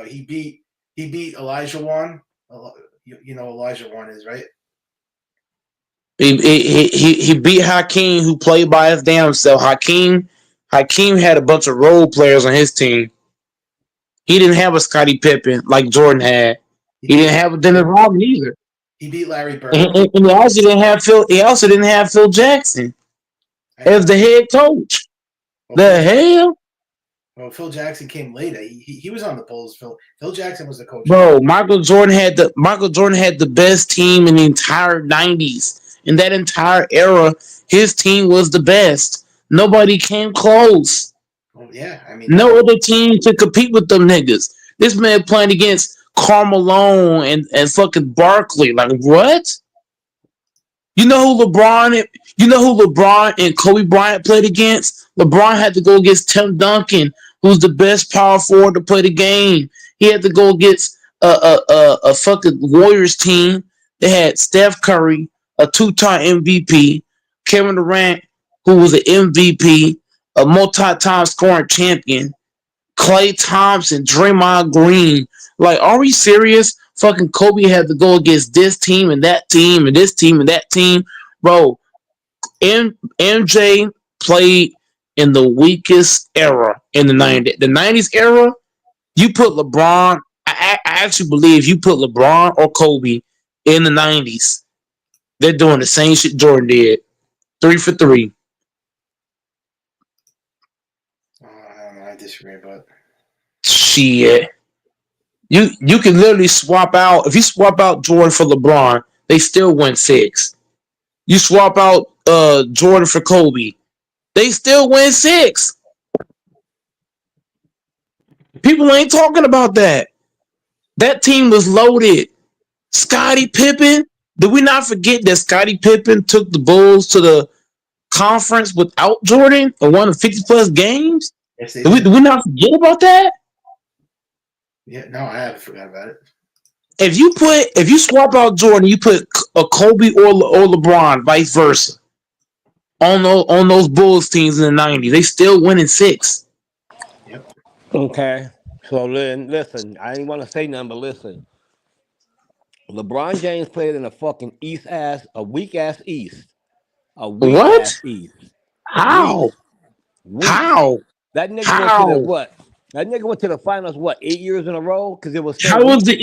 He beat Elijah Wan. You know who Elijah Wan is, right? He beat Hakeem, who played by his damn self. Hakeem had a bunch of role players on his team. He didn't have a Scottie Pippen like Jordan had. He didn't have a Dennis Rodman either. He beat Larry Bird. And he also didn't have Phil. He also didn't have Phil Jackson as the head coach. The hell, well, Phil Jackson came later. He was on the Bulls. Phil Jackson was the coach. bro! Michael Jordan had the best team in the entire 90s. In that entire era, his team was the best. Nobody came close. Oh, yeah, I mean, no other team to compete with them niggas. This man playing against Karl Malone and fucking Barkley. Like what? You know who LeBron and Kobe Bryant played against? LeBron had to go against Tim Duncan, who's the best power forward to play the game. He had to go against a fucking Warriors team. They had Steph Curry, a 2-time MVP, Kevin Durant, who was an MVP, a multi-time scoring champion, Klay Thompson, Draymond Green. Like, are we serious? Fucking Kobe had to go against this team and that team and this team and that team. Bro, MJ played in the weakest era in the 90s. The 90s era, you put LeBron, I actually believe you put LeBron or Kobe in the 90s. They're doing the same shit Jordan did. 3 for 3. I don't know. I disagree, but shit. You can literally swap out. If you swap out Jordan for LeBron, they still win 6. You swap out Jordan for Kobe, they still win 6. People ain't talking about that. That team was loaded. Scottie Pippen. Did we not forget that Scottie Pippen took the Bulls to the conference without Jordan and won 50+ games? Yes, Did we not forget about that? Yeah, no, I haven't forgot about it. If you swap out Jordan, you put a Kobe or LeBron, vice versa, on those Bulls teams in the 90s, they still winning 6. Yep. Okay. So then, listen, I didn't want to say nothing, but listen. LeBron James played in a fucking a weak ass East. A weak ass East. How? Weak. How? That nigga went to the what? That nigga went to the finals 8 years in a row because it was. How was the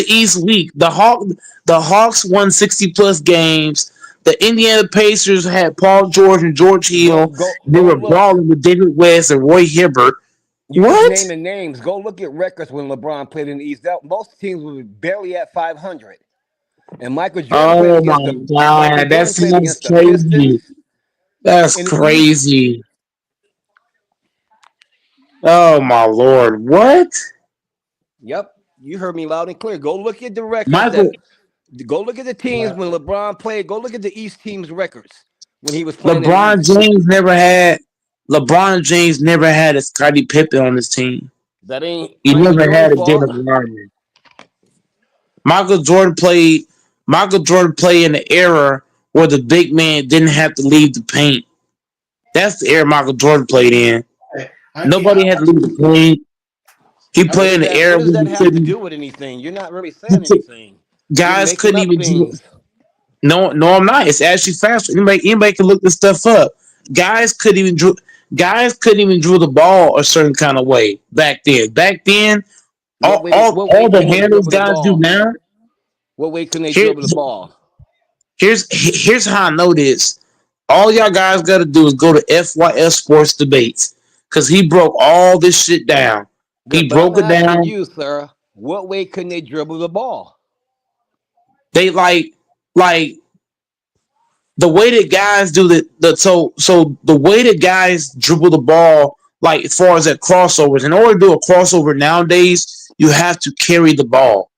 East weak? The Hawks won 60+ games. The Indiana Pacers had Paul George and George Hill. They were balling with David West and Roy Hibbert. You just naming names. Go look at records when LeBron played in the East. Most teams were barely at 500. And Michael Jordan played against the God, that sounds crazy. That's crazy. Oh my Lord! What? Yep, you heard me loud and clear. Go look at the records. Go look at the teams when LeBron played. Go look at the East team's records when he was playing. LeBron James never had LeBron James never had a Scottie Pippen on his team. That ain't He Michael never had Jordan's a Dennis fault. Rodman. Michael Jordan played in the era where the big man didn't have to leave the paint. That's the era Michael Jordan played in. Nobody had to leave the paint. He played in the era What does where that you have to couldn't. do with anything? You're not really saying anything. You're Guys making couldn't up even do. things. No, I'm not. It's actually faster. Anybody can look this stuff up. Guys couldn't even drew the ball a certain kind of way back then. Back then, What way all the couldn't they handles dribble the guys do ball? now. What way couldn't they Here, dribble the ball? here's how I know this. All y'all guys got to do is go to FYS Sports Debates because he broke all this shit down. He But I'm broke it asking down. you, sir, what way couldn't they dribble the ball? They like the way that guys do so the way that guys dribble the ball, like as far as that crossovers. In order to do a crossover nowadays, you have to carry the ball.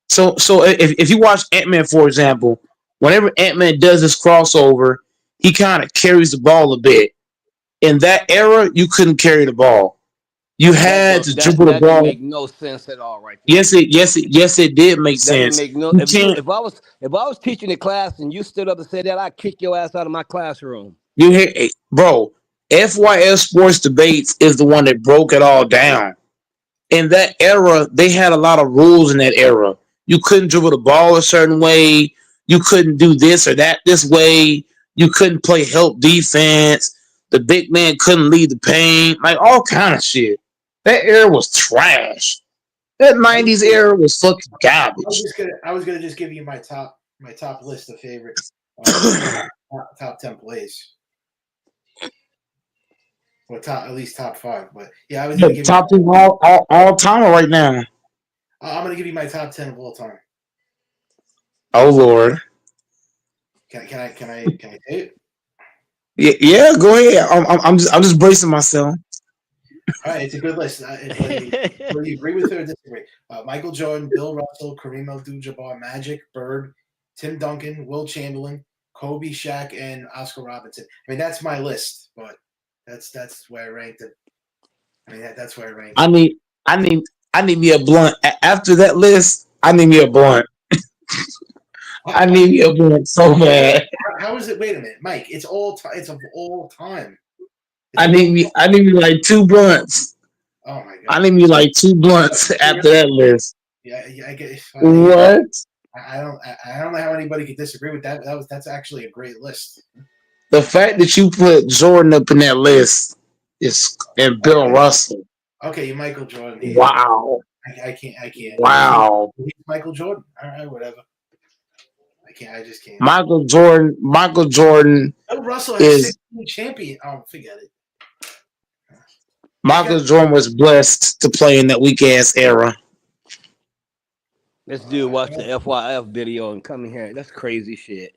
So if you watch Ant-Man, for example, whenever Ant-Man does this crossover, he kind of carries the ball a bit. In that era, you couldn't carry the ball. You had to dribble the That didn't ball. make no sense at all, right there. Yes, it did make That didn't sense. make no. You can't. If I was teaching a class and you stood up and said that, I'd kick your ass out of my classroom. You hear, bro? FYS Sports Debates is the one that broke it all down. In that era, they had a lot of rules in that era. You couldn't dribble the ball a certain way. You couldn't do this or that this way. You couldn't play help defense. The big man couldn't lead the paint. Like all kind of shit. That era was trash. That 90s era was fucking garbage. I was gonna just give you my top list of favorite top 10 plays. Well, at least top 5, but yeah, I was gonna give top 10 all time right now. I'm gonna give you my top 10 of all time. Oh Lord. Can I say it? Yeah, go ahead. I'm just bracing myself. All right, it's a good list. Whether you agree with it or disagree. Michael Jordan, Bill Russell, Kareem Abdul-Jabbar, Magic, Bird, Tim Duncan, Will Chamberlain, Kobe, Shaq, and Oscar Robertson. I mean, that's my list, but that's where I ranked it. I mean, that's where I ranked it. I need me a blunt. After that list, I need me a blunt. I need me a blunt so bad. How is it? Wait a minute, Mike. It's all time. It's of all time. I need me like 2 blunts. Oh my god! I need me like 2 blunts after that list. Yeah, I get. What? I don't know how anybody could disagree with that. That's actually a great list. The fact that you put Jordan up in that list and Bill Russell. Okay, you Michael Jordan. Wow. I can't. Wow. He's Michael Jordan. All right, whatever. I just can't. Michael Jordan. Bill Russell has 16 champion. Oh, forget it. Michael Jordan was blessed to play in that weak ass era. This dude watched the FYF video and come in here. That's crazy shit.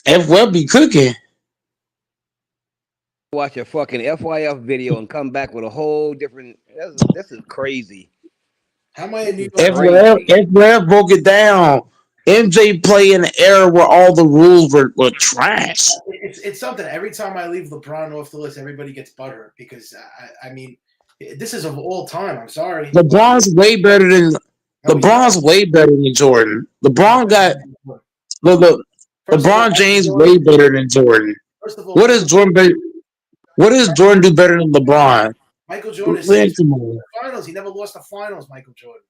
FYF be cooking. Watch a fucking FYF video and come back with a whole different. This is crazy. How am I in New York? FYF broke it down. MJ played in an era where all the rules were trash. It's something. Every time I leave LeBron off the list, everybody gets butthurt because I mean, this is of all time. I'm sorry. LeBron's way better than Jordan. LeBron got look. LeBron James way better than Jordan. First of all, What does Jordan do better than LeBron? Michael Jordan is in the finals. He never lost the finals. Michael Jordan.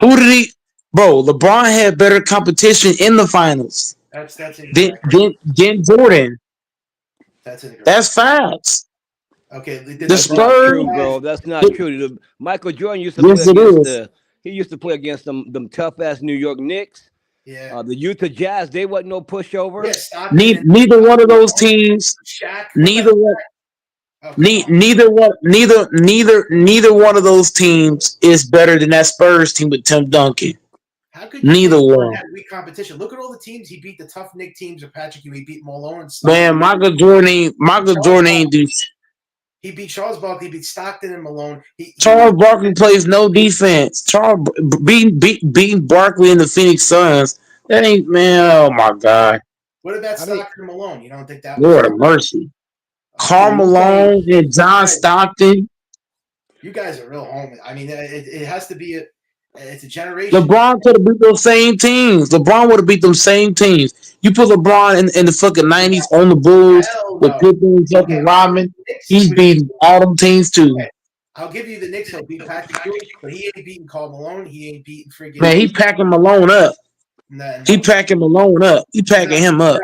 Who did he? Bro, LeBron had better competition in the finals. That's Than Jordan. That's facts. Okay, the Spurs, bro. That's not true. Michael Jordan used to play he used to play against them tough ass New York Knicks. Yeah. The Utah Jazz, they wasn't no pushover. Yeah, neither one of those teams. Neither one of those teams is better than that Spurs team with Tim Duncan. How could neither one have weak competition? Look at all the teams he beat. The tough Knick teams of Patrick. He beat Malone and Stockton. Man, Michael Jordan ain't do. He beat Charles Barkley. He beat Stockton and Malone. Charles Barkley plays no defense. Charles beating Barkley and the Phoenix Suns. That ain't, man. Oh my God. What about Stockton and Malone? You don't think that? Lord of mercy. Karl Malone and John Stockton. You guys are real homies. I mean, it has to be it's a generation. LeBron could have beat those same teams. LeBron would have beat them same teams. You put LeBron in the fucking 90s on the Bulls with Pippen, fucking Rodman, he's beating all them teams too. Okay. I'll give you the Knicks. He'll beat Patrick Ewing, but he ain't beating Karl Malone. He ain't beating freaking. Man, he packing Malone up. He packing Malone up. He packing him up.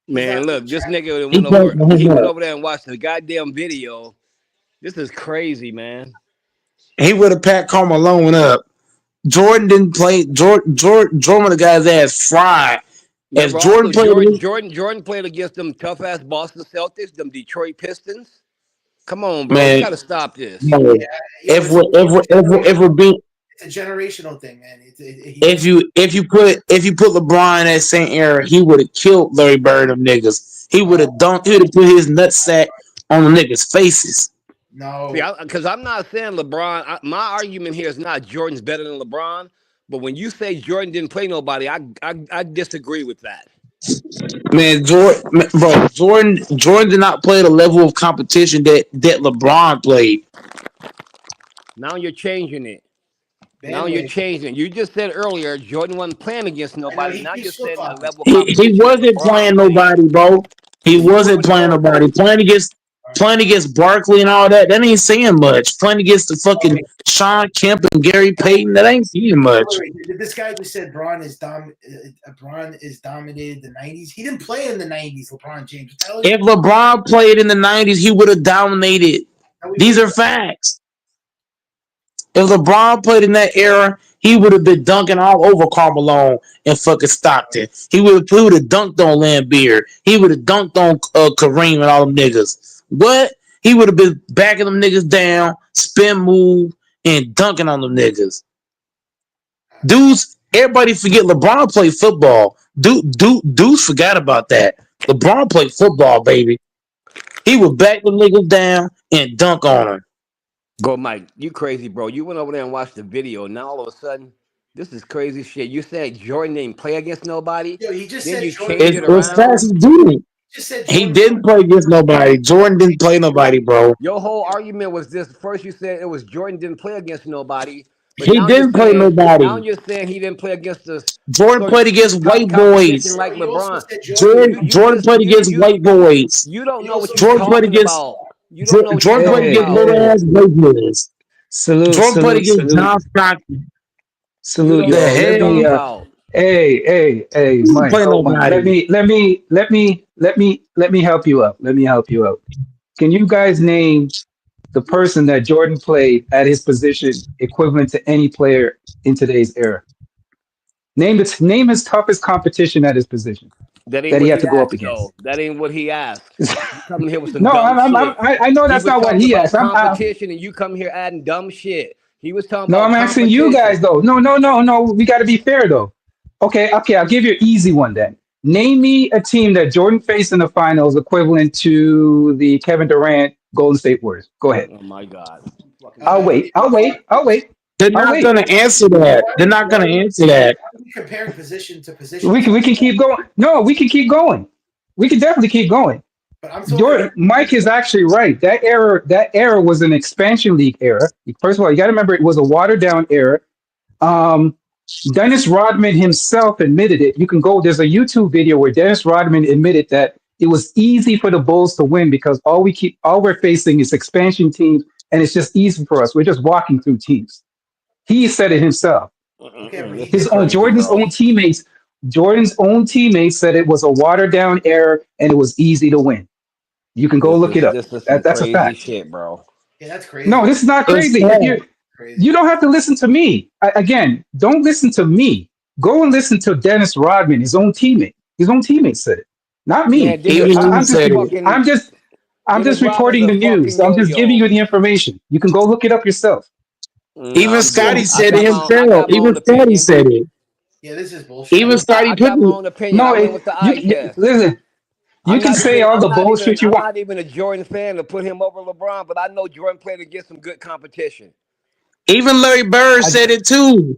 Man, look, this nigga went over there and watched the goddamn video. This is crazy, man. He would have packed Karl Malone up. Jordan didn't play. Jordan the guy's ass fried. As Jordan played, Jordan played against them tough ass Boston Celtics, them Detroit Pistons. Come on, bro. Man, You gotta stop this. No, ever beat. It's a generational thing, man. If you put LeBron in that same era, he would have killed Larry Bird them niggas. He would have dunked. He would have put his nutsack on the niggas' faces. No, because I'm not saying LeBron. My argument here is not Jordan's better than LeBron, but when you say Jordan didn't play nobody, I disagree with that. Man, Jordan did not play the level of competition that LeBron played. Now you're changing it. You just said earlier Jordan wasn't playing against nobody. Now you're saying the level of competition. He wasn't playing nobody, bro. He wasn't playing nobody. Playing against Barkley and all that ain't saying much. Playing against the fucking Sean Kemp and Gary Payton, that ain't saying much. This guy just said Bron is dominated the 90s. He didn't play in the 90s, LeBron James. If LeBron played in the 90s, he would have dominated. These are facts. If LeBron played in that era, he would have been dunking all over Karl Malone and fucking Stockton. He would have dunked on Lambeer. He would have dunked on Kareem and all them niggas. What? He would have been backing them niggas down, spin move, and dunking on them niggas. Dudes, everybody forget LeBron played football. Dudes forgot about that. LeBron played football, baby. He would back them niggas down and dunk on them. Go, Mike. You crazy, bro. You went over there and watched the video. Now all of a sudden, this is crazy shit. You said Jordan didn't play against nobody. Yo, he just then said you Jordan. changed it around. He didn't play against nobody. Jordan didn't play nobody, bro. Your whole argument was this. First, you said it was Jordan didn't play against nobody. But He didn't play nobody. Now you're saying he didn't play against us. Jordan played against white boys. Like LeBron. Jordan played against white boys. You don't know what you're Jordan played talking against. about. You don't know what Jordan you're played talking against little about. ass white boys. Jordan played against salute. John Stockton. Salute. The Yo, hell? hey, Mike. Play Oh, Mike. nobody. Let me help you out. Can you guys name the person that Jordan played at his position equivalent to any player in today's era? Name his toughest competition at his position That that he had to go up asked, against. though. That ain't what he asked. You come here with some No, dumb shit. I know that's He was not what talking he about asked. competition, and you come here adding dumb shit. He was talking No, about I'm asking you guys competition. though. No. We got to be fair though. Okay. I'll give you an easy one then. Name me a team that Jordan faced in the finals equivalent to the Kevin Durant Golden State Warriors. Go ahead. Oh my God. I'll wait. They're not going to answer that. They're not going to answer that. Comparing position to position. We can keep going. No, we can keep going. We can definitely keep going. But I'm talking Mike is actually right. That era was an expansion league era. First of all, you got to remember it was a watered down era. Dennis Rodman himself admitted it. You can go. There's a YouTube video where Dennis Rodman admitted that it was easy for the Bulls to win because all we're facing is expansion teams, and it's just easy for us. We're just walking through teams. He said it himself. Jordan's own teammates said it was a watered down era and it was easy to win. You can go look it up. That's a fact. Shit, bro. Yeah, that's crazy. No, this is not crazy. You don't have to listen to me. Again, don't listen to me. Go and listen to Dennis Rodman, his own teammate. His own teammate said it, not me. I'm just reporting the news. I'm just giving you the information. You can go look it up yourself. Even Scotty said it himself. Even Scotty said it. Yeah, this is bullshit. Even Scotty put listen. You can say all the bullshit you want. I'm not even a Jordan fan to put him over LeBron, but I know Jordan played against some good competition. Even Larry Bird said it too.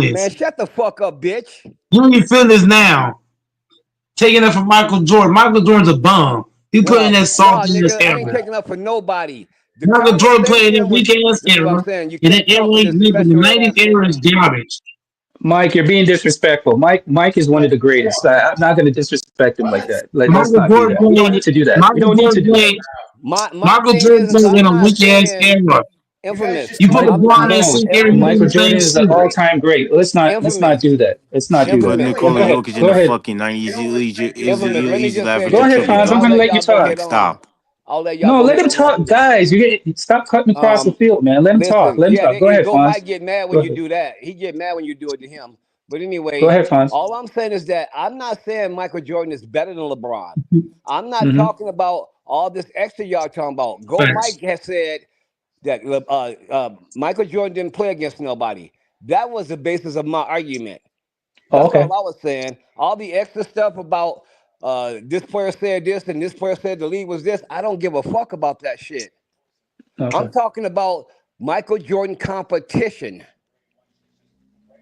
feelings. Man, shut the fuck up, bitch. You in your feelings now. Taking up for Michael Jordan. Michael Jordan's a bum. He putting that salt in his nigga, I ain't era. taking up for nobody. The Michael Jordan played in conversation was, weak ass this is what era. I'm saying. You And can't that era talk with ain't this living. The special ed 90s ass era is nigga. garbage. Mike, you're being disrespectful. Mike is one of the greatest. I'm not going to disrespect him like that. Let's Michael not do Jordan that. We don't played. need to do that. We Michael don't need to Jordan do that. played. My Michael thing Jordan is played I'm in a not weak ass saying era. You guys Infamous. just You told put me. LeBron and No, Scary Movie in Michael the same Jordan is an series. all-time great. Let's not Infamous. do that. Let's not She do put that. Infamous. Go Nikola ahead. Jokic in Go the ahead. fucking 90s. They don't respect the Infamous. Let me He's just say average Go a this, ahead, triple and Fonz. I'm I'll gonna double. let let you y'all go talk. ahead Like, on. stop. I'll let y'all No, go let ahead him on. talk, guys. Stop cutting across the Um, field, man. Let him talk. Listen, Let him yeah, talk. Go they, ahead, Go Fonz. Mike get mad Go when you ahead. do that. He get mad when you do it to him. But Go anyway, ahead, Fonz. all I'm saying is that I'm not saying Michael Jordan is better than LeBron. I'm not Mm-hmm. talking about all this extra y'all talking about. Go Facts. Mike has said that Michael Jordan didn't play against nobody. That was the basis of my argument. Oh, That's all okay. I was saying. All the extra stuff about this player said this and this player said the league was this. I don't give a fuck about that shit. Okay. I'm talking about Michael Jordan competition.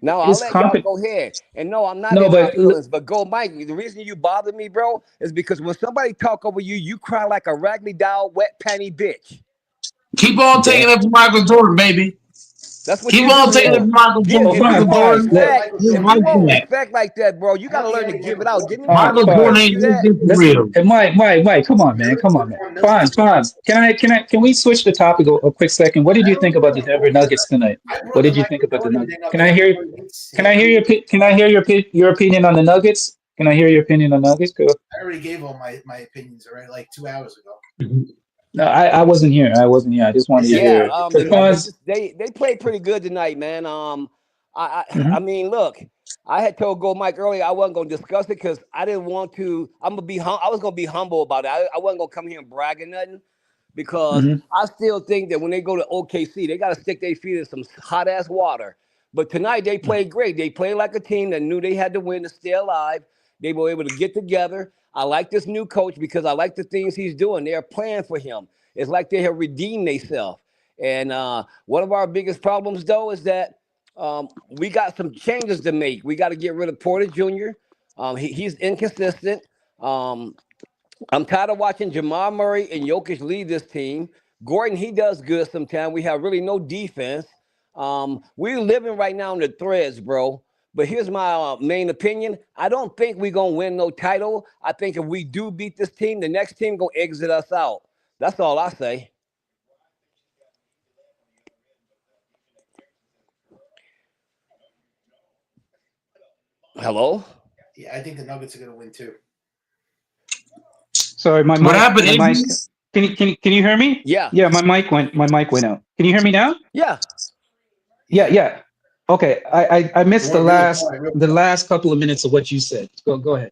Now I'll His let y'all comp. go ahead. And no, I'm not No, in my but feelings. But go, Mike. The reason you bother me, bro, is because when somebody talk over you, you cry like a raggedy doll, wet panty bitch. Keep on damn. taking it from Michael Jordan, baby. That's what Keep you on do taking it here. from Michael Give Jordan. if you Fonz, want Michael Fonz, Jordan respect, Michael is if Jordan. you like want that. respect like that, bro, you I know gotta he learn had to to give give a it out. little. Give me I my know Michael he number. had Jordan Can to you give do ain't a no little. that? different listen, real. Mike, come on, man, come on, man. Fonz, can we switch the topic a quick second? What did I you don't think give about a the fuck. Denver Nuggets tonight? I What brought the did you think Michael about the Jordan Nuggets? thing up, Can and I hear? everybody hates Can I hear me. your opinion on the Nuggets? Can I hear your opinion on Nuggets? Go. I already gave all my opinions already, like 2 hours ago. No, I wasn't here. I wasn't here. I just wanted Yes, to I Yeah, hear did. it. the Because Nuggets Fonz, they played pretty good tonight, man. mhm, I mean, look, I had told Go Mike earlier I wasn't gonna discuss it because I didn't want to. I was gonna be humble about it. I wasn't gonna come here and brag or nothing because mhm, I still think that when they go to OKC, they got to stick their feet in some hot ass water. But tonight they played great. They played like a team that knew they had to win to stay alive. They were able to get together. I like this new coach because I like the things he's doing. They're playing for him. It's like they have redeemed themselves. And one of our biggest problems, though, is that we got some changes to make. We got to get rid of Porter Jr. He's inconsistent. Um, I'm tired of watching Jamal Murray and Jokic lead this team. Gordon, he does good sometimes. We have really no defense. We're living right now in the threads, bro. But here's my main opinion. I don't think we're going to win no title. I think if we do beat this team, the next team going to exit us out. That's all I say. Hello? Yeah, I think the Nuggets are gonna win too. sorry, What happened, my mic. Infamous? Can you hear me? Yeah. Yeah, my mic went out. Can you hear me now? Yeah. Yeah, Yeah, yeah. Okay, I it missed went really quiet. Real the quick. last couple of minutes of what you said. Go ahead.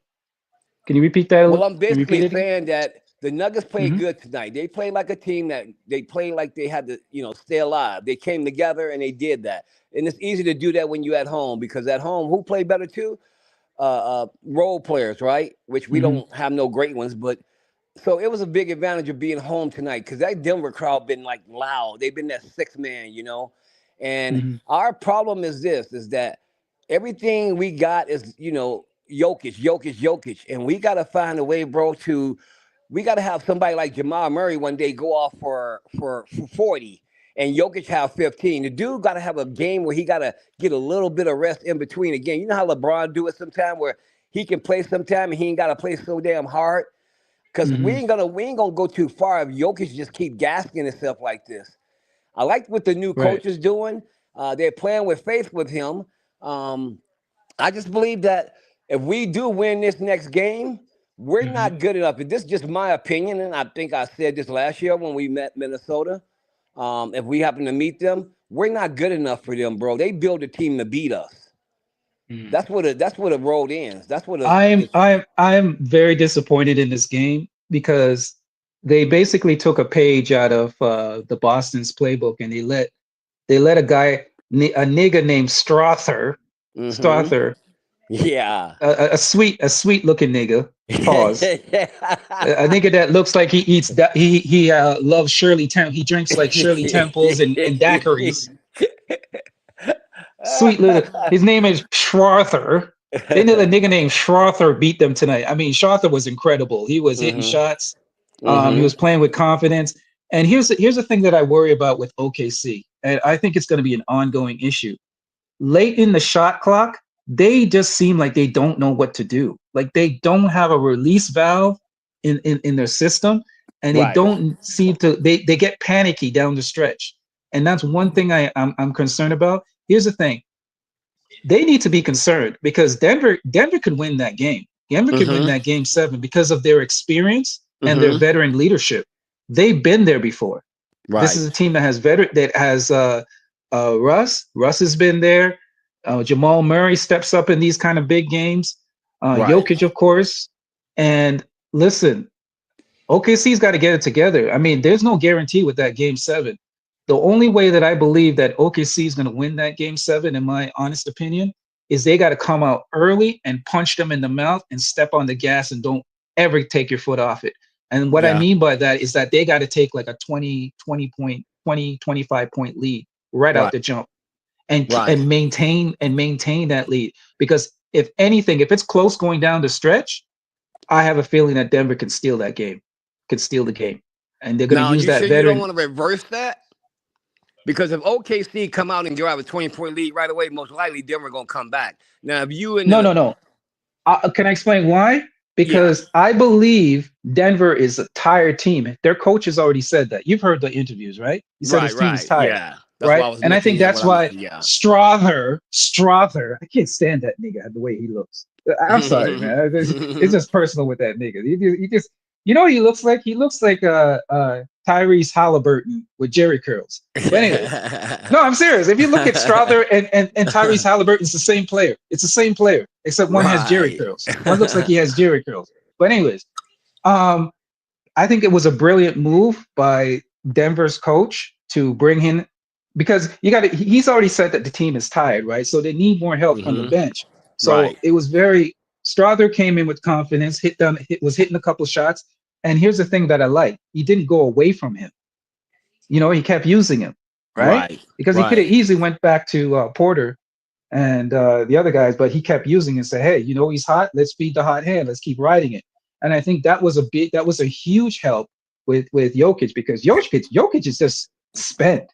Can you repeat that? Well, I'm Can you repeat basically it again? saying that the Nuggets played Mm-hmm. good tonight. They played like a team that they played like they had to, stay alive. They came together and they did that. And it's easy to do that when you're at home because at home, who played better too? Role players, right? Which we Mm-hmm. don't have no great ones, but so it was a big advantage of being home tonight because that Denver crowd been like loud. They've been that six man. And Mm-hmm. our problem is this: is that everything we got is Jokic, and we got to find a way, bro. We got to have somebody like Jamal Murray one day go off for 40, and Jokic have 15. The dude got to have a game where he got to get a little bit of rest in between. Again, you know how LeBron do it sometime where he can play sometime and he ain't got to play so damn hard. Cause we Mm-hmm. ain't gonna we ain't gonna go too far if Jokic just keep gasking himself like this. I like what the new Right. coach is doing. They're playing with faith with him. Um, I just believe that if we do win this next game, we're Mm-hmm. not good enough. And this is just my opinion, and I think I said this last year when we met Minnesota. If we happen to meet them, we're not good enough for them, bro. They build a team to beat us. That's what the road ends. That's what I'm very disappointed in this game because they basically took a page out of the Boston's playbook and they let a nigga named Mm-hmm. Strother, Yeah. a sweet looking nigga. Pause. Yeah. A nigga that looks like he eats he loves Shirley Temple. He drinks like Shirley Temples and daiquiris. Sweet little. His name is Schwarther. They know a nigga named Schwarther beat them tonight. I mean, Schwarther was incredible. He was hitting Mm-hmm. shots. He Mm-hmm. was playing with confidence. And here's the thing that I worry about with OKC, and I think it's going to be an ongoing issue. Late in the shot clock, they just seem like they don't know what to do. Like they don't have a release valve in their system, and they Right. don't seem to. They get panicky down the stretch. And that's one thing I'm concerned about. Here's the thing. They need to be concerned because Denver could win that game. Denver could win that game 7 because of their experience and their veteran leadership. They've been there before. Right. This is a team that has Russ. Russ has been there. Jamal Murray steps up in these kind of big games. Right. Jokic, of course. And listen, OKC's got to get it together. I mean, there's no guarantee with that game 7. The only way that I believe that OKC is going to win that game 7, in my honest opinion, is they got to come out early and punch them in the mouth and step on the gas and don't ever take your foot off it. And what I mean by that is that they got to take like a 25 point lead right out the jump and maintain that lead. Because if anything, if it's close going down the stretch, I have a feeling that Denver can steal that game, can steal the game. And they're going to use that You veteran. don't want to reverse that? Because if OKC come out and drive a 20-point lead right away, most likely Denver going to come back. Now, if you and No. Can I explain why? Because I believe Denver is a tired team. Their coach has already said that. You've heard the interviews, right? He said his team is tired. Yeah. Right? And I think that's why Strother, I can't stand that nigga the way he looks. I'm sorry, man. It's just personal with that nigga. He just you know what he looks like? He looks like Tyrese Halliburton with Jerry curls. But anyway, no, I'm serious. If you look at Strother and Tyrese Halliburton, it's the same player. It's the same player, except one has Jerry curls. One looks like he has Jerry curls. But anyways, I think it was a brilliant move by Denver's coach to bring in, because he's already said that the team is tired, right? So they need more help on the bench. So it was Strother came in with confidence, was hitting a couple shots. And here's the thing that I like. He didn't go away from him. You know, he kept using him, right? Because he could have easily went back to Porter and the other guys, but he kept using and said, hey, you know, he's hot. Let's feed the hot hand. Let's keep riding it. And I think that was a huge help with Jokic, because Jokic is just spent.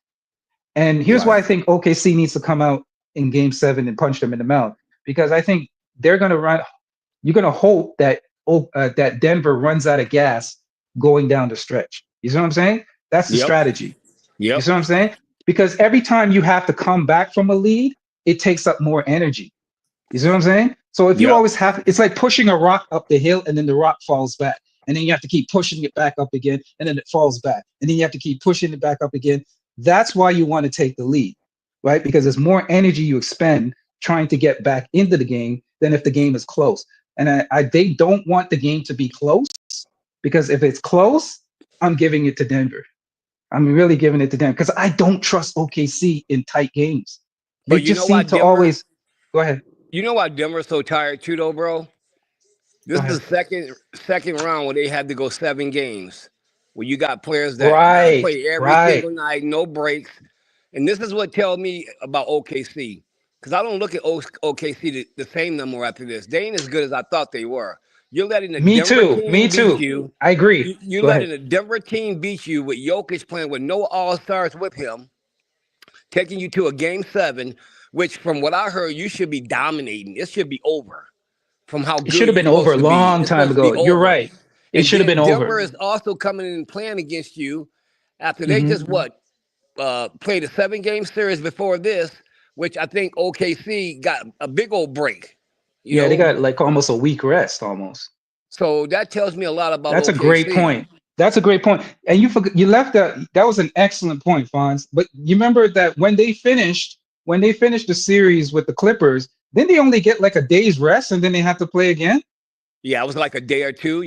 And here's why I think OKC needs to come out in game 7 and punch them in the mouth, because I think they're going to run. You're going to hope that that Denver runs out of gas going down the stretch. You see what I'm saying? That's the strategy. You see what I'm saying? Because every time you have to come back from a lead, it takes up more energy. You see what I'm saying? So if you always have, it's like pushing a rock up the hill and then the rock falls back. And then you have to keep pushing it back up again, and then it falls back. And then you have to keep pushing it back up again. That's why you want to take the lead, right? Because there's more energy you expend trying to get back into the game than if the game is close. And they don't want the game to be close, because if it's close, I'm giving it to Denver. I'm really giving it to Denver because I don't trust OKC in tight games. They just seem to always. Go ahead. You know why Denver's so tired too, though, bro? This is the second round where they had to go 7 games, where you got players that play every single night, no breaks. And this is what tells me about OKC. Because I don't look at OKC the same no more after this. They ain't as good as I thought they were. You're letting the Denver team beat you. I agree. You're letting the Denver team beat you with Jokic playing with no all-stars with him, taking you to a game 7, which from what I heard, you should be dominating. It should be over from how good it should have been over a long time ago. You're right. It should have been over. Denver is also coming in and playing against you after they just played a 7-game series before this, which I think OKC got a big old break. You know? They got like almost a week rest almost. So that tells me a lot about That's OKC. a great point. That's a great point. And you left that was an excellent point, Fonz. But you remember that when they finished the series with the Clippers, then they only get like a day's rest and then they have to play again? Yeah, it was like a day or two,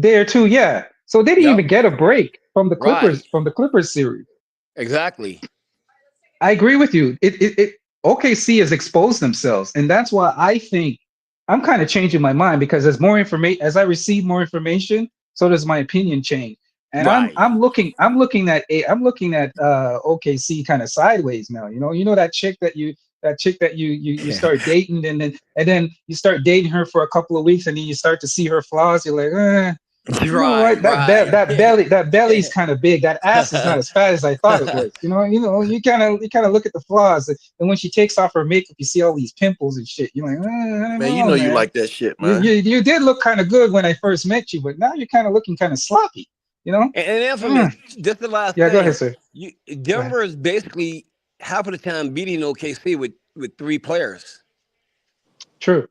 Day or two, yeah. So they didn't even get a break from the Clippers series. Exactly. I agree with you. OKC has exposed themselves, and that's why I think I'm kind of changing my mind, because as I receive more information, so does my opinion change. And I'm looking at OKC kind of sideways now. You know that chick that you start dating, and then you start dating her for a couple of weeks, and then you start to see her flaws. You're like, that belly's kind of big. That ass is not as fat as I thought it was. You kind of look at the flaws, and when she takes off her makeup, you see all these pimples and shit. You're like, man, you like that shit, man. You did look kind of good when I first met you, but now you're kind of looking kind of sloppy. You know? And infamous, this is the last Yeah, go ahead, thing. sir. Denver is basically half of the time beating OKC with 3 players. True.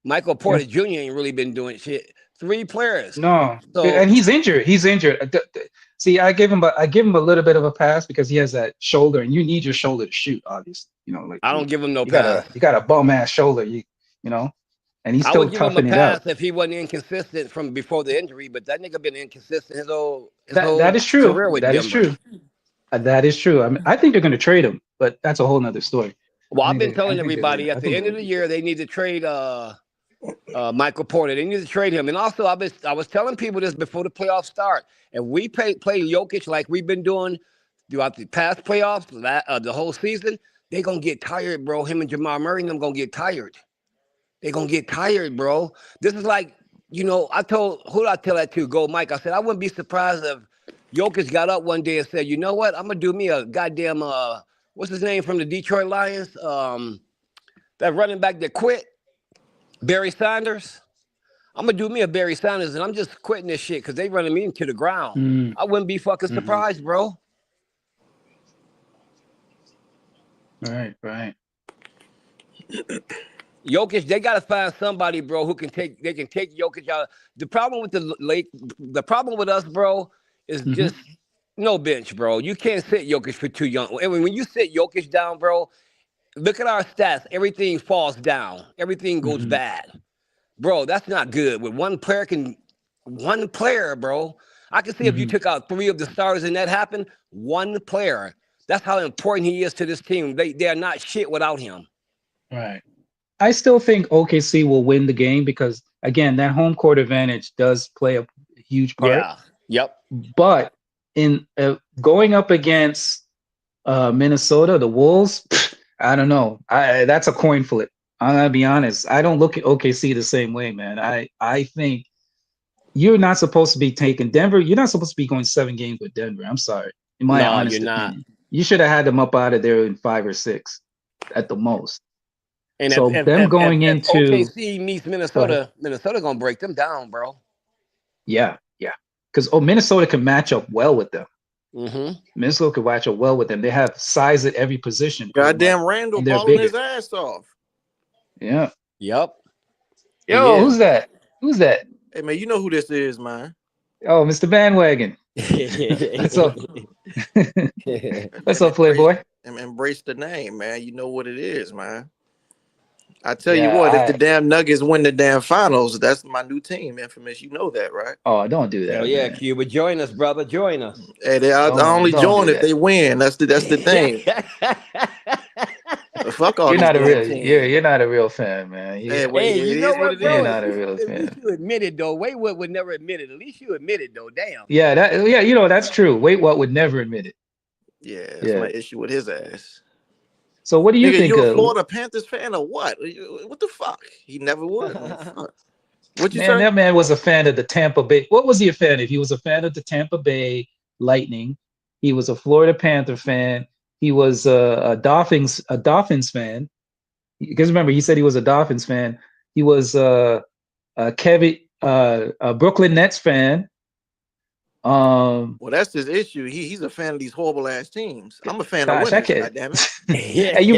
Michael Porter Jr. ain't really been doing shit. 3 players. No, So and he's injured. See, I give him a little bit of a pass because he has that shoulder, and you need your shoulder to shoot. Obviously, you know, like I don't give him no you got pass. a bum ass shoulder. You know, and he's I still would give him a toughing it out. pass if he wasn't inconsistent from before the injury, but that nigga been inconsistent his whole That is true. career with That is Denver. true. That is true. I mean, I think they're going to trade him, but that's a whole nother story. Well, I I've been think they- I telling think everybody I at the think end of the year they need to trade Michael Porter. They need to trade him. And also, I was telling people this before the playoffs start. If we play Jokic like we've been doing throughout the past playoffs, the whole season, they gonna get tired, bro. Him and Jamal Murray and them gonna get tired. They gonna get tired, bro. This is like, who did I tell that to? Go, Mike. I said I wouldn't be surprised if Jokic got up one day and said, you know what? I'm gonna do me a goddamn what's his name from the Detroit Lions? That running back that quit, Barry Sanders. I'm gonna do me a Barry Sanders, and I'm just quitting this shit because they running me into the ground. I wouldn't be fucking surprised, bro. Right. Jokic, they gotta find somebody, bro, who can take Jokic out. The problem with the problem with us, bro, is just no bench, bro. You can't sit Jokic for too young. When you sit Jokic down, bro, look at our stats. Everything falls down. Everything goes bad. Bro, that's not good. With one player, bro. I can see if you took out 3 of the starters and that happened, one player. That's how important he is to this team. They are not shit without him. Right. I still think OKC will win the game because, again, that home court advantage does play a huge part. Yeah. Yep. But in going up against Minnesota, the Wolves, I don't know. That's a coin flip. I'm gonna be honest. I don't look at OKC the same way, man. I think you're not supposed to be taking Denver. You're not supposed to be going 7 games with Denver. I'm sorry. In my honest you're not. opinion. You should have had them up out of there in 5 or 6 at the most. And So if OKC meets Minnesota, Minnesota gonna break them down, bro. Yeah. Because Minnesota can match up well with them. Mm-hmm. Minnesota can match up well with them. They have size at every position. Goddamn Randall balling his ass off. Yeah. Yep. Yo, who's that? Hey man, you know who this is, man. Oh, Mr. Bandwagon. What's up? What's up, Playboy? Embrace the name, man. You know what it is, man. I tell you what, if the damn Nuggets win the damn finals, that's my new team, Infamous. You know that, right? Oh, don't do that. Hell yeah, Cuba. Join us, brother. Join us. Hey, I only join if they win. That's the thing. Fuck all. You're not a real fan, man. You know what, bro? You're not a real fan. At least you admit it, though. Wade would never admit it. At least you admit it, though. Damn. Yeah, that's true. Wade would never admit it. Yeah, that's my issue with his ass. So what do you think? You a Florida Panthers fan or what? What the fuck? He never would. What you say? That man was a fan of the Tampa Bay. What was he a fan of? He was a fan of the Tampa Bay Lightning. He was a Florida Panther fan. He was a Dolphins fan. Because remember, he said he was a Dolphins fan. He was a Brooklyn Nets fan. Well, that's his issue. He's a fan of these horrible ass teams. I'm a fan of women. Goddamn it! And you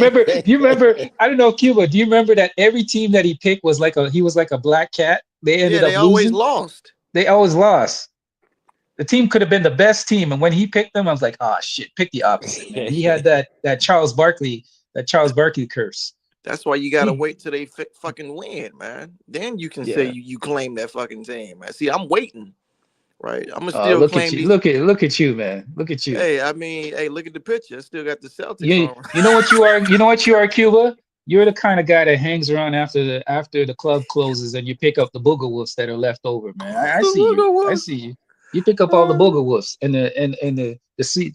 remember? I don't know, Cuba. Do you remember that every team that he picked was like a black cat? They ended up always losing. lost. They always lost. The team could have been the best team, and when he picked them, I was like, "Ah, shit, pick the opposite." Man. He had that Charles Barkley curse. That's why you gotta wait till they fucking win, man. Then you can say you claim that fucking team, man. See, I'm waiting. Right, I'm gonna still claim. Look at you, man. Look at you. Hey, I mean, look at the picture. I still got the Celtics. You know what you are. You know what you are, Cuba. You're the kind of guy that hangs around after the club closes and you pick up the booger wolves that are left over, man. I see you. I see you. You pick up all the booger wolves and the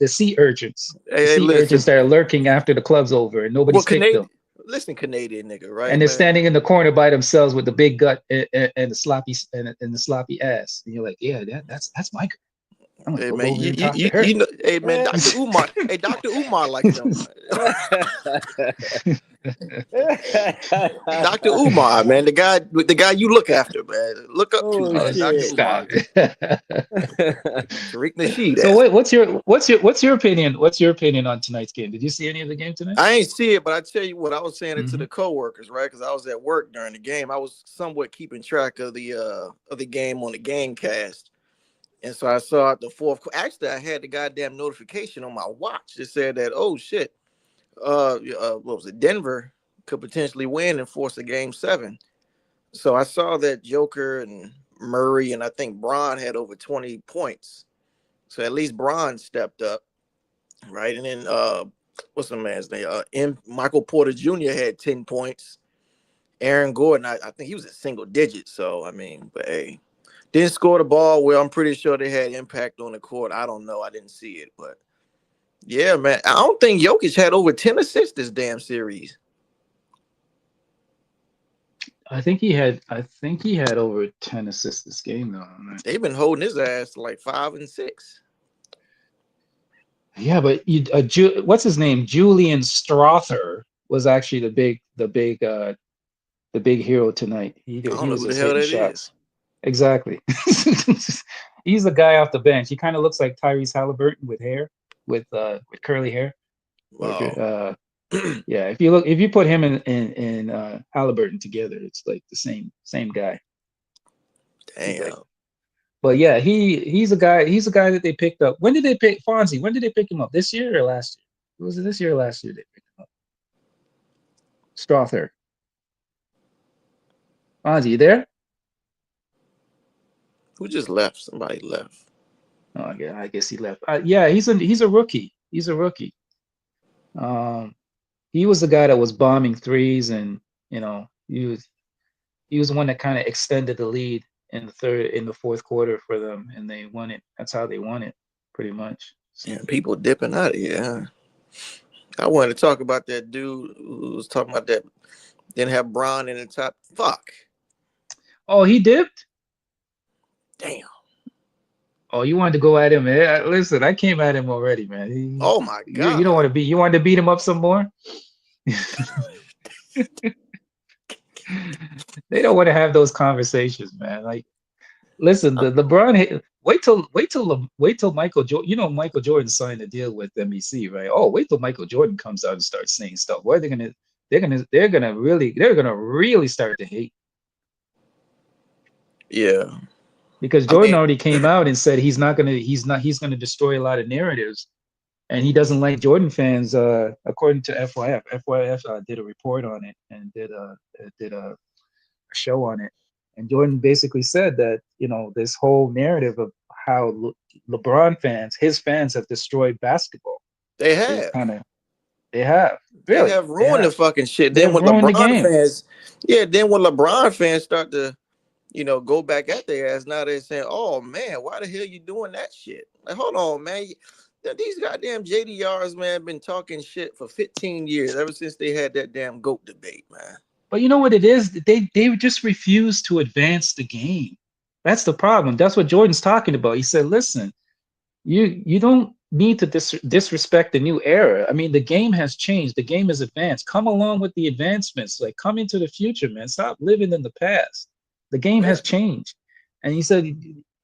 sea urchins. Urchins that are lurking after the club's over and nobody's picked them. Listen, Canadian nigga, right? And they're standing in the corner by themselves with the big gut and the sloppy ass. And you're like, yeah, that's my girl. I'm gonna Hey go man, over and talk to her. you know, hey man, Dr. Umar, hey Dr. Umar likes him. Dr. Umar, man, the guy you look after, man. Look up to, Oh man. Dr. shit! Umar. Stop. Tariq Nasheed. So Asking. what's your opinion? What's your opinion on tonight's game? Did you see any of the game tonight? I ain't see it, but I tell you what, I was saying it to Mm-hmm. the coworkers, right? Because I was at work during the game. I was somewhat keeping track of the game on the GameCast. And so I saw at the fourth. Actually, I had the goddamn notification on my watch. It said that, oh shit, what was it? Denver could potentially win and force a game 7. So I saw that Joker and Murray and I think Bron had over 20 points. So at least Bron stepped up, right? And then what's the man's name? Michael Porter Jr. had 10 points. Aaron Gordon, I think he was a single digit. So I mean, but hey. Didn't score the ball. Well, I'm pretty sure they had impact on the court. I don't know. I didn't see it, but yeah, man. I don't think Jokic had over 10 assists this damn series. I think he had over 10 assists this game though. Man. They've been holding his ass to like 5 and 6. Yeah, but what's his name? Julian Strother was actually the big hero tonight. He I don't know was who the just hell hitting that shots. is. Exactly. He's the guy off the bench. He kind of looks like Tyrese Halliburton with hair, with curly hair. Wow. Yeah. If you put him and Halliburton together, it's like the same guy. Damn. But yeah, he's a guy. He's a guy that they picked up. When did they pick Fonzie? When did they pick him up? This year or last year? Was it this year or last year they picked him up? Strother. Fonzie, you there? Who just left? Somebody left. Oh, yeah, I guess he left. Yeah, he's a rookie. He's a rookie. He was the guy that was bombing threes, and you know he was the one that kind of extended the lead in the fourth quarter for them, and they won it. That's how they won it, pretty much. Yeah, people dipping out of here. Huh? I wanted to talk about that dude who was talking about that. Didn't have Bron in the top. Fuck. Oh, he dipped. Damn. Oh, you wanted to go at him, man? Listen, I came at him already, man. Oh my god. You don't want to be. You wanted to beat him up some more. They don't want to have those conversations, man. Like, listen, the LeBron. Wait till Michael Jordan. You know, Michael Jordan signed a deal with NBC, right? Oh, wait till Michael Jordan comes out and starts saying stuff. Why they're gonna really start to hate. Yeah. Because Jordan already came out and said he's gonna destroy a lot of narratives, and he doesn't like Jordan fans. According to FYF did a report on it and did a show on it, and Jordan basically said that this whole narrative of how LeBron fans, his fans, have destroyed basketball. They have. They have. Really? They have ruined the fucking shit. Then when LeBron fans, then when LeBron fans start to go back at their ass, now they're saying, oh man, why the hell you doing that shit? Like, hold on, man. These goddamn JDRs, man, been talking shit for 15 years, ever since they had that damn GOAT debate, man. But you know what it is? They just refuse to advance the game. That's the problem. That's what Jordan's talking about. He said, listen, you don't need to disrespect the new era. I mean, the game has changed. The game has advanced. Come along with the advancements. Like, come into the future, man. Stop living in the past. The game has changed. And he said,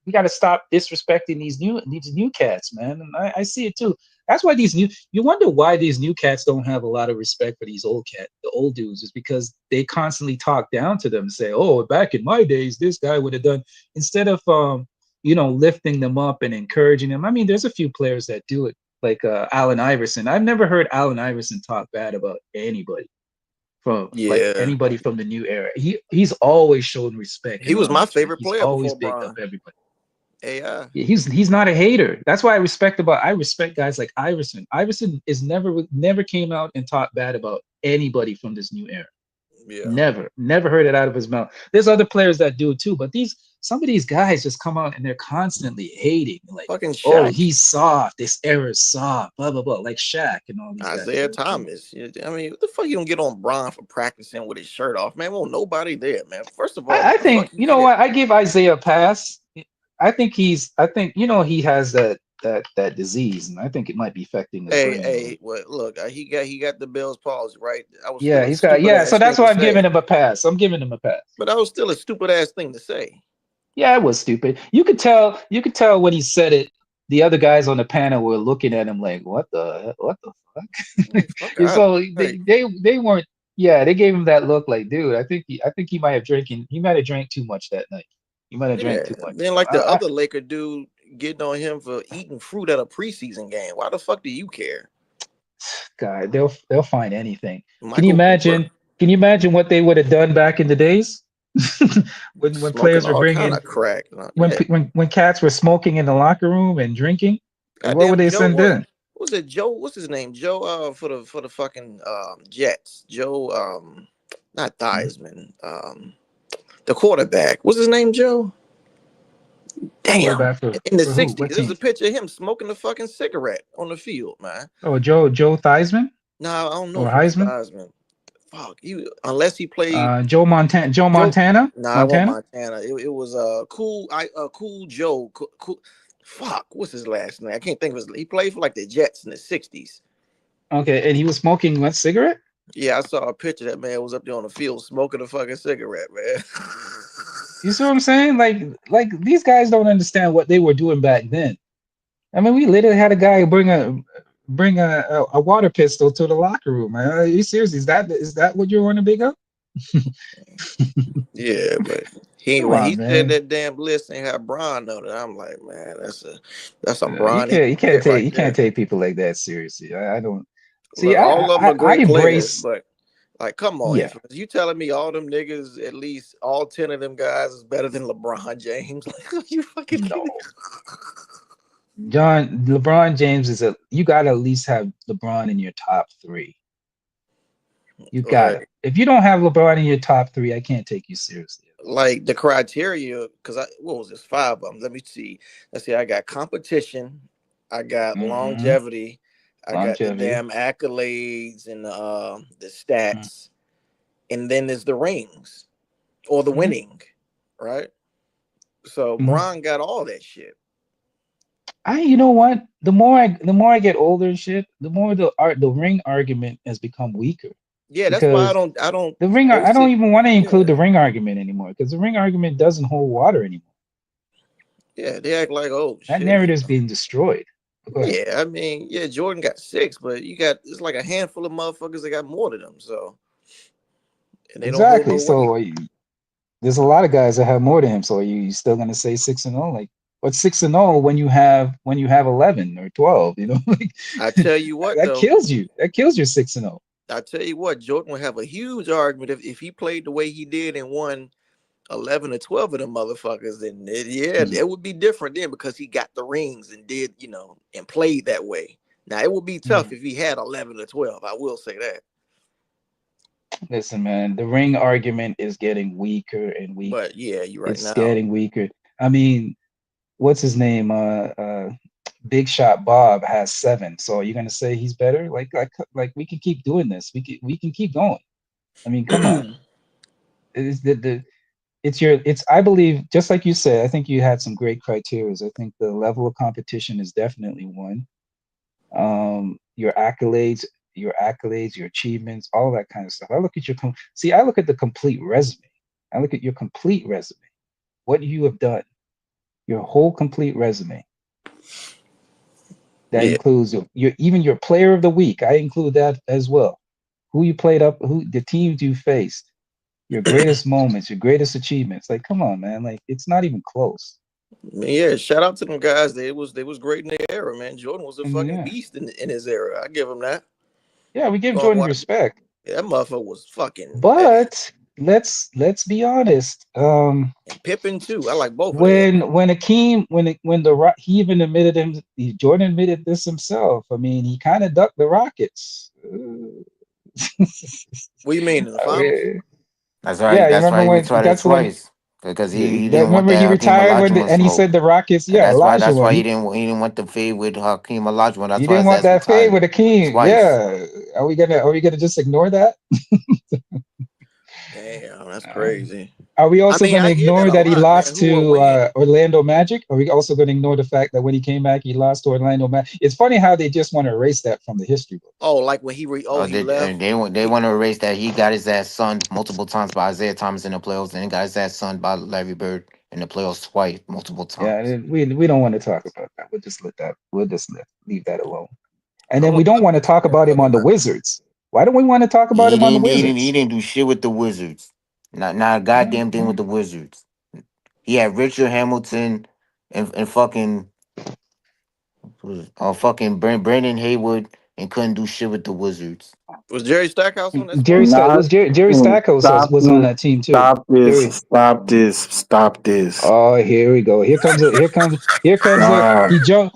we got to stop disrespecting these new cats, man. And I see it too. That's why you wonder why these new cats don't have a lot of respect for these the old dudes, is because they constantly talk down to them and say, oh, back in my days, this guy would have done, instead of, lifting them up and encouraging them. I mean, there's a few players that do it, like Allen Iverson. I've never heard Allen Iverson talk bad about anybody. Anybody from the new era. He's always shown respect. He was my favorite player. He's always bigged up everybody. AI. He's not a hater. That's why I respect guys like Iverson. Iverson is never came out and talked bad about anybody from this new era. Yeah. Never heard it out of his mouth. There's other players that do it too, but some of these guys just come out and they're constantly hating, like, fucking Shaq. Oh, he's soft. This era is soft. Blah blah blah. Like Shaq and all these Isaiah guys. Thomas. I mean, what the fuck you don't get on Bron for practicing with his shirt off, man? Won't nobody there, man. First of all, I think what, I give Isaiah a pass. I think he has that disease, and I think it might be affecting his brain. Hey, well, look, he got the Bell's palsy, right? I was Yeah, still a he's got stupid so ass that's thing why to I'm giving say, him a pass. I'm giving him a pass. but that was still a stupid ass thing to say. Yeah, it was stupid. You could tell when he said it, the other guys on the panel were looking at him like, what the fuck? Fuck And out of so here. they weren't, yeah, they gave him that look like, dude, I think he might have drank too much that night. He might have Yeah. drank too much. Then So like the other Laker dude getting on him for eating fruit at a preseason game. Why the fuck do you care? God, they'll find anything. Can you Michael Cooper imagine what they would have done back in the days? when smoking players were all kind bringing of crack. when Yeah. when cats were smoking in the locker room and drinking, like, what would Goddamn they Joe, send in? what was it? Joe, what's his name? Joe for the fucking Jets. Joe not Theismann. The quarterback. What's his name, Joe? Damn. Quarterback In the for who? 60s. What There's team? a picture of him smoking a fucking cigarette on the field, man. Oh, Joe Theismann No, I don't know or if it was Heisman? Theismann. Fuck you, unless he played Joe Montana. Nah, I want Montana. It was cool Joe. Cool, fuck, what's his last name? I can't think of his. He played for like the Jets in the 60s. Okay, and he was smoking what cigarette? Yeah, I saw a picture. That man was up there on the field smoking a fucking cigarette, man. You see what I'm saying? Like these guys don't understand what they were doing back then. I mean, we literally had a guy bring a water pistol to the locker room. Man. Are you serious? Is that what you want to big up? Yeah, but he Come when on, he said man. that damn list ain't have Bron on it, I'm like, man, that's some Bron You can't right there. take people like that seriously. I don't see. Look, all of them are I great players, embrace. but like, come on, Yeah, if you telling me all them niggas, at least all 10 of them guys is better than LeBron James, like, are you fucking kidding? LeBron James you got to at least have LeBron in your top 3. You got it. If you don't have LeBron in your top 3, I can't take you seriously. Like the criteria, because what was this? 5 of them. Let me see. I got competition, I got longevity, I got the damn accolades and the stats, and then there's the rings or the winning, right? So Bron got all that shit. You know what? The more I get older and shit, the more the ring argument has become weaker. Yeah, that's why I don't the ring. I don't even want to include the ring argument anymore because the ring argument doesn't hold water anymore. Yeah, they act like, oh, that shit, narrative's being destroyed. Yeah, I mean, yeah, Jordan got 6, but it's like a handful of motherfuckers that got more than them. So, and they exactly. don't hold no weight. So there's a lot of guys that have more than him. So are you still gonna say 6-0? Like, what's 6-0 when you have 11 or 12? You know, like, I tell you what, that kills you. That kills your 6-0. I tell you what, Jordan would have a huge argument if he played the way he did and won 11 or 12 of them motherfuckers. Then it would be different then because he got the rings and did, and played that way. Now it would be tough if he had 11 or 12. I will say that. Listen, man, the ring argument is getting weaker and weaker. But yeah, you're right. It's getting weaker. I mean, what's his name? Big Shot Bob has 7. So are you gonna say he's better? Like we can keep doing this. We can keep going. I mean, come on. I believe, just like you said, I think you had some great criteria. I think the level of competition is definitely one. Your accolades, your achievements, all that kind of stuff. I look at the complete resume. I look at your complete resume. What you have done, your whole complete resume. That includes your player of the week. I include that as well. Who you played up, the teams you faced, your greatest moments, your greatest achievements. Like, come on, man. Like, it's not even close. Yeah, shout out to them guys. They was great in their era, man. Jordan was a fucking beast in his era. I give him that. Yeah, we give Jordan respect. Yeah, that motherfucker was fucking. But let's be honest. And Pippen too. I like both. When Akeem, he even admitted Jordan admitted this himself. I mean, he kind of ducked the Rockets. What do you mean in the finals? That's right. Yeah, that's why he retired twice. Because he didn't want remember he retired and he said the Rockets. Yeah, that's why he didn't want the fade with Hakeem Olajuwon. That's he why didn't want that fade with Hakeem. Yeah, are we gonna just ignore that? Damn, that's crazy. All Are we also going I to hear that ignore a that he lot, man. lost Who will to win? Orlando Magic? Are we also going to ignore the fact that when he came back, he lost to Orlando Magic? It's funny how they just want to erase that from the history books. Oh, like when he left. They want to erase that he got his ass sunned multiple times by Isaiah Thomas in the playoffs, and he got his ass sunned by Larry Bird in the playoffs twice, multiple Yeah, times. and we don't want to talk about that. We'll just leave that alone. And I then we want don't want to talk about him on the Wizards. Why don't we want to talk about him on the He Wizards? didn't do shit with the Wizards. Not a goddamn thing with the Wizards. He had Richard Hamilton and fucking Brandon Haywood and couldn't do shit with the Wizards. Was Jerry Stackhouse on that Jerry squad? Jerry Stackhouse was on that team too. Stop Jerry. this! Stop this! Stop this! Oh, here we go. Here comes he jumped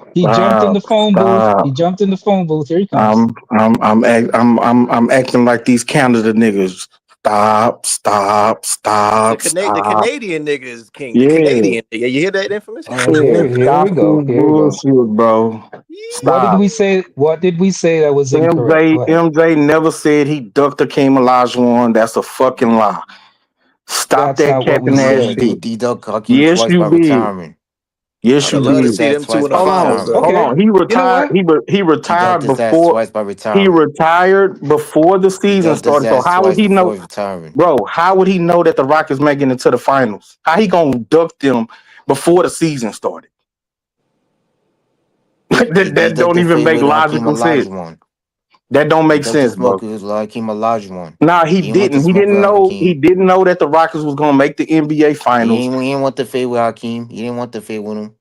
in the phone booth. He jumped in the phone booth. Here he comes. I'm acting like these Canada niggas. Stop! The Canadian nigga is king. Yeah. The Canadian nigga. You hear that infamous? Here we go. Bullshit, bro. What did we say? What did we say that was incorrect? MJ never said he ducked Hakeem Olajuwon. That's a fucking lie. Stop that capping ass shit. He ducked Hakeem Yes, twice you by did. retirement. Yes, you did. Hold on. He retired. He retired before. He retired before the season started. So how would he know, bro? How would he know that the Rockets making it to the finals? How he gonna duck them before the season started? that don't even make logical sense. That don't make sense, bro. Nah, he didn't. He didn't know. He didn't know that the Rockets was gonna make the NBA finals. He didn't want to fade with Hakeem. He didn't want to fade with him.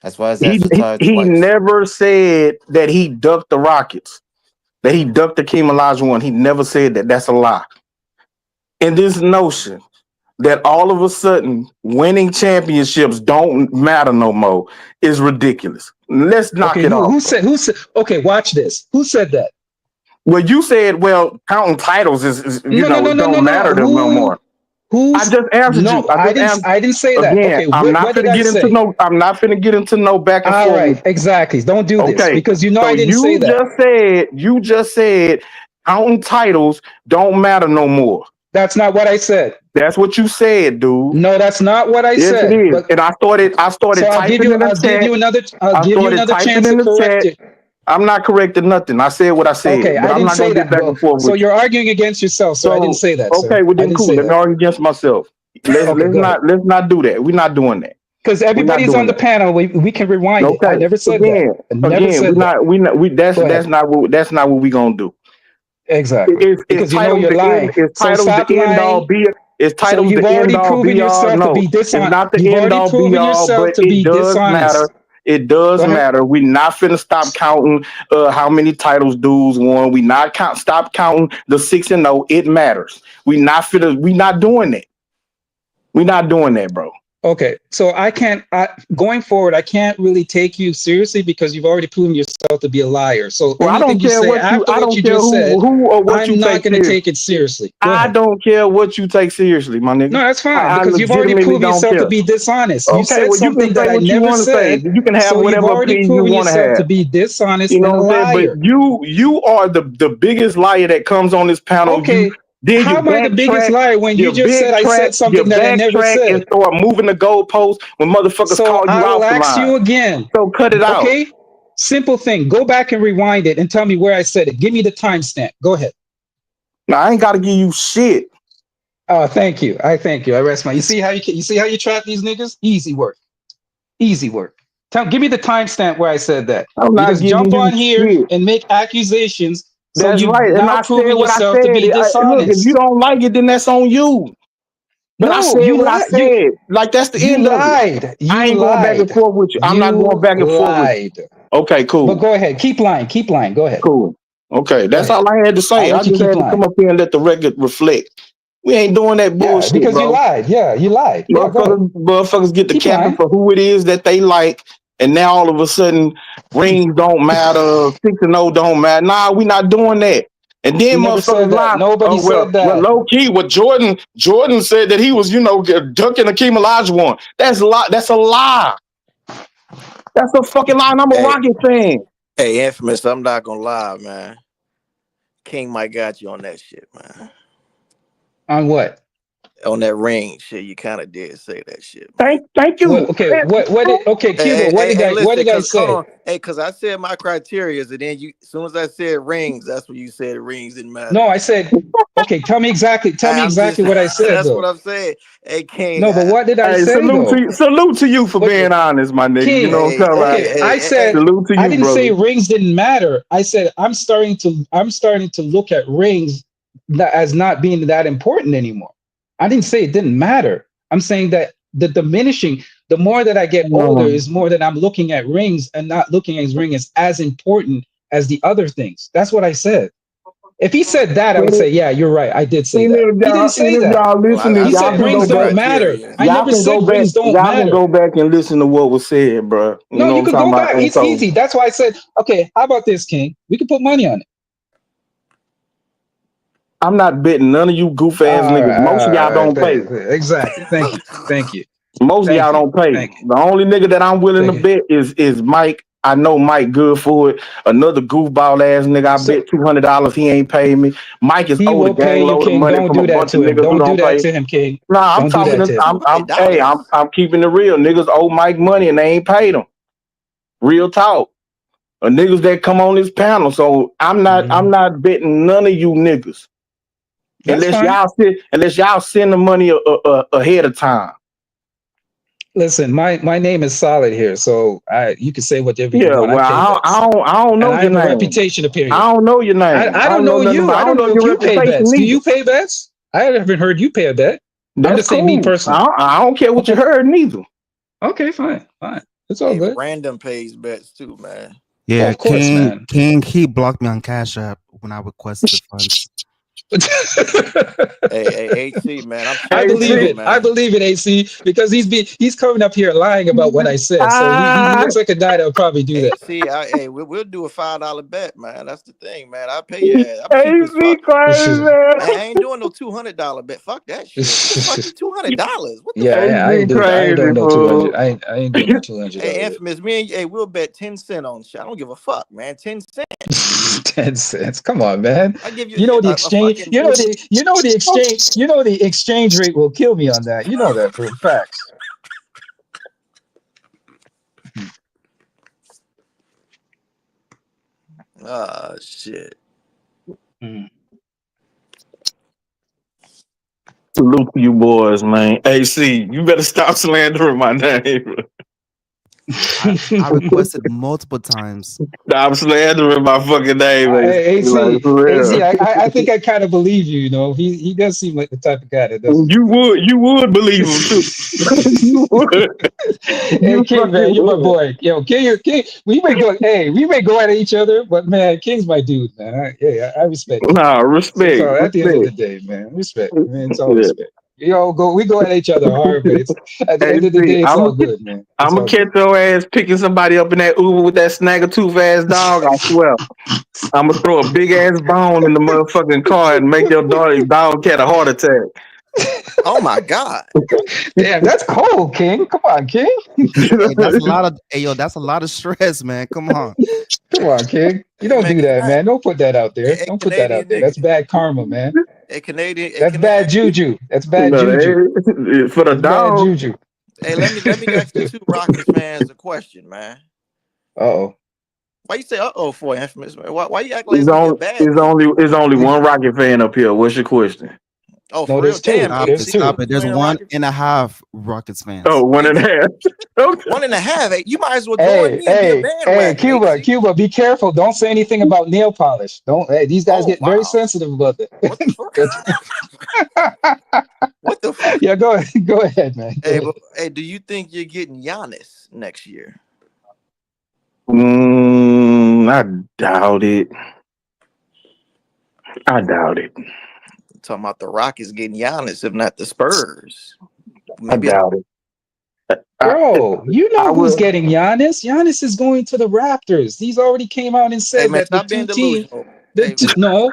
That's why his ass retired He twice. never said that he ducked the Rockets. That he ducked Hakeem Olajuwon. He never said that. That's a lie. And this notion that all of a sudden winning championships don't matter no more is ridiculous. Let's knock it off. Who said? Okay, watch this. Who said that? Well, you said, well, counting titles don't matter no more. I just answered you. I didn't say that. Again, Okay, I'm not going to get into no. I'm not going to get into no back and forth. All right, exactly. Don't do this because so I didn't say that. You just said counting titles don't matter no more. That's not what I said. That's what you said, dude. No, that's not what I said. Yes, it is. And I started so typing in the chat. I'll give you another chance to correct it. I'm not correcting nothing. I said what I said. Okay, but I didn't say that. Back and forth so you're arguing against yourself. So I didn't say that. Okay, well then cool. Let me argue against myself. Let's not do that. We're not doing that. Because everybody's on the panel. We can rewind it. I never said that. That's not what we're gonna do. Exactly. Because you're lying. It's titled the end all be. It's titled the end all be all. No, it's not the end all be all, but it does matter. It does matter. We're not finna stop counting how many titles dudes won. We not stop counting the 6-0. It matters. We not doing that. We're not doing that, bro. Okay, so going forward, I can't really take you seriously because you've already proven yourself to be a liar. So I don't care what you say. I'm not going to take it seriously. I don't care what you take seriously, my nigga. No, that's fine because you've already proven yourself to be dishonest. You said something that I never said. You can have whatever opinion you want to have. To be dishonest, you know what I'm saying? But you are the biggest liar that comes on this panel. Okay. How am I the biggest liar when you just said I said something that I never said? And start moving the goalposts when motherfuckers call you out. So I'll ask you again. So cut it out. Okay. Simple thing. Go back and rewind it and tell me where I said it. Give me the timestamp. Go ahead. No, I ain't got to give you shit. Oh, thank you. I thank you. I rest my. You see how you trap these niggas? Easy work. Easy work. Give me the timestamp where I said that. I'm not just jump on here and make accusations. So that's right. And I said what I said. Look, if you don't like it, then that's on you. But I said what I said. Like that's the end of it. I ain't going back and forth with you. I'm not going back and forth with you. Okay, cool. But go ahead. Keep lying. Keep lying. Go ahead. Cool. Okay, that's all I had to say. I just had to come up here and let the record reflect. We ain't doing that bullshit, because bro. You lied. Yeah, you lied. Motherfuckers get the captain for who it is that they like. And now all of a sudden, rings don't matter, 6-0 don't matter. Nah, we not doing that. And then motherfuckers lie. Nobody said that. Well, low key, what Jordan said that he was, ducking Hakeem Olajuwon. That's a lie. That's a lie. That's a fucking lie. And I'm a Rocket fan. Hey, Infamous, I'm not gonna lie, man. King might got you on that shit, man. On what? on that ring shit. You kind of did say that shit. Thank you. What, okay, what did okay, Cuba? What did I Listen, say? hold on. Hey, because I said my criteria, and then you, as soon as I said rings, that's when you said rings didn't matter. No, I said, okay. Tell me exactly what I said. That's though. what I'm saying. Hey, King. No, but what did I Hey, say though? salute to you for being honest, my nigga. King, You know what I'm talking about? I said salute to you, I didn't brother. say rings didn't matter. I said I'm starting to look at rings as not being that important anymore. I didn't say it didn't matter. I'm saying that the more that I get older is more that I'm looking at rings and not looking at rings as important as the other things. That's what I said. If he said that, I would say, yeah, you're right. I did say that. He didn't say that. Y'all listening, He said rings don't matter. I never said rings don't Y'all matter. can go back and listen to what was said, bro. No, you can go back. It's easy. That's why I said, okay, how about this, King? We can put money on it. I'm not betting none of you goof ass niggas. Most of y'all don't pay. Exactly. Thank you. Thank you. Most of y'all don't pay. The only nigga that I'm willing to bet is Mike. I know Mike good for it. Another goofball ass nigga. I bet $200 he ain't paid me. Mike is He owed a will pay gang you, load of King. money Don't from do a that bunch to of him. niggas who Don't do don't that pay. to him, King. Nah, I'm Don't do talking. that to him. I'm keeping it real. Niggas owe Mike money and they ain't paid him. Real talk. Niggas that come on this panel. So I'm not betting none of you niggas. That's Unless y'all send the money ahead of time. Listen, my name is solid here, so you can say whatever you want. Well, I don't know and I your have a name. reputation to period. I don't know your name. I don't know you. I don't know if your you pay reputation bets. Do neither. you pay bets? I haven't heard you pay a bet. I'm just saying, me personally. I don't care what you heard neither. Okay, fine. It's all good. Random pays bets too, man. Yeah, of course, King, man. King, he blocked me on Cash App when I requested the funds. hey, AC, man. I believe it. I believe it, AC, because he's coming up here lying about what I said. So he looks like a guy that would probably do that. AC, we'll do a $5 bet, man. That's the thing, man. I pay you. I'm cheap as fuck. Crazy, man, I ain't doing no $200 bet. Fuck that shit. What the fuck is $200? What the fuck? I ain't doing no 200. I ain't doing no 200. Hey, Infamous, me and you, we'll bet 10 cents on shit. I don't give a fuck, man. 10 cents. 10 cents. Come on, man. I give you. You know the exchange. You know the exchange. You know the exchange rate will kill me on that. You know that for facts. Ah, shit. Salute to you boys, man. AC, you better stop slandering my name. I requested multiple times. Stop slandering my fucking name. AC, like, for real. I think I kind of believe you. You know, he does seem like the type of guy that does. You would believe him too. You would. Hey, King, man, you're my boy. Yo, King, we may go at each other, but man, King's my dude, man. I respect you. Nah, respect. So at the end of the day, man, respect. Man, it's all respect. We go at each other hard, but it's at the end of the day, it's all good, man. I'm gonna catch your ass picking somebody up in that Uber with that snagger-tooth ass dog. I swear. I'm gonna throw a big ass bone in the motherfucking car and make your dog cat a heart attack. Oh my god! Damn, that's cold, King. Come on, King. Hey, that's a lot of stress, man. Come on. Come on, King. You don't do that, man. Don't put that out there. Don't put that out there. That's bad karma, man. That's bad juju. That's bad juju. For the dog. Bad juju. Hey, let me ask you two Rockets fans a question, man. Uh-oh. Why you say uh-oh for, Infamous, man? Why you act like it's only one Rocket fan up here. What's your question? Oh, for real? Damn, stop it. There's 1.5 Rockets fans. Oh, 1.5. Okay. 1.5. Hey, you might as well join me and be a bandwagon. Cuba, be careful. Don't say anything about nail polish. Don't. Hey, these guys get very sensitive about that. What the fuck? What the fuck? Yeah, go ahead, man. Hey, do you think you're getting Giannis next year? I doubt it. Talking about the Rockets getting Giannis, if not the Spurs. Maybe I doubt it. Bro, you know who's getting Giannis? Giannis is going to the Raptors. He's already came out and said that the two teams. No,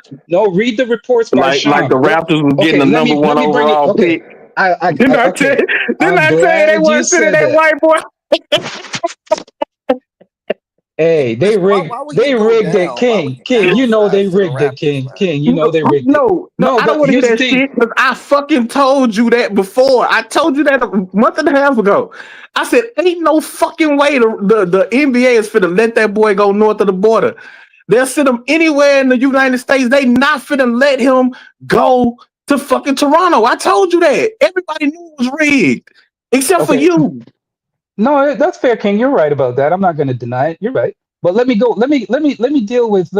read the reports by Sean. Like the Raptors was getting the number one overall pick. Didn't I tell you they weren't sending that white boy? Hey, they Listen, rigged. why would he They go rigged it, down? Why would King. he King, you know they downsize to the rigged it, Raptors, King. man? King, you know they rigged it. No, No, I don't but want to here's hear the that thing. shit because I fucking told you that before. I told you that a month and a half ago. I said, ain't no fucking way the NBA is finna let that boy go north of the border. They'll send him anywhere in the United States. They not finna let him go to fucking Toronto. I told you that. Everybody knew it was rigged, except for Okay. you. No, that's fair, King. You're right about that. I'm not going to deny it. You're right. But let me go. Let me deal with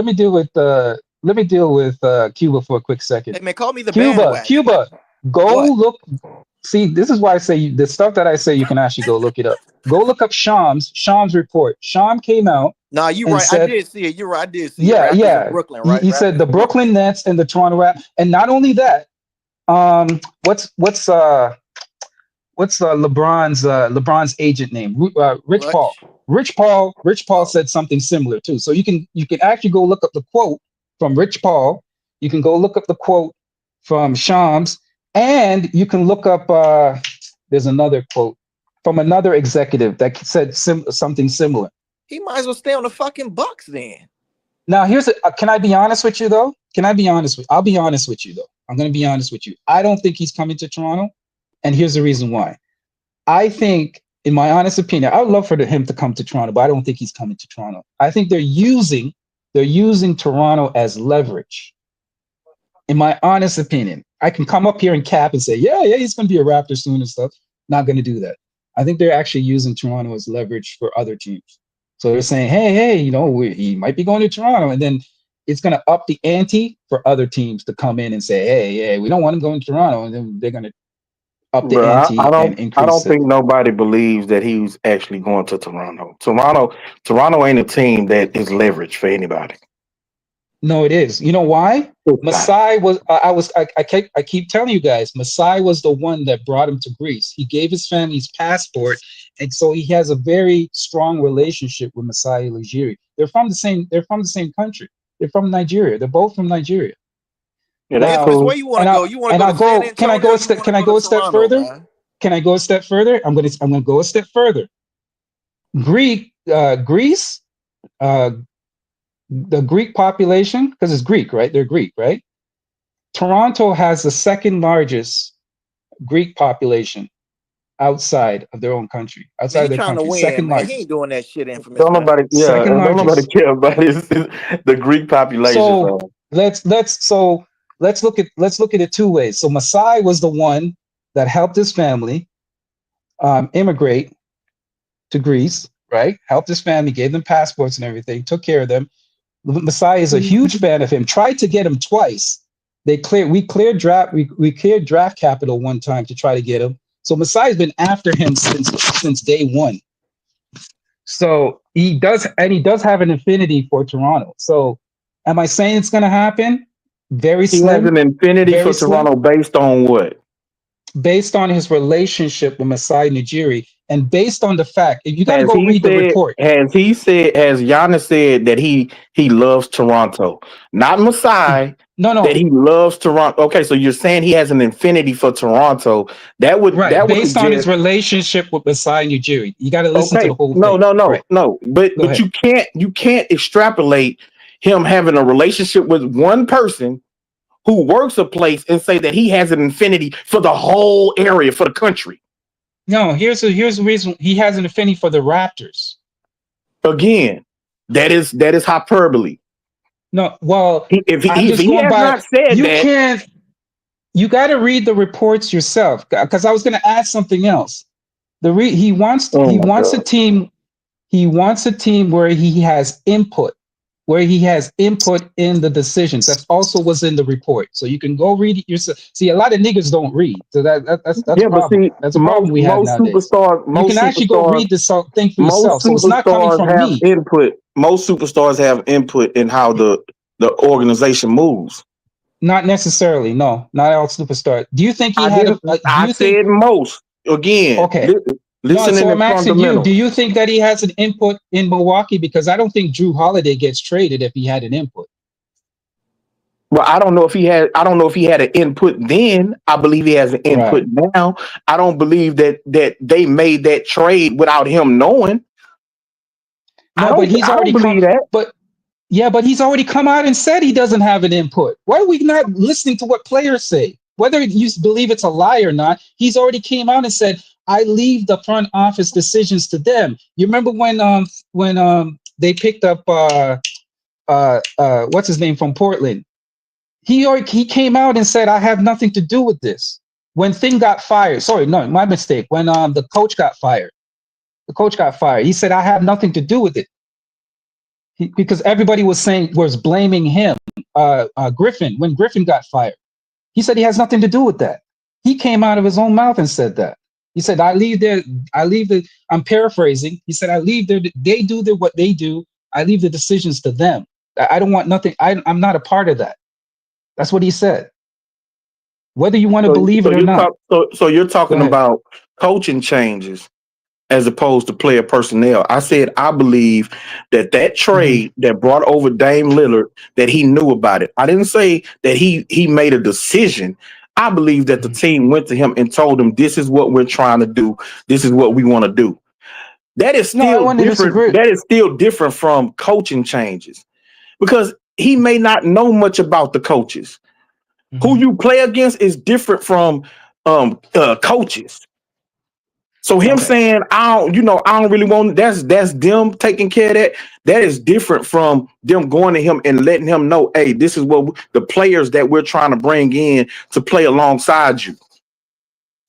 Cuba for a quick second. Hey man, call me the bandwagon. Cuba, go What? look. See, this is why I say the stuff that I say you can actually go look it up. Go look up Shams report. Sham came out Nah, you and right. I said, did see it. You're right. I did see it. yeah, Raptors yeah. in Brooklyn, He, right? he said Raptors the in Brooklyn. Brooklyn Nets and the Toronto Raptors, and not only that, what's LeBron's agent name? Rich Paul. Clutch. Rich Paul Oh. said something similar too. So you can actually go look up the quote from Rich Paul. You can go look up the quote from Shams, and you can look up. There's another quote from another executive that said something similar. He might as well stay on the fucking Bucks then. Now can I be honest with you though? I'll be honest with you though. I'm going to be honest with you. I don't think he's coming to Toronto, and here's the reason why. I think, in my honest opinion, I would love for him to come to Toronto, but I don't think he's coming to Toronto. I think they're using Toronto as leverage. In my honest opinion, I can come up here and cap and say, yeah, he's going to be a Raptor soon and stuff. Not going to do that. I think they're actually using Toronto as leverage for other teams. So they're saying, hey, he might be going to Toronto, and then it's going to up the ante for other teams to come in and say, hey, we don't want him going to Toronto, and then they're going to up the Bro, ante and I increase don't it. think nobody believes that he's actually going to Toronto. Toronto ain't a team that is leverage for anybody. No, it is. You know why? Masai was. I keep telling you guys, Masai was the one that brought him to Greece. He gave his family his passport, and so he has a very strong relationship with Masai Ujiri. They're from the same country. They're from Nigeria. They're both from Nigeria. Yeah, that's Now, Infamous, where you want to go? You want to go to San Antonio? Can I go a step? Can I go a step Toronto, further? man? Can I go a step further? I'm going to go a step further. Greece. The Greek population, because it's Greek, right? They're Greek, right? Toronto has the second largest Greek population outside of their own country, outside Man, of he their trying to country. win, Second man. He largest. ain't doing that shit, Infamous, don't man. nobody, Second don't nobody largest. care about the Greek population. So let's look at it two ways. So Masai was the one that helped his family immigrate to Greece, right? Helped his family, gave them passports and everything, took care of them. Masai is a huge fan of him. Tried to get him twice. We cleared draft capital one time to try to get him. So Masai's been after him since day one. So he does have an affinity for Toronto. So am I saying it's going to happen? Very He slim. has an infinity Very for slim. Toronto based on what? Based on his relationship with Masai Ujiri, and based on the fact, if you got to Has go read the report. Has Giannis said that he loves Toronto? Not Masai. No. That he loves Toronto. Okay, so you're saying he has an infinity for Toronto. That would Based on his suggest, relationship with Masai Ujiri. You got to listen to the whole no, thing. no. But Go ahead. you can't extrapolate him having a relationship with one person who works a place and say that he has an infinity for the whole area, for the country. No, here's the reason he has an affinity for the Raptors. Again, that is hyperbole. No, well, if he has not said that, you got to read the reports yourself, because I was going to add something else. He wants a team where he has input in the decisions. That also was in the report. So you can go read it yourself. See, a lot of niggas don't read. So that's a problem. That's a problem we have nowadays. You can actually go read this thing for yourself. So it's not coming from me. Most superstars have input in how the organization moves. Not necessarily. No, not all superstars. Do you think he I said most. Again, okay. So I'm asking you, do you think that he has an input in Milwaukee? Because I don't think Drew Holiday gets traded if he had an input. Well, I don't know if he had an input then. I believe he has an input now. I don't believe that they made that trade without him knowing. No, but he's I already don't believe come. that. But yeah, but he's already come out and said he doesn't have an input. Why are we not listening to what players say? Whether you believe it's a lie or not, he's already came out and said, "I leave the front office decisions to them." You remember when they picked up what's his name from Portland? He came out and said, "I have nothing to do with this." When Thing got fired, sorry, no, my mistake. When the coach got fired, he said, "I have nothing to do with it," because everybody was blaming him. Griffin, when Griffin got fired, he said he has nothing to do with that. He came out of his own mouth and said that. He said, I'm paraphrasing. He said, they do what they do. I leave the decisions to them. I don't want nothing. I'm not a part of that. That's what he said. Whether you want to believe it or not. So you're talking about coaching changes as opposed to player personnel. I said I believe that trade that brought over Dame Lillard, that he knew about it. I didn't say that he made a decision. I believe that the team went to him and told him, "This is what we're trying to do. This is what we want to do." That is still different. That is still different from coaching changes, because he may not know much about the coaches. Who you play against is different from coaches. So him saying, I don't really want, that's them taking care of that. That is different from them going to him and letting him know, hey, this is what the players that we're trying to bring in to play alongside you.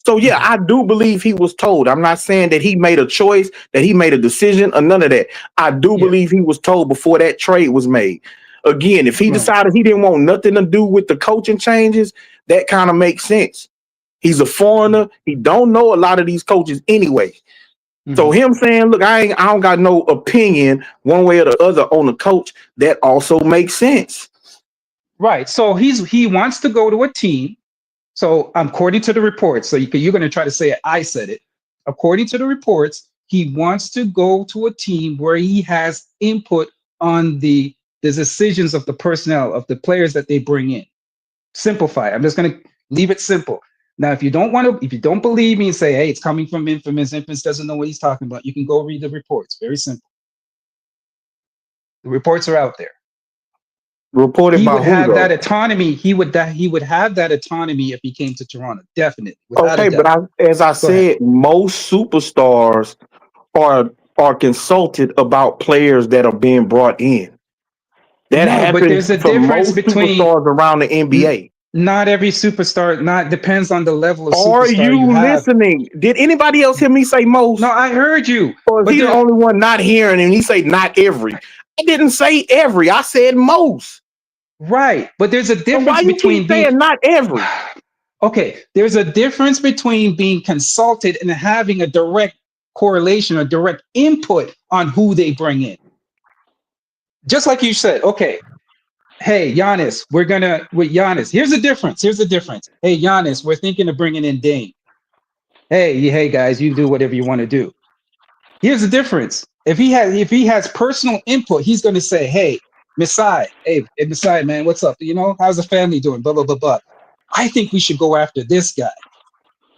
So yeah, I do believe he was told. I'm not saying that he made a choice, that he made a decision, or none of that. I do believe he was told before that trade was made. Again, if he decided he didn't want nothing to do with the coaching changes, that kind of makes sense. He's a foreigner. He don't know a lot of these coaches anyway. So him saying, look, I don't got no opinion one way or the other on the coach, that also makes sense. Right. So he wants to go to a team. So according to the reports, so you're going to try to say I said it. According to the reports, he wants to go to a team where he has input on the decisions of the personnel, of the players that they bring in. Simplify. I'm just going to leave it simple. Now, if you don't believe me and say, hey, it's coming from Infamous doesn't know what he's talking about, you can go read the reports. Very simple. The reports are out there. Reported by who? He would have that autonomy. He would have that autonomy if he came to Toronto. Definitely. Okay, but as I said, most superstars are consulted about players that are being brought in. That happens, but there's a difference between superstars around the NBA. Not every superstar. Depends on the level of superstar. Are you listening? Did anybody else hear me say most? No, I heard you. Or is he the only one not hearing? And he say not every. I didn't say every. I said most. Right, but there's a difference between saying not every. Okay, there's a difference between being consulted and having a direct correlation or direct input on who they bring in. Just like you said, okay, hey, Giannis, with Giannis. Here's the difference. Hey, Giannis, we're thinking of bringing in Dame. Hey, guys, you do whatever you want to do. Here's the difference. If he has personal input, he's going to say, hey, Masai, Masai, man, what's up? How's the family doing? Blah, blah, blah, blah. I think we should go after this guy.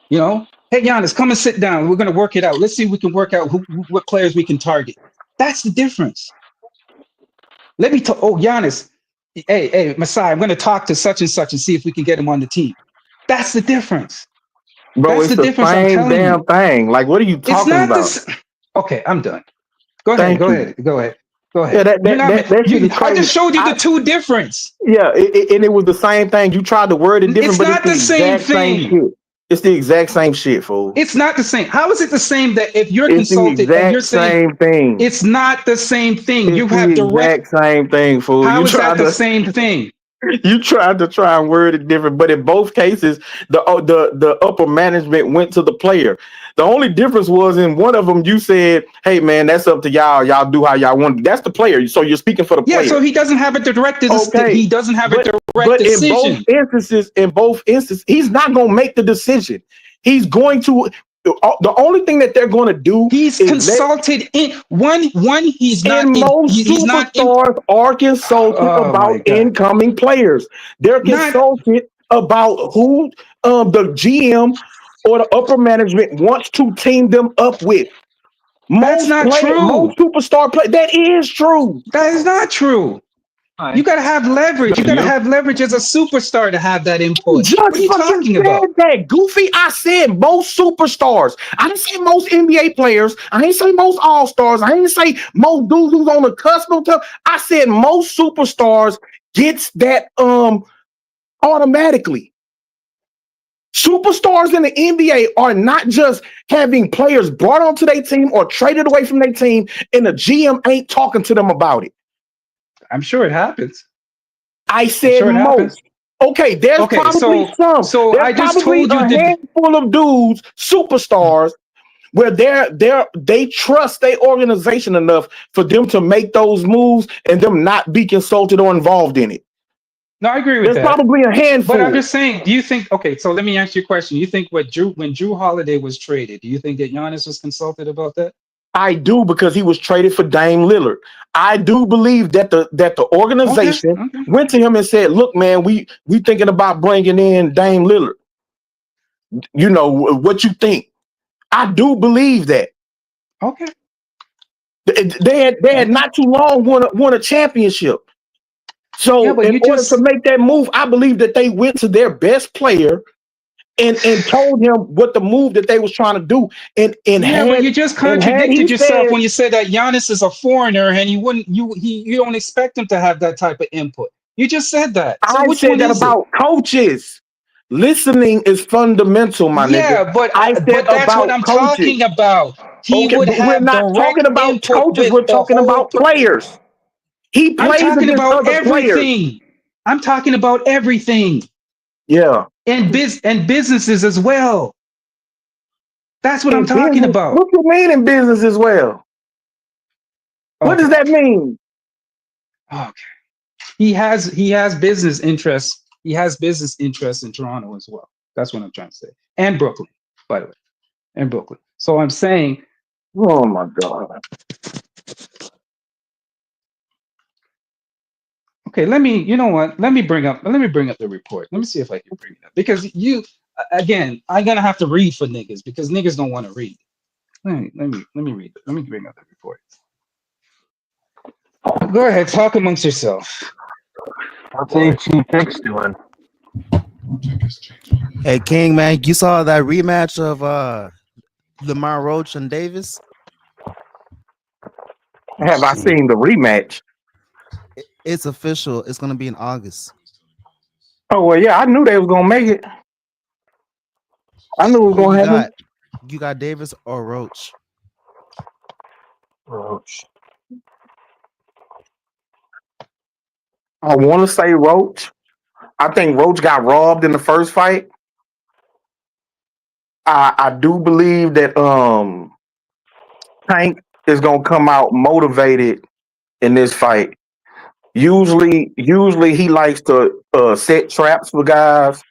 Hey, Giannis, come and sit down. We're going to work it out. Let's see if we can work out what players we can target. That's the difference. Let me talk. Oh, Giannis, hey, Masai, I'm going to talk to such and such and see if we can get him on the team. That's the difference. Bro, it's the same damn thing. Like, what are you talking about? Okay, I'm done. Go ahead. Go ahead. Yeah, I just showed you the two difference. Yeah, and it was the same thing. You tried to word it different, it's not the same thing. It's the exact same shit, fool. It's not the same. How is it the same that if you're consulted and you're saying same thing? It's not the same thing. You have direct same thing, fool. How is that the same thing? You tried to try and word it different, but in both cases, the upper management went to the player. The only difference was in one of them, you said, hey, man, that's up to y'all. Y'all do how y'all want. That's the player. So you're speaking for the player. Yeah, so he doesn't have a direct decision. He doesn't have a direct decision. In both instances, he's not going to make the decision. He's going to. The only thing that they're going to do, he's consulted in one. He's not. Most superstars are consulted about incoming players. They're consulted about who the GM or the upper management wants to team them up with. Most superstar play. That is true. That is not true. You gotta have leverage. You gotta have leverage as a superstar to have that input. Just What are you talking about? that, Goofy. I said most superstars. I didn't say most NBA players. I didn't say most all-stars. I didn't say most dudes who's on the cusp of stuff. I said most superstars gets that automatically. Superstars in the NBA are not just having players brought onto their team or traded away from their team, and the GM ain't talking to them about it. I'm sure it happens. I said most. Okay, there's probably some. So there's I just probably told you a handful of dudes, superstars, where they trust their organization enough for them to make those moves and them not be consulted or involved in it. No, I agree with that. There's probably a handful. But I'm just saying, do you think, okay, so let me ask you a question. You think when Drew Holiday was traded, do you think that Giannis was consulted about that? I do, because he was traded for Dame Lillard. I do believe that the organization went to him and said, "Look, man, we thinking about bringing in Dame Lillard. You know what you think?" I do believe that. Okay. They had not too long won a championship. So in order to make that move, I believe that they went to their best player and told him what the move that they was trying to do. But you just contradicted yourself when you said that Giannis is a foreigner and you don't expect him to have that type of input. You just said that. So I said that about coaches. Listening is fundamental, my nigga. Yeah, but that's what I'm talking about. We're not talking about coaches. We're talking about players. He plays against other players. I'm talking about everything. Yeah. And businesses as well. That's what I'm talking about. What do you mean in business as well? What does that mean? Okay. He has business interests. He has business interests in Toronto as well. That's what I'm trying to say. And Brooklyn, by the way. And Brooklyn. So I'm saying, oh my God. Okay, let me bring up the report. Let me see if I can bring it up. Because again, I'm gonna have to read for niggas because niggas don't want to read. Let me read it. Let me bring up the report. Go ahead, talk amongst yourself. What's HG Picks doing? Hey King, man, you saw that rematch of Lamar Roach and Davis? Have I seen the rematch? It's official. It's gonna be in August. Oh well, yeah, I knew they was gonna make it. I knew it was gonna happen. You got Davis or Roach? Roach. I want to say Roach. I think Roach got robbed in the first fight. I do believe that Tank is gonna come out motivated in this fight. Usually he likes to set traps for guys.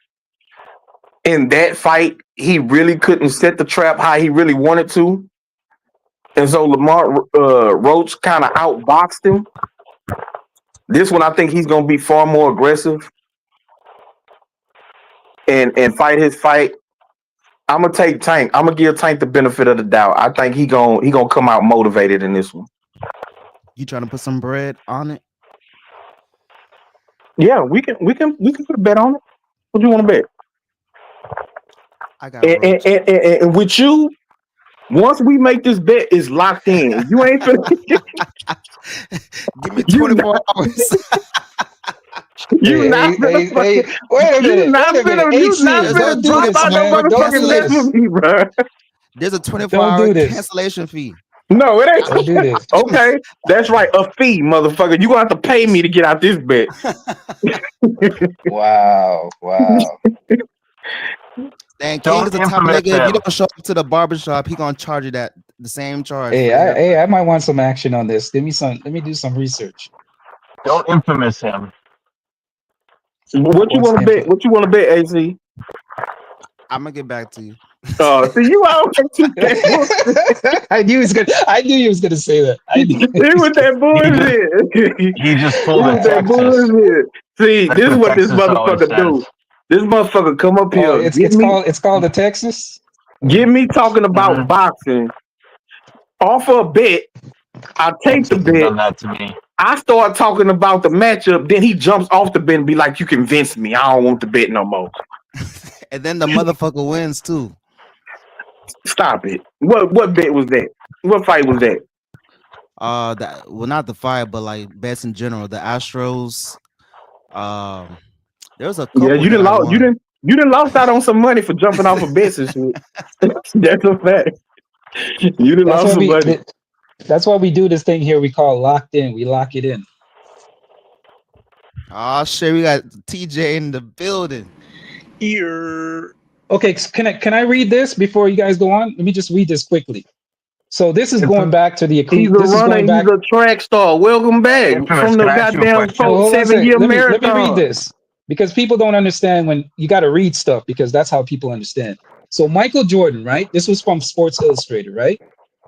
In that fight, he really couldn't set the trap how he really wanted to. And so Lamar Roach kind of outboxed him. This one, I think he's going to be far more aggressive and fight his fight. I'm going to take Tank. I'm going to give Tank the benefit of the doubt. I think he gonna come out motivated in this one. You trying to put some bread on it? Yeah, we can put a bet on it. What do you want to bet? I got and with you, once we make this bet, it's locked in. You ain't finna give me 24 hours. You not finna wait a minute. You not finna drop out no motherfucking left with me, bro. There's a 24-hour cancellation fee. No, it ain't. Don't do this. Okay, that's right. A fee, motherfucker. You gonna have to pay me to get out this bet. Wow. Dan King is a top nigga. If you don't show up to the barbershop, he gonna charge you the same charge. I might want some action on this. Let me do some research. Don't infamous him. What you want to bet? What you want to bet, AC? I'm gonna get back to you. See you out. I knew he was gonna say that. I knew. With that bullshit. He just pulled that bullshit. See, this is what this motherfucker do. This motherfucker come up here. It's called the Texas. Get me talking about boxing, offer a bet. I take the bet. Done that to me. I start talking about the matchup. Then he jumps off the bet and be like, "You convinced me. I don't want the bet no more." And then the motherfucker wins too. Stop it. What bet was that? What fight was that? Not the fight, but like bets in general. The Astros. There's a couple. Yeah, you didn't lost. You didn't lost out on some money for jumping off of bets and shit. That's a fact. You didn't lost some money. That's why we do this thing here. We call locked in. We lock it in. Oh shit, we got TJ in the building. Here. Okay, can I read this before you guys go on? Let me just read this quickly. So this is going back to the He's a runner. He's a track star. Welcome back from the goddamn 7-year marathon. Let me read this because people don't understand when you got to read stuff because that's how people understand. So Michael Jordan, right? This was from Sports Illustrated, right?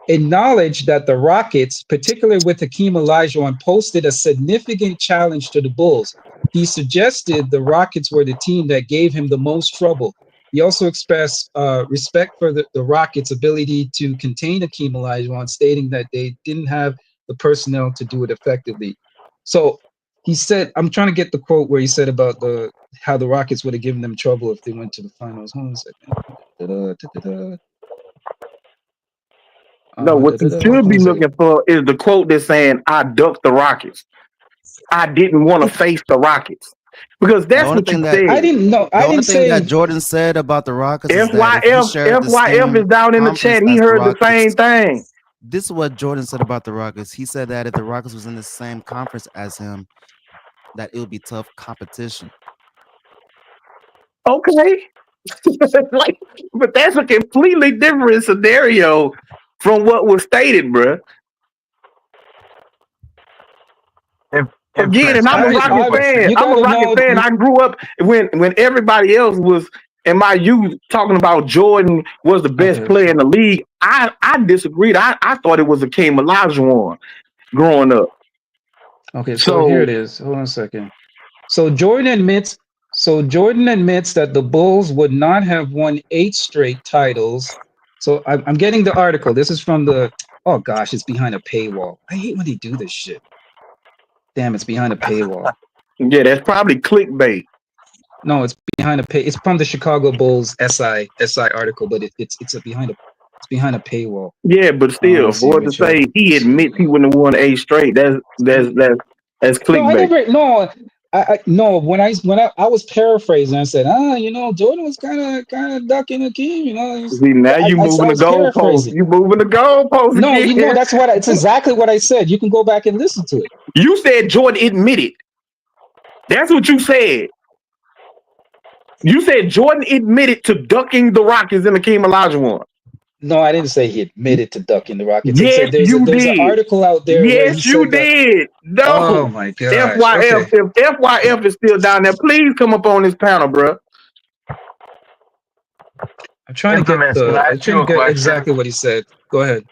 Acknowledged that the Rockets, particularly with Hakeem Olajuwon, posted a significant challenge to the Bulls. He suggested the Rockets were the team that gave him the most trouble. He also expressed respect for the Rockets' ability to contain Hakeem Olajuwon, stating that they didn't have the personnel to do it effectively. So he said, I'm trying to get the quote where he said about how the Rockets would have given them trouble if they went to the finals. Hold on a second. No, what you should be looking for is the quote that's saying, "I ducked the Rockets. I didn't want to face the Rockets." Because that's what you said. I didn't know. I didn't say that Jordan said about the Rockets. FYF is down in the chat. He heard the same thing. This is what Jordan said about the Rockets. He said that if the Rockets was in the same conference as him, that it would be tough competition. Okay. But that's a completely different scenario from what was stated, bruh. Again, and I'm a Rocket fan. I'm a Rocket fan. I grew up when everybody else was in my youth talking about Jordan was the best player in the league. I disagreed. I thought it was Hakeem Olajuwon growing up. Okay, so here it is. Hold on a second. So Jordan admits that the Bulls would not have won 8 straight titles. So I'm getting the article. This is from oh gosh, it's behind a paywall. I hate when they do this shit. Damn, it's behind a paywall. Yeah, that's probably clickbait. No, it's behind it's from the Chicago Bulls SI article, but it's behind a paywall. Yeah, but still, for to say he admits he wouldn't have won 8 straight, that's clickbait. No, when I was paraphrasing, I said, Jordan was kind of ducking Hakeem, See, now you moving the goalpost. You moving the goalpost. No, it's exactly what I said. You can go back and listen to it. You said Jordan admitted. That's what you said. You said Jordan admitted to ducking the Rockets and Hakeem Olajuwon. No, I didn't say he admitted to ducking the Rockets. Yes, there's an article out there. Yes, you did. No. Oh my God. FYF, if FYF is still down there, please come up on this panel, bro. I'm trying to get exactly what he said. Go ahead.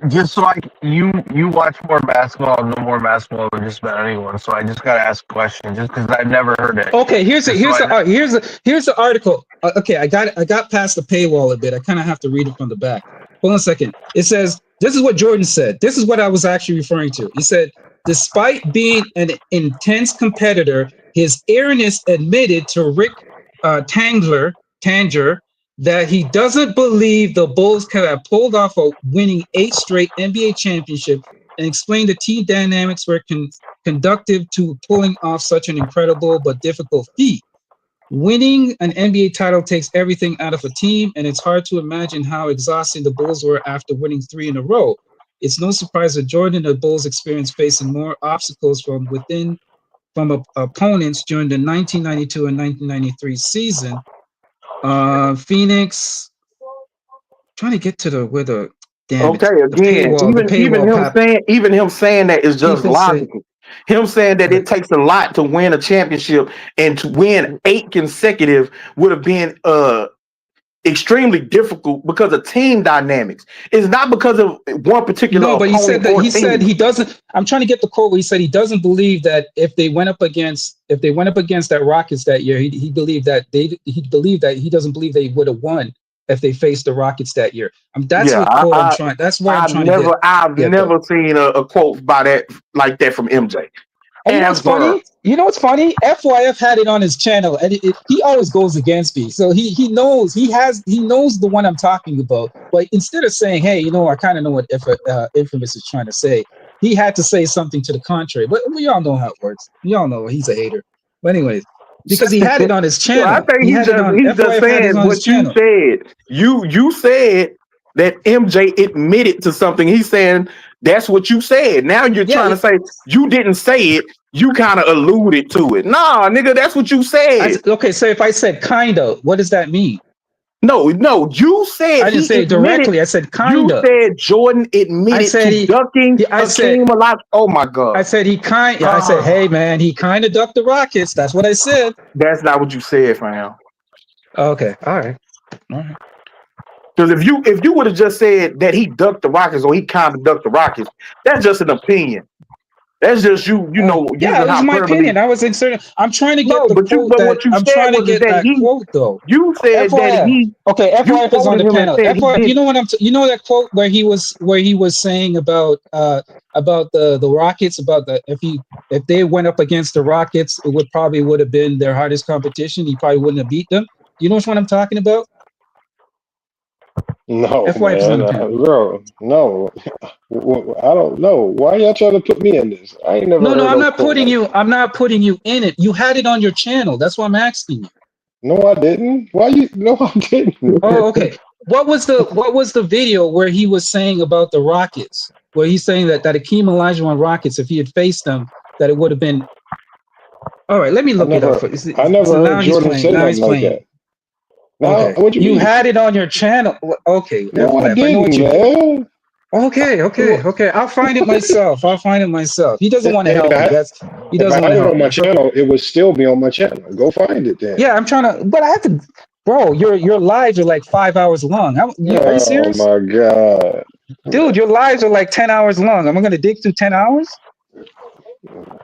You watch more basketball, know more basketball than just about anyone. So I just gotta ask a question, just because I've never heard it. Okay, here's the article. Okay, I got past the paywall a bit. I kind of have to read it from the back. Hold on a second. It says, this is what Jordan said. This is what I was actually referring to. He said, despite being an intense competitor, his airness admitted to Rick Tanger that he doesn't believe the Bulls could have pulled off a winning 8 straight NBA championship, and explained the team dynamics were conducive to pulling off such an incredible but difficult feat. Winning an NBA title takes everything out of a team, and it's hard to imagine how exhausting the Bulls were after winning 3 in a row. It's no surprise that Jordan and the Bulls experienced facing more obstacles from opponents during the 1992 and 1993 season. Phoenix, trying to get to even him saying that is just logical. Him saying that it takes a lot to win a championship, and to win 8 consecutive would have been extremely difficult because of team dynamics. It's not because of one particular. No, but he said he doesn't. I'm trying to get the quote where he said he doesn't believe that if they went up against that Rockets that year, he believed that he doesn't believe they would have won if they faced the Rockets that year. That's Yeah, what quote I'm trying. That's where I'm trying to get. I've never seen a quote by that like that from MJ. And you know what's funny? You know what's funny? FYF had it on his channel, and he always goes against me. So he knows he knows the one I'm talking about. But instead of saying, "Hey, you know, I kind of know what Infamous is trying to say," he had to say something to the contrary. But we all know how it works. We all know he's a hater. But anyways, because he had it on his channel. I think he's just saying what you said. You said that MJ admitted to something. He's saying that's what you said. Now you're trying to say you didn't say it. You kind of alluded to it. Nah, nigga, that's what you said. Okay, so if I said kind of, what does that mean? No, you said I didn't say it directly. I said kind of. You said Jordan admitted to ducking Hakeem Olajuwon. Oh my God! I said I said, hey man, he kind of ducked the Rockets. That's what I said. That's not what you said, fam. Okay, all right. Because if you would have just said that he ducked the Rockets or he kind of ducked the Rockets, that's just an opinion. That's just you know. Yeah, that's my opinion. I was inserting. I'm trying to get the quote that quote though. You said that he. Okay, FYF is on the panel. FYF, you know what you know that quote where he was saying about the Rockets, about if they went up against the Rockets, it would have been their hardest competition. He probably wouldn't have beat them. You know what I'm talking about? No, man, bro, no. I don't know. Why y'all trying to put me in this? I ain't never. No, I'm not putting you. I'm not putting you in it. You had it on your channel. That's why I'm asking you. No, I didn't. Why you? No, I didn't. Oh, okay. What was the video where he was saying about the Rockets? Where he's saying that Hakeem Olajuwon Rockets, if he had faced them, that it would have been. All right, let me look it up. I never heard Jordan say nothing like that. Okay. What you mean? Had it on your channel. Okay. No, I didn't, man. Okay. I'll find it myself. He doesn't want to help me. He doesn't want to help me. On my channel, it would still be on my channel. Go find it then. Yeah, I'm trying to, but I have to. Bro, your lives are like 5 hours long. Are you serious? Oh my God, dude, your lives are like 10 hours long. Am I gonna dig through 10 hours?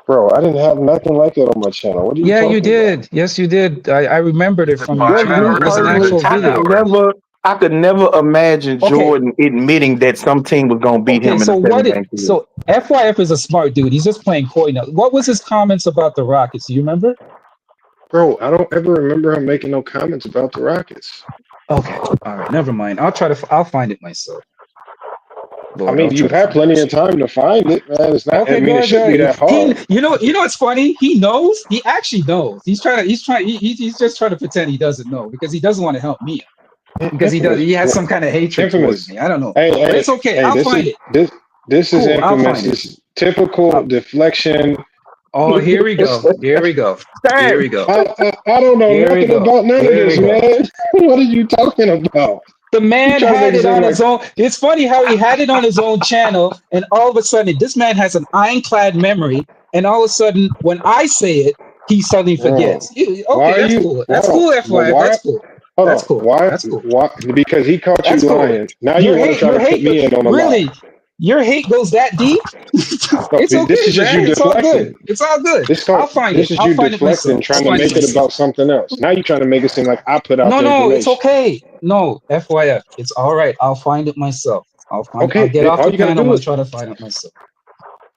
Bro, I didn't have nothing like that on my channel. What are you you did. About? Yes, you did. I remembered it from your channel. It was an actual video. I could never imagine Jordan admitting that some team was gonna beat him in the 7-game series. So FYF is a smart dude. He's just playing coy now. What was his comments about the Rockets? Do you remember? Bro, I don't ever remember him making no comments about the Rockets. Okay, all right, never mind. I'll find it myself. Lord, I mean, you've had plenty of time to find it, man. It's not. I mean, it shouldn't be that hard. You know what's funny? He knows. He actually knows. He's just trying to pretend he doesn't know because he doesn't want to help me. Because he has some kind of hatred towards me. I don't know. But it's okay. I'll find it. This is Infamous. It's typical deflection. Oh, here we go. Here we go. I don't know nothing about none of this, man. What are you talking about? The man had it on his own. It's funny how he had it on his own channel, and all of a sudden, this man has an ironclad memory, and all of a sudden, when I say it, he suddenly forgets. Okay, that's cool. That's cool, FYI. That's cool. That's cool. Why? Because he caught you lying. Now you want to try to put me in on a lie. Your hate goes that deep? It's okay, this is just you deflecting. It's all good. I'll find it. This is you deflecting, trying to make it about something else. Now you're trying to make it seem like I put out. No, it's okay. No, FYF, it's all right. I'll find it myself. I'll get off the panel and try to find it myself.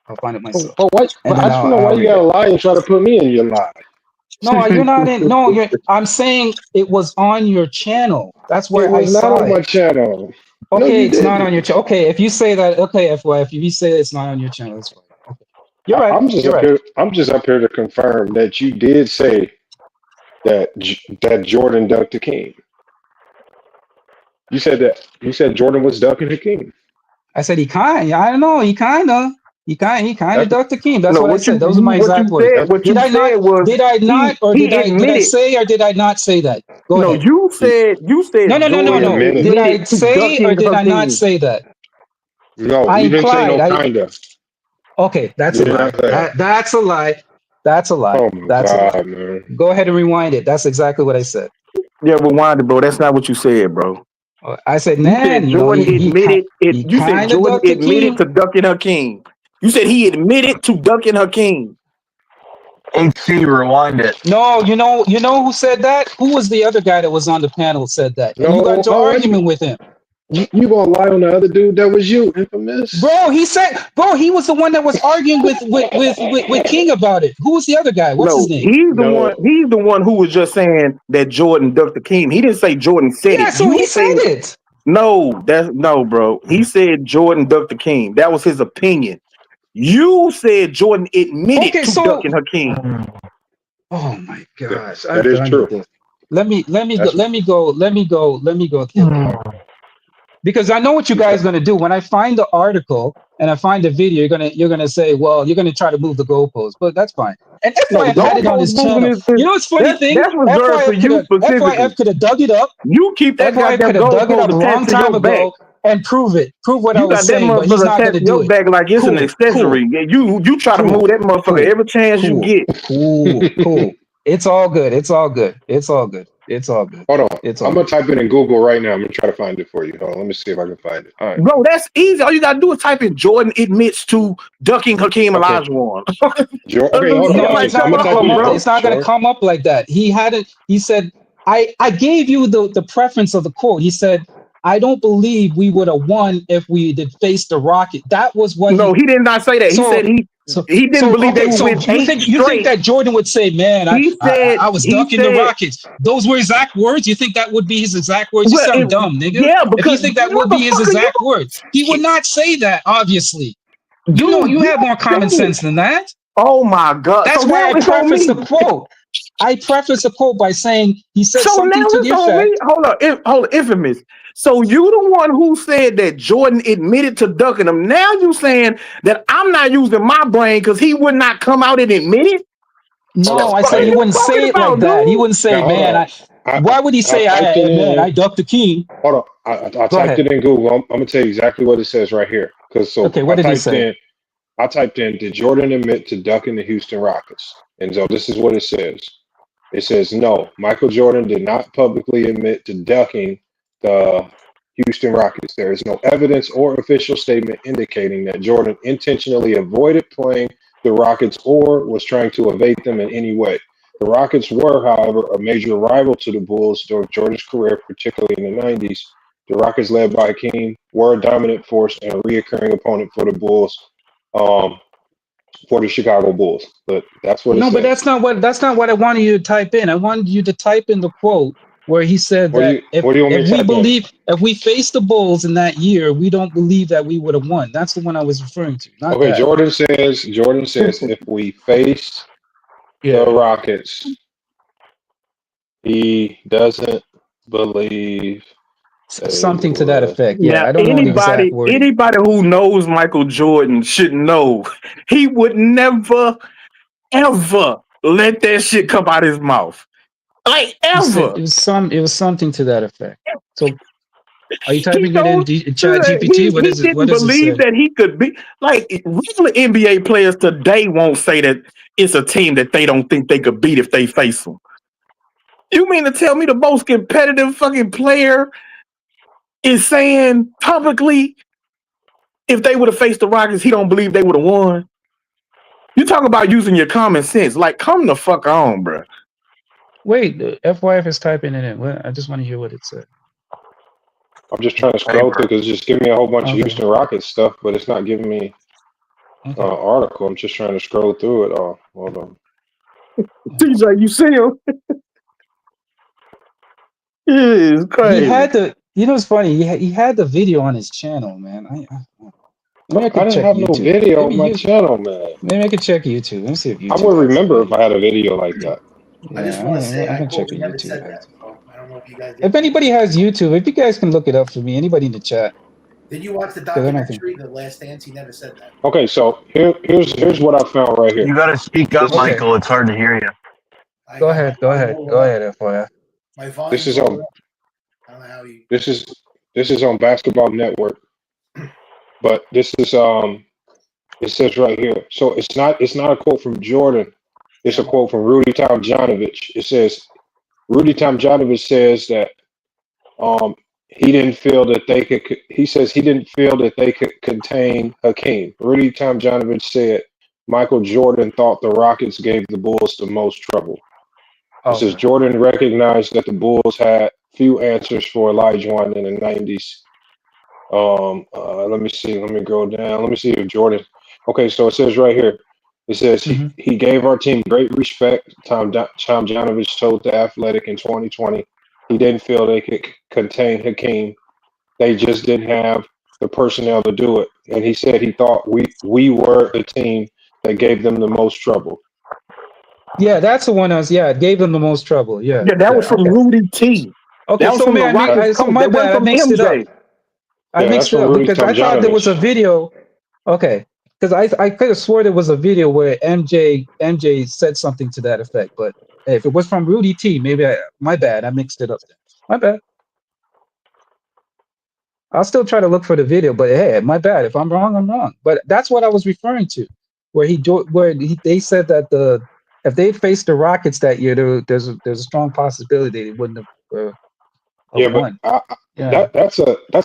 I'll find it myself. But I just don't know why you gotta lie and try to put me in your lie. No, you're not in. No, I'm saying it was on your channel. That's where I saw it. It was not on my channel. Okay, it's not on your channel. Okay, if you say that, okay, FYF, if you say it's not on your channel, that's fine. Okay. You're right. I'm just up here to confirm that you did say that Jordan ducked Hakeem. You said Jordan was ducking Hakeem. I said I don't know. He kind of ducked Hakeem. That's what I said. Those are my exact words. Did I say or did I not say that? Go ahead. You said. No. Did I say or did I not say that? No, you didn't say no kinda. Okay, that's a lie. That's a lie. That's a lie. Oh my God, man. Go ahead and rewind it. That's exactly what I said. Yeah, rewind it, bro. That's not what you said, bro. I said, man, Jordan admitted to ducking Hakeem. You said he admitted to ducking Hakeem. HC, rewind it. No, you know who said that? Who was the other guy that was on the panel said that? And you got No, into oh, argument with him. you gonna lie on the other dude? That was you, Infamous. Bro, he was the one that was arguing with King about it. Who was the other guy? What's No, his name? he's the one who was just saying that Jordan ducked Hakeem. He didn't say Jordan said Yeah, it. so he said it. No, bro. He said Jordan ducked Hakeem. That was his opinion. You said Jordan admitted to ducking Hakeem. Oh my gosh, That is true. Let me go because I know what you guys are gonna do. When I find the article and I find the video, you're gonna say, well, you're gonna try to move the goalposts, but that's fine. And FYF had it on his channel. You know what's funny thing? That's reserved for you specifically. FYF could have dug it up. You keep that FYF goddamn could have dug it up a goalpost long attached to time your ago back. and prove what I You was got that saying, but he's motherfucker not gonna attached to do your it. back like it's an accessory. You try to move that motherfucker every chance you get. Cool. It's all good. Hold on. I'm gonna type it in Google right now. I'm gonna try to find it for you. Hold on, let me see if I can find it. All right. Bro, that's easy. All you gotta do is type in Jordan admits to ducking Hakeem Olajuwon. It's not gonna come up like that. He said, I gave you the preference of the quote. He said, I don't believe we would have won if we did face the Rocket. That was what. No, he did not say that. He said he didn't believe they would win. You think that Jordan would say, "Man, I was ducking the Rockets"? Those were exact words. You think that would be his exact words? You sound dumb, nigga. Yeah, if you think that would be his exact words, he would not say that. Obviously, you have more common sense than that. Oh my god! That's why I prefaced the quote. I prefaced the quote by saying he said something to the effect. Hold on, Infamous. So you the one who said that Jordan admitted to ducking him. Now you saying that I'm not using my brain because he would not come out and admit it? No, I said he wouldn't say it like that. He wouldn't say, "Man, why would he say I ducked the king?" Hold on, I typed it in Google. I'm gonna tell you exactly what it says right here. Okay, what did he say? I typed in, did Jordan admit to ducking the Houston Rockets? And so this is what it says. It says, no, Michael Jordan did not publicly admit to ducking the Houston Rockets. There is no evidence or official statement indicating that Jordan intentionally avoided playing the Rockets or was trying to evade them in any way. The Rockets were, however, a major rival to the Bulls during Jordan's career, particularly in the 90s. The Rockets, led by Hakeem, were a dominant force and a reoccurring opponent for the Bulls. For the Chicago Bulls, but that's what. But that's not what I wanted you to type in. I wanted you to type in the quote where he said that if we faced the Bulls in that year, we don't believe that we would have won. That's the one I was referring to. Okay, that. Jordan says if we face the Rockets, he doesn't believe. Something to that effect. Yeah, now, I don't know the exact word. Anybody who knows Michael Jordan should know he would never, ever let that shit come out his mouth. Like ever. It was something to that effect. So, are you typing it in Chat GPT? What is it? He didn't believe that he could be like regular NBA players today won't say that it's a team that they don't think they could beat if they face them. You mean to tell me the most competitive fucking player is saying publicly if they would have faced the Rockets, he don't believe they would have won? You talk about using your common sense. Like, come the fuck on, bro. Wait, FYF is typing it in. I just want to hear what it said. I'm just trying to scroll through because it's just giving me a whole bunch of Houston Rockets stuff, but it's not giving me an article. I'm just trying to scroll through it all. Hold on. DJ, you see him? It's crazy. He had the. You know, it's funny. He had the video on his channel, man. I didn't have no video on my channel, man. Maybe I could check YouTube. Let me see if YouTube. I would remember if I had a video like that. Yeah, I just want to say, I can check YouTube. I don't know if you guys. If anybody has YouTube, if you guys can look it up for me, anybody in the chat. Did you watch the documentary, The Last Dance? He never said that. Okay, so here's what I found right here. You got to speak up, Michael. It's hard to hear you. Go ahead, FYI. This is on. This is on Basketball Network, but this is it says right here. So it's not a quote from Jordan. It's a quote from Rudy Tomjanovich. It says Rudy Tomjanovich says that he didn't feel that they could. He says he didn't feel that they could contain Hakeem. Rudy Tomjanovich said Michael Jordan thought the Rockets gave the Bulls the most trouble. It says Okay. Jordan recognized that the Bulls had few answers for Olajuwon in the 90s. Let me see. Let me go down. Let me see if Jordan. Okay, so it says right here. It says he gave our team great respect. Tom Janovich told The Athletic in 2020 he didn't feel they could contain Hakeem. They just didn't have the personnel to do it. And he said he thought we were the team that gave them the most trouble. Yeah, that's the one. It gave them the most trouble. Yeah. Yeah, that was from Okay. Rudy T. Okay, That was so from the Rockets so coach. my That wasn't bad. I from mixed it up. MJ. I Yeah, that's mixed it from up Rudy because I thought there was a Tomjanovich. video. Okay, because I could have swore there was a video where MJ said something to that effect. But hey, if it was from Rudy T, maybe my bad. I mixed it up. My bad. I'll still try to look for the video, but hey, my bad. If I'm wrong, I'm wrong. But that's what I was referring to, where they said that if they faced the Rockets that year, there's a strong possibility they wouldn't have Yeah, but won. Yeah. that's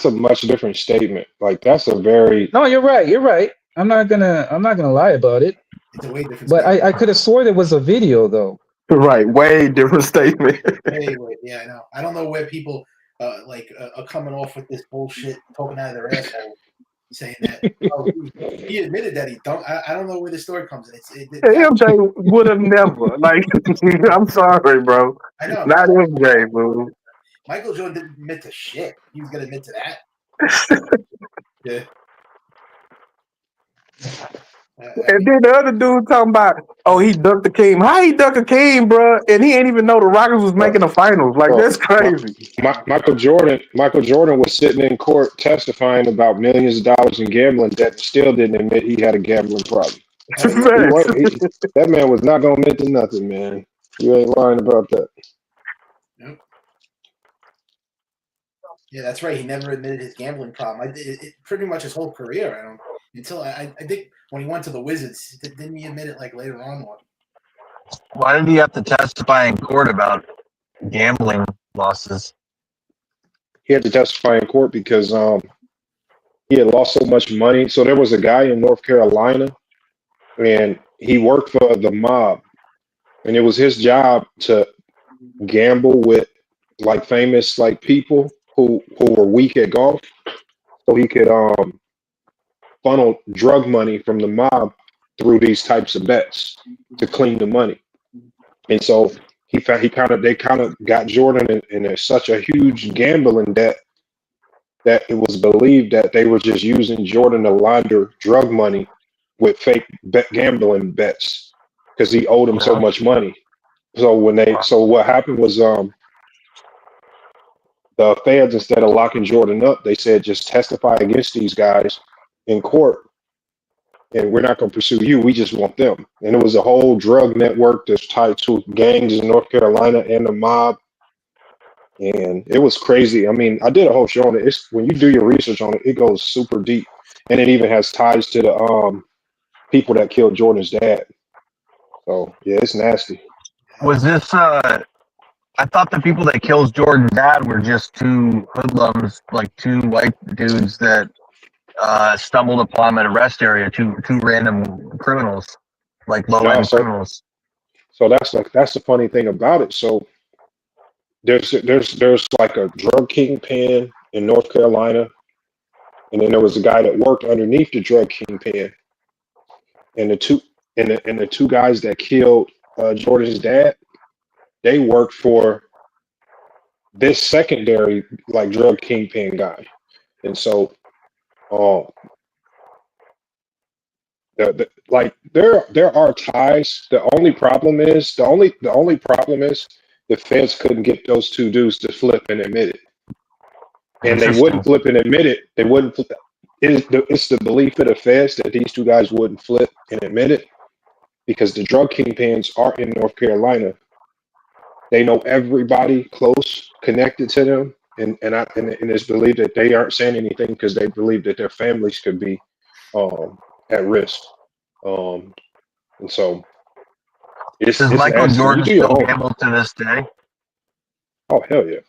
a much different statement. Like that's a very No, you're right. You're right. I'm not gonna lie about it. It's a way different But statement. I could have swore there was a video though. Right, way different statement. Anyway, yeah, I know. I don't know where people are coming off with this bullshit, talking out of their asshole, saying that. Oh, he admitted that he don't. I don't know where the story comes in. MJ would have never. Like, I'm sorry, bro. I know. Not MJ, bro. Michael Jordan didn't admit to shit. He was gonna admit to that. Yeah. And then the other dude talking about, oh, he ducked Hakeem. How he ducked Hakeem, bro? And he ain't even know the Rockets was making the finals. Like, that's crazy. Michael Jordan was sitting in court testifying about millions of dollars in gambling debt and still didn't admit he had a gambling problem. That man was not gonna admit to nothing, man. You ain't lying about that. Nope. Yeah, that's right. He never admitted his gambling problem. Pretty much his whole career. I think when he went to the Wizards, didn't he admit it like later on? Why did he have to testify in court about gambling losses? He had to testify in court because he had lost so much money. So there was a guy in North Carolina, and he worked for the mob, and it was his job to gamble with like famous like people who were weak at golf, so he could funnel drug money from the mob through these types of bets to clean the money. And so they kind of got Jordan in such a huge gambling debt that it was believed that they were just using Jordan to launder drug money with fake gambling bets because he owed them so much money. So what happened was the feds, instead of locking Jordan up, they said just testify against these guys in court, and we're not going to pursue you. We just want them. And it was a whole drug network that's tied to gangs in North Carolina and the mob. And it was crazy. I mean, I did a whole show on it. When you do your research on it, it goes super deep, and it even has ties to the people that killed Jordan's dad. So yeah, it's nasty. Was this? I thought the people that killed Jordan's dad were just two hoodlums, like two white dudes that stumbled upon him at a rest area. Two random criminals, like low end criminals. So that's the funny thing about it. So there's like a drug kingpin in North Carolina, and then there was a guy that worked underneath the drug kingpin, and the two guys that killed Jordan's dad, they worked for this secondary like drug kingpin guy, and so there are ties. The only problem is the feds couldn't get those two dudes to flip and admit it, and they wouldn't flip and admit it. They wouldn't flip. It's the belief of the feds that these two guys wouldn't flip and admit it because the drug kingpins are in North Carolina. They know everybody close connected to them, and it's believed that they aren't saying anything because they believe that their families could be at risk. And so it's Michael nasty. Jordan still gamble to this day? Oh hell yeah.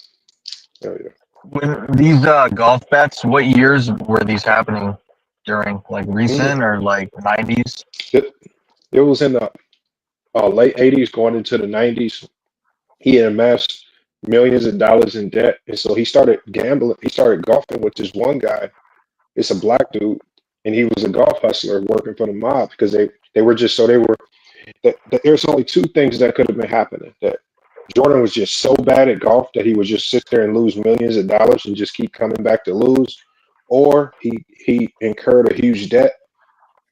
When these golf bets, what years were these happening during? Like recent or like 90s? It was in the late 80s going into the 90s. He had amassed millions of dollars in debt. And so he started gambling. He started golfing with this one guy. It's a black dude. And he was a golf hustler working for the mob because they were just, so they were, there's only two things that could have been happening. That Jordan was just so bad at golf that he would just sit there and lose millions of dollars and just keep coming back to lose. Or he incurred a huge debt.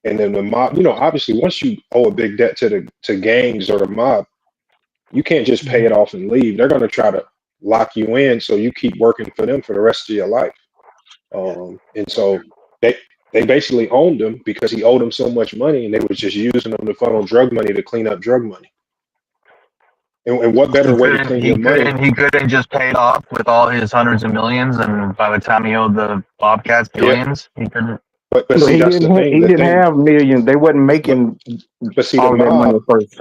And then the mob, obviously once you owe a big debt to gangs or the mob, you can't just pay it off and leave. They're going to try to lock you in so you keep working for them for the rest of your life. And so they basically owned him because he owed them so much money, and they was just using them to funnel drug money to clean up drug money. And what better way to clean your money? He couldn't just pay it off with all his hundreds of millions, and by the time he owed the Bobcats billions, he couldn't. But So see, he that's the didn't. thing. He The didn't thing. have millions. They wasn't making But see, all the that money mob. first.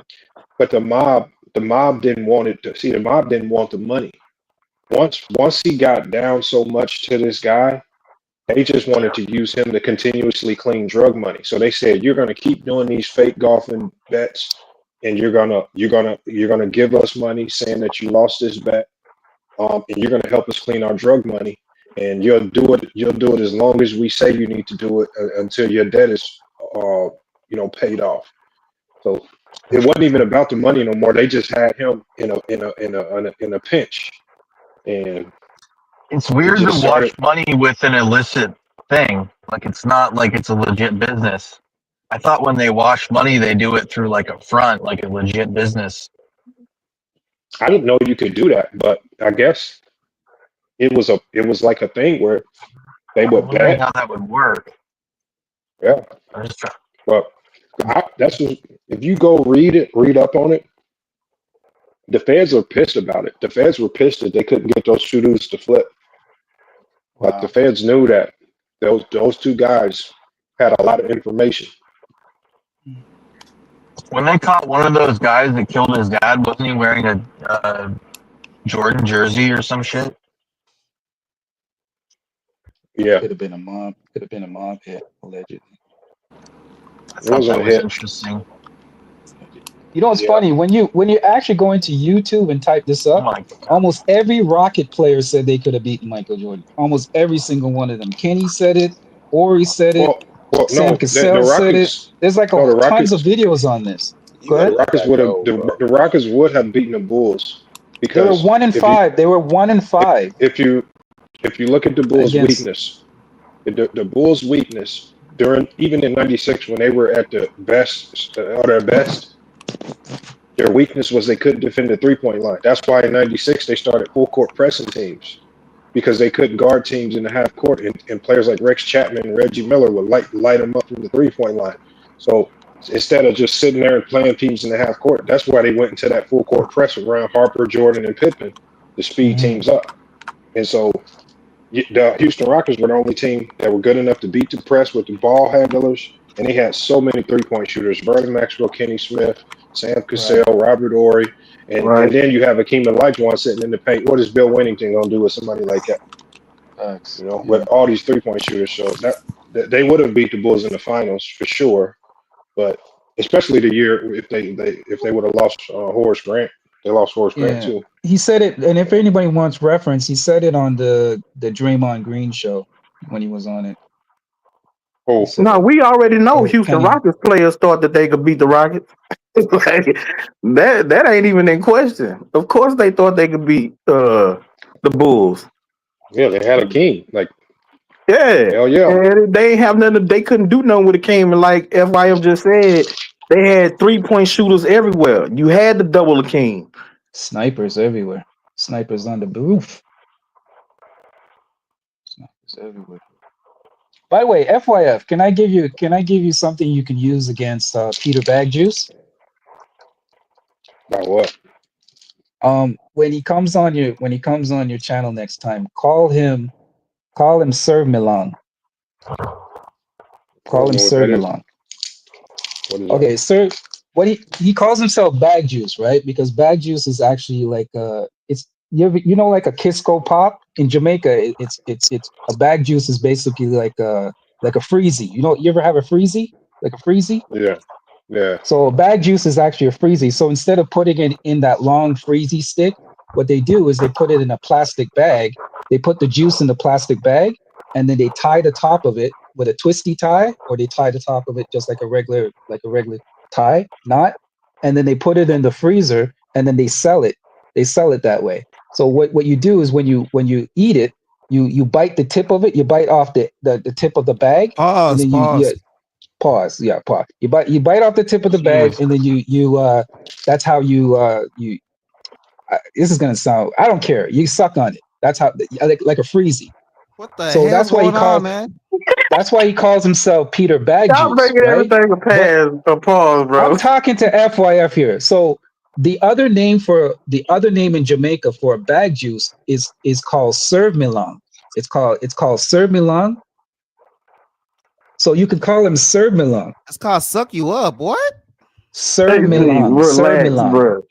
But the mob didn't want it to see. The mob didn't want the money. Once he got down so much to this guy, they just wanted to use him to continuously clean drug money. So they said, you're going to keep doing these fake golfing bets, and you're gonna give us money saying that you lost this bet, and you're gonna help us clean our drug money, and you'll do it as long as we say you need to do it until your debt is paid off. So it wasn't even about the money no more. They just had him in a pinch, and It's weird just to started. wash money with an illicit thing. Like, it's not like it's a legit business. I thought when they wash money, they do it through like a front, like a legit business. I didn't know you could do that, but I guess it was like a thing where they I'm would wondering bet. how that would work. Yeah, I'm just trying. but if you go read up on it, the feds are pissed about it. The feds were pissed that they couldn't get those shooters to flip. Like the feds knew that those two guys had a lot of information. When they caught one of those guys that killed his dad, wasn't he wearing a Jordan jersey or some shit? Yeah, Could have been a mob hit, allegedly. I thought wasn't that a was hit. interesting. You know what's Yeah. funny? When you actually go into YouTube and type this Oh up, my almost every Rocket player said they could have beaten Michael Jordan. Almost every single one of them. Kenny said it. Ori said it. Well, Sam no, the Cassell said it. Rockets. There's like No, the tons of Rockets. videos on this. You Go gotta ahead. The Rockets let would that have. go, bro. The Rockets would have beaten the Bulls They were because 1-5. They were 1-5 if you look at the Bulls' against. weakness, the Bulls' weakness even in '96 when they were at the best or their best, their weakness was they couldn't defend the 3-point line. That's why in '96 they started full court pressing teams because they couldn't guard teams in the half court, and players like Rex Chapman and Reggie Miller would light them up from the 3-point line. So instead of just sitting there and playing teams in the half court, that's why they went into that full court press around Harper, Jordan, and Pippen to speed teams up. And so the Houston Rockets were the only team that were good enough to beat the press with the ball handlers, and they had so many 3-point shooters: Vernon Maxwell, Kenny Smith, Sam Cassell, Robert Ory, and then you have Akeem Olajuwon sitting in the paint. What is Bill Wennington gonna do with somebody like that? With all these 3-point shooters. So that they would have beat the Bulls in the finals for sure, but especially the year if they would have lost Horace Grant. They lost Horace Grant too. He said it, and if anybody wants reference, he said it on the Draymond Green show when he was on it. Oh no, we already know Oh, Houston Kenny. Rockets players thought that they could beat the Rockets. Like, that ain't even in question. Of course, they thought they could beat the Bulls. Yeah, they had Akeem. Like, Yeah, hell yeah. and they ain't have nothing. They couldn't do nothing with Akeem. And like FYM just said, they had 3-point shooters everywhere. You had to double Akeem. Snipers everywhere. Snipers on the roof. Snipers everywhere. By the way, FYF, can I give you something you can use against Peter Bagjuice? About what? When he comes on your channel next time, call him Sir Milan. Call him Sir Milan. What is Okay, sir. What he calls himself Bag Juice, right? Because Bag Juice is actually like it's like a Kisco pop in Jamaica. It's a Bag Juice is basically like a freezy. You ever have a freezy? Like a freezy? Yeah. Yeah. So bag juice is actually a freezy. So instead of putting it in that long freezy stick, what they do is they put it in a plastic bag. They put the juice in the plastic bag, and then they tie the top of it with a twisty tie, or they tie the top of it just like a regular tie knot, and then they put it in the freezer, and then they sell it. They sell it that way. So what you do is when you eat it, you bite the tip of it, you bite off the tip of the bag, and then pause. Yeah, pause. You bite off the tip of the bag, and then you that's how you this is gonna sound, I don't care. You suck on it. That's how, like a freezy. What the So hell going on, man? that's why he calls himself Peter Bag Y'all Juice, making right? everything a pause, bro. I'm talking to FYF here. So the other name in Jamaica for a bag juice is called Serve Milan. It's called Serve Milan. So you could call him Serve Milan. It's called Suck You Up. What? Serve Hey, Milan. Serve relax, Milan. bro.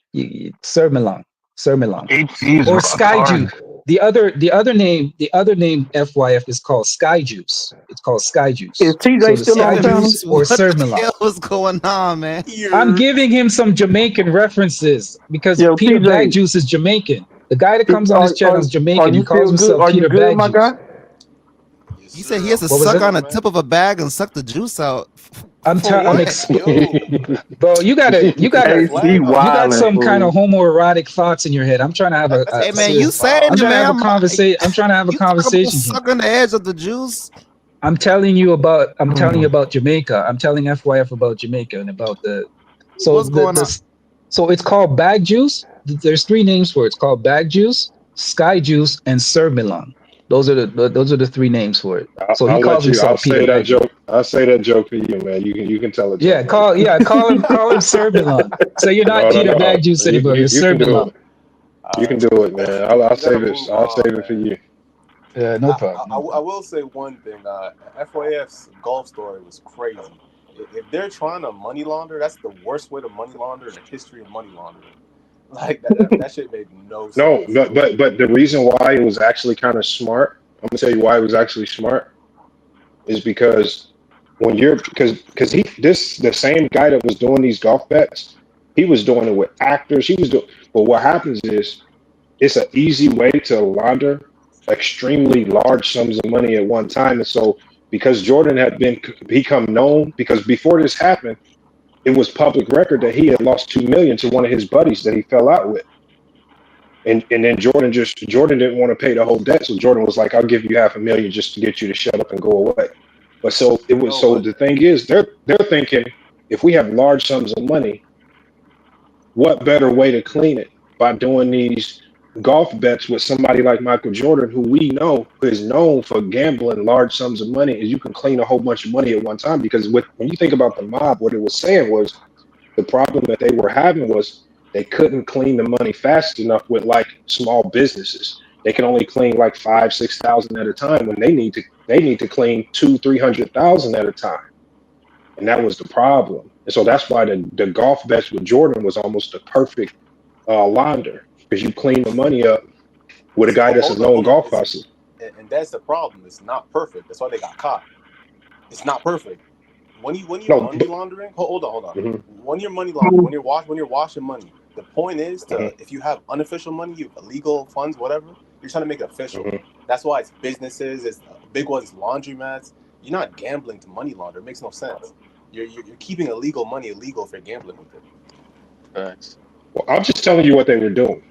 Serve Milan. Serve Milan. HC's Or Sky hard. Juice. The other name FYF is called Sky Juice. It's called Sky Juice. Is TJ So the still Sky on the panel? Juice or What Serve the Milan. hell was going on, man? I'm giving him some Jamaican references because Yo, Peter TJ. Bag Juice is Jamaican. The guy that comes on his channel is Are Jamaican. He you calls feel good? himself Are you Peter good, Bag my Juice. guy? You said he has to What was suck it? on the tip of a bag and suck the juice out. I'm what? explaining. Bro, you got Hey, he got some wildin', kind of fool. homoerotic thoughts in your head. I'm trying to have a Hey man, serious. you saying I'm it, trying to man? have a conversation. I'm trying to have a You talk about conversation here. sucking the edge of the juice. I'm telling you about Jamaica. I'm telling FYF about Jamaica and about What's going on? so it's called bag juice. There's three names for it. It's called bag juice, Sky Juice, and Serve Milan. Those are the three names for it. So he I'll calls let you. I'll himself Peter say that Bag Juice. joke. I'll say that joke for you, man. You can tell a Yeah, joke. call him Serve Milan. So you're not Peter Bag Juice anymore. You're You can Serve do Milan. it. You can do it, man. I'll save it. I'll save it for you. Yeah, no problem. I will say one thing. FYF's golf story was crazy. If they're trying to money launder, that's the worst way to money launder in the history of money laundering. Like that shit made no sense. No, but the reason why it was actually kind of smart, I'm gonna tell you why it was actually smart, is because when you're because the same guy that was doing these golf bets, he was doing it with actors. But what happens is it's an easy way to launder extremely large sums of money at one time. And so because Jordan had become known, because before this happened, it was public record that he had lost $2 million to one of his buddies that he fell out with. And then Jordan didn't want to pay the whole debt. So Jordan was like, I'll give you $500,000 just to get you to shut up and go away. But the thing is, they're thinking, if we have large sums of money, what better way to clean it by doing these golf bets with somebody like Michael Jordan, who we know is known for gambling large sums of money, is you can clean a whole bunch of money at one time. Because when you think about the mob, what it was saying was the problem that they were having was they couldn't clean the money fast enough with like small businesses. They can only clean like 5,000-6,000 at a time when they need to clean 200,000-300,000 at a time. And that was the problem. And so that's why the golf bets with Jordan was almost the perfect launder, because you clean the money up with a guy that's a known golf hustler. And that's the problem. It's not perfect. That's why they got caught. It's not perfect. When you're money laundering, hold on. Mm-hmm. When you're money laundering, when you're washing money, the point is to if you have unofficial money, you have illegal funds, whatever, you're trying to make it official. Mm-hmm. That's why it's businesses, it's big ones, laundromats. You're not gambling to money launder. It makes no sense. You're keeping illegal money illegal if you're gambling with it. Thanks. Well, I'm just telling you what they were doing.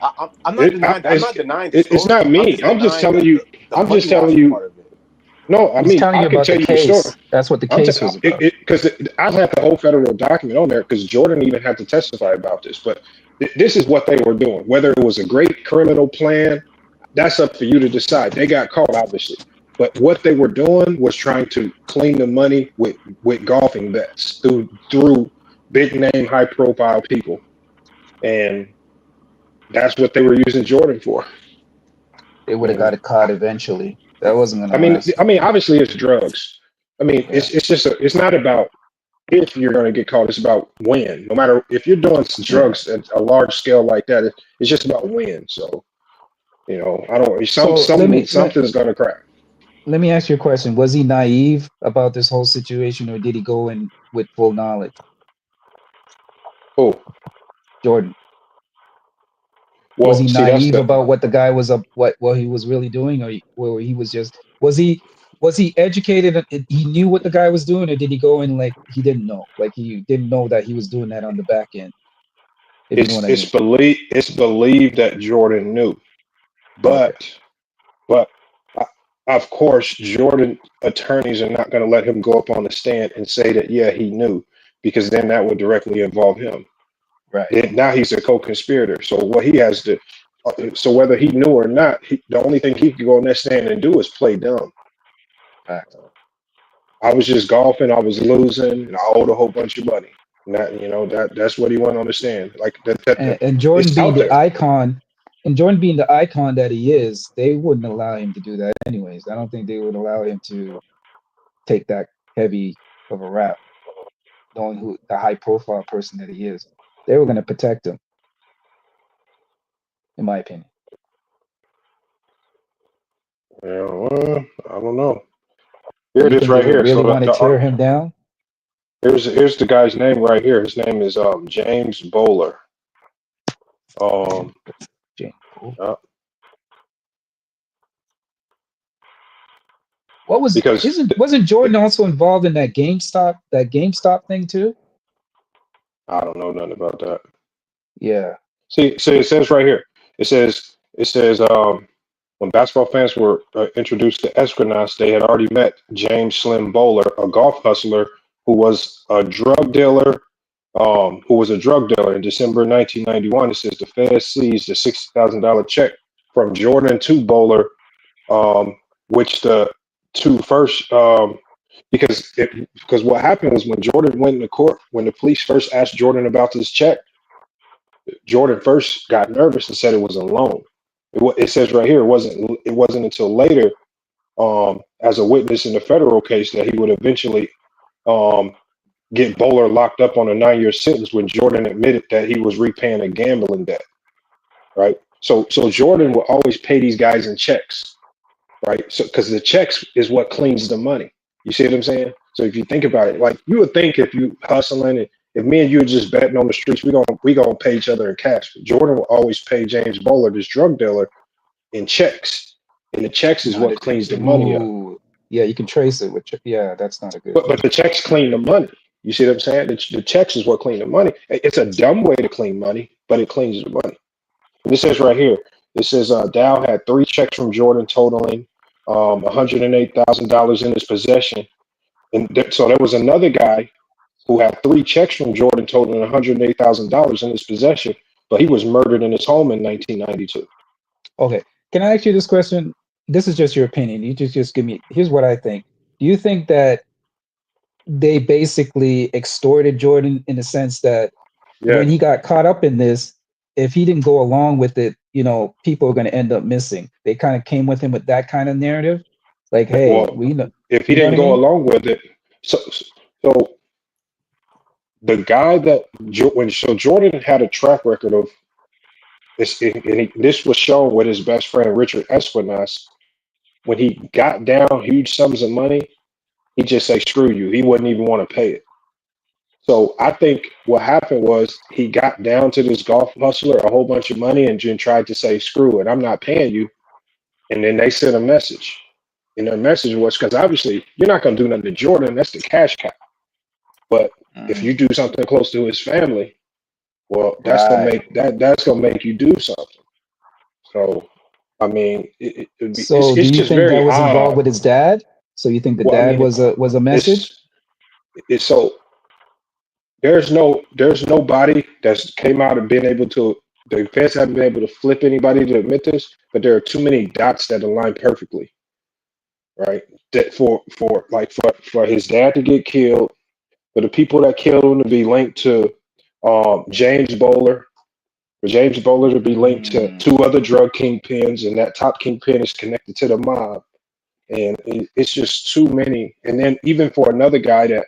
I'm not denying. It's not me. I'm just telling you. No, I mean, I can tell you the story. That's what the case was about. Because I have the whole federal document on there, because Jordan even had to testify about this. But this is what they were doing. Whether it was a great criminal plan, that's up for you to decide. They got caught, obviously. But what they were doing was trying to clean the money with golfing bets through big name, high profile people. And that's what they were using Jordan for. They would have got it caught eventually. That wasn't gonna I mean, obviously it's drugs. I mean, it's just it's not about if you're going to get caught. It's about when. No matter if you're doing some drugs at a large scale like that, it's just about when. So, I don't. Something's going to crack. let me ask you a question. Was he naive about this whole situation, or did he go in with full knowledge? Who? Jordan. Was Well, he see, that's naive the about what the guy was up, what he was really doing, or he was just was he educated? He knew what the guy was doing, or did he go in like he didn't know, like he didn't know that he was doing that on the back end? If you know what I mean. it's believed that Jordan knew, Okay. but of course, Jordan attorneys are not going to let him go up on the stand and say that yeah he knew, because then that would directly involve him. Right. Now he's a co-conspirator. So what he has to, so whether he knew or not, the only thing he could go on that stand and do is play dumb. Fact. I was just golfing. I was losing, and I owed a whole bunch of money. And that's what he went on the stand. Like And Jordan it's being out the there. icon, and Jordan being the icon that he is, they wouldn't allow him to do that anyways. I don't think they would allow him to take that heavy of a rap, knowing who the high profile person that he is. They were going to protect him, in my opinion. Yeah, well, I don't know. Here it You is think right they would here. really So want to tear him down? here's the guy's name right here. His name is James Bowler. James Bowler. Uh, What was because wasn't Jordan also involved in that GameStop thing too? I don't know nothing about that. Yeah. See, so it says right here. It says when basketball fans were introduced to Esquinas, they had already met James Slim Bowler, a golf hustler who was a drug dealer. In December 1991. It says the Fed seized a $60,000 check from Jordan to Bowler, which the two first because what happened was when Jordan went into court, when the police first asked Jordan about this check, Jordan first got nervous and said it was a loan. It says right here it wasn't until later, as a witness in the federal case, that he would eventually get Bowler locked up on a 9-year sentence when Jordan admitted that he was repaying a gambling debt. Right. So Jordan will always pay these guys in checks. Right. So because the checks is what cleans the money. You see what I'm saying? So if you think about it, like you would think if you hustling and if me and you are just betting on the streets, we gonna pay each other in cash. But Jordan will always pay James Bowler, this drug dealer, in checks, and the checks is what cleans the money up. Yeah, you can trace it with. Yeah, that's not a good. But the checks clean the money. You see what I'm saying? The checks is what clean the money. It's a dumb way to clean money, but it cleans the money. And it says right here. It says Dow had 3 checks from Jordan totaling $108,000 in his possession, and so there was another guy who had 3 checks from Jordan totaling $108,000 in his possession, but he was murdered in his home in 1992. Okay, can I ask you this question? This is just your opinion. You just give me. Here's what I think. Do you think that they basically extorted Jordan in the sense that when he got caught up in this, if he didn't go along with it, people are going to end up missing. They kind of came with him with that kind of narrative, like, hey, Well, we know. If he didn't go along with it, so the guy that Jordan had a track record of this, and this was shown with his best friend Richard Esquinas. When he got down huge sums of money, he just say screw you. He wouldn't even want to pay it. So I think what happened was he got down to this golf hustler a whole bunch of money and then tried to say screw it, I'm not paying you. And then they sent a message. And their message was, because obviously you're not going to do nothing to Jordan. That's the cash cow. But if you do something close to his family, well, that's gonna make you do something. So, I mean, it's do you just think very that was involved odd. with his dad? So you think the Well, I dad mean, was a message? It's so there's nobody that's came out and been able to. The defense haven't been able to flip anybody to admit this, but there are too many dots that align perfectly, right? That for his dad to get killed, for the people that killed him to be linked to James Bowler, for James Bowler to be linked to 2 other drug kingpins, and that top kingpin is connected to the mob, and it's just too many. And then even for another guy that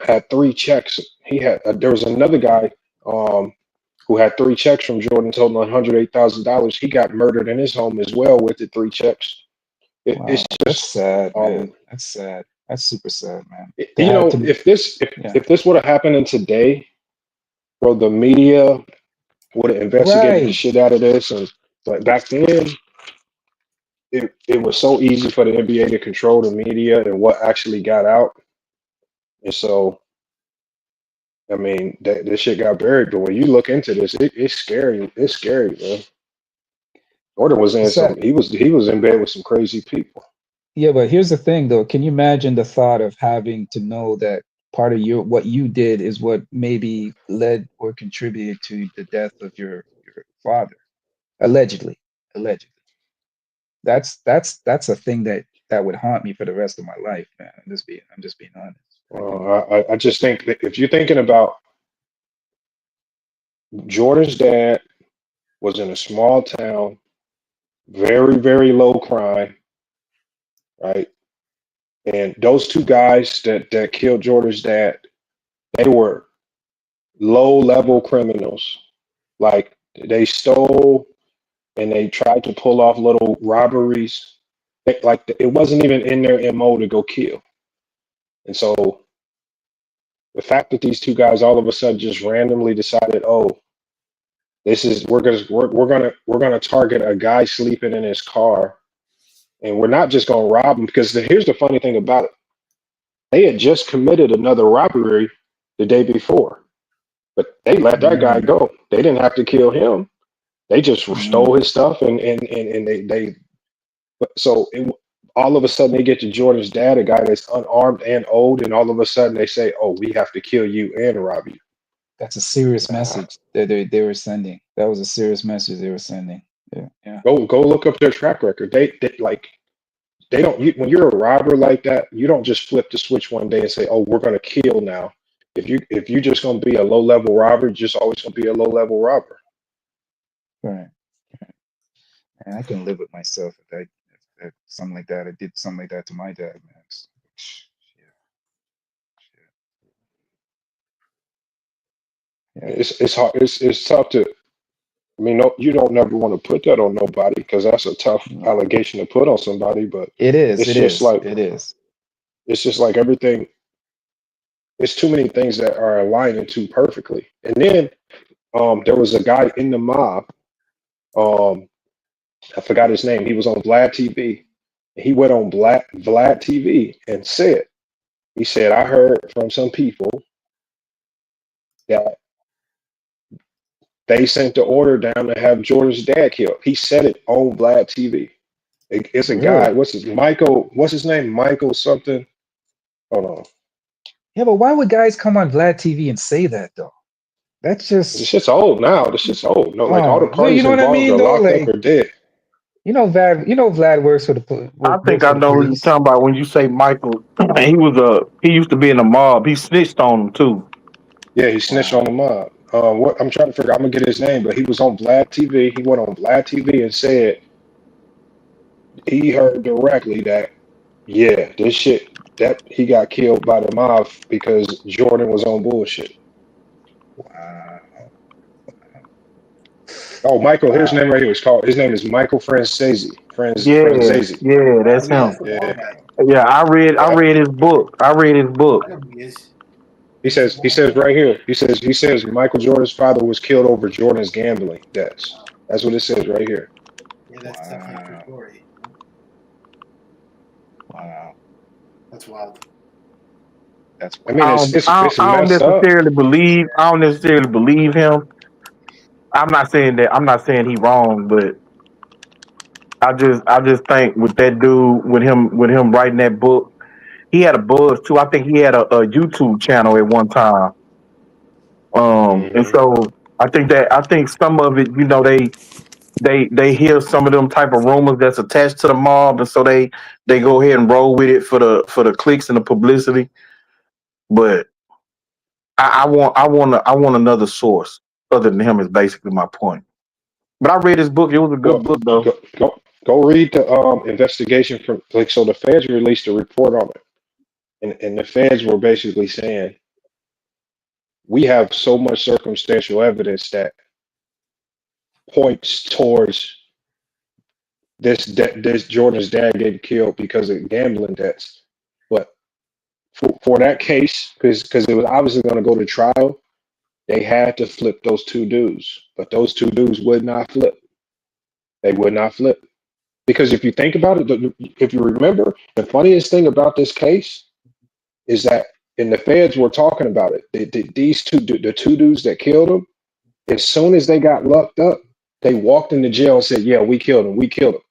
had 3 checks, there was another guy who had 3 checks from Jordan totaling $108,000. He got murdered in his home as well with the 3 checks. It's Wow, that's just sad, man. That's sad. That's super sad, man. To you have know, to, yeah. if this would have happened in today, bro, the media would have investigated the Right. shit out of this, and like back then, it was so easy for the NBA to control the media and what actually got out, and so I mean, this shit got buried. But when you look into this, it's scary. It's scary, man. Jordan was in It's sad. some. He was in bed with some crazy people. Yeah, but here's the thing, though. Can you imagine the thought of having to know that part of what you did is what maybe led or contributed to the death of your father, allegedly, allegedly. That's a thing that would haunt me for the rest of my life, man. I'm just being honest. I just think that if you're thinking about Jordan's dad was in a small town, very, very low crime, right? And those two guys that killed Jordan's dad, they were low level criminals. Like they stole and they tried to pull off little robberies. Like it wasn't even in their MO to go kill. And so the fact that these two guys all of a sudden just randomly decided, oh, this is we're gonna target a guy sleeping in his car, and we're not just gonna rob him because here's the funny thing about it. They had just committed another robbery the day before, but they let that guy go. They didn't have to kill him. They just stole his stuff and they so all of a sudden they get to Jordan's dad, a guy that's unarmed and old, and all of a sudden they say, oh, we have to kill you and rob you. That's a serious message that they were sending. That was a serious message they were sending. Yeah. Go look up their track record. They don't. When you're a robber like that, you don't just flip the switch one day and say, "Oh, we're going to kill now." If you're just going to be a low level robber, you're just always going to be a low level robber. Right. And I couldn't live with myself if something like that. I did something like that to my dad, man. It's hard. It's tough to. I mean, no, you don't never want to put that on nobody because that's a tough allegation to put on somebody. But it is. It's just like everything. It's too many things that are aligning too perfectly. And then there was a guy in the mob. I forgot his name. He was on Vlad TV. He went on Vlad TV and said, I heard from some people that they sent the order down to have Jordan's dad killed. He said it on Vlad TV. It's a guy. What's his name? Michael something. Hold on. Yeah, but why would guys come on Vlad TV and say that though? That's just. This shit's old now. This shit's old. No, like all the parties you know involved are locked up or dead. Vlad works for the. I think I know what you're talking about when you say Michael. He used to be in the mob. He snitched on him too. Yeah, he snitched on the mob. What I'm trying to figure, I'm gonna get his name, but he was on Vlad TV. He went on Vlad TV and said he heard directly that, this shit that he got killed by the mob because Jordan was on bullshit. Wow. Oh, Michael, here's his name right here. His name is Michael Franzese. Franzese. Yeah, that's him. Yeah, I read his book. He says right here. He says Michael Jordan's father was killed over Jordan's gambling debts. That's what it says right here. Yeah, that's definitely a true story. Wow. That's wild. I mean, it's I don't necessarily believe him. I'm not saying he wrong, but I just think with that dude, with him writing that book, he had a buzz too. I think he had a YouTube channel at one time. And so I think some of it, they hear some of them type of rumors that's attached to the mob, and so they go ahead and roll with it for the clicks and the publicity. But I want another source other than him is basically my point. But I read his book. It was a good book though. Go read the investigation from so the feds released a report on it. And the feds were basically saying, we have so much circumstantial evidence that points towards this Jordan's dad getting killed because of gambling debts. But for that case, because it was obviously going to go to trial, they had to flip those two dudes. But those two dudes would not flip. They would not flip. Because if you think about it, if you remember, the funniest thing about this case is that, and the feds were talking about it, the two dudes that killed him, as soon as they got locked up, they walked into jail and said, "Yeah, we killed him. We killed him."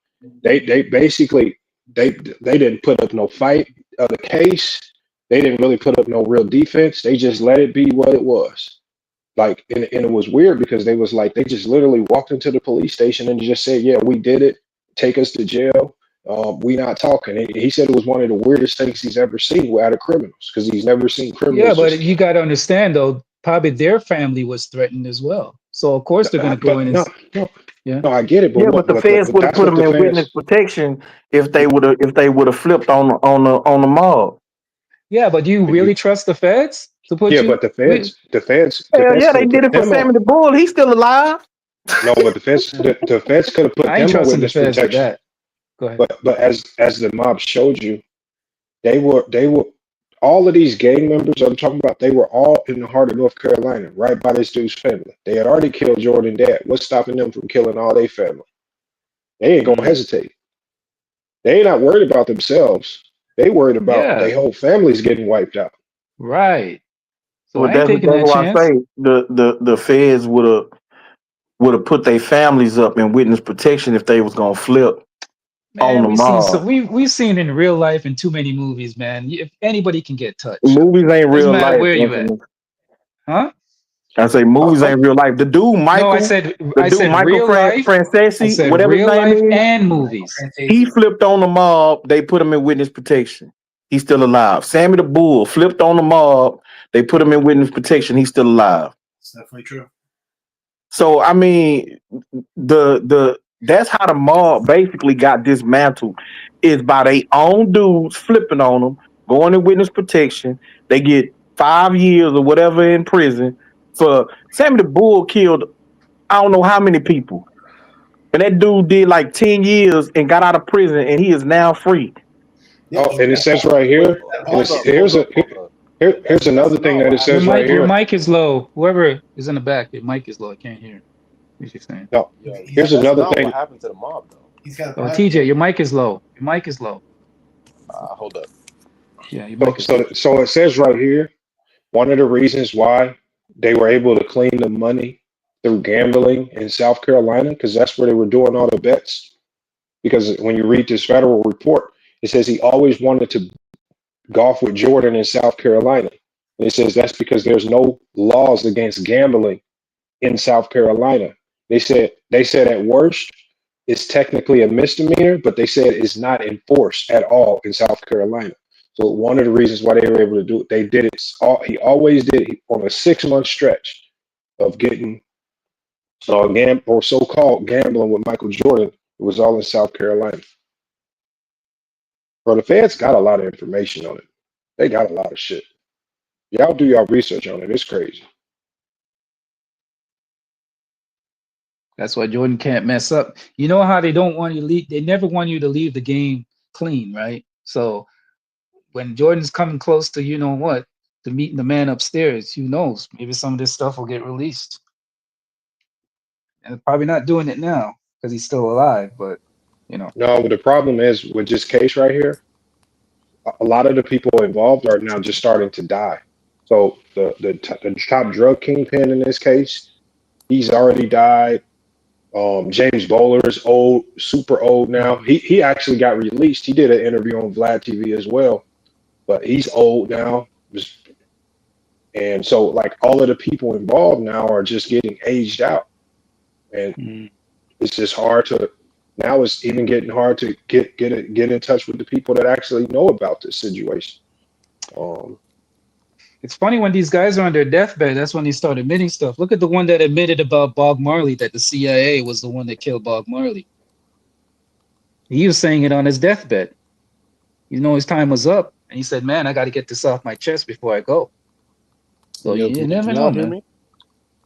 They basically they didn't put up no fight of the case. They didn't really put up no real defense. They just let it be what it was. Like, and it was weird because they was like, they just literally walked into the police station and just said, "Yeah, we did it. Take us to jail. We not talking." He said it was one of the weirdest things he's ever seen out of criminals because he's never seen criminals. Yeah, but you got to understand though, probably their family was threatened as well. So of course they're going to go in and no, I get it. But Yeah, but the feds would have put them in witness protection if they would have flipped on the mob. Yeah, but do you really trust the feds to put but the feds. Hell yeah, they did it for Sammy the Bull. He's still alive. No, but the feds could have put I ain't them on trusting the witness feds with protection. that. Go ahead. But as the mob showed you, they were all of these gang members I'm talking about. They were all in the heart of North Carolina, right by this dude's family. They had already killed Jordan dad. What's stopping them from killing all their family? They ain't gonna hesitate. They ain't not worried about themselves. They worried about their whole family's getting wiped out. Right. So Well, I ain't taking that why I chance. say the feds would have put their families up in witness protection if they was gonna flip on the mob. We've seen in real life in too many movies, man. If anybody can get touched. Movies ain't real Doesn't matter life. where you at. Huh? I say movies ain't real life. The dude Michael, No, I said Michael real life. I Francesi, said whatever his real name life is, and movies. he flipped on the mob. They put him in witness protection. He's still alive. Sammy the Bull flipped on the mob. They put him in witness protection. He's still alive. It's definitely true. So I mean, that's how the mob basically got dismantled, is by their own dudes flipping on them, going in witness protection. They get 5 years or whatever in prison. For Sammy the Bull killed I don't know how many people, and that dude did like 10 years and got out of prison, and he is now free. Oh, and it says right here. Here's another thing that it says right here. Your mic is low. Whoever is in the back, your mic is low. I can't hear. What you saying? No. Here's another thing. What happened to the mob though? He's got. Oh, TJ, your mic is low. Your mic is low. Hold up. Yeah, your mic is So it says right here, one of the reasons why they were able to clean the money through gambling in South Carolina, because that's where they were doing all the bets. Because when you read this federal report, it says he always wanted to golf with Jordan in South Carolina. And it says that's because there's no laws against gambling in South Carolina. They said at worst it's technically a misdemeanor, but they said it's not enforced at all in South Carolina. So one of the reasons why they were able to do it, they did it. He always did it on a 6-month stretch of getting so-called gambling with Michael Jordan. It was all in South Carolina. Bro, the feds got a lot of information on it. They got a lot of shit. Y'all do y'all research on it. It's crazy. That's why Jordan can't mess up. You know how they don't want you to leave? They never want you to leave the game clean, right? So when Jordan's coming close to to meeting the man upstairs, who knows? Maybe some of this stuff will get released. And probably not doing it now because he's still alive, but No, but the problem is with this case right here, a lot of the people involved are now just starting to die. So the top drug kingpin in this case, he's already died. James Bowler is old, super old now. He actually got released. He did an interview on Vlad TV as well, but he's old now. And so like all of the people involved now are just getting aged out. And it's just hard to, now it's even getting hard to get in touch with the people that actually know about this situation. it's funny when these guys are on their deathbed, that's when they start admitting stuff. Look at the one that admitted about Bob Marley, that the CIA was the one that killed Bob Marley. He was saying it on his deathbed. His time was up, and he said, man, I got to get this off my chest before I go. So you never know, man.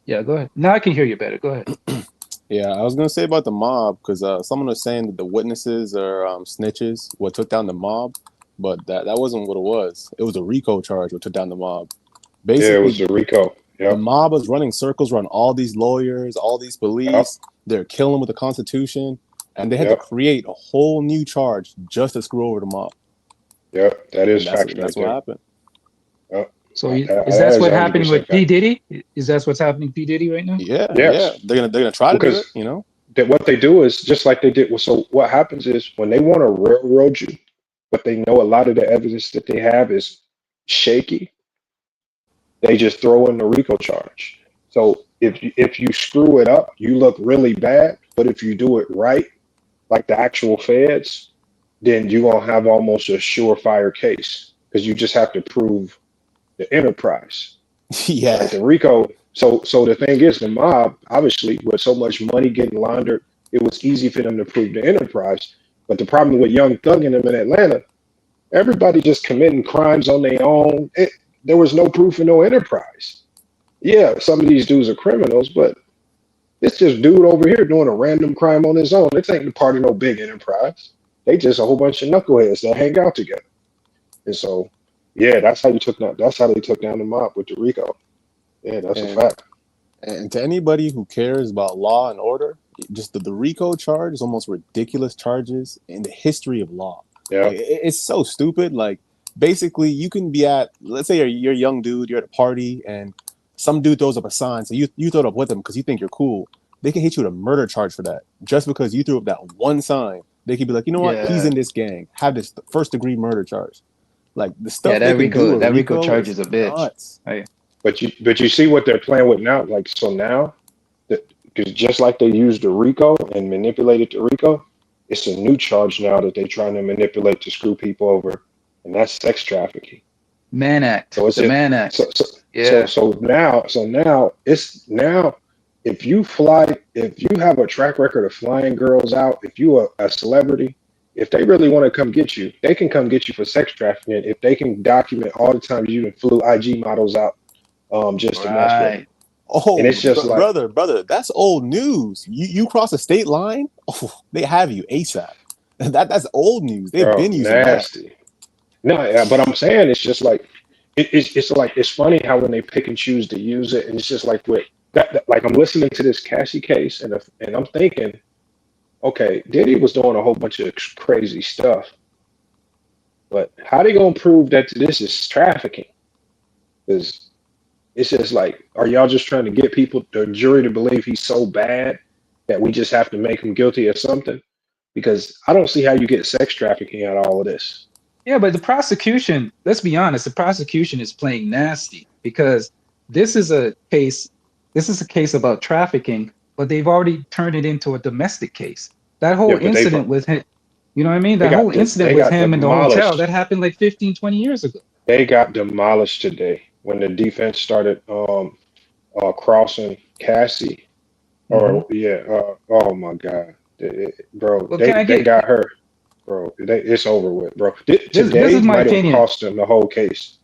Yeah, go ahead. Now I can hear you better. Go ahead. Yeah, I was gonna say about the mob because someone was saying that the witnesses are snitches. What took down the mob, but that wasn't what it was. It was a RICO charge what took down the mob. Yeah, it Basically, was a RICO. the Yep. mob was running circles around all these lawyers, all these Yep. police. They're killing with the Constitution, and they had to Yep. create a whole new charge just to screw over the mob. Yep. That And is that's facts right that's what there. happened. Yep. So That is that is what's happening 100% with P fact. Diddy? Is that what's happening to P Diddy right now? Yeah, Yes. They're gonna try to do it. Because You know. that what they do is just like they did. So what happens is when they want to railroad you, but they know a lot of the evidence that they have is shaky, they just throw in the RICO charge. So if you screw it up, you look really bad. But if you do it right, like the actual feds, then you're gonna have almost a surefire case because you just have to prove the enterprise. Yeah. Right? The RICO. So the thing is, the mob obviously with so much money getting laundered, it was easy for them to prove the enterprise. But the problem with Young Thug and them in Atlanta, everybody just committing crimes on their own. There was no proof of no enterprise. Yeah, some of these dudes are criminals, but it's just dude over here doing a random crime on his own. It ain't part of no big enterprise. They just a whole bunch of knuckleheads that hang out together. And so, yeah, that's how they took down the mob with the RICO. Yeah, that's a And fact. and to anybody who cares about law and order, just the RICO charge is almost ridiculous charges in the history of law. Yeah. Like, it's so stupid. Like basically, you can be at, let's say you're a young dude, you're at a party, and some dude throws up a sign, so you throw it up with him because you think you're cool. They can hit you with a murder charge for that just because you threw up that one sign. They could be like, you know what, he's Yeah. in this gang, have this first degree murder charge. Like the stuff Yeah, they can do with That Rico RICO charge is is a bitch. nuts. Hey. But you see what they're playing with now. Like so now, because just like they used the RICO and manipulated the RICO, it's a new charge now that they're trying to manipulate to screw people over, and that's sex trafficking. Mann Act. So it's The Mann Act. so now if you have a track record of flying girls out, if you are a celebrity, if they really want to come get you, they can come get you for sex trafficking if they can document all the times you flew IG models out just to mess with them. Oh, And it's just like brother, that's old news. You cross a state line, oh, they have you ASAP. That's old news. They've bro, been using nasty. No, yeah, but I'm saying it's just like it's funny how when they pick and choose to use it, and it's just like with that like I'm listening to this Cassie case, and I'm thinking, okay, Diddy was doing a whole bunch of crazy stuff, but how they gonna prove that this is trafficking? Because it's just like, are y'all just trying to get the jury to believe he's so bad that we just have to make him guilty of something? Because I don't see how you get sex trafficking out of all of this. Yeah, but the prosecution, let's be honest, the prosecution is playing nasty because this is a case about trafficking, but they've already turned it into a domestic case. That whole incident with him, you know what I mean? That whole incident with him in the hotel, that happened like 15, 20 years ago. They got demolished today when the defense started crossing Cassie. Oh my God. Bro, Well, they got her. Bro, it's over with, bro. This Today is my might have opinion. cost them the whole case.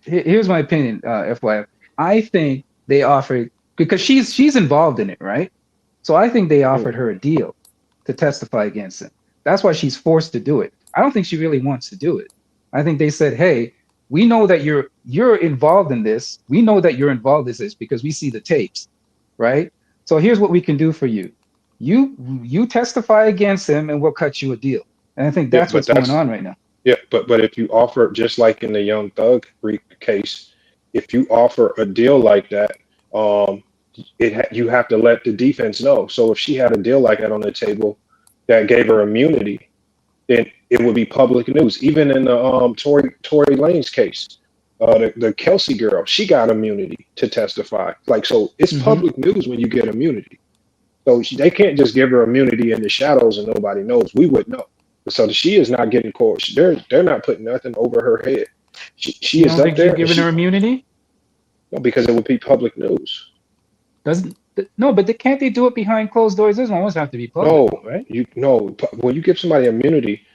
Here's my opinion, FYI. I think they offered, because she's involved in it, right? So I think they offered her a deal to testify against him. That's why she's forced to do it. I don't think she really wants to do it. I think they said, hey, we know that you're involved in this. We know that you're involved in this because we see the tapes, right? So here's what we can do for you. You testify against him and we'll cut you a deal. And I think that's what's going on right now. Yeah, but if you offer, just like in the Young Thug case, if you offer a deal like that, you have to let the defense know. So if she had a deal like that on the table that gave her immunity, then it would be public news. Even in the Tory Lanez case, the Kelsey girl, she got immunity to testify. Like, so it's public news when you get immunity. So they can't just give her immunity in the shadows and nobody knows. We would know. So she is not getting caught. They're not putting nothing over her head. She You is don't up think there. you're giving her immunity? No, because it would be public news. No, but can't they do it behind closed doors? It doesn't always have to be public, right? When you give somebody immunity,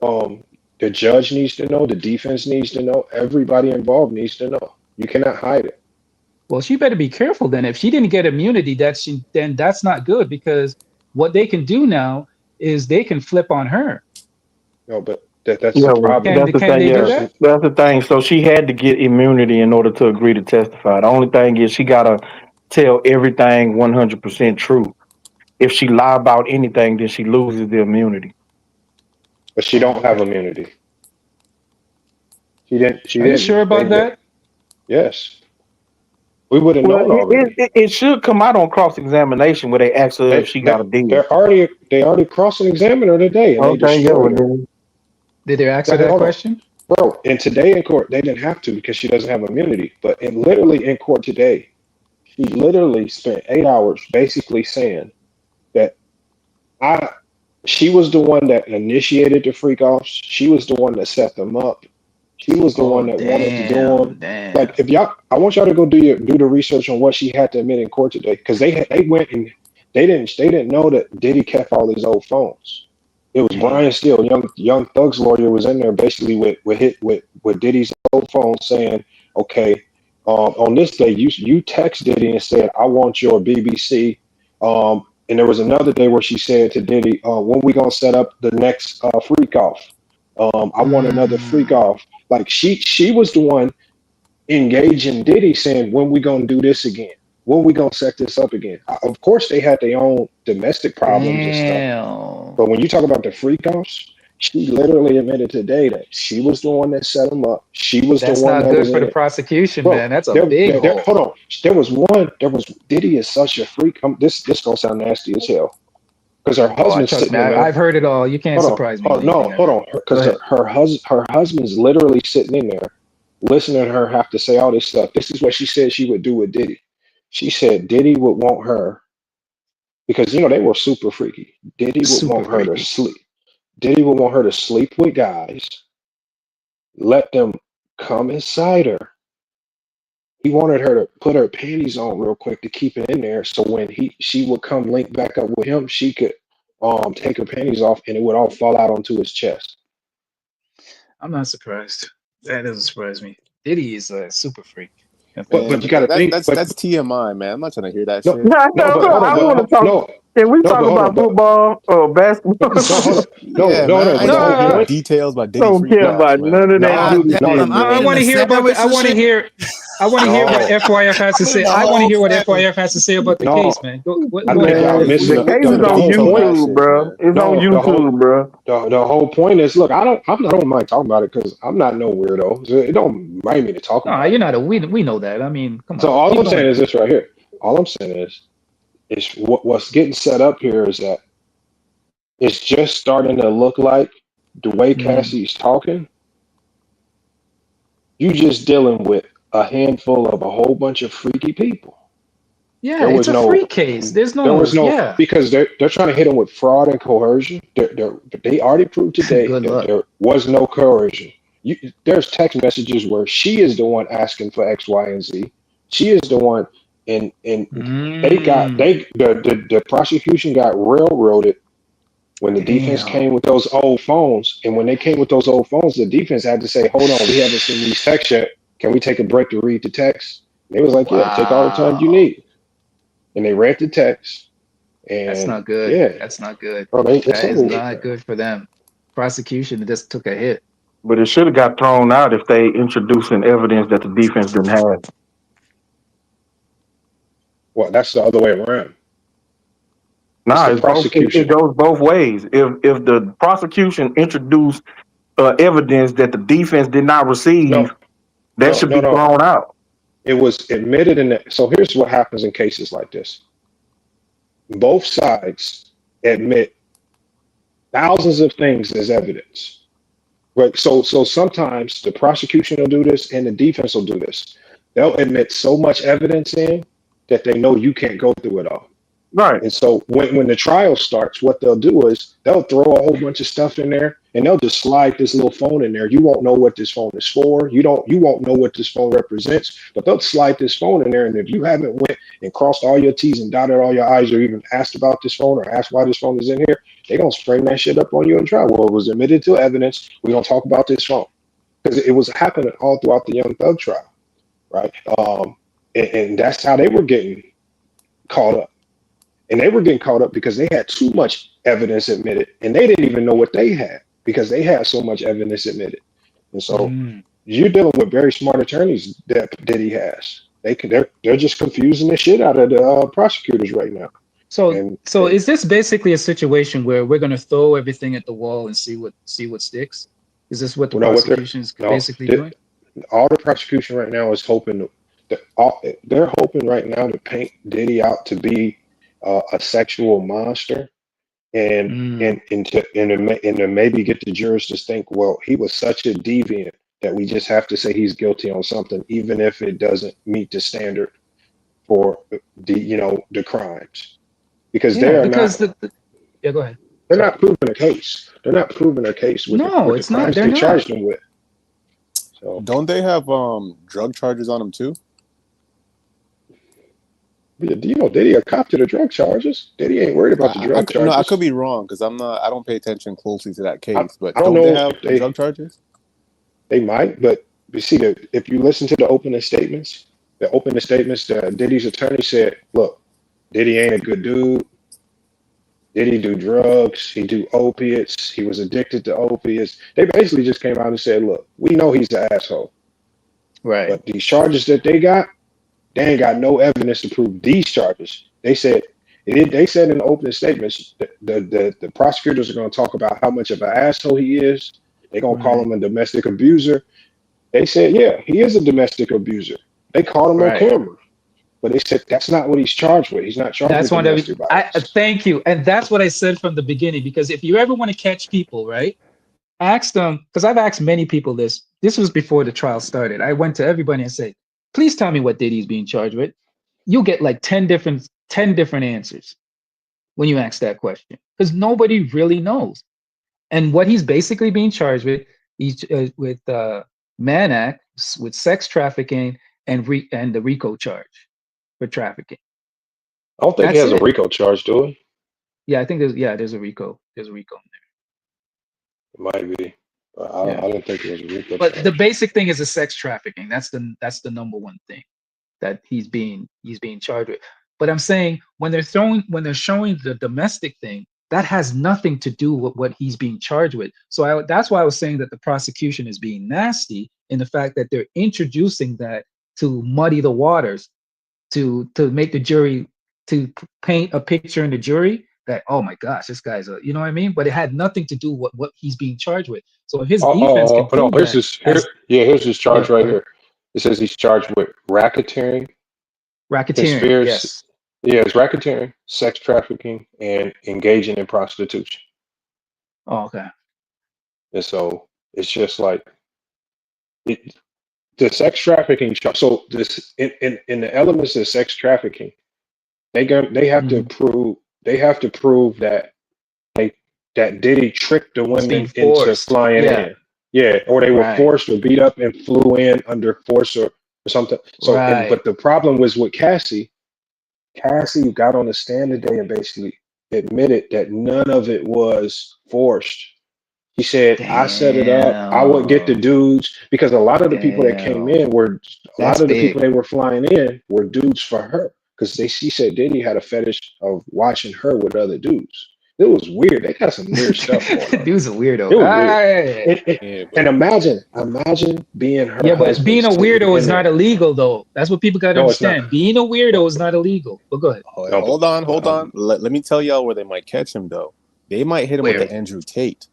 the judge needs to know, the defense needs to know, everybody involved needs to know. You cannot hide it. Well, she better be careful then. If she didn't get immunity, then that's not good, because what they can do now is they can flip on her. No, but that's Yeah, the well, problem. that's the Can thing. they do Yeah, that? that's the thing. So she had to get immunity in order to agree to testify. The only thing is she gotta tell everything 100% true. If she lie about anything, then she loses the immunity. But she don't have immunity. She didn't. She Are you sure didn't. about that? Yes. We would have Well, known already. it should come out on cross examination where they ask her if she got a deal. They already cross-examined her today, and they Okay, yeah, destroyed her. well, Did they ask her that Hold on. question? Bro, and today in court, they didn't have to because she doesn't have immunity. But literally in court today, she literally spent 8 hours basically saying that she was the one that initiated the freak offs. She was the one that set them up. She was the one that wanted to do them. Damn. Like, if y'all, I want y'all to go do the research on what she had to admit in court today, because they went and they didn't know that Diddy kept all his old phones. It was Brian Steele, young Thug's lawyer, was in there basically with Diddy's old phone saying, okay, on this day you text Diddy and said, I want your BBC. And there was another day where she said to Diddy, when we gonna set up the next freak off? I want another freak off. Like she was the one engaging Diddy, saying, when we gonna do this again? When we gonna set this up again? Of course, they had their own domestic problems and stuff. But when you talk about the freak offs, she literally admitted today that she was the one that set them up. She was That's the one not that good was for in the it. prosecution, Bro, man. That's a big hole. hold on. There was Diddy is such a freak. This gonna sound nasty as hell. Because her husband's Trust sitting me, in there. I've heard it all. You can't surprise me. Hold on. Because her husband's literally sitting in there, listening to her have to say all this stuff. This is what she said she would do with Diddy. She said Diddy would want her, because they were super freaky. Diddy would want her to sleep. Diddy would want her to sleep with guys, let them come inside her. He wanted her to put her panties on real quick to keep it in there, so when she would come link back up with him, she could take her panties off and it would all fall out onto his chest. I'm not surprised. That doesn't surprise me. Diddy is a super freak. But you gotta think. That's TMI, man. I'm not trying to hear that No, shit. no, I want to talk. Can we talk about football or basketball? No, details about Diddy Don't care about none of that. I want to hear about. I want to hear what FYF has to say. I want to hear what FYF has to say about the case, man. Go ahead. The case is on YouTube, bro. It's on YouTube, bro. The whole point is, look, I don't mind talking about it because I'm not no weirdo. It don't mind me to talk about it. You're not a. We know that. I mean, come on. So all I'm saying is this right here. All I'm saying is what's getting set up here is that it's just starting to look like the way Cassie's talking. You just dealing with a handful of a whole bunch of freaky people. Yeah, it's a freak case. There was no because they're trying to hit them with fraud and coercion. They already proved today that there was no coercion. There's text messages where she is the one asking for X, Y, and Z. She is the one, and the prosecution got railroaded when the defense came with those old phones. And when they came with those old phones, the defense had to say, "Hold on, we haven't seen these texts yet. Can we take a break to read the text?" And they was like, "Yeah, take all the time you need." And they read the text. And that's not good. Yeah, that's not good. Bro, that is not good for them. Prosecution just took a hit. But it should have got thrown out if they introducing evidence that the defense didn't have. Well, that's the other way around. Nah, it goes both ways. If the prosecution introduced evidence that the defense did not receive, that should be thrown out. It was admitted in that. So here's what happens in cases like this. Both sides admit thousands of things as evidence. Right. So sometimes the prosecution will do this and the defense will do this. They'll admit so much evidence in that they know you can't go through it all. Right. And so when the trial starts, what they'll do is they'll throw a whole bunch of stuff in there and they'll just slide this little phone in there. You won't know what this phone is for. You won't know what this phone represents, but they'll slide this phone in there. And if you haven't went and crossed all your T's and dotted all your I's or even asked about this phone or asked why this phone is in here, they're going to spring that shit up on you in trial. Well, it was admitted to evidence. We're going to talk about this phone because it was happening all throughout the Young Thug trial. Right. and that's how they were getting caught up. And they were getting caught up because they had too much evidence admitted, and they didn't even know what they had because they had so much evidence admitted. And so you're dealing with very smart attorneys that Diddy has. They're just confusing the shit out of the prosecutors right now. So is this basically a situation where we're going to throw everything at the wall and see what sticks? Is this what the prosecution is basically doing? All the prosecution right now is hoping they're hoping right now to paint Diddy out to be a sexual monster, and to maybe get the jurors to think, well, he was such a deviant that we just have to say he's guilty on something, even if it doesn't meet the standard for the crimes, because go ahead. They're not proving a case. They're not proving a case with the crimes they charged him with. So don't they have drug charges on him too? Diddy a cop to the drug charges. Diddy ain't worried about the drug charges. No, I could be wrong because I don't pay attention closely to that case. But I don't don't they know have drug charges? They might, but you see that if you listen to the opening statements, Diddy's attorney said, "Look, Diddy ain't a good dude. Diddy do drugs. He do opiates. He was addicted to opiates." They basically just came out and said, "Look, we know he's an asshole, right? But these charges that they got, they ain't got no evidence to prove these charges." They said in the opening statements that the prosecutors are going to talk about how much of an asshole he is. They're going to call him a domestic abuser. They said, yeah, he is a domestic abuser. They called him on camera. But they said that's not what he's charged with. He's not charged with domestic violence. Thank you. And that's what I said from the beginning, because if you ever want to catch people, right, ask them, because I've asked many people this. This was before the trial started. I went to everybody and said, please tell me what Diddy's being charged with. You'll get like 10 different answers when you ask that question, because nobody really knows. And what he's basically being charged with, he's with Mann Act, with sex trafficking, and the RICO charge for trafficking. I don't think he has a RICO charge, do he? Yeah, I think there's a RICO. There's a RICO in there. It might be. I don't think there's a RICO. But the basic thing is the sex trafficking. That's the number one thing that he's being charged with. But I'm saying when they're showing the domestic thing, that has nothing to do with what he's being charged with. So that's why I was saying that the prosecution is being nasty in the fact that they're introducing that to muddy the waters, to make the jury, to paint a picture in the jury that, oh my gosh, this guy's you know what I mean? But it had nothing to do with what he's being charged with. So if his defense can prove here's his charge right here. It says he's charged with racketeering, yes. Yeah, it's racketeering, sex trafficking, and engaging in prostitution. Oh, okay. And so it's just like the sex trafficking. So this in the elements of sex trafficking, they have to prove that Diddy tricked the women into flying in. Yeah, or they were forced or beat up and flew in under force or something. So, but the problem was with Cassie. Cassie got on the stand today and basically admitted that none of it was forced. He said, I set it up. I would get the dudes, because a lot of the people that came in people they were flying in were dudes for her, because she said Diddy had a fetish of watching her with other dudes. It was weird. They got some weird stuff going on. Dude's a weirdo. It was weird. And imagine being her. Yeah, but being a weirdo is not illegal, though. That's what people got to understand. Being a weirdo is not illegal. But go ahead. Hold on. Let me tell y'all where they might catch him, though. They might hit him with the Andrew Tate.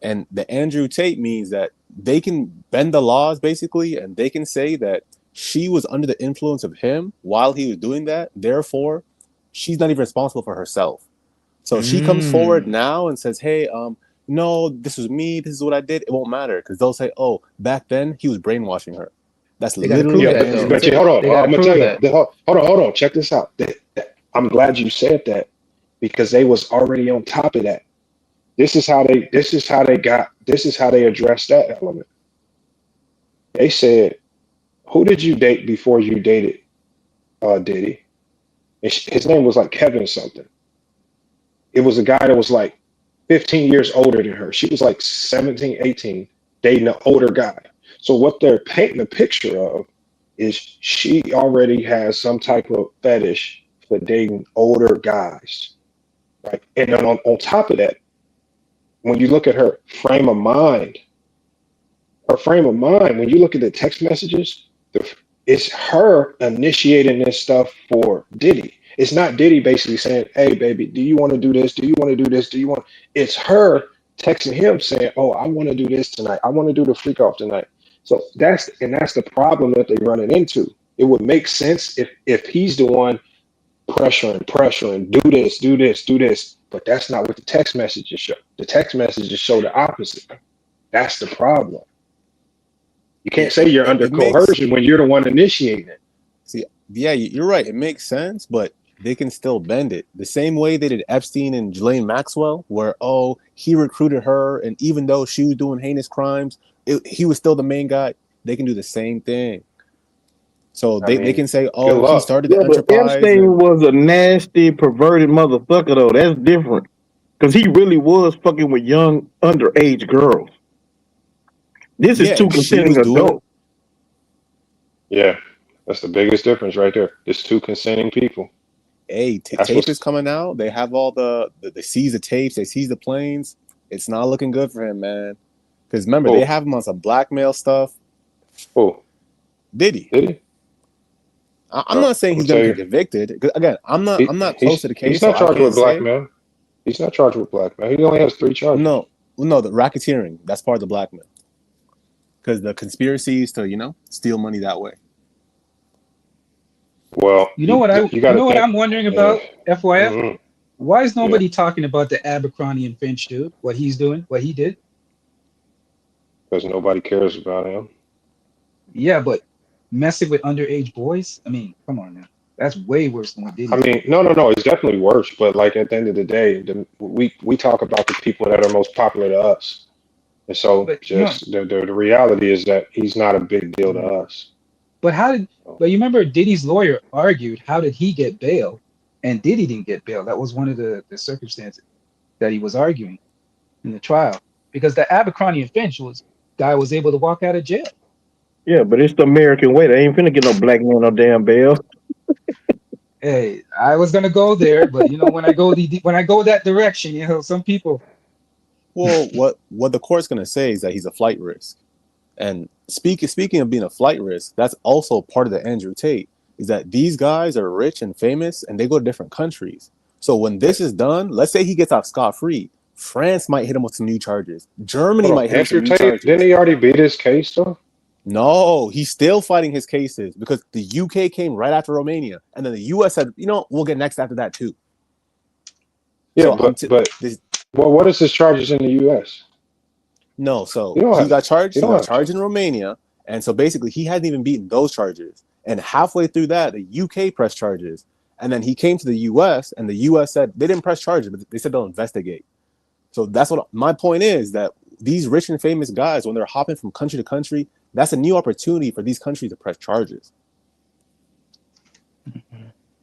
And the Andrew Tate means that they can bend the laws, basically, and they can say that she was under the influence of him while he was doing that. Therefore, she's not even responsible for herself. So she comes forward now and says, hey, no, this was me. This is what I did. It won't matter, because they'll say, oh, back then he was brainwashing her. That's literally but hold on. I'm going to tell you. Hold on. Check this out. I'm glad you said that, because they was already on top of that. This is how they addressed that element. They said, who did you date before you dated Diddy? And his name was like Kevin something. It was a guy that was like 15 years older than her. She was like 17, 18, dating an older guy. So what they're painting a picture of is she already has some type of fetish for dating older guys, right? And then on top of that, when you look at her frame of mind, when you look at the text messages, it's her initiating this stuff for Diddy. It's not Diddy basically saying, "Hey, baby, do you want to do this? Do you want to do this? Do you want?" It's her texting him saying, "Oh, I want to do this tonight. I want to do the freak off tonight." So that's the problem that they're running into. It would make sense if he's the one pressuring, do this, do this, do this. But that's not what the text messages show. The text messages show the opposite. That's the problem. You can't say you're under coercion when you're the one initiating it. See, yeah, you're right. It makes sense, but they can still bend it. The same way they did Epstein and Ghislaine Maxwell, where, he recruited her, and even though she was doing heinous crimes, he was still the main guy. They can do the same thing. So they can say, he started the enterprise. Epstein was a nasty, perverted motherfucker, though. That's different. Because he really was fucking with young, underage girls. This is two consenting adults. Yeah, that's the biggest difference right there. It's two consenting people. Hey, tape is coming out. They have all they seize the tapes. They seize the planes. It's not looking good for him, man. Because remember, they have him on some blackmail stuff. Oh, Diddy. I'm not saying he's going to get convicted. Again, I'm not close to the case. He's not charged with blackmail. He's not charged with blackmail. He only has 3 charges. No, the racketeering. That's part of the blackmail. Because the conspiracy is to, steal money that way. Well, you know what I'm wondering about, FYF? Mm-hmm. Why is nobody talking about the Abercrombie and Finch dude? What he's doing? What he did? Because nobody cares about him. Yeah, but messing with underage boys? I mean, come on now. That's way worse than what did. I mean, no, it's definitely worse. But like at the end of the day, we talk about the people that are most popular to us. And so the reality is that he's not a big deal to us. But but you remember Diddy's lawyer argued, how did he get bail? And Diddy didn't get bail. That was one of the circumstances that he was arguing in the trial. Because the Abercrombie and Finch guy was able to walk out of jail. Yeah, but it's the American way. They ain't finna get no black man no damn bail. Hey, I was gonna go there, but when I go that direction, some people. Well, what the court's gonna say is that he's a flight risk, and speaking of being a flight risk, that's also part of the Andrew Tate. Is that these guys are rich and famous, and they go to different countries. So when this is done, let's say he gets off scot-free, France might hit him with some new charges. Germany might hit him with some new charges. Didn't he already beat his case though? No, he's still fighting his cases because the UK came right after Romania, and then the US said, we'll get next after that too. Yeah, well, what is his charges in the U.S.? No, so he got charged. He got charged in Romania, and so basically he hadn't even beaten those charges. And halfway through that, the UK pressed charges, and then he came to the U.S. and the U.S. said they didn't press charges, but they said they'll investigate. So that's what my point is, that these rich and famous guys, when they're hopping from country to country, that's a new opportunity for these countries to press charges.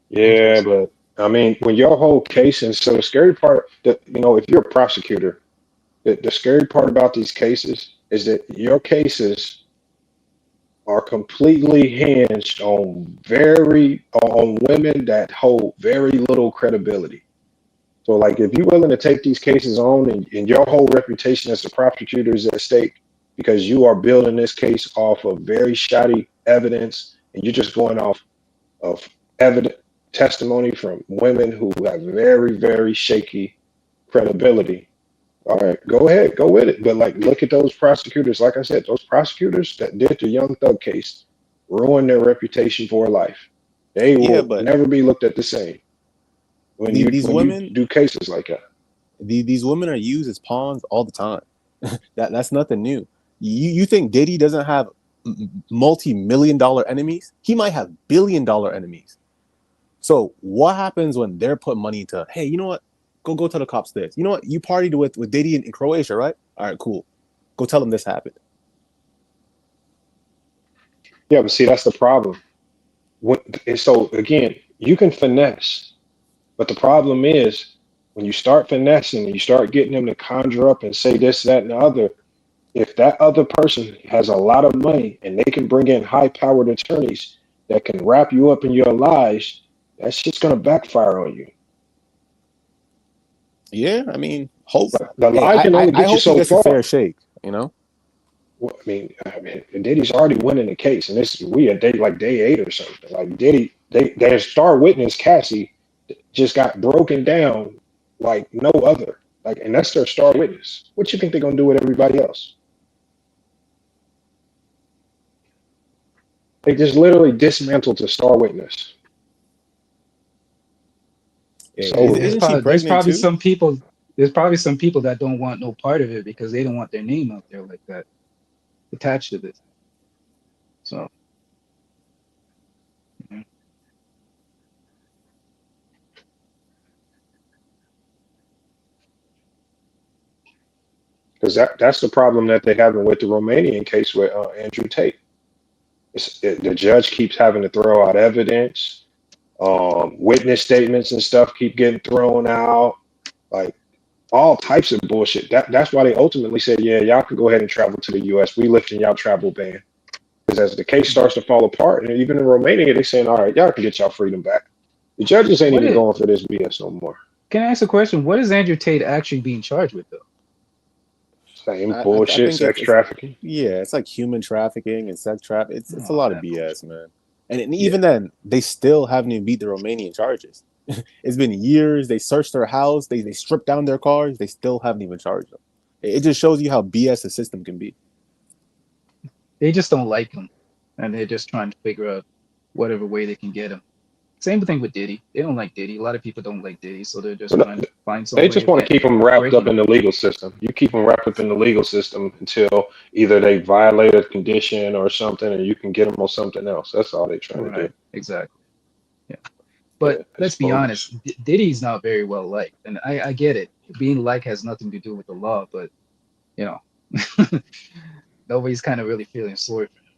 Yeah, but I mean, when your whole case, and so the scary part that, if you're a prosecutor, the scary part about these cases is that your cases are completely hinged on women that hold very little credibility. So like, if you're willing to take these cases on and your whole reputation as a prosecutor is at stake because you are building this case off of very shoddy evidence and you're just going off of testimony from women who have very, very shaky credibility. All right, go ahead, go with it. But like, look at those prosecutors. Like I said, those prosecutors that did the Young Thug case ruined their reputation for life. They will never be looked at the same when you do cases like that. These women are used as pawns all the time. That's nothing new. You think Diddy doesn't have multi-million-dollar enemies? He might have billion-dollar enemies. So what happens when they're putting money into, hey, you know what? Go tell the cops this. You know what? You partied with Diddy in Croatia, right? All right, cool. Go tell them this happened. Yeah, but see, that's the problem. So again, you can finesse, but the problem is when you start finessing and you start getting them to conjure up and say this, that, and the other, If that other person has a lot of money and they can bring in high-powered attorneys that can wrap you up in your lies, that shit's gonna backfire on you. Yeah, I mean, hope. The lie can only I get you hope he so gets a far. fair shake. You know. Well, I mean, Diddy's already winning the case, and we at day 8 or something. Like Diddy, their star witness Cassie just got broken down like no other. Like, and that's their star witness. What you think they're gonna do with everybody else? They just literally dismantled the star witness. Yeah, So isn't she There's pregnant probably too? some people. There's probably some people that don't want no part of it because they don't want their name out there like that attached to this. So. Yeah. because that's the problem that they're having with the Romanian case with Andrew Tate. The judge keeps having to throw out evidence, witness statements and stuff keep getting thrown out, like all types of bullshit. That's why they ultimately said, yeah, y'all can go ahead and travel to the U.S. We lifting y'all travel ban. Because as the case starts to fall apart, and even in Romania, they're saying, all right, y'all can get y'all freedom back. The judges ain't What even is? going for this BS no more. Can I ask a question? What is Andrew Tate actually being charged with, though? Same I bullshit, think sex trafficking. yeah, it's like human trafficking and sex trap. It's a Oh, lot of that BS, man. And yeah. even then, they still haven't even beat the Romanian charges. It's been years. They searched their house. They stripped down their cars. They still haven't even charged them. It just shows you how BS the system can be. They just don't like him, and they're just trying to figure out whatever way they can get him. Same thing with Diddy. They don't like Diddy. A lot of people don't like Diddy, so they're just trying to find some They way just of want to keep them wrapped breaking up in him. the legal system. You keep them wrapped up in the legal system until either they violate a condition or something, and you can get them on something else. That's all they're trying to do. Right. Exactly. Yeah. But Yeah, let's it's be bogus. honest. Diddy's not very well liked, and I get it. Being liked has nothing to do with the law, but you know, nobody's kind of really feeling sorry for him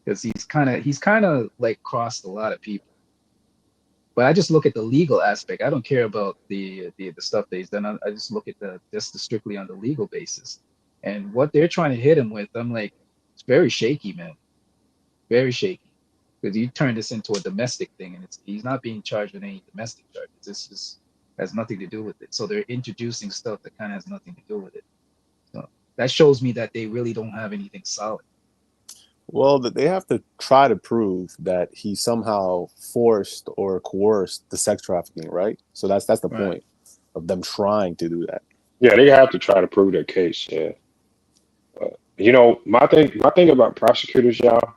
because he's kind of like crossed a lot of people. But I just look at the legal aspect. I don't care about the stuff that he's done. I just look at just strictly on the legal basis. And what they're trying to hit him with, I'm like, it's very shaky, man. Very shaky. Because you turn this into a domestic thing, and he's not being charged with any domestic charges. This just has nothing to do with it. So they're introducing stuff that kind of has nothing to do with it. So that shows me that they really don't have anything solid. Well, they have to try to prove that he somehow forced or coerced the sex trafficking, right? So that's the Right. point of them trying to do that. Yeah, they have to try to prove their case. Yeah. You know, my thing about prosecutors, y'all,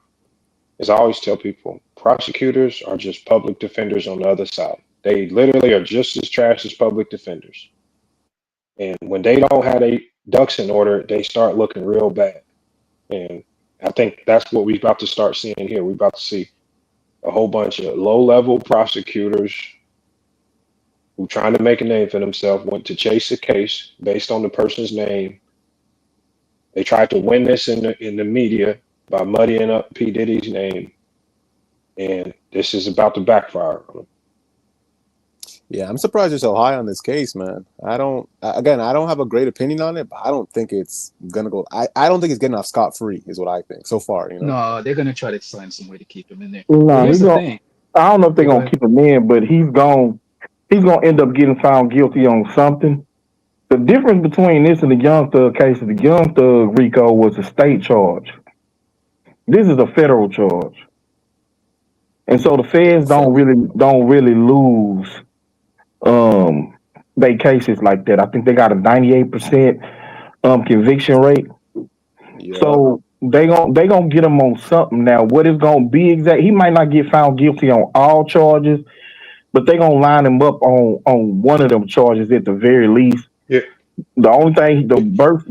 is I always tell people prosecutors are just public defenders on the other side. They literally are just as trash as public defenders. And when they don't have their ducks in order, they start looking real bad. And I think that's what we're about to start seeing here. We're about to see a whole bunch of low-level prosecutors who trying to make a name for themselves went to chase a case based on the person's name. They tried to win this in the media by muddying up P. Diddy's name, and this is about to backfire on them. Yeah, I'm surprised you're so high on this case, man. I don't have a great opinion on it, but I don't think it's gonna go. I don't think it's getting off scot-free, is what I think so far. You know. No, they're gonna try to find some way to keep him in there. No, But here's he's the gonna. thing. I don't know if they're Yeah, go gonna ahead. keep him in, but he's gonna end up getting found guilty on something. The difference between this and the Young Thug case is the Young Thug RICO was a state charge. This is a federal charge, and so the feds don't really lose they cases like that. I think they got a 98% conviction rate. Yeah. So they gonna get him on something. Now, what is gonna be exact? He might not get found guilty on all charges, but they gonna line him up on one of them charges at the very least. Yeah. The only thing,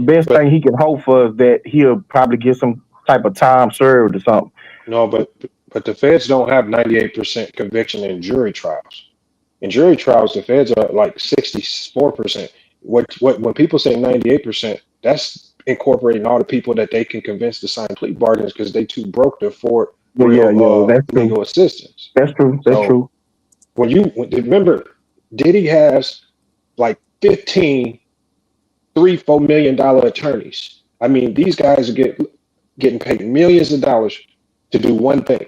best thing he can hope for is that he'll probably get some type of time served or something. No, but the feds don't have 98% conviction in jury trials. In jury trials, the feds are like 64%. When people say 98%, that's incorporating all the people that they can convince to sign plea bargains because they too broke to afford real That's true. legal assistance. That's true. That's true. Remember, Diddy has like 15 $3-4 million attorneys. I mean, these guys are getting paid millions of dollars to do one thing: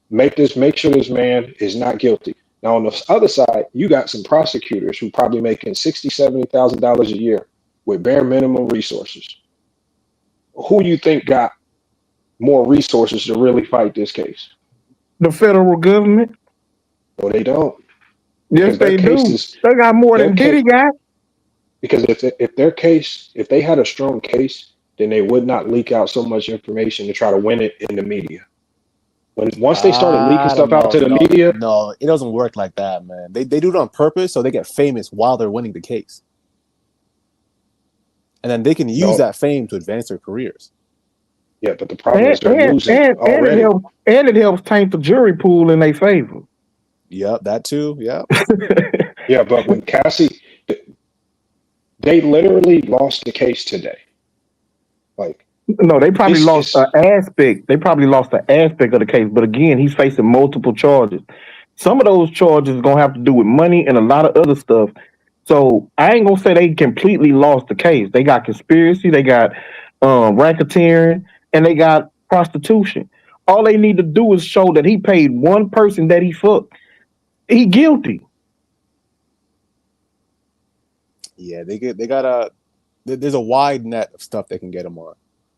make sure this man is not guilty. Now, on the other side, you got some prosecutors who probably making $60,000-$70,000 a year with bare minimum resources. Who you think got more resources to really fight this case? The federal government. No, they don't. Yes, they do. They got more than Diddy got. Because if they had a strong case, then they would not leak out so much information to try to win it in the media. Once they started leaking stuff out to the media, no, it doesn't work like that, man. They do it on purpose so they get famous while they're winning the case, and then they can use that fame to advance their careers. Yeah, but the problem is they're losing already. And it helps taint the jury pool in their favor. Yep, that too. Yeah. Yeah, but when Cassie, they literally lost the case today. Like, no, they probably lost an aspect. They probably lost an aspect of the case. But again, he's facing multiple charges. Some of those charges are gonna have to do with money and a lot of other stuff. So I ain't gonna say they completely lost the case. They got conspiracy, they got racketeering, and they got prostitution. All they need to do is show that he paid one person that he fucked. He guilty. Yeah, there's a wide net of stuff they can get him on.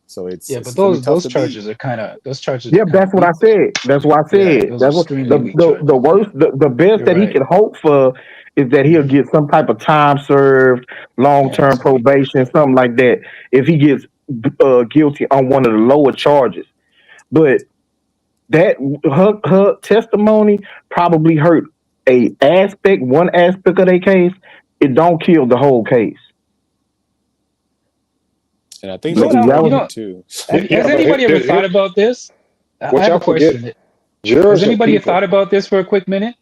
So it's but those charges are kind of Yeah, that's what I said. That's what I said. Yeah, that's what the worst, the best that he can hope for is that he'll get some type of time served, long-term probation, something like that. If he gets guilty on one of the lower charges, but that her testimony probably hurt one aspect of their case. It don't kill the whole case. And I think too. Has anybody ever thought about this? I have a question. Has anybody thought about this for a quick minute?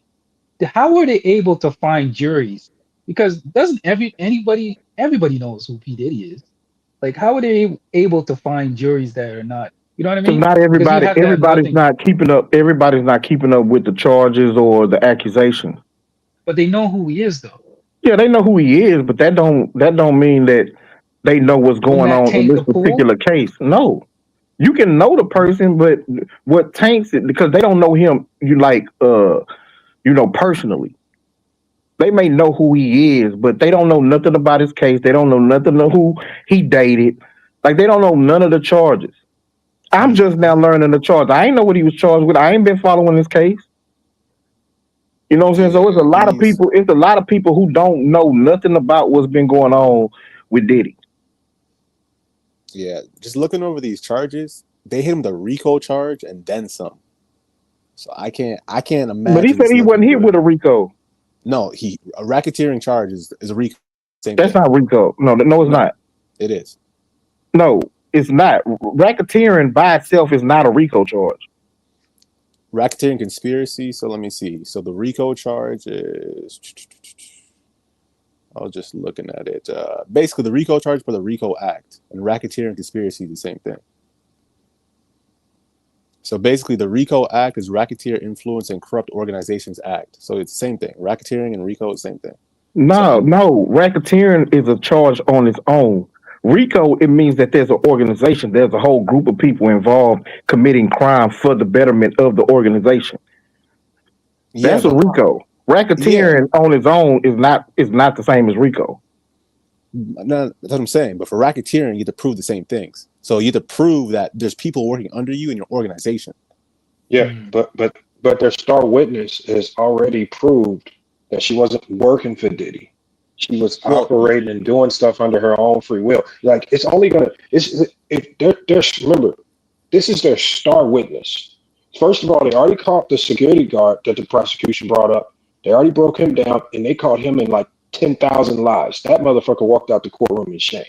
How were they able to find juries? Because doesn't everybody knows who P. Diddy is? Like, how are they able to find juries that are not? You know what I mean? Not everybody's not keeping up. Everybody's not keeping up with the charges or the accusations. But they know who he is, though. Yeah, they know who he is, but that don't mean that they know what's going on in this particular case. No, you can know the person, but what taints it because they don't know him. Personally. They may know who he is, but they don't know nothing about his case. They don't know nothing of who he dated. Like they don't know none of the charges. I'm just now learning the charge. I ain't know what he was charged with. I ain't been following his case. You know what I'm saying? So it's a lot of people. It's a lot of people who don't know nothing about what's been going on with Diddy. Yeah, just looking over these charges, they hit him the RICO charge and then some. So I can't imagine. But he said he wasn't hit with a RICO. No, a racketeering charge is a RICO. That's not RICO. No, it's not. It is. No, it's not. Racketeering by itself is not a RICO charge. Racketeering conspiracy. So let me see. So the RICO charge is. I was just looking at it. Basically, the RICO charge for the RICO Act and racketeering conspiracy is the same thing. So basically, the RICO Act is Racketeer Influence and Corrupt Organizations Act. So it's the same thing. Racketeering and RICO is the same thing. No. Racketeering is a charge on its own. RICO, it means that there's an organization. There's a whole group of people involved committing crime for the betterment of the organization. That's a RICO. Racketeering on its own is not the same as RICO. No, that's what I'm saying. But for racketeering, you have to prove the same things. So you have to prove that there's people working under you in your organization. Yeah, but their star witness has already proved that she wasn't working for Diddy. She was operating and doing stuff under her own free will. Like it's only gonna. Remember, this is their star witness. First of all, they already caught the security guard that the prosecution brought up. They already broke him down, and they caught him in like 10,000 lies. That motherfucker walked out the courtroom in shame.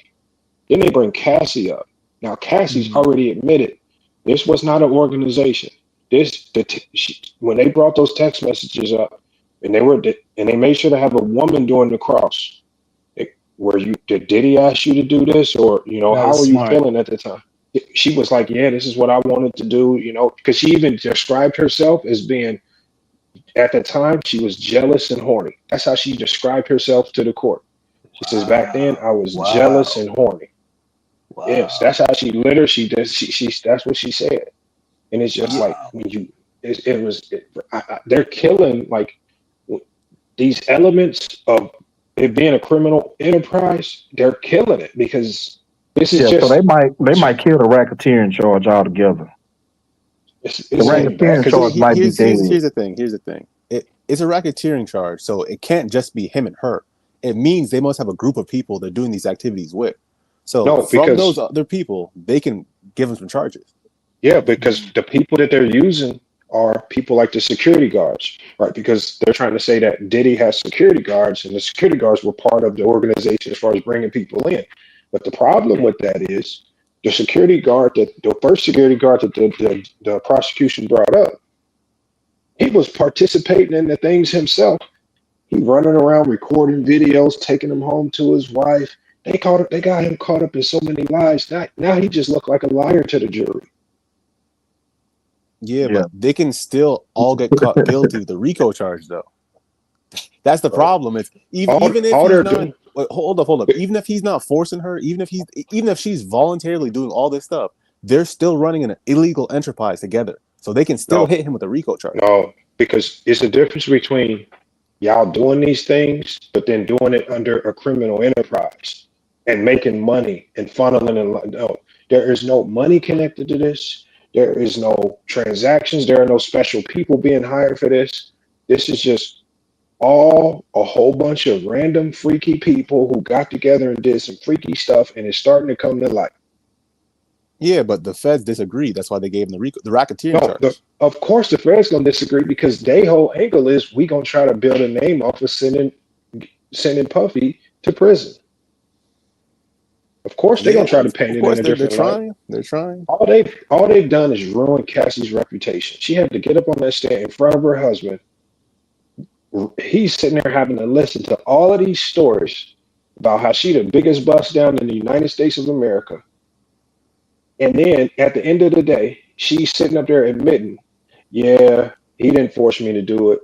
Then they bring Cassie up. Now Cassie's already admitted this was not an organization. When they brought those text messages up, and they made sure to have a woman doing the cross. Did Diddy ask you to do this, or how were you feeling at the time? She was like, yeah, this is what I wanted to do, because she even described herself as being, at the time, she was jealous and horny. That's how she described herself to the court. She says, back then, I was jealous and horny. Wow. Yes, that's how she literally she does. She that's what she said, and it's just like when you they're killing like these elements of it being a criminal enterprise. They're killing it because this is Yeah, so they just might kill the racketeering charge altogether. it's The getting bad racketeering because charge might be dead. Here's the thing. Here's the thing. It's a racketeering charge, so it can't just be him and her. It means they must have a group of people they're doing these activities with. So no from those because other people, they can give them some charges. yeah, because the people that they're using are people like the security guards, right? Because they're trying to say that Diddy has security guards, and the security guards were part of the organization as far as bringing people in. But the problem with that is the security guard, the first security guard that the prosecution brought up, he was participating in the things himself. He running around recording videos, taking them home to his wife. They got him caught up in so many lies. Now he just looked like a liar to the jury. Yeah, but they can still all get caught guilty with the RICO charge, though. That's the problem. It's even if he's not. Hold up. Even if he's not forcing her, even if she's voluntarily doing all this stuff, they're still running an illegal enterprise together, so they can still hit him with a RICO charge. No, because it's a difference between y'all doing these things, but then doing it under a criminal enterprise and making money and funneling. No, there is no money connected to this. There is no transactions. There are no special people being hired for this. This is just all a whole bunch of random freaky people who got together and did some freaky stuff, and it's starting to come to light. Yeah, but the feds disagree. That's why they gave him the racketeering charge. Of course, the feds gonna disagree because their whole angle is we gonna try to build a name off of sending Puffy to prison. Of course, they're gonna try to paint it in a different light. They're trying. All they've done is ruin Cassie's reputation. She had to get up on that stand in front of her husband. He's sitting there having to listen to all of these stories about how she the biggest bust down in the United States of America. And then at the end of the day, she's sitting up there admitting, yeah, he didn't force me to do it.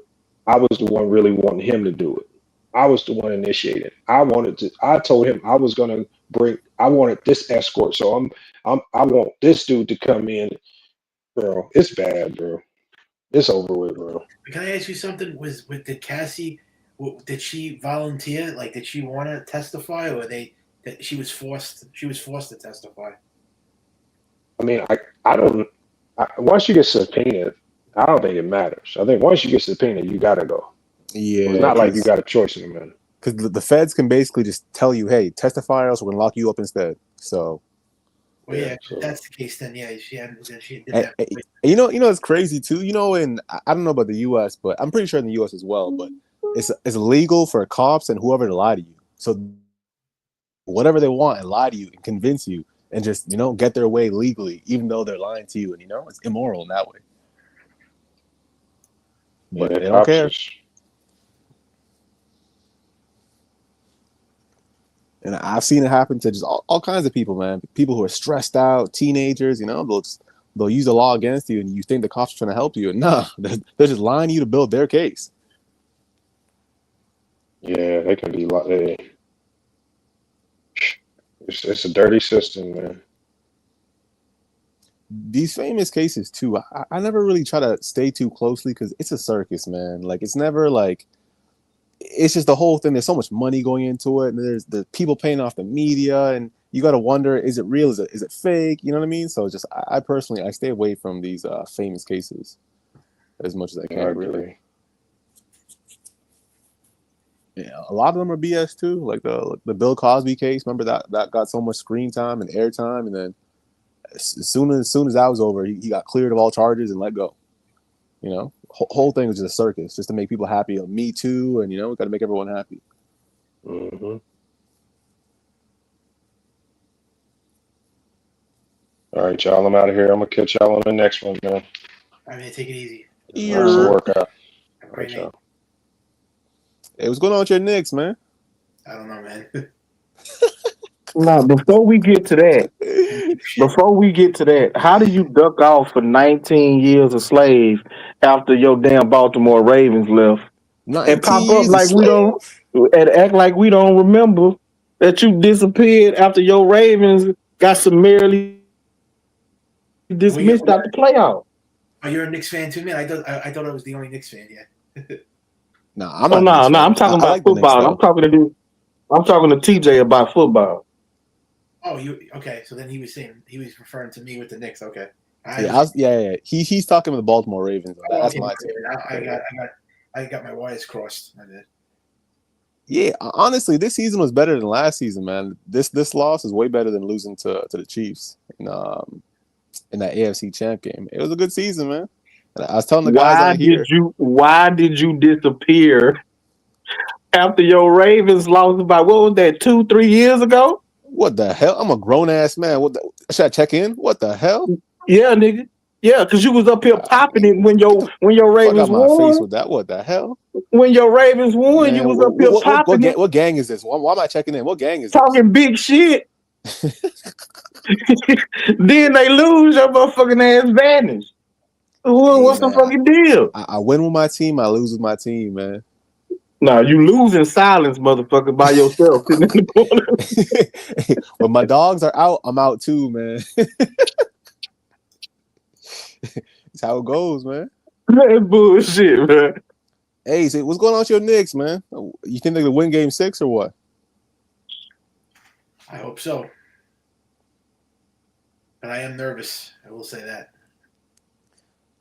I was the one really wanting him to do it. I was the one initiating. I told him I wanted this escort. So I want this dude to come in. Bro, it's bad, bro. It's over with, bro. Can I ask you something? Did Cassie, did she volunteer? Like, did she want to testify, or that she was forced to testify? I mean, once you get subpoenaed, I don't think it matters. I think once you get subpoenaed, you gotta go. Yeah, it's not like you got a choice in a minute. Because the feds can basically just tell you, "Hey, testify, or else we're gonna lock you up instead." So, well, yeah, if that's the case, then yeah, she did and, that. you know, it's crazy too. You know, I don't know about the U.S., but I'm pretty sure in the U.S. as well. But it's illegal for cops and whoever to lie to you. So whatever they want and lie to you and convince you and just get their way legally, even though they're lying to you, and it's immoral in that way. But they don't care. And I've seen it happen to just all kinds of people, man. People who are stressed out, teenagers, they'll use the law against you, and you think the cops are trying to help you, and they're just lying to you to build their case. Yeah, they can be it's a dirty system, man. These famous cases too, I never really try to stay too closely because it's a circus, man. Like, it's never like, it's just the whole thing. There's so much money going into it, and there's the people paying off the media, and you got to wonder, is it real? Is it fake? You know what I mean? So just I personally stay away from these famous cases as much as I can. Really. Yeah, a lot of them are BS too. Like the Bill Cosby case. Remember that got so much screen time and airtime, and then as soon as that was over, he got cleared of all charges and let go. Whole thing was just a circus, just to make people happy. Me too, and we got to make everyone happy. Mm-hmm. All right, y'all. I'm out of here. I'm gonna catch y'all on the next one, man. I mean, take it easy. Workout. Right, y'all. Hey, what's going on with your Knicks, man? I don't know, man. Now, before we get to that, how do you duck off for 19 years a slave after your damn Baltimore Ravens left and pop up like we don't, and act like we don't remember that you disappeared after your Ravens got summarily dismissed out the playoff. Oh, you're a Knicks fan too, man. I thought I was the only Knicks fan. Yeah. No, I'm Oh not. no, I'm talking about like the Knicks, football. though. I'm talking to TJ about football. Oh, you okay? So then he was referring to me with the Knicks. Okay. Yeah. He's talking about the Baltimore Ravens. That's my team. I got my wires crossed. I did. Yeah, honestly, this season was better than last season, man. This loss is way better than losing to the Chiefs in that AFC Champ game. It was a good season, man. And I was telling the guys on here. Why did you disappear after your Ravens lost about what was that 2-3 years ago? What the hell? I'm a grown ass man. Should I check in? What the hell? Yeah, nigga. Yeah, because you was up here popping it when your Ravens my won. face with that. What the hell? When your Ravens won, Man, you was up here popping it. What gang is this? Why am I checking in? What gang is talking big shit? Then they lose, your motherfucking ass vanish. What's the fucking deal? I win with my team. I lose with my team, man. No, you lose in silence, motherfucker, by yourself sitting in the corner. When my dogs are out, I'm out too, man. That's how it goes, man. That's bullshit, man. Hey, so what's going on with your Knicks, man? You think they're gonna win Game 6 or what? I hope so. But I am nervous. I will say that.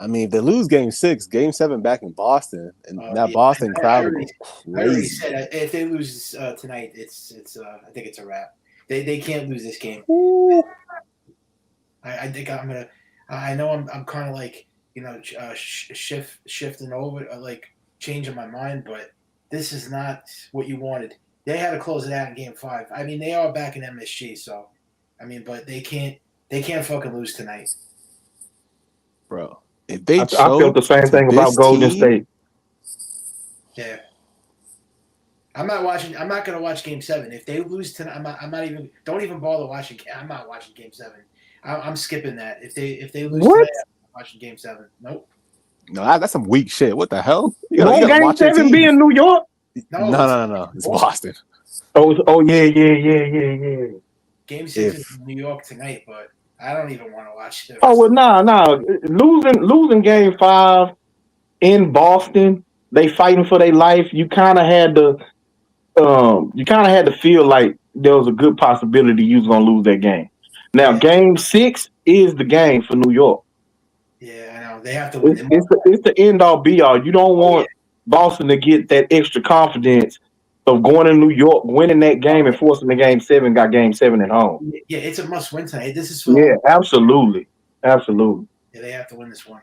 I mean, if they lose Game 6, Game 7 back in Boston, and that Boston crowd is I already crazy. said if they lose tonight, it's I think it's a wrap. They can't lose this game. I think I'm gonna. I know I'm kind of like shifting over, like changing my mind, but this is not what you wanted. They had to close it out in Game 5. I mean, they are back in MSG, so I mean, but they can't fucking lose tonight, bro. If they I felt the same thing about Golden State. Yeah. I'm not going to watch Game 7. If they lose tonight, I'm not even. Don't even bother watching. I'm not watching Game 7. I'm skipping that. If they lose tonight, I'm watching Game 7. Nope. No, that's some weak shit. What the hell? You Won't gotta Game watch your 7 team. be in New York? No. It's Boston. Oh yeah. Game 6 is in New York tonight, but I don't even want to watch it. Oh well, nah. Losing Game 5 in Boston, they fighting for their life. You kind of had to feel like there was a good possibility you was gonna lose that game. Now, Game 6 is the game for New York. Yeah, I know they have to win. It's the end all be all. You don't want Boston to get that extra confidence of going to New York, winning that game, and forcing the Game 7. Got Game 7 at home. Yeah, it's a must win tonight. This is absolutely. Yeah, they have to win this one.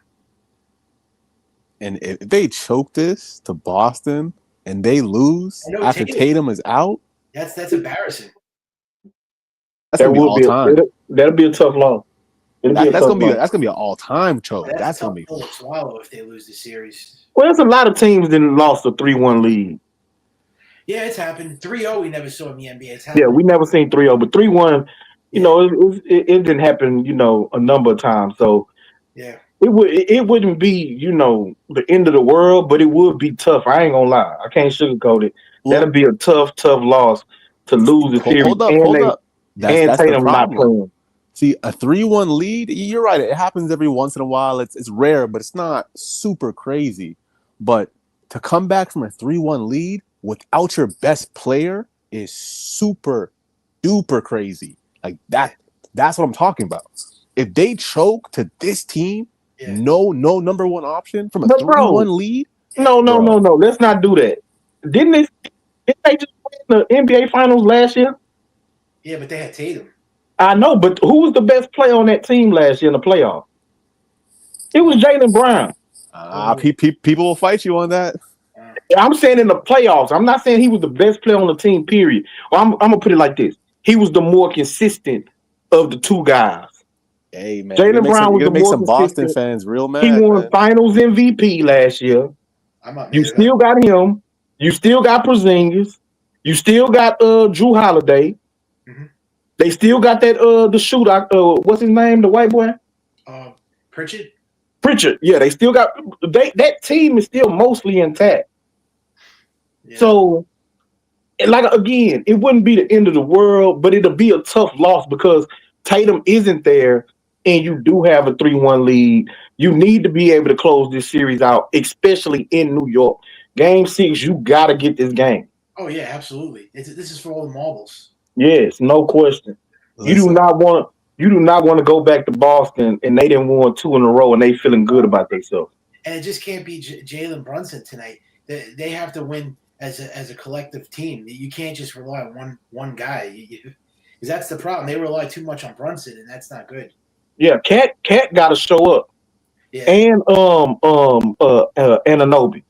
And if they choke this to Boston and they lose after Tatum is out, That's embarrassing. that's gonna be all time. That'll be a tough loss. That's gonna be an all time choke. That's gonna be. Tough to swallow if they lose the series. Well, there's a lot of teams that lost a 3-1 lead. Yeah, it's happened. 3-0 we never saw in the NBA. It's happened. Yeah, we never seen 3-0, but 3-1, it didn't happen, a number of times. So yeah, it wouldn't be, the end of the world, but it would be tough. I ain't gonna lie. I can't sugarcoat it. That'll be a tough loss to lose the series. Hold up. That's the problem. See, a 3-1 lead, you're right. It happens every once in a while. It's rare, but it's not super crazy. But to come back from a 3-1 lead without your best player is super duper crazy. Like that's what I'm talking about. If they choke to this team, no number one option from a 3-1 lead. No. Let's not do that. Didn't they just win the NBA Finals last year? Yeah, but they had Tatum. I know, but who was the best player on that team last year in the playoffs? It was Jaylen Brown. People will fight you on that. I'm saying in the playoffs. I'm not saying he was the best player on the team, period. Well, I'm gonna put it like this. He was the more consistent of the two guys. Hey, man. Jaylen Brown was the more some Boston consistent. fans real mad. He won Finals MVP last year. You still got him. You still got Porzingis. You still got Drew Holiday. Mm-hmm. They still got that the shooter. What's his name? The white boy. Pritchard. Yeah, they still got that team is still mostly intact. Yeah. So, like again, it wouldn't be the end of the world, but it'll be a tough loss because Tatum isn't there, and you do have a 3-1 lead, you need to be able to close this series out, especially in New York. Game 6, you got to get this game. Oh yeah, absolutely. This is for all the marbles. Yes, no question. You do Listen, not want to go back to Boston and they didn't win 2 in a row and they feeling good about themselves. And it just can't be Jalen Brunson tonight. They have to win as a collective team. You can't just rely on one guy. Because that's the problem. They rely too much on Brunson, and that's not good. Yeah, Cat got to show up. Yeah. And Anunoby.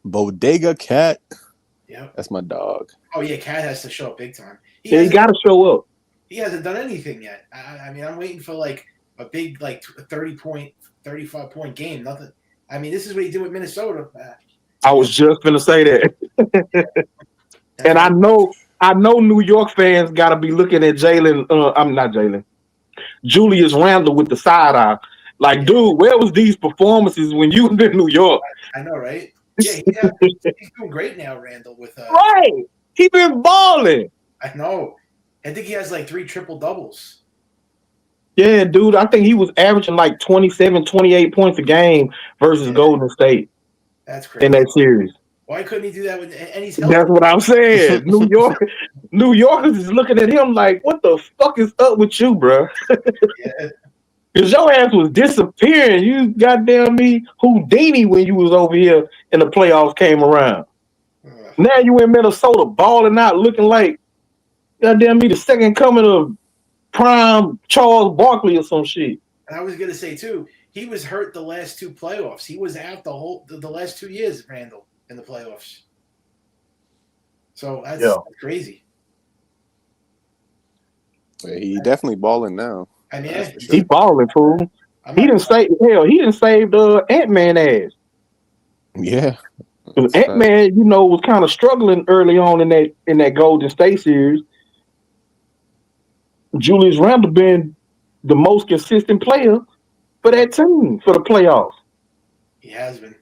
Bodega Cat. Yep. That's my dog. Oh yeah, Cat has to show up big time. He got to show up. He hasn't done anything yet. I mean, I'm waiting for like a big 35 point game. Nothing. I mean, this is what he did with Minnesota. I was just gonna say that. And I know New York fans got to be looking at Jalen. I'm not Jalen. Julius Randle with the side eye. Like, dude, where was these performances when you was in New York? I know, right? Yeah, he's doing great now, Randall. With right, he been balling. I know. I think he has like 3 triple doubles. Yeah, dude, I think he was averaging like 27, 28 points a game versus Golden State. That's crazy. In that series. Why couldn't he do that with? And he's healthy. That's what I'm saying. New Yorkers is looking at him like, what the fuck is up with you, bro? Yeah. Because your ass was disappearing. You goddamn me Houdini when you was over here and the playoffs came around. Now you in Minnesota balling out, looking like goddamn me the second coming of prime Charles Barkley or some shit. And I was gonna say too, he was hurt the last 2 playoffs. He was out the last 2 years, Randall, in the playoffs. So that's crazy. Yeah, he definitely balling now. I mean, he balling, fool. He didn't save Ant-Man ass. Yeah. Ant-Man, was kind of struggling early on in that Golden State series. Julius Randle been the most consistent player for that team for the playoffs. He has been.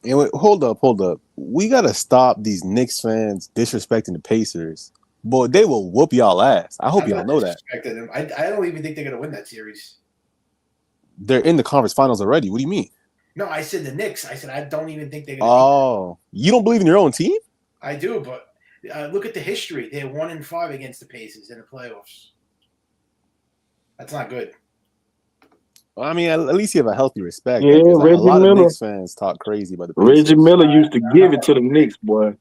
And wait, hold up. We gotta stop these Knicks fans disrespecting the Pacers. Boy, they will whoop y'all ass. I hope y'all know that. I don't even think they're gonna win that series. They're in the conference finals already. What do you mean? No, I said the Knicks. I said I don't even think they're gonna. Oh, you don't believe in your own team? I do, but look at the history. They're 1-5 against the Pacers in the playoffs. That's not good. Well, I mean, at least you have a healthy respect. Yeah, Reggie a lot Miller. of Knicks fans talk crazy about the Pacers. Reggie Miller used to give it to the Knicks, boy.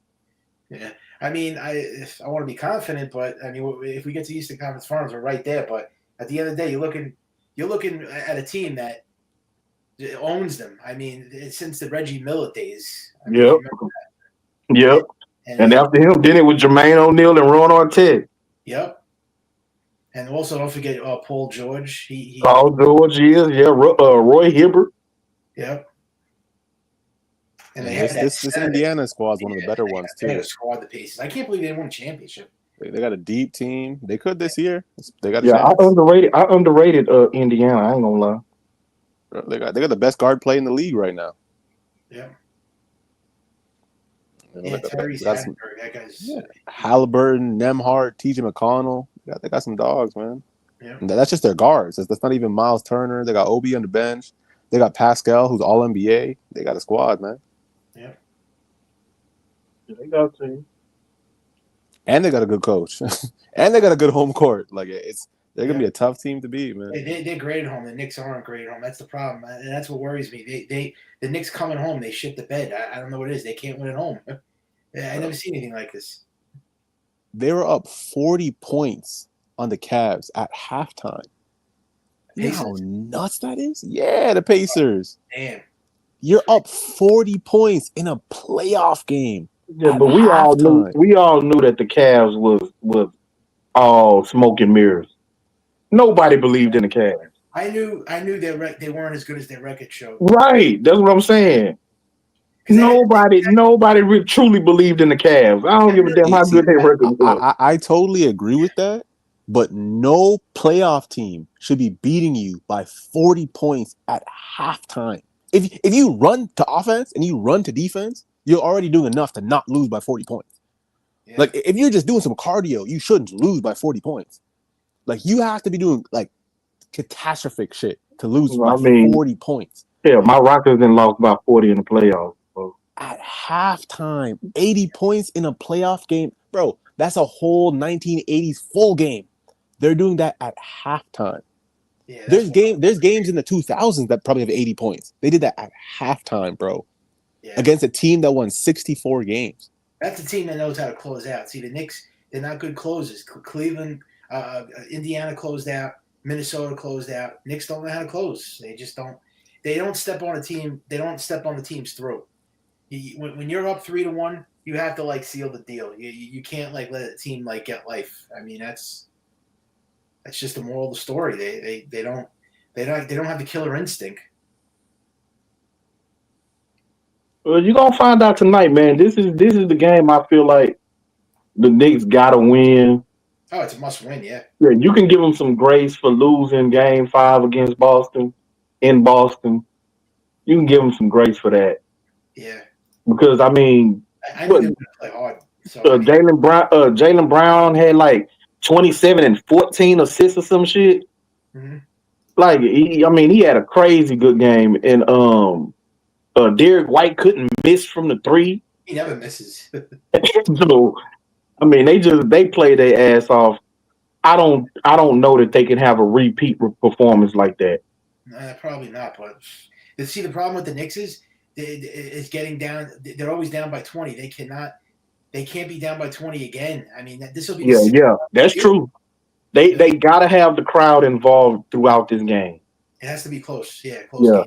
Yeah, I mean, I want to be confident, but I mean, if we get to Eastern Conference Finals, we're right there. But at the end of the day, you're looking at a team that owns them. I mean, since the Reggie Miller days. Yep. And after him, then it was Jermaine O'Neal and Ron Artest. Yep. And also, don't forget Paul George. Paul George is, Roy Hibbert. Yep. And this Indiana squad is one of the better ones too. They had a squad, the Pacers. I can't believe they won a championship. They got a deep team. They could this year. They got I underrated Indiana. I ain't gonna lie. They got the best guard play in the league right now. Yeah. Tyrese Haliburton, that guy's Halliburton, Nembhard, T.J. McConnell. They got some dogs, man. Yeah. That's just their guards. That's not even Miles Turner. They got Obi on the bench. They got Pascal, who's all NBA. They got a squad, man. Yeah. They got a team. And they got a good coach. And they got a good home court. Like they're gonna be a tough team to beat, man. They're great at home. The Knicks aren't great at home. That's the problem, and that's what worries me. The Knicks coming home, they shit the bed. I don't know what it is. They can't win at home. I never seen anything like this. They were up 40 points on the Cavs at halftime. You know how nuts that is? Yeah, the Pacers. Damn. You're up 40 points in a playoff game. Yeah, but we all knew that the Cavs was all smoke and mirrors. Nobody believed in the Cavs. I knew they weren't as good as their record showed. Right, that's what I'm saying. Nobody truly believed in the Cavs. I don't give a damn how good their record was. I totally agree with that, but no playoff team should be beating you by 40 points at halftime. If you run to offense and you run to defense, you're already doing enough to not lose by 40 points. Yeah. Like if you're just doing some cardio, you shouldn't lose by 40 points. Like you have to be doing like catastrophic shit to lose Well, by I mean, 40 points. hell, my Rockets then lost by 40 in the playoffs. So. At halftime, 80 points in a playoff game, bro. That's a whole 1980s full game. They're doing that at halftime. Yeah, There's games in the 2000s that probably have 80 points. They did that at halftime, bro. Yeah. Against a team that won 64 games. That's a team that knows how to close out. See, the Knicks, they're not good closers. Cleveland, Indiana closed out. Minnesota closed out. Knicks don't know how to close. They just don't. They don't step on a team. They don't step on the team's throat. When you're up 3-1, you have to like seal the deal. You can't like let a team like get life. I mean, that's just the moral of the story. They don't have the killer instinct. Well, you're gonna find out tonight, man. This is the game I feel like the Knicks gotta win. Oh, it's a must win, yeah. Yeah, you can give them some grace for losing Game 5 against Boston in Boston. You can give them some grace for that. Yeah. Because I mean, I knew they were gonna play hard. So Jaylen Brown had like 27 and 14 assists or some shit. Mhm. Like he had a crazy good game, and Derek White couldn't miss from the three. He never misses. So I mean, they play their ass off. I don't know that they can have a repeat performance like that. Probably not. But see, the problem with the Knicks is getting down. They're always down by 20. They can't be down by 20 again. I mean, this will be That's true. They gotta have the crowd involved throughout this game. It has to be close. Yeah, close game.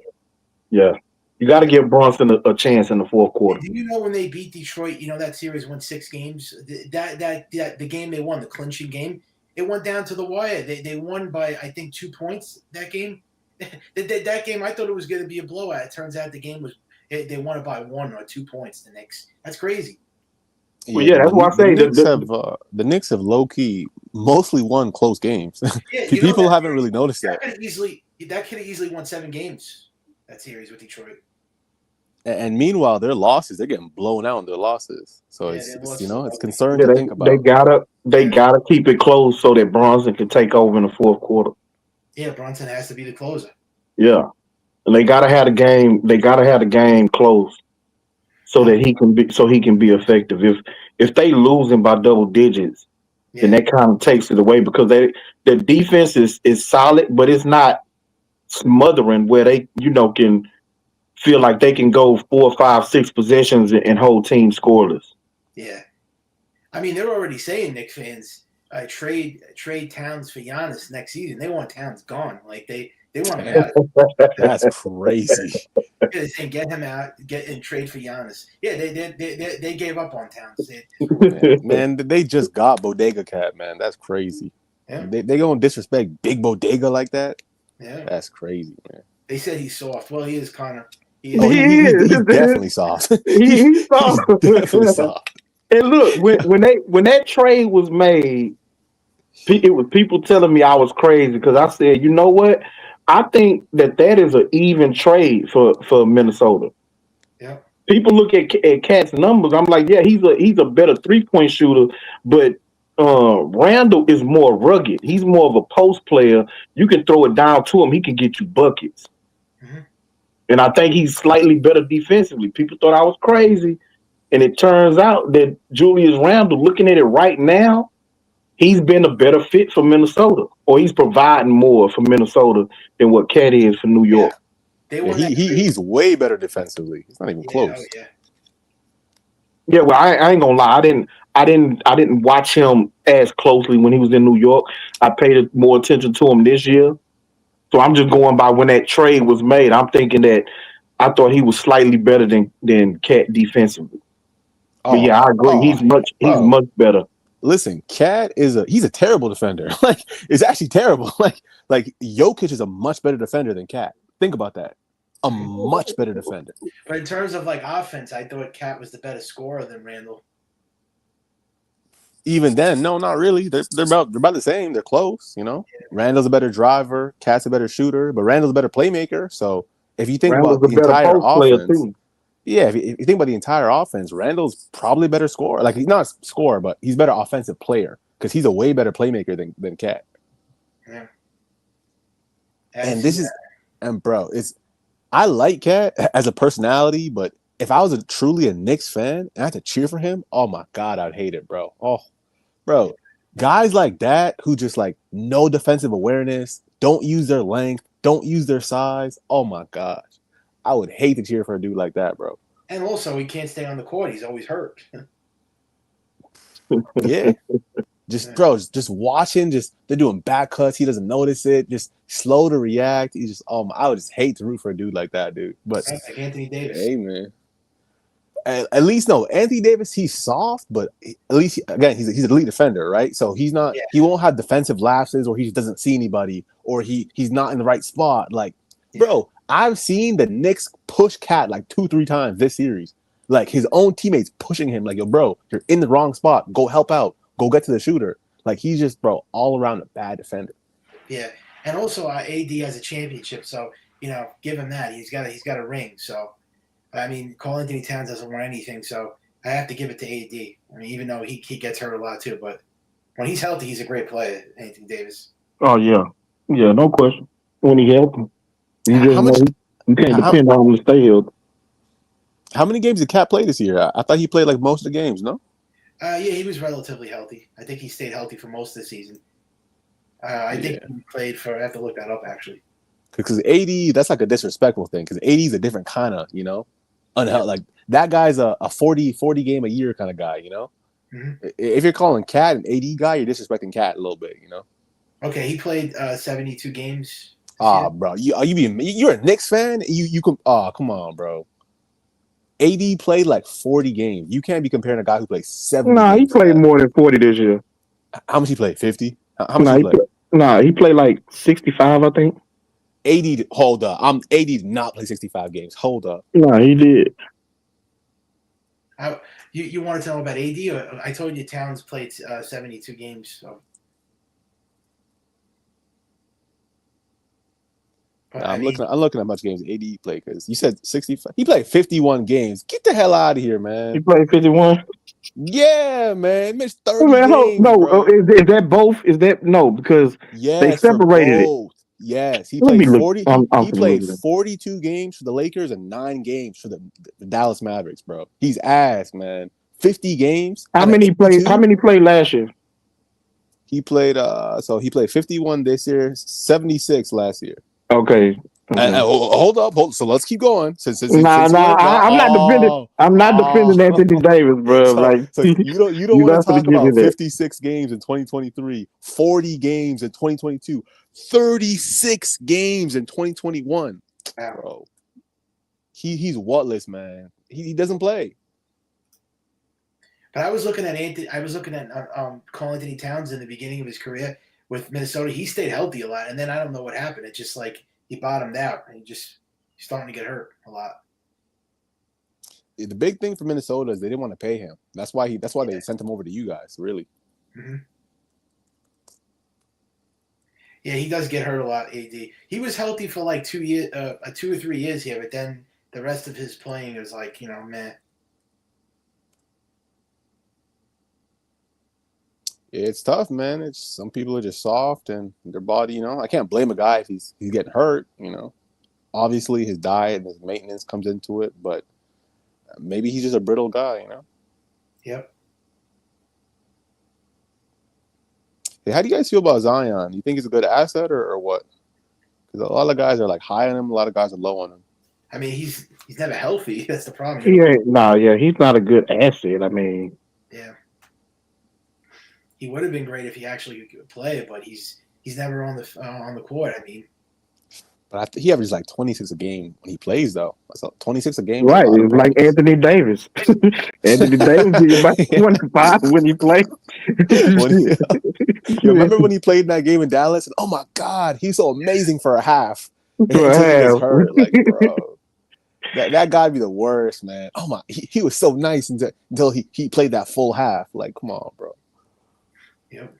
Yeah. You got to give Brunson a chance in the fourth quarter. Do you know when they beat Detroit? You know that series went 6 games. The game they won, the clinching game, it went down to the wire. They won by I think 2 points that game. that game I thought it was going to be a blowout. It turns out the game was they won it by 1 or 2 points. The Knicks. That's crazy. Well, yeah, that's why I say the Knicks have low key mostly won close games. Yeah, People haven't really noticed that. That could have easily won 7 games. That series with Detroit. And meanwhile, their losses, they're getting blown out in their losses. So it's concerning to think about. They gotta keep it close so that Brunson can take over in the fourth quarter. Yeah, Brunson has to be the closer. Yeah. And they gotta have the game close so that he can be effective. If they losing by double digits, then that kind of takes it away because the defense is solid, but it's not smothering where they can feel like they can go 4, 5, 6 possessions and hold team scoreless. Yeah, I mean they're already saying Knicks fans trade Towns for Giannis next season. They want Towns gone. Like they want him out. That's crazy. They're saying get him out, and trade for Giannis. Yeah, they gave up on Towns. Man, they just got Bodega Cat. Man, that's crazy. Yeah. They gonna disrespect Big Bodega like that. Yeah, that's crazy, man. They said he's soft. Well, he is kind of. He's definitely soft. He's soft. Definitely soft. And look, when that trade was made, it was people telling me I was crazy because I said, you know what? I think that is an even trade for Minnesota. Yeah. People look at Cat's numbers. I'm like, yeah, he's a better 3-point shooter, but Randall is more rugged. He's more of a post player. You can throw it down to him. He can get you buckets. Mm-hmm. And I think he's slightly better defensively. People thought I was crazy. And it turns out that Julius Randle, looking at it right now, he's been a better fit for Minnesota. Or he's providing more for Minnesota than what Cat is for New York. Yeah, he's way better defensively. He's not even close. Yeah, well, I ain't gonna lie. I didn't watch him as closely when he was in New York. I paid more attention to him this year. So I'm just going by when that trade was made. I'm thinking that I thought he was slightly better than Cat defensively. But yeah, I agree. He's much better. Listen, Cat he's a terrible defender. Like it's actually terrible. Like Jokic is a much better defender than Cat. Think about that. A much better defender. But in terms of like offense, I thought Cat was the better scorer than Randall. Even then, no, not really. They're about the same. They're close, Randall's a better driver, Cat's a better shooter, but Randall's a better playmaker. So if you think about the entire offense, if you think about the entire offense, Randall's probably a better scorer. Like he's not a scorer, but he's a better offensive player because he's a way better playmaker than Cat. Yeah. And this is, and bro, I like Cat as a personality, but if I was truly a Knicks fan and I had to cheer for him, oh my God, I'd hate it, bro. Oh, bro, guys like that who just like no defensive awareness, don't use their length, don't use their size. Oh my gosh, I would hate to cheer for a dude like that, bro. And also, he can't stay on the court. He's always hurt. Yeah. Just watching, they're doing back cuts. He doesn't notice it. Just slow to react. He just, I would just hate to root for a dude like that, dude. But Sounds like Anthony Davis. hey, man. At least no, Anthony Davis, he's soft, but at least again, he's an elite defender, right? So he's not, he won't have defensive lapses, or he just doesn't see anybody, or he's not in the right spot. Like, bro, I've seen the Knicks push Cat like 2-3 times this series. Like his own teammates pushing him, like, yo, bro, you're in the wrong spot. Go help out. Go get to the shooter. Like he's just, bro, all around a bad defender. Yeah, and also AD has a championship, so give him that. He's got a ring. So, I mean, Karl Anthony Towns doesn't want anything, so I have to give it to AD. I mean, even though he gets hurt a lot too, but when he's healthy, he's a great player, Anthony Davis. Oh yeah, no question. When he healthy, you can't depend on him to stay healthy. How many games did Cat play this year? I thought he played like most of the games. No. Yeah, he was relatively healthy. I think he stayed healthy for most of the season. I think he played for. I have to look that up actually. Because AD, that's like a disrespectful thing. Because AD is a different kind of, unhealthy. Like that guy's a 40 game a year kind of guy. Mm-hmm. If you're calling Cat an AD guy, you're disrespecting Cat a little bit. Okay, he played 72 games. Bro, you're a Knicks fan? You can come on, bro. AD played like 40 games. You can't be comparing a guy who played 70. Nah, he played more than 40 this year. How much he played? 50? How much he played? He played like 65, I think. AD, hold up. AD did not play 65 games. Hold up. No, he did. You want to tell him about AD? Or I told you Towns played 72 games. So. I'm looking at how much games AD played, because you said 65. He played 51 games. Get the hell out of here, man. He played 51? Yeah, man. He missed 30 games, no, bro. Is that both? Is that no? Because they separated it. Yes, he played 40. He played 42 games for the Lakers and 9 games for the Dallas Mavericks, bro. He's ass, man. 50 games. How many played last year? He played. So he played 51 this year, 76 last year. Okay. Hold up. So let's keep going. I'm not defending. I'm not defending Anthony Davis, bro. So you don't want to talk about 56 games in 2023, 40 games in 2022, 36 games in 2021, bro. He's whatless, man. He doesn't play. But I was looking at Karl Anthony Towns in the beginning of his career with Minnesota. He stayed healthy a lot, and then I don't know what happened. It's just like he bottomed out, and he's starting to get hurt a lot. The big thing for Minnesota is they didn't want to pay him. That's why they sent him over to you guys. Really. Mm-hmm. Yeah, he does get hurt a lot. AD. He was healthy for like 2 or 3 years here, but then the rest of his playing is like meh. It's tough, man. It's some people are just soft and their body, I can't blame a guy if he's getting hurt, Obviously his diet and his maintenance comes into it, but maybe he's just a brittle guy, Yep. Hey, how do you guys feel about Zion? You think he's a good asset or what? Because a lot of guys are like high on him, a lot of guys are low on him. I mean, he's never healthy. That's the problem. He's not a good asset. I mean, yeah. He would have been great if he actually could play, but he's never on the court. I mean, but he averages like 26 a game when he plays, though. So 26 a game, right? It's like Anthony Davis. Anthony Davis is about 25 when he plays. Remember when he played in that game in Dallas? And, oh my God, he's so amazing for a half. Until he gets hurt, like, bro. That guy'd be the worst, man. Oh my, he was so nice until he played that full half. Like, come on, bro. Yep.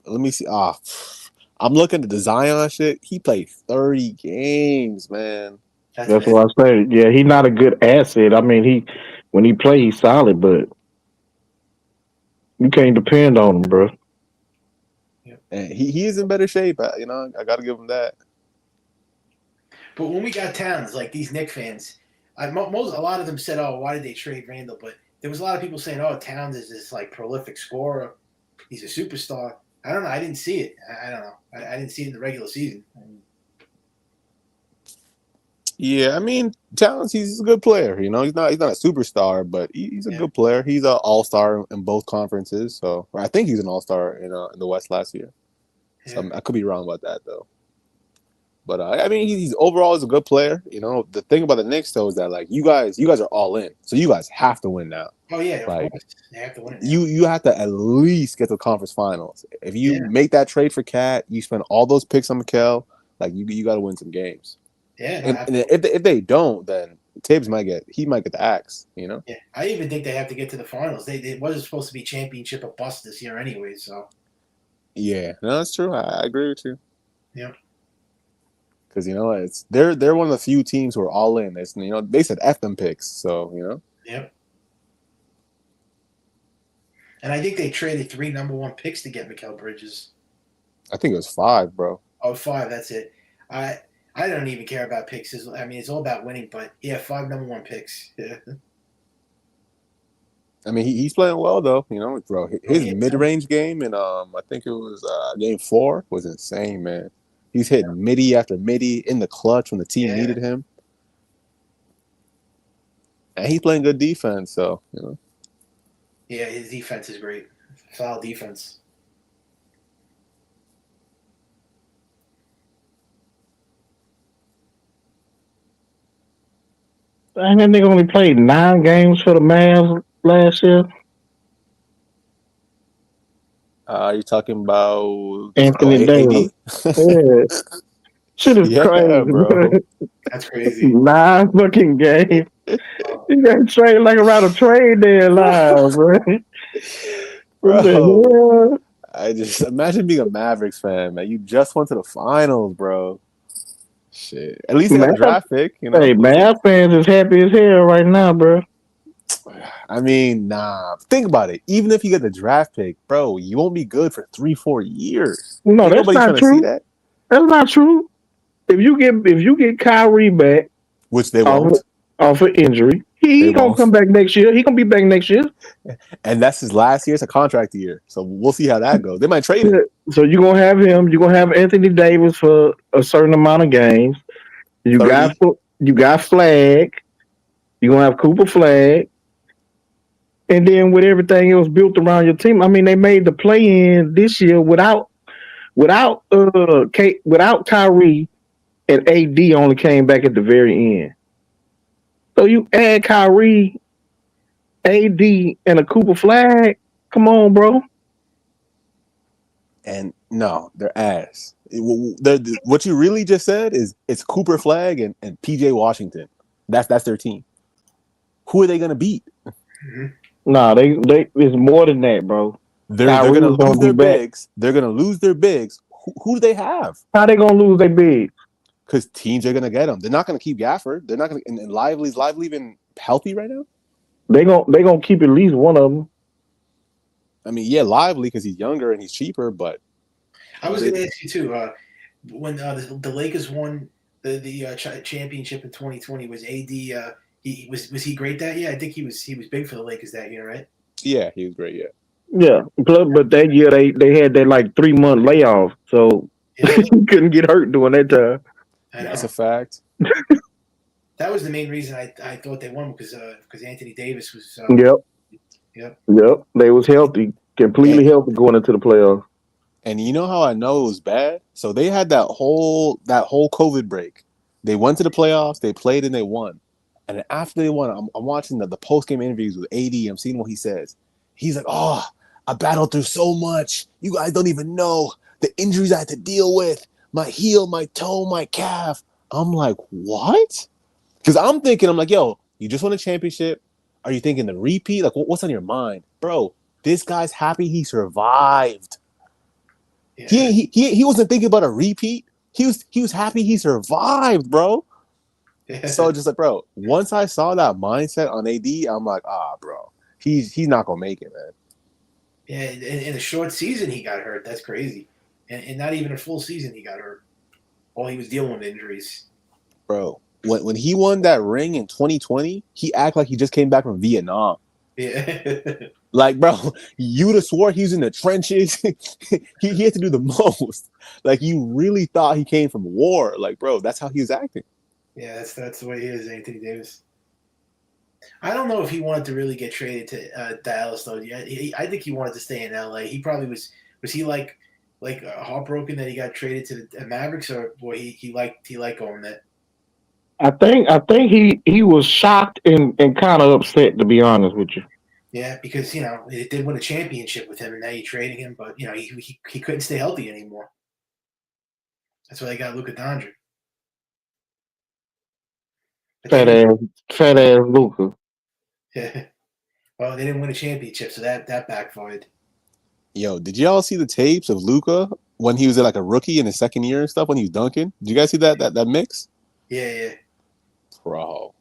Let me see. I'm looking at the Zion shit. He played 30 games, man. That's what I say. Yeah, he's not a good asset. I mean, when he plays, he's solid, but you can't depend on him, bro. Yep. And he is in better shape. You know, I got to give him that. But when we got Towns, like these Knicks fans, a lot of them said, "Oh, why did they trade Randall?" But there was a lot of people saying, "Oh, Towns is this like prolific scorer. He's a superstar." I don't know. I didn't see it. I don't know. I didn't see it in the regular season. Yeah, I mean, Towns, he's a good player. You know, he's not a superstar, but he's a good player. He's an all-star in both conferences. So I think he's an all-star in the West last year. So I could be wrong about that though. But I mean, he's overall is a good player. You know, the thing about the Knicks though is that like you guys are all in, so you guys have to win now. Oh yeah, like of course. They have to win it. you have to at least get to the conference finals. If you make that trade for Cat, you spend all those picks on Mikal. Like you got to win some games. Yeah, and if they don't, then Tibbs might get the axe. You know. Yeah, I even think they have to get to the finals. They wasn't supposed to be championship or bust this year anyway. So. Yeah, no, that's true. I agree with you. Yeah. Because you know they're one of the few teams who are all in. It's, you know, they said F them picks, so you know. Yep. And I think they traded 3 number 1 picks to get Mikal Bridges. I think it was 5, bro. Oh, 5. That's it. I don't even care about picks. I mean, it's all about winning. But yeah, 5 number 1 picks. Yeah. I mean, he's playing well though. You know, bro. His mid-range game in I think it was game 4 was insane, man. He's hitting midi after midi in the clutch when the team needed him. And he's playing good defense, so, you know. Yeah, his defense is great. Solid defense. And that nigga only played 9 games for the Mavs last year. You're talking about Anthony Davis. Yeah. Shit is crazy, bro. That's crazy. 9 fucking games. You got trade like around a trade deadline, bro. Bro, I just imagine being a Mavericks fan, man. You just went to the finals, bro. Shit. At least they got a draft pick, you know. Hey, Mavs fans is happy as hell right now, bro. I mean, nah. Think about it. Even if you get the draft pick, bro, you won't be good for 3-4 years. No, Ain't that's nobody not trying to true. see that. That's not true. If you get Kyrie back, which they won't, off of injury, he gonna come back next year. He gonna be back next year. And that's his last year. It's a contract year, so we'll see how that goes. They might trade him. So you're gonna have him. You're gonna have Anthony Davis for a certain amount of games. You 30. got Flag. You're gonna have Cooper Flag. And then with everything else built around your team, I mean, they made the play-in this year without Kyrie, and AD only came back at the very end. So you add Kyrie, AD, and a Cooper Flag. Come on, bro. And no, they're ass. What you really just said is it's Cooper Flag and PJ Washington. That's their team. Who are they gonna beat? Mm-hmm. Nah, they it's more than that, bro. They're gonna lose their bigs. They're gonna lose their bigs. Who do they have? How they gonna lose their bigs? Because teams are gonna get them. They're not gonna keep Gafford. They're not gonna. And Lively's even healthy right now. They gonna keep at least one of them. I mean, yeah, Lively because he's younger and he's cheaper. But I was gonna ask you too. When the Lakers won the championship in 2020, was AD? Was he great that year? I think he was big for the Lakers that year, right? Yeah, he was great. Yeah. Yeah, but that year they had that like 3-month layoff, so he couldn't get hurt during that time. That's a fact. That was the main reason I thought they won because Anthony Davis was. Yep. They was healthy, completely healthy going into the playoffs. And you know how I know it was bad? So they had that whole COVID break. They went to the playoffs, they played, and they won. And then after they won, I'm watching the post-game interviews with AD. I'm seeing what he says. He's like, "Oh, I battled through so much. You guys don't even know the injuries I had to deal with. My heel, my toe, my calf." I'm like, what? Because I'm like, yo, you just won a championship. Are you thinking the repeat? Like, what's on your mind? Bro, this guy's happy he survived. Yeah. He wasn't thinking about a repeat. He was happy he survived, bro. Yeah. So just like, bro, once I saw that mindset on AD, I'm like, bro, he's not gonna make it, man. Yeah, in a short season he got hurt. That's crazy. and not even a full season he got hurt. While he was dealing with injuries. Bro, when he won that ring in 2020, he acted like he just came back from Vietnam. Yeah. Like, bro, you'd have swore he was in the trenches. he had to do the most. Like, you really thought he came from war. Like, bro, that's how he was acting. Yeah, that's the way he is, Anthony Davis. I don't know if he wanted to really get traded to Dallas though. Yeah, I think he wanted to stay in LA. He probably was. Was he like heartbroken that he got traded to the Mavericks, or boy, he liked going there? I think he was shocked and kind of upset, to be honest with you. Yeah, because it did win a championship with him, and now you're trading him, but he couldn't stay healthy anymore. That's why they got Luka Doncic. Fat ass Luka. Yeah. Well, they didn't win a championship, so that backfired. Yo, did y'all see the tapes of Luka when he was like a rookie in his second year and stuff when he was dunking? Did you guys see that mix? Yeah. Bro,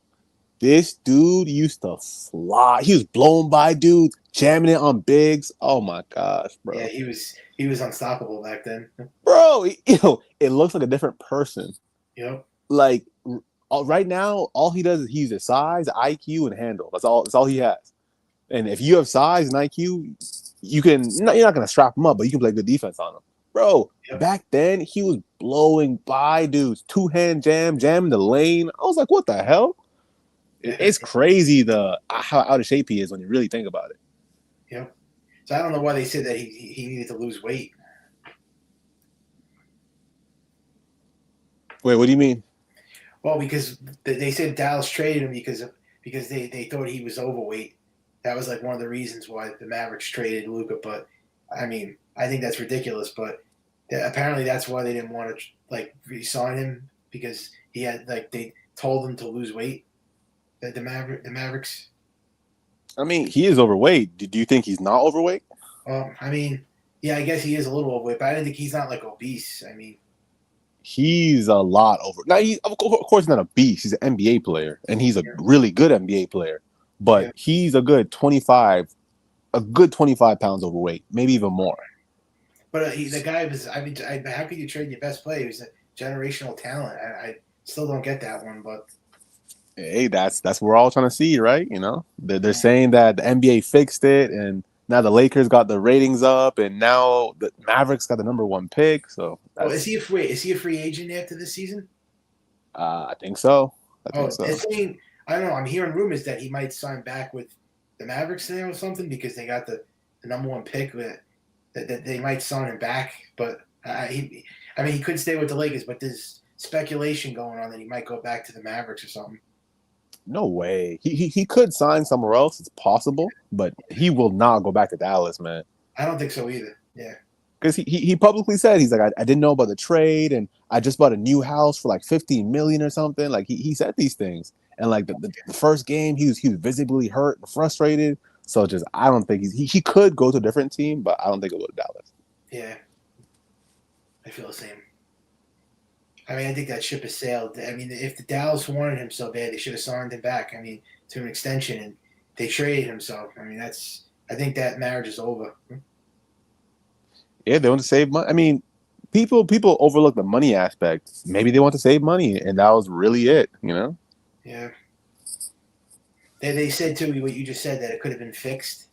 this dude used to fly. He was blown by dudes, jamming it on bigs. Oh my gosh, bro. Yeah, he was unstoppable back then. Bro, it looks like a different person. Yep. Like right now, all he does is he uses size, IQ, and handle. That's all he has. And if you have size and IQ, you're not gonna strap him up, but you can play good defense on him. Bro, back then he was blowing by dudes, 2-hand jamming the lane. I was like, what the hell? It's crazy how out of shape he is when you really think about it. Yeah. So I don't know why they said that he needed to lose weight. Wait, what do you mean? Well, because they said Dallas traded him because they thought he was overweight. That was like one of the reasons why the Mavericks traded Luka. But I mean, I think that's ridiculous. But apparently that's why they didn't want to re-sign him, because he had they told him to lose weight. The Mavericks. I mean, he is overweight. Do you think he's not overweight? I mean, yeah, I guess he is a little overweight, but I didn't think he's not like obese. I mean, he's a lot over. Now, of course, not a beast. He's an NBA player, and he's a really good NBA player. But he's a good 25 pounds overweight, maybe even more. But the guy was. I mean, how could you trade your best player? He's a generational talent. I still don't get that one, but. Hey, that's what we're all trying to see, right? They're saying that the NBA fixed it, and now the Lakers got the ratings up, and now the Mavericks got the #1 pick. So, is he a free agent after this season? I think so. I don't know. I'm hearing rumors that he might sign back with the Mavericks now or something, because they got the #1 pick. That they might sign him back, but he could stay with the Lakers. But there's speculation going on that he might go back to the Mavericks or something. No way. He could sign somewhere else. It's possible, but he will not go back to Dallas, man. I don't think so either. Yeah. Because he publicly said, he's like, I didn't know about the trade, and I just bought a new house for like $15 million or something. Like he said these things, and like the first game he was visibly hurt and frustrated. So I don't think he could go to a different team, but I don't think he'll go to Dallas. Yeah, I feel the same. I mean, I think that ship has sailed. I mean, if the Dallas wanted him so bad, they should have signed him back. I mean, to an extension, and they traded him. So I mean, I think that marriage is over. Yeah, they want to save money. I mean, people overlook the money aspect. Maybe they want to save money, and that was really it. Yeah. They said too what you just said, that it could have been fixed,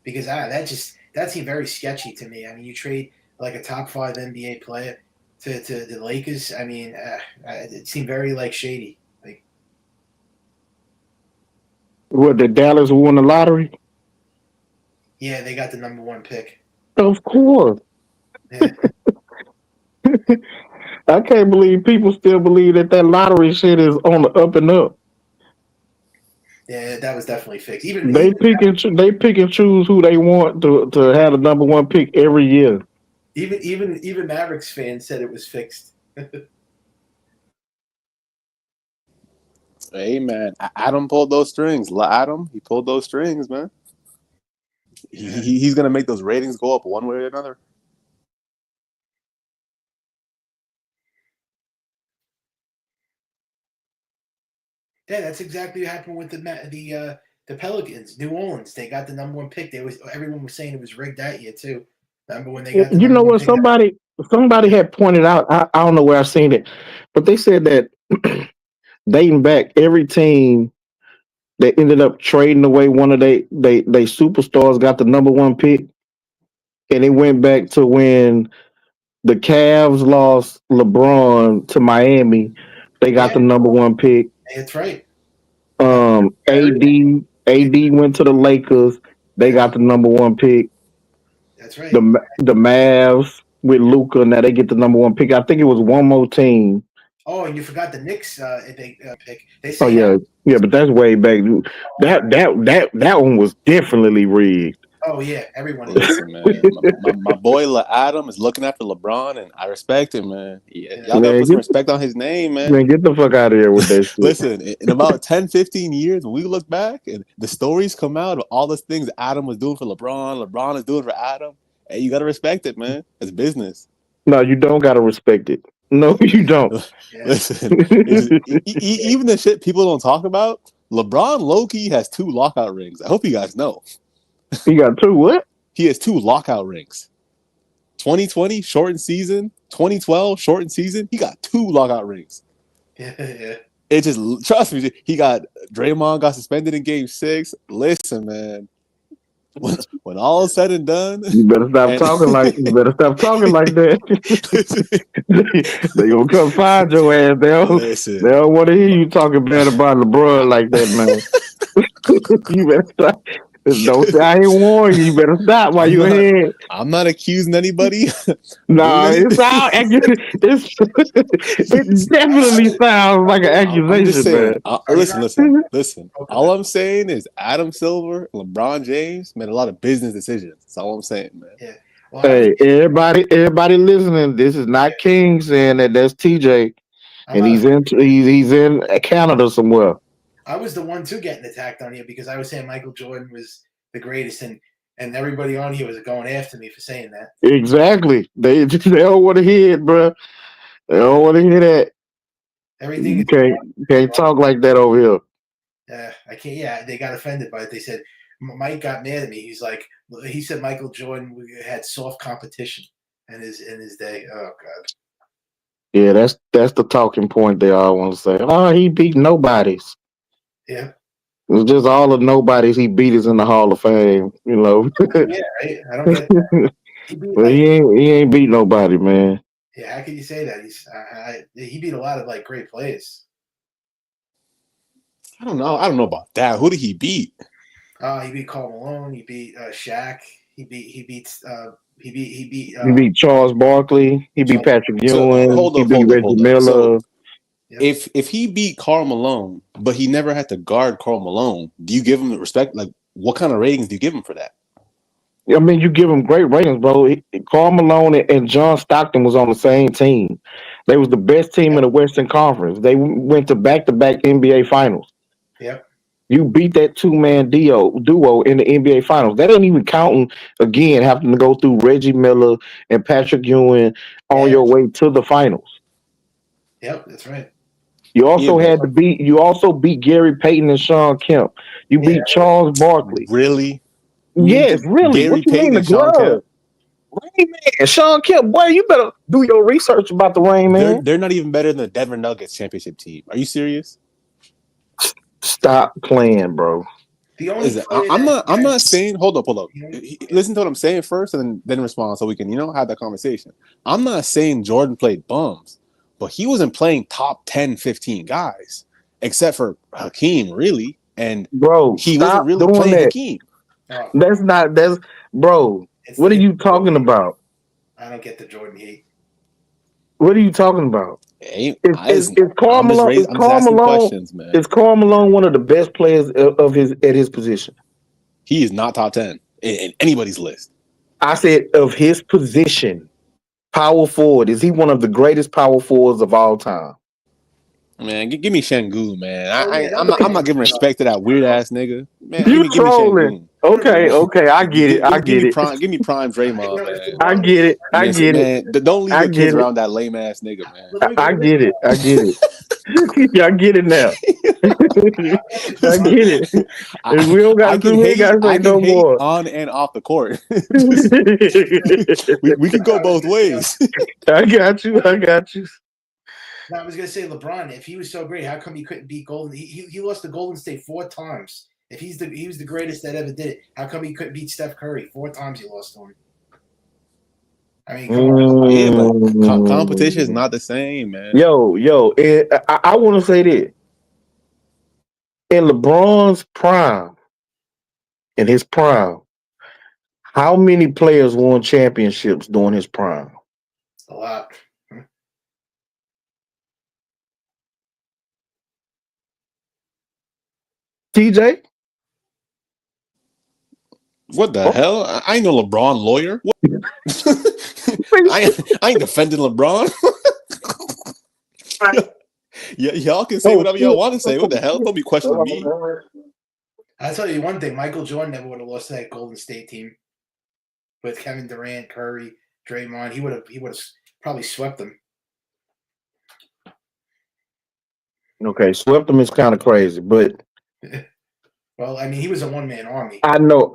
because that seemed very sketchy to me. I mean, you trade like a top 5 NBA player to the Lakers. I mean, it seemed very shady. What, did Dallas won the lottery? Yeah, they got the #1 pick. Of course. Yeah. I can't believe people still believe that lottery shit is on the up and up. Yeah, that was definitely fixed. They pick and choose who they want to have the #1 pick every year. Even Mavericks fans said it was fixed. Hey man, Adam pulled those strings. He pulled those strings, man. He's gonna make those ratings go up one way or another. Yeah, that's exactly what happened with the Pelicans, New Orleans. They got the #1 pick. Everyone was saying it was rigged that year too. Remember when they got? You know what? somebody had pointed out. I don't know where I've seen it, but they said that dating back, every team that ended up trading away one of they superstars got the number one pick, and it went back to when the Cavs lost LeBron to Miami. They got the number one pick. That's right. AD went to the Lakers. They got the number one pick. That's right. The Mavs with Luka, now they get the number one pick. I think it was one more team. Oh, and you forgot the Knicks pick. They Oh say yeah, but that's way back. That one was definitely rigged. Oh yeah, everyone. Listen, man, my boy Adam is looking after LeBron, and I respect him, man. Y'all gotta put some respect on his name, man. Man, get the fuck out of here with that shit. Listen, in about 10, 15 years, when we look back and the stories come out of all the things Adam was doing for LeBron is doing for Adam, hey, you gotta respect it, man. It's business. No, you don't gotta respect it. No, you don't. Listen, even the shit people don't talk about, LeBron low-key has 2 lockout rings. I hope you guys know. He got 2 what? He has 2 lockout rings. 2020 shortened season, 2012 shortened season. He got 2 lockout rings. Yeah. It just, trust me, Draymond got suspended in Game 6. Listen, man, when all is said and done, you better stop talking like that. They gonna come find your ass. They don't want to hear you talking bad about LeBron like that, man. You better stop. Don't say I ain't warned you. You better stop while you're ahead. I'm not accusing anybody. No, it definitely sounds like an accusation, saying, man. Listen. All I'm saying is Adam Silver, LeBron James made a lot of business decisions. That's all I'm saying, man. Yeah. Well, hey, everybody listening, this is not King saying that. That's TJ, and he's in Canada somewhere. I was the one too getting attacked on here because I was saying Michael Jordan was the greatest, and everybody on here was going after me for saying that. Exactly. They don't want to hear it, bro. They don't want to hear that. Everything you can't talk like that over here. I can't. Yeah, they got offended by it. They said Mike got mad at me. He said Michael Jordan had soft competition in his day. Oh God. Yeah, that's the talking point they all want to say. Oh, he beat nobodies. Yeah. It's just all the nobodies he beat is in the Hall of Fame, you know. Yeah, right. I don't get that. He ain't beat nobody, man. Yeah, how can you say that? He beat a lot of great players. I don't know about that. Who did he beat? Oh, He beat Karl Malone. He beat Shaq. He beat Charles Barkley. He beat Patrick Ewing. He beat Reggie Miller. If he beat Karl Malone, but he never had to guard Karl Malone, do you give him the respect? Like, what kind of ratings do you give him for that? I mean, you give him great ratings, bro. Karl Malone and John Stockton was on the same team. They was the best team in the Western Conference. They went to back-to-back NBA Finals. Yep. You beat that 2-man duo in the NBA Finals. That ain't even counting, again, having to go through Reggie Miller and Patrick Ewing on your way to the finals. Yep, that's right. You also beat Gary Payton and Sean Kemp. You beat Charles Barkley. Really? Yes, really. Gary What you Payton mean and the Sean glove? Rain Man, Sean Kemp, boy, you better do your research about the Rain Man. They're not even better than the Denver Nuggets championship team. Are you serious? Stop playing, bro. I'm not saying. Hold up. Listen to what I'm saying first, and then respond so we can have that conversation. I'm not saying Jordan played bums, but he wasn't playing top 10, 15 guys, except for Hakeem, really. And bro, he wasn't really playing that. Hakeem. That's bro. What are you talking about? I don't get the Jordan hate. What are you talking about? Is Karl Malone one of the best players at his position? He is not top 10 in anybody's list. I said of his position. Power forward. Is he one of the greatest power forwards of all time? Man, give me Şengün, man. I'm not giving respect to that weird ass nigga. Man, You trolling. Okay, I get it. I get it. Give me prime Draymond, man. I get it. I Man, get it. man, don't leave I your get kids it. around that lame ass nigga, man. I get it. I get it. Yeah, I get it now. I get it. If we don't got to do it, guys, I can no hate more. on and off the court. we can go both ways. I got you. I got you. No, I was gonna say LeBron. If he was so great, how come he couldn't beat Golden? He lost to Golden State 4 times. If he was the greatest that ever did it, how come he couldn't beat Steph Curry? 4 times he lost to him. I mean, come on. Yeah, but competition is not the same, man. Yo, I want to say this. In LeBron's prime, how many players won championships during his prime? A lot. TJ? What the hell? I ain't no LeBron lawyer. What? I ain't defending LeBron. Y'all can say whatever y'all want to say. What the hell? Don't be questioning me. I'll tell you one thing. Michael Jordan never would have lost to that Golden State team with Kevin Durant, Curry, Draymond. He would have probably swept them. Okay, swept them is kind of crazy, but well, I mean, he was a one-man army. I know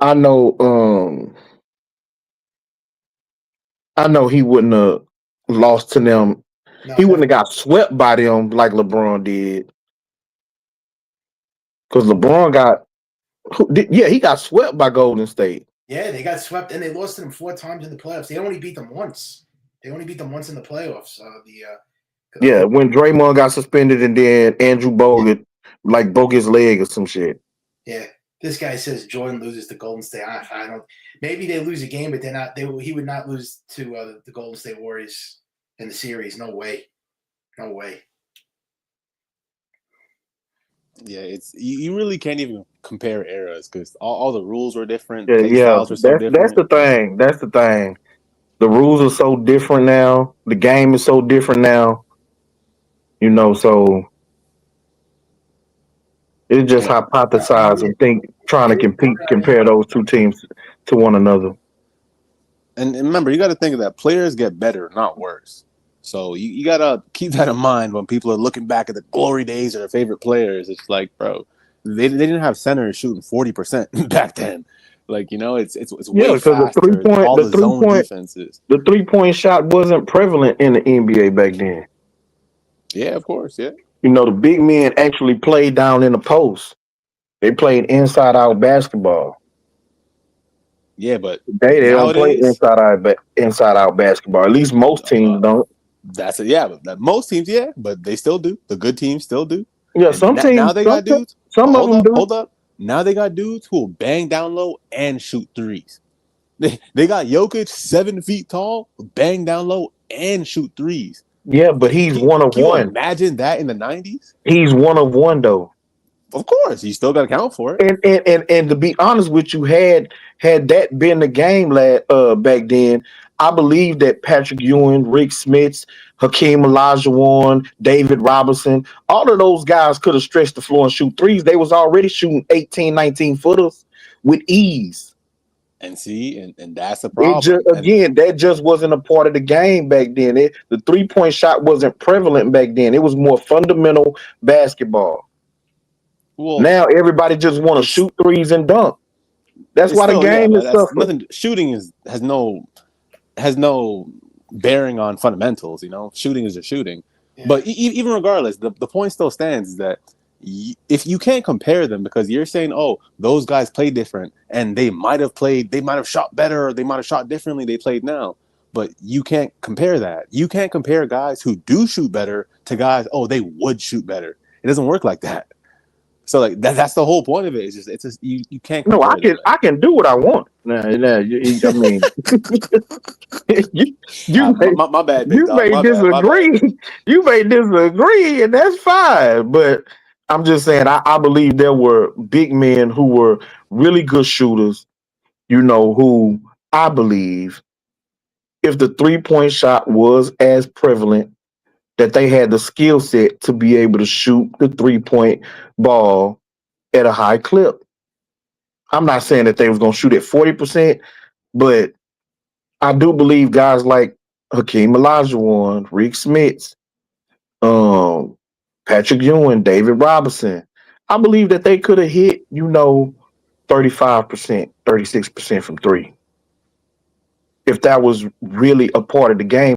he wouldn't have lost to them. No, he wouldn't have got swept by them like LeBron did. Because LeBron he got swept by Golden State. Yeah, they got swept, and they lost to them 4 times in the playoffs. They only beat them once. They only beat them once in the playoffs. Yeah, when Draymond got suspended, and then Andrew Bogut broke his leg or some shit. Yeah, this guy says Jordan loses to Golden State. I don't. Maybe they lose a game, but they're not. He would not lose to the Golden State Warriors in the series. No way. No way. Yeah, it's you really can't even compare eras because all the rules were different. Yeah, styles were so different. That's the thing. That's the thing. The rules are so different now. The game is so different now. You know, so it's just hypothesize and trying to compare those two teams to one another. And remember, you got to think of that. Players get better, not worse. So you got to keep that in mind when people are looking back at the glory days of their favorite players. It's like, bro, they didn't have centers shooting 40% back then. Like, you know, it's way faster. The 3-point shot wasn't prevalent in the NBA back then. Yeah, of course, yeah. You know, the big men actually played down in the post. They played inside-out basketball. Yeah, but they don't play inside-out basketball. At least most teams don't. That's it. Yeah, but most teams, yeah, but they still do. The good teams still do. Yeah, some teams. Now they got dudes. Some of them do. Hold up. Now they got dudes who will bang down low and shoot threes. They got Jokic 7 feet tall, bang down low and shoot threes. Yeah, but he's one of one. Can you imagine that in the 90s? He's one of one though. Of course, you still got to count for it. And to be honest with you, had that been the game back then, I believe that Patrick Ewing, Rick Smits, Hakeem Olajuwon, David Robinson, all of those guys could have stretched the floor and shoot threes. They was already shooting 18, 19 footers with ease. And see, and that's the problem. That just wasn't a part of the game back then. The 3-point shot wasn't prevalent back then. It was more fundamental basketball. Well, now everybody just want to shoot threes and dunk. That's why the game is suffering. Shooting has no bearing on fundamentals. You know, shooting is just shooting. Yeah. But even regardless, the point still stands is that if you can't compare them because you're saying, oh, those guys play different and they might have shot better or they might have shot differently, they played now. But you can't compare that. You can't compare guys who do shoot better to guys, oh, they would shoot better. It doesn't work like that. So like that's the whole point of it. It's just you can't. No, I can do what I want. My bad. You may disagree. You may disagree, and that's fine. But I'm just saying, I believe there were big men who were really good shooters. You know, who I believe, if the 3-point shot was as prevalent, that they had the skill set to be able to shoot the 3-point ball at a high clip. I'm not saying that they was gonna shoot at 40%, but I do believe guys like Hakeem Olajuwon, Reek Smits, Patrick Ewing, David Robinson, I believe that they could have hit, 35%, 36% from three. If that was really a part of the game.